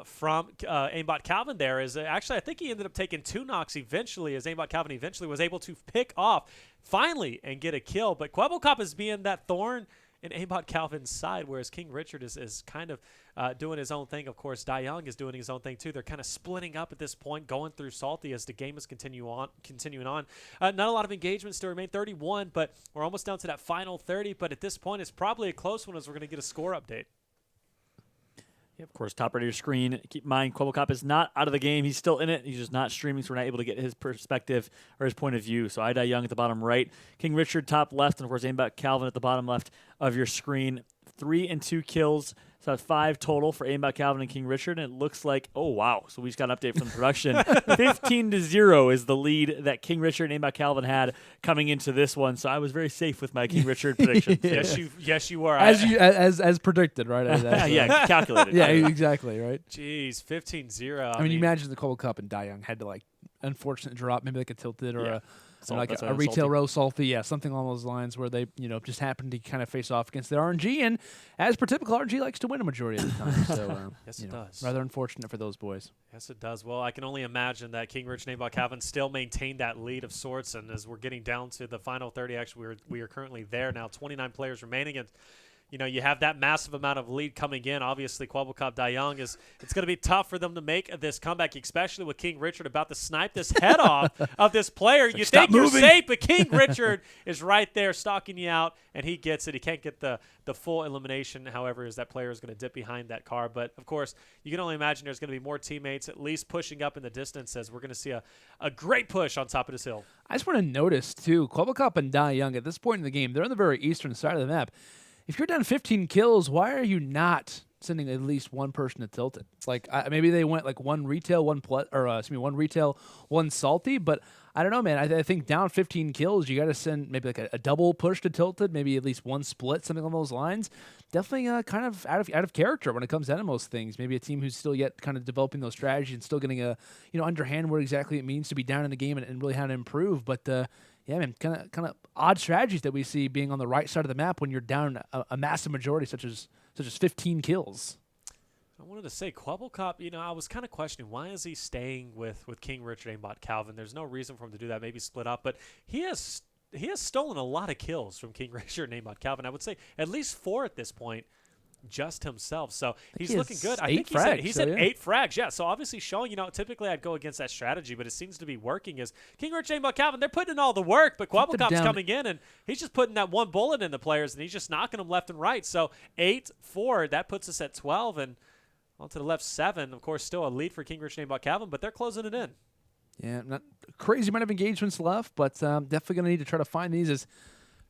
from Aimbotcalvin there. Actually, I think he ended up taking 2 knocks eventually, as Aimbotcalvin eventually was able to pick off finally and get a kill. But Kwebbelkop is being that thorn in Aimbotcalvin's side, whereas King Richard is kind of doing his own thing. Of course, Young is doing his own thing too. They're kind of splitting up at this point, going through Salty as the game is continuing on. Not a lot of engagement still remain, 31, but we're almost down to that final 30. But at this point, it's probably a close one as we're going to get a score update. Yeah, of course, top right of your screen. Keep in mind, Kwebbelkop is not out of the game. He's still in it. He's just not streaming, so we're not able to get his perspective or his point of view. So Young at the bottom right, King Richard top left, and of course Aimbotcalvin at the bottom left of your screen. 3 and 2 kills. So that's 5 total for Aimbotcalvin and King Richard, and it looks like, oh wow, so we just got an update from the production. 15-0 is the lead that King Richard and Aimbotcalvin had coming into this one. So I was very safe with my King Richard predictions. Yes, you were. As predicted, right? Yeah, calculated. Yeah, exactly, right? Jeez, 15-0. I mean, you imagine the Kwebbelkop and Young had to unfortunate drop, maybe like a tilted or a retail row Salty, something along those lines where they, just happen to kind of face off against the RNG, and as per typical, RNG likes to win a majority of the time. So, yes, it does. Rather unfortunate for those boys. Yes, it does. Well, I can only imagine that King Rich and Aimbotcalvin still maintain that lead of sorts, and as we're getting down to the final 30, actually, we are currently there now, 29 players remaining, and you have that massive amount of lead coming in. Obviously, Kwebbelkop Young it's going to be tough for them to make this comeback, especially with King Richard about to snipe this head off of this player. You think you're safe, but King Richard is right there stalking you out, and he gets it. He can't get the full elimination, however, as that player is going to dip behind that car. But, of course, you can only imagine there's going to be more teammates at least pushing up in the distance as we're going to see a great push on top of this hill. I just want to notice, too, Kwebbelkop and Young, at this point in the game, they're on the very eastern side of the map. If you're down 15 kills, why are you not sending at least one person to tilt it? Maybe they went one retail, one retail, one Salty, but I don't know, man. I think down 15 kills, you got to send maybe a double push to tilted, maybe at least one split, something along those lines. Definitely kind of out of character when it comes down to most things. Maybe a team who's still yet kind of developing those strategies and still getting underhand what exactly it means to be down in the game and really how to improve, but. Yeah, man, kind of odd strategies that we see being on the right side of the map when you're down a massive majority, such as 15 kills. I wanted to say Kwebbelkop, I was kind of questioning why is he staying with King Richard Aimbotcalvin. There's no reason for him to do that. Maybe split up, but he has stolen a lot of kills from King Richard and Aimbotcalvin. I would say at least 4 at this point. Just himself, so he's looking good. I think he's at 8 frags. Yeah, so obviously showing, typically I'd go against that strategy, but it seems to be working. As King Rich and Aimbotcalvin, they're putting in all the work, but Kwebbelkop's coming in and he's just putting that one bullet in the players and he's just knocking them left and right. So 8-4, that puts us at 12, and On to the left, 7. Of course, still a lead for King Richard Aimbotcalvin, but they're closing it in. Yeah, not a crazy amount of engagements left, but definitely going to need to try to find these as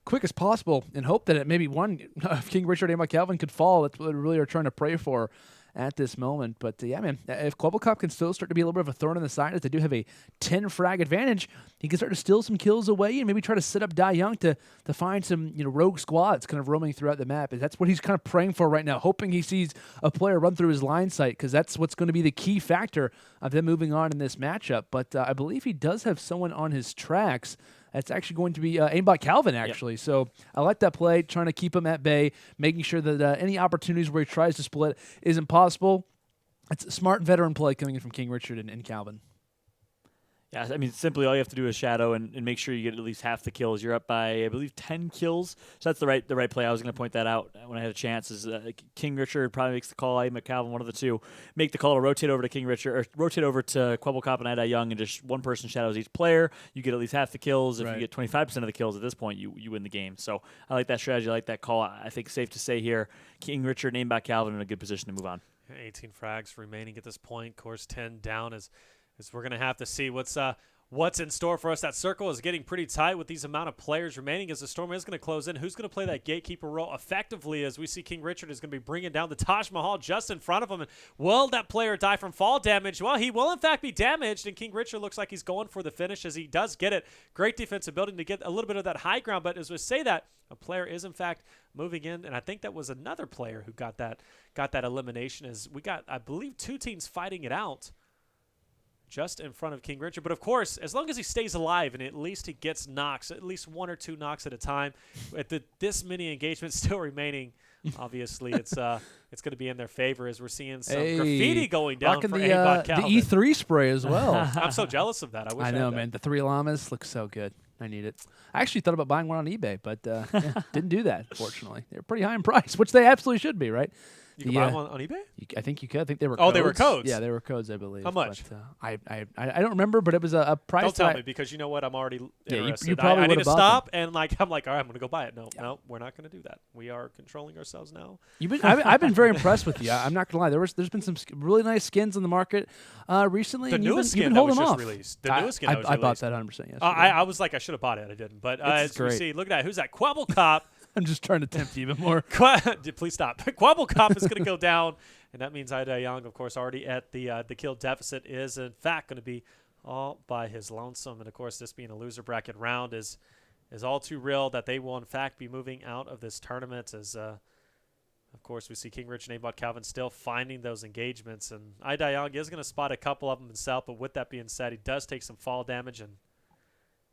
quick as possible and hope that maybe one King Richard Aimbotcalvin could fall. That's what we really are trying to pray for at this moment. But yeah, man, if Kwebbelkop can still start to be a little bit of a thorn in the side, as they do have a 10 frag advantage, he can start to steal some kills away and maybe try to set up Daequan to find some rogue squads kind of roaming throughout the map. And that's what he's kind of praying for right now, hoping he sees a player run through his line sight, because that's what's going to be the key factor of them moving on in this matchup. But I believe he does have someone on his tracks. That's actually going to be Aimbotcalvin, actually. Yep. So I like that play, trying to keep him at bay, making sure that any opportunities where he tries to split isn't possible. It's a smart veteran play coming in from King Richard and Calvin. Yeah, I mean, simply all you have to do is shadow and make sure you get at least half the kills. You're up by, I believe, 10 kills. So that's the right play. I was going to point that out when I had a chance. Is King Richard probably makes the call. Aimbotcalvin, one of the two, make the call to rotate over to King Richard, or rotate over to Kwebbelkop and Daequan, and just one person shadows each player. You get at least half the kills. If you get 25% of the kills at this point, you win the game. So I like that strategy. I like that call. I think it's safe to say here, King Richard and Aimbotcalvin in a good position to move on. 18 frags remaining at this point. Course 10 down as we're going to have to see what's in store for us. That circle is getting pretty tight with these amount of players remaining as the storm is going to close in. Who's going to play that gatekeeper role effectively, as we see King Richard is going to be bringing down the Taj Mahal just in front of him. And will that player die from fall damage? Well, he will in fact be damaged, and King Richard looks like he's going for the finish as he does get it. Great defensive building to get a little bit of that high ground, but as we say that, a player is in fact moving in, and I think that was another player who got that elimination, as we got, I believe, 2 teams fighting it out just in front of King Richard. But of course, as long as he stays alive and at least he gets knocks, at least 1 or 2 knocks at a time, with this many engagements still remaining, obviously it's going to be in their favor, as we're seeing some graffiti going down for Aimbotcalvin. The E3 spray as well. I'm so jealous of that. I know, man. The 3 llamas look so good. I need it. I actually thought about buying one on eBay, but didn't do that, fortunately. They're pretty high in price, which they absolutely should be, right? You can buy them on eBay? I think you could. I think they were codes. Oh, they were codes? Yeah, they were codes, I believe. How much? But, I don't remember, but it was a price. Don't tell me, because you know what? I'm already interested. You probably I need to stop, them. and I'm like, all right, I'm going to go buy it. No, we're not going to do that. We are controlling ourselves now. I've been very impressed with you. I'm not going to lie. There's been some really nice skins on the market recently. The newest skin that was just released. The newest skin that was released. I bought that 100% yesterday. I was like, I should have bought it. I didn't. But as we see, look at that. Who's that? Kwebbelkop. I'm just trying to tempt you even more. Please stop. Kwebbelkop is going to go down, and that means Daequan, of course, already at the kill deficit, is in fact going to be all by his lonesome. And of course, this being a loser bracket round is all too real that they will in fact be moving out of this tournament. As of course, we see King Richard and Aimbotcalvin still finding those engagements, and Daequan is going to spot a couple of them himself. But with that being said, he does take some fall damage, and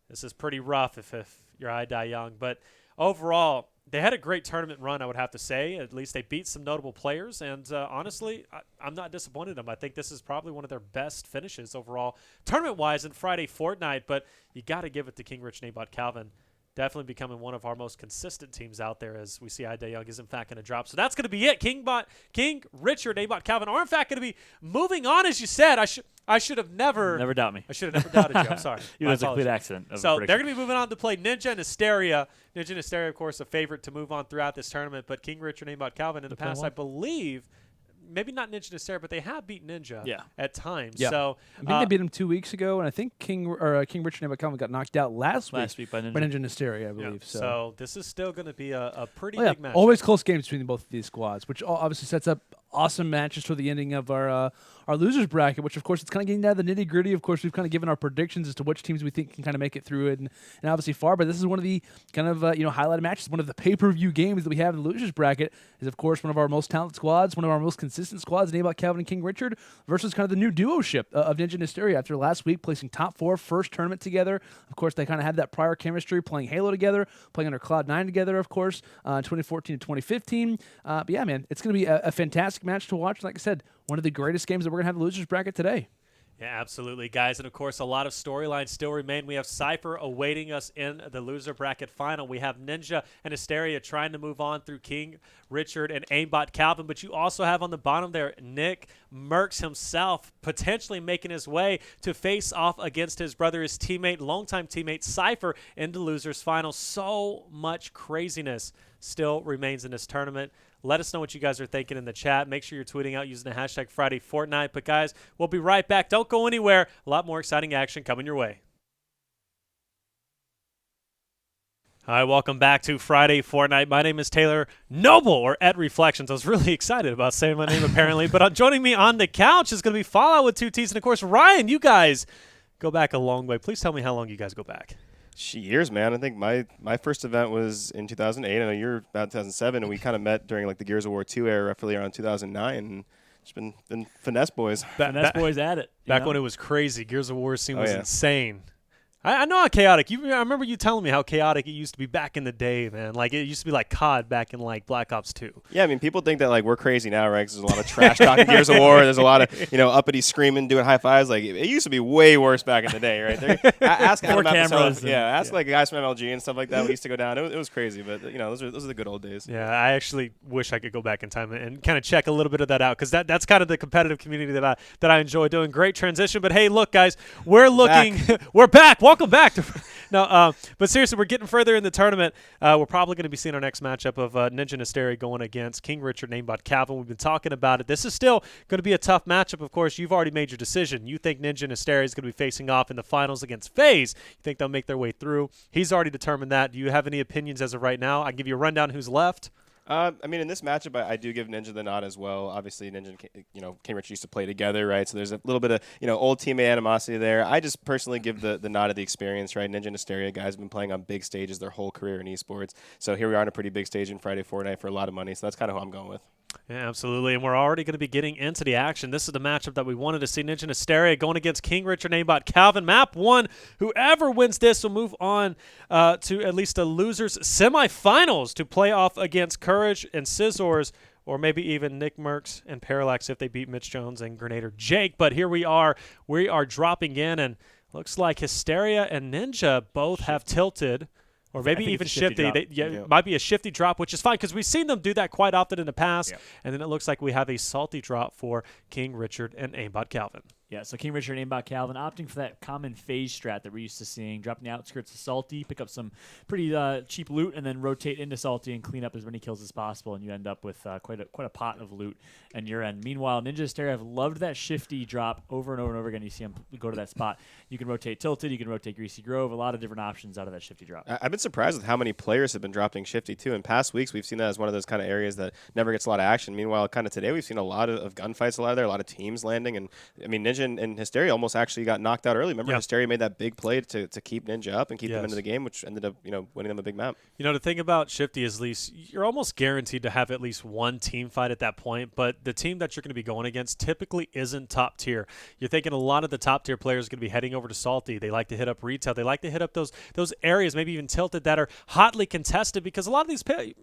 this is pretty rough if you're Daequan. But overall, they had a great tournament run, I would have to say. At least they beat some notable players, and honestly, I'm not disappointed in them. I think this is probably one of their best finishes overall, tournament-wise, in Friday Fortnite. But you got to give it to King Richard and Aimbotcalvin. Definitely becoming one of our most consistent teams out there, as we see Daequan is in fact going to drop. So that's going to be it. King Richard and Aimbotcalvin are in fact going to be moving on, as you said. I should have never doubt me. I should have never doubted you. I'm sorry. It was a complete accident. So they're going to be moving on to play Ninja and Hysteria. Ninja and Hysteria, of course, a favorite to move on throughout this tournament. But King Richard and Aimbotcalvin in the past, I believe, maybe not Ninja and Hysteria, but they have beat Ninja at times. Yeah. So I think they beat him 2 weeks ago, and I think King Richard and Aimbotcalvin got knocked out last week by Ninja and Hysteria, I believe. Yeah. So this is still going to be a pretty big match. Always close games between both of these squads, which obviously sets up awesome matches for the ending of our losers bracket, which of course it's kind of getting down to the nitty gritty. Of course, we've kind of given our predictions as to which teams we think can kind of make it through it, and obviously far. But this is one of the kind of highlighted matches. One of the pay-per-view games that we have in the losers bracket is of course one of our most talented squads, one of our most consistent squads, Aimbotcalvin and King Richard, versus kind of the new duo-ship of Ninja and Hysteria after last week placing top 4 first tournament together. Of course, they kind of had that prior chemistry, playing Halo together, playing under Cloud9 together, of course, 2014 to 2015. But yeah, man, it's going to be a fantastic match to watch. Like I said, one of the greatest games that we're going to have in the losers bracket today. Yeah, absolutely, guys. And, of course, a lot of storylines still remain. We have Cypher awaiting us in the loser bracket final. We have Ninja and Hysteria trying to move on through King Richard and Aimbotcalvin. But you also have on the bottom there Nickmercs himself potentially making his way to face off against his brother, his teammate, longtime teammate Cypher in the losers final. So much craziness still remains in this tournament. Let us know what you guys are thinking in the chat. Make sure you're tweeting out using the hashtag Friday Fortnite. But guys, we'll be right back. Don't go anywhere. A lot more exciting action coming your way. Hi, welcome back to Friday Fortnite. My name is Taylor Noble, or at Reflections. I was really excited about saying my name, apparently. But joining me on the couch is going to be Fallout with 2 T's. And, of course, Ryan, you guys go back a long way. Please tell me how long you guys go back. Years, man. I think my first event was in 2008. I know you're about 2007, and we kind of met during like the Gears of War 2 era, roughly around 2009. And it's been finesse boys. Finesse boys at it. Back when it was crazy. Gears of War scene was insane. I know how chaotic. I remember you telling me how chaotic it used to be back in the day, man. Like, it used to be like COD back in, like, Black Ops 2. Yeah, I mean, people think that, like, we're crazy now, right? 'Cause there's a lot of trash talking Gears of War. There's a lot of, uppity screaming, doing high fives. Like, it used to be way worse back in the day, right? Ask Adam cameras. Like, guys from MLG and stuff like that. We used to go down. It was crazy, but, those are the good old days. Yeah, I actually wish I could go back in time and kind of check a little bit of that out, because that's kind of the competitive community that I enjoy doing. Great transition. But, hey, look, guys, we're looking – we're back. Welcome back to – No, but seriously, we're getting further in the tournament. We're probably going to be seeing our next matchup of Ninja and Hysteria going against King Richard and Aimbotcalvin. We've been talking about it. This is still going to be a tough matchup. Of course, you've already made your decision. You think Ninja and Hysteria is going to be facing off in the finals against FaZe. You think they'll make their way through. He's already determined that. Do you have any opinions as of right now? I can give you a rundown who's left. I mean, in this matchup, I do give Ninja the nod as well. Obviously, Ninja and King Richard used to play together, right? So there's a little bit of old teammate animosity there. I just personally give the nod of the experience, right? Ninja and Hysteria guys have been playing on big stages their whole career in esports. So here we are on a pretty big stage in Friday Fortnite for a lot of money. So that's kind of who I'm going with. Yeah, absolutely. And we're already going to be getting into the action. This is the matchup that we wanted to see. Ninja and Hysteria going against King Richard and Aimbotcalvin. Map 1. Whoever wins this will move on to at least the losers semifinals to play off against Courage and Cizzorz, or maybe even Nickmercs and Parallax if they beat Mitch Jones and GernaderJake. But here we are. We are dropping in, and looks like Hysteria and Ninja both have tilted. Or maybe even shifty. It might be a shifty drop, which is fine because we've seen them do that quite often in the past. Yep. And then it looks like we have a salty drop for King Richard and Aimbotcalvin. Yeah, so King Richard and Aimbotcalvin opting for that common phase strat that we're used to seeing, dropping the outskirts of Salty, pick up some pretty cheap loot, and then rotate into Salty and clean up as many kills as possible, and you end up with quite a pot of loot in your end. Meanwhile, Ninja Hysteria have loved that shifty drop over and over and over again. You see them go to that spot. You can rotate Tilted, you can rotate Greasy Grove, a lot of different options out of that shifty drop. I've been surprised with how many players have been dropping shifty, too. In past weeks, we've seen that as one of those kind of areas that never gets a lot of action. Meanwhile, kind of today, we've seen a lot of gunfights a lot there, a lot of teams landing, and I mean, Ninja and Hysteria almost actually got knocked out early. Remember, Hysteria made that big play to keep Ninja up and keep them into the game, which ended up winning them a big map. The thing about shifty is, at least you're almost guaranteed to have at least one team fight at that point, but the team that you're going to be going against typically isn't top tier. You're thinking a lot of the top tier players are going to be heading over to Salty. They like to hit up retail. They like to hit up those areas, maybe even Tilted, that are hotly contested, because a lot of these,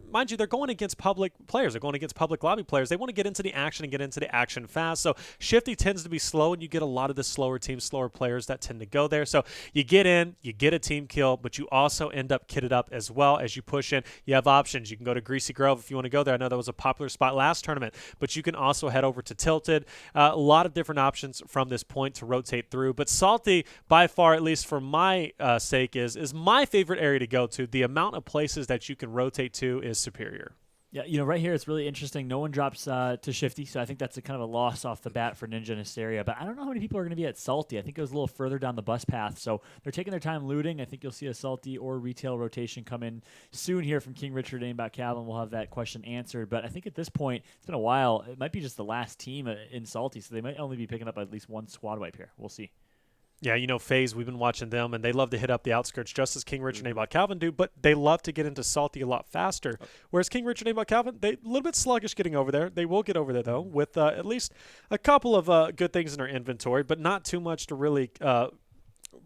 mind you, they're going against public players. They're going against public lobby players. They want to get into the action and get into the action fast. So shifty tends to be slow, and you get a lot of the slower teams, slower players that tend to go there. So you get in, you get a team kill, but you also end up kitted up as well. As you push in, you have options. You can go to Greasy Grove if you want to go there. I know that was a popular spot last tournament, but you can also head over to Tilted. A lot of different options from this point to rotate through. But Salty, by far, at least for my sake, is my favorite area to go to. The amount of places that you can rotate to is superior. Yeah, right here it's really interesting. No one drops to Shifty, so I think that's a kind of a loss off the bat for Ninja and Hysteria. But I don't know how many people are going to be at Salty. I think it was a little further down the bus path, so they're taking their time looting. I think you'll see a Salty or retail rotation come in soon here from King Richard and Aimbotcalvin. We'll have that question answered. But I think at this point, it's been a while. It might be just the last team in Salty, so they might only be picking up at least one squad wipe here. We'll see. Yeah, FaZe, we've been watching them, and they love to hit up the outskirts just as King Richard and Aimbotcalvin do, but they love to get into Salty a lot faster. Whereas King Richard and Aimbotcalvin, they a little bit sluggish getting over there. They will get over there, though, with at least a couple of good things in their inventory, but not too much to really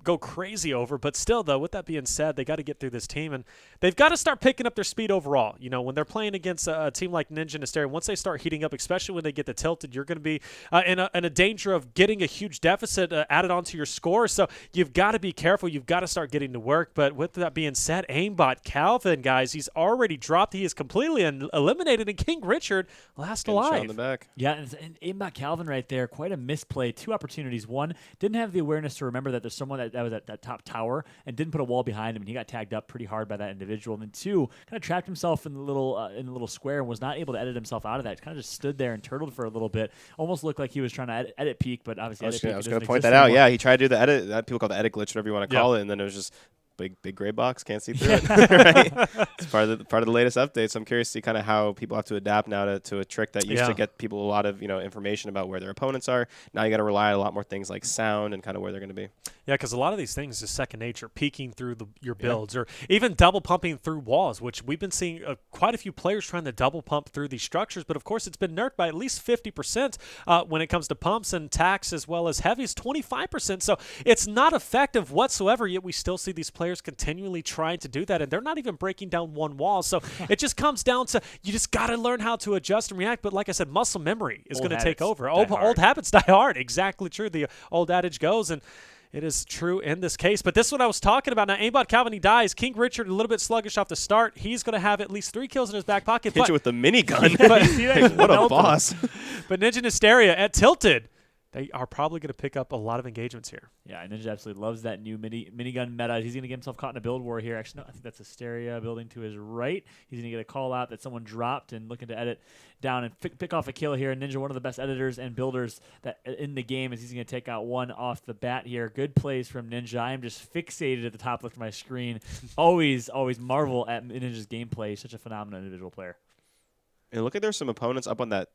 go crazy over. But still, though, with that being said, they got to get through this team, and they've got to start picking up their speed overall. When they're playing against a team like Ninja and Hysteria, once they start heating up, especially when they get the Tilted, you're going to be in a danger of getting a huge deficit added onto your score. So you've got to be careful. You've got to start getting to work. But with that being said, Aimbotcalvin, guys, he's already dropped. He is completely eliminated, and King Richard last alive. On the back. Yeah, and Aimbotcalvin right there, quite a misplay. Two opportunities. One, didn't have the awareness to remember that there's someone someone that was at that top tower and didn't put a wall behind him, and he got tagged up pretty hard by that individual. And then 2, kind of trapped himself in the little square and was not able to edit himself out of that. Kind of just stood there and turtled for a little bit. Almost looked like he was trying to edit peek, but obviously I was going to point that out. Yeah, he tried to do the edit. That people call the edit glitch, whatever you want to call it, and then it was just big gray box, can't see through it. Right? It's part of the latest update. So I'm curious to see kind of how people have to adapt now to a trick that used to get people a lot of information about where their opponents are. Now you got to rely on a lot more things like sound and kind of where they're going to be. Yeah, because a lot of these things is second nature, peeking through your builds, or even double pumping through walls, which we've been seeing quite a few players trying to double pump through these structures. But of course, it's been nerfed by at least 50% when it comes to pumps and tacks as well as heavies, 25%. So it's not effective whatsoever. Yet we still see these players continually trying to do that, and they're not even breaking down one wall. So it just comes down to you just got to learn how to adjust and react. But like I said, muscle memory is going to take over. Old habits die hard. Exactly true. The old adage goes, and it is true in this case. But this is what I was talking about. Now, Aimbotcalvin, he dies. King Richard, a little bit sluggish off the start. He's going to have at least 3 kills in his back pocket. Hit you with the minigun. But, what a boss. But Ninja and Hysteria at Tilted, they are probably going to pick up a lot of engagements here. Yeah, Ninja absolutely loves that new minigun meta. He's going to get himself caught in a build war here. Actually, no, I think that's Hysteria building to his right. He's going to get a call out that someone dropped and looking to edit down and pick off a kill here. Ninja, one of the best editors and builders that in the game, as he's going to take out one off the bat here. Good plays from Ninja. I am just fixated at the top left of my screen. always marvel at Ninja's gameplay. He's such a phenomenal individual player. And look like there's some opponents up on that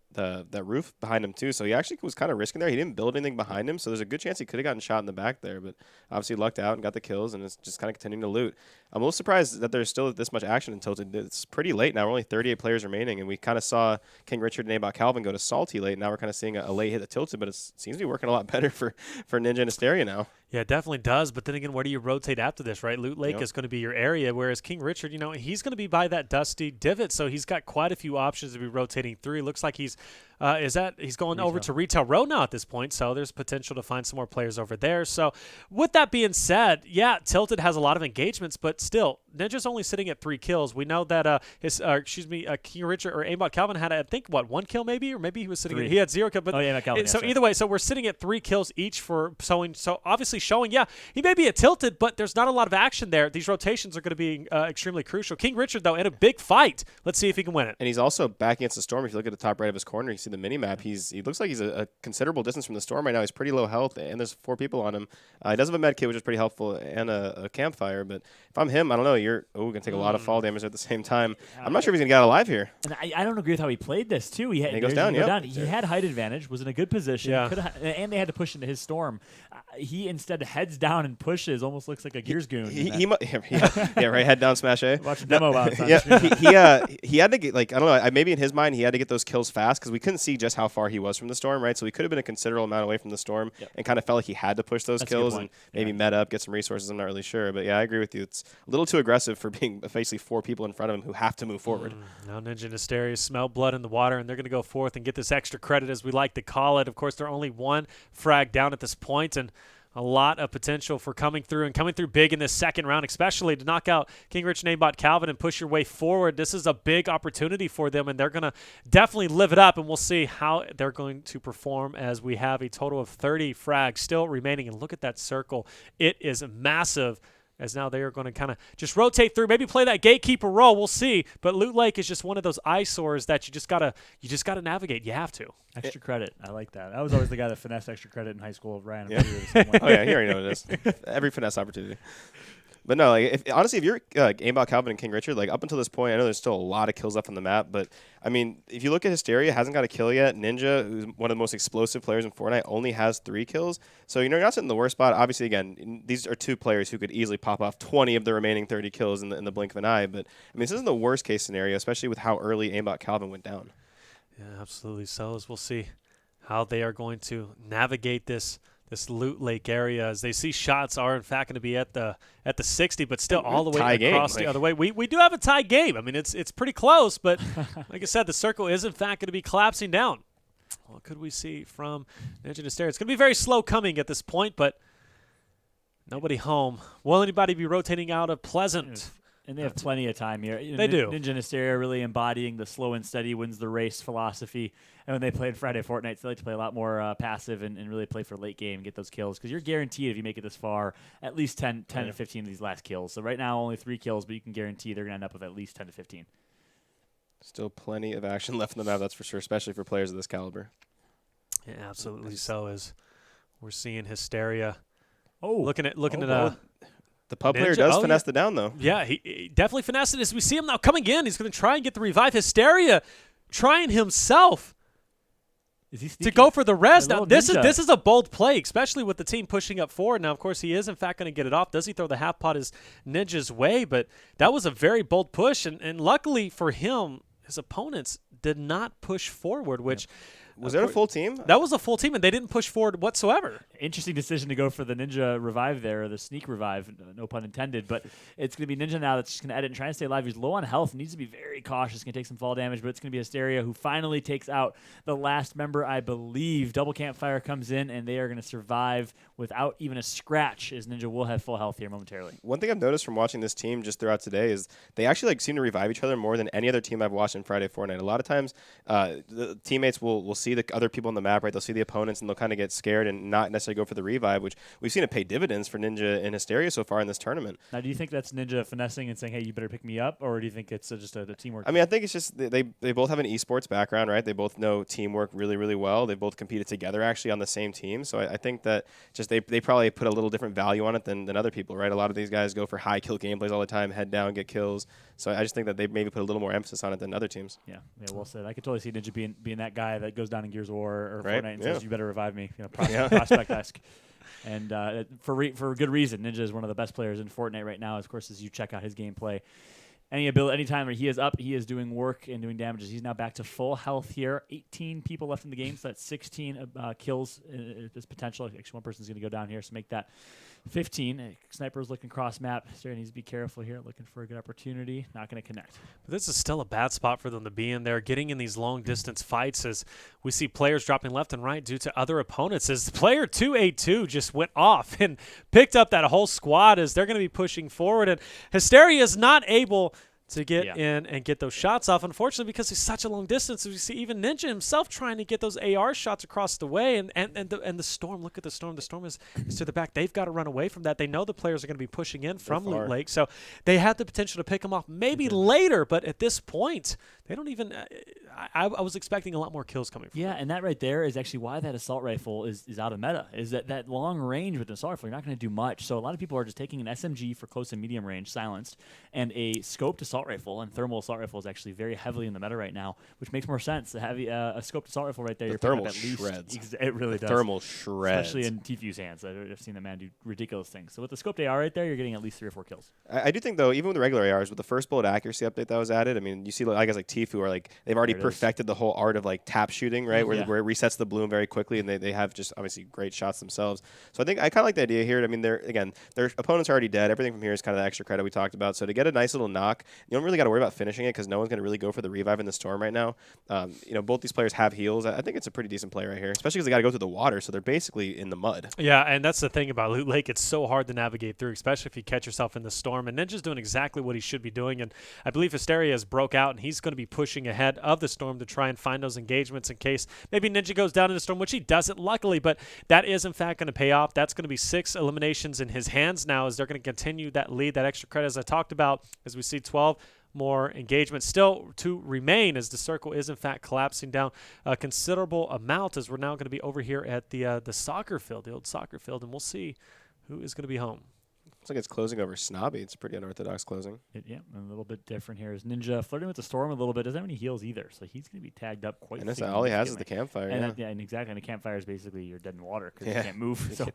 roof behind him too. So he actually was kind of risking there. He didn't build anything behind him, so there's a good chance he could have gotten shot in the back there. But obviously lucked out and got the kills, and it's just kind of continuing to loot. I'm a little surprised that there's still this much action in Tilted. It's pretty late now. We're only 38 players remaining, and we kind of saw King Richard and Aimbotcalvin go to Salty late. Now we're kind of seeing a late hit at Tilted, but it seems to be working a lot better for Ninja and Hysteria now. Yeah, it definitely does. But then again, where do you rotate after this, right? Loot Lake is going to be your area, whereas King Richard, he's going to be by that dusty divot, so he's got quite a few options to be rotating through. It looks like he's going over to Retail Row now at this point, so there's potential to find some more players over there. So with that being said, yeah, Tilted has a lot of engagements, but still, Ninja's only sitting at 3 kills. We know that King Richard or Aimbotcalvin had, I think, 1 kill maybe, or maybe he was sitting. He had 0 kill. But either way, so we're sitting at 3 kills each for sowing. So obviously showing, yeah, he may be at Tilted, but there's not a lot of action there. These rotations are going to be extremely crucial. King Richard, though, in a big fight. Let's see if he can win it. And he's also back against the Storm. If you look at the top right of his corner, you see the mini-map. He looks like he's a considerable distance from the Storm right now. He's pretty low health, and there's 4 people on him. He does have a med kit, which is pretty helpful, and a campfire. But if I'm him, I don't know. You're going to take a lot of fall damage at the same time. I'm not sure if he's going to get out alive here. And I don't agree with how he played this, too. He goes down, He had height advantage, was in a good position, and they had to push into his Storm. He instead heads down and pushes, almost looks like a Gears goon. Right, head down smash A. Watch the demo about he had to get, I don't know, maybe in his mind he had to get those kills fast because we couldn't see just how far he was from the Storm, right? So he could have been a considerable amount away from the Storm and kind of felt like he had to push those kills and maybe met up, get some resources. I'm not really sure. But yeah, I agree with you. It's a little too aggressive for being basically 4 people in front of him who have to move forward. Now Ninja and Hysteria smell blood in the water, and they're going to go forth and get this extra credit, as we like to call it. Of course, they're only 1 frag down at this point, and a lot of potential for coming through big in this second round, especially to knock out King Rich and Aimbotcalvin and push your way forward. This is a big opportunity for them, and they're going to definitely live it up, and we'll see how they're going to perform as we have a total of 30 frags still remaining. And look at that circle. It is massive, as now they are going to kind of just rotate through, maybe play that gatekeeper role. We'll see. But Loot Lake is just one of those eyesores that you just gotta navigate. You have to. Extra credit. I like that. I was always the guy that finessed extra credit in high school. Ryan. Oh yeah, you already know what it is. Every finesse opportunity. But no, honestly, if you're Aimbotcalvin and King Richard, up until this point, I know there's still a lot of kills left on the map. But I mean, if you look at Hysteria, hasn't got a kill yet. Ninja, who's one of the most explosive players in Fortnite, only has 3 kills. So you're not sitting in the worst spot. Obviously, again, these are 2 players who could easily pop off 20 of the remaining 30 kills in the blink of an eye. But I mean, this isn't the worst case scenario, especially with how early Aimbotcalvin went down. Yeah, absolutely. So as we'll see how they are going to navigate this Loot Lake area, as they see shots are in fact going to be at the 60, but still all the way across the other way. We do have a tie game. I mean, it's pretty close, but like I said, the circle is in fact going to be collapsing down. What could we see from Ninja and Hysteria? It's going to be very slow coming at this point, but nobody home. Will anybody be rotating out of Pleasant? And they have plenty of time here. They do. Ninja and Hysteria really embodying the slow and steady wins the race philosophy. And when they played Friday Fortnite, they like to play a lot more passive and really play for late game, get those kills. Because you're guaranteed, if you make it this far, at least 10 to 15 of these last kills. So right now, only 3 kills, but you can guarantee they're going to end up with at least 10 to 15. Still plenty of action left in the map, that's for sure, especially for players of this caliber. Yeah, absolutely. So as we're seeing Hysteria. Oh, looking at the pub Ninja? player does finesse the down, though. Yeah, he definitely finessed it. As we see him now coming in, he's going to try and get the revive. Hysteria trying himself to go for the res. Now, this is a bold play, especially with the team pushing up forward. Now, of course, he is, in fact, going to get it off. Does he throw the half pot as Ninja's way? But that was a very bold push. And luckily for him, his opponents did not push forward, which Was that a full team? That was a full team, and they didn't push forward whatsoever. Interesting decision to go for the Ninja revive there, or the sneak revive, no pun intended. But it's going to be Ninja now that's just going to edit and try and stay alive. He's low on health, needs to be very cautious, going to take some fall damage, but it's going to be Hysteria who finally takes out the last member, I believe. Double campfire comes in, and they are going to survive without even a scratch, as Ninja will have full health here momentarily. One thing I've noticed from watching this team just throughout today is they actually seem to revive each other more than any other team I've watched in Friday Fortnite. A lot of times the teammates will see the other people on the map, right? They'll see the opponents, and they'll kind of get scared and not necessarily go for the revive, which we've seen it pay dividends for Ninja and Hysteria so far in this tournament. Now, do you think that's Ninja finessing and saying, hey, you better pick me up, or do you think it's just a teamwork? I mean, I think it's just they both have an esports background, right? They both know teamwork really, really well. They both competed together actually on the same team. So I think that just they probably put a little different value on it than other people, right? A lot of these guys go for high kill gameplays all the time, head down, get kills. So I just think that they maybe put a little more emphasis on it than other teams. Yeah, well said. I could totally see Ninja being that guy that goes down in Gears of War or right? Fortnite and says, you better revive me, prospect-esque. And for good reason. Ninja is one of the best players in Fortnite right now, of course, as you check out his gameplay. Anytime where he is up, he is doing work and doing damages. He's now back to full health here. 18 people left in the game, so that's 16 kills. This potential. Actually, one person's going to go down here, so make that 15. Sniper's looking cross map. Hysteria needs to be careful here, looking for a good opportunity. Not going to connect. But this is still a bad spot for them to be in there, getting in these long distance fights as we see players dropping left and right due to other opponents. As player 282 just went off and picked up that whole squad as they're going to be pushing forward. And Hysteria is not able to get in and get those shots off, unfortunately, because he's such a long distance. We see even Ninja himself trying to get those AR shots across the way, and the Storm. Look at the Storm. The Storm is to the back. They've got to run away from that. They know the players are going to be pushing in from Loot Lake, so they had the potential to pick them off maybe later, but at this point, they don't even. I was expecting a lot more kills coming from them. And that right there is actually why that assault rifle is out of meta. Is that long range with an assault rifle, you're not going to do much. So a lot of people are just taking an SMG for close and medium range, silenced, and a scoped assault rifle, and thermal assault rifle is actually very heavily in the meta right now, which makes more sense. To have a scoped assault rifle right there, the you're thermal picking up at shreds. least. It really does. Thermal shreds. Especially in Tfue's hands. I've seen the man do ridiculous things. So with the scoped AR right there, you're getting at least 3 or 4 kills. I do think, though, even with the regular ARs, with the first bullet accuracy update that was added, I mean, you see guys like Tfue are like, they've already perfected the whole art of like tap shooting, right? Where it resets the bloom very quickly, and they have just obviously great shots themselves. So I think I kind of like the idea here. I mean, their opponents are already dead. Everything from here is kind of the extra credit we talked about. So to get a nice little knock, you don't really got to worry about finishing it because no one's going to really go for the revive in the Storm right now. Both these players have heals. I think it's a pretty decent play right here, especially because they got to go through the water, so they're basically in the mud. Yeah, and that's the thing about Loot Lake. It's so hard to navigate through, especially if you catch yourself in the Storm. And Ninja's doing exactly what he should be doing, and I believe Hysteria has broke out, and he's going to be pushing ahead of the Storm to try and find those engagements in case maybe Ninja goes down in the Storm, which he doesn't, luckily, but that is, in fact, going to pay off. That's going to be 6 eliminations in his hands now as they're going to continue that lead, that extra credit, as I talked about, as we see 12 more engagements still to remain as the circle is, in fact, collapsing down a considerable amount as we're now going to be over here at the soccer field, the old soccer field, and we'll see who is going to be home. Looks like it's closing over Snobby. It's a pretty unorthodox closing. A little bit different here. Is Ninja flirting with the Storm a little bit. Doesn't have any heals either, so he's going to be tagged up quite And all he has is the campfire. And exactly. And the campfire is basically you're dead in water because you can't move. So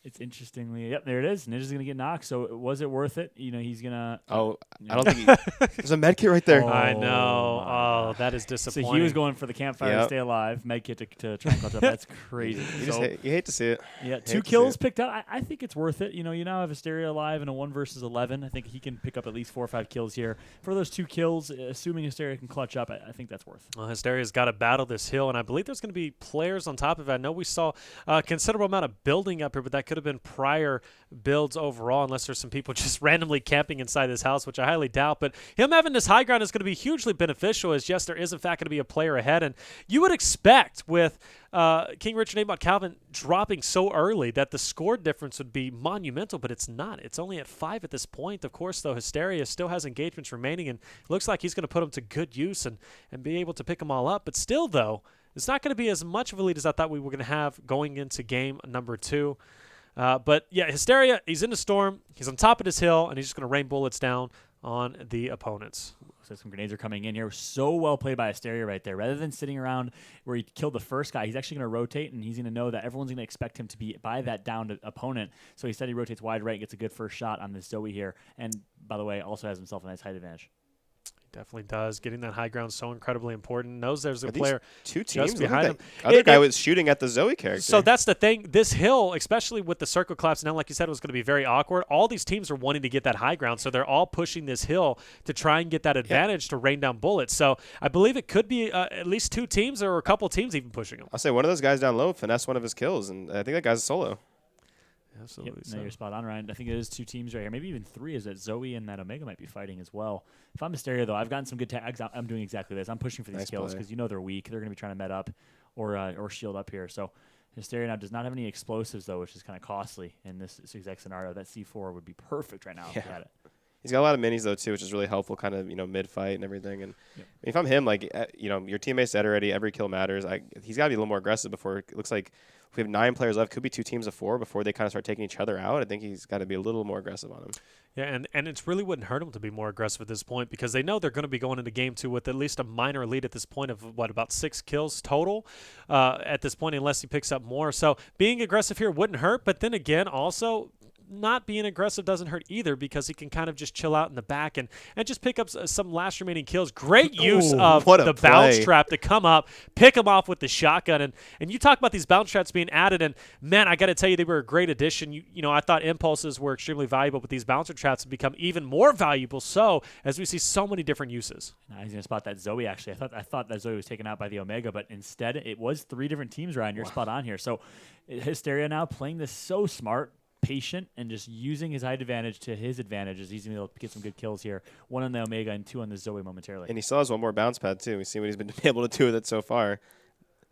it's interestingly, there it is. Ninja's going to get knocked. So was it worth it? He's going to. I don't think there's a med kit right there. I know. Oh, that is disappointing. So he was going for the campfire to stay alive. Med kit to try and clutch up. That's crazy. You hate to see it. Yeah, 2 kills picked up. I think it's worth it. You now have Hysteria alive in a 1 versus 11. I think he can pick up at least 4 or 5 kills here. For those 2 kills, assuming Hysteria can clutch up, I think that's worth it. Well, Hysteria's got to battle this hill, and I believe there's going to be players on top of it. I know we saw a considerable amount of building up here, but that could could have been prior builds overall, unless there's some people just randomly camping inside this house, which I highly doubt. But him having this high ground is going to be hugely beneficial, as yes, there is in fact going to be a player ahead. And you would expect with King Richard and Aimbotcalvin dropping so early that the score difference would be monumental, but it's not. It's only at 5 at this point. Of course, though, Hysteria still has engagements remaining, and it looks like he's going to put them to good use and be able to pick them all up. But still, though, it's not going to be as much of a lead as I thought we were going to have going into game number 2. But, yeah, Hysteria, he's in the storm. He's on top of this hill, and he's just going to rain bullets down on the opponents. So some grenades are coming in here. So well played by Hysteria right there. Rather than sitting around where he killed the first guy, he's actually going to rotate, and he's going to know that everyone's going to expect him to be by that downed opponent. So instead he rotates wide right, gets a good first shot on this Zoe here. And, by the way, also has himself a nice height advantage. Definitely does. Getting that high ground so incredibly important. Knows there's a Are player two teams just behind him. Other guy was shooting at the Zoe character. So that's the thing. This hill, especially with the circle collapse now, like you said, was going to be very awkward. All these teams are wanting to get that high ground, so they're all pushing this hill to try and get that advantage to rain down bullets. So I believe it could be at least 2 teams or a couple teams even pushing them. I'll say one of those guys down low finessed one of his kills, and I think that guy's a solo. Absolutely. Yep, no, you're spot on, Ryan. I think it is 2 teams right here. Maybe even 3, is that Zoe and that Omega might be fighting as well. If I'm Hysteria, though, I've gotten some good tags. I'm doing exactly this. I'm pushing for these kills because you know they're weak. They're going to be trying to met up or shield up here. So Hysteria now does not have any explosives, though, which is kind of costly in this exact scenario. That C4 would be perfect right now if he had it. He's got a lot of minis, though, too, which is really helpful kind of, mid-fight and everything. And if I'm him, like, your teammate's dead already. Every kill matters. He's got to be a little more aggressive before it looks like we have 9 players left. Could be 2 teams of 4 before they kind of start taking each other out. I think he's got to be a little more aggressive on him. Yeah, and it really wouldn't hurt him to be more aggressive at this point because they know they're going to be going into game 2 with at least a minor lead at this point of, about 6 kills total at this point, unless he picks up more. So being aggressive here wouldn't hurt, but then again, also not being aggressive doesn't hurt either because he can kind of just chill out in the back and just pick up some last remaining kills. Great use of the bounce trap to come up, pick him off with the shotgun. And you talk about these bounce traps being added, and, man, I got to tell you, they were a great addition. I thought impulses were extremely valuable, but these bouncer traps have become even more valuable so as we see so many different uses. Now he's going to spot that Zoe, actually. I thought that Zoe was taken out by the Omega, but instead it was 3 different teams, Ryan. You're spot on here. So Hysteria now playing this so smart, patient, and just using his height advantage to his advantage as he's going to be able to get some good kills here. 1 on the Omega and 2 on the Zoe momentarily. And he still has 1 more bounce pad, too. We've seen what he's been able to do with it so far.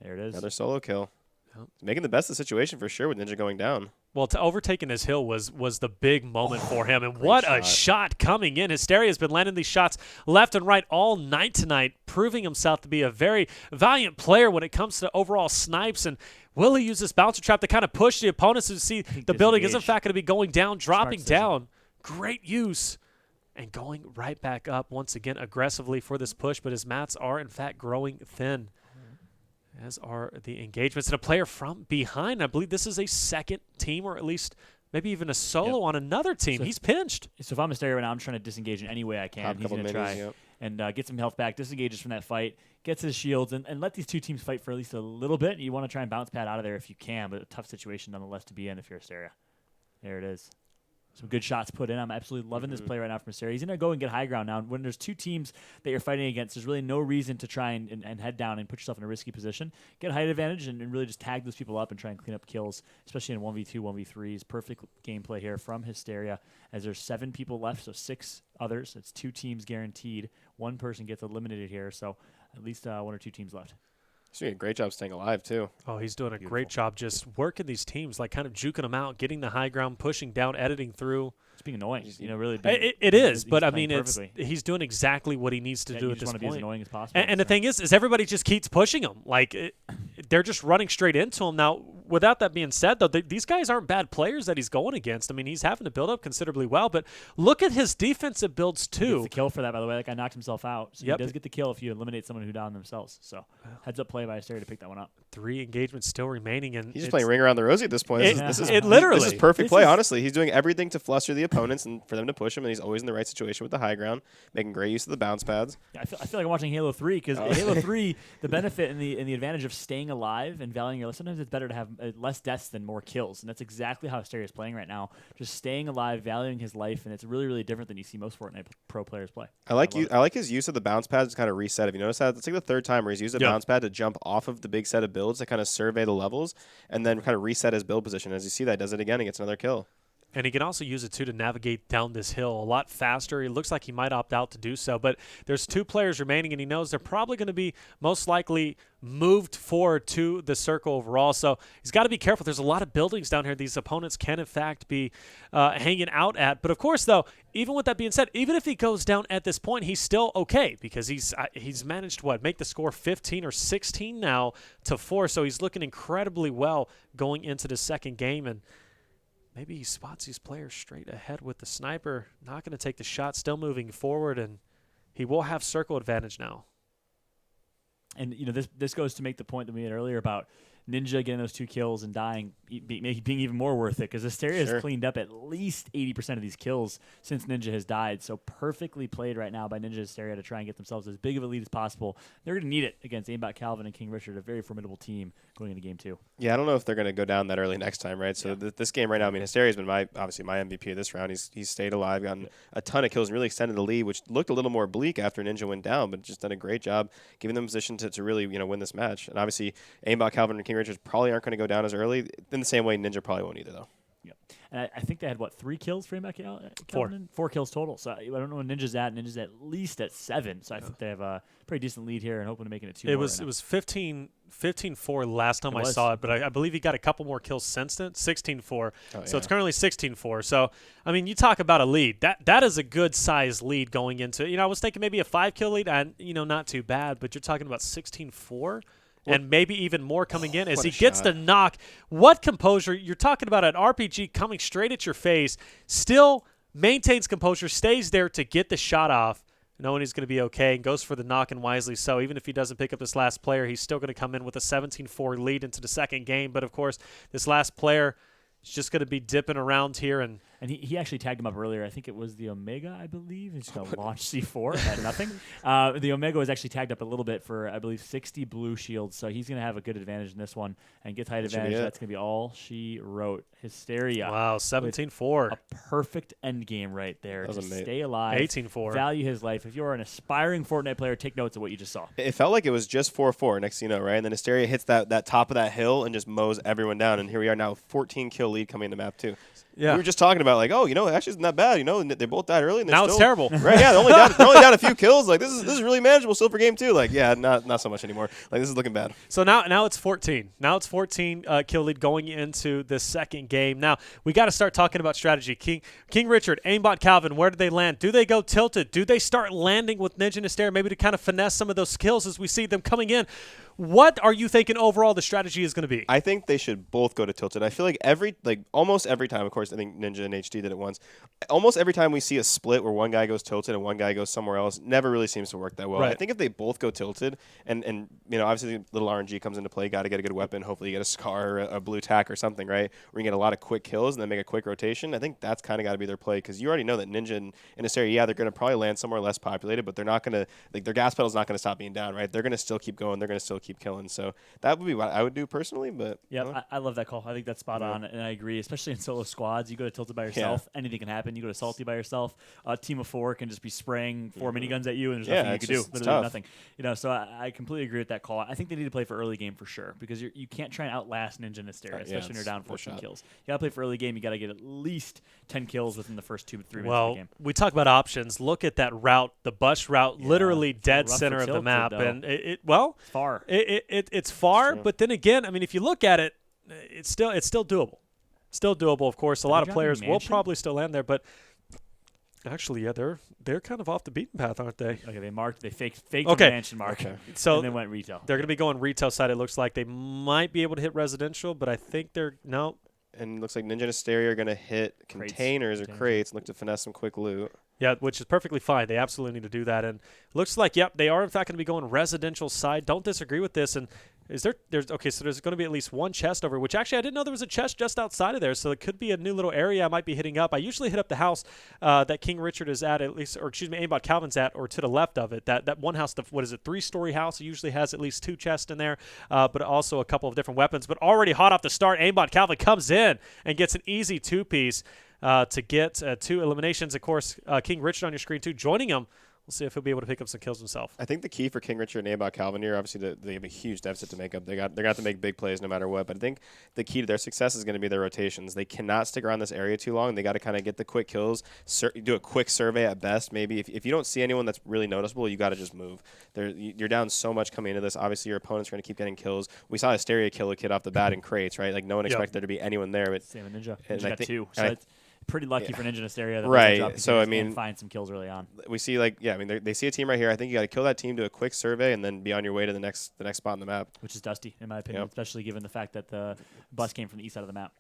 There it is. Another solo kill. Yep. Making the best of the situation for sure with Ninja going down. Well, to overtaking his hill was the big moment for him, and what a shot coming in. Hysteria has been landing these shots left and right all night tonight, proving himself to be a very valiant player when it comes to overall snipes. And will he use this bouncer trap to kind of push the opponents to see the building is in fact going to be going down, dropping down. Great use. And going right back up once again aggressively for this push, but his mats are in fact growing thin, as are the engagements. And a player from behind, I believe this is a second team, or at least maybe even a solo on another team. So he's pinched. So if I'm Hysteria right now, I'm trying to disengage in any way I can. He's going to try and get some health back, disengages from that fight, gets his shields, and let these 2 teams fight for at least a little bit. You want to try and bounce pad out of there if you can, but a tough situation nonetheless to be in if you're Hysteria. There it is. Some good shots put in. I'm absolutely loving this play right now from Hysteria. He's going to go and get high ground now. When there's 2 teams that you're fighting against, there's really no reason to try and head down and put yourself in a risky position. Get height advantage and really just tag those people up and try and clean up kills, especially in 1v2, 1v3s. Perfect gameplay here from Hysteria as there's 7 people left, so 6 others. It's 2 teams guaranteed. 1 person gets eliminated here, so at least 1 or 2 teams left. He's doing a great job staying alive, too. Oh, he's doing a great job just working these teams, like kind of juking them out, getting the high ground, pushing down, editing through. It's being annoying, really. It is, but I mean, he's doing exactly what he needs to do at this point. Be as annoying as possible. And the thing is everybody just keeps pushing him. Like, they're just running straight into him. Now, without that being said, though, these guys aren't bad players that he's going against. I mean, he's having to build up considerably well, but look at his defensive builds, too. He gets the kill for that, by the way. That guy knocked himself out. So he does get the kill if you eliminate someone who downed themselves. So heads up play by Hysteria to pick that one up. 3 engagements still remaining. And he's just playing Ring Around the Rosie at this point. This is perfect play, honestly. He's doing everything to fluster the opponents and for them to push him, and he's always in the right situation with the high ground, making great use of the bounce pads. Yeah, I feel like I'm watching Halo 3 because Halo 3, the benefit and the advantage of staying alive and valuing your life, sometimes it's better to have less deaths than more kills, and that's exactly how Hysteria is playing right now. Just staying alive, valuing his life, and it's really, really different than you see most Fortnite pro players play. I like his use of the bounce pad to kind of reset. If you notice that, it's like the third time where he's used a bounce pad to jump off of the big set of builds to kind of survey the levels and then kind of reset his build position. As you see that, does it again, he gets another kill. And he can also use it, too, to navigate down this hill a lot faster. It looks like he might opt out to do so. But there's 2 players remaining, and he knows they're probably going to be most likely moved forward to the circle overall. So he's got to be careful. There's a lot of buildings down here these opponents can, in fact, be hanging out at. But, of course, though, even with that being said, even if he goes down at this point, he's still okay because he's managed, make the score 15 or 16 now to 4. So he's looking incredibly well going into the second game. And maybe he spots these players straight ahead with the sniper. Not going to take the shot, still moving forward, and he will have circle advantage now. And, this goes to make the point that we made earlier about Ninja getting those 2 kills and dying, being even more worth it, because Hysteria has cleaned up at least 80% of these kills since Ninja has died. So perfectly played right now by Ninja Hysteria to try and get themselves as big of a lead as possible. They're going to need it against Aimbotcalvin and King Richard, a very formidable team going into game 2. Yeah, I don't know if they're going to go down that early next time, right? So this game right now, I mean, Hysteria's been obviously my MVP of this round. He's stayed alive, gotten a ton of kills, and really extended the lead, which looked a little more bleak after Ninja went down, but just done a great job giving them position to really win this match. And obviously, Aimbotcalvin and King Richard probably aren't going to go down as early. In the same way, Ninja probably won't either, though. Yep. And I think they had, 3 kills for Aimbotcalvin? 4. 4 kills total. So I don't know where Ninja's at. Ninja's at least at 7. So I think they have a pretty decent lead here and hoping to make it a 2 It was 15-4 last time I saw it, but I believe he got a couple more kills since then, 16-4. So it's currently 16-4. So, I mean, you talk about a lead. That is a good-sized lead going into I was thinking maybe a 5-kill lead, and not too bad, but you're talking about 16-4. And maybe even more coming in as he gets the knock. What composure. You're talking about an RPG coming straight at your face, still maintains composure, stays there to get the shot off, knowing he's going to be okay, and goes for the knock, and wisely so. Even if he doesn't pick up this last player, he's still going to come in with a 17-4 lead into the second game. But, of course, this last player is just going to be dipping around here. And he actually tagged him up earlier. I think it was the Omega, I believe. He's going to launch C4 at nothing. The Omega was actually tagged up a little bit for, I believe, 60 blue shields. So he's going to have a good advantage in this one and get height advantage. That's going to be all she wrote. Hysteria. Wow, 17-4. A perfect end game right there. That was to stay alive. 18-4. Value his life. If you're an aspiring Fortnite player, take notes of what you just saw. It felt like it was just 4-4 next thing you know, right? And then Hysteria hits that top of that hill and just mows everyone down. And here we are now, 14-kill lead coming into map 2. Yeah. We were just talking about actually isn't that bad. They both died early. And now it's terrible. Right? Yeah, they're only down a few kills. Like this is really manageable still for game 2. Like not so much anymore. Like this is looking bad. So now it's 14. Now it's 14 kill lead going into the second game. Now we got to start talking about strategy. King Richard, Aimbotcalvin, where do they land? Do they go tilted? Do they start landing with Ninja and Hysteria maybe to kind of finesse some of those skills as we see them coming in? What are you thinking overall the strategy is going to be? I think they should both go to tilted. I feel like almost every time, of course, I think Ninja and HD did it once. Almost every time we see a split where one guy goes tilted and one guy goes somewhere else, never really seems to work that well. Right. I think if they both go tilted and obviously little RNG comes into play, got to get a good weapon. Hopefully you get a Scar or a blue tack or something, right? Where you get a lot of quick kills and then make a quick rotation. I think that's kind of got to be their play because you already know that Ninja and Hysteria, they're going to probably land somewhere less populated, but they're not going to, their gas pedal's not going to stop being down, right? They're going to still keep going. They're going to still keep killing. So that would be what I would do personally, but yeah, I love that call. I think that's spot on, and I agree. Especially in solo squads, you go to tilted by yourself, anything can happen. You go to salty by yourself. A team of 4 can just be spraying 4 miniguns at you, and there's nothing you can do. Literally nothing. So I completely agree with that call. I think they need to play for early game for sure because you can't try and outlast Ninja and Hysteria, especially when you're down 14 kills. You got to play for early game. You got to get at least 10 kills within the first 2 to 3 minutes of the game. We talk about options. Look at that route, the bush route, literally dead center of the map, and it's far. It's far, but then again, I mean, if you look at it, it's still doable. Still doable, of course. A lot of players will probably still land there, but actually, yeah, they're kind of off the beaten path, aren't they? Okay, they faked the mansion mark, so and then went retail. They're going to be going retail side. It looks like they might be able to hit residential, but I think no. And it looks like Ninja and Hysteria are going to hit containers or crates and look to finesse some quick loot. Yeah, which is perfectly fine. They absolutely need to do that. And looks like, they are, in fact, going to be going residential side. Don't disagree with this. And Okay, so there's going to be at least one chest over, which actually I didn't know there was a chest just outside of there, so it could be a new little area I might be hitting up. I usually hit up the house that King Richard is at least, or excuse me, Aimbotcalvin's at, or to the left of it. That one house, what is it, 3-story house, it usually has at least 2 chests in there, but also a couple of different weapons. But already hot off the start, Aimbotcalvin comes in and gets an easy 2-piece to get 2 eliminations. Of course, King Richard on your screen too, joining him. We'll see if he'll be able to pick up some kills himself. I think the key for King Richard and Aimbotcalvin here, obviously, they have a huge deficit to make up. They're going to have to make big plays no matter what. But I think the key to their success is going to be their rotations. They cannot stick around this area too long. They got to kind of get the quick kills, do a quick survey at best. Maybe if you don't see anyone that's really noticeable, you got to just move. You're down so much coming into this. Obviously, your opponent's going to keep getting kills. We saw Hysteria kill a kid off the bat in crates, right? Like no one expected there to be anyone there. But same with Ninja. Ninja got 2. So that's pretty lucky for Ninja in this area. Right. So I mean, find some kills early on. We see they see a team right here. I think you got to kill that team, do a quick survey, and then be on your way to the next spot on the map. Which is Dusty, in my opinion, especially given the fact that the bus came from the east side of the map.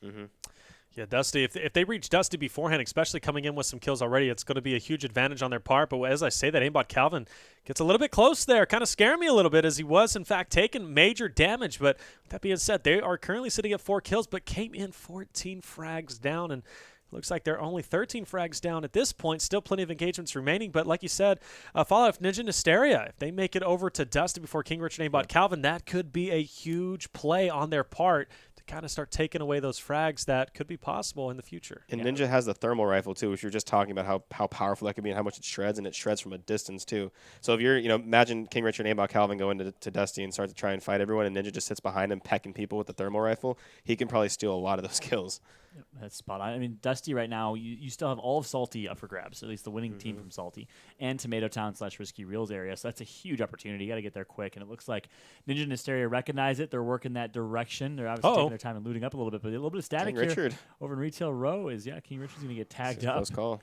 Yeah, Dusty, if they reach Dusty beforehand, especially coming in with some kills already, it's going to be a huge advantage on their part. But as I say that, Aimbotcalvin gets a little bit close there, kind of scaring me a little bit as he was, in fact, taking major damage. But that being said, they are currently sitting at 4 kills, but came in 14 frags down, and looks like they're only 13 frags down at this point. Still plenty of engagements remaining. But like you said, Fallout Ninja and Hysteria, if they make it over to Dusty before King Richard and Aimbotcalvin, that could be a huge play on their part to kind of start taking away those frags that could be possible in the future. And Ninja has the thermal rifle too, which you're just talking about how powerful that could be and how much it shreds, and it shreds from a distance too. So if you're, imagine King Richard and Aimbotcalvin go into to Dusty and start to try and fight everyone, and Ninja just sits behind him pecking people with the thermal rifle, he can probably steal a lot of those kills. Yep, that's spot on. I mean, Dusty right now, you still have all of Salty up for grabs, at least the winning team from Salty, and Tomato Town / Risky Reels area. So that's a huge opportunity. You got to get there quick. And it looks like Ninja and Hysteria recognize it. They're working that direction. They're obviously taking their time and looting up a little bit. But a little bit of static King here Richard over in Retail Row is, King Richard's going to get tagged up. Close call.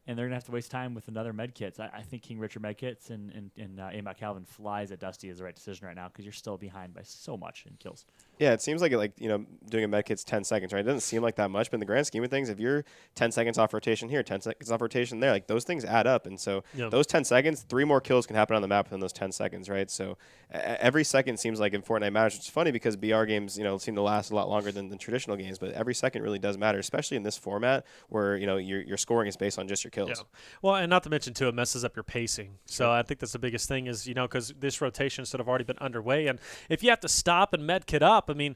And they're going to have to waste time with another medkits. I think King Richard medkits and Aimbotcalvin flies at Dusty is the right decision right now because you're still behind by so much in kills. Yeah, it seems like doing a medkit's 10 seconds, right? It doesn't seem like that much, but in the grand scheme of things, if you're 10 seconds off rotation here, 10 seconds off rotation there, like those things add up. And so those 10 seconds, 3 more kills can happen on the map within those 10 seconds, right? So every second seems like in Fortnite matters, which is funny because BR games, seem to last a lot longer than traditional games, but every second really does matter, especially in this format where, your scoring is based on just your kills. Yeah. Well, and not to mention, too, it messes up your pacing. So I think that's the biggest thing is, because this rotation sort of already been underway. And if you have to stop and medkit up, I mean,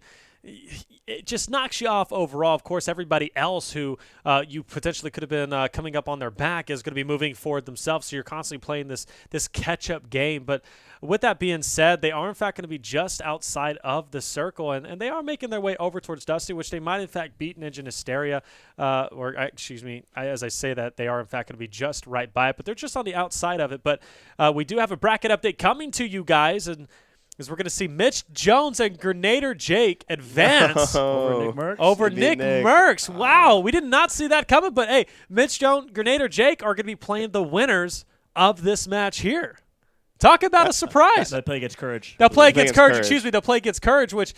it just knocks you off overall. Of course, everybody else who you potentially could have been coming up on their back is going to be moving forward themselves. So you're constantly playing this catch-up game. But with that being said, they are, in fact, going to be just outside of the circle. And they are making their way over towards Dusty, which they might, in fact, beat Ninja and Hysteria. As I say that, they are, in fact, going to be just right by it. But they're just on the outside of it. But we do have a bracket update coming to you guys. And because we're going to see Mitch Jones and GernaderJake advance over Nickmercs. Wow, we did not see that coming. But, hey, Mitch Jones, GernaderJake are going to be playing the winners of this match here. Talk about a surprise. They'll play against Courage. They'll play against Courage. Excuse me. They'll play against Courage, which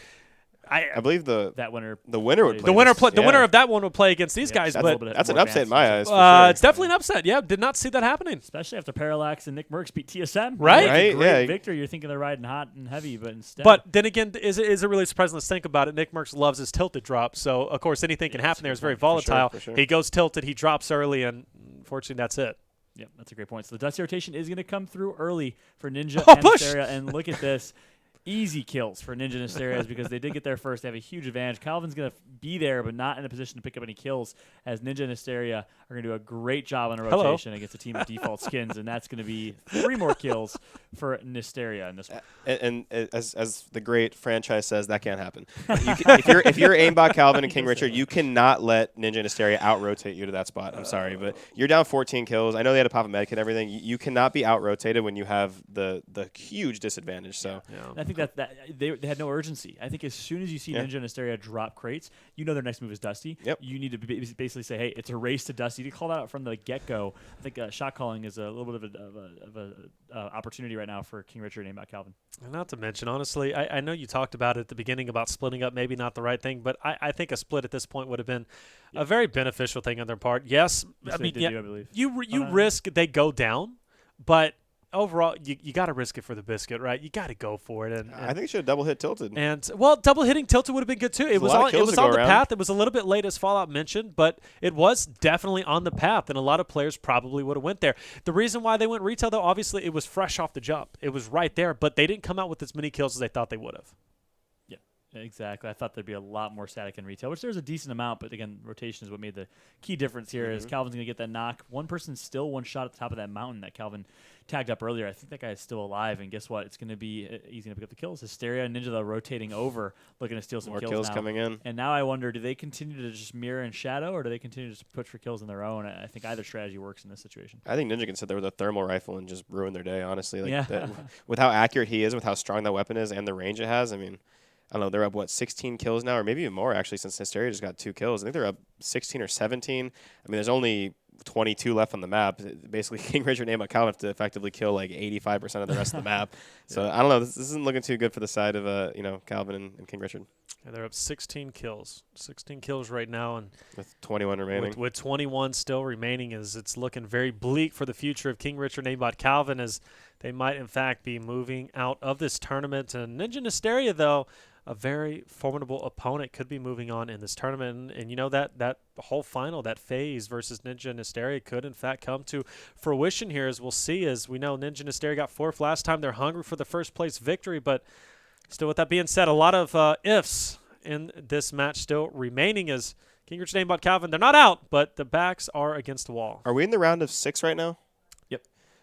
I believe the winner would play. The winner of that one would play against these guys. That's an upset in my eyes. It's definitely an upset. Yeah, did not see that happening. Especially after Parallax and Nickmercs beat TSM. Right? Right. Great victory. You're thinking they're riding hot and heavy, but instead. But then again, is it really surprising? Let's think about it. Nickmercs loves his tilted drop, so of course anything can happen there. It's very volatile. For sure. He goes tilted, he drops early, and unfortunately that's it. Yep, that's a great point. So the Dusty rotation is going to come through early for Ninja and Hysteria, and look at this. Easy kills for Ninja and Hysteria because they did get there first. They have a huge advantage. Calvin's going to be there, but not in a position to pick up any kills, as Ninja and Hysteria are going to do a great job on a rotation against a team of default skins, and that's going to be 3 more kills for Hysteria in this one. And as the great franchise says, that can't happen. If you're Aimbotcalvin and King Richard, you cannot let Ninja and Hysteria out-rotate you to that spot. I'm sorry, but you're down 14 kills. I know they had to pop a medkit and everything. You cannot be out-rotated when you have the huge disadvantage. So. I think that they had no urgency. I think as soon as you see Ninja and Hysteria drop crates, their next move is Dusty. Yep. You need to basically say, hey, it's a race to Dusty. You call that out from the get-go. I think shot calling is a little bit of a opportunity right now for King Richard and Aimbotcalvin. Not to mention, honestly, I know you talked about it at the beginning about splitting up, maybe not the right thing, but I think a split at this point would have been a very beneficial thing on their part. Yes, I believe. you risk they go down, but overall, you got to risk it for the biscuit, right? You got to go for it. And I think they should have double hit Tilted. And well, double hitting Tilted would have been good too. It was on the path. It was a little bit late, as Fallout mentioned, but it was definitely on the path, and a lot of players probably would have went there. The reason why they went retail, though, obviously it was fresh off the jump. It was right there, but they didn't come out with as many kills as they thought they would have. Exactly. I thought there'd be a lot more static in retail, which there's a decent amount, but again, rotation is what made the key difference here. Is Calvin's going to get that knock. One person still one shot at the top of that mountain that Calvin tagged up earlier. I think that guy is still alive, and guess what? It's going to be he's going to pick up the kills. Hysteria and Ninja though rotating over, looking to steal some more kills now. Coming in. And now I wonder, do they continue to just mirror and shadow, or do they continue to just push for kills on their own? I think either strategy works in this situation. I think Ninja can sit there with a thermal rifle and just ruin their day, honestly. With how accurate he is, with how strong that weapon is, and the range it has, I mean, I don't know, they're up, what, 16 kills now, or maybe even more, actually, since Hysteria just got 2 kills. I think they're up 16 or 17. I mean, there's only 22 left on the map. Basically, King Richard and Aimbotcalvin have to effectively kill, like, 85% of the rest of the map. So, I don't know. This isn't looking too good for the side of, Calvin and King Richard. Yeah, they're up 16 kills. 16 kills right now. And with 21 remaining. With 21 still remaining, it's looking very bleak for the future of King Richard and Aimbotcalvin, as they might, in fact, be moving out of this tournament. And Ninja and Hysteria, though, a very formidable opponent, could be moving on in this tournament. And you know, that whole final, that phase versus Ninja and Hysteria could, in fact, come to fruition here, as we'll see. As we know, Ninja and Hysteria got 4th last time. They're hungry for the first-place victory. But still, with that being said, a lot of ifs in this match still remaining, as King Richard and Aimbotcalvin, they're not out, but the backs are against the wall. Are we in the round of 6 right now?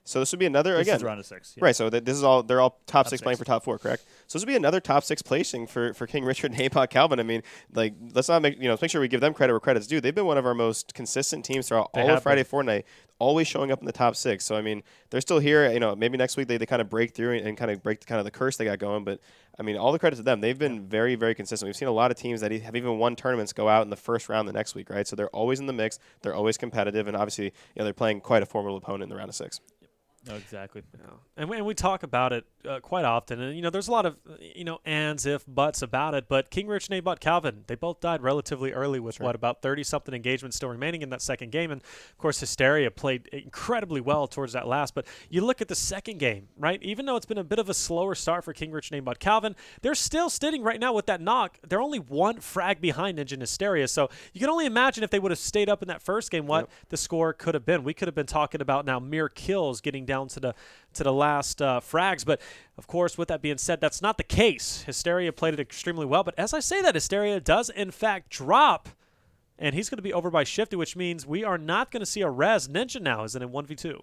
So this would be another, this is round of 6. Yeah. Right, so this is all, they're all top 6 playing for top 4, correct? So this would be another top 6 placing for King Richard and Aimbotcalvin. I mean, like, let's make sure we give them credit where credit's due. They've been one of our most consistent teams throughout all of Friday Fortnite, always showing up in the top 6. So, I mean, they're still here. You know, maybe next week they kind of break through and kind of break the curse they got going. But, I mean, all the credit to them. They've been very, very consistent. We've seen a lot of teams that have even won tournaments go out in the first round the next week, right? So they're always in the mix. They're always competitive. And, obviously, they're playing quite a formidable opponent in the round of 6. No, exactly. Yeah. And we talk about it quite often. And, there's a lot of, ands, if, buts about it. But King Richard and Aimbotcalvin, they both died relatively early with, about 30-something engagements still remaining in that second game. And, of course, Hysteria played incredibly well towards that last. But you look at the second game, right? Even though it's been a bit of a slower start for King Richard and Aimbotcalvin, they're still sitting right now with that knock. They're only 1 frag behind Ninja and Hysteria. So you can only imagine if they would have stayed up in that first game what the score could have been. We could have been talking about now mere kills getting down to the last frags. But, of course, with that being said, that's not the case. Hysteria played it extremely well. But as I say that, Hysteria does, in fact, drop. And he's going to be over by Shifty, which means we are not going to see a res. Ninja now is in 1v2.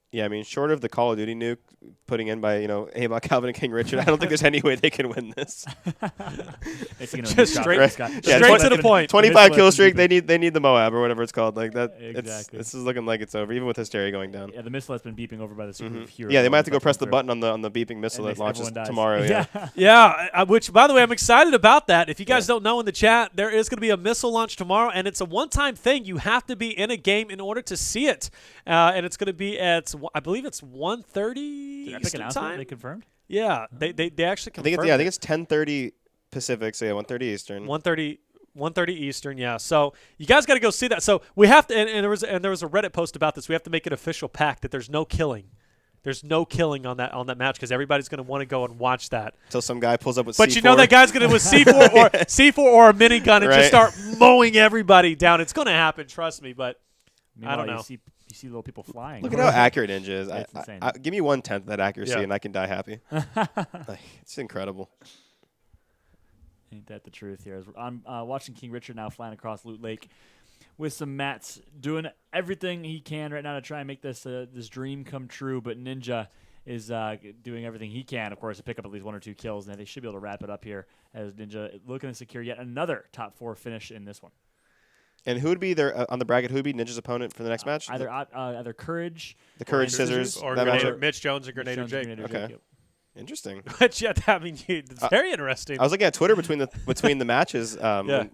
Yeah, I mean, short of the Call of Duty nuke putting in by, Aimbotcalvin and King Richard, I don't think there's any way they can win this. Just straight to the point. 25 kill streak, they need the Moab or whatever it's called. Like that. Exactly. This is looking like it's over, even with Hysteria going down. Yeah, the missile has been beeping over by the super hero. Yeah, they might have to go press the button on the beeping missile that launches tomorrow. Yeah, which, by the way, I'm excited about that. If you guys don't know in the chat, there is going to be a missile launch tomorrow, and it's a one-time thing. You have to be in a game in order to see it. And it's going to be at, I believe it's 1:30 Eastern time. They confirmed? Yeah, they actually confirmed. I think it's 10:30 Pacific, so yeah, 1:30 Eastern. 1:30 Eastern, yeah. So you guys got to go see that. So we have to, and there was a Reddit post about this. We have to make an official pact that there's no killing. There's no killing on that match because everybody's going to want to go and watch that. Until some guy pulls up with but C4. You know that guy's going to with C4 or a minigun and just start mowing everybody down. It's going to happen, trust me. But I don't know. You see little people flying. Look at how accurate Ninja is. It's insane. Give me 1/10 of that accuracy, and I can die happy. It's incredible. Ain't that the truth here? I'm watching King Richard now flying across Loot Lake with some mats, doing everything he can right now to try and make this dream come true. But Ninja is doing everything he can, of course, to pick up at least 1 or 2 kills. And they should be able to wrap it up here as Ninja looking to secure yet another top 4 finish in this one. And who would be there on the bracket? Who would be Ninja's opponent for the next match? Either Courage, the Courage Cizzorz, or Mitch Jones and GernaderJake. Okay. Interesting. But yeah, I mean, it's very interesting. I was looking at Twitter between the matches when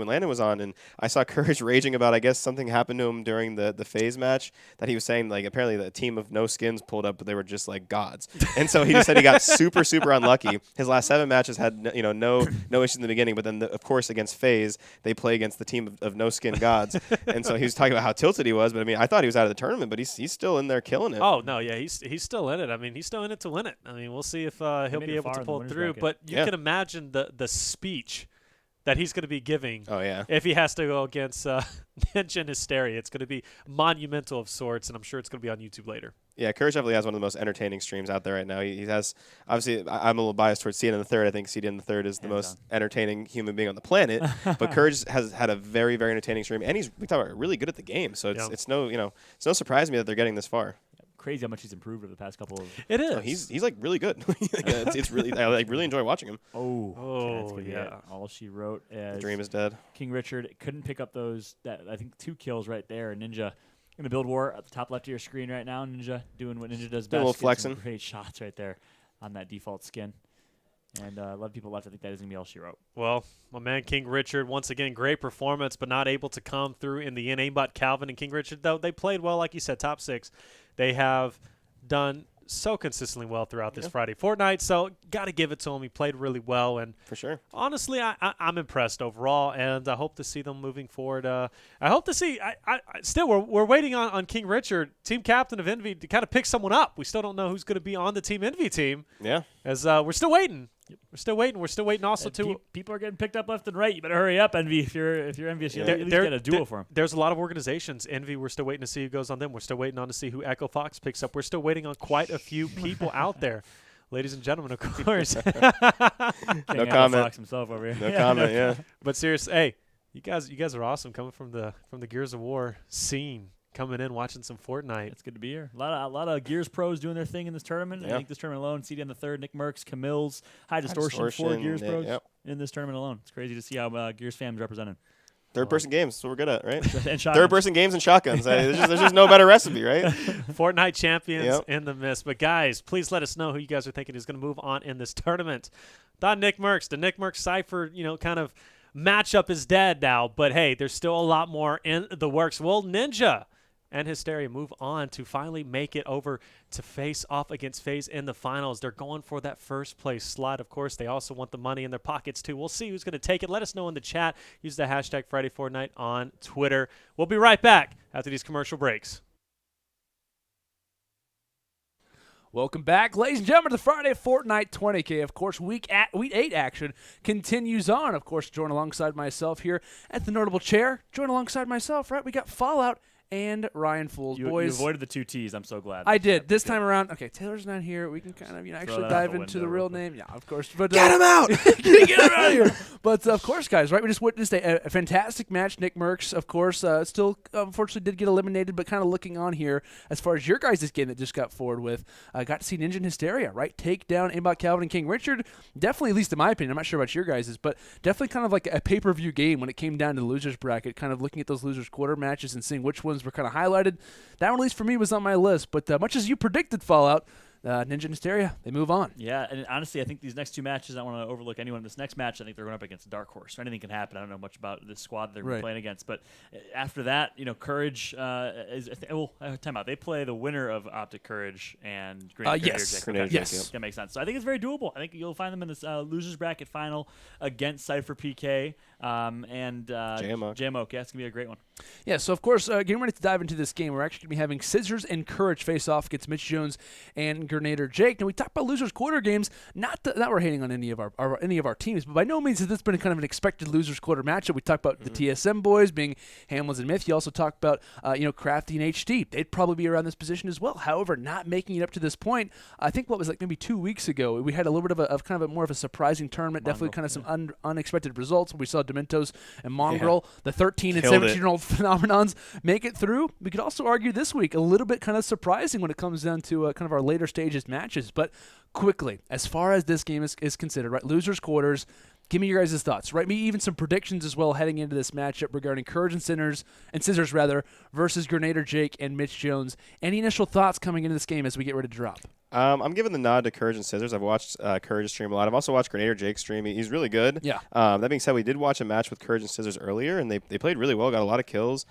Landon was on, and I saw Courage raging about, I guess, something happened to him during the FaZe match that he was saying, like, apparently the team of no skins pulled up, but they were just like gods. And so he just said he got super, super unlucky. His last 7 matches had no issues in the beginning, but then, of course, against FaZe, they play against the team of no skin gods. And so he was talking about how tilted he was, but I mean, I thought he was out of the tournament, but he's still in there killing it. Oh, no, yeah, he's still in it. I mean, he's still in it to win it. I mean, we'll see if he'll be able to pull through. But you can imagine the speech that he's going to be giving if he has to go against Ninja and Hysteria. It's going to be monumental of sorts, and I'm sure it's going to be on YouTube later. Yeah, Courage definitely has one of the most entertaining streams out there right now. He has, obviously, I'm a little biased towards CDNThe3rd. I think CDNThe3rd is the most entertaining human being on the planet. But Courage has had a very, very entertaining stream, and we talk about really good at the game. So it's no surprise to me that they're getting this far. Crazy how much he's improved over the past couple of. It is. Oh, he's like really good. it's really I really enjoy watching him. Oh yeah. All she wrote as the dream is dead. King Richard couldn't pick up I think 2 kills right there. Ninja in the build war at the top left of your screen right now. Ninja doing what Ninja does best. A little flexing. Some great shots right there on that default skin. And a lot of people left. I think that is going to be all she wrote. Well, my man King Richard, once again, great performance, but not able to come through in the end. Aimbotcalvin and King Richard, though, they played well, like you said, top 6. They have done so consistently well throughout this Friday Fortnite, so got to give it to him. He played really well, and for sure, honestly, I'm impressed overall, and I hope to see them moving forward. I hope to see. Still, we're waiting on King Richard, team captain of Envy, to kind of pick someone up. We still don't know who's going to be on the Team Envy team. Yeah, as we're still waiting. We're still waiting. We're still waiting. Also, too, people are getting picked up left and right. You better hurry up, Envy. If you're envious, you at least get a duo for them. There's a lot of organizations. Envy, we're still waiting to see who goes on them. We're still waiting on to see who Echo Fox picks up. We're still waiting on quite a few people out there, ladies and gentlemen. Of course. No comment. Fox himself over here. No comment. Yeah. But seriously, hey, you guys are awesome coming from the Gears of War scene. Coming in, watching some Fortnite. It's good to be here. A lot of Gears pros doing their thing in this tournament. I think this tournament alone, CDNThe3rd, Nickmercs, CaMiLLs, HighDistortion, 4 Gears pros in this tournament alone. It's crazy to see how Gears fam's represented. Third-person games, that's what we're good at, right? And third-person games and shotguns. There's just no better recipe, right? Fortnite champions in the mist. But, guys, please let us know who you guys are thinking is going to move on in this tournament. The Nickmercs Cypher, kind of matchup is dead now. But, hey, there's still a lot more in the works. Will Ninja and Hysteria move on to finally make it over to face off against FaZe in the finals? They're going for that first place slot. Of course, they also want the money in their pockets, too. We'll see who's going to take it. Let us know in the chat. Use the hashtag Friday Fortnite on Twitter. We'll be right back after these commercial breaks. Welcome back, ladies and gentlemen, to the Friday Fortnite 20K. Of course, Week 8 action continues on. Of course, join alongside myself here at the Notable Chair. Join alongside myself, right? We got Fallout and Ryan Fools. Boys, you avoided the 2 T's. I'm so glad. I did. This time around, okay, Taylor's not here. We can kind of actually dive into the real name. Yeah, of course. But get him out! Get him out of here! But, of course, guys, right, we just witnessed a fantastic match. Nickmercs, of course, still, unfortunately, did get eliminated, but kind of looking on here as far as your guys' game that just got forward with. Got to see Ninja and Hysteria, right? Take down Aimbotcalvin and King Richard. Definitely, at least in my opinion, I'm not sure about your guys', but definitely kind of like a pay-per-view game when it came down to the losers bracket, kind of looking at those losers quarter matches and seeing which ones were kind of highlighted. That one, at least for me, was on my list. But much as you predicted, Fallout, Ninja and Hysteria, they move on. Yeah, and honestly, I think these next 2 matches, I don't want to overlook anyone. This next match, I think they're going up against Dark Horse. So anything can happen. I don't know much about this squad they're playing against. But after that, Courage is time out. They play the winner of Optic Courage and GernaderJake. Yes. That makes sense. So I think it's very doable. I think you'll find them in this losers bracket final against SypherPK and Jaomock. Yeah, it's going to be a great one. Yeah, so of course, getting ready to dive into this game, we're actually going to be having Cizzorz and Courage face off against Mitch Jones and GernaderJake. Now, we talked about losers quarter games, not that we're hating on any of our teams, but by no means has this been kind of an expected losers quarter matchup. We talked about the TSM boys being Hamlinz and Myth. You also talked about Krafty and HD. They'd probably be around this position as well. However, not making it up to this point. I think what was like maybe 2 weeks ago, we had a little bit of kind of more of a surprising tournament. Definitely kind of some unexpected results. We saw Dementos and Mongraal, the 13 and 17-year-old phenomenons, make it through. We could also argue this week a little bit kind of surprising when it comes down to kind of our later stages matches. But quickly, as far as this game is considered, right, losers quarters, give me your guys' thoughts, right? Maybe even some predictions as well heading into this matchup regarding Courage and Cizzorz versus GernaderJake and Mitch Jones. Any initial thoughts coming into this game as we get ready to drop? I'm giving the nod to Courage and Cizzorz. I've watched Courage stream a lot. I've also watched GernaderJake stream. He's really good. Yeah. That being said, we did watch a match with Courage and Cizzorz earlier, and they played really well, got a lot of kills.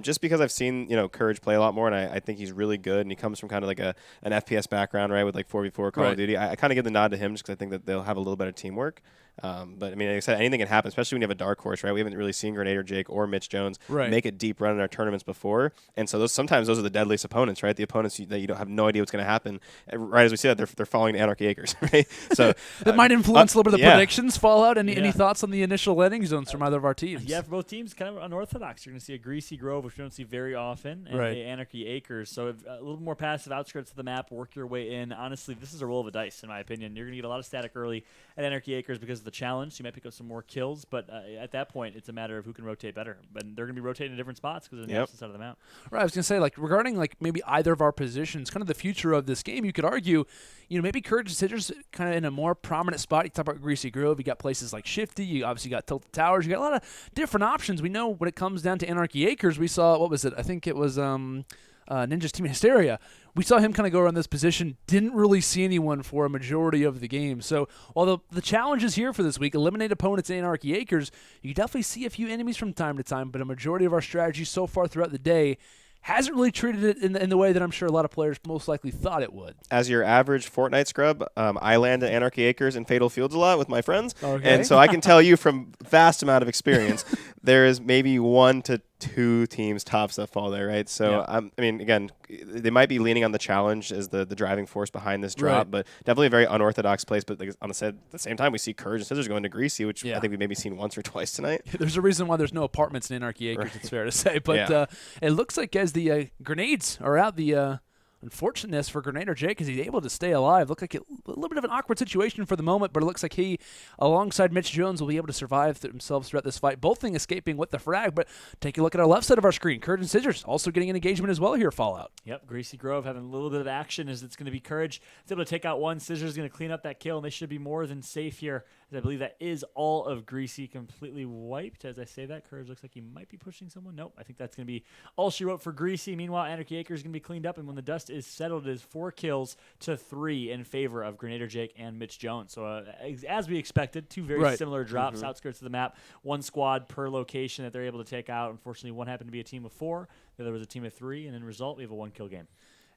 Just because I've seen Courage play a lot more, and I think he's really good, and he comes from kind of like an FPS background, right, with like 4v4 Call of Duty. I kind of give the nod to him just because I think that they'll have a little better teamwork. But I mean, like I said, anything can happen, especially when you have a dark horse, right? We haven't really seen GernaderJake or Mitch Jones make a deep run in our tournaments before, and so sometimes those are the deadliest opponents, right? The opponents that you don't have no idea what's going to happen. Right as we said, they're following Anarchy Acres, right? So that might influence a little bit of the predictions. Fallout. Any thoughts on the initial landing zones from either of our teams? Yeah, for both teams, kind of unorthodox. You're going to see a Greasy Grove, which we don't see very often, and a Anarchy Acres. So a little more passive outskirts of the map, work your way in. Honestly, this is a roll of a dice, in my opinion. You're going to get a lot of static early at Anarchy Acres because of the challenge. So you might pick up some more kills, but at that point, it's a matter of who can rotate better. But they're going to be rotating to different spots because of the opposite side of the map. Right, I was going to say, like, regarding like maybe either of our positions, kind of the future of this game, you could argue, maybe Courage and Cizzorz kind of in a more prominent spot. You talk about Greasy Grove, you got places like Shifty, you obviously got Tilted Towers, you got a lot of different options. We know when it comes down to Anarchy Acres, we saw, what was it? I think it was Ninja's team Hysteria. We saw him kind of go around this position, didn't really see anyone for a majority of the game. So while the challenge is here for this week, eliminate opponents in Anarchy Acres, you definitely see a few enemies from time to time, but a majority of our strategy so far throughout the day hasn't really treated it in the way that I'm sure a lot of players most likely thought it would. As your average Fortnite scrub, I land at Anarchy Acres and Fatal Fields a lot with my friends. Okay. And so I can tell you from vast amount of experience, there is maybe 1 to 2 teams tops that fall there, right? So, I mean, again, they might be leaning on the challenge as the driving force behind this drop, but definitely a very unorthodox place. But like at the same time, we see Courage and Cizzorz going to Greasy, which I think we maybe seen once or twice tonight. There's a reason why there's no apartments in Anarchy Acres, it's fair to say. But it looks like as the grenades are out, the unfortunateness for GernaderJake is he's able to stay alive. Looked like a little bit of an awkward situation for the moment, but it looks like he, alongside Mitch Jones, will be able to survive themselves throughout this fight. Both things escaping with the frag, but take a look at our left side of our screen. Courage and Cizzorz also getting an engagement as well here, Fallout. Yep, Greasy Grove having a little bit of action as it's going to be Courage. It's able to take out one. Cizzorz is going to clean up that kill, and they should be more than safe here. As I believe that is all of Greasy completely wiped. As I say that, Courage looks like he might be pushing someone. Nope, I think that's going to be all she wrote for Greasy. Meanwhile, Anarchy Acres is going to be cleaned up, and when the dust is settled, it is 4 kills to 3 in favor of GernaderJake and Mitch Jones. So as we expected, 2 very similar drops, outskirts of the map, 1 squad per location that they're able to take out. Unfortunately, one happened to be a team of 4, the other was a team of 3, and in result, we have a 1-kill game.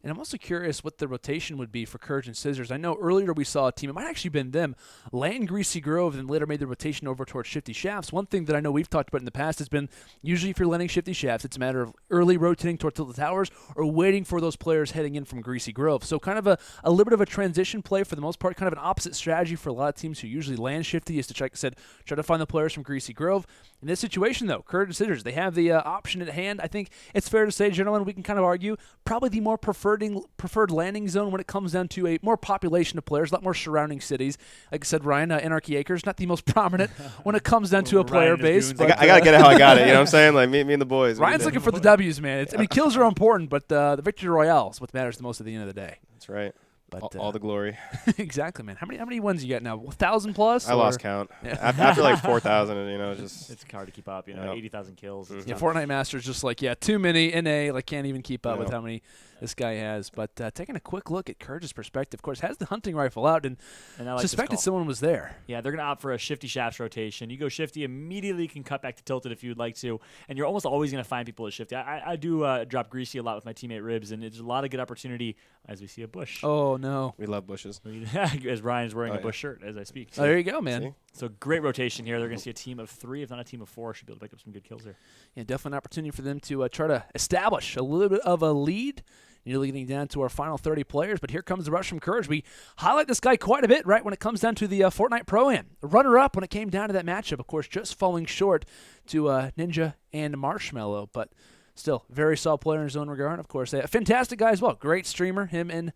And I'm also curious what the rotation would be for Courage and Cizzorz. I know earlier we saw a team, it might actually been them, land Greasy Grove and later made the rotation over towards Shifty Shafts. One thing that I know we've talked about in the past has been usually if you're landing Shifty Shafts, it's a matter of early rotating toward Tilted Towers or waiting for those players heading in from Greasy Grove. So kind of a little bit of a transition play for the most part, kind of an opposite strategy for a lot of teams who usually land Shifty is to, like I said, try to find the players from Greasy Grove. In this situation, though, Courage and Cizzorz, they have the option at hand. I think it's fair to say, gentlemen, we can kind of argue probably the more preferred landing zone when it comes down to a more population of players, a lot more surrounding cities. Like I said, Ryan, Anarchy Acres, not the most prominent when it comes down to a player base. But I got to get it how I got it. You know what I'm saying? Like, me and the boys. Ryan's looking for the W's, man. I mean, kills are important, but the victory royale is what matters the most at the end of the day. That's right. But, all the glory. Exactly, man. How many wins you got now? 1,000 plus? I lost count. After like 4,000, it's hard to keep up. 80,000 kills. Yeah, Fortnite Master's just like too many NA. Like can't even keep up with how many this guy has. But taking a quick look at Courage's perspective, of course, has the hunting rifle out and like suspected someone was there. Yeah, they're going to opt for a Shifty Shafts rotation. You go Shifty, immediately you can cut back to Tilted if you'd like to, and you're almost always going to find people at Shifty. I do drop Greasy a lot with my teammate Ribs, and it's a lot of good opportunity as we see a bush. Oh, no. We love bushes. As Ryan's wearing a bush shirt as I speak. Oh, there you go, man. See? So great rotation here. They're going to see a team of 3, if not a team of 4. Should be able to pick up some good kills here. Yeah, definitely an opportunity for them to try to establish a little bit of a lead. Nearly getting down to our final 30 players, but here comes the rush from Courage. We highlight this guy quite a bit, right, when it comes down to the Fortnite Pro-Am. Runner-up when it came down to that matchup, of course, just falling short to Ninja and Marshmallow, but still, very solid player in his own regard. Of course, a fantastic guy as well. Great streamer, him and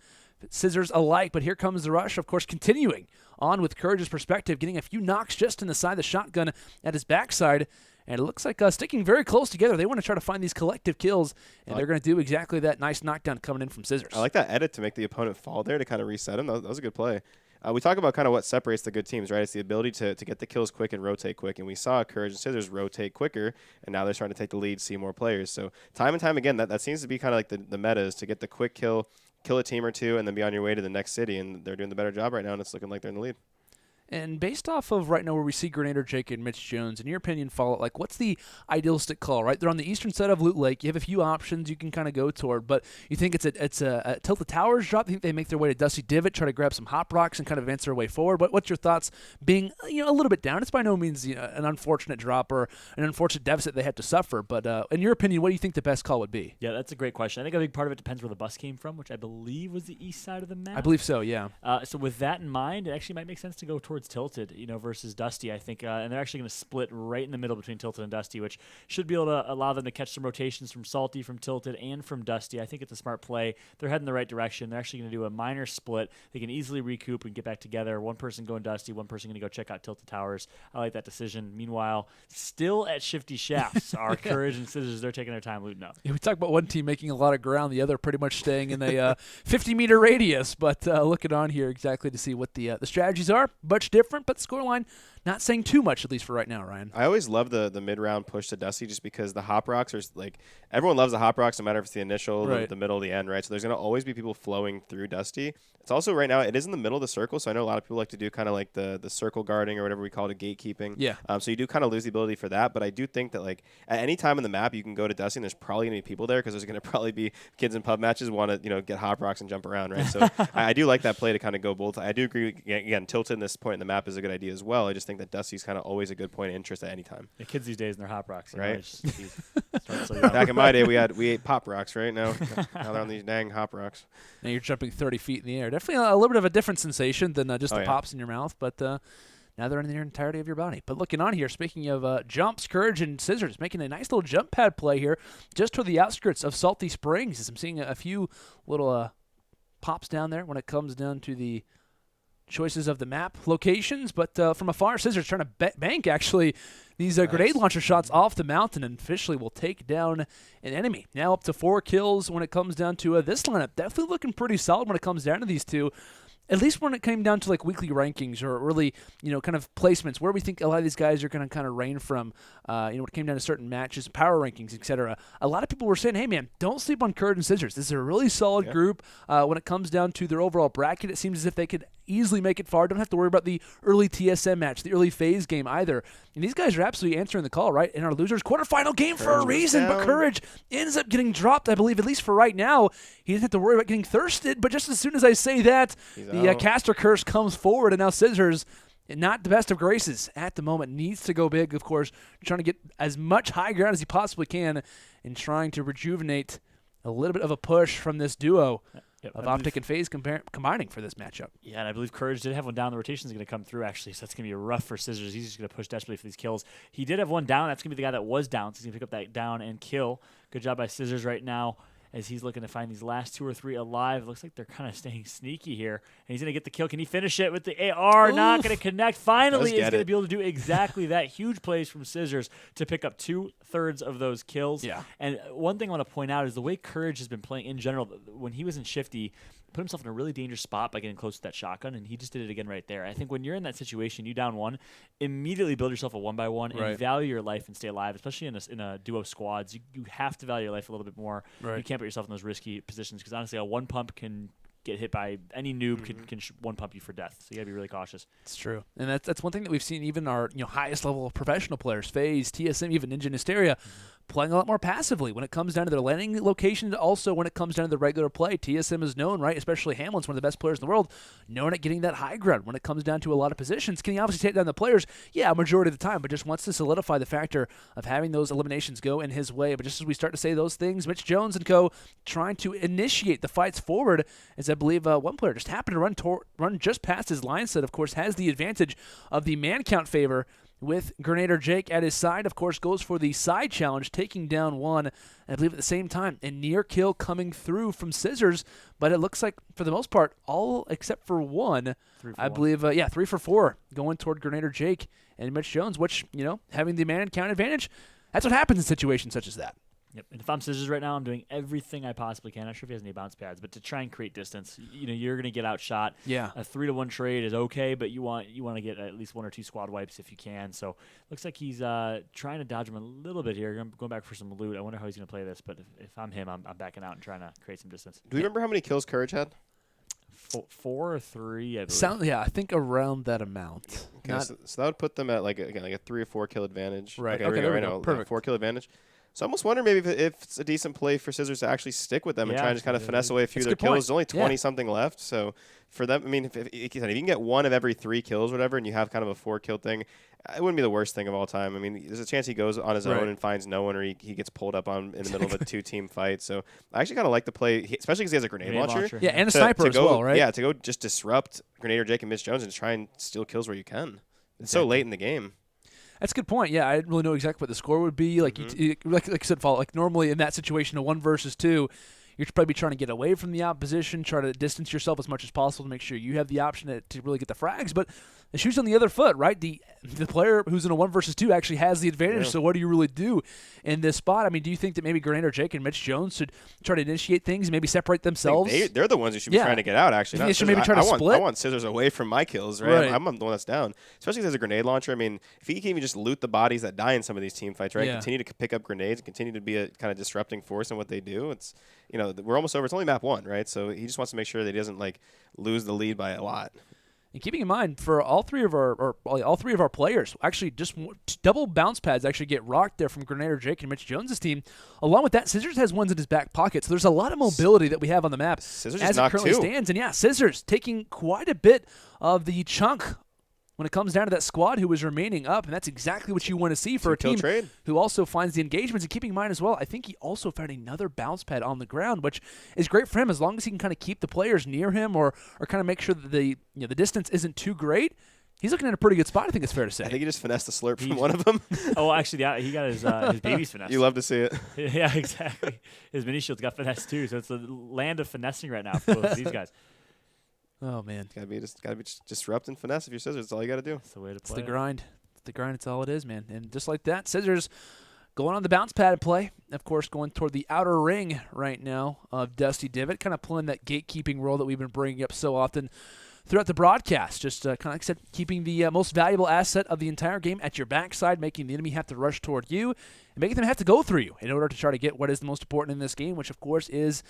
Cizzorz alike, but here comes the rush, of course, continuing on with Courage's perspective, getting a few knocks just in the side of the shotgun at his backside. And it looks like sticking very close together. They want to try to find these collective kills, and they're going to do exactly that. Nice knockdown coming in from Cizzorz. I like that edit to make the opponent fall there to kind of reset him. That was a good play. We talk about kind of what separates the good teams, right? It's the ability to get the kills quick and rotate quick. And we saw Courage and Cizzorz rotate quicker, and now they're starting to take the lead, see more players. So time and time again, that seems to be kind of like the meta is to get the quick kill, kill a team or two, and then be on your way to the next city, and they're doing the better job right now, and it's looking like they're in the lead. And based off of right now where we see GernaderJake and Mitch Jones, in your opinion, Fallout, like what's the idealistic call, right? They're on the eastern side of Loot Lake. You have a few options you can kind of go toward, but you think it's a Tilted Towers drop? You think they make their way to Dusty Divot, try to grab some Hop Rocks and kind of advance their way forward? What's your thoughts being a little bit down? It's by no means an unfortunate drop or an unfortunate deficit they had to suffer, but in your opinion, what do you think the best call would be? Yeah, that's a great question. I think a big part of it depends where the bus came from, which I believe was the east side of the map. I believe so, yeah. So with that in mind, it actually might make sense to go towards Tilted, versus Dusty, I think. And they're actually going to split right in the middle between Tilted and Dusty, which should be able to allow them to catch some rotations from Salty, from Tilted, and from Dusty. I think it's a smart play. They're heading the right direction. They're actually going to do a minor split. They can easily recoup and get back together. One person going Dusty, one person going to go check out Tilted Towers. I like that decision. Meanwhile, still at Shifty Shafts are Courage and Cizzorz. They're taking their time looting up. Yeah, we talk about one team making a lot of ground, the other pretty much staying in a 50-meter radius, but looking on here exactly to see what the strategies are. Much different, but the scoreline not saying too much, at least for right now, Ryan. I always love the mid-round push to Dusty just because the Hop Rocks are like, everyone loves the Hop Rocks no matter if it's the initial, right, the middle, the end, right? So there's going to always be people flowing through Dusty. It's also right now, it is in the middle of the circle, so I know a lot of people like to do kind of like the circle guarding or whatever we call it, gatekeeping. Yeah. So you do kind of lose the ability for that, but I do think that like at any time in the map you can go to Dusty and there's probably going to be people there because there's going to probably be kids in pub matches want to get Hop Rocks and jump around, right? So I do like that play to kind of go both. I do agree, again, Tilted in this point in the map is a good idea as well. I just think that Dusty's kind of always a good point of interest at any time. The kids these days and their Hop Rocks, right? So Back in my day, we ate Pop Rocks, right? Now they're on these dang Hop Rocks. Now you're jumping 30 feet in the air. Definitely a little bit of a different sensation than just the pops in your mouth, but now they're in the entirety of your body. But looking on here, speaking of jumps, Courage and Cizzorz making a nice little jump pad play here just toward the outskirts of Salty Springs. As I'm seeing a few little pops down there when it comes down to the choices of the map locations, but from afar, Cizzorz trying to bank actually these grenade launcher shots off the mountain and officially will take down an enemy. Now up to 4 kills when it comes down to this lineup. Definitely looking pretty solid when it comes down to these two. At least when it came down to like weekly rankings or really, kind of placements, where we think a lot of these guys are going to kind of reign from, when it came down to certain matches, power rankings, etc. A lot of people were saying, hey man, don't sleep on Courage and Cizzorz. This is a really solid group. When it comes down to their overall bracket, it seems as if they could easily make it far. Don't have to worry about the early TSM match, the early phase game either. And these guys are absolutely answering the call, right? In our losers quarterfinal game for a reason, but Courage ends up getting dropped, I believe, at least for right now. He doesn't have to worry about getting thirsted, but just as soon as I say that, the caster curse comes forward, and now Cizzorz, not the best of graces at the moment, needs to go big, of course, trying to get as much high ground as he possibly can and trying to rejuvenate a little bit of a push from this duo. Of Optic and FaZe combining for this matchup. Yeah, and I believe Courage did have one down. The rotation is going to come through, actually, so that's going to be rough for Cizzorz. He's just going to push desperately for these kills. He did have one down. That's going to be the guy that was down, so he's going to pick up that down and kill. Good job by Cizzorz right now as he's looking to find these last 2 or 3 alive. Looks like they're kind of staying sneaky here. And he's going to get the kill. Can he finish it with the AR? Oof. Not going to connect. Finally, he's going to be able to do exactly that. Huge plays from Cizzorz to pick up 2/3 of those kills. Yeah. And one thing I want to point out is the way Courage has been playing in general. When he was in Shifty, put himself in a really dangerous spot by getting close to that shotgun, and he just did it again right there. I think when you're in that situation, you down one, immediately build yourself a 1x1 and value your life and stay alive, especially in a duo squads. You have to value your life a little bit more. Right. You can't put yourself in those risky positions because honestly, a one pump can get hit by any noob can one pump you for death. So you gotta be really cautious. It's true, and that's one thing that we've seen even our highest level of professional players, FaZe, TSM, even Ninja and Hysteria, playing a lot more passively when it comes down to their landing location. Also, when it comes down to the regular play, TSM is known, right? Especially Hamlinz, one of the best players in the world, known at getting that high ground when it comes down to a lot of positions. Can he obviously take down the players? Yeah, a majority of the time, but just wants to solidify the factor of having those eliminations go in his way. But just as we start to say those things, Mitch Jones and co. trying to initiate the fights forward, as I believe one player just happened to run just past his line set. Of course, has the advantage of the man count favor with GernaderJake at his side. Of course, goes for the side challenge, taking down one. And I believe at the same time, a near kill coming through from Cizzorz. But it looks like, for the most part, all except for one, I believe, 3 for 4 going toward GernaderJake and Mitch Jones, which, having the man count advantage, that's what happens in situations such as that. Yep. And if I'm Cizzorz right now, I'm doing everything I possibly can. I'm not sure if he has any bounce pads, but to try and create distance. You're going to get outshot. Yeah. A 3-to-1 trade is okay, but you want to get at least 1 or 2 squad wipes if you can. So looks like he's trying to dodge him a little bit here. I'm going back for some loot. I wonder how he's going to play this, but if I'm him, I'm backing out and trying to create some distance. Do we remember how many kills Courage had? 4 or 3, I believe. I think around that amount. Okay, so that would put them at like a 3 or 4 kill advantage. Right. Okay, There we right go. now, Perfect. 4 kill advantage. So I almost wonder maybe if it's a decent play for Cizzorz to actually stick with them and try and just kind of finesse away a few of their kills. There's only 20-something left, so for them, I mean, if you can get 1 of every 3 kills or whatever, and you have kind of a 4-kill thing, it wouldn't be the worst thing of all time. I mean, there's a chance he goes on his own and finds no one, or he gets pulled up in the middle of a 2-team fight. So I actually kind of like the play, especially because he has a grenade launcher. Yeah, and a sniper as well, right? Yeah, to go just disrupt GernaderJake and Mitch Jones and try and steal kills where you can. It's so late in the game. That's a good point. Yeah, I didn't really know exactly what the score would be. Like, like I said, like normally in that situation, a 1 versus 2, you're probably trying to get away from the opposition, try to distance yourself as much as possible to make sure you have the option to really get the frags. But the shoe's on the other foot, right? The player who's in a 1 versus 2 actually has the advantage. So what do you really do in this spot? I mean, do you think that maybe GernaderJake and Mitch Jones should try to initiate things, maybe separate themselves? They're the ones who should be trying to get out, actually. They should maybe try to split? I want Cizzorz away from my kills, right? I'm the one that's down. Especially if there's a grenade launcher. I mean, if he can even just loot the bodies that die in some of these team fights, right? Continue to pick up grenades and continue to be a kind of disrupting force in what they do. It's, we're almost over. It's only map 1, right? So he just wants to make sure that he doesn't, lose the lead by a lot. And keeping in mind, for all three of our players, actually just double bounce pads actually get rocked there from GernaderJake and Mitch Jones' team. Along with that, Cizzorz has ones in his back pocket, so there's a lot of mobility that we have on the map Cizzorz as it currently stands. And Cizzorz taking quite a bit of the chunk when it comes down to that squad who is remaining up, and that's exactly what you want to see for a team who also finds the engagements. And keeping in mind as well, I think he also found another bounce pad on the ground, which is great for him as long as he can kind of keep the players near him or kind of make sure that the distance isn't too great. He's looking at a pretty good spot, I think it's fair to say. I think he just finessed the slurp from one of them. Oh, actually, he got his baby's finesse. You love to see it. Yeah, exactly. His mini shield's got finesse too, so it's a land of finessing right now for both of these guys. Oh man, gotta be just disrupt and finesse if you're Cizzorz. That's all you gotta do. That's the way to play. It's the grind. It's the grind. It's all it is, man. And just like that, Cizzorz going on the bounce pad play. Of course, going toward the outer ring right now of Dusty Divot, kind of playing that gatekeeping role that we've been bringing up so often throughout the broadcast. Just kind of like I said, keeping the most valuable asset of the entire game at your backside, making the enemy have to rush toward you, and making them have to go through you in order to try to get what is the most important in this game, which of course is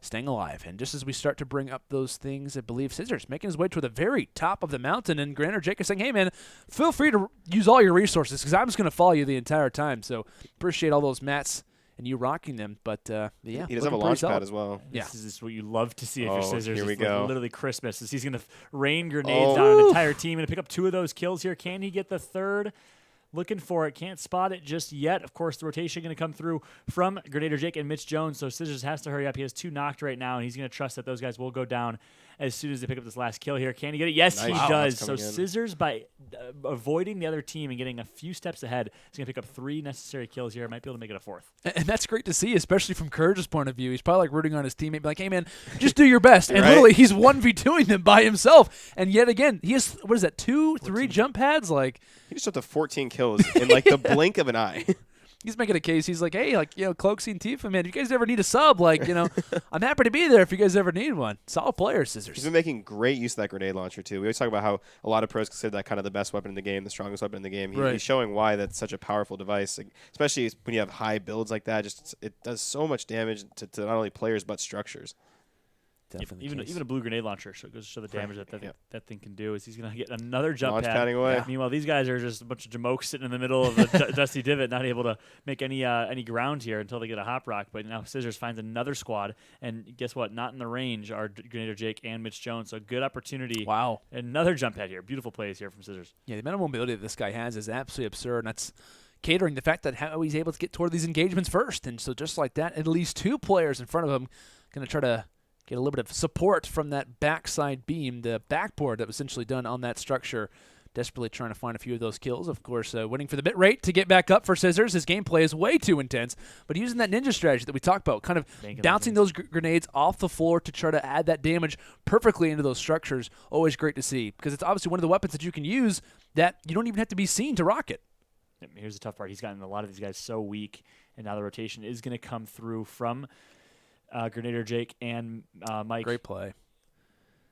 staying alive. And just as we start to bring up those things, I believe Cizzorz making his way to the very top of the mountain, and GernaderJake is saying, hey man, feel free to use all your resources because I'm just going to follow you the entire time. So appreciate all those mats and you rocking them. But yeah, he does have a launch pad as well. Yeah. This is what you love to see if you're Cizzorz. Here we it's go. Literally Christmas. He's going to rain grenades down an entire team and pick up 2 of those kills here. Can he get the 3rd? Looking for it. Can't spot it just yet. Of course, the rotation going to come through from GernaderJake and Mitch Jones, so Cizzorz has to hurry up. He has 2 knocked right now, and he's going to trust that those guys will go down as soon as they pick up this last kill here. Can he get it? Yes, he does. So Cizzorz, by avoiding the other team and getting a few steps ahead, is going to pick up 3 necessary kills here. Might be able to make it a 4th. And that's great to see, especially from Courage's point of view. He's probably rooting on his teammate, like, hey man, just do your best. And literally, he's 1v2ing them by himself. And yet again, he has, 3 jump pads? He just up to 14 kills in the blink of an eye. He's making a case. He's like, hey, Cloak and Tfue, man, if you guys ever need a sub, I'm happy to be there if you guys ever need one. Solid player, Cizzorz. He's been making great use of that grenade launcher, too. We always talk about how a lot of pros consider that kind of the best weapon in the game, the strongest weapon in the game. He's showing why that's such a powerful device, especially when you have high builds like that. It does so much damage to not only players but structures. Definitely even a blue grenade launcher goes to show the damage that thing can do. Is he's going to get another jump pad. Padding away. Yeah. Meanwhile, these guys are just a bunch of jamokes sitting in the middle of the Dusty Divot, not able to make any ground here until they get a hop rock. But now Cizzorz finds another squad, and guess what? Not in the range are GernaderJake and Mitch Jones. So good opportunity. Wow. Another jump pad here. Beautiful plays here from Cizzorz. Yeah, the amount of mobility that this guy has is absolutely absurd, and that's catering the fact that how he's able to get toward these engagements first. And so just like that, at least 2 players in front of him going to try to get a little bit of support from that backside beam, the backboard that was essentially done on that structure. Desperately trying to find a few of those kills. Of course, winning for the bit rate to get back up for Cizzorz. His gameplay is way too intense, but using that ninja strategy that we talked about, kind of bouncing those grenades off the floor to try to add that damage perfectly into those structures, always great to see, because it's obviously one of the weapons that you can use that you don't even have to be seen to rock it. here's the tough part. He's gotten a lot of these guys so weak, and now the rotation is going to come through from GernaderJake and Mike. Great play.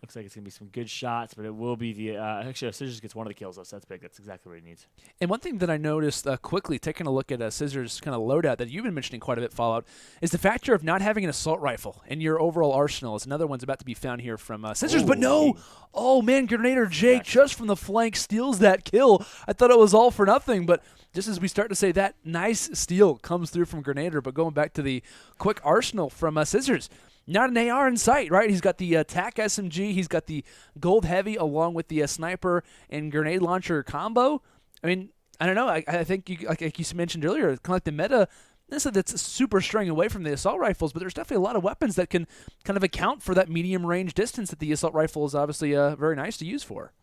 Looks like it's going to be some good shots, but it will be the actually, Cizzorz gets one of the kills, though, so that's big. That's exactly what he needs. And one thing that I noticed quickly, taking a look at Cizzorz' kind of loadout that you've been mentioning quite a bit, Fallout, is the factor of not having an assault rifle in your overall arsenal. Is another one's about to be found here from Cizzorz, but no! Oh, man, GernaderJake just from the flank steals that kill. I thought it was all for nothing, but just as we start to say that, nice steal comes through from Gernader, but going back to the quick arsenal from Cizzorz, not an AR in sight, right? He's got the TAC SMG. He's got the gold heavy along with the sniper and grenade launcher combo. I mean, I don't know. I think, like you mentioned earlier, kind of like the meta, that's super straying away from the assault rifles, but there's definitely a lot of weapons that can kind of account for that medium range distance that the assault rifle is obviously very nice to use for.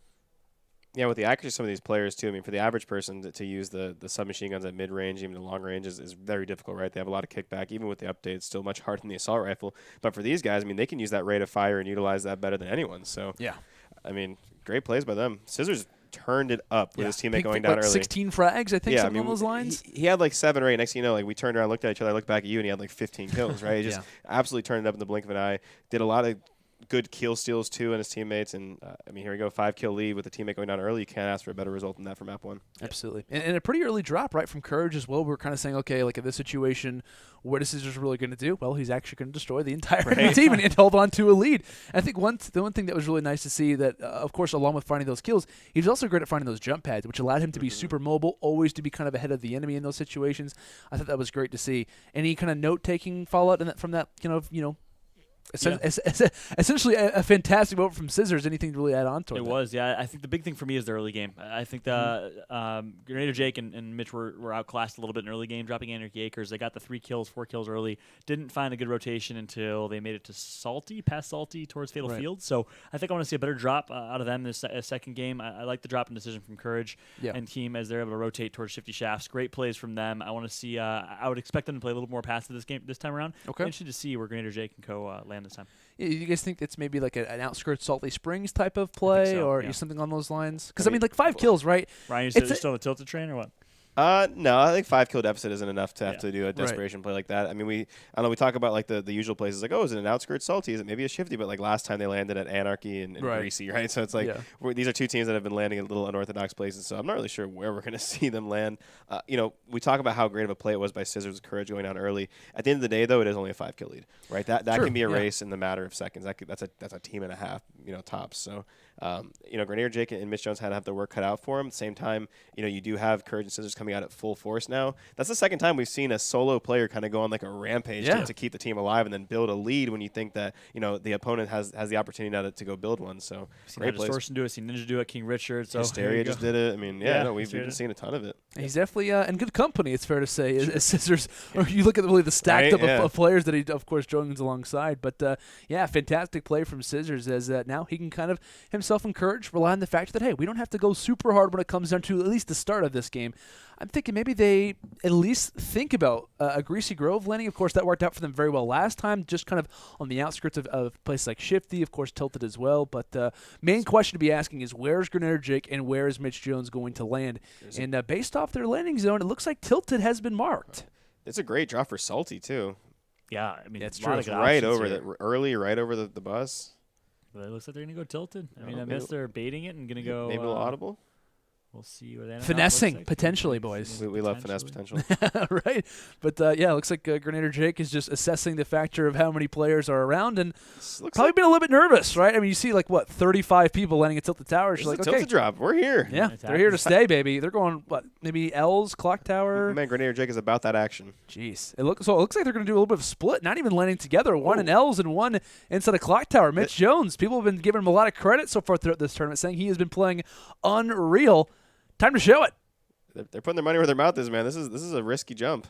Yeah, with the accuracy of some of these players, too, I mean, for the average person to use the submachine guns at mid-range, even to long range, is very difficult, right? They have a lot of kickback. Even with the update, it's still much harder than the assault rifle. But for these guys, I mean, they can use that rate of fire and utilize that better than anyone. So, yeah, I mean, great plays by them. Cizzorz turned it up with his teammate going down early. 16 frags, I think, something along those lines. He had like 7 or 8. Next thing you know, like we turned around, looked at each other, I looked back at you, and he had like 15 kills, right? He just absolutely turned it up in the blink of an eye. Did a lot of good kill steals too, and his teammates, and I mean, here we go, 5-kill lead with the teammate going down early. You can't ask for a better result than that for map 1. Absolutely, and a pretty early drop, right, from Courage as well. We're kind of saying, okay, like in this situation, what is Cizzorz really going to do? Well, he's actually going to destroy the entire team and hold on to a lead. And I think the one thing that was really nice to see that, of course, along with finding those kills, he was also great at finding those jump pads, which allowed him to be super mobile, always to be kind of ahead of the enemy in those situations. I thought that was great to see. Any kind of note-taking Fallout from that, essentially a fantastic moment from Cizzorz. Anything to really add on to it? It was, yeah. I think the big thing for me is the early game. I think the GernaderJake and Mitch were outclassed a little bit in early game, dropping Anarchy Acres. They got the 4 kills early. Didn't find a good rotation until they made it to past Salty towards Fatal Field. So I think I want to see a better drop out of them this second game. I like the drop in decision from Courage and team as they're able to rotate towards Shifty Shafts. Great plays from them. I want to see. I would expect them to play a little more passive this time around. Okay. Interested to see where GernaderJake and co land this time. Yeah, you guys think it's maybe like an outskirts Salty Springs type of play, or something along those lines? Because I mean, like 5 kills, right? Ryan, you're still on the tilted train or what? No, I think 5-kill deficit isn't enough to have to do a desperation play like that. I mean, I don't know, we talk about like the usual places like, oh, is it an outskirts Salty? Is it maybe a Shifty? But like last time they landed at Anarchy and Greasy, right? So it's like these are 2 teams that have been landing in little unorthodox places. So I'm not really sure where we're going to see them land. We talk about how great of a play it was by Cizzorz with Courage going down early. At the end of the day, though, it is only a 5-kill lead, right? That can be a race in the matter of seconds. That's a team and a half, tops. So GernaderJake and Mitch Jones had to have their work cut out for him. At the same time, you do have Courage and Cizzorz coming out at full force now. That's the second time we've seen a solo player kind of go on like a rampage to keep the team alive and then build a lead when you think that the opponent has the opportunity now to go build one. So great plays. HighDistortion do it, seen Ninja do it, King Richard. So Hysteria just did it. I mean, we've been seeing a ton of it. He's definitely in good company, it's fair to say, as Cizzorz. Or you look at really the stacked up of players that he, of course, joins alongside. But fantastic play from Cizzorz as now he can kind of himself encourage, rely on the fact that, hey, we don't have to go super hard when it comes down to at least the start of this game. I'm thinking maybe they at least think about a Greasy Grove landing. Of course, that worked out for them very well last time, just kind of on the outskirts of places like Shifty, of course, Tilted as well. But main question to be asking is, where's GernaderJake and where is Mitch Jones going to land? And based off their landing zone, it looks like Tilted has been marked. It's a great drop for Salty, too. Yeah, I mean, it's true. It's right over right over the bus. But it looks like they're going to go Tilted. I mean, I guess they're baiting it and going to go. Maybe a little audible. We'll see where they end. Finessing, potentially, boys. We love finesse potential. Right. But, it looks like GernaderJake is just assessing the factor of how many players are around and probably been a little bit nervous, right? I mean, you see, 35 people landing at Tilted Towers. You're like, okay. Tilted drop. We're here. Yeah, they're here to stay, baby. They're going, maybe L's, Clock Tower? Man, GernaderJake is about that action. Jeez. It looks like they're going to do a little bit of split, not even landing together. One in L's and one inside a Clock Tower. Mitch Jones, people have been giving him a lot of credit so far throughout this tournament, saying he has been playing unreal. Time to show it. They're putting their money where their mouth is, man. This is a risky jump.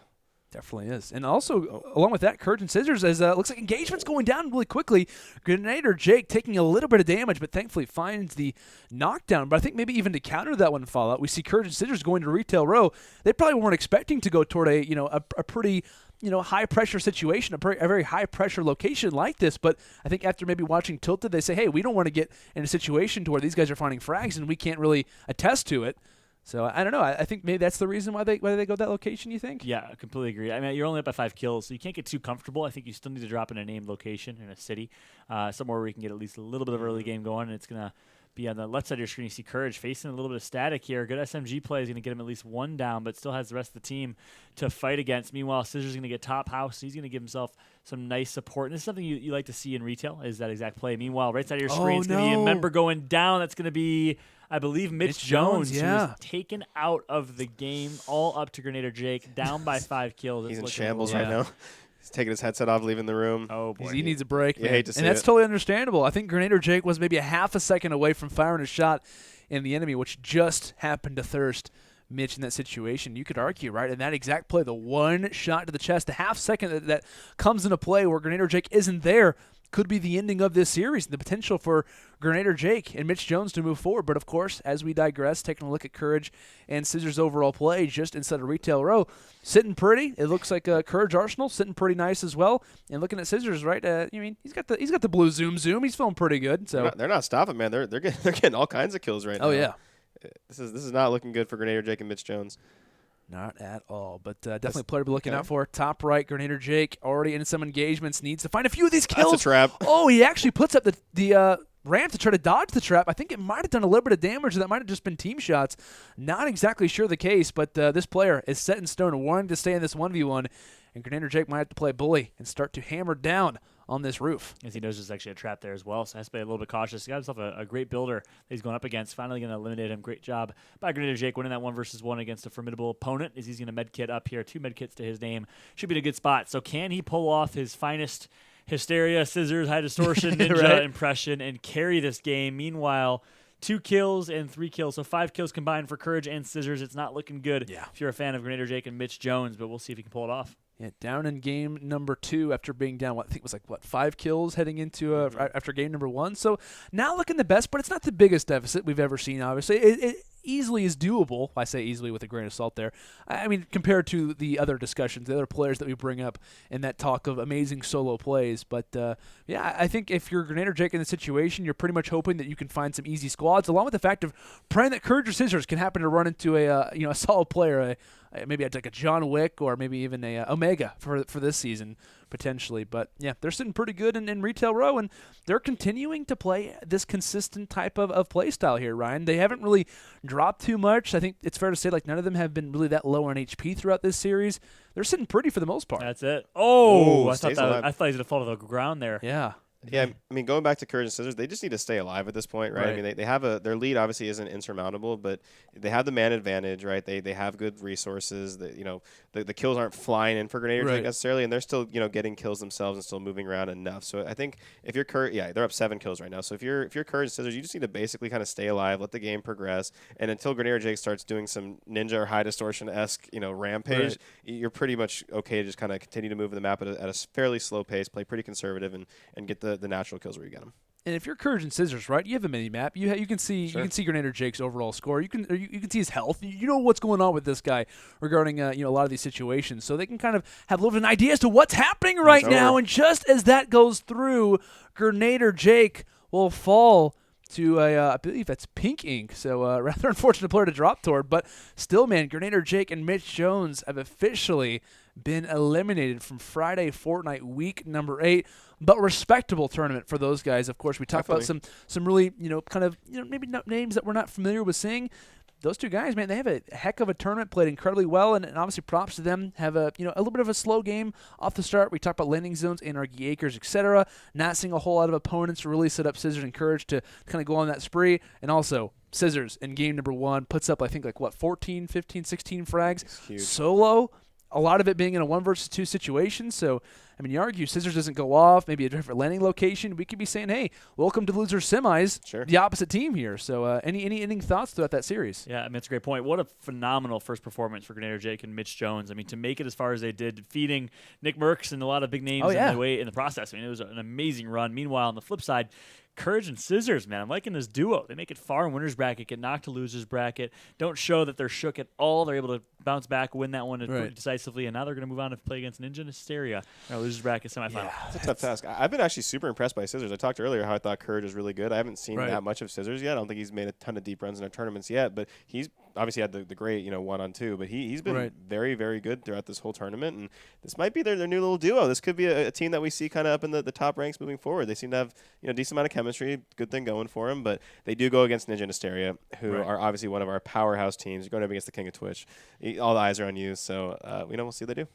Definitely is. And also, along with that, Courage and Cizzorz, as looks like engagement's going down really quickly. GernaderJake taking a little bit of damage, but thankfully finds the knockdown. But I think maybe even to counter that one Fallout, we see Courage and Cizzorz going to retail row. They probably weren't expecting to go toward a pretty high pressure situation, a very high pressure location like this. But I think after maybe watching Tilted, they say, hey, we don't want to get in a situation to where these guys are finding frags and we can't really attest to it. So I don't know. I think maybe that's the reason why they go that location. You think? Yeah, I completely agree. I mean, you're only up by 5 kills, so you can't get too comfortable. I think you still need to drop in a named location in a city, somewhere where you can get at least a little bit of early game going. And it's gonna be on the left side of your screen. You see Courage facing a little bit of static here. Good SMG play is going to get him at least 1 down, but still has the rest of the team to fight against. Meanwhile, Cizzorz is going to get top house. He's going to give himself some nice support. And this is something you like to see in retail, is that exact play. Meanwhile, right side of your screen is going to be a member going down. That's going to be, I believe, Mitch Jones, who was taken out of the game, all up to GernaderJake, down by 5 kills. He's in shambles right now. He's taking his headset off, leaving the room. Oh, boy. He needs a break. You hate to see and that's totally understandable. I think GernaderJake was maybe a half a second away from firing a shot in the enemy, which just happened to thirst Mitch in that situation. You could argue, right? In that exact play, the one shot to the chest, a half second that comes into play where GernaderJake isn't there, could be the ending of this series, the potential for GernaderJake and Mitch Jones to move forward. But, of course, as we digress, taking a look at Courage and Cizzorz' overall play just inside of retail row, sitting pretty. It looks like Courage Arsenal sitting pretty nice as well. And looking at Cizzorz, right, I mean, he's got the blue zoom. He's feeling pretty good. So they're not stopping, man. They're getting all kinds of kills right now. Oh, yeah. This is not looking good for GernaderJake and Mitch Jones. Not at all, but definitely a player to be looking out for. Top right, GernaderJake already in some engagements, needs to find a few of these kills. That's a trap. Oh, he actually puts up the ramp to try to dodge the trap. I think it might have done a little bit of damage. That might have just been team shots. Not exactly sure the case, but this player is set in stone and wanting to stay in this 1v1, and GernaderJake might have to play bully and start to hammer down on this roof. As he knows there's actually a trap there as well, so has to be a little bit cautious. He got himself a great builder that he's going up against. Finally going to eliminate him. Great job by GernaderJake winning that 1v1 against a formidable opponent, as he's going to medkit up here. 2 medkits to his name. Should be in a good spot. So can he pull off his finest Hysteria, Cizzorz, HighDistortion, Ninja impression and carry this game? Meanwhile, 2 kills and 3 kills, so 5 kills combined for Courage and Cizzorz. It's not looking good if you're a fan of GernaderJake and Mitch Jones, but we'll see if he can pull it off. Yeah, down in game number 2 after being down, I think it was 5 kills heading into after game number 1. So not looking the best, but it's not the biggest deficit we've ever seen, obviously. It easily is doable. I say easily with a grain of salt there. I mean, compared to the other discussions, the other players that we bring up in that talk of amazing solo plays. But, yeah, I think if you're GernaderJake in the situation, you're pretty much hoping that you can find some easy squads, along with the fact of praying that Courage or Cizzorz can happen to run into a solid player, maybe like a John Wick or maybe even a Omega for this season potentially. But yeah, they're sitting pretty good in retail row, and they're continuing to play this consistent type of play style here, Ryan. They haven't really dropped too much. I think it's fair to say none of them have been really that low on HP throughout this series. They're sitting pretty for the most part. That's it. Oh, I thought he was going to fall to the ground there. Yeah. Yeah, I mean, going back to Courage and Cizzorz, they just need to stay alive at this point, right? I mean, they have their lead obviously isn't insurmountable, but they have the man advantage, right? They have good resources. The kills aren't flying in for GernaderJake necessarily, and they're still getting kills themselves and still moving around enough. So I think if you're they're up 7 kills right now. So if you're Courage and Cizzorz, you just need to basically kind of stay alive, let the game progress, and until GernaderJake starts doing some Ninja or HighDistortion-esque rampage, you're pretty much okay to just kind of continue to move the map at a fairly slow pace, play pretty conservative, and get the natural kills where you get them. And if you're Courage and Cizzorz, right, you have a mini map. You can see GernaderJake's overall score. You can see his health. You know what's going on with this guy regarding a lot of these situations. So they can kind of have a little bit of an idea as to what's happening right now. And just as that goes through, GernaderJake will fall to I believe that's Pink Ink. So rather unfortunate player to drop toward, but still, man, GernaderJake and Mitch Jones have officially been eliminated from Friday Fortnite week number 8, but respectable tournament for those guys. Of course, we talked about some really maybe not names that we're not familiar with seeing. Those 2 guys, man, they have a heck of a tournament, played incredibly well, and obviously props to them. Have a little bit of a slow game off the start. We talked about landing zones, anarchy acres, etc. Not seeing a whole lot of opponents really set up Cizzorz and Courage to kind of go on that spree, and also Cizzorz in game number 1 puts up 14, 15, 16 frags solo. A lot of it being in a 1 versus 2 situation. So, I mean, you argue Cizzorz doesn't go off, maybe a different landing location. We could be saying, hey, welcome to loser semis, the opposite team here. So, any thoughts throughout that series? Yeah, I mean, it's a great point. What a phenomenal first performance for GernaderJake and Mitch Jones. I mean, to make it as far as they did, defeating Nickmercs and a lot of big names in the process. I mean, it was an amazing run. Meanwhile, on the flip side, Courage and Cizzorz, man, I'm liking this duo. They make it far in winner's bracket, get knocked to loser's bracket, don't show that they're shook at all. They're able to bounce back, win that one decisively, and now they're going to move on to play against Ninja and Hysteria in our loser's bracket semifinal. Yeah, it's a tough task. I've been actually super impressed by Cizzorz. I talked earlier how I thought Courage was really good. I haven't seen that much of Cizzorz yet. I don't think he's made a ton of deep runs in our tournaments yet, but he's obviously had the great 1-on-2, but he's been very, very good throughout this whole tournament, and this might be their new little duo. This could be a team that we see kind of up in the top ranks moving forward. They seem to have a decent amount of chemistry, good thing going for them, but they do go against Ninja and Hysteria, who are obviously one of our powerhouse teams. You're going up against the King of Twitch. All the eyes are on you, so we'll see what they do.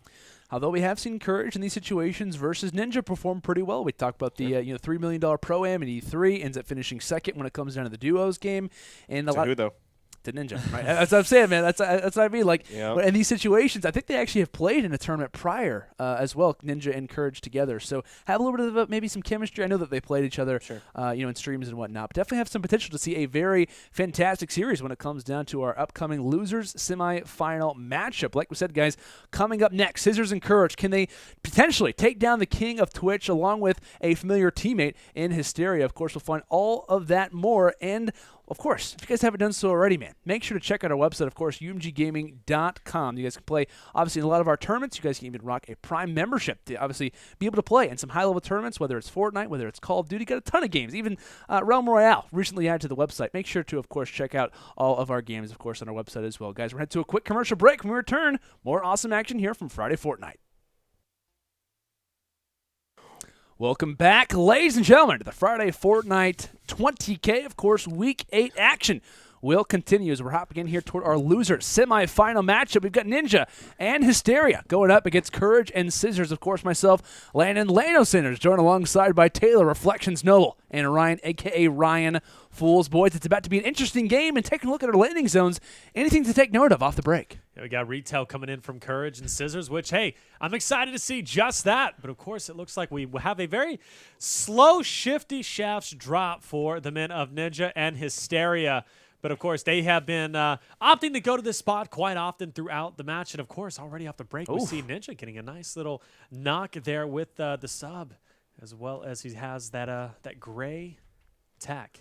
Although we have seen Courage in these situations versus Ninja perform pretty well. We talked about the $3 million Pro-Am in E3, ends up finishing second when it comes down to the duos game. And who, though? To Ninja, right? That's what I'm saying, man. That's what I mean. Like, in these situations, I think they actually have played in a tournament prior as well, Ninja and Courage together. So have a little bit of maybe some chemistry. I know that they played each other, in streams and whatnot. But definitely have some potential to see a very fantastic series when it comes down to our upcoming losers semi-final matchup. Like we said, guys, coming up next, Cizzorz and Courage. Can they potentially take down the King of Twitch along with a familiar teammate in Hysteria? Of course, we'll find all of that more. And of course, if you guys haven't done so already, man, make sure to check out our website, of course, umggaming.com. You guys can play, obviously, in a lot of our tournaments. You guys can even rock a Prime membership to, obviously, be able to play in some high-level tournaments, whether it's Fortnite, whether it's Call of Duty. Got a ton of games, even Realm Royale recently added to the website. Make sure to, of course, check out all of our games, of course, on our website as well. Guys, we're headed to a quick commercial break. When we return, more awesome action here from Friday Fortnite. Welcome back, ladies and gentlemen, to the Friday Fortnite 20K. Of course, Week 8 action will continue as we're hopping in here toward our loser semi-final matchup. We've got Ninja and Hysteria going up against Courage and Cizzorz. Of course, myself, Landon Lano Sinners, joined alongside by Taylor, Reflections Noble, and Ryan, a.k.a. Ryan Fools. Boys, it's about to be an interesting game, and taking a look at our landing zones, anything to take note of off the break? Yeah, we got retail coming in from Courage and Cizzorz, which, hey, I'm excited to see just that. But, of course, it looks like we have a very slow, shifty shafts drop for the men of Ninja and Hysteria. But, of course, they have been opting to go to this spot quite often throughout the match. And, of course, already off the break, we see Ninja getting a nice little knock there with the sub, as well as he has that gray tack.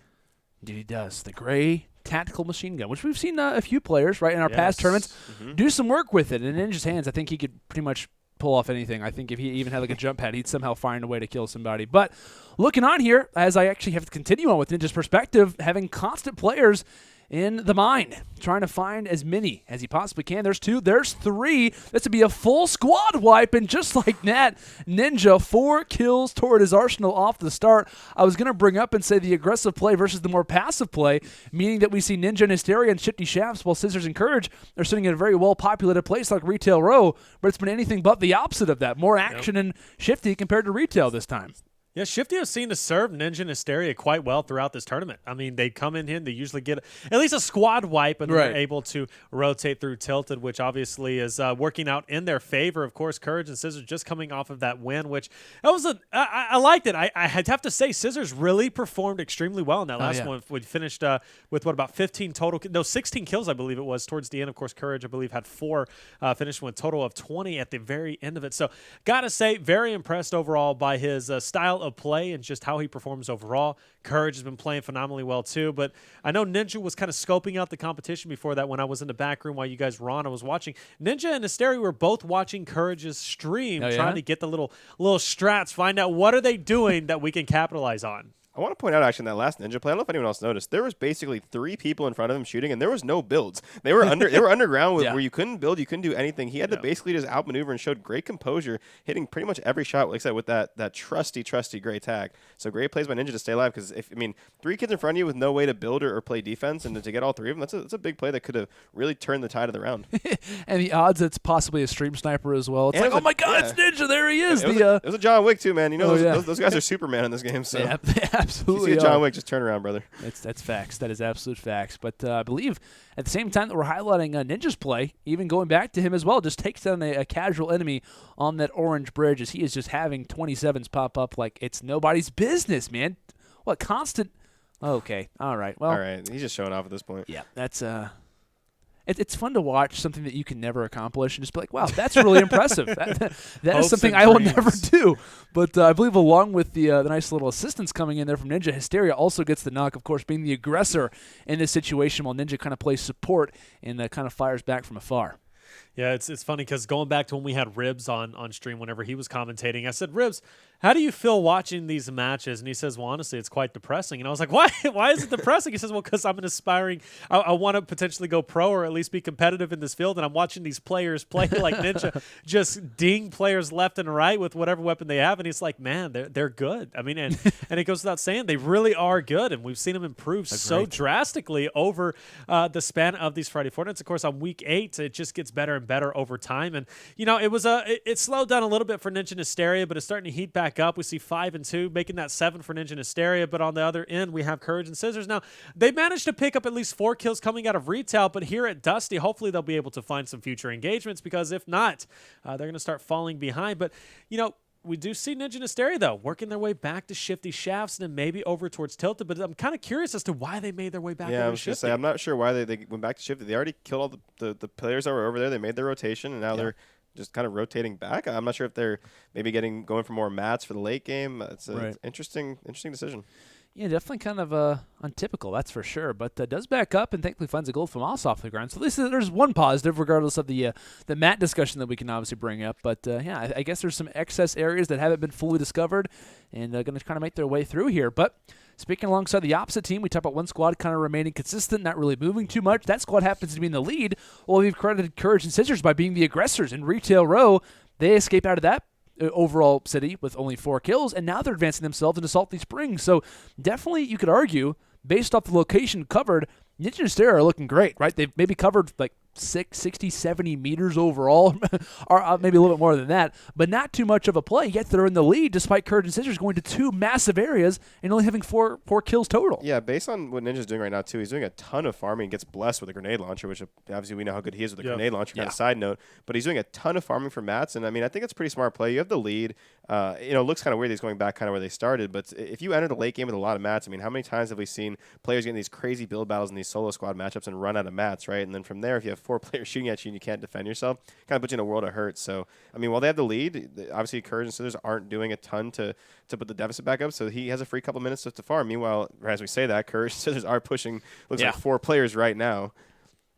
Indeed he does. The gray tactical machine gun, which we've seen a few players, right, in our past tournaments do some work with it. And in Ninja's hands, I think he could pretty much pull off anything. I think if he even had like a jump pad, he'd somehow find a way to kill somebody. But looking on here, as I actually have to continue on with Ninja's perspective, having constant players in the mine, trying to find as many as he possibly can. There's 2, there's 3. This would be a full squad wipe, and just like that, Ninja 4 kills toward his arsenal off the start. I was going to bring up and say the aggressive play versus the more passive play, meaning that we see Ninja and Hysteria and shifty shafts, while Cizzorz and Courage are sitting in a very well-populated place like Retail Row, but it's been anything but the opposite of that. More action and shifty compared to Retail this time. Yeah, Shifty has seen to serve Ninja and Hysteria quite well throughout this tournament. I mean, they come in here, they usually get at least a squad wipe, and they're able to rotate through Tilted, which obviously is working out in their favor. Of course, Courage and Cizzorz just coming off of that win, which that was I liked it. I have to say, Cizzorz really performed extremely well in that last one. We finished with about 15 total, 16 kills, I believe it was, towards the end. Of course, Courage, I believe, had 4, finishing with a total of 20 at the very end of it. So, gotta say, very impressed overall by his style of play and just how he performs overall. Courage has been playing phenomenally well too, but I know Ninja was kind of scoping out the competition before that when I was in the back room while you guys were on. I was watching. Ninja and Hysteria were both watching Courage's stream, trying to get the little strats, find out what are they doing that we can capitalize on. I want to point out, actually, in that last Ninja play, I don't know if anyone else noticed, there was basically 3 people in front of him shooting, and there was no builds. They were underground where you couldn't build, you couldn't do anything. He had to basically just outmaneuver and showed great composure, hitting pretty much every shot, like I said, with that trusty gray tag. So great plays by Ninja to stay alive, because 3 kids in front of you with no way to build or play defense, and to get all 3 of them, that's a big play that could have really turned the tide of the round. And the odds it's possibly a stream sniper as well. It's like, oh my God, it's Ninja, there he is. It was a John Wick too, man. You know, those guys are Superman in this game. So. Yeah, they absolutely you see a John Wick, just turn around, brother. That's facts. That is absolute facts. But I believe at the same time that we're highlighting Ninja's play, even going back to him as well, just takes down a casual enemy on that orange bridge as he is just having 27s pop up like it's nobody's business, man. What, constant? Okay. All right. Well. All right. He's just showing off at this point. Yeah. That's It's fun to watch something that you can never accomplish and just be like, wow, that's really impressive. That is something I will never do. But I believe along with the nice little assistance coming in there from Ninja, Hysteria also gets the knock, of course, being the aggressor in this situation while Ninja kind of plays support and kind of fires back from afar. Yeah, it's funny because going back to when we had Ribs on stream whenever he was commentating, I said, Ribs, how do you feel watching these matches? And he says, well, honestly, it's quite depressing. And I was like, why? Why is it depressing? He says, well, because I'm an aspiring, I want to potentially go pro or at least be competitive in this field. And I'm watching these players play like Ninja, just ding players left and right with whatever weapon they have. And he's like, man, they're good. I mean, and it goes without saying, they really are good. And we've seen them improve so drastically over the span of these Friday Fortnites. Of course, on week 8, it just gets better and better over time. And, you know, it slowed down a little bit for Ninja and Hysteria, but it's starting to heat back up. We see 5 and 2, making that 7 for Ninja and Hysteria. But on the other end, we have Courage and Cizzorz. Now, they managed to pick up at least 4 kills coming out of retail, but here at Dusty, hopefully they'll be able to find some future engagements, because if not, they're going to start falling behind. But, you know, we do see Ninja and Hysteria, though, working their way back to Shifty Shafts and then maybe over towards Tilted. But I'm kind of curious as to why they made their way back over to Shifty. Yeah, I was going to say, I'm not sure why they went back to Shifty. They already killed all the players that were over there. They made their rotation, and now they're just kind of rotating back. I'm not sure if they're maybe going for more mats for the late game. It's an interesting decision. Yeah, definitely kind of untypical, that's for sure. But does back up and thankfully finds a gold from Moss off the ground. So at least there's one positive, regardless of the mat discussion that we can obviously bring up. But yeah, I guess there's some excess areas that haven't been fully discovered and going to kind of make their way through here. But speaking alongside the opposite team, we talk about one squad kind of remaining consistent, not really moving too much. That squad happens to be in the lead. Well, we've credited Courage and Cizzorz by being the aggressors in Retail Row. They escape out of that overall city with only 4 kills, and now they're advancing themselves into Salty Springs. So definitely you could argue, based off the location covered, Ninja and Hysteria are looking great, right? They've maybe covered like 60, 70 meters overall, or maybe a little bit more than that, but not too much of a play, yet they're in the lead despite Courage and Cizzorz going to 2 massive areas and only having 4 kills total. Yeah, based on what Ninja's doing right now, too, he's doing a ton of farming, gets blessed with a grenade launcher, which obviously we know how good he is with a grenade launcher, kind of side note, but he's doing a ton of farming for mats, and I mean, I think it's a pretty smart play. You have the lead. You know, it looks kind of weird he's going back kind of where they started, but if you enter the late game with a lot of mats, I mean, how many times have we seen players getting these crazy build battles in these solo squad matchups and run out of mats, right? And then from there, if you have 4 players shooting at you and you can't defend yourself, kind of puts you in a world of hurt. So, I mean, while they have the lead, obviously Courage and Cizzorz aren't doing a ton to put the deficit back up, so he has a free couple minutes to farm. Meanwhile, as we say that, Courage and Cizzorz are pushing, looks like 4 players right now.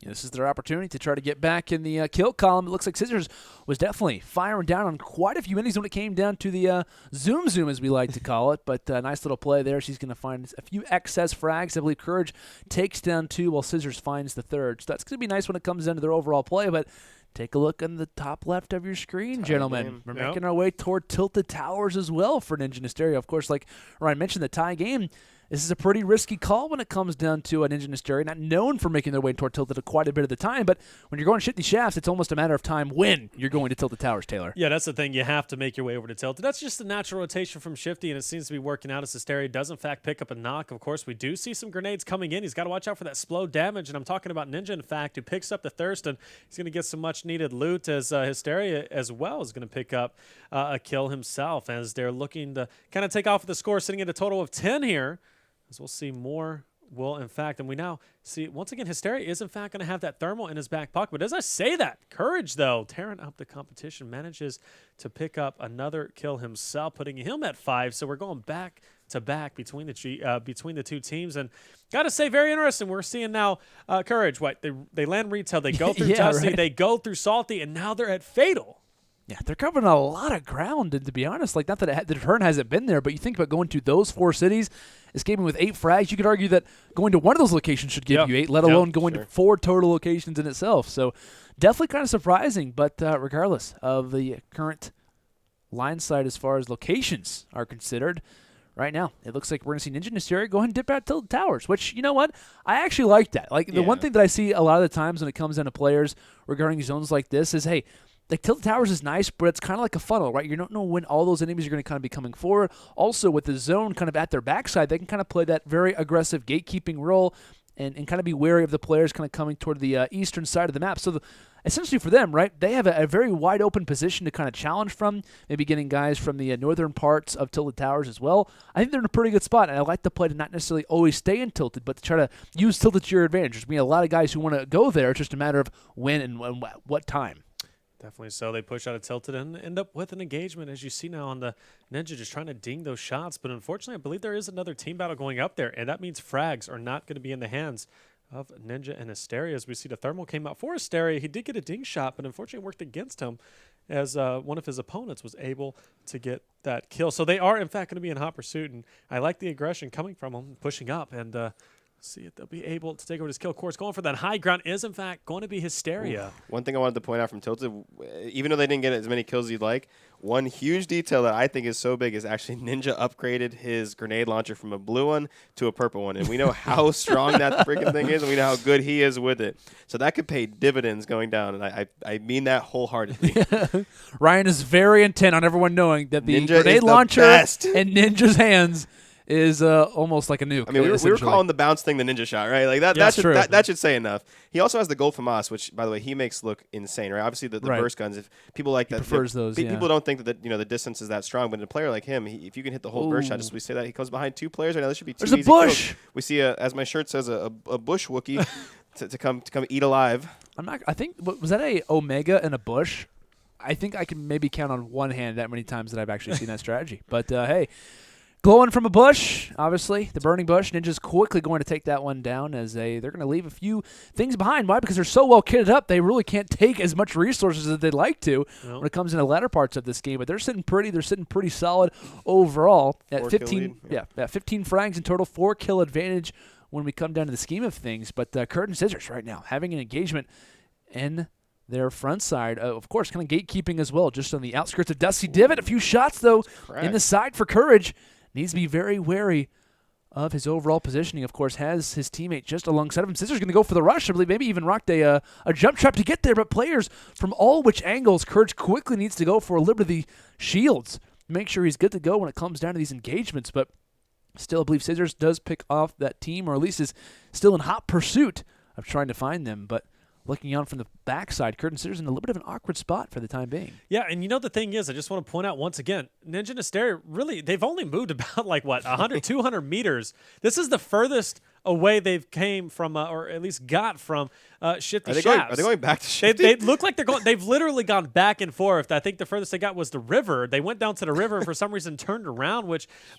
Yeah, this is their opportunity to try to get back in the kill column. It looks like Cizzorz was definitely firing down on quite a few minis when it came down to the zoom, as we like to call it. But nice little play there. She's going to find a few excess frags. I believe Courage takes down 2 while Cizzorz finds the 3rd. So that's going to be nice when it comes down to their overall play. But take a look on the top left of your screen, gentlemen. We're making our way toward Tilted Towers as well for Ninja and Hysteria. Of course, like Ryan mentioned, the tie game. This is a pretty risky call when it comes down to Ninja and Hysteria, not known for making their way toward Tilted quite a bit of the time, but when you're going Shifty Shafts, it's almost a matter of time when you're going to Tilted Towers, Taylor. Yeah, that's the thing. You have to make your way over to Tilted. That's just the natural rotation from Shifty, and it seems to be working out as Hysteria does, in fact, pick up a knock. Of course, we do see some grenades coming in. He's got to watch out for that slow damage, and I'm talking about Ninja, in fact, who picks up the Thirst, and he's going to get some much-needed loot as Hysteria as well is going to pick up a kill himself as they're looking to kind of take off with the score, sitting at a total of 10 here. As we'll see more will, in fact, and we now see, once again, Hysteria is, in fact, going to have that thermal in his back pocket. But as I say that, Courage, though, tearing up the competition, manages to pick up another kill himself, putting him at 5. So we're going back to back between the 2 teams. And got to say, very interesting. We're seeing now Courage, they land Retail, they go through Dusty, they go through Salty, and now they're at Fatal. Yeah, they're covering a lot of ground, and to be honest, like, not that the turn hasn't been there, but you think about going to those 4 cities, escaping with 8 frags, you could argue that going to one of those locations should give you 8, let alone going to 4 total locations in itself. So definitely kind of surprising, but regardless of the current line side as far as locations are considered, right now, it looks like we're going to see Ninja and Hysteria go ahead and dip out Tilted Towers, which, you know what? I actually like that. Like, the one thing that I see a lot of the times when it comes down to players regarding zones like this is, hey, like, Tilted Towers is nice, but it's kind of like a funnel, right? You don't know when all those enemies are going to kind of be coming forward. Also, with the zone kind of at their backside, they can kind of play that very aggressive gatekeeping role and kind of be wary of the players kind of coming toward the eastern side of the map. So essentially for them, right, they have a very wide open position to kind of challenge from, maybe getting guys from the northern parts of Tilted Towers as well. I think they're in a pretty good spot, and I like the play to not necessarily always stay in Tilted, but to try to use Tilted to your advantage. There's going to be a lot of guys who want to go there. It's just a matter of when and what time. Definitely so. They push out of Tilted and end up with an engagement, as you see now on the Ninja, just trying to ding those shots. But unfortunately, I believe there is another team battle going up there, and that means frags are not going to be in the hands of Ninja and Hysteria. As we see the thermal came out for Hysteria, he did get a ding shot, but unfortunately worked against him as one of his opponents was able to get that kill. So they are, in fact, going to be in hot pursuit, and I like the aggression coming from him, pushing up, and see if they'll be able to take over this kill. Of course, going for that high ground is, in fact, going to be Hysteria. Ooh. One thing I wanted to point out from Tilted, even though they didn't get as many kills as you'd like, one huge detail that I think is so big is actually Ninja upgraded his grenade launcher from a blue one to a purple one. And we know how strong that freaking thing is, and we know how good he is with it. So that could pay dividends going down, and I mean that wholeheartedly. Ryan is very intent on everyone knowing that the Ninja grenade is the launcher best. in Ninja's hands is almost like a nuke. I mean, we were calling the bounce thing the Ninja shot, right? Like that should say enough. He also has the Gold FAMAS, which, by the way, he makes look insane, right? Obviously, the burst guns. If people like that, prefers those. People don't think that the distance is that strong, but in a player like him, if you can hit the whole burst shot, just we say that he comes behind 2 players right now. This should be 2 There's easy a bush. kills. We see as my shirt says a bush Wookiee to come eat alive. I think was that a Omega and a bush? I think I can maybe count on one hand that many times that I've actually seen that strategy. But hey. Glowing from a bush, obviously, the burning bush. Ninja's quickly going to take that one down as they're going to leave a few things behind. Why? Because they're so well kitted up, they really can't take as much resources as they'd like to when it comes into the latter parts of this game. But they're sitting pretty solid overall at 15. Yeah, 15 frags in total, 4 kill advantage when we come down to the scheme of things. But Courage and Cizzorz right now having an engagement in their front side. Of course, kind of gatekeeping as well, just on the outskirts of Dusty Divot. A few shots, though, in the side for Courage. Needs to be very wary of his overall positioning. Of course, has his teammate just alongside of him. Cizzorz going to go for the rush. I believe maybe even rocked a jump trap to get there. But players from all which angles, Courage quickly needs to go for a little bit of the shields. Make sure he's good to go when it comes down to these engagements. But still, I believe Cizzorz does pick off that team, or at least is still in hot pursuit of trying to find them. But looking on from the backside, Courage and Cizzorz in a little bit of an awkward spot for the time being. Yeah, and the thing is, I just want to point out once again, Ninja and Hysteria, really, they've only moved about 100, 200 meters. This is the furthest away they've came from, or at least got from Shifty Shafts. Are they going back to Shifty? They look like they've literally gone back and forth. I think the furthest they got was the river. They went down to the river and for some reason turned around,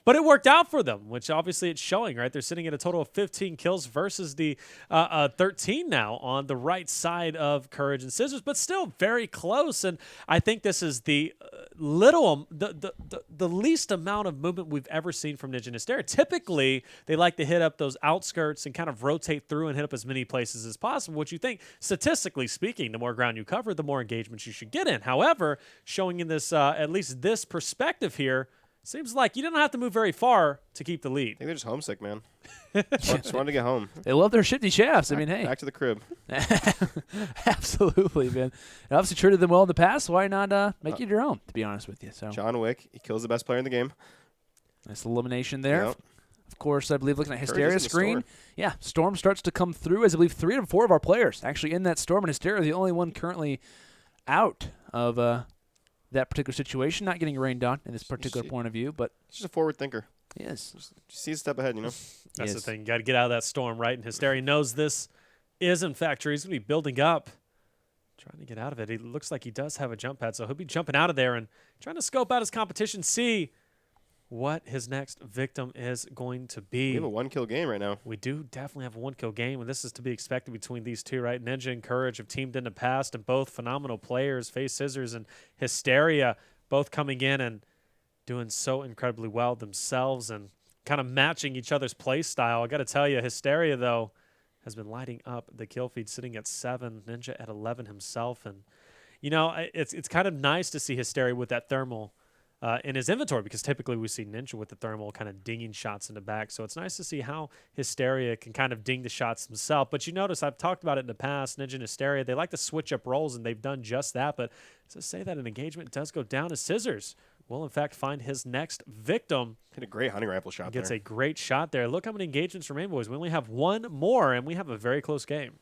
but it worked out for them, which obviously it's showing, right? They're sitting at a total of 15 kills versus the 13 now on the right side of Courage and Cizzorz, but still very close. And I think this is the the least amount of movement we've ever seen from Ninja and Hysteria. Typically, they like to hit up those outskirts and kind of rotate through and hit up as many places as possible, which you think, statistically speaking, the more ground you cover, the more engagements you should get in. However, showing in this, at least this perspective here, seems like you don't have to move very far to keep the lead. I think they're just homesick, man. Just wanted to get home. They love their Shifty Shafts. I mean, hey. Back to the crib. Absolutely, man. And obviously treated them well in the past. Why not make it your own, to be honest with you? So John Wick, he kills the best player in the game. Nice elimination there. Yep. Of course, I believe looking at Hysteria's screen. Yeah, Storm starts to come through as I believe 3 of 4 of our players actually in that Storm, and Hysteria the only one currently out of that particular situation, not getting rained on in this particular point of view. But he's just a forward thinker. He is. Just sees a step ahead, you know. That's the thing. You got to get out of that storm, right? And Hysteria knows this is, in fact, true. He's going to be building up, trying to get out of it. He looks like he does have a jump pad, so he'll be jumping out of there and trying to scope out his competition, see what his next victim is going to be. We have a 1-kill game right now. We do definitely have a 1-kill game, and this is to be expected between these two, right? Ninja and Courage have teamed in the past, and both phenomenal players, Face Cizzorz and Hysteria, both coming in and doing so incredibly well themselves and kind of matching each other's play style. I got to tell you, Hysteria, though, has been lighting up the kill feed, sitting at 7, Ninja at 11 himself. And, you know, it's kind of nice to see Hysteria with that thermal in his inventory, because typically we see Ninja with the thermal kind of dinging shots in the back. So it's nice to see how Hysteria can kind of ding the shots himself. But you notice, I've talked about it in the past, Ninja and Hysteria, they like to switch up roles, and they've done just that. But to say that an engagement does go down, as Cizzorz will, in fact, find his next victim. Hit a great hunting rifle shot there. Gets a great shot there. Look how many engagements remain, boys. We only have 1 more, and we have a very close game.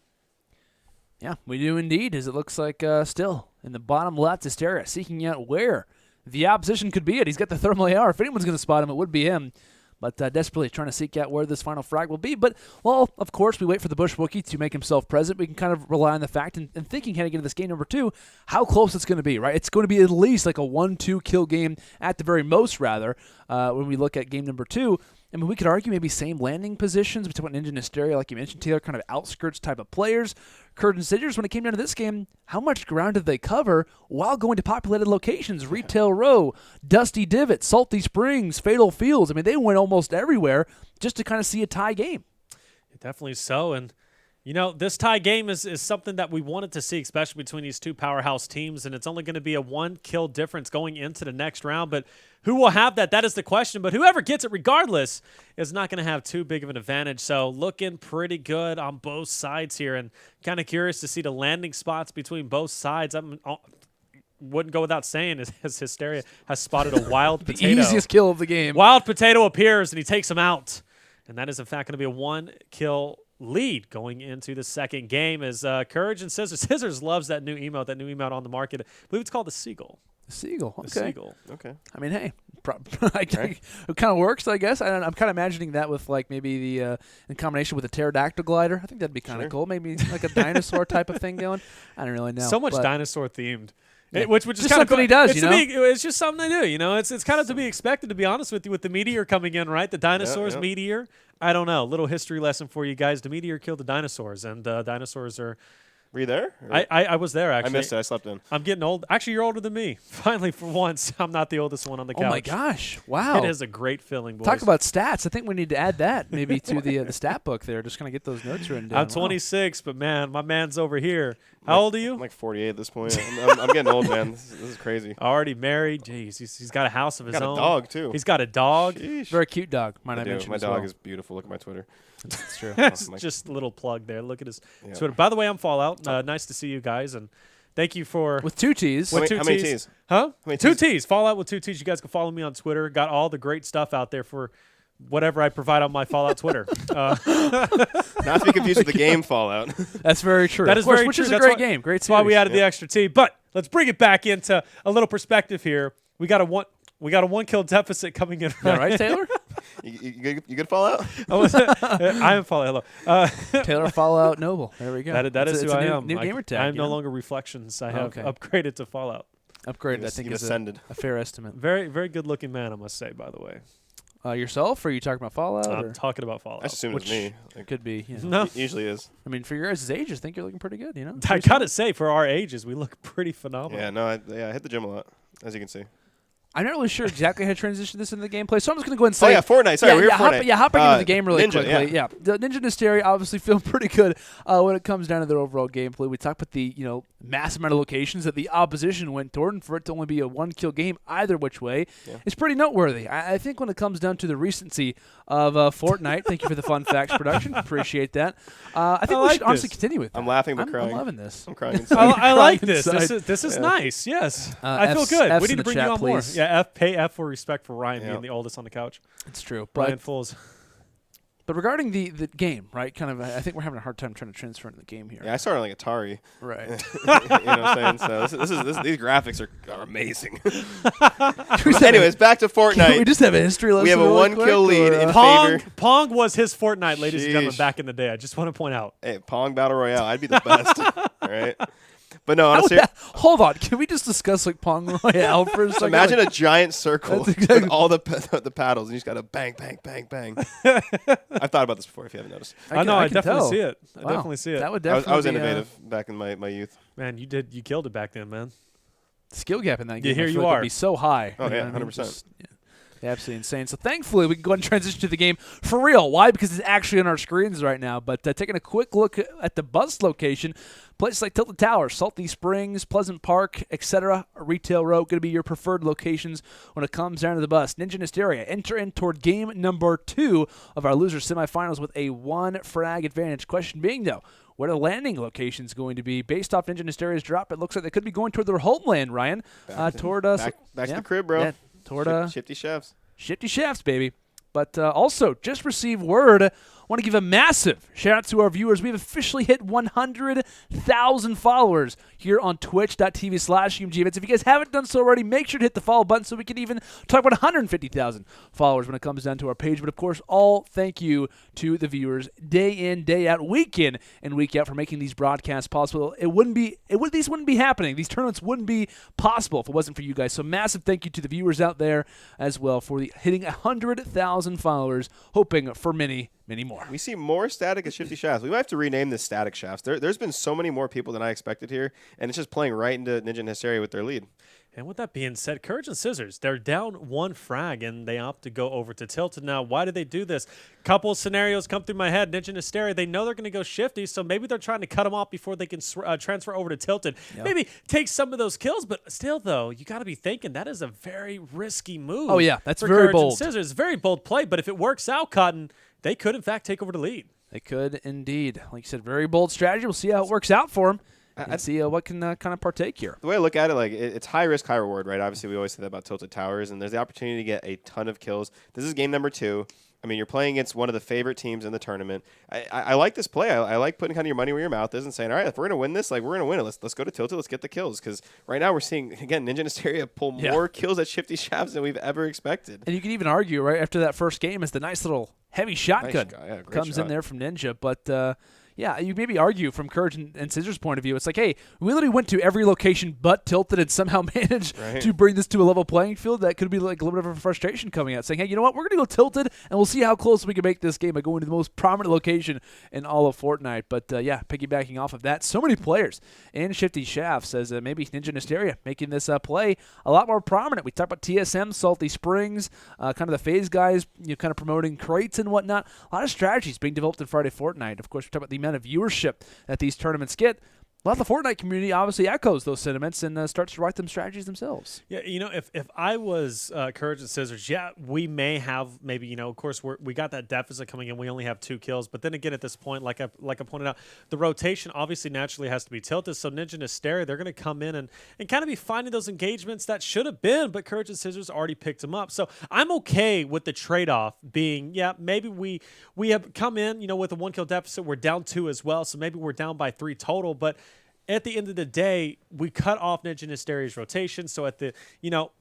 Yeah, we do indeed, as it looks like still in the bottom left, Hysteria seeking out where the opposition could be at. He's got the thermal AR. If anyone's going to spot him, it would be him. But desperately trying to seek out where this final frag will be. But, well, of course, we wait for the Bush Wookiee to make himself present. We can kind of rely on the fact and thinking heading into this game number 2, how close it's going to be, right? It's going to be at least like a 1-2 kill game at the very most, rather, when we look at game number 2. I mean, we could argue maybe same landing positions between Ninja and Hysteria, like you mentioned, Taylor, kind of outskirts type of players. Courage and Cizzorz, when it came down to this game, how much ground did they cover while going to populated locations? Retail Row, Dusty Divot, Salty Springs, Fatal Fields. I mean, they went almost everywhere just to kind of see a tie game. Definitely so. And, you know, this tie game is something that we wanted to see, especially between these two powerhouse teams, and it's only going to be a 1-kill difference going into the next round. But who will have that? That is the question. But whoever gets it, regardless, is not going to have too big of an advantage. So looking pretty good on both sides here, and kind of curious to see the landing spots between both sides. Wouldn't go without saying as Hysteria has spotted a wild The potato. easiest kill of the game. Wild potato appears, and he takes him out. And that is, in fact, going to be a 1-kill lead going into the second game as Courage and Cizzorz. Cizzorz loves that new emote on the market. I believe it's called the Seagull. The Seagull. Okay. The Seagull. Okay. I mean, hey, it kind of works, I guess. I'm kind of imagining that with like maybe the in combination with a pterodactyl glider. I think that'd be kind of cool. Maybe like a dinosaur type of thing going. I don't really know. So much dinosaur themed. Yeah. Which is just kind of something cool. he does, It's just something they do, you know. It's kind of to be expected, to be honest with you, with the meteor coming in, right? The dinosaurs meteor. I don't know. Little history lesson for you guys. The meteor killed the dinosaurs, and dinosaurs are. Were you there? I was there, actually. I missed it. I slept in. I'm getting old. Actually, you're older than me. Finally, for once, I'm not the oldest one on the couch. Oh my gosh! Wow. It is a great feeling, boys. Talk about stats. I think we need to add that maybe to the stat book there. Just kind of get those notes written down. I'm 26, but man, my man's over here. How old are you? I'm like 48 at this point. I'm getting old, man. This is crazy. Already married. Jeez, he's got a house of his own. Got a dog too. He's got a dog. Sheesh. Very cute dog. Might I mention My as dog well. is beautiful. Look at my Twitter. That's true. Just a little plug there. Look at his Twitter. By the way, I'm Fallout. Nice to see you guys, and thank you for With 2 T's. With How many T's? Huh? How many 2 T's? T's. Fallout with 2 T's. You guys can follow me on Twitter. Got all the great stuff out there for whatever I provide on my Fallout Twitter. Not to be confused with the game Fallout. That's very true. That is of course, very which true. is a That's great why- game. Great That's why we series. added the extra T. But let's bring it back into a little perspective here. We got a 1-kill deficit coming in. Is that right, Taylor? You good Fallout? I am Fallout. Hello. Taylor Fallout Noble. There we go. That is it's who a I new, am. New gamer tag. I am you no know? longer Reflections. I have Okay. upgraded to Fallout. Upgraded. I think You is ascended. a fair estimate. Very, very good looking man, I must say, by the way. Yourself, or are you talking about Fallout? I'm or? talking about Fallout. I assumed it was me. It could be. You know. No. It usually is. I mean, for your guys' age, I think you're looking pretty good. You know. I got to say, for our ages, we look pretty phenomenal. Yeah, no, I hit the gym a lot, as you can see. I'm not really sure exactly how to transition this into the gameplay, so I'm just going to go ahead and say. Oh yeah, Fortnite. Sorry, we're here Fortnite. Hopping into the game really Ninja, quickly. Yeah. The Ninja and Hysteria obviously feel pretty good when it comes down to their overall gameplay. We talked about the mass amount of locations that the opposition went toward, and for it to only be a 1-kill game either which way is pretty noteworthy. I think when it comes down to the recency of Fortnite, thank you for the fun facts production, appreciate that. I think we should honestly continue with that. I'm laughing but crying. I'm loving this. I'm crying inside. I like this. Inside. This is nice. Yes, I feel F's- good. F's We need in to the bring chat, you on more. please. Yeah, pay F for respect for Ryan Yeah. being the oldest on the couch. It's true. Brian Fools. But regarding the game, right, kind of, I think we're having a hard time trying to transfer into the game here. Yeah, I started on like Atari. Right. You know what I'm saying? So these graphics are amazing. Anyways, back to Can we Fortnite. just have a history lesson? We have a really 1-kill quick, lead or, in Pong, favor. Pong was his Fortnite, ladies and gentlemen, Sheesh. back in the day. I just want to point out. Hey, Pong Battle Royale. I'd be the best. All right. But no, How would honestly, that- hold on. Can we just discuss like Pong Royale for a second? imagine a giant circle That's exactly- with all the paddles, and you just got to bang, bang, bang, bang. I've thought about this before, if you haven't noticed. I know. I can definitely tell. see it. I Wow. definitely see it. That would I definitely was be, innovative back in my youth. Man, you killed it back then, man. skill gap in that Yeah, game. here I feel you like would are. be so high. Oh, You know yeah, what I mean? 100%. Just, yeah, absolutely insane. So thankfully, we can go ahead and transition to the game for real. Why? Because it's actually on our screens right now. But taking a quick look at the bus location, places like Tilted Tower, Salty Springs, Pleasant Park, etc., Retail Row, going to be your preferred locations when it comes down to the bus. Ninja and Hysteria enter in toward game number 2 of our loser semifinals with a 1-frag advantage. Question being, though, what are the landing locations going to be? Based off Ninja and Hysteria's drop, it looks like they could be going toward their homeland, Ryan. Toward us. Back to the crib, bro. Yeah, toward Shifty chefs. Shifty Shafts, baby. But also, just received word Want to give a massive shout out to our viewers. We've officially hit 100,000 followers here on twitch.tv/UMGevents. If you guys haven't done so already, make sure to hit the follow button so we can even talk about 150,000 followers when it comes down to our page. But of course, all thank you to the viewers day in, day out, week in and week out for making these broadcasts possible. These wouldn't be happening. These tournaments wouldn't be possible if it wasn't for you guys. So massive thank you to the viewers out there as well for hitting 100,000 followers, hoping for many more. We see more static at Shifty Shafts. We might have to rename this Static Shafts. There's been so many more people than I expected here, and it's just playing right into Ninja and Hysteria with their lead. And with that being said, Courage and Cizzorz, they're down 1 frag, and they opt to go over to Tilted. Now, why did they do this? Couple scenarios come through my head. Ninja and Hysteria, they know they're going to go Shifty, so maybe they're trying to cut them off before they can transfer over to Tilted. Yep. Maybe take some of those kills, but still, though, you got to be thinking that is a very risky move. Oh, yeah, that's very Courage bold. And Cizzorz, very bold play, but if it works out, Cotton, they could, in fact, take over the lead. They could indeed. Like you said, very bold strategy. We'll see how it works out for them. And see what can kind of partake here. The way I look at it, like it's high risk, high reward, right? Obviously, we always say that about Tilted Towers, and there's the opportunity to get a ton of kills. This is game number 2. I mean, you're playing against one of the favorite teams in the tournament. I like this play. I like putting kind of your money where your mouth is and saying, all right, if we're going to win this, like we're going to win it. Let's go to Tilted. Let's get the kills. Because right now we're seeing, again, Ninja and Hysteria pull more kills at Shifty Shafts than we've ever expected. And you can even argue, right, after that first game, it's the nice little heavy shotgun comes in there from Ninja. But, yeah, you maybe argue from Courage and Cizzorz' point of view. It's like, hey, we literally went to every location but Tilted and somehow managed to bring this to a level playing field. That could be like a little bit of a frustration coming out, saying, hey, you know what, we're going to go Tilted, and we'll see how close we can make this game by going to the most prominent location in all of Fortnite. But, yeah, piggybacking off of that, so many players in Shifty Shafts as maybe Ninja and Hysteria making this play a lot more prominent. We talked about TSM, Salty Springs, kind of the FaZe guys, kind of promoting crates and whatnot. A lot of strategies being developed in Friday Fortnite. Of course, we talked about the amount of viewership that these tournaments get. A lot of the Fortnite community obviously echoes those sentiments and starts to write them strategies themselves. Yeah, if I was Courage and Cizzorz, yeah, we may have maybe, of course, we got that deficit coming in. We only have 2 kills. But then again, at this point, like I pointed out, the rotation obviously naturally has to be Tilted. So Ninja and Hysteria, they're going to come in and kind of be finding those engagements that should have been, but Courage and Cizzorz already picked them up. So I'm okay with the trade-off being, yeah, maybe we have come in, with a 1-kill deficit. We're down 2 as well. So maybe we're down by 3 total. But at the end of the day, we cut off Ninja and Hysteria's rotation. So at the,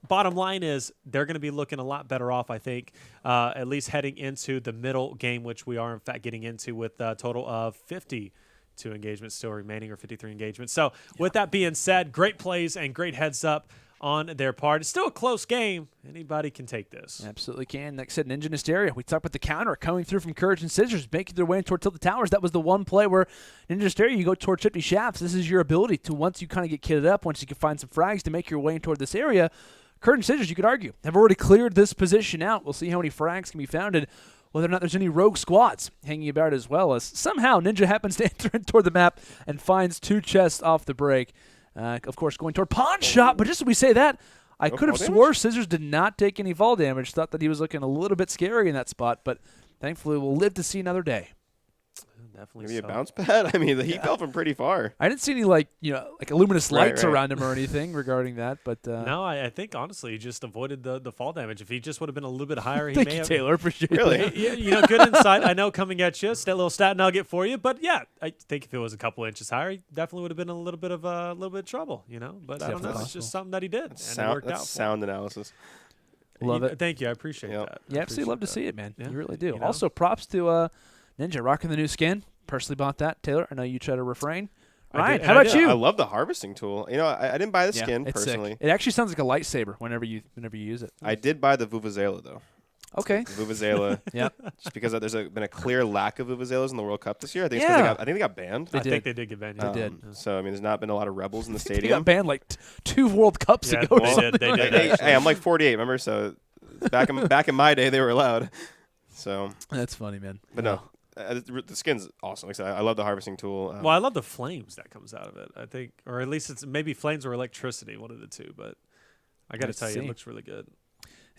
bottom line is they're going to be looking a lot better off, I think, at least heading into the middle game, which we are, in fact, getting into with a total of 52 engagements still remaining, or 53 engagements. So with that being said, great plays and great heads up on their part. It's still a close game. Anybody can take this. Absolutely can. Like I said, Ninja and Hysteria. We talked about the counter coming through from Courage and Cizzorz, making their way toward Tilted Towers. That was the one play where Ninja and Hysteria, you go toward Shifty Shafts. This is your ability to, once you kind of get kitted up, once you can find some frags to make your way toward this area. Courage and Cizzorz, you could argue, have already cleared this position out. We'll see how many frags can be founded, whether or not there's any rogue squads hanging about as well, as somehow Ninja happens to enter in toward the map and finds 2 chests off the break. Of course, going toward Pawn Shop, but just as we say that, I could have swore Cizzorz did not take any fall damage. Thought that he was looking a little bit scary in that spot, but thankfully we'll live to see another day. Definitely. Maybe a bounce pad? I mean, he fell from pretty far. I didn't see any, like luminous lights around him or anything regarding that, but no, I think honestly he just avoided the fall damage. If he just would have been a little bit higher, he Thank may you, have. Taylor, appreciate really? Yeah, good insight. I know coming at you, that little stat nugget for you, but yeah, I think if it was a couple inches higher, he definitely would have been a little bit of trouble, But I don't know. It's just something that he did, and it worked out. Sound analysis. Love it. Thank you. I appreciate that. Yeah, absolutely love to see it, man. Yeah. You really do. Also, props to Ninja rocking the new skin. Personally bought that. Taylor, I know you try to refrain. Ryan, how about you? I love the harvesting tool. I didn't buy the skin personally. Sick. It actually sounds like a lightsaber whenever you use it. I did buy the Vuvuzela though. Okay. The Vuvuzela. Yeah. Just because there's been a clear lack of Vuvuzelas in the World Cup this year. I think they got banned. I think they did get banned. They did. So there's not been a lot of rebels in the stadium. They got banned like 2 World Cups ago. They did. Hey, I'm like 48. Remember? So back in my day, they were allowed. So that's funny, man. But no. The skin's awesome. Like I said, I love the harvesting tool. Well, I love the flames that comes out of it. I think, or at least it's maybe flames or electricity, one of the two. But I got to tell you, it looks really good.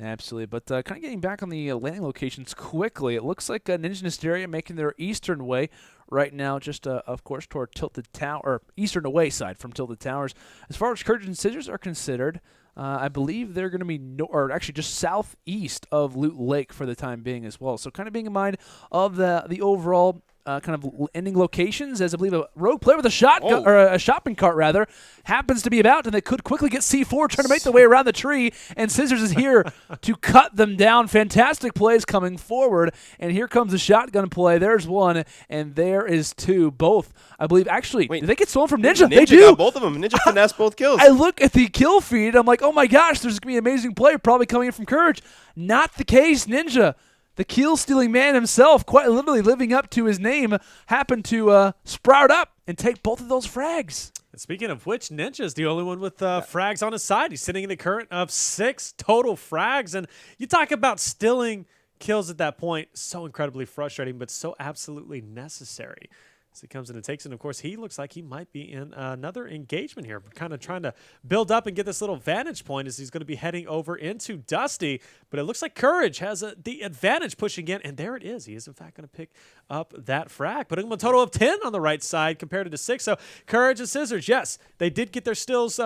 Absolutely, but kind of getting back on the landing locations quickly, it looks like Ninja and Hysteria making their eastern way right now, just of course toward Tilted Tower, or eastern away side from Tilted Towers. As far as Courage and Cizzorz are considered, I believe they're going to be, or actually just southeast of Loot Lake for the time being as well. So kind of being in mind of the overall kind of ending locations, as I believe a rogue player with a shotgun, or a shopping cart rather, happens to be about, and they could quickly get C4 trying to make their way around the tree, and Cizzorz is here to cut them down. Fantastic plays coming forward, and here comes the shotgun play. There's one, and there is two. Both, I believe, actually, did they get stolen from Ninja? Ninja They do. got both of them. Ninja finessed both kills. I look at the kill feed, I'm like, oh my gosh, there's going to be an amazing play probably coming in from Courage. Not the case. Ninja, the kill-stealing man himself, quite literally living up to his name, happened to sprout up and take both of those frags. And speaking of which, Ninja's the only one with frags on his side. He's sitting in the current of 6 total frags. And you talk about stealing kills at that point. So incredibly frustrating, but so absolutely necessary. As he comes in and takes it, and of course, he looks like he might be in another engagement here, kind of trying to build up and get this little vantage point as he's going to be heading over into Dusty. But it looks like Courage has the advantage pushing in, and there it is. He is, in fact, going to pick up that frag, putting him a total of 10 on the right side compared to 6. So Courage and Cizzorz, yes, they did get their stills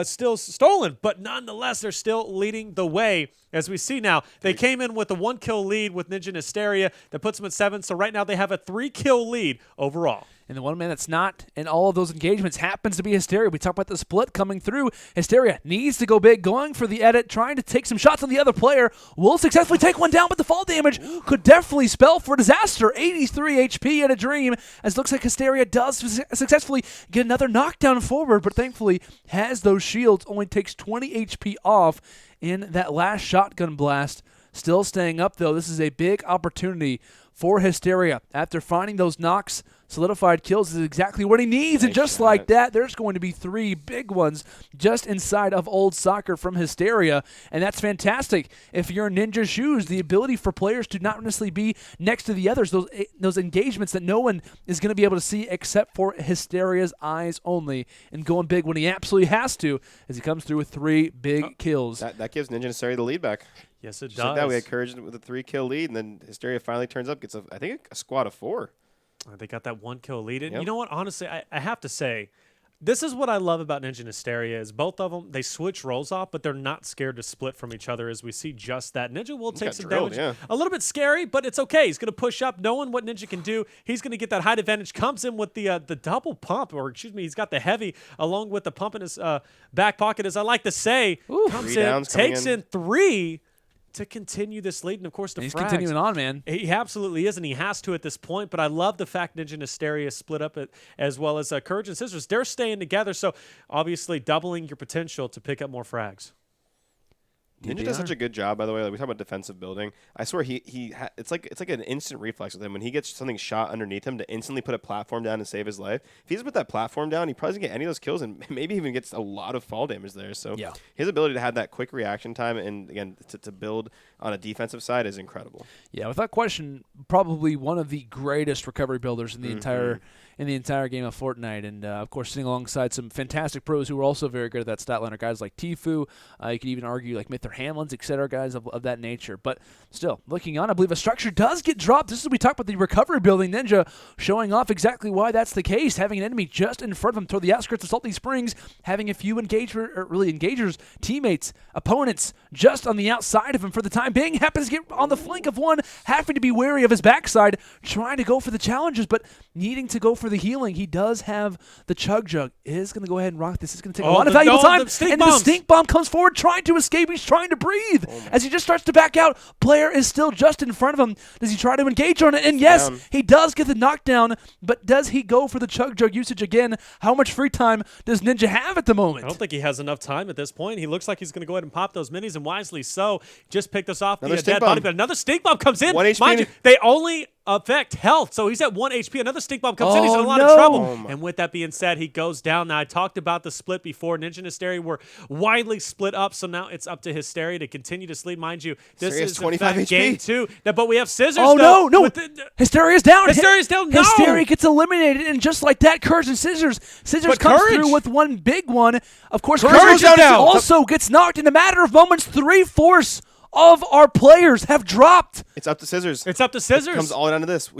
still stolen, but nonetheless, they're still leading the way. As we see now, they came in with a 1-kill lead with Ninja and Hysteria that puts them at 7. So right now they have a 3-kill lead overall. And the one man that's not in all of those engagements happens to be Hysteria. We talk about the split coming through. Hysteria needs to go big, going for the edit, trying to take some shots on the other player. Will successfully take one down, but the fall damage could definitely spell for disaster. 83 HP in a dream, as it looks like Hysteria does successfully get another knockdown forward, but thankfully has those shields, only takes 20 HP off in that last shotgun blast. Still staying up, though. This is a big opportunity for Hysteria. After finding those knocks, solidified kills is exactly what he needs, and just like that, there's going to be 3 big ones just inside of Old Soccer from Hysteria, and that's fantastic. If you're in Ninja's shoes, the ability for players to not necessarily be next to the others, those engagements that no one is going to be able to see except for Hysteria's eyes only, and going big when he absolutely has to, as he comes through with 3 big kills. That gives Ninja and Hysteria the lead back. Yes, it Just does. like that, we had Courage with a 3-kill lead, and then Hysteria finally turns up, gets I think a squad of 4. They got that 1-kill lead. And Yep. you know what? Honestly, I have to say, this is what I love about Ninja and Hysteria is both of them, they switch roles off, but they're not scared to split from each other as we see just that. Ninja will take some damage. Yeah. A little bit scary, but it's okay. He's going to push up, knowing what Ninja can do. He's going to get that height advantage, comes in with the double pump, or excuse me, he's got the heavy along with the pump in his back pocket, as I like to say. Comes 3 in, downs takes in 3 to continue this lead, and of course the He's frags. continuing on, man. He absolutely is, and he has to at this point. But I love the fact Ninja and Hysteria split up, as well as Courage and Cizzorz. They're staying together, so obviously doubling your potential to pick up more frags. Ninja does such a good job, by the way. Like we talk about defensive building. I swear it's like an instant reflex with him when he ggets something shot underneath him to instantly put a platform down and save his life. If he doesn't put that platform down, he probably doesn't get any of those kills, and maybe even gets a lot of fall damage there. So yeah, his ability to have that quick reaction time and again to build on a defensive side is incredible. Yeah, without question, probably one of the greatest recovery builders in the entire game of Fortnite, and of course sitting alongside some fantastic pros who are also very good at that stat liner. Guys like Tfue, you could even argue like Hamlinz, etc. Guys of that nature. But still, looking on, I believe a structure does get dropped. This is when we talk about the recovery building. Ninja showing off exactly why that's the case. Having an enemy just in front of him toward the outskirts of Salty Springs, having a few engagers, teammates, opponents just on the outside of him for the time being. Happens to get on the flank of one, having to be wary of his backside, trying to go for the challenges, but needing to go for the healing. He does have the Chug Jug. Is going to go ahead and rock this. It's going to take a lot of valuable time. And the Stink Bomb comes forward, trying to escape. He's trying to breathe. As he just starts to back out, player is still just in front of him. Does he try to engage on it? And yes, he does get the knockdown, but does he go for the Chug Jug usage again? How much free time does Ninja have at the moment? I don't think he has enough time at this point. He looks like he's going to go ahead and pop those minis, and wisely so. Just picked just off Another the stink dead bomb. body, but another stink bomb comes in. 1 HP. Mind you, they only affect health, so he's at 1 HP. Another stink bomb comes in. He's in a lot of no. trouble. And with that being said, he goes down. Now, I talked about the split before. Ninja and Hysteria were widely split up, so now it's up to Hysteria to continue to lead. Mind you, this Hysteria's is 25 in fact HP. game 2. Now, but we have Cizzorz. Oh, though, no. with Hysteria's down. Hysteria's down. No. Hysteria gets eliminated, and just like that, Courage and Cizzorz But comes Courage- through with one big one. Of course, Courage Courage goes down. also gets knocked in a matter of moments. 3/4 of our players have dropped. It's up to Cizzorz. It's up to Cizzorz. It comes all down to this.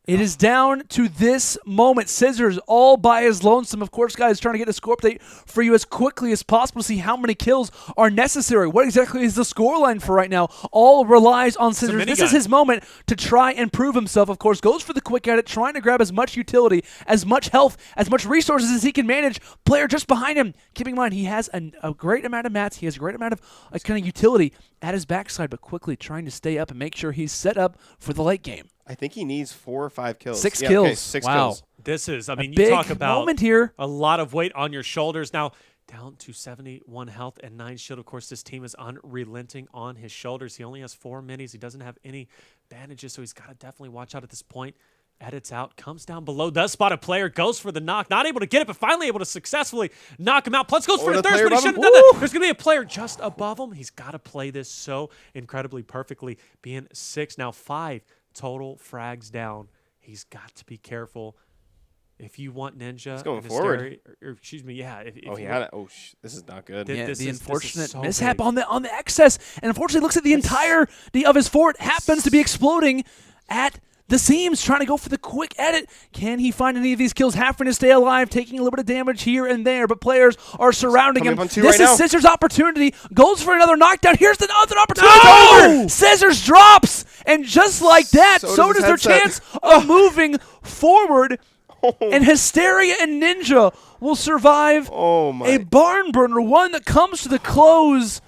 It is down to this moment. Cizzorz all by his lonesome. Of course, guys, trying to get a score update for you as quickly as possible to see how many kills are necessary. What exactly is the scoreline for right now? All relies on Cizzorz. This is his moment to try and prove himself. Of course, goes for the quick edit, trying to grab as much utility, as much health, as much resources as he can manage. Player just behind him. Keeping in mind, he has a great amount of mats. He has a great amount of kind of utility at his backside, but quickly trying to stay up and make sure he's set up for the late game. I think he needs 4 or 5 kills. 6 Yeah, kills. okay, 6 Wow. kills. This is, I mean, you Big talk about moment here. a lot of weight on your shoulders. Now, down to 71 health and 9 shield. Of course, this team is unrelenting on his shoulders. He only has 4 minis. He doesn't have any bandages, so he's got to definitely watch out at this point. Edits out, comes down below, does spot a player, goes for the knock, not able to get it, but finally able to successfully knock him out. Plus goes for the thirst, but he shouldn't have done that. There's going to be a player just above him. He's got to play this so incredibly perfectly, being 6, now 5 total frags down. He's got to be careful. If you want Ninja, He's going and forward. Hysteria, or excuse me, yeah. If He you had it. This is not good. Yeah, This the is unfortunate so mishap big. on the excess, and unfortunately looks at the entirety of his fort happens to be exploding at the seams, trying to go for the quick edit. Can he find any of these kills? Having to stay alive, taking a little bit of damage here and there, but players are surrounding him. Coming up on 2 This right is now. Cizzorz' opportunity. Goes for another knockdown. Here's the other opportunity. No! It's over. Cizzorz drops, and just like that, So so does does his their headset. chance of moving forward. And Hysteria and Ninja will survive Oh my. a barn burner, one that comes to the close.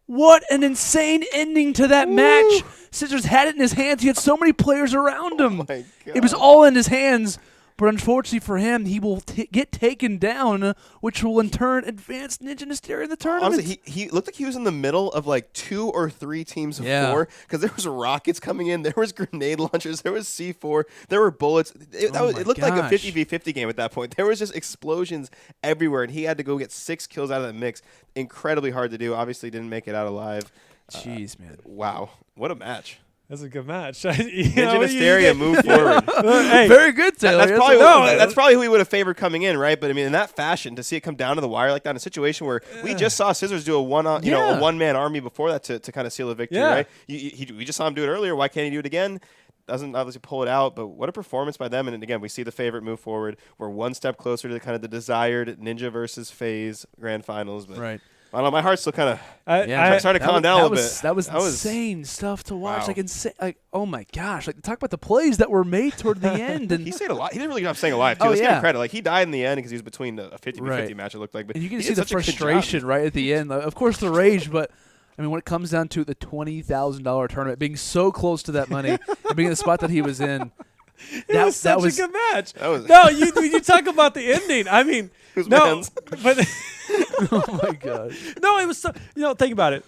What an insane ending to that match. Cizzorz had it in his hands. He had so many players around him. Oh my It was God. all in his hands. But unfortunately for him, he will get taken down, which will in turn advance Ninja and Hysteria in the tournament. Honestly, he looked like he was in the middle of like 2 or 3 teams of Yeah. 4 because there was rockets coming in, there was grenade launchers, there was C4, there were bullets. It looked like a gosh. 50v50 game at that point. There was just explosions everywhere, and he had to go get 6 kills out of that mix. Incredibly hard to do. Obviously, didn't make it out alive. Jeez, man. Wow, what a match! That's a good match. Ninja and Hysteria move forward. Hey, Very good, Taylor. That's probably who we would have favored coming in, right? But I mean, in that fashion, to see it come down to the wire like that in a situation where we just saw Cizzorz do a one-man army before that to kind of seal a victory, Yeah. right? We just saw him do it earlier. Why can't he do it again? Doesn't obviously pull it out, but what a performance by them! And again, we see the favorite move forward. We're one step closer to kind of the desired Ninja versus FaZe grand finals. But Right. I don't know. My heart's still kind of Yeah, starting to calm down a little bit. That was insane stuff to watch. Wow. Like insane. Like, oh my gosh! Like talk about the plays that were made toward the end. And He stayed alive. He didn't really get off staying alive, too. Oh, Let's give yeah. him credit. Like, he died in the end because he was between a 50v50 Right. match, it looked like. But And you can he see did the such a good job. frustration right at the end. Of course, the rage, but I mean, when it comes down to the $20,000 tournament, being so close to that money and being in the spot that he was in, it was such a good match. That was- No, you talk about the ending. I mean, Whose no, man's? but oh my god, no, it was so. Think about it.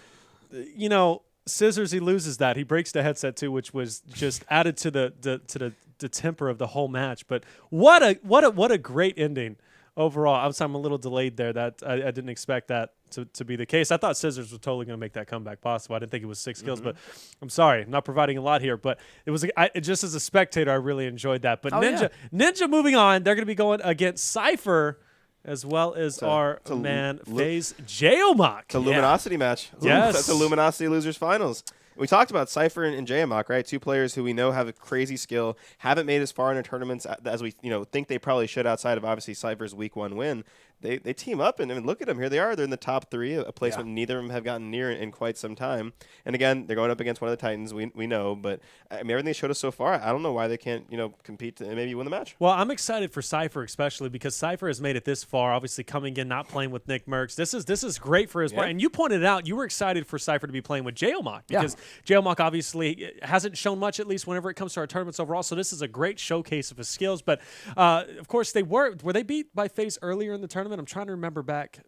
Cizzorz, he loses that. He breaks the headset too, which was just added to the temper of the whole match. But what a great ending overall. I'm a little delayed there. That I didn't expect that to be the case. I thought Cizzorz was totally going to make that comeback possible. I didn't think it was 6 kills, but I'm sorry, I'm not providing a lot here. But it was just as a spectator, I really enjoyed that. But Ninja moving on. They're going to be going against Cypher, as well as our man FaZe Jaomock. It's a Luminosity match. Yes. That's a Luminosity Losers Finals. We talked about Cypher and Jaomock, right? 2 players who we know have a crazy skill, haven't made as far in their tournaments as we think they probably should outside of obviously Cypher's week 1 win. They team up, and I mean, look at them. Here they are. They're in the top 3, a placement neither of them have gotten near in quite some time. And again, they're going up against one of the Titans, we know. But I mean, everything they showed us so far, I don't know why they can't compete and maybe win the match. Well, I'm excited for Cypher, especially because Cypher has made it this far, obviously coming in, not playing with Nickmercs. This is great for his part. And you pointed out, you were excited for Cypher to be playing with Jaomock because Jaomock obviously hasn't shown much, at least whenever it comes to our tournaments overall. So this is a great showcase of his skills. But of course, were they beat by FaZe earlier in the tournament? I'm trying to remember back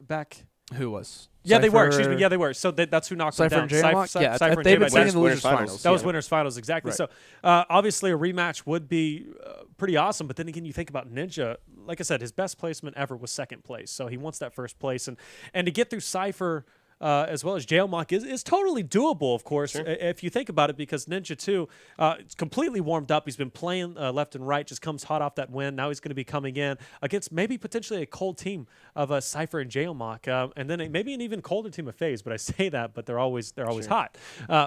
Who was? Yeah, they were. Cypher- Excuse me. Yeah, they were. So that's who knocked them Cypher down. and Jaomock? Yeah, Cypher and they've been Jaomock. playing in the Winners losers finals. That was Yeah. winners finals, exactly. Right. So obviously a rematch would be pretty awesome. But then again, you think about Ninja. Like I said, his best placement ever was second place. So he wants that first place, and to get through Cypher as well as Jaomock is totally doable, of course, if you think about it, because Ninja 2 it's completely warmed up. He's been playing left and right, just comes hot off that win. Now he's going to be coming in against maybe potentially a cold team of Cypher and Jaomock, and then maybe an even colder team of FaZe. But I say that, but they're always hot.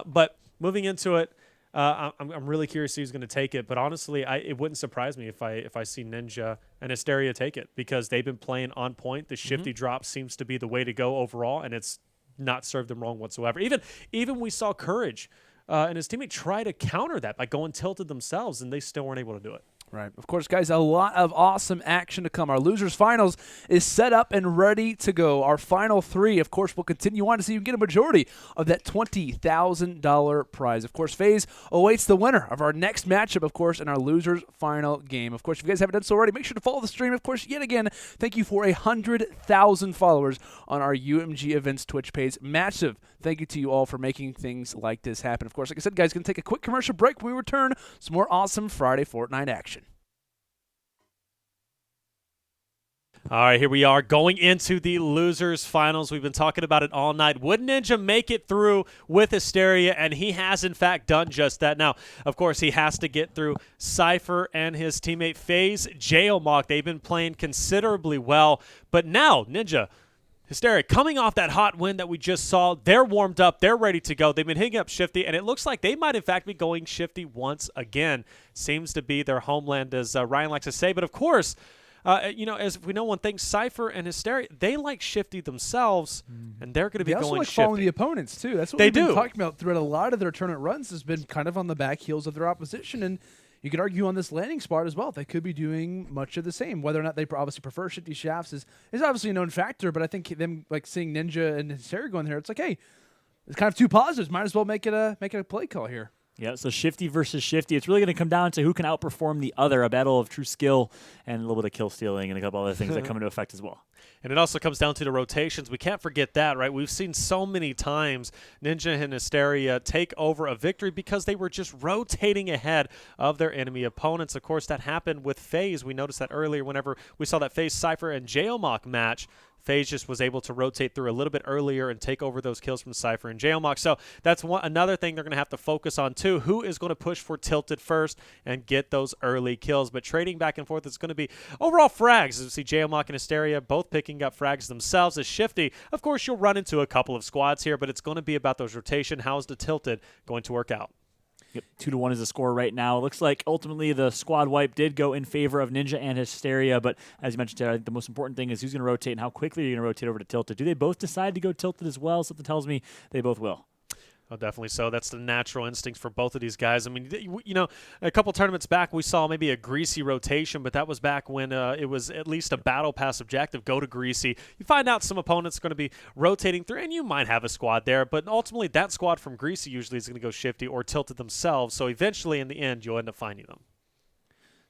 But moving into it, I'm really curious who's going to take it. But honestly, it wouldn't surprise me if I see Ninja and Hysteria take it, because they've been playing on point. The shifty drop seems to be the way to go overall, and it's not served them wrong whatsoever. Even we saw Courage and his teammate try to counter that by going tilted themselves, and they still weren't able to do it. Right. Of course, guys, a lot of awesome action to come. Our losers finals is set up and ready to go. Our final three, of course, will continue on to see you get a majority of that $20,000 prize. Of course, FaZe awaits the winner of our next matchup, of course, in our losers final game. Of course, if you guys haven't done so already, make sure to follow the stream. Of course, yet again, thank you for 100,000 followers on our UMG Events Twitch page. Massive thank you to you all for making things like this happen. Of course, like I said, guys, going to take a quick commercial break. When we return, some more awesome Friday Fortnite action. All right, here we are going into the losers finals. We've been talking about it all night. Would Ninja make it through with Hysteria? And he has, in fact, done just that. Now, of course, he has to get through Cypher and his teammate FaZe Jaomock. They've been playing considerably well. But now, Ninja, Hysteria, coming off that hot win that we just saw, they're warmed up. They're ready to go. They've been hitting up Shifty, and it looks like they might, in fact, be going Shifty once again. Seems to be their homeland, as Ryan likes to say. But, of course, as we know one thing, Cypher and Hysteria, they like Shifty themselves, and they're going to be going going like Shifty. Following the opponents, too. That's what we've been talking about throughout a lot of their tournament runs, has been kind of on the back heels of their opposition. And you could argue on this landing spot as well, they could be doing much of the same. Whether or not they obviously prefer Shifty Shafts is obviously a known factor, but I think them like seeing Ninja and Hysteria going there, it's like, hey, it's kind of two positives. Might as well make it a play call here. Yeah, so Shifty versus Shifty. It's really going to come down to who can outperform the other, a battle of true skill and a little bit of kill stealing and a couple other things that come into effect as well. And it also comes down to the rotations. We can't forget that, right? We've seen so many times Ninja and Hysteria take over a victory because they were just rotating ahead of their enemy opponents. Of course, that happened with FaZe. We noticed that earlier whenever we saw that FaZe Cypher and Jaomock match. FaZe just was able to rotate through a little bit earlier and take over those kills from Cypher and Jaomock. So that's another thing they're going to have to focus on, too. Who is going to push for tilted first and get those early kills? But trading back and forth is going to be overall frags. As we see Jaomock and Hysteria both picking up frags themselves. As Shifty, of course, you'll run into a couple of squads here, but it's going to be about those rotation. How is the tilted going to work out? Yep, 2-1 is the score right now. It looks like ultimately the squad wipe did go in favor of Ninja and Hysteria, but as you mentioned, Tara, I think the most important thing is who's going to rotate and how quickly you're going to rotate over to tilted. Do they both decide to go tilted as well? Something tells me they both will. Oh, definitely so. That's the natural instinct for both of these guys. I mean, a couple tournaments back, we saw maybe a Greasy rotation, but that was back when it was at least a battle pass objective, go to Greasy. You find out some opponents are going to be rotating through, and you might have a squad there, but ultimately that squad from Greasy usually is going to go Shifty or tilted themselves, so eventually in the end, you'll end up finding them.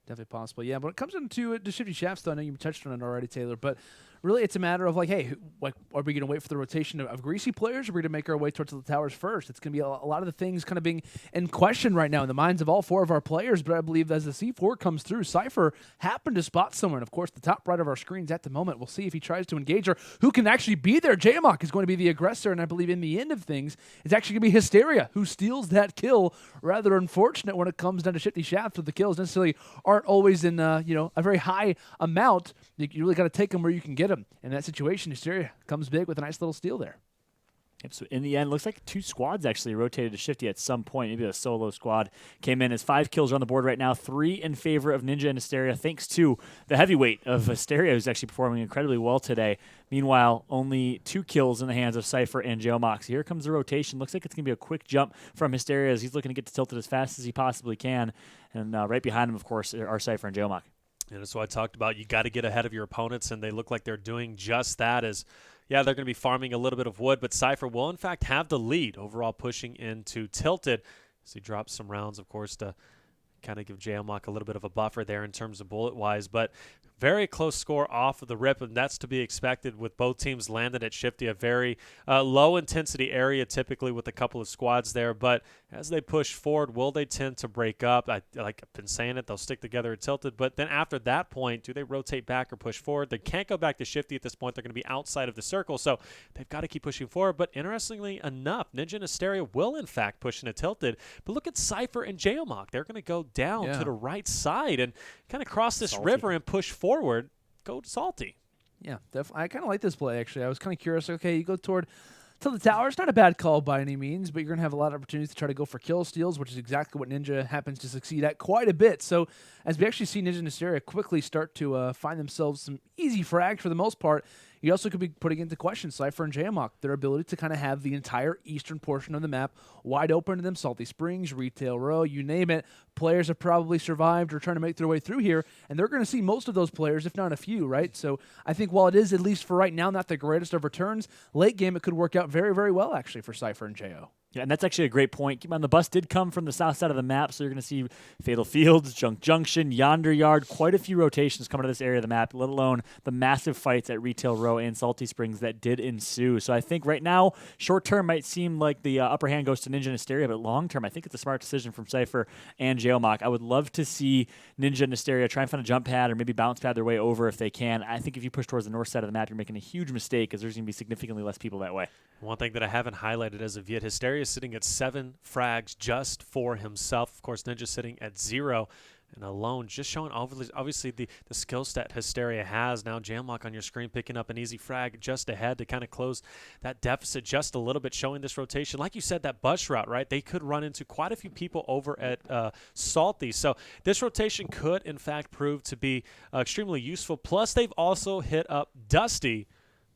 Definitely possible. Yeah, when it comes into the Shifty Shafts, though, I know you touched on it already, Taylor, but really it's a matter of like, hey, are we going to wait for the rotation of Greasy players, or are we going to make our way towards the towers first? It's going to be a lot of the things kind of being in question right now in the minds of all four of our players, but I believe as the C4 comes through, Cypher happened to spot someone. And of course, the top right of our screens at the moment, we'll see if he tries to engage or who can actually be there. Jaomock is going to be the aggressor, and I believe in the end of things, it's actually going to be Hysteria who steals that kill. Rather unfortunate when it comes down to Shifty Shafts, with the kills necessarily aren't always in a very high amount. You really got to take them where you can get them. In that situation, Hysteria comes big with a nice little steal there. Yep, so in the end, looks like two squads actually rotated to Shifty at some point. Maybe a solo squad came in as 5 kills are on the board right now, 3 in favor of Ninja and Hysteria, thanks to the heavyweight of Hysteria, who's actually performing incredibly well today. Meanwhile, only 2 kills in the hands of Cypher and Jaomock. So here comes the rotation. Looks like it's going to be a quick jump from Hysteria as he's looking to get to tilted as fast as he possibly can. And right behind him, of course, are Cypher and Jaomock. And that's what I talked about. You got to get ahead of your opponents, and they look like they're doing just that. Yeah, they're going to be farming a little bit of wood, but Cypher will, in fact, have the lead overall pushing into tilted. So he drops some rounds, of course, to kind of give Jaomock a little bit of a buffer there in terms of bullet-wise. But Very close score off of the rip, and that's to be expected with both teams landed at Shifty, a very low-intensity area typically with a couple of squads there. But as they push forward, will they tend to break up? Like I've been saying it, they'll stick together at Tilted. But then after that point, do they rotate back or push forward? They can't go back to Shifty at this point. They're going to be outside of the circle, so they've got to keep pushing forward. But interestingly enough, Ninja and Hysteria will, in fact, push into Tilted. But look at Sypher and Jaomock. They're going to go down to the right side and kind of cross this river and push forward. Go salty. Yeah, definitely. I kind of like this play, actually. I was kind of curious. Okay, you go toward the tower. It's not a bad call by any means, but you're going to have a lot of opportunities to try to go for kill steals, which is exactly what Ninja happens to succeed at quite a bit. So as we actually see Ninja and Hysteria quickly start to find themselves some easy frags for the most part, you also could be putting into question Sypher and Jaomock, their ability to kind of have the entire eastern portion of the map wide open to them. Salty Springs, Retail Row, you name it. Players have probably survived or trying to make their way through here, and they're going to see most of those players, if not a few, right? So I think while it is, at least for right now, not the greatest of returns, late game it could work out very, very well, actually, for Sypher and Jo. Yeah, and that's actually a great point. Keep in mind, the bus did come from the south side of the map, so you're going to see Fatal Fields, Junk Junction, Yonder Yard, quite a few rotations coming to this area of the map, let alone the massive fights at Retail Row and Salty Springs that did ensue. So I think right now, short term might seem like the upper hand goes to Ninja and Hysteria, but long term, I think it's a smart decision from Sypher and Jaomock. I would love to see Ninja and Hysteria try and find a jump pad or maybe bounce pad their way over if they can. I think if you push towards the north side of the map, you're making a huge mistake because there's going to be significantly less people that way. One thing that I haven't highlighted as of yet, Hysteria is sitting at 7 frags just for himself. Of course, Ninja sitting at 0 and alone, just showing obviously the skill set Hysteria has. Now Jaomock on your screen picking up an easy frag just ahead to kind of close that deficit just a little bit, showing this rotation. Like you said, that bus route, right? They could run into quite a few people over at Salty. So this rotation could, in fact, prove to be extremely useful. Plus, they've also hit up Dusty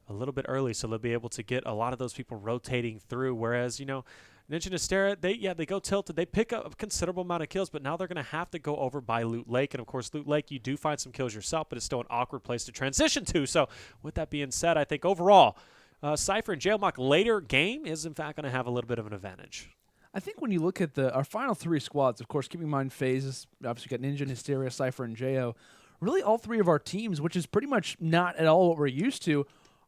a little bit early, so they'll be able to get a lot of those people rotating through. Whereas, you know, Ninja and Hysteria, they go tilted. They pick up a considerable amount of kills, but now they're going to have to go over by Loot Lake. And, of course, Loot Lake, you do find some kills yourself, but it's still an awkward place to transition to. So, with that being said, I think overall, Sypher and Jaomock later game is, in fact, going to have a little bit of an advantage. I think when you look at our final 3 squads, of course, keeping in mind phases, obviously got Ninja and Hysteria, Sypher and Jo. Really, all 3 of our teams, which is pretty much not at all what we're used to,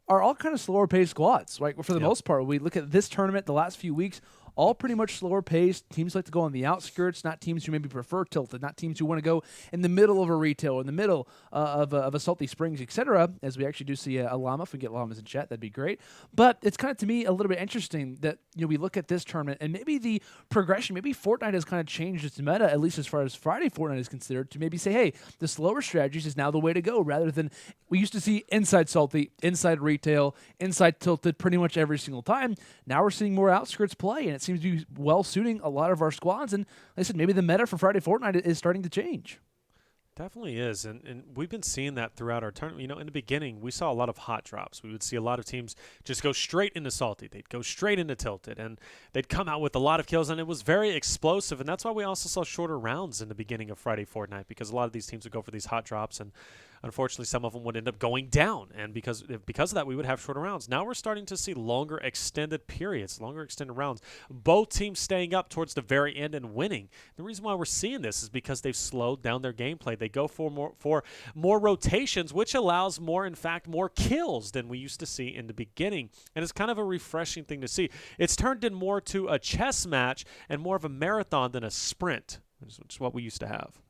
are all kind of slower paced squads, right? For the most part, we look at this tournament the last few weeks, all pretty much slower paced. Teams like to go on the outskirts, not teams who maybe prefer tilted, not teams who want to go in the middle of a retail, in the middle of a Salty Springs, etc. As we actually do see a llama. If we get llamas in chat, that'd be great. But it's kind of, to me, a little bit interesting that we look at this tournament and maybe the progression, maybe Fortnite has kind of changed its meta, at least as far as Friday Fortnite is considered, to maybe say, hey, the slower strategies is now the way to go, rather than we used to see inside Salty, inside retail, inside tilted pretty much every single time. Now we're seeing more outskirts play, and it seems to be well suiting a lot of our squads. And like I said, maybe the meta for Friday Fortnite is starting to change. Definitely is, and we've been seeing that throughout our tournament. You know, in the beginning, we saw a lot of hot drops. We would see a lot of teams just go straight into Salty. They'd go straight into Tilted, and they'd come out with a lot of kills, and it was very explosive, and that's why we also saw shorter rounds in the beginning of Friday Fortnite, because a lot of these teams would go for these hot drops, and unfortunately, some of them would end up going down, and because of that, we would have shorter rounds. Now we're starting to see longer extended periods, longer extended rounds. Both teams staying up towards the very end and winning. The reason why we're seeing this is because they've slowed down their gameplay. They go for more rotations, which allows more kills than we used to see in the beginning, and it's kind of a refreshing thing to see. It's turned in more to a chess match and more of a marathon than a sprint, which is what we used to have.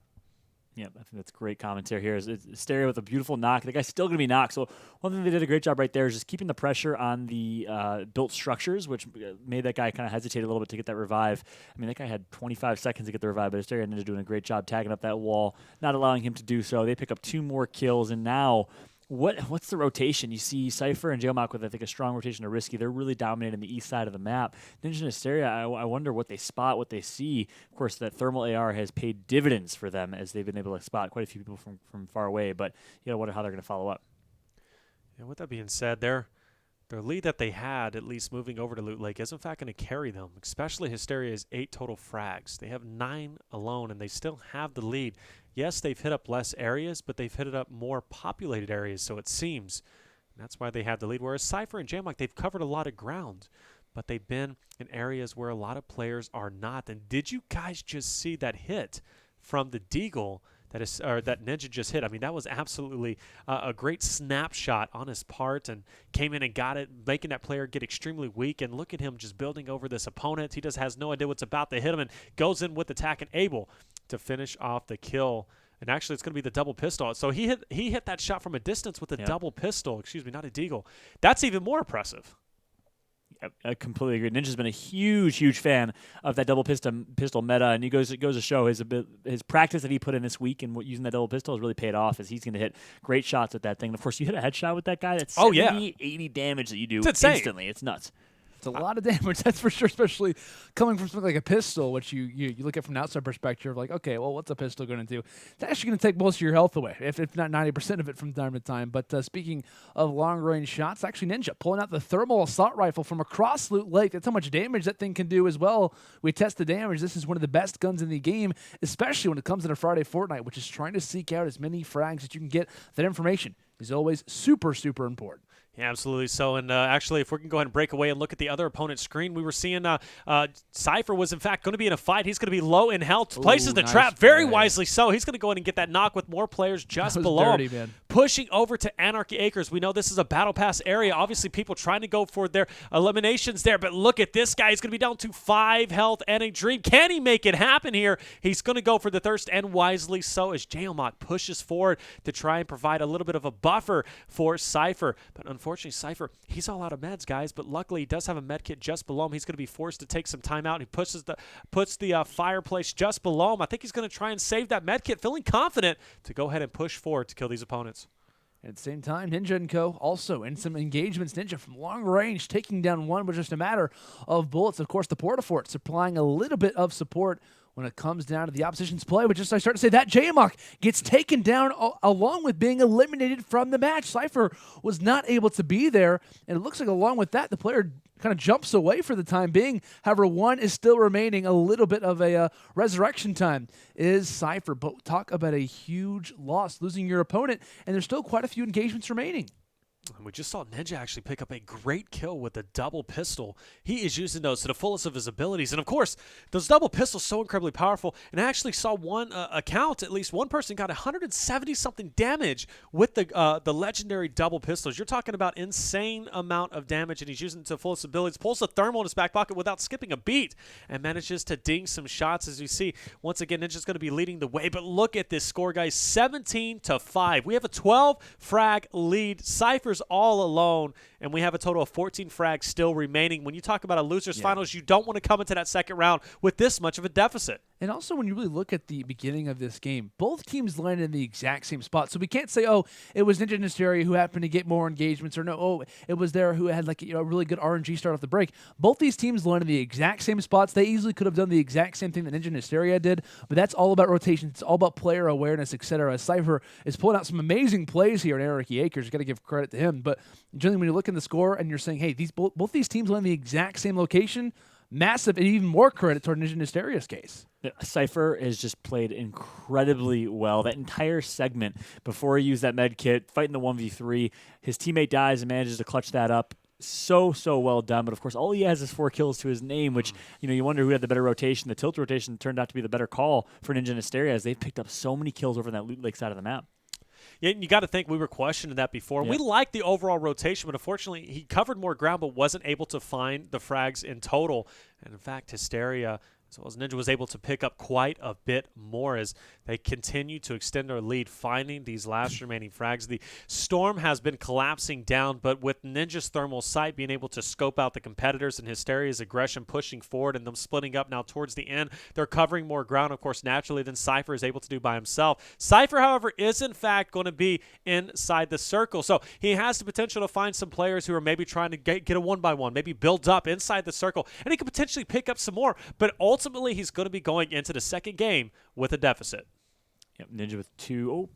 Yeah, I think that's great commentary here. It's Hysteria with a beautiful knock. The guy's still going to be knocked. So one thing they did a great job right there is just keeping the pressure on the built structures, which made that guy kind of hesitate a little bit to get that revive. I mean, that guy had 25 seconds to get the revive, but Hysteria ended up doing a great job tagging up that wall, not allowing him to do so. They pick up 2 more kills, and now what's the rotation? You see Sypher and Jaomock with, I think, a strong rotation to Risky. They're really dominating the east side of the map. Ninja and Hysteria, I wonder what they spot, what they see. Of course, that thermal AR has paid dividends for them as they've been able to spot quite a few people from far away, but you gotta wonder how they're going to follow up. Yeah, with that being said, their lead that they had, at least moving over to Loot Lake, is in fact going to carry them, especially Hysteria's 8 total frags. They have 9 alone, and they still have the lead. Yes, they've hit up less areas, but they've hit up more populated areas, so it seems. And that's why they have the lead. Whereas Sypher and Jaomock, they've covered a lot of ground, but they've been in areas where a lot of players are not. And did you guys just see that hit from the Deagle that Ninja just hit. I mean, that was absolutely a great snapshot on his part, and came in and got it, making that player get extremely weak. And look at him just building over this opponent. He just has no idea what's about to hit him, and goes in with attack and able to finish off the kill. And actually, it's going to be the double pistol. So he hit that shot from a distance with a double pistol. Excuse me, not a deagle. That's even more impressive. I completely agree. Ninja's been a huge fan of that double pistol meta, and it goes to show his practice that he put in this week and using that double pistol has really paid off, as he's going to hit great shots with that thing. And of course, you hit a headshot with that guy. That's 70, 80 damage that you do instantly. It's nuts. It's a lot of damage, that's for sure, especially coming from something like a pistol, which you look at from an outside perspective, like, okay, well, what's a pistol going to do? It's actually going to take most of your health away, if not 90% of it from time to time. But speaking of long-range shots, actually Ninja pulling out the thermal assault rifle from across Loot Lake. That's how much damage that thing can do as well. We test the damage. This is one of the best guns in the game, especially when it comes to Friday Fortnite, which is trying to seek out as many frags as you can get. That information is always super important. Yeah, absolutely. So, and actually, if we can go ahead and break away and look at the other opponent's screen, we were seeing Sypher was, in fact, going to be in a fight. He's going to be low in health. Places the trap very wisely so. He's going to go in and get that knock with more players just below him. Man. Pushing over to Anarchy Acres. We know this is a Battle Pass area. Obviously, people trying to go for their eliminations there. But look at this guy. He's going to be down to 5 health and a dream. Can he make it happen here? He's going to go for the thirst, and wisely so, as Jaomock pushes forward to try and provide a little bit of a buffer for Sypher. But unfortunately, Sypher, he's all out of meds, guys, but luckily he does have a med kit just below him. He's going to be forced to take some time out. He puts the fireplace just below him. I think he's going to try and save that med kit, feeling confident to go ahead and push forward to kill these opponents. At the same time, Ninja & Co. also in some engagements. Ninja from long range, taking down one with just a matter of bullets. Of course, the Portafort supplying a little bit of support when it comes down to the opposition's play. But just I start to say that Jaomock gets taken down along with being eliminated from the match. Sypher was not able to be there, and it looks like along with that, the player kind of jumps away for the time being. However, one is still remaining. A little bit of a resurrection time is Sypher. But talk about a huge loss, losing your opponent, and there's still quite a few engagements remaining. And we just saw Ninja actually pick up a great kill with a double pistol. He is using those to the fullest of his abilities. And, of course, those double pistols so incredibly powerful. And I actually saw one account, at least one person got 170-something damage with the legendary double pistols. You're talking about insane amount of damage, and he's using it to the fullest abilities. Pulls a thermal in his back pocket without skipping a beat and manages to ding some shots. As you see, once again, Ninja's going to be leading the way. But look at this score, guys, 17-5. We have a 12-frag lead. Sypher's all alone, and we have a total of 14 frags still remaining. When you talk about a loser's finals, you don't want to come into that second round with this much of a deficit. And also, when you really look at the beginning of this game, both teams landed in the exact same spot. So we can't say, oh, it was Ninja and Hysteria who happened to get more engagements, or no, oh, it was there who had like a really good RNG start off the break. Both these teams landed in the exact same spots. They easily could have done the exact same thing that Ninja and Hysteria did, but that's all about rotation. It's all about player awareness, etc. Sypher is pulling out some amazing plays here in Anarchy Acres. You got to give credit to him. But generally, when you look in the score and you're saying, hey, both these teams land in the exact same location, massive, and even more credit toward Ninja and Hysteria's case. Sypher has just played incredibly well. That entire segment before he used that med kit, fighting the 1v3, his teammate dies and manages to clutch that up. So well done. But of course, all he has is 4 kills to his name, which, you wonder who had the better rotation. The tilt rotation turned out to be the better call for Ninja and Hysteria, as they've picked up so many kills over in that Loot Lake side of the map. Yeah, you got to think we were questioning that before. Yeah. We liked the overall rotation, but unfortunately, he covered more ground but wasn't able to find the frags in total. And in fact, Hysteria, as well as Ninja, was able to pick up quite a bit more as they continue to extend their lead, finding these last remaining frags. The storm has been collapsing down, but with Ninja's thermal sight being able to scope out the competitors and Hysteria's aggression pushing forward and them splitting up now towards the end, they're covering more ground, of course, naturally, than Sypher is able to do by himself. Sypher, however, is in fact going to be inside the circle, so he has the potential to find some players who are maybe trying to get a 1-by-1, maybe build up inside the circle, and he could potentially pick up some more, but ultimately he's going to be going into the second game with a deficit. Yep, Ninja with two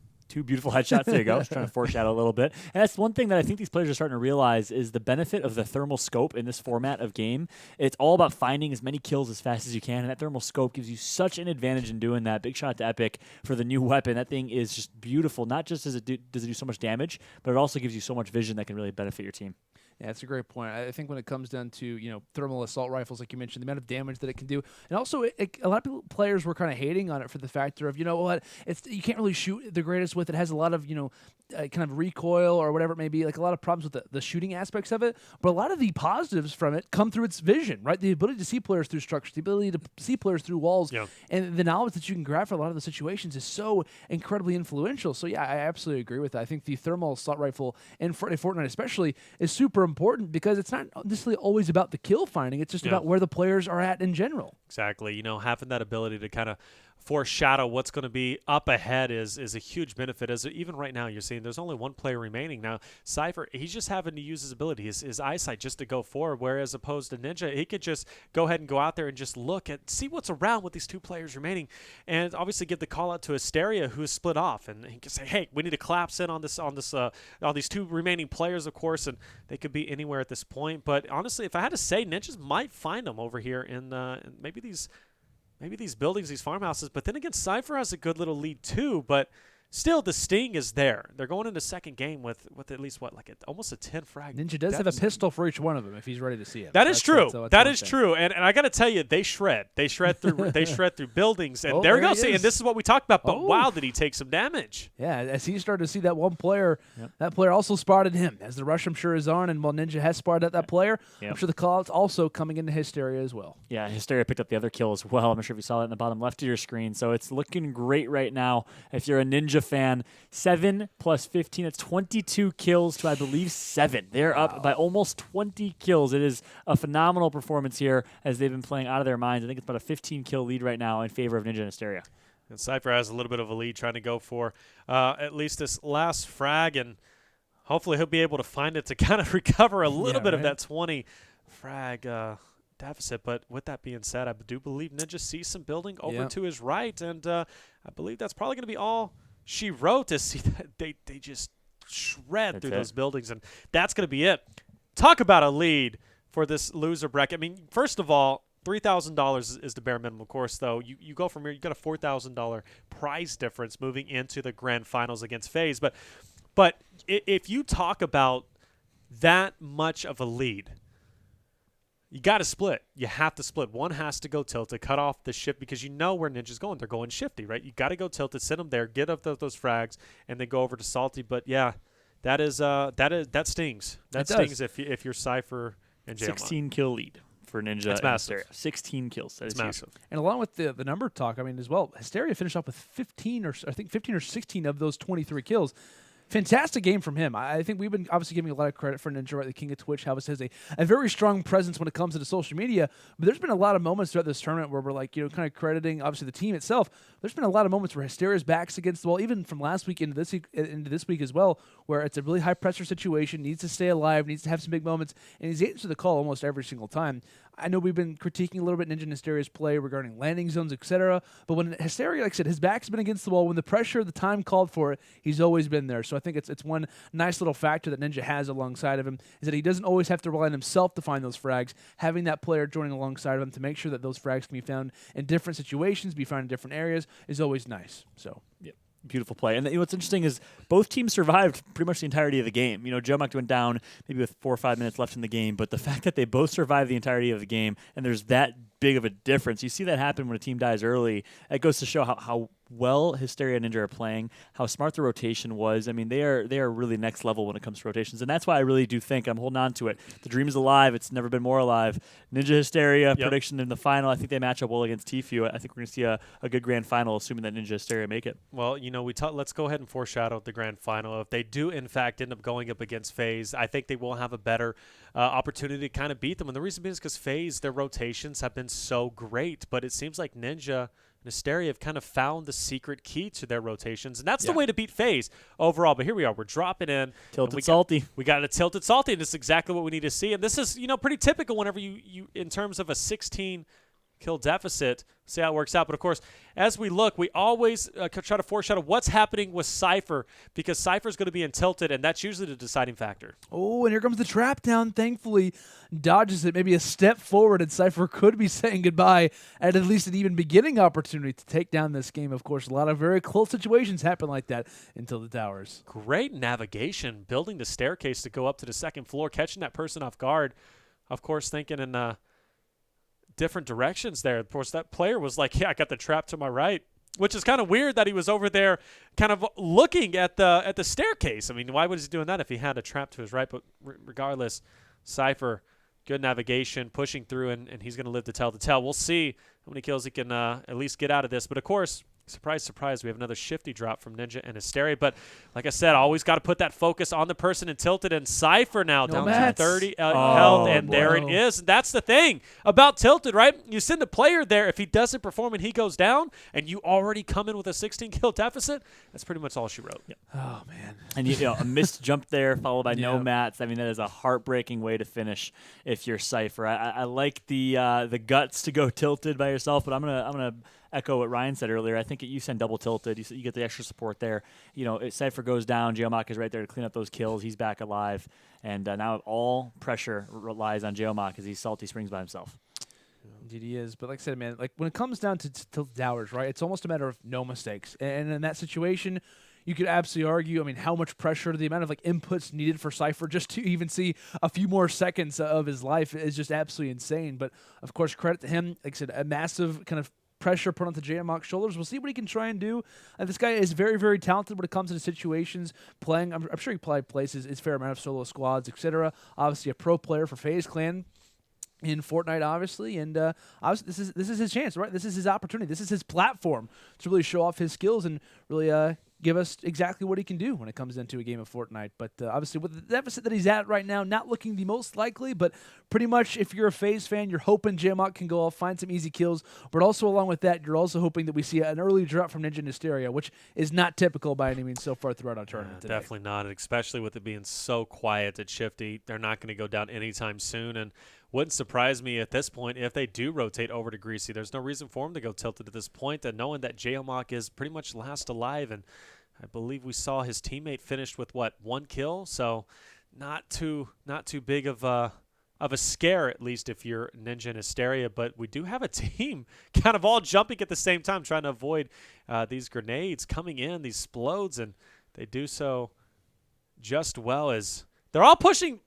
beautiful headshots. There you go. I was trying to foreshadow a little bit. And that's one thing that I think these players are starting to realize is the benefit of the thermal scope in this format of game. It's all about finding as many kills as fast as you can, and that thermal scope gives you such an advantage in doing that. Big shout out to Epic for the new weapon. That thing is just beautiful. Not just does it do so much damage, but it also gives you so much vision that can really benefit your team. Yeah, that's a great point. I think when it comes down to thermal assault rifles, like you mentioned, the amount of damage that it can do, and also a lot of players were kind of hating on it for the factor of you can't really shoot the greatest with it. Has a lot of kind of recoil or whatever it may be, like a lot of problems with the shooting aspects of it. But a lot of the positives from it come through its vision, right? The ability to see players through structures, the ability to see players through walls, and the knowledge that you can grab for a lot of the situations is so incredibly influential. So yeah, I absolutely agree with that. I think the thermal assault rifle in Friday Fortnite especially is super important because it's not necessarily always about the kill finding. It's just about where the players are at in general. Exactly. Having that ability to kind of foreshadow what's going to be up ahead is a huge benefit. As even right now, you're seeing there's only one player remaining. Now, Sypher, he's just having to use his ability, his eyesight, just to go forward, whereas opposed to Ninja, he could just go ahead and go out there and just look at, see what's around with these two players remaining, and obviously give the call out to Hysteria, who is split off, and he can say, hey, we need to collapse in on these two remaining players, of course, and they could be anywhere at this point. But honestly, if I had to say, Ninjas might find them over here in maybe these buildings, these farmhouses. But then again, Sypher has a good little lead too, but still the sting is there. They're going into second game with at least almost a 10 frag. Ninja does have a pistol for each one of them if he's ready to see it. That is true. That is true. And I got to tell you, they shred through through buildings. And there we go. See, and this is what we talked about. But wow, did he take some damage? Yeah, as he started to see that one player, that player also spotted him. As the rush, I'm sure, is on, and while Ninja has spotted at that player, I'm sure the call-out's also coming into Hysteria as well. Yeah, Hysteria picked up the other kill as well. I'm not sure if you saw that in the bottom left of your screen. So it's looking great right now. If you're a Ninja fan, 7 plus 15, it's 22 kills to, I believe, 7. They're up by almost 20 kills. It is a phenomenal performance here as they've been playing out of their minds. I think it's about a 15-kill lead right now in favor of Ninja and Hysteria. And Sypher has a little bit of a lead, trying to go for at least this last frag, and hopefully he'll be able to find it to kind of recover a little bit of that 20 frag deficit. But with that being said, I do believe Ninja sees some building over to his right, and I believe that's probably going to be all she wrote to see that they just shred through those buildings, and that's going to be it. Talk about a lead for this loser bracket. I mean, first of all, $3,000 is the bare minimum. Of course, though, you go from here, you got a $4,000 prize difference moving into the grand finals against FaZe. But if you talk about that much of a lead, you got to split. You have to split. One has to go tilted, cut off the shift, because you know where Ninja's going. They're going shifty, right? You got to go tilted, sit them there, get up those frags, and then go over to salty. But yeah, that stings. That stings if you're Sypher and Jaomock. 16-kill lead for Ninja. That's massive. 16 kills. That is massive. Huge. And along with the number talk, I mean, as well, Hysteria finished off with 15 or 16 of those 23 kills. Fantastic game from him. I think we've been obviously giving a lot of credit for Ninja, right? The king of Twitch, how it has a very strong presence when it comes to social media. But there's been a lot of moments throughout this tournament where we're kind of crediting obviously the team itself. There's been a lot of moments where Hysteria's back's against the wall, even from last week into this week as well, where it's a really high pressure situation, needs to stay alive, needs to have some big moments, and he's answered the call almost every single time. I know we've been critiquing a little bit Ninja and Hysteria's play regarding landing zones, etc. But when Hysteria, like I said, his back's been against the wall, when the pressure, the time called for it, he's always been there. So I think it's one nice little factor that Ninja has alongside of him, is that he doesn't always have to rely on himself to find those frags. Having that player joining alongside of him to make sure that those frags can be found in different situations, be found in different areas, is always nice. So, yep. Beautiful play. And what's interesting is both teams survived pretty much the entirety of the game. Jaomock went down maybe with 4 or 5 minutes left in the game, but the fact that they both survived the entirety of the game and there's that big of a difference, you see that happen when a team dies early. It goes to show how well Hysteria and Ninja are playing, how smart the rotation was. I mean, they are really next level when it comes to rotations, and that's why I really do think I'm holding on to it. The dream is alive. It's never been more alive. Ninja Hysteria prediction in the final. I think they match up well against Tfue. I think we're going to see a good grand final, assuming that Ninja Hysteria make it. Well, let's go ahead and foreshadow the grand final. If they do, in fact, end up going up against FaZe, I think they will have a better opportunity to kind of beat them. And the reason being is because FaZe, their rotations have been so great, but it seems like Ninja and Hysteria have kind of found the secret key to their rotations, and that's the way to beat FaZe overall. But here we are. We're dropping in. Tilted salty. We got a tilted salty, and it's exactly what we need to see. And this is, pretty typical whenever you in terms of a 16 kill deficit. See how it works out. But, of course, as we look, we always try to foreshadow what's happening with Sypher, because Sypher's going to be in tilted, and that's usually the deciding factor. Oh, and here comes the trap down. Thankfully, dodges it maybe a step forward, and Sypher could be saying goodbye at least an even beginning opportunity to take down this game. Of course, a lot of very close situations happen like that until the towers. Great navigation, building the staircase to go up to the second floor, catching that person off guard. Of course, thinking in different directions there. Of course, that player was like, yeah, I got the trap to my right, which is kind of weird that he was over there kind of looking at the staircase. I mean, why was he doing that if he had a trap to his right? But regardless, Sypher, good navigation, pushing through, and he's going to live to tell the tale. We'll see how many kills he can at least get out of this. But, of course, surprise, surprise, we have another shifty drop from Ninja and Hysteria. But like I said, always got to put that focus on the person in tilted. And Sypher now down to 30 health, and there it is. And that's the thing about tilted, right? You send a player there. If he doesn't perform and he goes down, and you already come in with a 16-kill deficit, that's pretty much all she wrote. Yep. Oh, man. And a missed jump there followed by no mats. I mean, that is a heartbreaking way to finish if you're Sypher. I like the guts to go tilted by yourself, but I'm gonna echo what Ryan said earlier. I think you send double tilted. You get the extra support there. Sypher goes down. Jaomock is right there to clean up those kills. He's back alive. And now all pressure relies on Jaomock as he's salty springs by himself. Indeed he is. But like I said, man, like when it comes down to towers, right, it's almost a matter of no mistakes. And in that situation, you could absolutely argue, I mean, how much pressure, the amount of inputs needed for Sypher just to even see a few more seconds of his life is just absolutely insane. But, of course, credit to him. Like I said, a massive kind of pressure put onto Jaomock's shoulders. We'll see what he can try and do. This guy is very, very talented when it comes to situations. Playing, I'm sure he probably plays his fair amount of solo squads, etc. Obviously, a pro player for FaZe Clan in Fortnite, obviously, and obviously this is his chance, right? This is his opportunity. This is his platform to really show off his skills and really give us exactly what he can do when it comes into a game of Fortnite. But obviously, with the deficit that he's at right now, not looking the most likely, but pretty much if you're a FaZe fan, you're hoping Jaomock can go off, find some easy kills, but also along with that, you're also hoping that we see an early drop from Ninja and Hysteria, which is not typical by any means so far throughout our tournament today. Definitely not, and especially with it being so quiet at Shifty. They're not going to go down anytime soon, and wouldn't surprise me at this point if they do rotate over to Greasy. There's no reason for him to go tilted at this point, and knowing that Jaomock is pretty much last alive, and I believe we saw his teammate finished with, what, 1 kill? So not too big of a scare, at least if you're Ninja and Hysteria. But we do have a team kind of all jumping at the same time, trying to avoid these grenades coming in, these explodes, and they do so just well as they're all pushing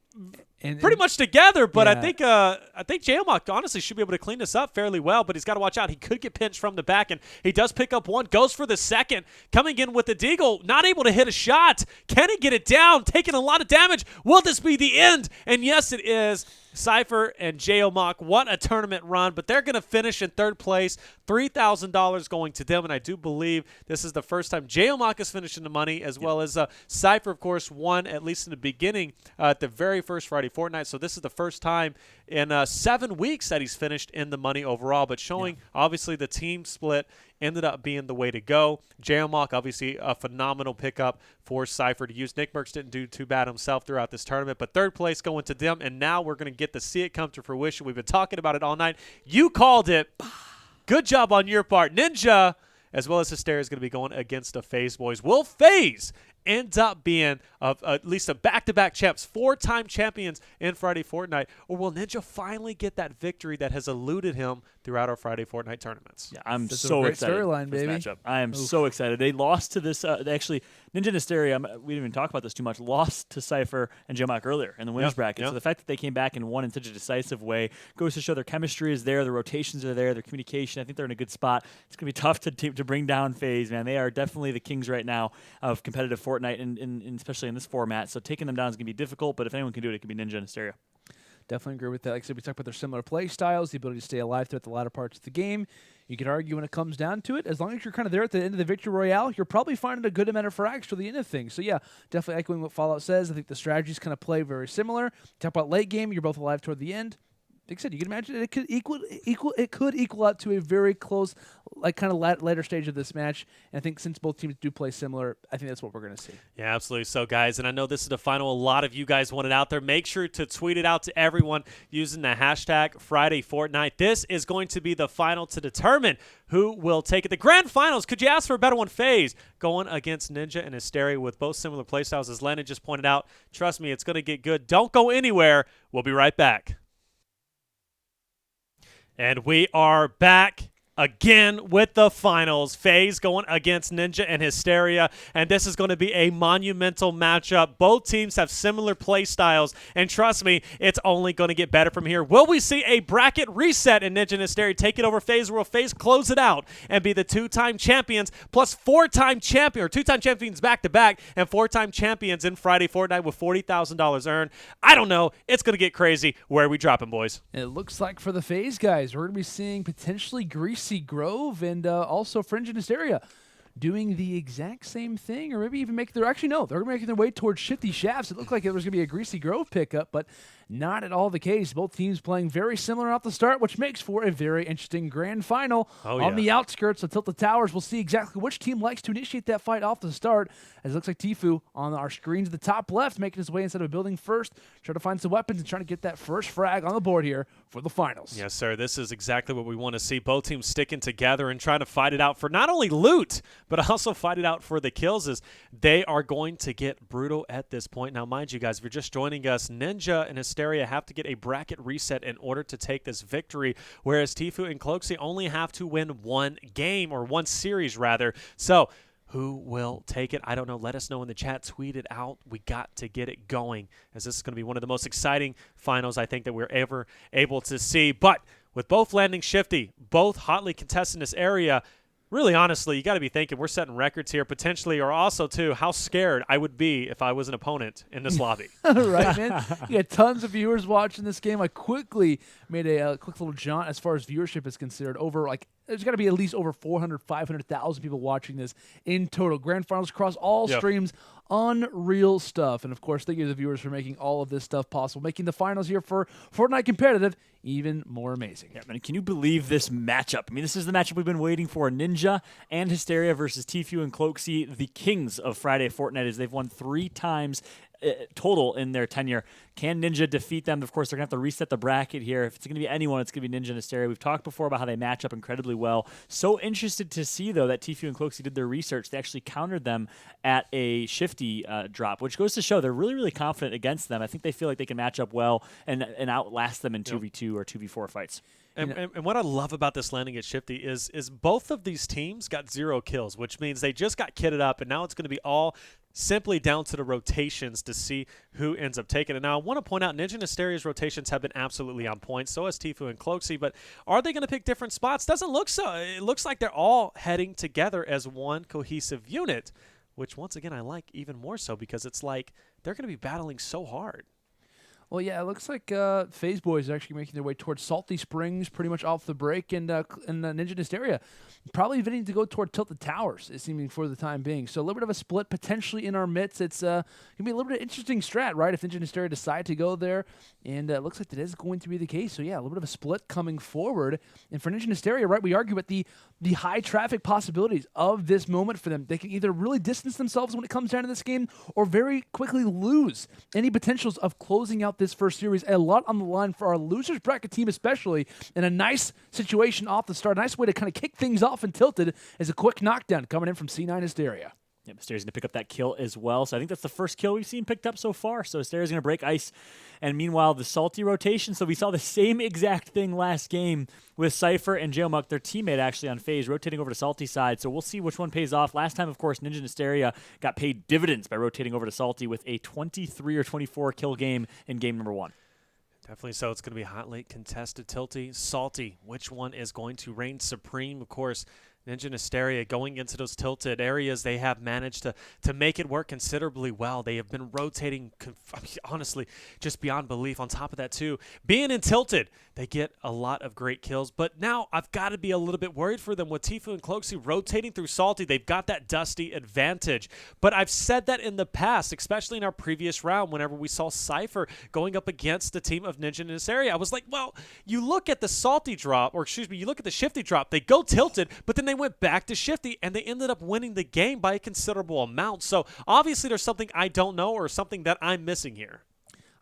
pretty much together, but yeah. I think Jaomock honestly should be able to clean this up fairly well, but he's got to watch out. He could get pinched from the back, and he does pick up one, goes for the second, coming in with the deagle, not able to hit a shot. Can he get it down? Taking a lot of damage. Will this be the end? And yes, it is. Sypher and Jaomock, what a tournament run, but they're going to finish in 3rd place, $3,000 going to them, and I do believe this is the first time Jaomock is finishing the money, as well as Sypher, of course, won, at least in the beginning, at the very first Friday Fortnite, so this is the first time in 7 weeks that he's finished in the money overall, but showing, obviously, the team split ended up being the way to go. Jaomock, obviously, a phenomenal pickup for Sypher to use. Nickmercs didn't do too bad himself throughout this tournament, but 3rd place going to them, and now we're going to get to see it come to fruition. We've been talking about it all night. You called it. Good job on your part. Ninja, as well as Hysteria, is going to be going against the FaZe boys. Will FaZe end up being at least a back-to-back champs, 4-time champions in Friday Fortnite, or will Ninja finally get that victory that has eluded him throughout our Friday Fortnite tournaments? Yeah, I'm so excited for this matchup. I am so excited. They lost to this. Actually, Ninja and Hysteria, we didn't even talk about this too much, lost to Sypher and Jaomock earlier in the winners bracket. So the fact that they came back and won in such a decisive way goes to show their chemistry is there, their rotations are there, their communication. I think they're in a good spot. It's going to be tough to bring down FaZe, man. They are definitely the kings right now of competitive Fortnite, and especially in this format. So taking them down is going to be difficult, but if anyone can do it, it can be Ninja and Hysteria. Definitely agree with that. Like I said, we talked about their similar play styles, the ability to stay alive throughout the latter parts of the game. You could argue when it comes down to it, as long as you're kind of there at the end of the Victory Royale, you're probably finding a good amount of frags for the end of things. So yeah, definitely echoing what Fallout says. I think the strategies kind of play very similar. Talk about late game, you're both alive toward the end. like I said, you can imagine it could equal out to a very close, like kind of later stage of this match. And I think since both teams do play similar, I think that's what we're going to see. Yeah, absolutely. So, guys, and I know this is the final. A lot of you guys want it out there. Make sure to tweet it out to everyone using the hashtag Friday Fortnite. This is going to be the final to determine who will take it. The grand finals. Could you ask for a better one? FaZe going against Ninja and Hysteria with both similar playstyles, as Lennon just pointed out. Trust me, it's going to get good. Don't go anywhere. We'll be right back. And we are back again with the finals. FaZe going against Ninja and Hysteria, and this is going to be a monumental matchup. Both teams have similar play styles, and trust me, it's only going to get better from here. Will we see a bracket reset and Ninja and Hysteria take it over FaZe, or will FaZe close it out and be the two-time champions plus four-time champion, or two-time champions back-to-back and four-time champions in Friday Fortnite with $40,000 earned? I don't know. It's going to get crazy. Where are we dropping, boys? It looks like for the FaZe guys, we're going to be seeing potentially Greasy Grove and also Fringe and Hysteria doing the exact same thing, or maybe even they're making their way towards Shifty Shafts. It looked like it was going to be a Greasy Grove pickup, but not at all the case. Both teams playing very similar off the start, which makes for a very interesting grand final on the outskirts of Tilted Towers. We'll see exactly which team likes to initiate that fight off the start, as it looks like Tfue on our screens at the top left, making his way instead of building first, trying to find some weapons and trying to get that first frag on the board here for the finals. Yes, sir. This is exactly what we want to see. Both teams sticking together and trying to fight it out for not only loot, but also fight it out for the kills, as they are going to get brutal at this point. Now, mind you guys, if you're just joining us, Ninja and Hysteria have to get a bracket reset in order to take this victory, whereas Tfue and Cloak only have to win one game, or one series rather. So who will take it? I don't know. Let us know in the chat. Tweet it out. We got to get it going, as this is going to be one of the most exciting finals I think that we're ever able to see. But with both landing Shifty, both hotly contested in this area, really, honestly, you got to be thinking we're setting records here potentially, or also, too, how scared I would be if I was an opponent in this lobby. Right, man? You got tons of viewers watching this game. I quickly made a quick little jaunt as far as viewership is considered. There's got to be at least over 400, 500,000 people watching this in total. Grand finals across all streams. Unreal stuff. And, of course, thank you to the viewers for making all of this stuff possible, making the finals here for Fortnite Competitive even more amazing. Yeah, man, can you believe this matchup? I mean, this is the matchup we've been waiting for. Ninja and Hysteria versus Tfue and Cloak, the kings of Friday Fortnite, as they've won 3 times total in their tenure. Can Ninja defeat them? Of course, they're going to have to reset the bracket here. If it's going to be anyone, it's going to be Ninja and Hysteria. We've talked before about how they match up incredibly well. So interested to see, though, that Tfue and Cloak did their research. They actually countered them at a Shifty drop, which goes to show they're really, really confident against them. I think they feel like they can match up well and outlast them in 2v2 or 2v4 fights. And what I love about this landing at Shifty is both of these teams got 0 kills, which means they just got kitted up, and now it's going to be all simply down to the rotations to see who ends up taking it. Now, I want to point out Ninja and Hysteria's rotations have been absolutely on point. So has Tfue and Cloak, but are they going to pick different spots? Doesn't look so. It looks like they're all heading together as one cohesive unit, which, once again, I like even more so, because it's like they're going to be battling so hard. Well, yeah, it looks like FaZe Boys are actually making their way towards Salty Springs pretty much off the break, and Ninja and Hysteria probably vinning to go toward Tilted Towers, it seeming, for the time being. So a little bit of a split potentially in our midst. It's going to be a little bit of interesting strat, right, if Ninja and Hysteria decide to go there, and it looks like that is going to be the case. So, yeah, a little bit of a split coming forward. And for Ninja and Hysteria, right, we argue about the high traffic possibilities of this moment for them. They can either really distance themselves when it comes down to this game, or very quickly lose any potentials of closing out this first series. A lot on the line for our losers bracket team, especially, in a nice situation off the start. A nice way to kind of kick things off and Tilted is a quick knockdown coming in from C9 Hysteria. Yep, Hysteria's going to pick up that kill as well. So I think that's the first kill we've seen picked up so far. So Hysteria's going to break ice. And meanwhile, the Salty rotation. So we saw the same exact thing last game with Cypher and Jaomock, their teammate actually on FaZe, rotating over to Salty side. So we'll see which one pays off. Last time, of course, Ninja and Hysteria got paid dividends by rotating over to Salty with a 23 or 24 kill game in game number 1. Definitely so. It's going to be hotly contested. Tilty, Salty. Which one is going to reign supreme? Of course, Ninja and Hysteria going into those tilted areas, they have managed to make it work considerably well. They have been rotating, honestly, just beyond belief. On top of that, too, being in tilted, they get a lot of great kills. But now I've got to be a little bit worried for them with Tfue and Cloak rotating through Salty. They've got that Dusty advantage. But I've said that in the past, especially in our previous round, whenever we saw Sypher going up against the team of Ninja and Hysteria. I was like, well, you look at the Salty drop, or excuse me, you look at the Shifty drop, they go tilted, but then they went back to Shifty, and they ended up winning the game by a considerable amount. So obviously there's something I don't know or something that I'm missing here.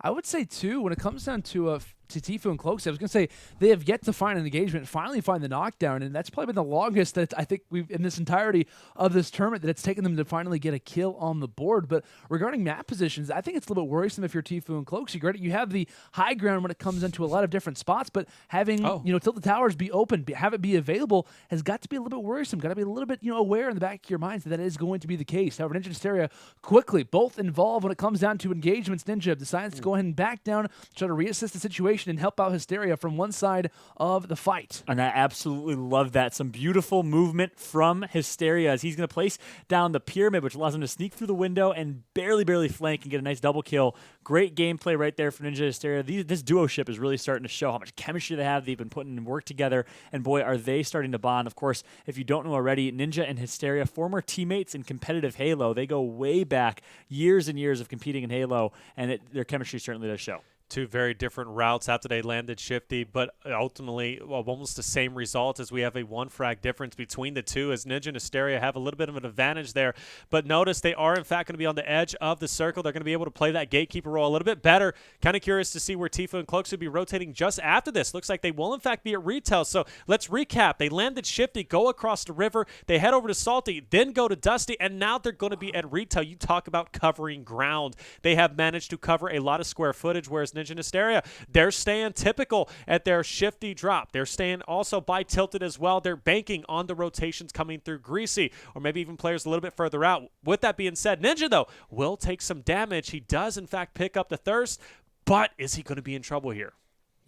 I would say, too, when it comes down to Tfue and Cloak, I was going to say they have yet to find an engagement, finally find the knockdown, and that's probably been the longest that I think we've, in this entirety of this tournament, that it's taken them to finally get a kill on the board. But regarding map positions, I think it's a little bit worrisome if you're Tfue and Cloak. You have the high ground when it comes into a lot of different spots, but having Tilted Towers be open, have it be available, has got to be a little bit worrisome. Got to be a little bit aware in the back of your minds that is going to be the case. However, Ninja and Hysteria quickly both involved when it comes down to engagements. Ninja decides to go ahead and back down, try to reassist the situation and help out Hysteria from one side of the fight. And I absolutely love that. Some beautiful movement from Hysteria as he's going to place down the pyramid, which allows him to sneak through the window and barely flank and get a nice double kill. Great gameplay right there for Ninja and Hysteria. This duo-ship is really starting to show how much chemistry they have. They've been putting in work together, and boy, are they starting to bond. Of course, if you don't know already, Ninja and Hysteria, former teammates in competitive Halo. They go way back, years and years of competing in Halo, and their chemistry certainly does show. Two very different routes after they landed Shifty, but ultimately almost the same result as we have a 1 frag difference between the two, as Ninja and Hysteria have a little bit of an advantage there. But notice they are in fact going to be on the edge of the circle. They're going to be able to play that gatekeeper role a little bit better. Kind of curious to see where Tfue and Cloak should be rotating just after this. Looks like they will in fact be at retail. So let's recap. They landed Shifty, go across the river, they head over to Salty, then go to Dusty, and now they're going to be at retail. You talk about covering ground. They have managed to cover a lot of square footage, whereas Ninja and Hysteria, they're staying typical at their Shifty drop. They're staying also by tilted as well. They're banking on the rotations coming through Greasy, or maybe even players a little bit further out. With that being said, Ninja, though, will take some damage. He does, in fact, pick up the Thirst, but is he going to be in trouble here?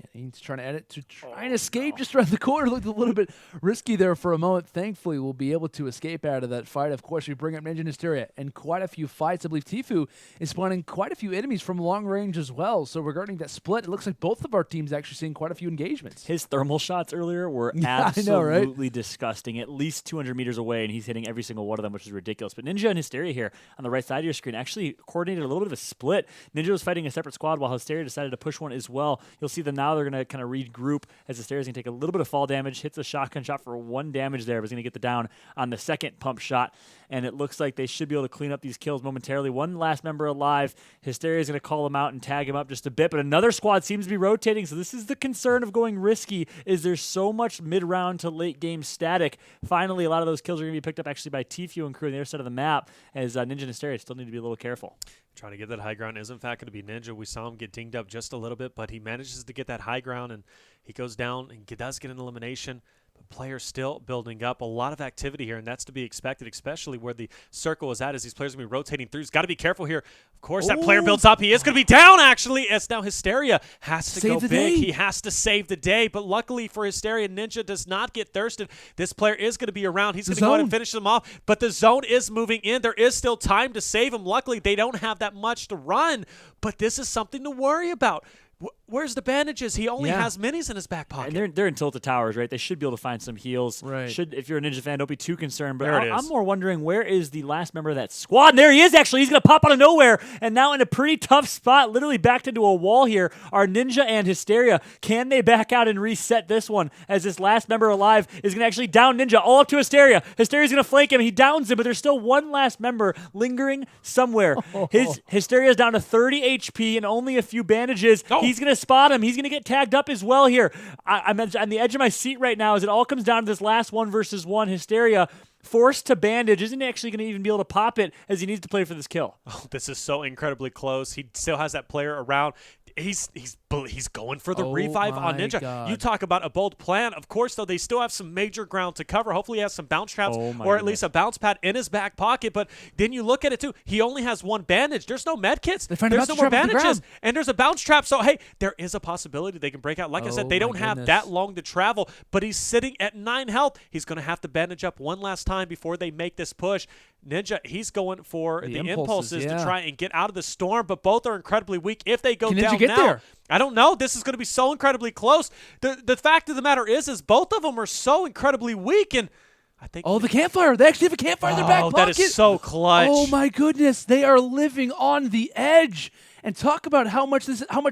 Yeah, he's trying to edit to try and escape just around the corner. Looked a little bit risky there for a moment. Thankfully, we'll be able to escape out of that fight. Of course, we bring up Ninja and Hysteria and quite a few fights. I believe Tfue is spawning quite a few enemies from long range as well. So regarding that split, it looks like both of our teams actually seeing quite a few engagements. His thermal shots earlier were absolutely disgusting. At least 200 meters away, and he's hitting every single one of them, which is ridiculous. But Ninja and Hysteria here on the right side of your screen actually coordinated a little bit of a split. Ninja was fighting a separate squad while Hysteria decided to push one as well. You'll see that now they're going to kind of regroup as Hysteria's going to take a little bit of fall damage, hits a shotgun shot for 1 damage there, but he's going to get the down on the second pump shot, and it looks like they should be able to clean up these kills momentarily. One last member alive. Hysteria's going to call him out and tag him up just a bit, but another squad seems to be rotating, so this is the concern of going risky, is there's so much mid-round to late-game static. Finally, a lot of those kills are going to be picked up actually by Tfue and crew on the other side of the map, as Ninja and Hysteria still need to be a little careful. Trying to get that high ground is in fact going to be Ninja. We saw him get dinged up just a little bit, but he manages to get that high ground, and he goes down and does get an elimination. But players still building up. A lot of activity here, and that's to be expected, especially where the circle is at, as these players are going to be rotating through. He's got to be careful here. Of course, that player builds up. He is going to be down, actually, as now Hysteria has to go big. He has to save the day, but luckily for Hysteria, Ninja does not get thirsted. This player is going to be around. He's going to go ahead and finish them off, but the zone is moving in. There is still time to save him. Luckily, they don't have that much to run, but this is something to worry about. Where's the bandages? He only has minis in his back pocket. And they're in tilted towers, right? They should be able to find some heals. Right. If you're a Ninja fan, don't be too concerned. But I'm more wondering, where is the last member of that squad? And there he is, actually. He's going to pop out of nowhere. And now in a pretty tough spot, literally backed into a wall here, are Ninja and Hysteria. Can they back out and reset this one, as this last member alive is going to actually down Ninja all up to Hysteria? Hysteria's going to flank him. He downs him, but there's still one last member lingering somewhere. Hysteria's down to 30 HP and only a few bandages. He's going to spot him. He's going to get tagged up as well here. I'm on the edge of my seat right now as it all comes down to this last 1 versus 1. Hysteria forced to bandage, isn't actually going to even be able to pop it as he needs to play for this kill. Oh, this is so incredibly close. He still has that player around. He's going for the Oh revive on my Ninja. God. You talk about a bold plan. Of course, though, they still have some major ground to cover. Hopefully he has some bounce traps or at least a bounce pad in his back pocket. But then you look at it, too. He only has one bandage. There's no med kits. There's no more bandages. And there's a bounce trap. So, hey, there is a possibility they can break out. Like I said, they don't have that long to travel. But he's sitting at 9 health. He's going to have to bandage up one last time before they make this push. Ninja, he's going for the impulses to try and get out of the storm, but both are incredibly weak. If they go down now, there? I don't know. This is going to be so incredibly close. The fact of the matter is both of them are so incredibly weak, and I think. Oh, the campfire! They actually have a campfire in their back pocket. That is so clutch. Oh my goodness, they are living on the edge. And talk about how much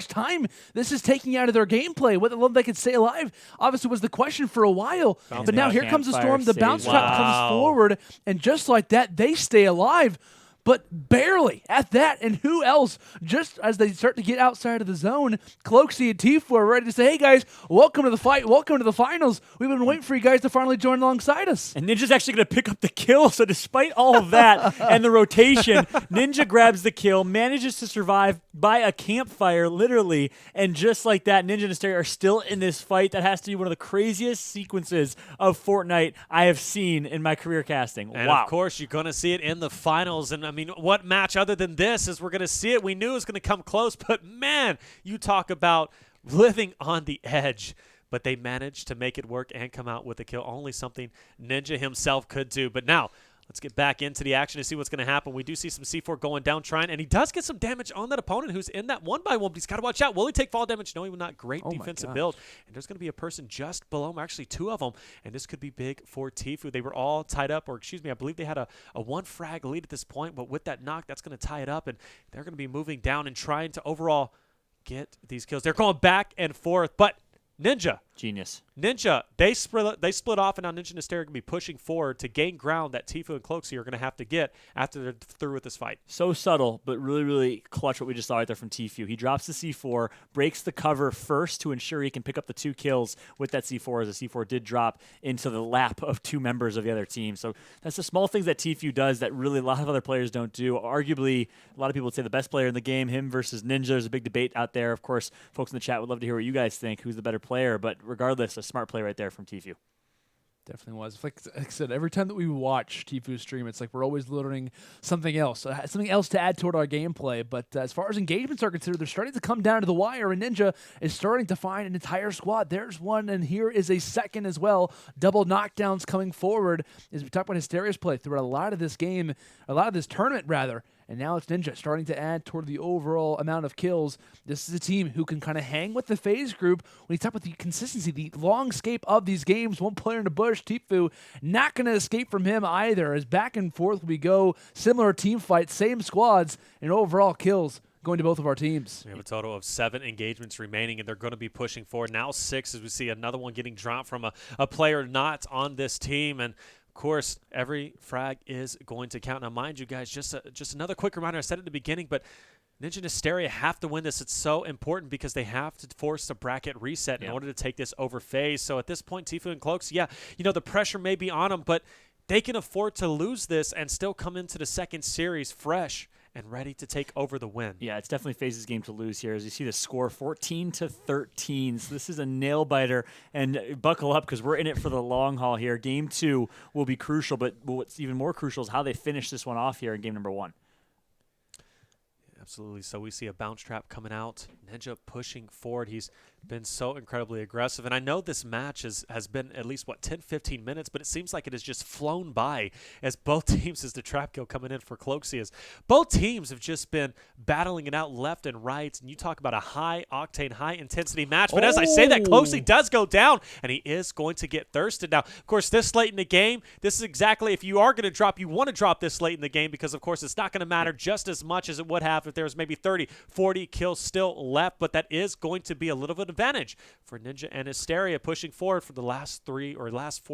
time this is taking out of their gameplay. Whether they could stay alive, obviously, was the question for a while. But now here comes the storm. The bounce trap comes forward, and just like that, they stay alive. But barely at that. And who else, just as they start to get outside of the zone, Cloaksy and Tfue are ready to say, hey, guys, welcome to the fight. Welcome to the finals. We've been waiting for you guys to finally join alongside us. And Ninja's actually going to pick up the kill. So despite all of that and the rotation, Ninja grabs the kill, manages to survive by a campfire, literally. And just like that, Ninja and Hysteria are still in this fight. That has to be one of the craziest sequences of Fortnite I have seen in my career casting. And wow. Of course, you're going to see it in the finals. And I mean, what match other than this is we're going to see it? We knew it was going to come close, but man, you talk about living on the edge. But they managed to make it work and come out with a kill. Only something Ninja himself could do. But now, let's get back into the action to see what's going to happen. We do see some C4 going down, trying, and he does get some damage on that opponent who's in that 1-by-1, but he's got to watch out. Will he take fall damage? No, he will not. Great defensive build. And there's going to be a person just below him, actually 2 of them, and this could be big for Tfue. They were all tied up, or excuse me, I believe they had a 1-frag lead at this point, but with that knock, that's going to tie it up, and they're going to be moving down and trying to overall get these kills. They're going back and forth, but Ninja. Genius. Ninja, they split off, and now Ninja and Hysteria are going to be pushing forward to gain ground that Tfue and Cloaksy are going to have to get after they're through with this fight. So subtle, but really, really clutch what we just saw right there from Tfue. He drops the C4, breaks the cover first to ensure he can pick up the 2 kills with that C4, as the C4 did drop into the lap of 2 members of the other team. So that's the small things that Tfue does that really a lot of other players don't do. Arguably, a lot of people would say the best player in the game, him versus Ninja. There's a big debate out there. Of course, folks in the chat would love to hear what you guys think. Who's the better player? But regardless, a smart play right there from Tfue. Definitely was. Like I said, every time that we watch Tfue stream, it's like we're always learning something else to add toward our gameplay. But as far as engagements are considered, they're starting to come down to the wire, and Ninja is starting to find an entire squad. There's one, and here is a second as well. Double knockdowns coming forward as we talk about Hysteria's play throughout a lot of this game, a lot of this tournament, rather. And now it's Ninja starting to add toward the overall amount of kills. This is a team who can kind of hang with the FaZe group. When you talk about the consistency, the long escape of these games, one player in the bush, Tfue, not going to escape from him either. As back and forth we go, similar team fights, same squads, and overall kills going to both of our teams. We have a total of 7 engagements remaining, and they're going to be pushing forward. Now 6 as we see another one getting dropped from a player not on this team. And of course, every frag is going to count. Now, mind you guys, just another quick reminder. I said at the beginning, but Ninja and Hysteria have to win this. It's so important because they have to force the bracket reset in order to take this over FaZe. So at this point, Tfue and Cloaks, the pressure may be on them, but they can afford to lose this and still come into the second series fresh and ready to take over the win. Yeah, it's definitely FaZe's game to lose here. As you see the score, 14-13. So this is a nail-biter. And buckle up because we're in it for the long haul here. Game 2 will be crucial, but what's even more crucial is how they finish this one off here in game number 1. Absolutely. So we see a bounce trap coming out. Ninja pushing forward. He's been so incredibly aggressive. And I know this match has been at least, 10-15 minutes, but it seems like it has just flown by as both teams, as the trap kill coming in for Cloaksy, as both teams have just been battling it out left and right. And you talk about a high-octane, high-intensity match. But as I say that, Cloaksy does go down, and he is going to get thirsted. Now, of course, this late in the game, this is exactly, if you are going to drop, you want to drop this late in the game because, of course, it's not going to matter just as much as it would have if there was maybe 30, 40 kills still left. But that is going to be a little bit of advantage for Ninja and Hysteria pushing forward for the last 4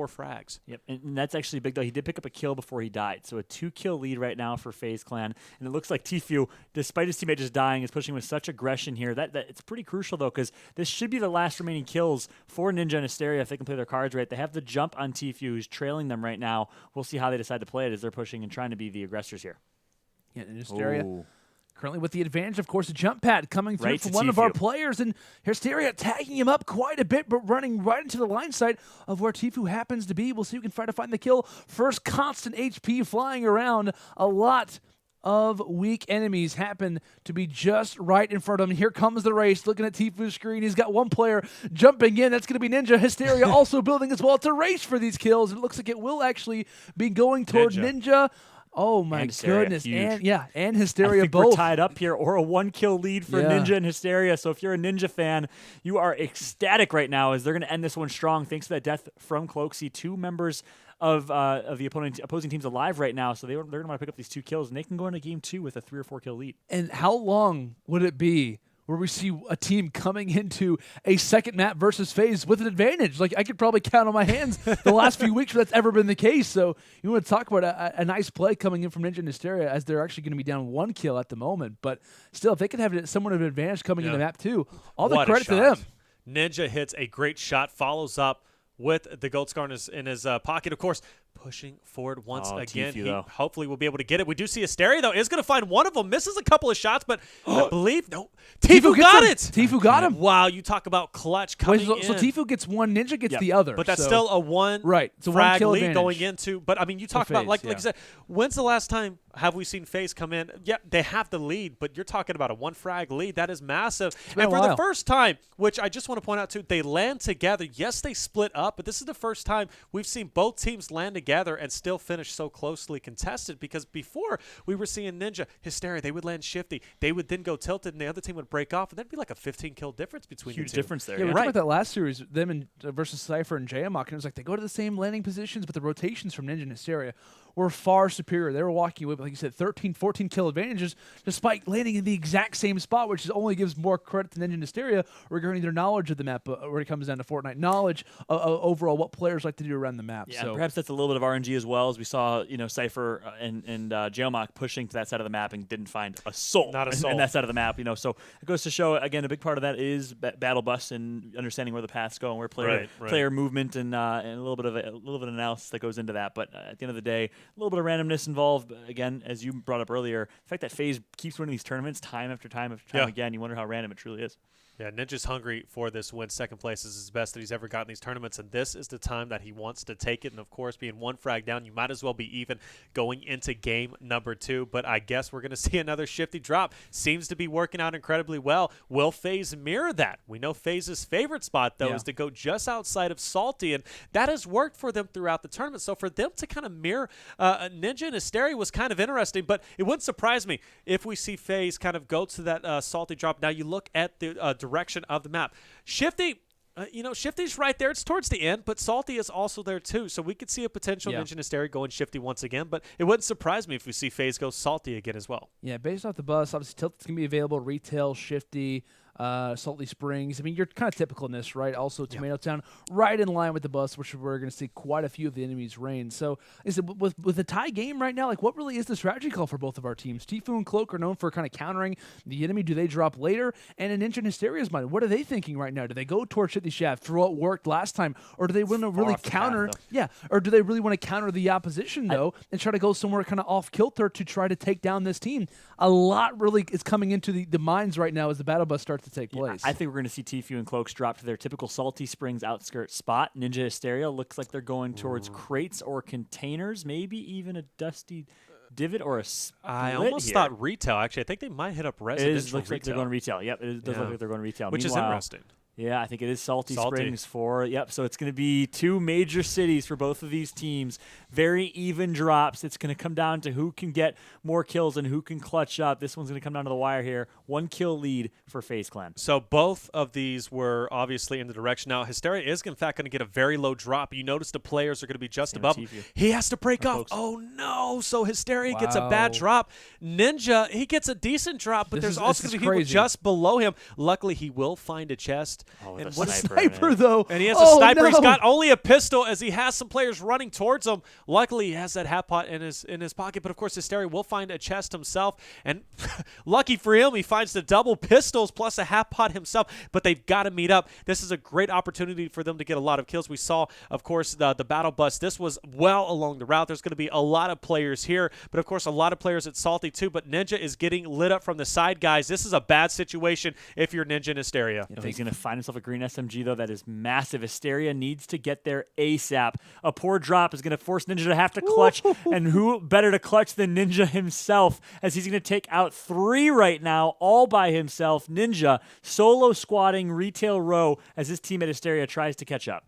frags. Yep, and that's actually big, though. He did pick up a kill before he died. So a 2-kill lead right now for FaZe Clan. And it looks like Tfue, despite his teammate just dying, is pushing with such aggression here. That it's pretty crucial, though, because this should be the last remaining kills for Ninja and Hysteria if they can play their cards right. They have the jump on Tfue, who's trailing them right now. We'll see how they decide to play it as they're pushing and trying to be the aggressors here. Yeah, and Hysteria currently with the advantage, of course, a jump pad coming through Right from to one of our Tfue. players, and Hysteria tagging him up quite a bit, but running right into the line sight of where Tfue happens to be. We'll see who can try to find the kill. First constant HP flying around. A lot of weak enemies happen to be just right in front of him. Here comes the race. Looking at Tfue's screen, he's got one player jumping in. That's going to be Ninja. Hysteria also building as well. It's a race for these kills. It looks like it will actually be going toward Ninja. Oh my goodness. Huge. And Hysteria I think both. we're tied up here, or a 1-kill lead for Yeah. Ninja and Hysteria. So if you're a Ninja fan, you are ecstatic right now as they're going to end this one strong thanks to that death from Cloak. See 2 members of the opposing teams alive right now, so they're going to want to pick up these 2 kills, and they can go into game 2 with a 3 or 4 kill lead. And how long would it be where we see a team coming into a second map versus FaZe with an advantage? Like, I could probably count on my hands the last few weeks where that's ever been the case. So you want to talk about a nice play coming in from Ninja and Hysteria, as they're actually going to be down 1 kill at the moment. But still, if they could have someone of an advantage coming in the map too, all the What a credit to shot. them. Ninja hits a great shot, follows up with the gold scar in his pocket, of course, pushing forward once again. Tfue, He though. hopefully will be able to get it. We do see Hysteria, though, is going to find one of them. Misses a couple of shots, but I believe, no. Tfue gets got him. it. Tfue got him. Wow, you talk about clutch Wait, coming so in. Tfue gets one, Ninja gets Yep. the other. But that's so. still a one Right, it's a frag 1 kill lead advantage. going into. But I mean, you talk about FaZe, like yeah. you said, when's the last time have we seen FaZe come in? Yeah, they have the lead, but you're talking about a 1 frag lead. That is massive. been And a for the while. first time, which I just want to point out too, they land together. Yes, they split up, but this is the first time we've seen both teams land together and still finish so closely contested. Because before we were seeing Ninja, Hysteria, they would land shifty, they would then go tilted, and the other team would break off, and that'd be like a 15-kill difference between Huge the two. difference there. Yeah, we Yeah. talked about that last series, them and versus Cypher and Jaomock, and it was like they go to the same landing positions, but the rotations from Ninja and Hysteria were far superior. They were walking away with, like you said, 13, 14 kill advantages, despite landing in the exact same spot, which only gives more credit to Ninja and Hysteria regarding their knowledge of the map when it comes down to Fortnite, knowledge of overall what players like to do around the map. Yeah, so and perhaps that's a little bit of RNG as well, as we saw, Cypher and Jaomock pushing to that side of the map and didn't find a soul. Not a soul. in that side of the map. So it goes to show again a big part of that is battle bus and understanding where the paths go and where player movement and a little bit of analysis that goes into that. But at the end of the day, a little bit of randomness involved. But again, as you brought up earlier, the fact that FaZe keeps winning these tournaments time after time after time again, you wonder how random it truly is. Yeah, Ninja's hungry for this win. Second place is his best that he's ever gotten in these tournaments, and this is the time that he wants to take it. And, of course, being 1 frag down, you might as well be even going into game number 2. But I guess we're going to see another shifty drop. Seems to be working out incredibly well. Will FaZe mirror that? We know FaZe's favorite spot, though, is to go just outside of Salty, and that has worked for them throughout the tournament. So for them to kind of mirror Ninja and Hysteria was kind of interesting, but it wouldn't surprise me if we see FaZe kind of go to that Salty drop. Now you look at the direction of the map. Shifty, Shifty's right there. It's towards the end, but Salty is also there too. So we could see a potential Ninja and Hysteria going Shifty once again, but it wouldn't surprise me if we see FaZe go Salty again as well. yeah, based off the bus, obviously Tilted's going to be available, Retail, Shifty, Salty Springs. I mean, you're kind of typical in this, right? Also, Tomato Town, right in line with the bus, which we're going to see quite a few of the enemies reign. So, is it with the tie game right now? Like, what really is the strategy call for both of our teams? Tfue and Cloak are known for kind of countering the enemy. Do they drop later? And in Ninja and Hysteria's mind, what are they thinking right now? Do they go towards Shifty Shaft for what worked last time, or do they want to really counter? Or do they really want to counter the opposition though, and try to go somewhere kind of off kilter to try to take down this team? A lot really is coming into the minds right now as the battle bus starts to take place. I think we're going to see Tfue and Cloaks drop to their typical Salty Springs outskirt spot. Ninja Hysteria looks like they're going towards crates or containers, maybe even a dusty divot or a split. I almost thought retail. Actually, I think they might hit up residential. Looks like they're going retail. Yep, it does look like they're going retail. Which is Meanwhile, interesting. Yeah, I think it is Salty Springs for, so it's going to be 2 major cities for both of these teams. Very even drops. It's going to come down to who can get more kills and who can clutch up. This one's going to come down to the wire here. 1 kill lead for FaZe Clan. So both of these were obviously in the direction. Now, Hysteria is, in fact, going to get a very low drop. You notice the players are going to be just above him. He has to break off. Oh, no. So Hysteria gets a bad drop. Ninja, he gets a decent drop, but there's also going to be people just below him. Luckily, he will find a chest. with and a what Sniper though. And he has a sniper. No. He's got only a pistol as he has some players running towards him. Luckily, he has that half pot in his pocket. But of course, Hysteria will find a chest himself. And lucky for him, he finds the double pistols plus a half pot himself. But they've got to meet up. This is a great opportunity for them to get a lot of kills. We saw, of course, the battle bus. This was well along the route. There's going to be a lot of players here. But of course, a lot of players at Salty too. But Ninja is getting lit up from the side, guys. This is a bad situation if you're Ninja and Hysteria. He's going to find himself a green SMG, though. That is massive. Hysteria needs to get there ASAP. A poor drop is going to force Ninja to have to clutch, and who better to clutch than Ninja himself, as he's going to take out 3 right now, all by himself. Ninja solo squatting retail row as his teammate Hysteria tries to catch up.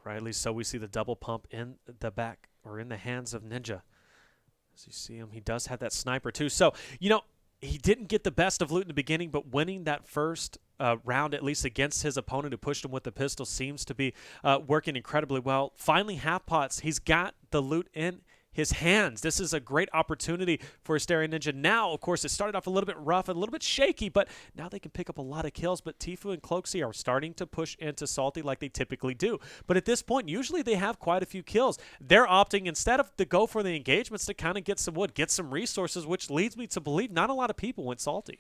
Rightly so. We see the double pump in the back, or in the hands of Ninja. As you see him, he does have that sniper too. So, he didn't get the best of loot in the beginning, but winning that first round, at least against his opponent who pushed him with the pistol, seems to be working incredibly well. Finally, half pots. He's got the loot in his hands. This is a great opportunity for Hysteria Ninja. Now, of course, it started off a little bit rough and a little bit shaky, but now they can pick up a lot of kills. But Tfue and Cloaksy are starting to push into Salty like they typically do. But at this point, usually they have quite a few kills. They're opting, instead of to go for the engagements, to kind of get some wood, get some resources, which leads me to believe not a lot of people went Salty.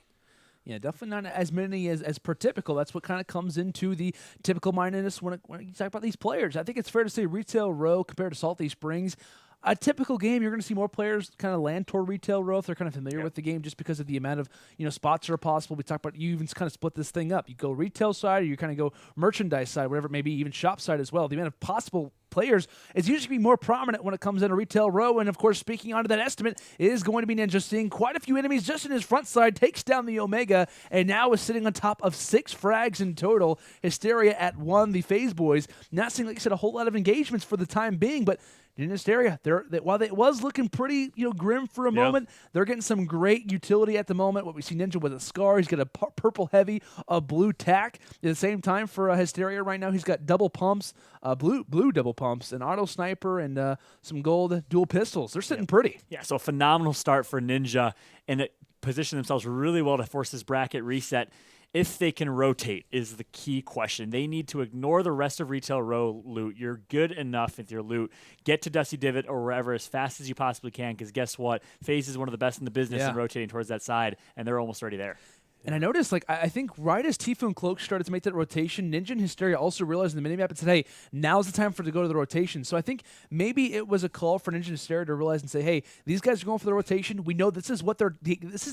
Yeah, definitely not as many as per typical. That's what kind of comes into the typical mindedness when you talk about these players. I think it's fair to say Retail Row compared to Salty Springs, a typical game, you're going to see more players kind of land toward Retail Row if they're kind of familiar with the game, just because of the amount of spots that are possible. We talk about, you even kind of split this thing up. You go retail side, or you kind of go merchandise side, whatever it may be, even shop side as well. The amount of possible players is usually more prominent when it comes in a Retail Row. And of course, speaking onto that estimate, is going to be Ninja seeing quite a few enemies just in his front side, takes down the Omega, and now is sitting on top of 6 frags in total. Hysteria at 1, the FaZe boys not seeing, like I said, a whole lot of engagements for the time being, but in Hysteria, while it was looking pretty grim for a moment, they're getting some great utility at the moment. What we see Ninja with a Scar, he's got a purple heavy, a blue tack. At the same time for Hysteria right now, he's got double pumps, blue double pumps, an auto sniper, and some gold dual pistols. They're sitting pretty. Yeah, so a phenomenal start for Ninja, and it positioned themselves really well to force this bracket reset. If they can rotate is the key question. They need to ignore the rest of Retail Row loot. You're good enough with your loot. Get to Dusty Divot or wherever as fast as you possibly can, because guess what? FaZe is one of the best in the business in rotating towards that side, and they're almost already there. And I noticed, I think right as Tfue and Cloak started to make that rotation, Ninja and Hysteria also realized in the minimap and said, hey, now's the time for it to go to the rotation. So I think maybe it was a call for Ninja and Hysteria to realize and say, hey, these guys are going for the rotation. We know this is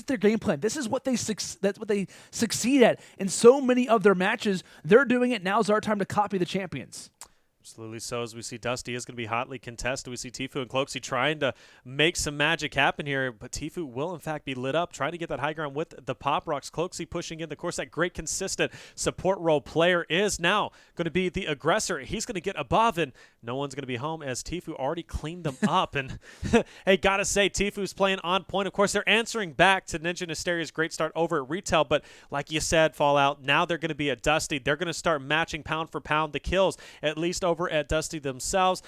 their game plan. This is what that's what they succeed at. In so many of their matches, they're doing it. Now's our time to copy the champions. Absolutely so. As we see, Dusty is going to be hotly contested. We see Tfue and Cloaksy trying to make some magic happen here, but Tfue will, in fact, be lit up, trying to get that high ground with the Pop Rocks. Cloaksy pushing in. Of course, that great consistent support role player is now going to be the aggressor. He's going to get above, and no one's going to be home as Tfue already cleaned them up. And, hey, got to say, Tfue's playing on point. Of course, they're answering back to Ninja and Hysteria's great start over at Retail, but like you said, Fallout, now they're going to be at Dusty. They're going to start matching pound for pound the kills, at least over at Dusty themselves.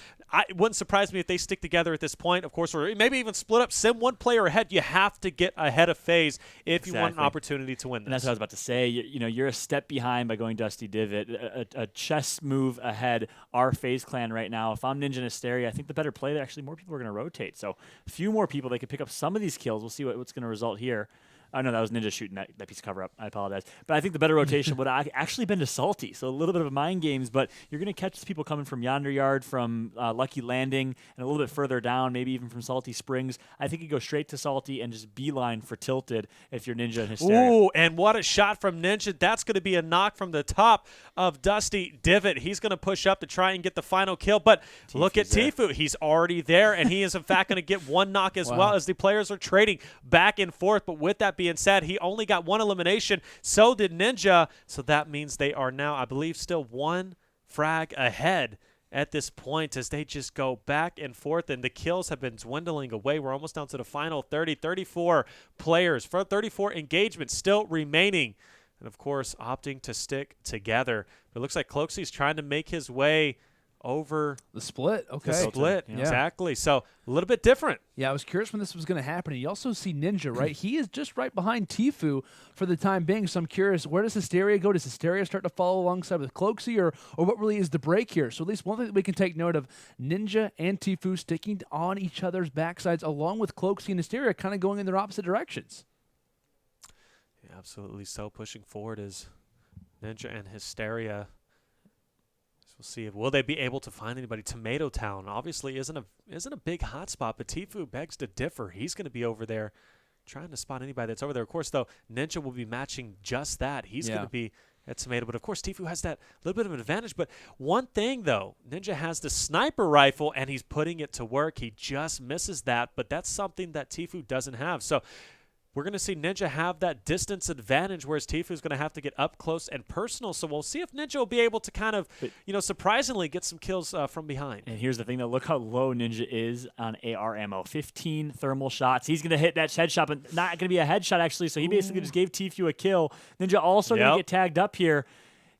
It wouldn't surprise me if they stick together at this point, of course, or maybe even split up, send one player ahead. You have to get ahead of FaZe if you want an opportunity to win this. And that's what I was about to say. You're a step behind by going Dusty Divot, a chess move ahead. Our FaZe clan right now, if I'm Ninja and Hysteria, I think the better play there, actually more people are going to rotate. So a few more people, they could pick up some of these kills. We'll see what's going to result here. Oh, no, that was Ninja shooting that piece of cover up. I apologize. But I think the better rotation would have actually been to Salty. So a little bit of a mind games, but you're going to catch people coming from Yonder Yard, from Lucky Landing, and a little bit further down, maybe even from Salty Springs. I think you go straight to Salty and just beeline for Tilted if you're Ninja and Hysteria. Ooh, and what a shot from Ninja. That's going to be a knock from the top of Dusty Divot. He's going to push up to try and get the final kill, but look at Tfue. He's already there, and he is, in fact, going to get one knock as well, as the players are trading back and forth. But with that being said, he only got one elimination. So did Ninja. So that means they are now, I believe, still one frag ahead at this point as they just go back and forth, and the kills have been dwindling away. We're almost down to the final 30, 34 players, for 34 engagements still remaining, and of course opting to stick together. It looks like Cloaksy's trying to make his way over The split, okay. the split. Yeah. Exactly. So a little bit different. Yeah, I was curious when this was going to happen. And you also see Ninja, right? He is just right behind Tfue for the time being. So I'm curious, where does Hysteria go? Does Hysteria start to follow alongside with Cloaksy, or what really is the break here? So at least one thing that we can take note of, Ninja and Tfue sticking on each other's backsides, along with Cloaksy and Hysteria kind of going in their opposite directions. Yeah, absolutely. So pushing forward is Ninja and Hysteria. We'll see if will they be able to find anybody. Tomato Town obviously isn't a big hotspot, but Tfue begs to differ. He's going to be over there trying to spot anybody that's over there. Of course, though, Ninja will be matching just that. He's going to be at Tomato, but of course, Tfue has that little bit of an advantage. But one thing, though, Ninja has the sniper rifle, and he's putting it to work. He just misses that, but that's something that Tfue doesn't have. So we're going to see Ninja have that distance advantage, whereas Tfue is going to have to get up close and personal. So we'll see if Ninja will be able to kind of, surprisingly get some kills from behind. And here's the thing, though. Look how low Ninja is on AR ammo. 15 thermal shots. He's going to hit that headshot, but not going to be a headshot, actually. So he basically just gave Tfue a kill. Ninja also going to get tagged up here.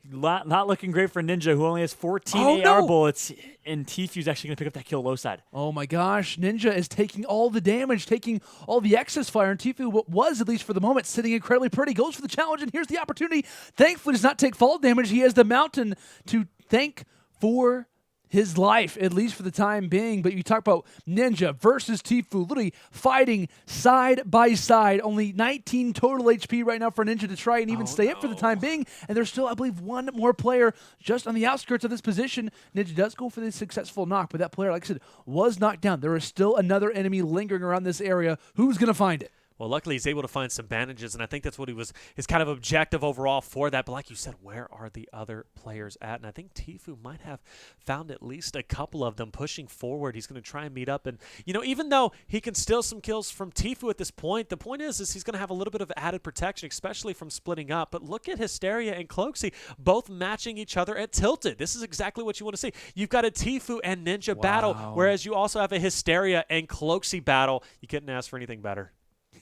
Not looking great for Ninja, who only has 14 AR bullets, and Tfue's actually going to pick up that kill low side. Oh my gosh, Ninja is taking all the damage, taking all the excess fire, and Tfue, what was, at least for the moment, sitting incredibly pretty, goes for the challenge, and here's the opportunity. Thankfully, does not take fall damage. He has the mountain to thank for his life, at least for the time being. But you talk about Ninja versus Tfue, literally fighting side by side. Only 19 total HP right now for Ninja to try and even stay up for the time being. And there's still, I believe, one more player just on the outskirts of this position. Ninja does go for the successful knock, but that player, like I said, was knocked down. There is still another enemy lingering around this area. Who's going to find it? Well, luckily he's able to find some bandages, and I think that's what his kind of objective overall for that. But like you said, where are the other players at? And I think Tfue might have found at least a couple of them pushing forward. He's going to try and meet up. And, even though he can steal some kills from Tfue at this point, the point is he's going to have a little bit of added protection, especially from splitting up. But look at Hysteria and Cloaksy both matching each other at Tilted. This is exactly what you want to see. You've got a Tfue and Ninja battle, whereas you also have a Hysteria and Cloaksy battle. You couldn't ask for anything better.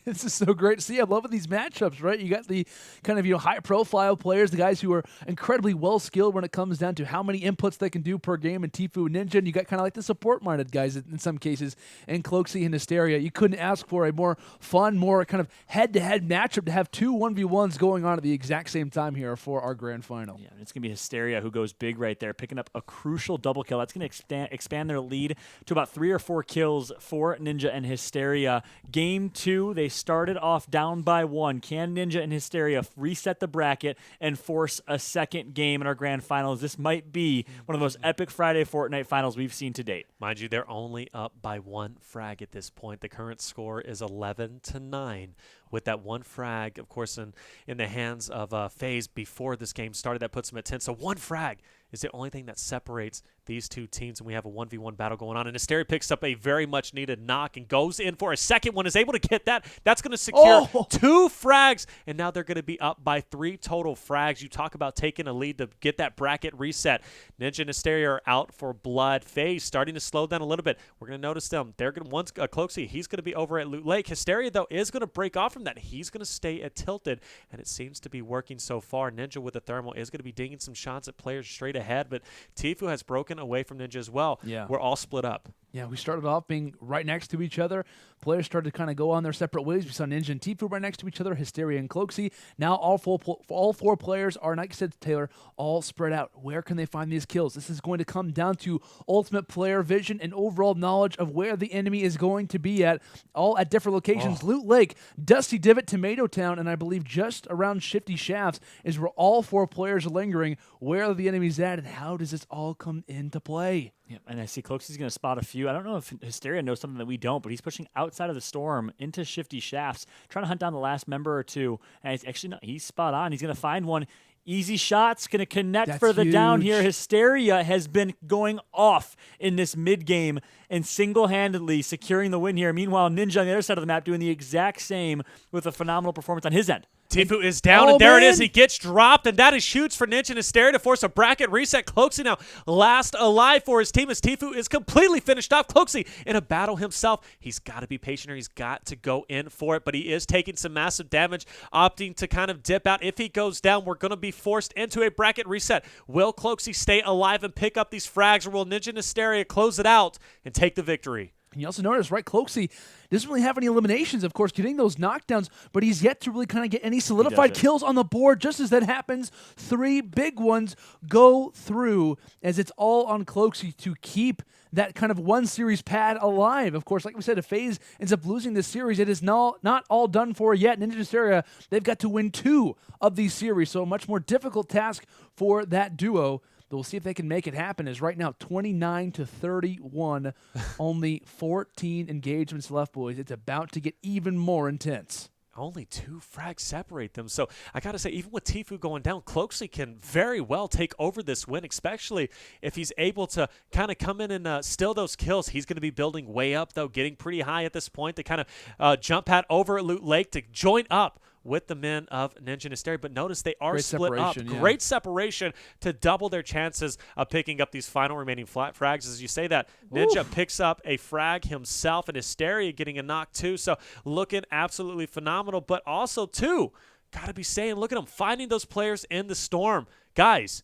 This is so great to see. I'm loving these matchups, right? You got the kind of, high-profile players, the guys who are incredibly well-skilled when it comes down to how many inputs they can do per game in Tfue and Ninja, and you got kind of like the support-minded guys in some cases, and Cloaksy and Hysteria. You couldn't ask for a more fun, more kind of head-to-head matchup to have two 1v1s going on at the exact same time here for our grand final. Yeah, it's going to be Hysteria who goes big right there, picking up a crucial double kill. That's going to expand their lead to about 3 or 4 kills for Ninja and Hysteria. Game 2, they started off down by 1. Can Ninja and Hysteria reset the bracket and force a second game in our grand finals? This might be one of the most epic Friday Fortnite finals we've seen to date. Mind you, they're only up by 1 frag at this point. The current score is 11-9. With that 1 frag, of course, in the hands of FaZe before this game started, that puts them at 10. So 1 frag is the only thing that separates these two teams, and we have a 1v1 battle going on. And Hysteria picks up a very much needed knock and goes in for a second one, is able to get that. That's going to secure 2 frags, and now they're going to be up by 3 total frags. You talk about taking a lead to get that bracket reset. Ninja and Hysteria are out for blood. FaZe starting to slow down a little bit. We're going to notice them. They're going to, once Cloaksy, he's going to be over at Loot Lake. Hysteria, though, is going to break off from that. He's going to stay at Tilted, and it seems to be working so far. Ninja with the thermal is going to be dinging some shots at players straight ahead, but Tfue has broken away from Ninja as well. Yeah. We're all split up. Yeah, we started off being right next to each other. Players started to kind of go on their separate ways. We saw Ninja and Tfue right next to each other, Hysteria and Cloaksy. Now all 4 players are, like I said, Taylor, all spread out. Where can they find these kills? This is going to come down to ultimate player vision and overall knowledge of where the enemy is going to be at, all at different locations. Loot Lake, Dusty Divot, Tomato Town, and I believe just around Shifty Shafts is where all 4 players are lingering. Where are the enemies at, and how does this all come into play? Yeah, and I see Cloaksy's going to spot a few. I don't know if Hysteria knows something that we don't, but he's pushing outside of the storm into Shifty Shafts, trying to hunt down the last member or two. And it's actually not, he's spot on. He's going to find one. Easy shots, going to connect for the down here. Hysteria has been going off in this mid-game and single-handedly securing the win here. Meanwhile, Ninja on the other side of the map doing the exact same with a phenomenal performance on his end. Tfue is down, and there it is. He gets dropped, and that is huge for Ninja and Hysteria to force a bracket reset. Cloaksy now last alive for his team as Tfue is completely finished off. Cloaksy in a battle himself. He's got to be patient here. He's got to go in for it, but he is taking some massive damage, opting to kind of dip out. If he goes down, we're going to be forced into a bracket reset. Will Cloaksy stay alive and pick up these frags, or will Ninja and Hysteria close it out and take the victory? And you also notice, right, Cloaksy doesn't really have any eliminations, of course, getting those knockdowns, but he's yet to really kind of get any solidified kills on the board. Just as that happens, 3 big ones go through, as it's all on Cloaksy to keep that kind of 1 series pad alive. Of course, like we said, if FaZe ends up losing this series, it is not all done for yet. Ninja Hysteria, they've got to win 2 of these series, so a much more difficult task for that duo. But we'll see if they can make it happen. As right now, 29-31, only 14 engagements left, boys. It's about to get even more intense. Only 2 frags separate them. So I got to say, even with Tfue going down, Cloaksy can very well take over this win, especially if he's able to kind of come in and steal those kills. He's going to be building way up, though, getting pretty high at this point to kind of jump pad over at Loot Lake to join up with the men of Ninja and Hysteria. But notice they are split up. Yeah. Great separation to double their chances of picking up these final remaining frags. As you say that, Ninja picks up a frag himself, and Hysteria getting a knock too. So looking absolutely phenomenal. But also, too, got to be saying, look at him finding those players in the storm. Guys,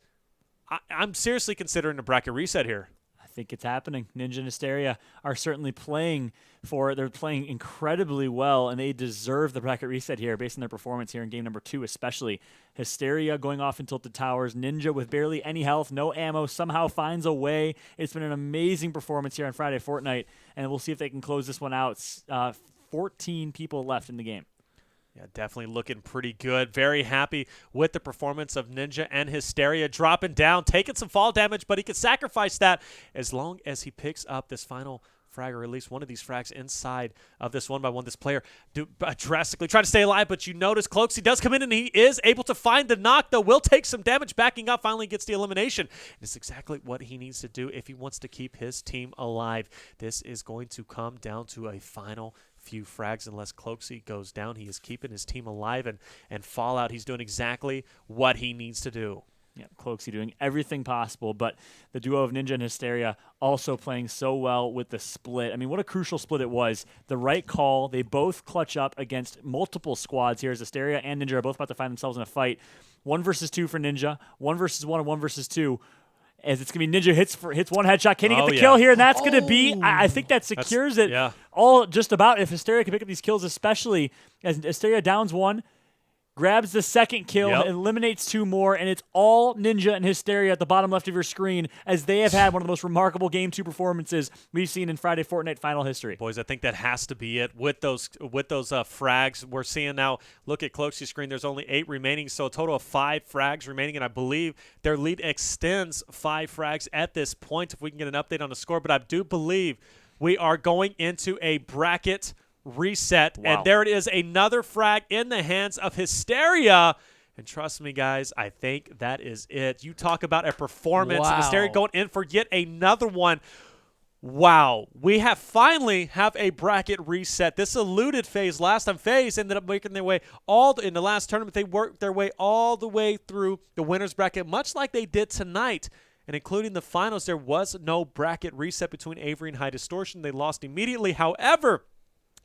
I'm seriously considering a bracket reset here. I think it's happening. Ninja and Hysteria are certainly playing for it. They're playing incredibly well, and they deserve the bracket reset here based on their performance here in game number 2 especially. Hysteria going off in Tilted Towers. Ninja with barely any health, no ammo, somehow finds a way. It's been an amazing performance here on Friday Fortnite, and we'll see if they can close this one out. 14 people left in the game. Yeah, definitely looking pretty good. Very happy with the performance of Ninja and Hysteria. Dropping down, taking some fall damage, but he can sacrifice that as long as he picks up this final frag, or at least one of these frags inside of this 1x1. This player drastically trying to stay alive, but you notice Cloaksy does come in, and he is able to find the knock, though. Will take some damage backing up, finally gets the elimination. It's exactly what he needs to do if he wants to keep his team alive. This is going to come down to a final few frags unless Cloaksy goes down. He is keeping his team alive, and Fallout, he's doing exactly what he needs to do. Yeah, Cloaksy doing everything possible, but the duo of Ninja and Hysteria also playing so well with the split. I mean, what a crucial split it was. The right call. They both clutch up against multiple squads here as Hysteria and Ninja are both about to find themselves in a fight. 1 versus 2 for Ninja, 1 versus 1 and 1 versus 2. As it's going to be Ninja hits one headshot. Can he get the kill here? And that's going to be, I think that secures it all just about. If Hysteria can pick up these kills, especially as Hysteria downs 1, grabs the second kill, eliminates 2 more, and it's all Ninja and Hysteria at the bottom left of your screen, as they have had one of the most remarkable Game 2 performances we've seen in Friday Fortnite final history. Boys, I think that has to be it with those frags. We're seeing now, look at Cloaksy's screen, there's only 8 remaining, so a total of 5 frags remaining, and I believe their lead extends 5 frags at this point, if we can get an update on the score. But I do believe we are going into a bracket reset, and there it is, another frag in the hands of Hysteria. And trust me, guys, I think that is it. You talk about a performance. Hysteria going in for yet another one. Wow, we finally have a bracket reset. This eluded FaZe last time. FaZe ended up making their way in the last tournament. They worked their way all the way through the winners bracket, much like they did tonight. And including the finals, there was no bracket reset between Avxry and HighDistortion. They lost immediately. However,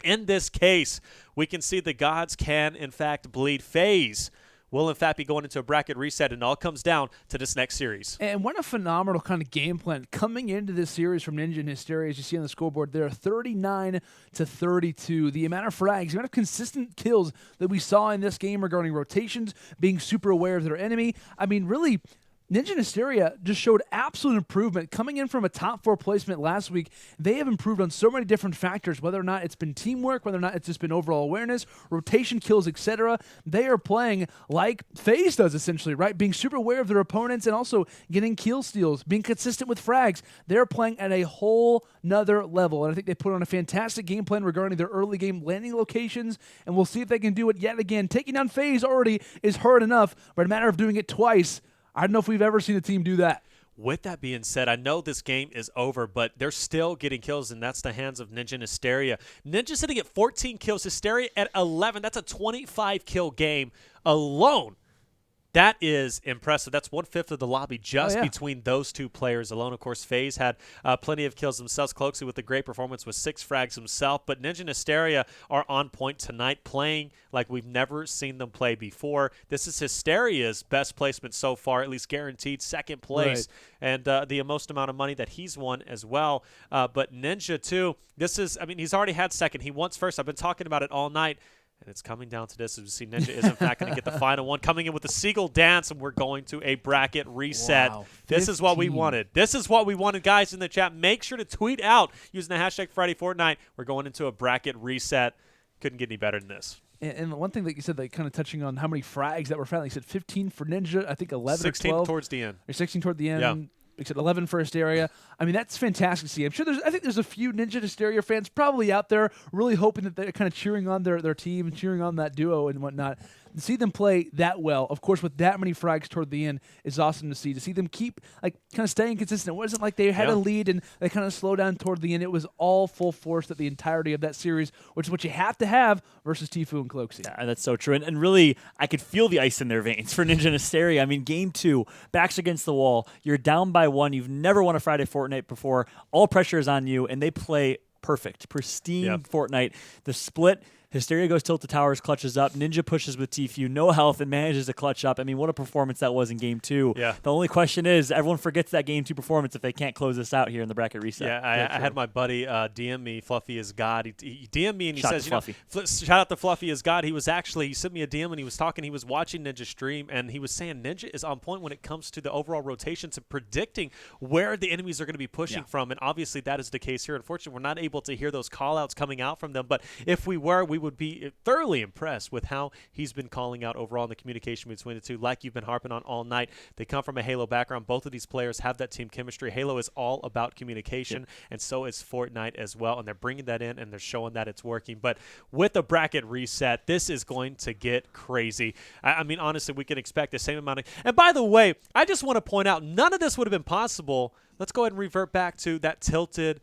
in this case, we can see the gods can, in fact, bleed. FaZe will, in fact, be going into a bracket reset, and it all comes down to this next series. And what a phenomenal kind of game plan coming into this series from Ninja and Hysteria. As you see on the scoreboard, they're 39-32. The amount of frags, the amount of consistent kills that we saw in this game regarding rotations, being super aware of their enemy. I mean, really, Ninja and Hysteria just showed absolute improvement. Coming in from a top 4 placement last week, they have improved on so many different factors, whether or not it's been teamwork, whether or not it's just been overall awareness, rotation kills, etc. They are playing like FaZe does, essentially, right? Being super aware of their opponents and also getting kill steals, being consistent with frags. They're playing at a whole nother level, and I think they put on a fantastic game plan regarding their early game landing locations, and we'll see if they can do it yet again. Taking down FaZe already is hard enough, but a matter of doing it twice. I don't know if we've ever seen a team do that. With that being said, I know this game is over, but they're still getting kills, and that's the hands of Ninja and Hysteria. Ninja sitting at 14 kills, Hysteria at 11. That's a 25-kill game alone. That is impressive. That's 1/5 of the lobby just between those two players alone. Of course, FaZe had plenty of kills themselves. Cloak with a great performance with 6 frags himself. But Ninja and Hysteria are on point tonight, playing like we've never seen them play before. This is Hysteria's best placement so far, at least guaranteed second place, and the most amount of money that he's won as well. But Ninja, too, this is, I mean, he's already had second. He wants first. I've been talking about it all night. And it's coming down to this. As we see, Ninja is in fact going to get the final one. Coming in with the Seagull Dance, and we're going to a bracket reset. Wow, this is what we wanted. This is what we wanted, guys, in the chat. Make sure to tweet out using the hashtag Friday Fortnite. We're going into a bracket reset. Couldn't get any better than this. And one thing that you said, like kind of touching on how many frags that were found, you said 15 for Ninja, I think 11 16 or 12. towards the end. Or 16 toward the end. Yeah. Except 11 for Hysteria. I mean, that's fantastic to see. I'm sure I think there's a few Ninja Hysteria fans probably out there really hoping that they're kind of cheering on their team and cheering on that duo and whatnot. To see them play that well, of course, with that many frags toward the end is awesome to see. To see them keep like kind of staying consistent. It wasn't like they had a lead and they kind of slowed down toward the end. It was all full force at the entirety of that series, which is what you have to have versus Tfue and Cloak. Yeah, that's so true. And really, I could feel the ice in their veins for Ninja and Hysteria. I mean, game 2, backs against the wall. You're down by 1. You've never won a Friday Fortnite before. All pressure is on you, and they play perfect, pristine Fortnite. The split, Hysteria goes tilt to towers, clutches up. Ninja pushes with Tfue, no health, and manages to clutch up. I mean, what a performance that was in Game 2. Yeah. The only question is, everyone forgets that Game 2 performance if they can't close this out here in the bracket reset. Yeah, I had my buddy DM me, Fluffy is God. He DM'd me and he Shout says, to Fluffy. shout out to Fluffy is God. He sent me a DM and he was talking, he was watching Ninja stream, and he was saying Ninja is on point when it comes to the overall rotations and predicting where the enemies are going to be pushing from. And obviously that is the case here. Unfortunately, we're not able to hear those call-outs coming out from them. But if we were, we would be thoroughly impressed with how he's been calling out overall in the communication between the two, like you've been harping on all night. They come from a Halo background. Both of these players have that team chemistry. Halo is all about communication, and so is Fortnite as well, and they're bringing that in, and they're showing that it's working. But with the bracket reset, this is going to get crazy. I mean, honestly, we can expect the same amount of... And by the way, I just want to point out, none of this would have been possible. Let's go ahead and revert back to that tilted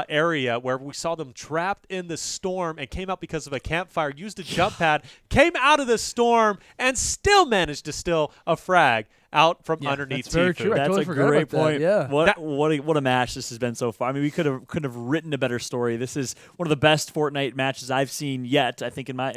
area where we saw them trapped in the storm and came out because of a campfire, used a jump pad, came out of the storm, and still managed to steal a frag out from underneath that's very Tfue. true. I That's totally a forgot great about that, point. yeah. What a match this has been so far. I mean, we couldn't have written a better story. This is one of the best Fortnite matches I've seen yet. I think in my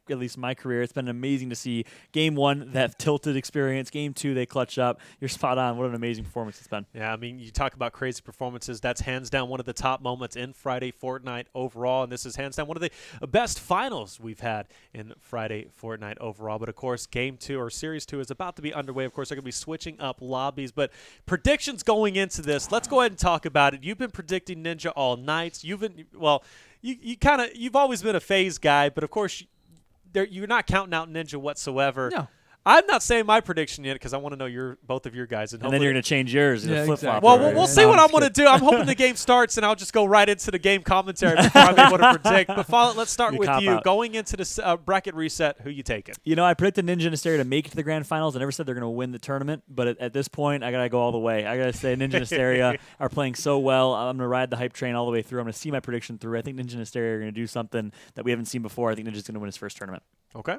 at least my career, it's been amazing to see. Game 1, that tilted experience. Game 2, they clutch up. You're spot on. What an amazing performance it's been. Yeah, I mean, you talk about crazy performances. That's hands down one of the top moments in Friday Fortnite overall, and this is hands down one of the best finals we've had in Friday Fortnite overall. But, of course, Game 2 or Series 2 is about to be underway. Of course, they're going to be switching up lobbies, but predictions going into this. Let's go ahead and talk about it. You've been predicting Ninja all night. You've always been a FaZe guy, but, of course, you're not counting out Ninja whatsoever. No. I'm not saying my prediction yet because I want to know both of your guys. And then you're going to change yours in a flip-flop. Well, we'll see what I'm going to do. I'm hoping the game starts, and I'll just go right into the game commentary before I'm able to predict. But let's start with you. Going into this bracket reset, who you taking? You know, I predicted Ninja and Hysteria to make it to the grand finals. I never said they're going to win the tournament, but at this point, I got to go all the way. I got to say Ninja and Hysteria are playing so well. I'm going to ride the hype train all the way through. I'm going to see my prediction through. I think Ninja and Hysteria are going to do something that we haven't seen before. I think Ninja's going to win his first tournament. Okay.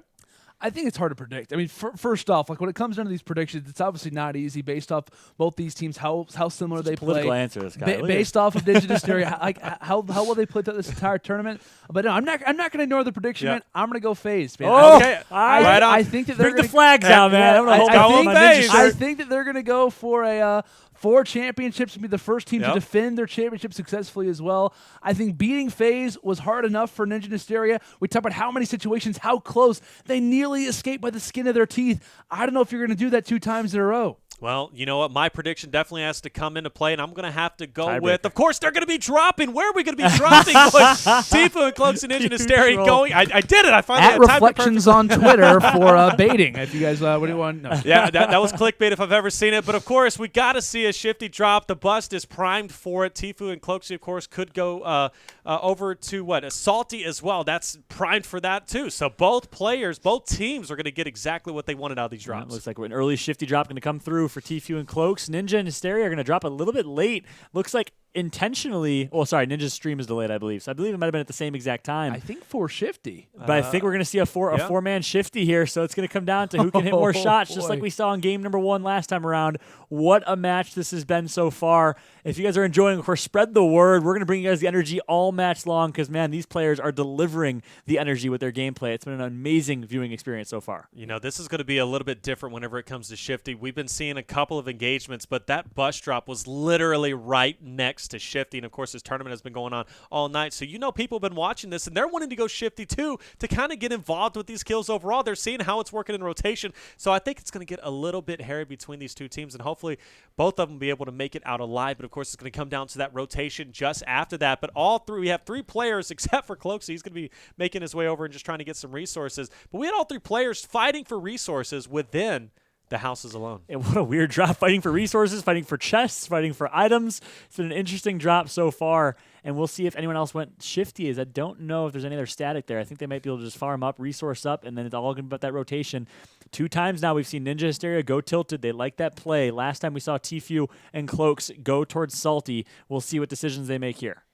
I think it's hard to predict. I mean, first off, like when it comes down to these predictions, it's obviously not easy based off both these teams, how similar they play. Political answer, this guy. Based off of Ninja Hysteria, like how well they played throughout this entire tournament. But no, I'm not going to ignore the prediction, man. I'm going to go FaZe, man. Oh, okay. I think that they're bring the flags out, man. I'm going to hold on FaZe. I think that they're going to go for a 4 championships and be the first team to defend their championship successfully as well. I think beating FaZe was hard enough for Ninja Hysteria. We talk about how many situations, how close they nearly escaped by the skin of their teeth. I don't know if you're going to do that 2 times in a row. Well, you know what? My prediction definitely has to come into play, and I'm going to have to go with, of course, they're going to be dropping. Where are we going to be dropping? Tfue and Cloak and Ninja Hysteria going. I did it. I finally At had time reflections on Twitter for baiting. If you guys, what do you want? No. Yeah, that was clickbait if I've ever seen it. But, of course, we got to see a shifty drop. The bust is primed for it. Tfue and Cloak, of course, could go over to, Salty as well. That's primed for that, too. So both players, both teams are going to get exactly what they wanted out of these drops. Looks like an early shifty drop going to come through for Tfue and Cloaks. Ninja and Hysteria are going to drop a little bit late. Looks like intentionally. Well, sorry, Ninja's stream is delayed, I believe. So I believe it might have been at the same exact time. I think 4 Shifty. But I think we're going to see a four-man Shifty here, so it's going to come down to who can hit more shots, just like we saw in game number 1 last time around. What a match this has been so far. If you guys are enjoying, of course, spread the word. We're going to bring you guys the energy all match long because, man, these players are delivering the energy with their gameplay. It's been an amazing viewing experience so far. You know, this is going to be a little bit different whenever it comes to Shifty. We've been seeing a couple of engagements, but that bus drop was literally right next to Shifty. And, of course, this tournament has been going on all night. So, you know, people have been watching this, and they're wanting to go Shifty, too, to kind of get involved with these kills overall. They're seeing how it's working in rotation. So I think it's going to get a little bit hairy between these two teams, and hopefully both of them be able to make it out alive. But, of course, it's going to come down to that rotation just after that. But we have 3 players except for Cloak, so he's going to be making his way over and just trying to get some resources. But we had all 3 players fighting for resources within the houses alone. And what a weird drop, fighting for resources, fighting for chests, fighting for items. It's been an interesting drop so far, and we'll see if anyone else went Shifty. I don't know if there's any other static there. I think they might be able to just farm up, resource up, and then it's all going to be about that rotation. 2 times now we've seen Ninja Hysteria go tilted. They like that play. Last time we saw Tfue and Cloaks go towards Salty. We'll see what decisions they make here.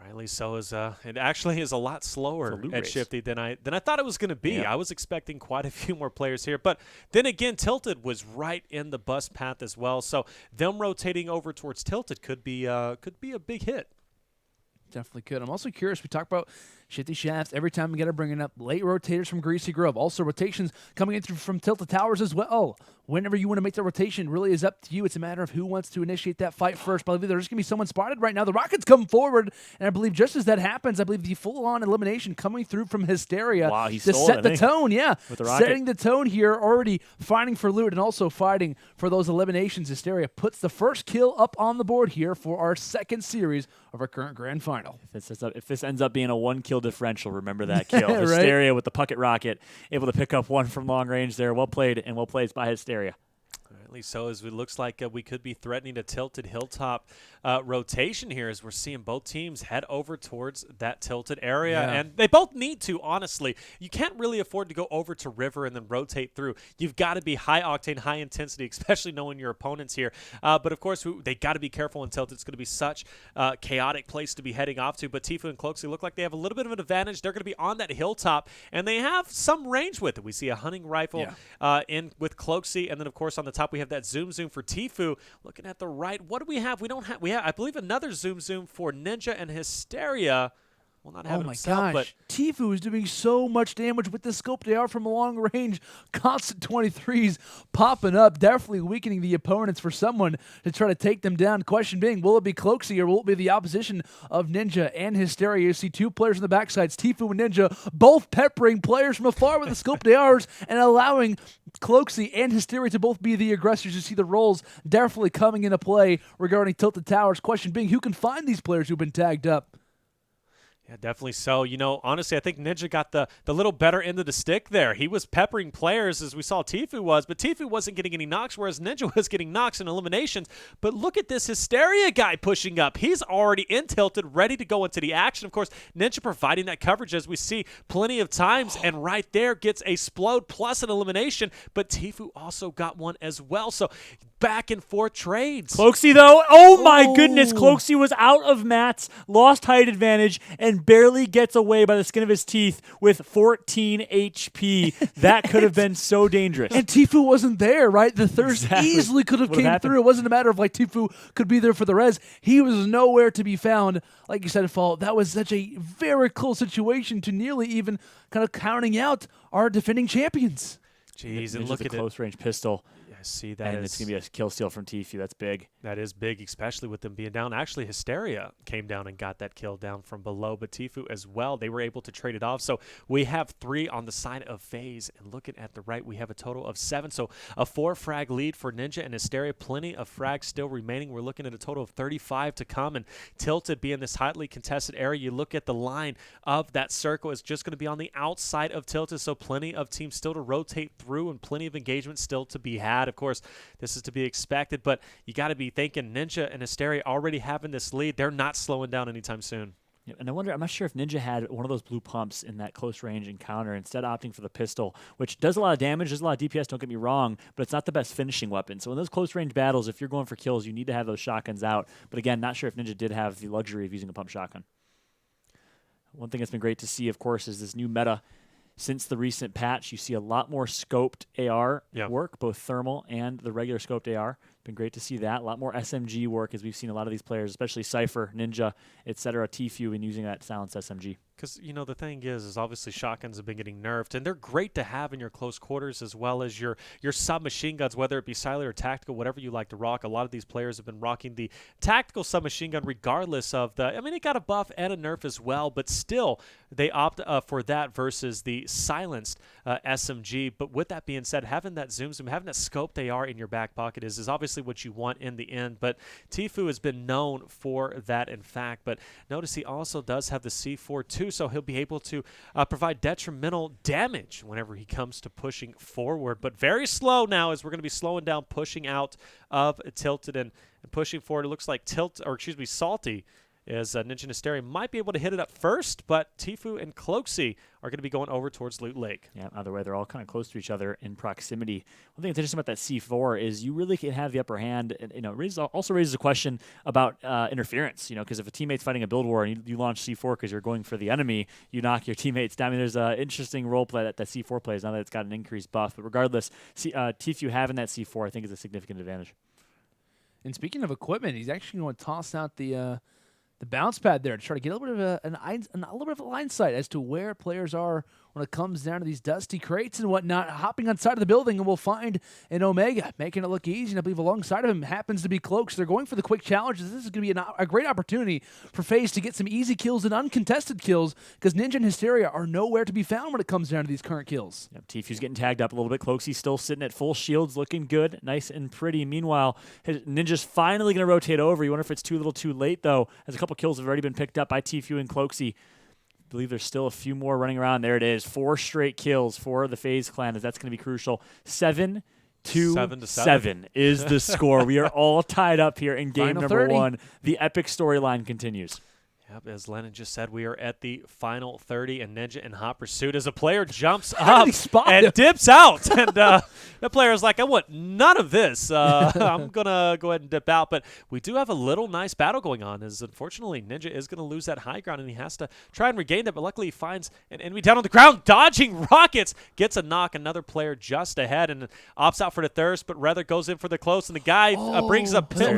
Rightly so. It actually is a lot slower at Shifty than I thought it was going to be. Yep. I was expecting quite a few more players here. But then again, Tilted was right in the bus path as well. So them rotating over towards Tilted could be a big hit. Definitely could. I'm also curious. We talk about Shifty Shafts every time we get to bringing up late rotators from Greasy Grove. Also rotations coming in from Tilted Towers as well. Whenever you want to make that rotation, really is up to you. It's a matter of who wants to initiate that fight first. But I believe there's going to be someone spotted right now. The Rockets come forward, and I believe just as that happens, I believe the full-on elimination coming through from Hysteria to set the tone. Yeah, with the rocket. Setting the tone here, already fighting for loot and also fighting for those eliminations. Hysteria puts the first kill up on the board here for our 2nd series of our current grand final. If this ends up being a 1-kill differential, remember that kill. Right? Hysteria with the Pucket Rocket, able to pick up 1 from long range there. Well played, and well played by Hysteria. At least so, as it looks like we could be threatening a tilted hilltop rotation here as we're seeing both teams head over towards that tilted area. Yeah. And they both need to, honestly. You can't really afford to go over to river and then rotate through. You've got to be high octane, high intensity, especially knowing your opponents here. But, of course, they got to be careful in tilted. It's going to be such a chaotic place to be heading off to. But Tfue and Cloak, look like they have a little bit of an advantage. They're going to be on that hilltop, and they have some range with it. We see a hunting rifle in with Cloaksy, and then, of course, on the top we have that zoom for Tfue. Looking at the right, what do we have? We have, I believe, another zoom for Ninja and Hysteria. Well, not having himself, but Tfue is doing so much damage with the scope they are from long range. Constant 23s popping up, definitely weakening the opponents for someone to try to take them down. Question being, will it be Cloaksy or will it be the opposition of Ninja and Hysteria? You see 2 players on the backsides, Tfue and Ninja, both peppering players from afar with the scope they are and allowing Cloaksy and Hysteria to both be the aggressors. You see the roles definitely coming into play regarding Tilted Towers. Question being, who can find these players who've been tagged up? Yeah, definitely so. You know, honestly, I think Ninja got the little better end of the stick there. He was peppering players as we saw Tfue was, but Tfue wasn't getting any knocks, whereas Ninja was getting knocks and eliminations. But look at this Hysteria guy pushing up. He's already in tilted, ready to go into the action. Of course, Ninja providing that coverage as we see plenty of times, and right there gets a Splode plus an elimination, but Tfue also got one as well. So back and forth trades. Cloaksy, though, oh my goodness, Cloaksy was out of mats, lost height advantage, and barely gets away by the skin of his teeth with 14 HP. That could have been so dangerous. And Tfue wasn't there, right? The thirst easily could have came through. It wasn't a matter of like Tfue could be there for the res. He was nowhere to be found. Like you said, Fall, that was such a very close situation to nearly even kind of counting out our defending champions. Jeez, and look at it. Close range pistol. I see that. And it's going to be a kill steal from Tfue. That's big. That is big, especially with them being down. Actually, Hysteria came down and got that kill down from below, but Tfue as well. They were able to trade it off. So we have 3 on the side of FaZe. And looking at the right, we have a total of 7. So a 4-frag lead for Ninja and Hysteria. Plenty of frags still remaining. We're looking at a total of 35 to come. And Tilted being this hotly contested area, you look at the line of that circle. It's just going to be on the outside of Tilted. So plenty of teams still to rotate through and plenty of engagement still to be had. Of course, this is to be expected, but you got to be thinking Ninja and Hysteria already having this lead. They're not slowing down anytime soon. Yeah, and I wonder, I'm not sure if Ninja had one of those blue pumps in that close range encounter, instead opting for the pistol, which does a lot of damage, does a lot of DPS, don't get me wrong, but it's not the best finishing weapon. So in those close range battles, if you're going for kills, you need to have those shotguns out. But again, not sure if Ninja did have the luxury of using a pump shotgun. One thing that's been great to see, of course, is this new meta. Since the recent patch, you see a lot more scoped AR work, both thermal and the regular scoped AR. Been great to see that. A lot more SMG work, as we've seen a lot of these players, especially Sypher, Ninja, etc., Tfue, in using that silenced SMG. Because, you know, the thing is obviously shotguns have been getting nerfed, and they're great to have in your close quarters as well as your submachine guns, whether it be silent or tactical, whatever you like to rock. A lot of these players have been rocking the tactical submachine gun regardless of the, I mean, it got a buff and a nerf as well, but still they opt for that versus the silenced SMG. But with that being said, having that zoom, having that scoped AR in your back pocket is obviously what you want in the end. But Tfue has been known for that, in fact. But notice he also does have the C4 too, so he'll be able to provide detrimental damage whenever he comes to pushing forward. But very slow now, as we're going to be slowing down, pushing out of Tilted and pushing forward. It looks like Salty is Ninja and Hysteria might be able to hit it up first, but Tfue and Cloaksy are going to be going over towards Loot Lake. Yeah, either way, they're all kind of close to each other in proximity. One thing that's interesting about that C4 is you really can have the upper hand. And, you know, also raises a question about interference, you know, because if a teammate's fighting a build war and you launch C4 because you're going for the enemy, you knock your teammates down. I mean, there's an interesting role play that C4 plays now that it's got an increased buff. But regardless, Tfue having that C4, I think, is a significant advantage. And speaking of equipment, he's actually going to toss out the bounce pad there to try to get a little bit of a little bit of a line sight as to where players are when it comes down to these dusty crates and whatnot. Hopping on side of the building, and we'll find an Omega, making it look easy. And I believe alongside of him happens to be Cloak. So they're going for the quick challenges. This is going to be a great opportunity for FaZe to get some easy kills and uncontested kills, because Ninja and Hysteria are nowhere to be found when it comes down to these current kills. Yep, Tfue's getting tagged up a little bit. Cloaksy's still sitting at full shields, looking good, nice and pretty. Meanwhile, Ninja's finally going to rotate over. You wonder if it's too little too late, though, as a couple kills have already been picked up by Tfue and Cloaksy. I believe there's still a few more running around. There it is. 4 straight kills for the FaZe clan, as that's going to be crucial. 7-7 is the score. We are all tied up here in game Final number 30. 1. The epic storyline continues. Yep, as Lennon just said, we are at the final 30, and Ninja in hot pursuit as a player jumps up and dips out. And the player is like, I want none of this. I'm going to go ahead and dip out. But we do have a little nice battle going on, as unfortunately Ninja is going to lose that high ground, and he has to try and regain that. But luckily he finds an enemy down on the ground, dodging rockets, gets a knock, another player just ahead, and opts out for the thirst, but rather goes in for the close. And the guy brings up I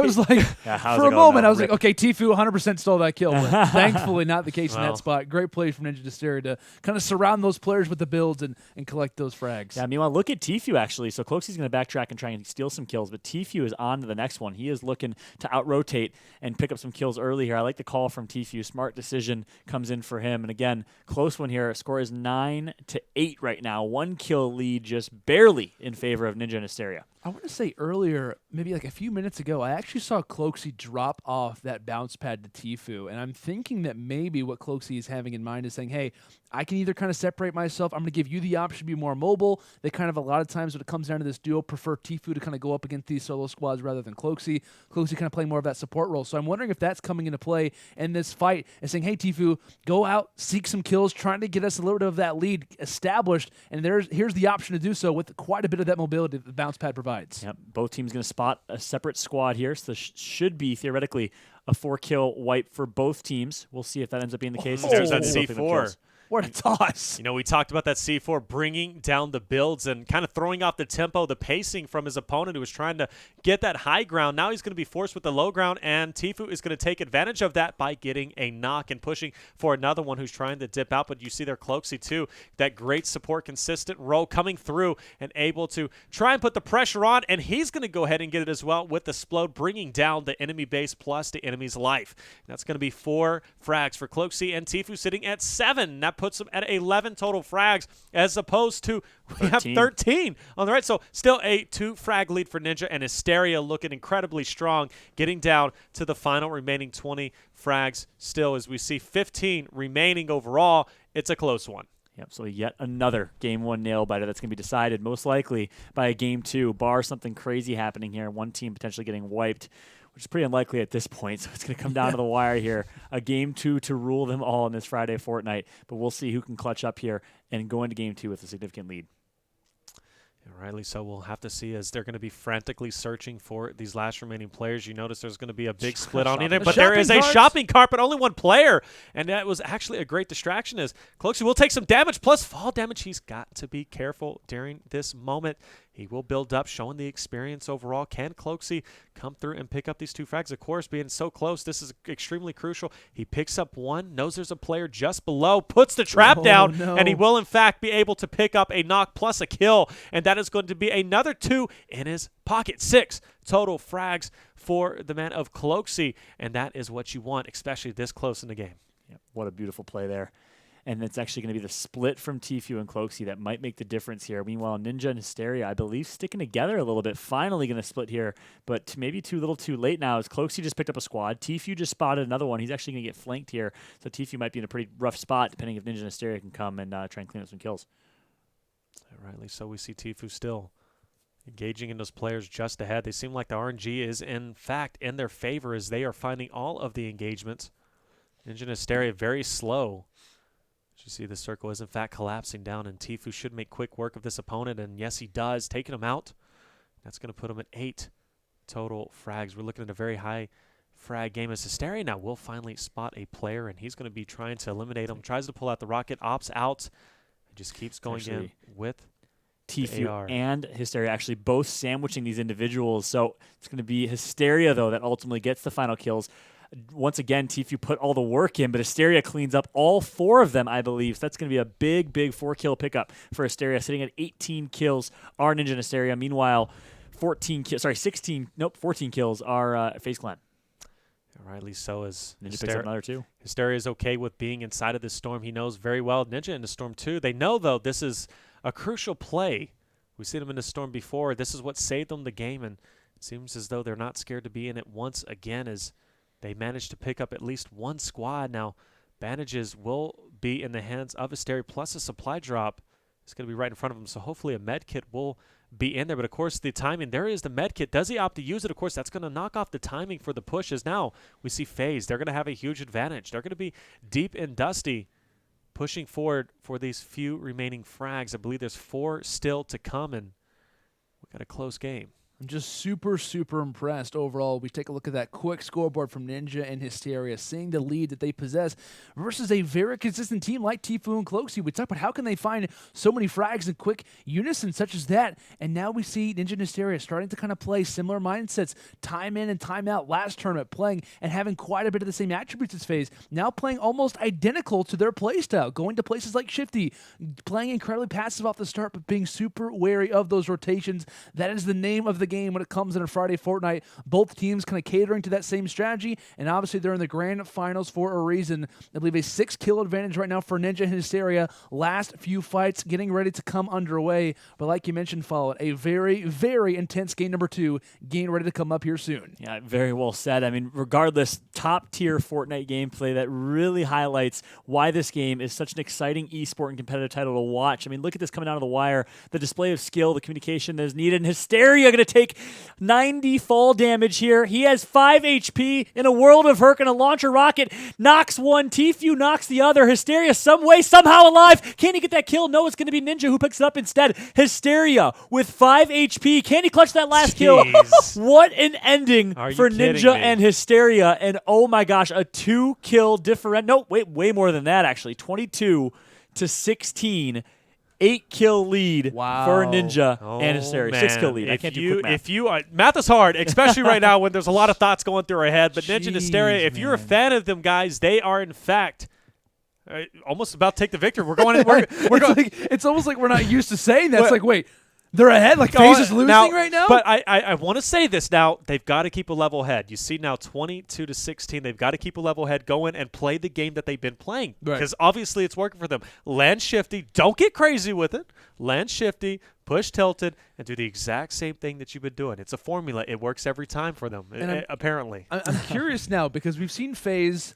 was like, for a moment, I was like, okay, Tfue 100% stole that kill, but thankfully not the case in that spot. Great play from Ninja Hysteria to kind of surround those players with the builds and collect those frags. Yeah, meanwhile, look at Tfue, actually. So Cloaksy's going to backtrack and try and steal some kills, but Tfue is on to the next one. He is looking to out-rotate and pick up some kills early here. I like the call from Tfue. Smart decision comes in for him. And again, close one here. Score is 9-8 right now. 1 kill lead just barely in favor of Ninja and Hysteria. I want to say earlier, maybe like a few minutes ago, I actually saw Cloaksy drop off that bounce pad to Tfue, and I'm thinking that maybe what Cloaksy is having in mind is saying, hey, I can either kind of separate myself, I'm going to give you the option to be more mobile. They kind of, a lot of times when it comes down to this duo, prefer Tfue to kind of go up against these solo squads rather than Cloaksy. Cloaksy kind of playing more of that support role. So I'm wondering if that's coming into play in this fight and saying, hey, Tfue, go out, seek some kills, trying to get us a little bit of that lead established, and here's the option to do so with quite a bit of that mobility that the bounce pad provides. Yep, both teams going to spot a separate squad here, so this should be theoretically a 4-kill wipe for both teams. We'll see if that ends up being the case. There's that C4. What a toss. You know, we talked about that C4 bringing down the builds and kind of throwing off the tempo, the pacing from his opponent who was trying to get that high ground. Now he's going to be forced with the low ground, and Tfue is going to take advantage of that by getting a knock and pushing for another one who's trying to dip out. But you see there Cloaksy too, that great support, consistent role coming through and able to try and put the pressure on, and he's going to go ahead and get it as well with the Splode, bringing down the enemy base plus the enemy's life. And that's going to be 4 frags for Cloaksy, and Tfue sitting at 7. That puts him at 11 total frags, as opposed to we have 13 on the right. So still a 2 frag lead for Ninja, and Hysteria looking incredibly strong, getting down to the final remaining 20 frags still, as we see 15 remaining overall. It's a close one. Yep, so yet another Game 1 nail-biter that's going to be decided most likely by a Game 2, bar something crazy happening here, one team potentially getting wiped. which is pretty unlikely at this point. So it's going to come down to the wire here. A game 2 to rule them all in this Friday Fortnite. But we'll see who can clutch up here and go into game 2 with a significant lead. Rightly so. We'll have to see as they're going to be frantically searching for these last remaining players. You notice there's going to be a big split on it, but there is a shopping cart, but only one player. And that was actually a great distraction as Cloak will take some damage plus fall damage. He's got to be careful during this moment. He will build up, showing the experience overall. Can Cloaksy come through and pick up these 2 frags? Of course, being so close, this is extremely crucial. He picks up one, knows there's a player just below, puts the trap down, and he will, in fact, be able to pick up a knock plus a kill. And that is going to be another 2 in his pocket. 6 total frags for the man of Cloaksy, and that is what you want, especially this close in the game. Yep, what a beautiful play there. And it's actually going to be the split from Tfue and Cloaksy that might make the difference here. Meanwhile, Ninja and Hysteria, I believe, sticking together a little bit. Finally going to split here, but maybe too little too late now as Cloaksy just picked up a squad. Tfue just spotted another one. He's actually going to get flanked here. So Tfue might be in a pretty rough spot, depending if Ninja and Hysteria can come and try and clean up some kills. Rightly so, we see Tfue still engaging in those players just ahead. They seem like the RNG is, in fact, in their favor as they are finding all of the engagements. Ninja and Hysteria very slow. You see the circle is, in fact, collapsing down, and Tfue should make quick work of this opponent, and yes, he does, taking him out. That's going to put him at 8 total frags. We're looking at a very high frag game as Hysteria now will finally spot a player, and he's going to be trying to eliminate him. Tries to pull out the rocket, opts out, and just keeps going in with Tfue and Hysteria actually both sandwiching these individuals. So it's going to be Hysteria, though, that ultimately gets the final kills. Once again, Tfue put all the work in, but Hysteria cleans up all 4 of them, I believe. So that's going to be a big, big 4-kill pickup for Hysteria, sitting at 18 kills are Ninja and Hysteria. Meanwhile, 14 kills are FaZe Clan. Rightly so, as Ninja picks up another 2. Hysteria is okay with being inside of this storm. He knows very well Ninja in the storm too. They know, though, this is a crucial play. We've seen them in the storm before. This is what saved them the game, and it seems as though they're not scared to be in it once again as they managed to pick up at least 1 squad. Now, bandages will be in the hands of Hysteria, plus a supply drop. It's going to be right in front of him, so hopefully a med kit will be in there. But, of course, the timing, there is the med kit. Does he opt to use it? Of course, that's going to knock off the timing for the pushes. Now, we see FaZe. They're going to have a huge advantage. They're going to be deep and dusty, pushing forward for these few remaining frags. I believe there's 4 still to come, and we've got a close game. I'm just super, super impressed overall. We take a look at that quick scoreboard from Ninja and Hysteria, seeing the lead that they possess versus a very consistent team like Tfue and Cloaksy. We talk about how can they find so many frags in quick unison such as that, and now we see Ninja and Hysteria starting to kind of play similar mindsets, time in and time out. Last tournament playing and having quite a bit of the same attributes as FaZe, now playing almost identical to their playstyle, going to places like Shifty, playing incredibly passive off the start, but being super wary of those rotations. That is the name of the game when it comes in a Friday Fortnite. Both teams kind of catering to that same strategy, and obviously they're in the grand finals for a reason. I believe a 6-kill advantage right now for Ninja and Hysteria. Last few fights getting ready to come underway, but like you mentioned, followed a very, very intense game number 2, getting ready to come up here soon. Yeah, very well said. I mean, regardless, top-tier Fortnite gameplay that really highlights why this game is such an exciting esport and competitive title to watch. I mean, look at this coming out of the wire, the display of skill, the communication that is needed, and Hysteria going to take 90 fall damage here. He has 5 HP in a world of hurt, and a launcher rocket knocks one. Tfue knocks the other. Hysteria some way, somehow alive. Can he get that kill? No, it's going to be Ninja who picks it up instead. Hysteria with 5 HP. Can he clutch that last kill? What an ending for Ninja and Hysteria. And oh my gosh, a 2-kill different. No, wait, way more than that actually. 22 to 16. 8-kill lead for Ninja and Hysteria. 6-kill lead. I can't do quick math. Math is hard, especially right now when there's a lot of thoughts going through our head. But Ninja and Hysteria, if you're a fan of them guys, they are in fact almost about to take the victory. We're going. We're going. It's almost like we're not used to saying that. It's like, wait, they're ahead. Like FaZe is losing right now. But I want to say this now. They've got to keep a level head. You see now 22 to 16. They've got to keep a level head, go in and play the game that they've been playing because obviously it's working for them. Land shifty. Don't get crazy with it. Land shifty. Push tilted and do the exact same thing that you've been doing. It's a formula. It works every time for them. Apparently. I'm curious now because we've seen FaZe.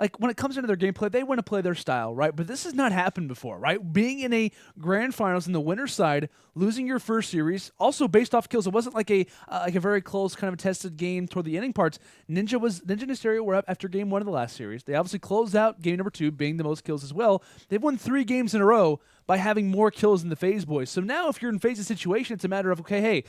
like when it comes into their gameplay, they want to play their style, right? But this has not happened before, right? Being in a grand finals in the winner's side, losing your first series, also based off kills. It wasn't like a very close kind of tested game toward the ending parts. Ninja and Hysteria were up after game 1 of the last series. They obviously closed out game number 2, being the most kills as well. They've won 3 games in a row by having more kills than the FaZe boys. So now if you're in FaZe's situation, it's a matter of, okay, hey,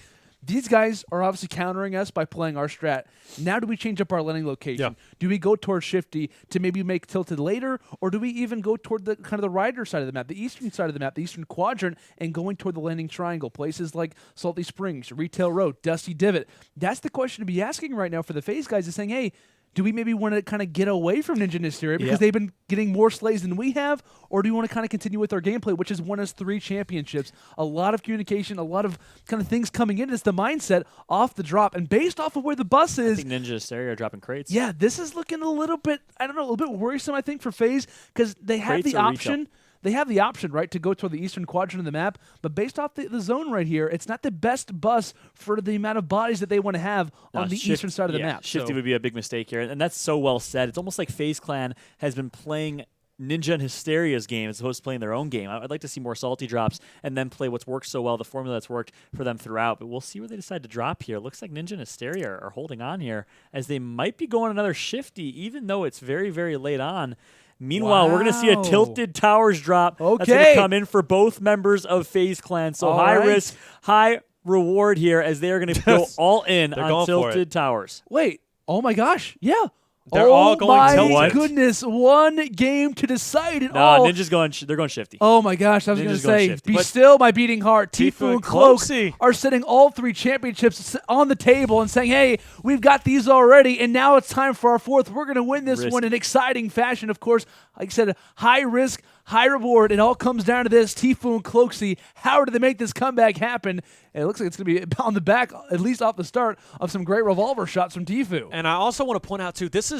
these guys are obviously countering us by playing our strat. Now do we change up our landing location? Yeah. Do we go towards Shifty to maybe make Tilted later? Or do we even go toward the kind of the rider side of the map, the eastern side of the map, the eastern quadrant, and going toward the landing triangle, places like Salty Springs, Retail Road, Dusty Divot? That's the question to be asking right now for the FaZe guys, is saying, hey, do we maybe want to kind of get away from Ninja and Hysteria because they've been getting more slays than we have? Or do you want to kind of continue with our gameplay, which has won us 3 championships? A lot of communication, a lot of kind of things coming in. It's the mindset off the drop. And based off of where the bus is... I think Ninja and Hysteria are dropping crates. Yeah, this is looking a little bit, I don't know, a little bit worrisome, I think, for FaZe, because they have Crates the or option... retail? They have the option, right, to go toward the eastern quadrant of the map, but based off the zone right here, it's not the best bus for the amount of bodies that they want to have on the eastern side of the map. Shifty would be a big mistake here, and that's so well said. It's almost like FaZe Clan has been playing Ninja and Hysteria's game as opposed to playing their own game. I'd like to see more salty drops and then play what's worked so well, the formula that's worked for them throughout. But we'll see where they decide to drop here. Looks like Ninja and Hysteria are holding on here as they might be going another Shifty, even though it's very, very late on. Meanwhile, we're going to see a tilted towers drop. Okay. That's going to come in for both members of FaZe Clan. So high risk, high reward here as they are going to go all in on tilted towers. Wait. Oh, my gosh. Yeah. They're all going to tilted. Oh, my goodness. One game to decide it no, all. Ninja's going, they're going Shifty. Oh, my gosh. I was going to say, shifty. be still, my beating heart. Tfue and Cloak are setting all 3 championships on the table and saying, hey, we've got these already, and now it's time for our 4th. We're going to win this one in exciting fashion. Of course, like I said, high risk, high reward. It all comes down to this. Tfue and Cloaksy, how did they make this comeback happen? And it looks like it's going to be on the back, at least off the start, of some great revolver shots from Tfue. And I also want to point out, too, this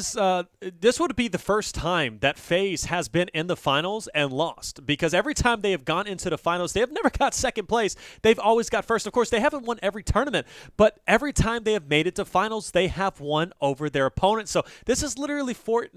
would be the first time that FaZe has been in the finals and lost. Because every time they have gone into the finals, they have never got second place. They've always got first. Of course, they haven't won every tournament. But every time they have made it to finals, they have won over their opponent. So this is literally Friday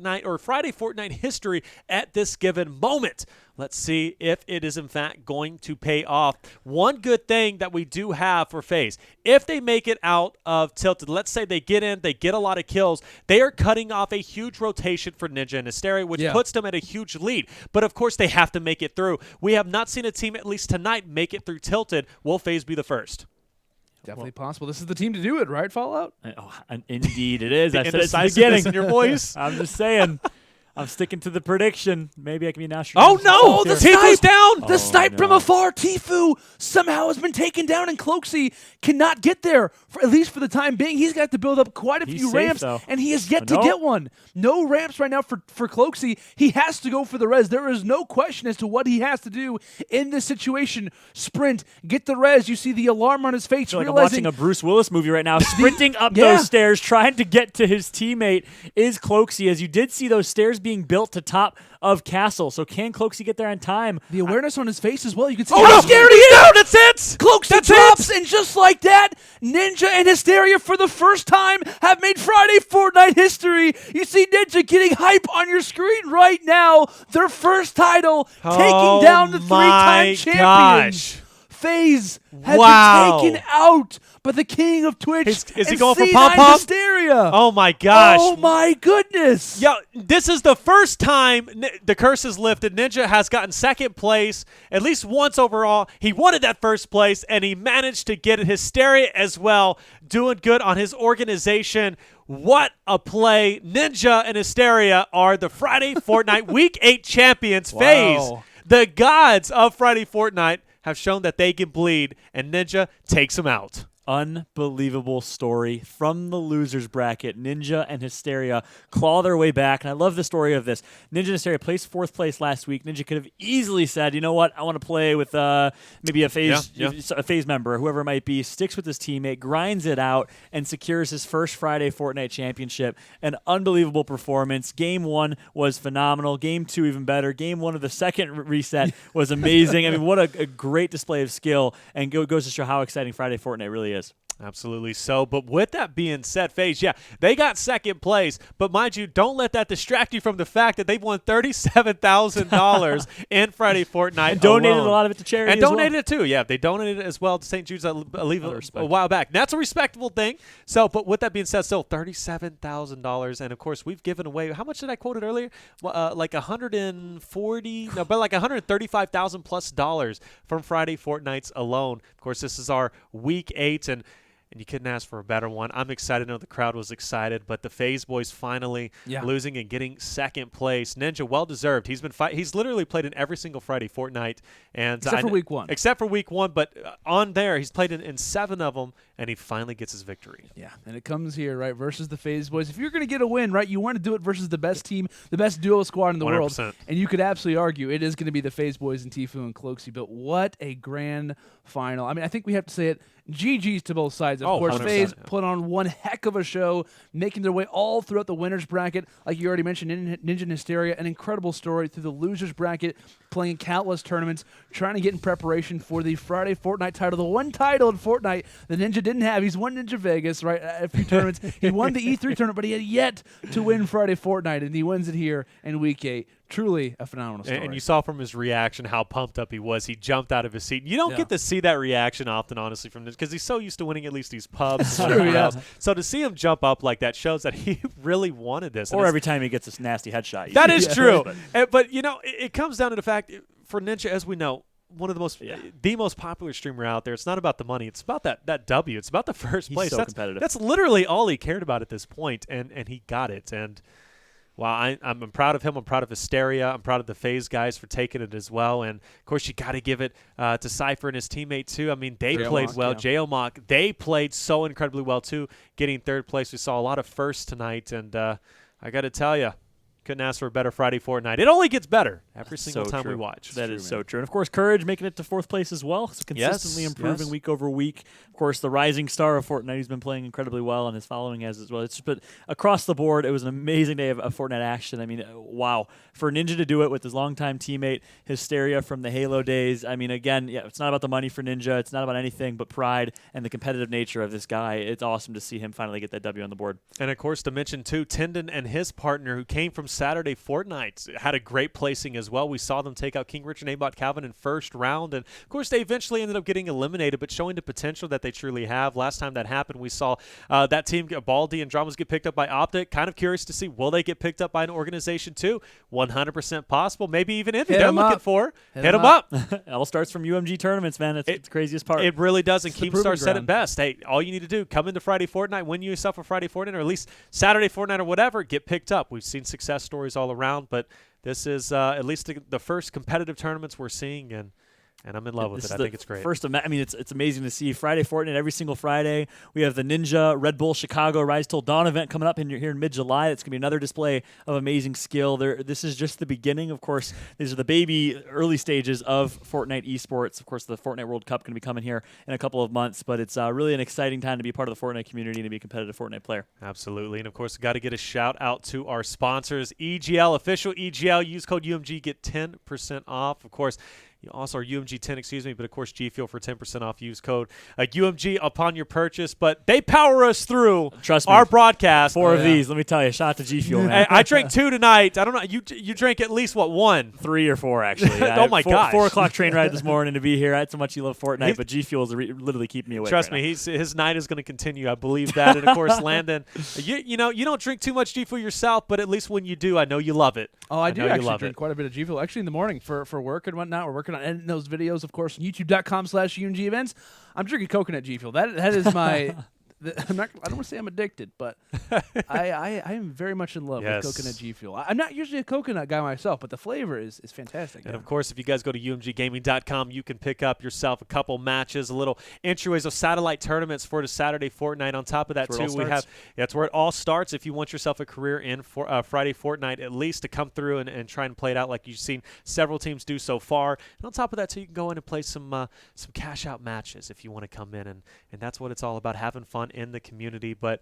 Fortnite history at this given moment. Let's see if it is, in fact, going to pay off. One good thing that we do have for FaZe, if they make it out of Tilted, let's say they get in, they get a lot of kills, they are cutting off a huge rotation for Ninja and Hysteria, which puts them at a huge lead. But, of course, they have to make it through. We have not seen a team, at least tonight, make it through Tilted. Will FaZe be the first? Definitely possible. This is the team to do it, right, Fallout? Oh, indeed it is. I said it's the indecisiveness beginning. in your voice. I'm just saying. I'm sticking to the prediction. Maybe I can be an Oh, no! The Tfue's down! The snipe from afar. Tfue somehow has been taken down, and Cloaksy cannot get there, at least for the time being. He's got to build up quite a few ramps, and he has yet to get one. No ramps right now for Cloaksy. He has to go for the res. There is no question as to what he has to do in this situation. Sprint, get the res. You see the alarm on his face. I feel like I'm watching a Bruce Willis movie right now. Sprinting up those stairs, trying to get to his teammate is Cloaksy, as you did see those stairs being built to top of Castle. So can Cloaksy get there on time? The awareness on his face as well. You can see how scared he is. No, that's it. Cloaksy drops, and just like that, Ninja and Hysteria for the first time have made Friday Fortnite history. You see Ninja getting hype on your screen right now. Their first title, taking down the 3-time champions. FaZe has been taken out by the king of Twitch. Is he going for pom-pom? Hysteria. Oh, my gosh. Oh, my goodness. Yo, this is the first time the curse is lifted. Ninja has gotten second place at least once overall. He wanted that first place, and he managed to get it. Hysteria as well, doing good on his organization. What a play. Ninja and Hysteria are the Friday Fortnite Week 8 champions. FaZe, the gods of Friday Fortnite, have shown that they can bleed, and Ninja takes him out. Unbelievable story from the losers bracket. Ninja and Hysteria claw their way back, and I love the story of this. Ninja and Hysteria placed 4th place last week. Ninja could have easily said, you know what, I want to play with maybe a FaZe member, whoever it might be, sticks with his teammate, grinds it out, and secures his first Friday Fortnite championship. An unbelievable performance. Game 1 was phenomenal. Game 2 even better. Game 1 of the second reset was amazing. I mean, what a great display of skill, and goes to show how exciting Friday Fortnite really is. Absolutely so. But with that being said, FaZe, yeah, they got second place. But mind you, don't let that distract you from the fact that they've won $37,000 in Friday Fortnite and donated alone. a lot of it to charity. And donated it too. Yeah, they donated it as well to St. Jude's, I believe, a while back. And that's a respectable thing. So, but with that being said, still $37,000. And of course, we've given away, how much did I quote it earlier? Like 140, no, but like $135,000 plus from Friday Fortnites alone. Of course, this is our week 8, and you couldn't ask for a better one. I'm excited. I know the crowd was excited, but the FaZe boys finally losing and getting second place. Ninja, well deserved. He's literally played in every single Friday Fortnite, and except for week 1. Except for week 1, but on there he's played in 7 of them, and he finally gets his victory. Yeah, and it comes here, right, versus the FaZe boys. If you're going to get a win, right, you want to do it versus the best team, the best duo squad in the 100%. world. And you could absolutely argue it is going to be the FaZe boys and Tfue and Cloaksy, but what a grand final. I mean, I think we have to say it. GG's to both sides. Of course, 100%, FaZe put on one heck of a show, making their way all throughout the winners bracket. Like you already mentioned, Ninja and Hysteria, an incredible story through the losers bracket, playing countless tournaments, trying to get in preparation for the Friday Fortnite title, the one title in Fortnite that Ninja didn't have. He's won Ninja Vegas, right, a few tournaments. He won the E3 tournament, but he had yet to win Friday Fortnite, and he wins it here in week 8. Truly a phenomenal story. And you saw from his reaction how pumped up he was. He jumped out of his seat. You don't get to see that reaction often, honestly, from this, because he's so used to winning at least these pubs and whatever else. So to see him jump up like that shows that he really wanted this. Or every time he gets this nasty headshot. That is true. But you know, it comes down to the fact, for Ninja, as we know, one of the most popular streamer out there. It's not about the money. It's about that W. It's about the first place. So competitive. That's literally all he cared about at this point, and he got it. And wow, I'm proud of him. I'm proud of Hysteria. I'm proud of the FaZe guys for taking it as well. And, of course, you got to give it to Sypher and his teammate, too. I mean, they played well. Jaomock, they played so incredibly well, too, getting 3rd place. We saw a lot of firsts tonight. And I got to tell you, couldn't ask for a better Friday Fortnite. It only gets better every single time we watch. That is so true. And, of course, Courage making it to 4th place as well. So consistently improving week over week. Of course, the rising star of Fortnite, he's been playing incredibly well, and his following has as well. It's just, but across the board, it was an amazing day of Fortnite action. I mean, wow. For Ninja to do it with his longtime teammate, Hysteria from the Halo days. I mean, again, it's not about the money for Ninja. It's not about anything but pride and the competitive nature of this guy. It's awesome to see him finally get that W on the board. And, of course, to mention, too, Tendon and his partner, who came from Saturday Fortnite, had a great placing as well. We saw them take out King Rich and Aimbotcalvin in 1st round. And, of course, they eventually ended up getting eliminated, but showing the potential that they truly have. Last time that happened, we saw that team, Baldy and Dramas, get picked up by Optic. Kind of curious to see, will they get picked up by an organization, too? 100% possible. Maybe even Envy. They're looking for. Hit them up. It all starts from UMG tournaments, man. It's the craziest part. It really does. And Keemstar said it best. Hey, all you need to do, come into Friday Fortnite, win yourself a Friday Fortnite, or at least Saturday Fortnite or whatever, get picked up. We've seen success stories all around, but this is at least the first competitive tournaments we're seeing, and I'm in love with it. I think it's great. I mean, it's amazing to see Friday Fortnite every single Friday. We have the Ninja Red Bull Chicago Rise Till Dawn event coming up here in mid-July. It's going to be another display of amazing skill. This is just the beginning. Of course, these are the baby early stages of Fortnite esports. Of course, the Fortnite World Cup going to be coming here in a couple of months, but it's really an exciting time to be part of the Fortnite community and to be a competitive Fortnite player. Absolutely. And, of course, got to get a shout-out to our sponsors, EGL, official EGL. Use code UMG, get 10% off. Of course, you also are UMG10, but of course G Fuel for 10% off. Use code UMG upon your purchase. But they power us through our broadcast. 4 of these, let me tell you. Shout out to G Fuel, man. I drank 2 tonight. I don't know. You drank at least, what, 1? 3 or 4, actually. Oh, my gosh. 4 o'clock train ride this morning to be here. I had so much you love Fortnite, but G Fuel is literally keeping me awake. Trust me, his night is going to continue. I believe that. And, of course, Landon, you don't drink too much G Fuel yourself, but at least when you do, I know you love it. Oh, I do actually drink quite a bit of G Fuel. Actually, in the morning for work and whatnot, we're working on editing those videos, of course, on youtube.com/UMG events. I'm drinking coconut G Fuel. That is my I don't want to say I'm addicted, but I am very much in love with coconut G Fuel. I'm not usually a coconut guy myself, but the flavor is fantastic. And, of course, if you guys go to umggaming.com, you can pick up yourself a couple matches, a little entryways of satellite tournaments for the Saturday Fortnite. On top of that, too, we have that's where it all starts. If you want yourself a career in Friday Fortnite, at least to come through and try and play it out like you've seen several teams do so far. And on top of that, too, you can go in and play some cash-out matches if you want to come in. And that's what it's all about, having fun in the community. But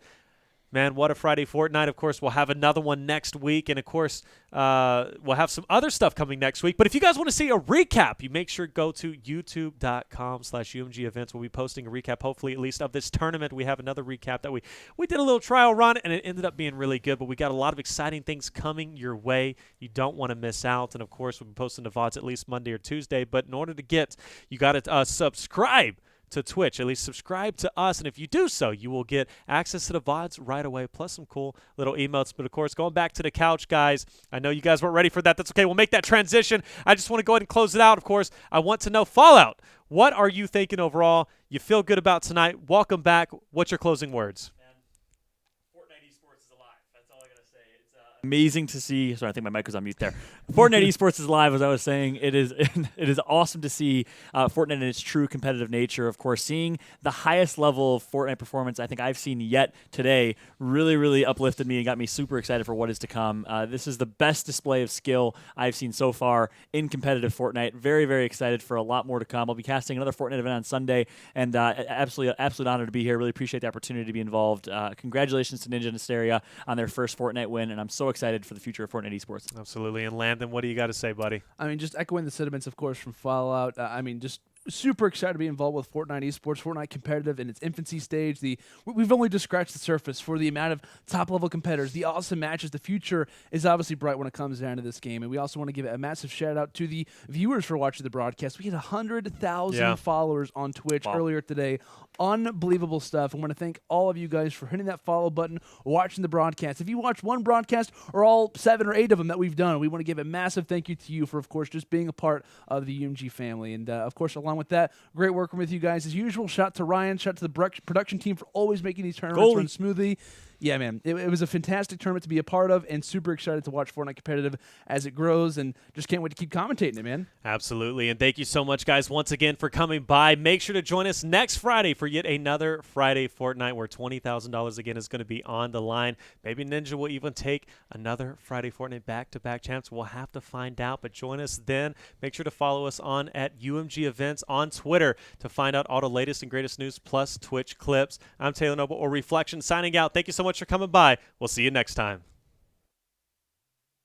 man, what a Friday Fortnite. Of course, we'll have another one next week. And, of course, we'll have some other stuff coming next week. But if you guys want to see a recap, you make sure to go to youtube.com/UMG events. We'll be posting a recap, hopefully, at least of this tournament. We have another recap that we did a little trial run, and it ended up being really good. But we got a lot of exciting things coming your way. You don't want to miss out. And, of course, we'll be posting the VODs at least Monday or Tuesday. But in order to get, you got to subscribe to Twitch. At least subscribe to us, and if you do so, you will get access to the VODs right away, plus some cool little emotes. But, of course, going back to the couch, guys, I know you guys weren't ready for that. That's okay. We'll make that transition. I just want to go ahead and close it out. Of course, I want to know, Fallout, what are you thinking overall? You feel good about tonight. Welcome back. What's your closing words? Amazing to see. Sorry, I think my mic was on mute there. Fortnite esports is live, as I was saying. It is awesome to see Fortnite in its true competitive nature. Of course, seeing the highest level of Fortnite performance I think I've seen yet today really, really uplifted me and got me super excited for what is to come. This is the best display of skill I've seen so far in competitive Fortnite. Very, very excited for a lot more to come. I'll be casting another Fortnite event on Sunday, and absolute honor to be here. Really appreciate the opportunity to be involved. Congratulations to Ninja and Hysteria on their first Fortnite win, and I'm so excited for the future of Fortnite esports. Absolutely. And Landon, what do you got to say, buddy? I mean, just echoing the sentiments, of course, from Fallout. I mean, just super excited to be involved with Fortnite esports, Fortnite competitive in its infancy stage. We've only just scratched the surface for the amount of top-level competitors, the awesome matches. The future is obviously bright when it comes down to this game, and we also want to give a massive shout-out to the viewers for watching the broadcast. We had 100,000 followers on Twitch earlier today. Unbelievable stuff. I want to thank all of you guys for hitting that follow button, watching the broadcast. If you watch one broadcast or all 7 or 8 of them that we've done, we want to give a massive thank you to you for, of course, just being a part of the UMG family. And, of course, along with that, great working with you guys. As usual, shout out to Ryan, shout out to the production team for always making these tournaments run smoothly. Yeah, man, it was a fantastic tournament to be a part of, and super excited to watch Fortnite competitive as it grows, and just can't wait to keep commentating it, man. Absolutely, and thank you so much, guys, once again for coming by. Make sure to join us next Friday for yet another Friday Fortnite, where $20,000 again is going to be on the line. Maybe Ninja will even take another Friday Fortnite back-to-back champs. We'll have to find out, but join us then. Make sure to follow us on at UMG Events on Twitter to find out all the latest and greatest news, plus Twitch clips. I'm Taylor Noble, or Reflection, signing out. Thank you so much for coming by. We'll see you next time.